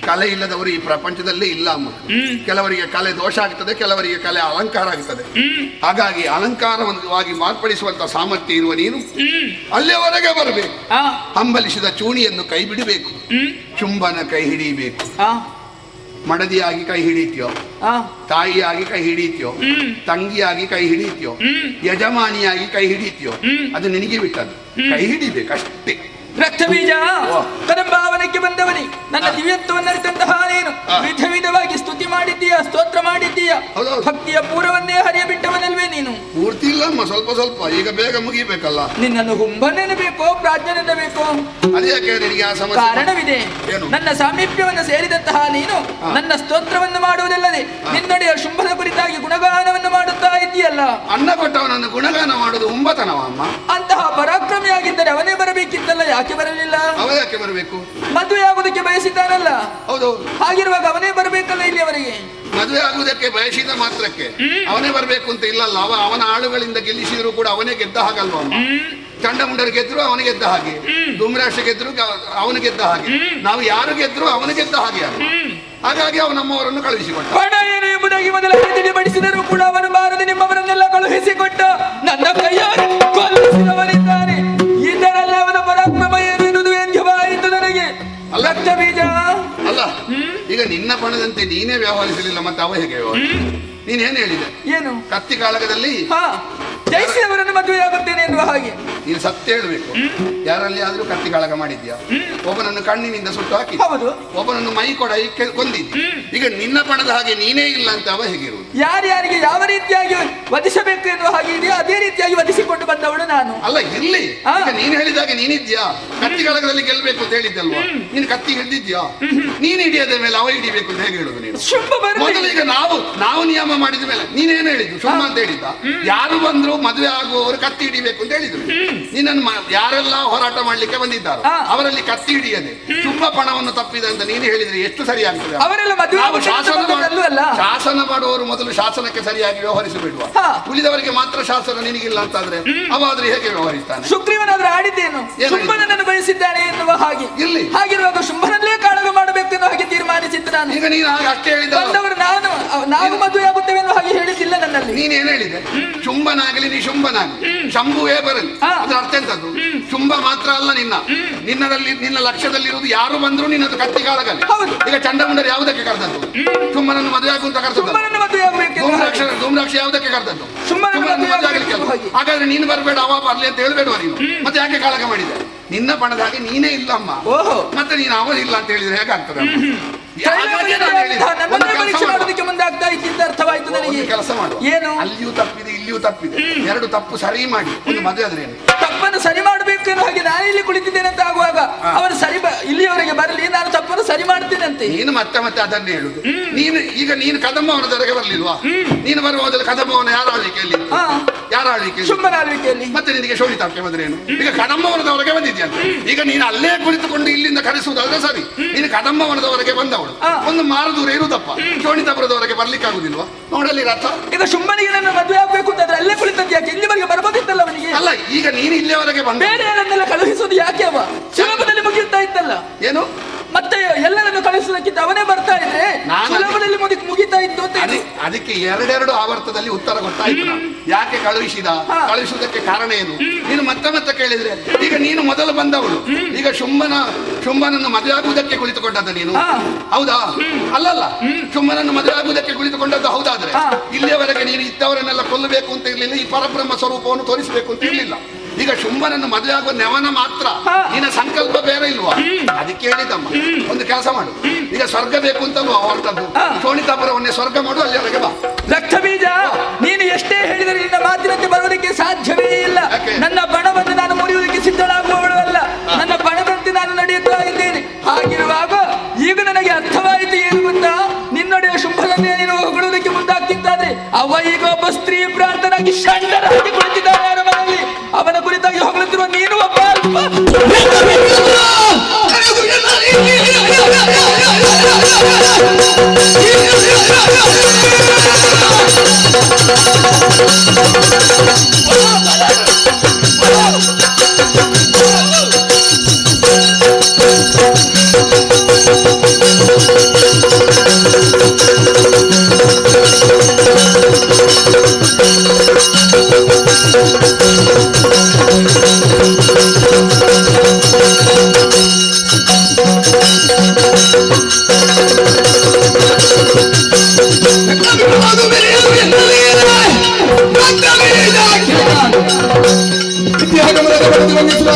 ಕಲೆ ಇಲ್ಲದವರು ಈ ಪ್ರಪಂಚದಲ್ಲೇ ಇಲ್ಲ ಅಮ್ಮ. ಕೆಲವರಿಗೆ ಕಲೆ ದೋಷ ಆಗ್ತದೆ, ಕೆಲವರಿಗೆ ಕಲೆ ಅಲಂಕಾರ ಆಗ್ತದೆ. ಹಾಗಾಗಿ ಅಲಂಕಾರವಾಗಿ ಮಾರ್ಪಡಿಸುವಂತ ಸಾಮರ್ಥ್ಯ ಇರುವ ನೀನು ಅಲ್ಲಿಯವರೆಗೆ ಬರಬೇಕು. ಹಂಬಲಿಸಿದ ಚೂಣಿಯನ್ನು ಕೈ ಬಿಡಬೇಕು, ಶುಂಭನ ಕೈ ಹಿಡಿಯಬೇಕು. ಮಡದಿಯಾಗಿ ಕೈ ಹಿಡಿತೀಯೋ, ತಾಯಿಯಾಗಿ ಕೈ ಹಿಡಿತೀಯೋ, ತಂಗಿಯಾಗಿ ಕೈ ಹಿಡಿತೀಯೋ, ಯಜಮಾನಿಯಾಗಿ ಕೈ ಹಿಡಿತೀಯೋ, ಅದು ನಿನಗೆ ಬಿಟ್ಟದ್ದು. ಕೈ ಹಿಡಿಬೇಕಷ್ಟೇ. ರಕ್ತ ಬೀಜ ಕದಂಬಾವನಕ್ಕೆ ಬಂದವನಿ, ನನ್ನ ದಿವ್ಯತ್ವವನ್ನು ಅರಿತಂತಹ ನೀನು ವಿಧ ವಿಧವಾಗಿ ಸ್ತುತಿ ಮಾಡಿದ್ದೀಯ, ಸ್ತೋತ್ರ ಮಾಡಿದ್ದೀಯ. ಭಕ್ತಿಯ ಪೂರವನ್ನೇ ಹರಿಯ ಬಿಟ್ಟವನಲ್ವೇ ನೀನು? ಪೂರ್ತಿ ಇಲ್ಲಮ್ಮ, ಸ್ವಲ್ಪ ಸ್ವಲ್ಪ. ಈಗ ಬೇಗ ಮುಗಿಬೇಕಲ್ಲ. ನಿನ್ನನ್ನು ಹುಂಬನೆನಬೇಕೋ ಪ್ರಾಜ್ಞನೆನ್ನಬೇಕೋ? ಅದ್ಯಾಕೆ ನಿನಗೆ ಆ ಸಮಸ್ಯೆ? ಕಾರಣವಿದೆ. ನನ್ನ ಸಾಮೀಪ್ಯವನ್ನು ಸೇರಿದಂತಹ ನೀನು ನನ್ನ ಸ್ತೋತ್ರವನ್ನು ಮಾಡುವುದಲ್ಲದೆ ನಿನ್ನೊಡೆಯ ಶುಂಭನ ಕುರಿತಾಗಿ ಗುಣಗಾನವನ್ನು ಮಾಡುತ್ತಾ ಇದ್ದೀಯಲ್ಲ. ಅನ್ನ ಕೊಟ್ಟವನನ್ನು ಗುಣಗಾನ ಮಾಡುವುದು ಹುಂಬತನವ ಅಮ್ಮ. ಅಂತಹ ಪರಾಕ್ರಮಿಯಾಗಿದ್ದರೆ ಅವನೇ ಬರಬೇಕಿತ್ತಲ್ಲ, ಯಾಕೆ ಬರಲಿಲ್ಲ? ಅವ ಯಾಕೆ ಬರಬೇಕು? ಮದುವೆ ಆಗುವುದಕ್ಕೆ ಬಯಸಿದ್ದಾನಲ್ಲ. ಹೌದು. ಹಾಗಿರುವಾಗ ಅವನೇ ಬರಬೇಕಲ್ಲ ಇಲ್ಲಿಯವರೆಗೆ. ಮದುವೆ ಆಗುವುದಕ್ಕೆ ಬಯಸಿದ ಮಾತ್ರಕ್ಕೆ ಅವನೇ ಬರಬೇಕು ಅಂತ ಇಲ್ಲಲ್ಲ. ಅವನ ಆಳುಗಳಿಂದ ಗೆಲ್ಲಿಸಿದ್ರು ಕೂಡ ಅವನೇ ಗೆದ್ದ ಹಾಗಲ್ವ ಅಮ್ಮ. ಚಂಡಮುಂಡರು ಗೆದ್ರು ಅವನಿಗೆ ಗೆದ್ದ ಹಾಗೆ, ಧೂಮ್ರಾಷ್ಟ್ರ ಗೆದ್ರು ಅವನು ಗೆದ್ದ ಹಾಗೆ, ನಾವು ಯಾರು ಗೆದ್ರು ಅವನು ಗೆದ್ದ ಹಾಗೆ. ಹಾಗಾಗಿ ಅವನು ನಮ್ಮವರನ್ನು ಕಳುಹಿಸಿಕೊಟ್ಟ. ಪಣ ಏನು ಎಂಬುದಾಗಿ ಮೊದಲಾಗಿ ತಿಳಿಪಡಿಸಿದರೂ ಕೂಡ ಅವನು ಬಾರದೆ ನಿಮ್ಮವರನ್ನೆಲ್ಲ ಕಳುಹಿಸಿಕೊಟ್ಟ. ನನ್ನ ಕೈಯಾರೆ ಕೊಲ್ಲಿಸಿದವನಿದ್ದಾನೆ. ಇದರೆಲ್ಲ ಅವನ ಪರಾಕ್ರಮ ಏನು ಎನ್ನುವುದು ವೇದ್ಯವಾಯಿತು ನನಗೆ. ರಕ್ತ ಬೀಜ ಅಲ್ಲ, ಈಗ ನಿನ್ನ ಪಣದಂತೆ ನೀನೇ ವ್ಯವಹರಿಸಲಿಲ್ಲ, ಮತ್ತೆ ಅವ ಹೇಗೆ ವ್ಯವಹರಿಸ? ನೀನೇನು ಹೇಳಿದೆ? ಏನು? ಕತ್ತಿ ಕಾಳಗದಲ್ಲಿ ಜಯಿಸಿದವರನ್ನು ಮದುವೆ ಆಗುತ್ತೇನೆ ಎನ್ನುವ ಹಾಗೆ ನೀನು ಸತ್ಯ ಹೇಳಬೇಕು. ಯಾರಲ್ಲಿ ಆದ್ರೂ ಕತ್ತಿ ಕಾಳಗ ಮಾಡಿದ್ಯಾ? ಒಬ್ಬನನ್ನು ಕಣ್ಣಿನಿಂದ ಸುಟ್ಟು ಹಾಕಿ, ಒಬ್ಬನನ್ನು ಮೈ ಕೊಡ ಕೊಂದಿದ್ದಿ. ಈಗ ನಿನ್ನ ಪಣದ ಹಾಗೆ ನೀನೇ ಇಲ್ಲ ಅಂತ ಅವ ಹೇಗಿರುವುದು? ಯಾರ್ಯಾರಿಗೆ ಯಾವ ರೀತಿಯಾಗಿ ವಧಿಸಬೇಕು ಎನ್ನುವ ಹಾಗೆ ಇದೆಯೋ ಅದೇ ರೀತಿಯಾಗಿ ವಧಿಸಿಕೊಂಡು ಬಂದವಳು ನಾನು. ಅಲ್ಲ ಇರ್ಲಿ, ಈಗ ನೀನು ಹೇಳಿದಾಗೆ ನೀನಿದ್ಯಾ? ಕತ್ತಿ ಕಾಳಗದಲ್ಲಿ ಗೆಲ್ಬೇಕು ಅಂತ ಹೇಳಿದ್ದಲ್ವಾ? ನೀನು ಕತ್ತಿ ಹಿಡಿದಿದ್ಯಾ? ನೀನು ಹಿಡಿಯದ ಮೇಲೆ ಅವ ಹಿಡಿಬೇಕು ಅಂತ ಹೇಗೆ ಹೇಳುದು ನೀನು? ಮೊದಲು ಈಗ ನಾವು ನಿಯಮ ಮಾಡಿದ ಮೇಲೆ ನೀನೇನು ಹೇಳಿದ್ದು? ಶುಂಭ ಅಂತ ಹೇಳಿದ್ದ. ಯಾರು ಬಂದ್ರು ಮದುವೆ ಆಗುವವರು ಕತ್ತಿ ಹಿಡಿಬೇಕು ಅಂತ ಹೇಳಿದ್ರು. ನಿನ್ನನ್ನು ಯಾರೆಲ್ಲ ಹೋರಾಟ ಮಾಡ್ಲಿಕ್ಕೆ ಬಂದಿದ್ದಾರೆ ಅವರಲ್ಲಿ ಕತ್ತಿ ಹಿಡಿಯದೆ ಶುಂಭ ಪಣವನ್ನು ತಪ್ಪಿದೆ ಅಂತ ನೀನು ಹೇಳಿದ್ರೆ ಎಷ್ಟು ಸರಿ ಆಗ್ತದೆ? ಶಾಸನ ಮಾಡುವವರು ಮೊದಲು ಶಾಸನಕ್ಕೆ ಸರಿಯಾಗಿ ವ್ಯವಹರಿಸಬೇಡುವ. ಉಳಿದವರಿಗೆ ಮಾತ್ರ ಶಾಸನ ನಿನಗಿಲ್ಲ ಅಂತಾದ್ರೆ ಅವಾದ್ರೆ ಹೇಗೆ ವ್ಯವಹರಿಸ್ತಾನೆ? ಸುಗ್ರೀವನಾದ್ರೆ ಆಡಿದ್ದೇನು? ಶುಂಭನನ್ನು ಬಯಸಿದ್ದಾನೆ ಎನ್ನುವ ಹಾಗೆ ಇಲ್ಲಿ. ಹಾಗಿರುವಾಗ ಶುಂಭನಲ್ಲೇ ಕಾಳಗ ಮಾಡಬೇಕು ಎನ್ನುವ ಹಾಗೆ ತೀರ್ಮಾನಿಸಿದ್ದು ನಾನು. ಈಗ ನೀನು ಹಾಗೆ ಅಷ್ಟೇ ಹೇಳಿದ. ಬಂದವರು ನಾವು ಮದುವೆ ಆಗುತ್ತೇವೆ ಎನ್ನುವ ಹಾಗೆ ಹೇಳಿದ್ದಿಲ್ಲ ನನ್ನಲ್ಲಿ. ನೀನೇನು ಹೇಳಿದೆ? ಶುಂಭನಾಗಲಿ ನೀ ಶುಂಭನಾಗಲಿ, ಶಂಭುವೇ ಬರಲಿ. ಅದ್ರ ಅರ್ಥ ಎಂತದ್ದು? ಶುಂಭ ಮಾತ್ರ ಅಲ್ಲ, ನಿನ್ನ ಲಕ್ಷ್ಯದಲ್ಲಿರುವುದು ಯಾರು ಬಂದ್ರು ನಿನ್ನದು ಕತ್ತಿ ಕಾಳಗಲಿ. ಈಗ ಚಂಡಮುಂಡರು ಯಾವುದಕ್ಕೆ ಕರೆದದ್ದು? ಶುಂಭನನ್ನು ಮದುವೆ ಆಗುವಂತ ಕರೆದದ್ದು. ಧೂಮ್ರಾಕ್ಷ ಯಾವುದಕ್ಕೆ ಕರೆದದ್ದು? ಹಾಗಾದ್ರೆ ನೀನು ಬರಬೇಡ, ಅವ ಬರ್ಲಿ ಅಂತ ಹೇಳ್ಬೇಡುವ ನೀನು. ಮತ್ತೆ ಯಾಕೆ ಕಾಳಗ ಮಾಡಿದೆ? ನಿನ್ನ ಪಣದ ಹಾಗೆ ನೀನೇ ಇಲ್ಲ ಅಮ್ಮ. ಮತ್ತೆ ನೀನು ಅವ ಇಲ್ಲ ಅಂತ ಹೇಳಿದ್ರೆ ಹೇಗಾಗ್ತದೆ? ಕೆಲಸ ಮಾಡು. ಏನು? ಅಲ್ಲಿಯೂ ತಪ್ಪಿದೆ ಇಲ್ಲಿಯೂ ತಪ್ಪಿದೆ, ಎರಡು ತಪ್ಪು ಸರಿ ಮಾಡಿ ಒಂದು ಮದುವೆ ಆದ್ರೆ ತಪ್ಪನ್ನು ಸರಿ ಮಾಡಬೇಕು ಅನ್ನೋ ಹಾಗೆ ನಾನು ಇಲ್ಲಿ ಕುಳಿತಿದ್ದೇನೆ ಅಂತ ಆಗುವಾಗ ಅವರು ಇಲ್ಲಿಯವರೆಗೆ ಬರಲಿ, ನಾನು ತಪ್ಪನ್ನು ಸರಿ ಮಾಡ್ತೇನಂತೆ. ನೀನು ಮತ್ತೆ ಅದನ್ನೇ ಹೇಳುದು. ನೀನು ಕದಂಬವನದವರೆಗೆ ಬರ್ಲಿಲ್ವಾ? ನೀನು ಬರುವ ಮೊದಲು ಕದಂಬವನ ಯಾರ ಆಳ್ವಿಕೆಯಲ್ಲಿ? ಶುಂಭನ ಆಳ್ವಿಕೆಯಲ್ಲಿ. ಮತ್ತೆ ನಿನಗೆ ಶೋಣಿತಾಕ್ಕೆ ಬಂದ್ರೇನು? ಈಗ ಕದಂಬವನದವರೆಗೆ ಬಂದಿದ್ಯಾ? ಈಗ ನೀನು ಅಲ್ಲೇ ಕುಳಿತುಕೊಂಡು ಇಲ್ಲಿಂದ ಕರೆಸುವುದಾದ್ರೆ ಸರಿ. ನೀನು ಕದಂಬವನದವರೆಗೆ ಬಂದವಳು, ಒಂದು ಮಾರು ದೂರ ಇರುವುದಪ್ಪ. ಶೋಣಿತಾಪುರದವರೆಗೆ ಬರ್ಲಿಕ್ಕೆ ಆಗುದಿಲ್ವಾ? ನೋಡಲ್ಲಿ ರಥ. ಈಗ ಶುಂಭನಿಗೆ ನನ್ನ ಮದುವೆ ಆಗ್ಬೇಕು ಅಂತಂದ್ರೆ ಅಲ್ಲೇ ಕುಳಿತದ್ದು ಯಾಕೆ? ಇಲ್ಲಿವರೆಗೆ ಬರ್ಬೋದಿತ್ತಲ್ಲ ಅವನಿಗೆ. ಅಲ್ಲ, ಈಗ ನೀನು ಇಲ್ಲಿಯವರೆಗೆ ಬಂದ ಬೇರೆ ಯಾರನ್ನೆಲ್ಲ ಕಳುಹಿಸುವುದು ಯಾಕೆ? ಅವ ಸುಲಭದಲ್ಲಿ ಮುಗಿಯುತ್ತಾ ಇತ್ತಲ್ಲ. ಏನು ಮತ್ತೆ ಎಲ್ಲರನ್ನು ಕಳಿಸುವುದಕ್ಕಿಂತ ಅವನೇ ಬರ್ತಾ ಇದ್ರೆ ಸುಲಭದಲ್ಲಿ ಮುಗಿತಾ ಇತ್ತು ಅಂತ. ಅದಕ್ಕೆ ಎರಡೆರಡು ಆವರ್ತದಲ್ಲಿ ಉತ್ತರ ಗೊತ್ತಾಯ್ತು. ಯಾಕೆ ಕಳುಹಿಸುವುದಕ್ಕೆ ಕಾರಣ ಏನು? ನೀನು ಮತ್ತೆ ಕೇಳಿದ್ರೆ ಈಗ ನೀನು ಮೊದಲು ಬಂದವಳು, ಈಗ ಶುಂಭನನ್ನು ಮದುವೆ ಆಗುವುದಕ್ಕೆ ಕುಳಿತುಕೊಂಡದ್ದು ನೀನು, ಹೌದಾ? ಅಲ್ಲಲ್ಲ, ಶುಂಭನನ್ನು ಮದುವೆ ಆಗುವುದಕ್ಕೆ ಕುಳಿತುಕೊಂಡದ್ದು ಹೌದಾದ್ರೆ ಇಲ್ಲಿಯವರೆಗೆ ನೀನು ಇದ್ದವರನ್ನೆಲ್ಲ ಕೊಲ್ಲಬೇಕು ಅಂತ ಇರ್ಲಿಲ್ಲ, ಈ ಪರಬ್ರಹ್ಮ ಸ್ವರೂಪವನ್ನು ತೋರಿಸಬೇಕು ಅಂತ ಇರ್ಲಿಲ್ಲ. ಈಗ ಶುಂಭನನ್ನು ಮದುವೆ ಆಗುವ ನೆವನ ಮಾತ್ರ, ನಿನ್ನ ಸಂಕಲ್ಪ ಬೇರೆ ಇಲ್ವಾ? ಅದಕ್ಕೆ ಹೇಳಿದಮ್ಮ, ಒಂದು ಕೆಲಸ ಮಾಡು. ಈಗ ಸ್ವರ್ಗ ಬೇಕು ಅಂತಲ್ವಾ ಹೊರಟದ್ದು? ಶೋಣಿತಾಪುರವನ್ನೇ ಸ್ವರ್ಗ ಮಾಡು, ಅಲ್ಲಿವರೆಗೆ ಬಾ. ರಕ್ತ ಬೀಜ, ನೀನು ಎಷ್ಟೇ ಹೇಳಿದರೆ ನಿನ್ನ ಮಾತಿನಂತೆ ಬರುವುದಕ್ಕೆ ಸಾಧ್ಯವೇ ಇಲ್ಲ. ನನ್ನ ಬಣವನ್ನು ನಾನು ಮುರಿಯುವುದಕ್ಕೆ ಸಿದ್ಧಳಾಗುವವಳು ಅಲ್ಲ. ನನ್ನ ಬಣದಂತೆ ನಾನು ನಡೆಯುತ್ತಾ ಇದ್ದೇನೆ. ಹಾಗಿರುವಾಗ ಈಗ ನನಗೆ ಅರ್ಥವಾಯಿತು ಏನು ಗೊತ್ತಾ? ನಿನ್ನೊಡೆಯ ಶುಂಭನನ್ನೇ ನೀನು ಹೊಗಳುವುದಕ್ಕೆ ಮುಂದಾಗ್ತಿದ್ದಾದ್ರೆ ಅವ ಈಗ ಒಬ್ಬ ಸ್ತ್ರೀ ಭ್ರಾಂತನಾಗಿ ಷಂಡರಾಗಿ ಕುಳಿತಿದ್ದಾನೆ ಮನೆಯಲ್ಲಿ. ಅವನ ಕುರಿತಾಗಿ ಹೊಗಳುತ್ತಿರುವ ನೀನು ಒಬ್ಬ ಪಡೆದು ವಂದಿಸುವ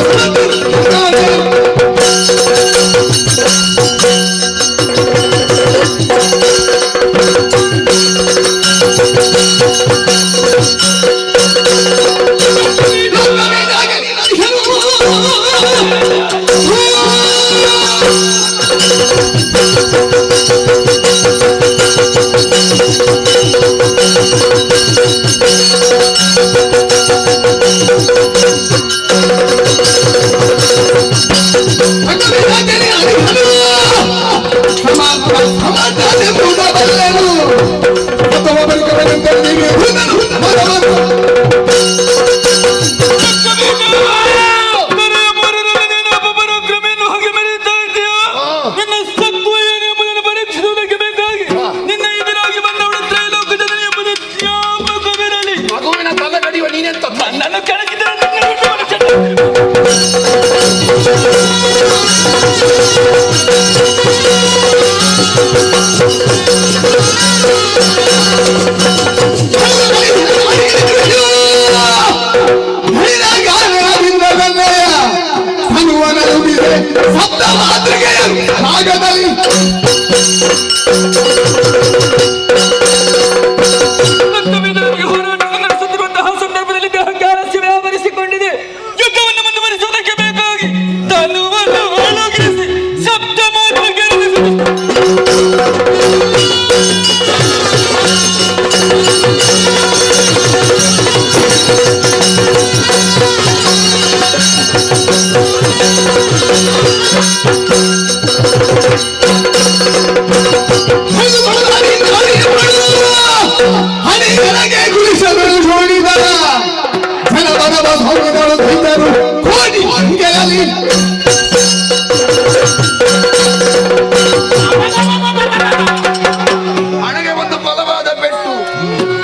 ಹಣೆಗೆ ಒಂದು ಬಲವಾದ ಪೆಟ್ಟು.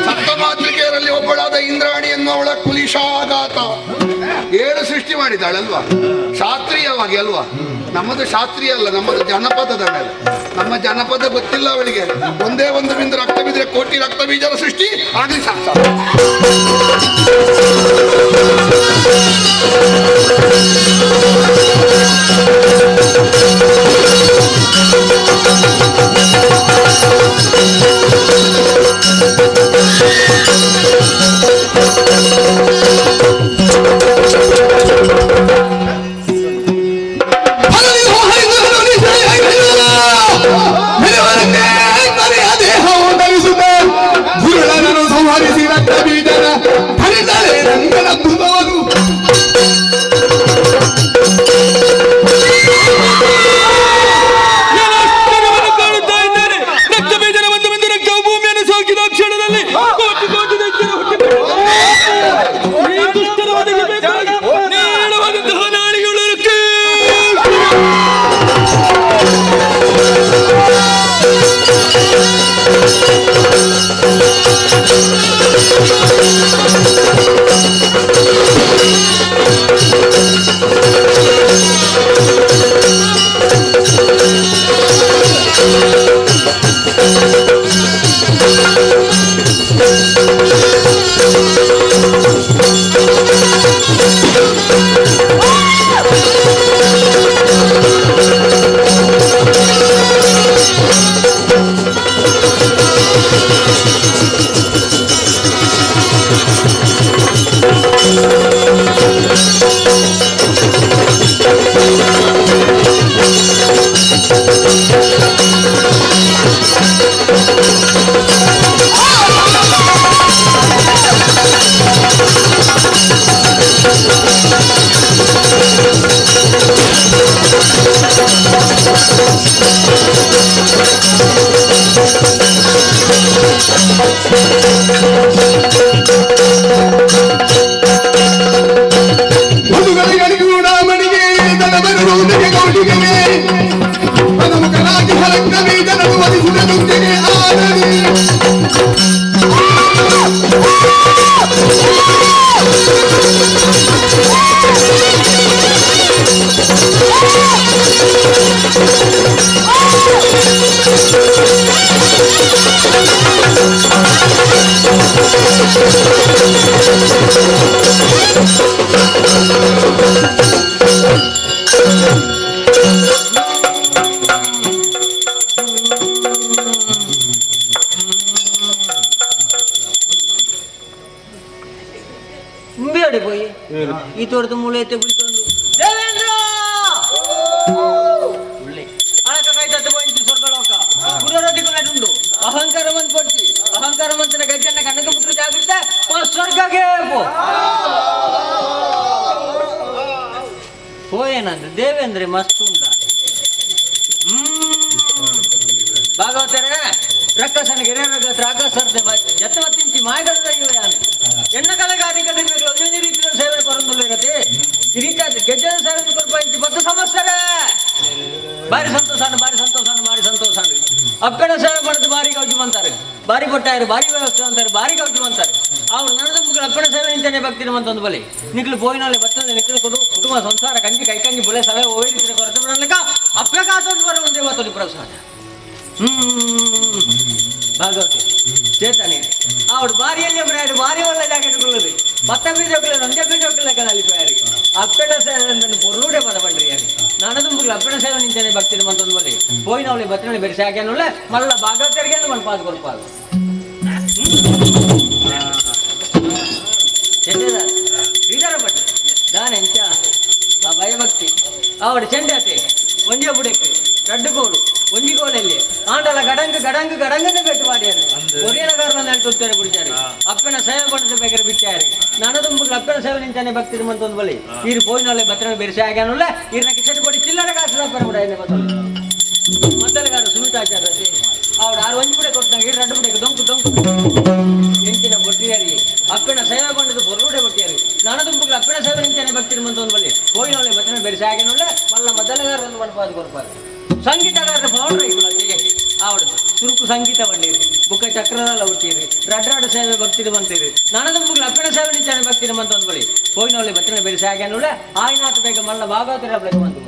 ಸಪ್ತಮಾತೃಕೆಯರಲ್ಲಿ ಒಬ್ಬಳಾದ ಇಂದ್ರಾಣಿ ಎನ್ನುವಳ ಕುಲಿಶಾಘಾತ. 7 ಸೃಷ್ಟಿ ಮಾಡಿದ್ದಾಳಲ್ವಾ, ಶಾಸ್ತ್ರೀಯವಾಗಿ ಅಲ್ವಾ. ನಮ್ಮದು ಶಾಸ್ತ್ರೀಯ ಅಲ್ಲ, ನಮ್ಮದು ಜನಪದದ ಮೇಲೆ. ನಮ್ಮ ಜನಪದ ಗೊತ್ತಿಲ್ಲ ಅವಳಿಗೆ. ಒಂದೇ ಒಂದು ಬಿಂದು ರಕ್ತ ಬಿದ್ದರೆ ಕೋಟಿ ರಕ್ತ ಬೀಜದ ಸೃಷ್ಟಿ ಆಗಲಿ ಶಾಸ್ತ್ರ. ಸಂಹರಿಸಿ ರಕ್ತ ಬೀಜನ ಹರಿದರೆ ರಂಗನ ಧ್ರುವನು ಕಾಣುತ್ತಾ ಇದ್ದಾರೆ. ರಕ್ತ ಬೀಜನ ಒಂದು ಬಿಂದು ರಕ್ತವು ಭೂಮಿಯನ್ನು ಸೋಕಿದ ಕ್ಷಣದಲ್ಲಿ ಕೋಟಿ ಕೋಟಿ ದೈತ್ಯರು ಹುಟ್ಟಿಕೊಂಡರು. ಈ ದುಷ್ಟರ ವಧೆಗೆ ಬೇಕಾಗಿ ನೇರವಾದಂತಹ ನಾಳಿಗಳಕ್ಕೆ Oh! ಈತೋಡೆ ಪೋಯಿ ಈತೋಡದು ಮೂಳೆ ಎತ್ತೆ ಕುಳಿತೊಂದು ದೇವೇಂದ್ರ ಒಳ್ಳೆ ಅಳಕ ಕೈತತ್ತು ಪೋಯಿಂಟು ಸ್ವರ್ಗಲೋಕ ಪುನರದಿ ಕೊನೆದುಂಡು ಅಹಂಕಾರ ಮಂತ್ ಕೊಡ್ತಿ ಅಹಂಕಾರ ಮಂತನ ಗಜ್ಜನ್ನ ಕಣ್ಣಕ ಪುತ್ರ ಜಾಗೃತ ಸ್ವರ್ಗಕ್ಕೆ పోయేనందు దేవేంద్ర మస్తు ఉందా భాగవతరే రక్కసనికి రాకసర్ದೆ ಜತ್ತವತ್ತಿಂಚಿ ಮಾಯಗದ ಇವೆಯಾನೆ ಎಣ್ಣ ಕಲಗಾರಿಕ ದಿನಗಳು ಒಂದೊಂದು ರೀತಿಯ ಸೇವೆ ಪರಂದುಲು ಇರತ್ತೆ ಈ ರೀತಿಯ ಗೆಜ್ಜದ ಸೇವೆ ಕೊಡ್ಪಾಯಿಂಚಿ ಬದ್ಧ ಸಮಸ್ಯೆ ಬಾರಿ ಸಂತೋಷಾನ ಬಾರಿ ಸಂತೋಷಾನ ಅಪ್ಪಣ ಸೇವೆ ಪಡೆದು ಬಾರಿ ಗೌಜಿ ಅಂತಾರೆ ಬಾರಿ ಕೊಟ್ಟಾರು ಬಾರಿ ವ್ಯವಸ್ಥೆ ಅಂತಾರೆ ಬಾರಿ ಗೌಜಿ ಅಂತಾರೆ ಅವ್ರು ನಡೆದ ಮುಗ್ಳು ಅಪ್ಪಣ ಸೇವೆ ನಿಂತಾನೆ ಭಕ್ತಿ ಅಂತ ಒಂದು ಬಲಿ ನಿಕ್ಳು ಪೋಯಿನಲ್ಲಿ ಬರ್ತದೆ ನಿಕ್ಳು ಕೊಡು ಕುಟುಂಬ ಸಂಸಾರ ಕಂಜಿ ಕೈಕಂಜಿ ಬುಲೆ ಸಲಹೆ ಹೋಗಿ ಕೊರತೆ ಬಿಡಲಿಕ್ಕ ಅಪ್ಪಗಾತೊಂದು ಬರೋ ಒಂದೇ ಮಾತೊಂದು ಪ್ರಸಾದ ಭಾಗವತಿ ಚೇತನೆ ఆవిడ భార్యని చెప్పాడు భార్య వల్ల జాకెట్టుకున్నది మొత్తం మీద చెప్పలేదు అంజ మీద చెప్పలేక నలిపోయారు అప్పడ సేవని పొర్రుడే పదపండి అని నడదుంపులు అప్పడ సేవ నుంచే భక్తిని మంతుంది మళ్ళీ పోయిన వాళ్ళు బతిని బెరిసాగాను మళ్ళీ బాగా తిరిగేది మన పాదు కొడుకోవాలి చెండేదా శ్రీధర పట్టు దాని ఎంచ ఆ భయభక్తి ఆవిడ చెండతే ಒಂಜೆಬುಡಕ್ಕೆ ರಡ್ಡುಗೋಡು ಒಂಜಿಗೋಲಲ್ಲಿ ಆಂಡಲ ಗಡಂಗನೆ ಬೆಟ್ಟು ಮಾಡಿಯಾರು ಒರಿಯನಗಾರನ ಹೇಳ್ತಾರೆ ಬಿಡ್ತಾರೆ ಅಪ್ಪನ ಸೇವೆ ಪಡೆದು ಬೇಕಾದ್ರೆ ಬಿಟ್ಟಾರು ನನದುಂಬುಗಳು ಅಪ್ಪನ ಸೇವೆ ನಿಂತಾನೆ ಭಕ್ತಿ ಮಂತೊಂದು ಬಲಿ ಈರು ಪೋಯಿನೊಳ್ಳೆ ಭದ್ರ ಬೆರೆಸಿ ಆಗ್ಯಾನುಲ್ಲ ಈರ್ನ ಕಿಸೆಟ್ ಕೊಡಿ ಚಿಲ್ಲರೆ ಕಾಸು ಪರಬಿಡ ಗೊತ್ತಲ್ಲ ಮೊದಲಗಾರ ಸುಮಿತಾಚಾರ್ಯ ಆವಿಡ ಆರು ಒಂಜಿ ಬುಡೆ ಕೊಟ್ಟಾಗ ಈ ರಡ್ಡು ಬುಡೆಗೆ ದೊಂಕು ಎಂಚಿನ ಬೊಟ್ಟಿಯಾರಿ ಅಪ್ಪನ ಸೇವೆ ಬಂದದ್ದು ಬೊರ್ರುಡೆ ಬೊಟ್ಟಿಯಾರಿ ನನದುಂಬುಗಳು ಅಪ್ಪನ ಸೇವೆ ನಿಂತಾನೆ ಭಕ್ತಿ ಮಂತೊಂದು ಬಲಿ ಪೋಯಿನೊಳ್ಳೆ ಭದ್ರ ಬೆರೆಸಿ ಆಗ್ಯಾನುಲ್ಲ ಮಲ್ಲ ಮೊದಲಗಾರನ್ನು ಮನಪಾದು ಕೊಡ್ಪಾರು ಸಂಗೀತಗಾರರ ಪೌಂಡ್ರ ಇಲ್ಲದೆ ಆವಿಡ ಸುರುಕು ಸಂಗೀತ ಬಂದಿರಿ ಬುಕ್ಕ ಚಕ್ರದಲ್ಲ ಹುಟ್ಟಿರಿ ರಡ್ರಾಡು ಸೇವೆ ಭಕ್ತಿದು ಬಂತೀರಿ ನನದುಂಬುಗಳು ಅಪ್ಪನ ಸೇವೆ ನಿಂತಾನೆ ಭಕ್ತಿದು ಮಂತೊಂದು ಬಲಿ ಪೋಯಿನೊಳ್ಳೆ ಭದ್ರ ಬೆರೆಸಿ ಆಗ್ಯಾನುಲ್ಲ ಆಯ್ನಾಥ ಬೇಗ ಮಲ್ಲ ಭಾಗವತರ ಬೆಳಗ್ಗೆ ಬಂದು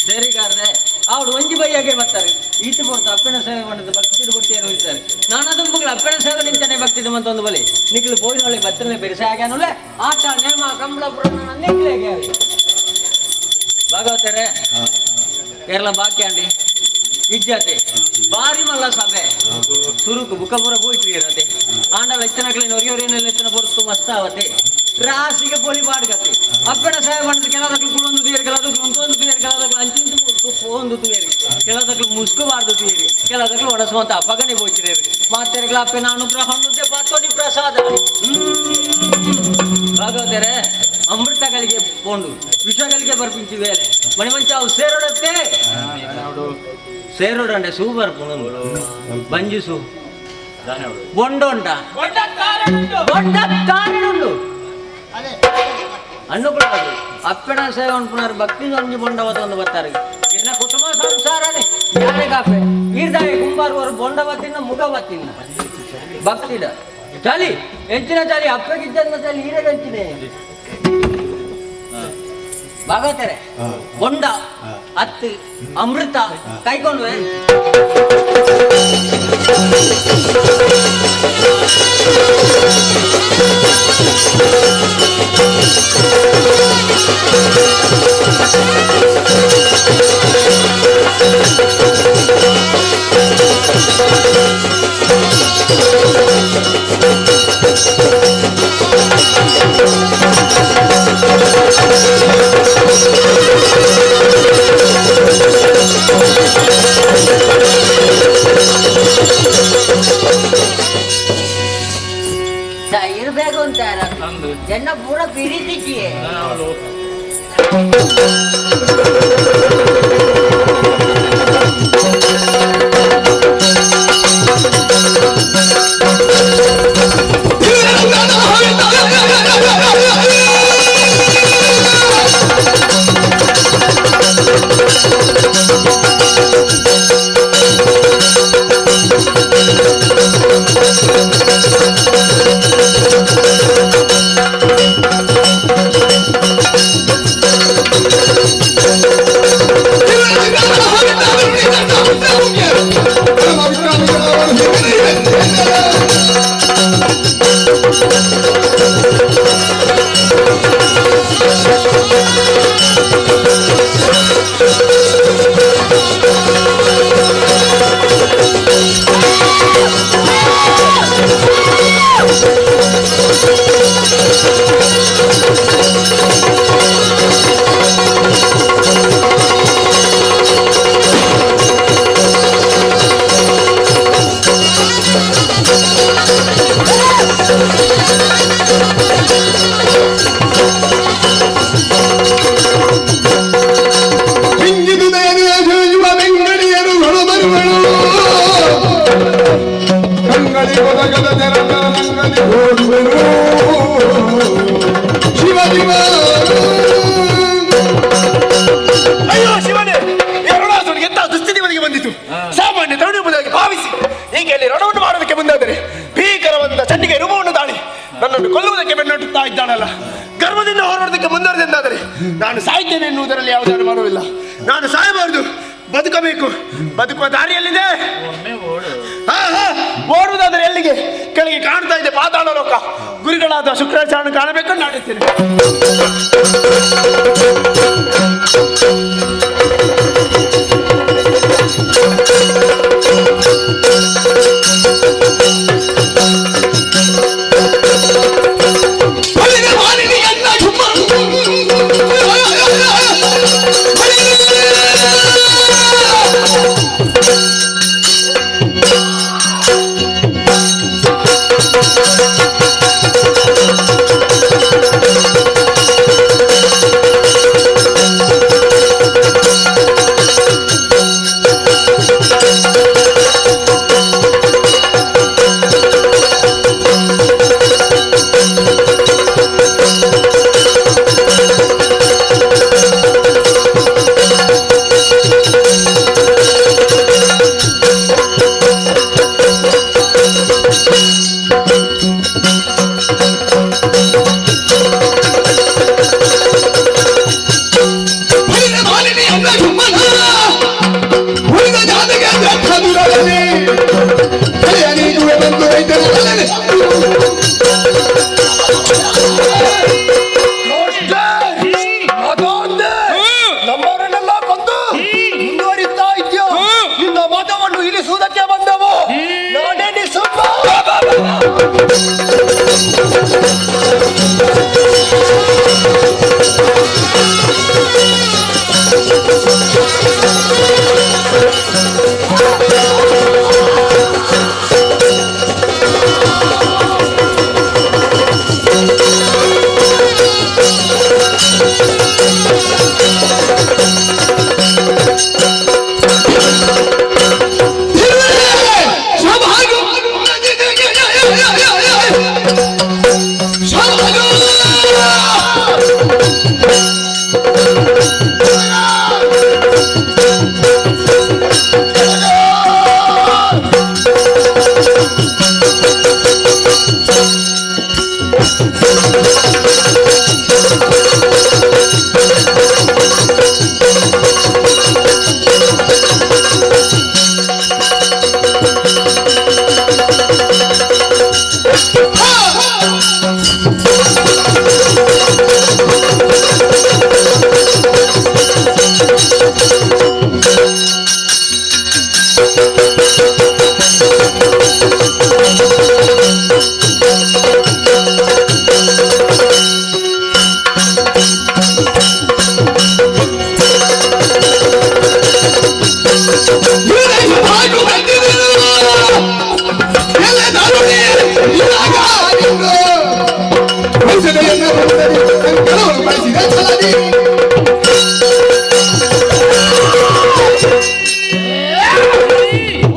ಸೇರಿಗಾರ್ರೆ ಅವಳು ಒಂಜಿ ಬೈಯಾಗೆ ಬರ್ತಾರೆ ಈತ ಬರ್ತು ಅಪ್ಪನ ಸೇವೆ ಮಾಡಿದ ಭಕ್ತಿದ ಬುಟ್ಟಿಯನ್ನು ಹೋಗ್ತಾರೆ ನಾನದುಂಬುಗಳು ಅಪ್ಪನ ಸೇವೆ ನಿಂತಾನೆ ಭಕ್ತಿದ ಮಂತೊಂದು ಬಲಿ ನಿಕ್ಲು ಪೋಯಿನೊಳ್ಳೆ ಭದ್ರನೆ ಬೆರೆಸಿ ಆಗ್ಯಾನುಲ್ಲ ಆಟ ನೇಮ ಕಂಬಳ ಪುರಾಣ ನಿಕ್ಲೇಗೆ ಭಾಗವತರೇ ಕೇರಳ ಬಾಕ್ಯಾಂಡಿ ಇಜ್ಜತೆ ಬಾರಿ ಮಲ್ಲ ಸಭೆ ಸುರುಕು ಬುಕ್ಕಪುರ ಹೋಯ್ತು ಇರತ್ತೆ ಆಂಡಲ ಎತ್ತನಕ್ಲಿನ ಒರಿಯೊರಿಯನಲ್ಲಿ ಎತ್ತನ ಬರುತ್ತು ಮಸ್ತಾವತೆ ರಾಸಿಗೆ ಪೊಲಿ ಬಾಡ್ಗತ್ತೆ ಅಪ್ಪನ ಸೇವೆ ಮಾಡಿದ್ರೆ ಕೆಲದಕ್ಲು ಕುಳೊಂದು ತುಯರಿ ಕೆಲದಕ್ಲು ಒಂದೊಂದು ತುಯರಿ ಕೆಲದಕ್ಲು ಅಂಚಿಂದು ಒಂದು ತುಯರಿ ಕೆಲದಕ್ಲು ಮುಸ್ಕಬಾರ್ದು ತುಯರಿ ಕೆಲದಕ್ಲು ಒಡಸುವಂತ ಅಪಗಣೆ ಹೋಯ್ತಿರೇರಿ ಮಾತೆರೆಗಳ ಅಪ್ಪನ ಅನುಗ್ರಹ ಹೊಂದುತ್ತೆ ಪಾತೋಡಿ ಪ್ರಸಾದ ಭಾಗವತರೇ ಅಮೃತಗಳಿಗೆ ಕೊಂಡು ವಿಷಗಳಿಗೆ ಬರ್ಪಿಂಚಿ ವೇಳೆ ಮಣಿಮಂಚ ಅವು ಸೇರೋಡತ್ತೆ ಸೇರೋಡಂಡೆ ಸೂ ಬರ್ಪುಣು ಬಂಜಿಸು ಬೊಂಡೊಂಡ ಕಾರಣುಂಡು ಅನ್ನುಗಳು ಅಪ್ಪಣ ಸೇವೆ ಅನ್ಪುಣಾರು ಭಕ್ತಿ ಒಂಜಿ ಬೊಂಡವತ ಒಂದು ಬರ್ತಾರೆ ಇನ್ನ ಕುಟುಂಬ ಸಂಸಾರನೇ ಯಾರೇ ಕಾಪೆ ಈರ್ದಾಯ ಕುಂಬಾರುವರು ಬೊಂಡವತ್ತಿನ ಮುಖವತ್ತಿನ ಭಕ್ತಿದ ಚಲಿ ಹೆಚ್ಚಿನ ಚಲಿ ಅಪ್ಪಗಿದ್ದ ಚಲಿ ಈರೇ ಹೆಚ್ಚಿದೆ ಭಾಗವತರೆ ಬೊಂಡ ಹತ್ತು ಅಮೃತ ಕೈಕೊಂಡ್ವೆ ಇರ್ಬೇಕು ಅಂತ ಜನ ಪೂರ ಪಿಡಿತಿಕ್ಕಿ Yeah. ಕಂಗಳಿ ಒದಗದ ಜನಕ ನಂಗಲಿ ಓಡುವೆನು ಶಿವ ಶಿವ. ಅಯ್ಯೋ ಶಿವನೇ, ಈ ರಣಾಸುರನಿಗೆ ಎಂತ ದುಸ್ಥಿತಿ ಮನೆಗೆ ಬಂದಿತು. ಸಾಮಾನ್ಯ ತರುಣ ಎಂಬುದಾಗಿ ಭಾವಿಸಿ ಹೀಗೆ ಅಲ್ಲಿ ರಣವನ್ನು ಮಾಡುವುದಕ್ಕೆ ಮುಂದಾದರೆ ಭೀಕರವಾದ ಚಂಡಿಗೆ ರೂಪವನ್ನು ತಾಳಿ ನನ್ನನ್ನು ಕೊಲ್ಲುವುದಕ್ಕೆ ಬೆನ್ನಟ್ಟುತ್ತಾ ಇದ್ದಾನಲ್ಲ. ಗರ್ವದಿಂದ ಹೋರಾಡೋದಕ್ಕೆ ಮುಂದುವರೆದೆಂದಾದರೆ ನಾನು ಸಾಯ್ತೇನೆ ಎನ್ನುವುದರಲ್ಲಿ ಯಾವುದೇ ಅನುಮಾನವಿಲ್ಲ. ನಾನು ಸಾಯಬಾರದು, ಬದುಕಬೇಕು. ಬದುಕುವ ದಾರಿಯಲ್ಲಿದೆ. ಓಡುವುದಾದರೆ ಎಲ್ಲಿಗೆ? ಕೆಳಗೆ ಕಾಣ್ತಾ ಇದೆ ಪಾತಾಳ ಲೋಕ. ಗುರುಗಳಾದ ಶುಕ್ರಾಚಾರ್ಯನ ಕಾಣಬೇಕು ನಾಡುತ್ತೇನೆ. ನಮ್ಮವರನ್ನೆಲ್ಲ ಕೊಂದು ಮುಂದುವರಿತಾ ಇದ್ಯೋ. ನಿನ್ನ ಮತವನ್ನು ಇಳಿಸುವುದಕ್ಕೆ ಬಂದವು ನಾನೇ ನಿಸುಮ್ಮ.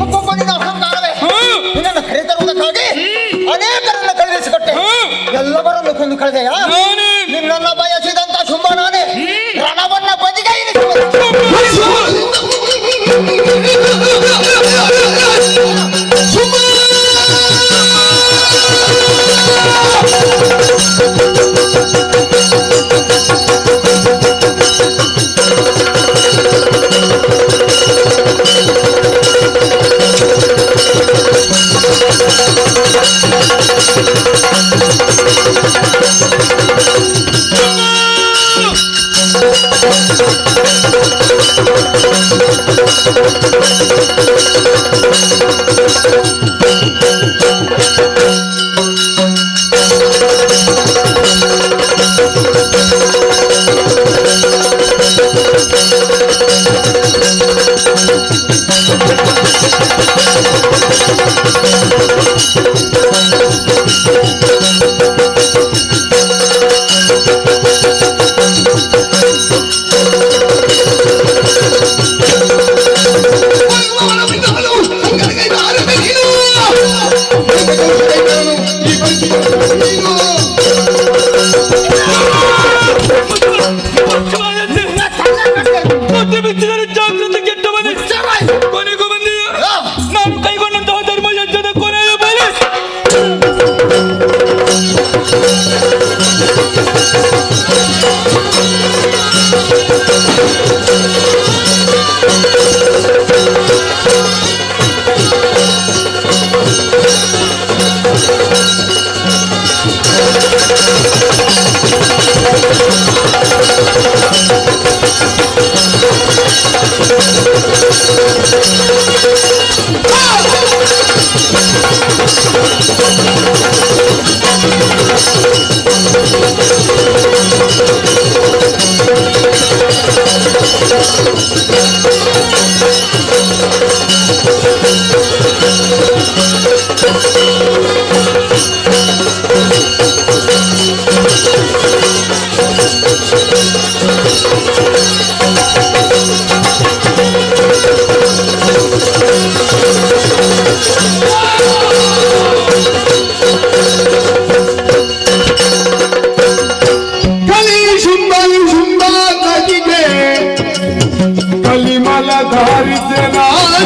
ಒಬ್ಬೊಬ್ಬನಿನ ಅಹಂಕಾರವೇ ನಿನ್ನನ್ನು ಕರೆತರುವುದಕ್ಕಾಗಿ ಅನೇಕರನ್ನು ಕಳುಹಿಸಿಕೊಟ್ಟೆ. ಎಲ್ಲವರನ್ನು ಕೊಂದು ಕಳೆದೆಯಾ? ನಿನ್ನನ್ನು ಬಯಸಿದಂತ ಶುಂಭ ನಾನೇ ರಣವನ್ನ ಬದಿಗೆ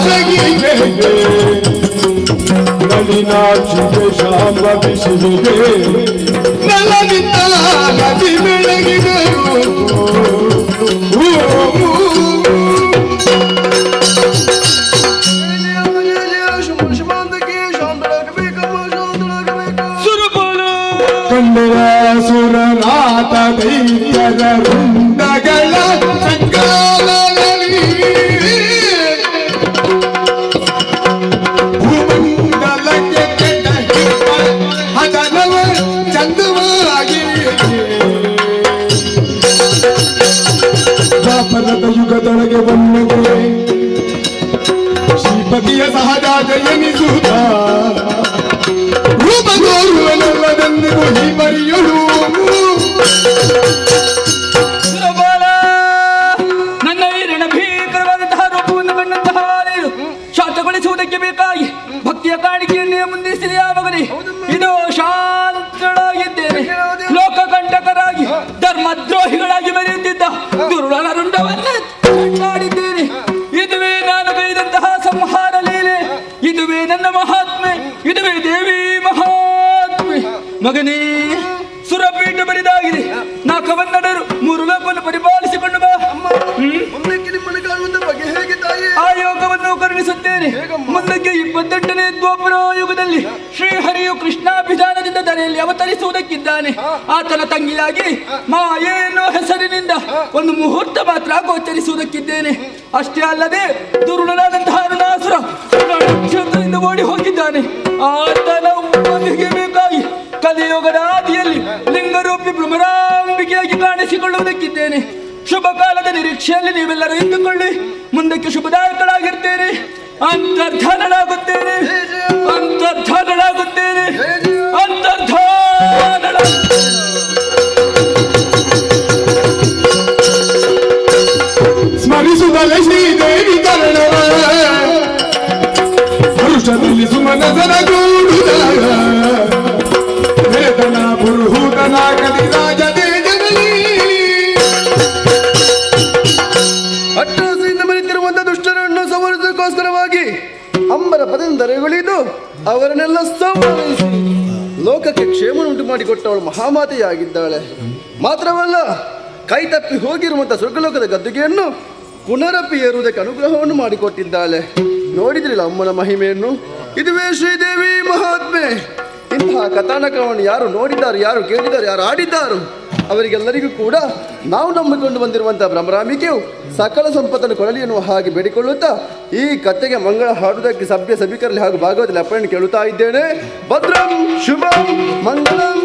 ಸಗಿಗೆ ನಳಿನಾಕ್ಷಿಗೆ ಶಾಂಬ ಬಿಸಿಲಿಗೆ ನೆಲವಿದ್ದ ನದಿ ಬೆಳಗಿದರು ಸುರನಾಥ ದೈತ್ಯರ ವೃಂದಗಳ ಸಂಗಾಲದಲ್ಲಿ ಭೂಮಂಡಲಕ್ಕೆ ಕೆಟ್ಟ ಹದನವ ಚಂದವಾಗಿ ದ್ವಾಪರದ ಯುಗದೊಳಗೆ ಒಮ್ಮೆಗೆ ಶ್ರೀಪತಿಯ ಸಹಜ ಎನಿಸುತ್ತ ರೂಪದೋರುವನೆಲ್ಲದೆಂದಿಗೂ ಈ ಬರಿಯಳು ನನ್ನ ವೀರನ ಭೀಕರವಾದಂತಹ ರೂಪವನ್ನು ಕಂಡಂತಹ ನೀರು ಶಾಂತಗೊಳಿಸುವುದಕ್ಕೆ ಬೇಕಾಗಿ ಭಕ್ತಿಯ ಕಾಣಿಕೆಯನ್ನೇ ಮುಂದಿಸಿದ ಯಾವಾಗಲೇ ಇದು ಶಾಂತಳಾಗಿದ್ದೇನೆ. ಲೋಕಕಂಟಕರಾಗಿ ಧರ್ಮದ್ರೋಹಿಗಳಾಗಿ ಮೆರೆಯುತ್ತಿದ್ದ ದುರುಳನ ರುಂಡವನ್ನು ಕಂಡಾಡಿದ್ದೇನೆ. ಇದುವೇ ನಾನು ಕೈದಂತಹ ಸಂಹಾರ ಲೀಲೆ, ಇದುವೇ ನನ್ನ ಮಹಾತ್ಮೆ, ಇದುವೇ ದೇವಿ ಮಹಾತ್ಮೆ. ಮಗನೇ, ಸುರಪೀಠ ಬರಿದಾಗಿದೆ. ನಾ ಕವನ್ನಡರು 3 ಲೋಕವನ್ನು ಪರಿಪಾಲಿಸಿಕೊಂಡು ಬಾ. ಆಯೋಗವನ್ನು ಕರುಣಿಸುತ್ತೇನೆ. ಮುಂದಕ್ಕೆ 28ನೇ ದ್ವಾಪರ ಯುಗದಲ್ಲಿ ಶ್ರೀಹರಿಯು ಕೃಷ್ಣಾಭಿಧಾನದಿಂದ ಧರೆಯಲ್ಲಿ ಅವತರಿಸುವುದಕ್ಕಿದ್ದಾನೆ. ಆತನ ತಂಗಿಯಾಗಿ ಮಾಯೆ ಎನ್ನುವ ಹೆಸರಿನಿಂದ ಒಂದು ಮುಹೂರ್ತ ಮಾತ್ರ ಗೋಚರಿಸುವುದಕ್ಕಿದ್ದೇನೆ. ಅಷ್ಟೇ ಅಲ್ಲದೆ ದುರುಳನಾದಂತಹ ಅರುಣಾಸುರ ಕ್ಷೇತ್ರದಿಂದ ಓಡಿ ಹೋಗಿದ್ದಾನೆ. ಆತನ ಉಪದಿಗೆ ಬೇಕಾಗಿ ಕಲಿಯುಗದ ಆದಿಯಲ್ಲಿ ಲಿಂಗರೂಪಿ ಭ್ರಮರಾಂಬಿಕೆಯಾಗಿ ಕಾಣಿಸಿಕೊಳ್ಳುವುದಕ್ಕಿದ್ದೇನೆ. ಶುಭ ಕಾಲದ ನಿರೀಕ್ಷೆಯಲ್ಲಿ ನೀವೆಲ್ಲರೂ ಇದ್ದುಕೊಳ್ಳಿ. ಮುಂದಕ್ಕೆ ಶುಭದಾಯಕಳಾಗಿರ್ತೇನೆ. ಅಂತರ್ಧಾನಳಾಗುತ್ತೇನೆ, ಅಂತರ್ಧಾನಳಾಗುತ್ತೇನೆ, ಅಂತರ್ಧಾನಳ. ಸ್ಮರಿಸುತ್ತಲೇ ಶ್ರೀದೇವಿ ಕರ್ಣವ ಪುರುಷನಲ್ಲಿ ಸುಮನಸರ ಗೂಡುದಾಗ ವೇದನ ಪುರುಹೂತನ ಕಲಿರಾಜ ಅಟ್ಟಹಾಸದಿಂದ ಮರೆತಿರುವಂತಹ ದುಷ್ಟರನ್ನು ಸಂವರಿಸೋಸ್ಕರವಾಗಿ ಅಂಬರ ಪದದಿಂದ ರೆಗುಳಿದು ಅವರನ್ನೆಲ್ಲ ಸಂವರಿಸಿ ಲೋಕಕ್ಕೆ ಕ್ಷೇಮವನ್ನುಂಟು ಮಾಡಿಕೊಟ್ಟವಳು ಮಹಾಮಾತೆಯಾಗಿದ್ದಾಳೆ. ಮಾತ್ರವಲ್ಲ, ಕೈ ತಪ್ಪಿ ಹೋಗಿರುವಂತಹ ಸ್ವರ್ಗಲೋಕದ ಗದ್ದುಗೆಯನ್ನು ಪುನರಪಿ ಏರುವುದಕ್ಕೆ ಅನುಗ್ರಹವನ್ನು ಮಾಡಿಕೊಟ್ಟಿದ್ದಾಳೆ. ನೋಡಿದ್ರಿಲ್ಲ ಅಮ್ಮನ ಮಹಿಮೆಯನ್ನು. ಇದುವೇ ಶ್ರೀದೇವಿ ಮಹಾತ್ಮೆ. ಇಂತಹ ಕಥಾನಕವನ್ನು ಯಾರು ನೋಡಿದ್ದಾರೆ, ಯಾರು ಕೇಳಿದ್ದಾರೆ, ಯಾರು ಆಡಿದ್ದಾರೋ ಅವರಿಗೆಲ್ಲರಿಗೂ ಕೂಡ ನಾವು ನಂಬಿಕೊಂಡು ಬಂದಿರುವಂತಹ ಭ್ರಮರಾಂಬಿಕೆಯು ಸಕಲ ಸಂಪತ್ತನ್ನು ಕೊಡಲಿ ಎನ್ನುವ ಹಾಗೆ ಬೇಡಿಕೊಳ್ಳುತ್ತಾ ಈ ಕಥೆಗೆ ಮಂಗಳ ಹಾಡುವುದಕ್ಕೆ ಸಭ್ಯ ಸಭಿಕರಲ್ಲಿ ಹಾಗೂ ಭಾಗವತದಲ್ಲಿ ಅಪ್ಪಣೆ ಕೇಳುತ್ತಾ ಇದ್ದೇನೆ. ಭದ್ರಂ ಶುಭಂ ಮಂಗಳಂ.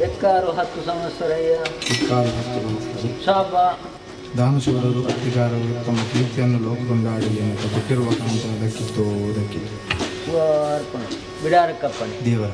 ಎಕ್ಕಾರು 10 ಸಂವತ್ಸರಯ್ಯ ಶಾಬ ದಾನಶೂರರು ಅಧಿಕಾರವು ತಮ್ಮ ಕೀರ್ತಿಯನ್ನು ಲೋಕಗೊಂಡಾಡಿ ಅಂತ ಕೊಟ್ಟಿರುವ ಕಾಂತ ದಕ್ಕಿತ್ತು ಬಿಡಾರಕ್ಕಪ್ಪಣೆ ದೇವರ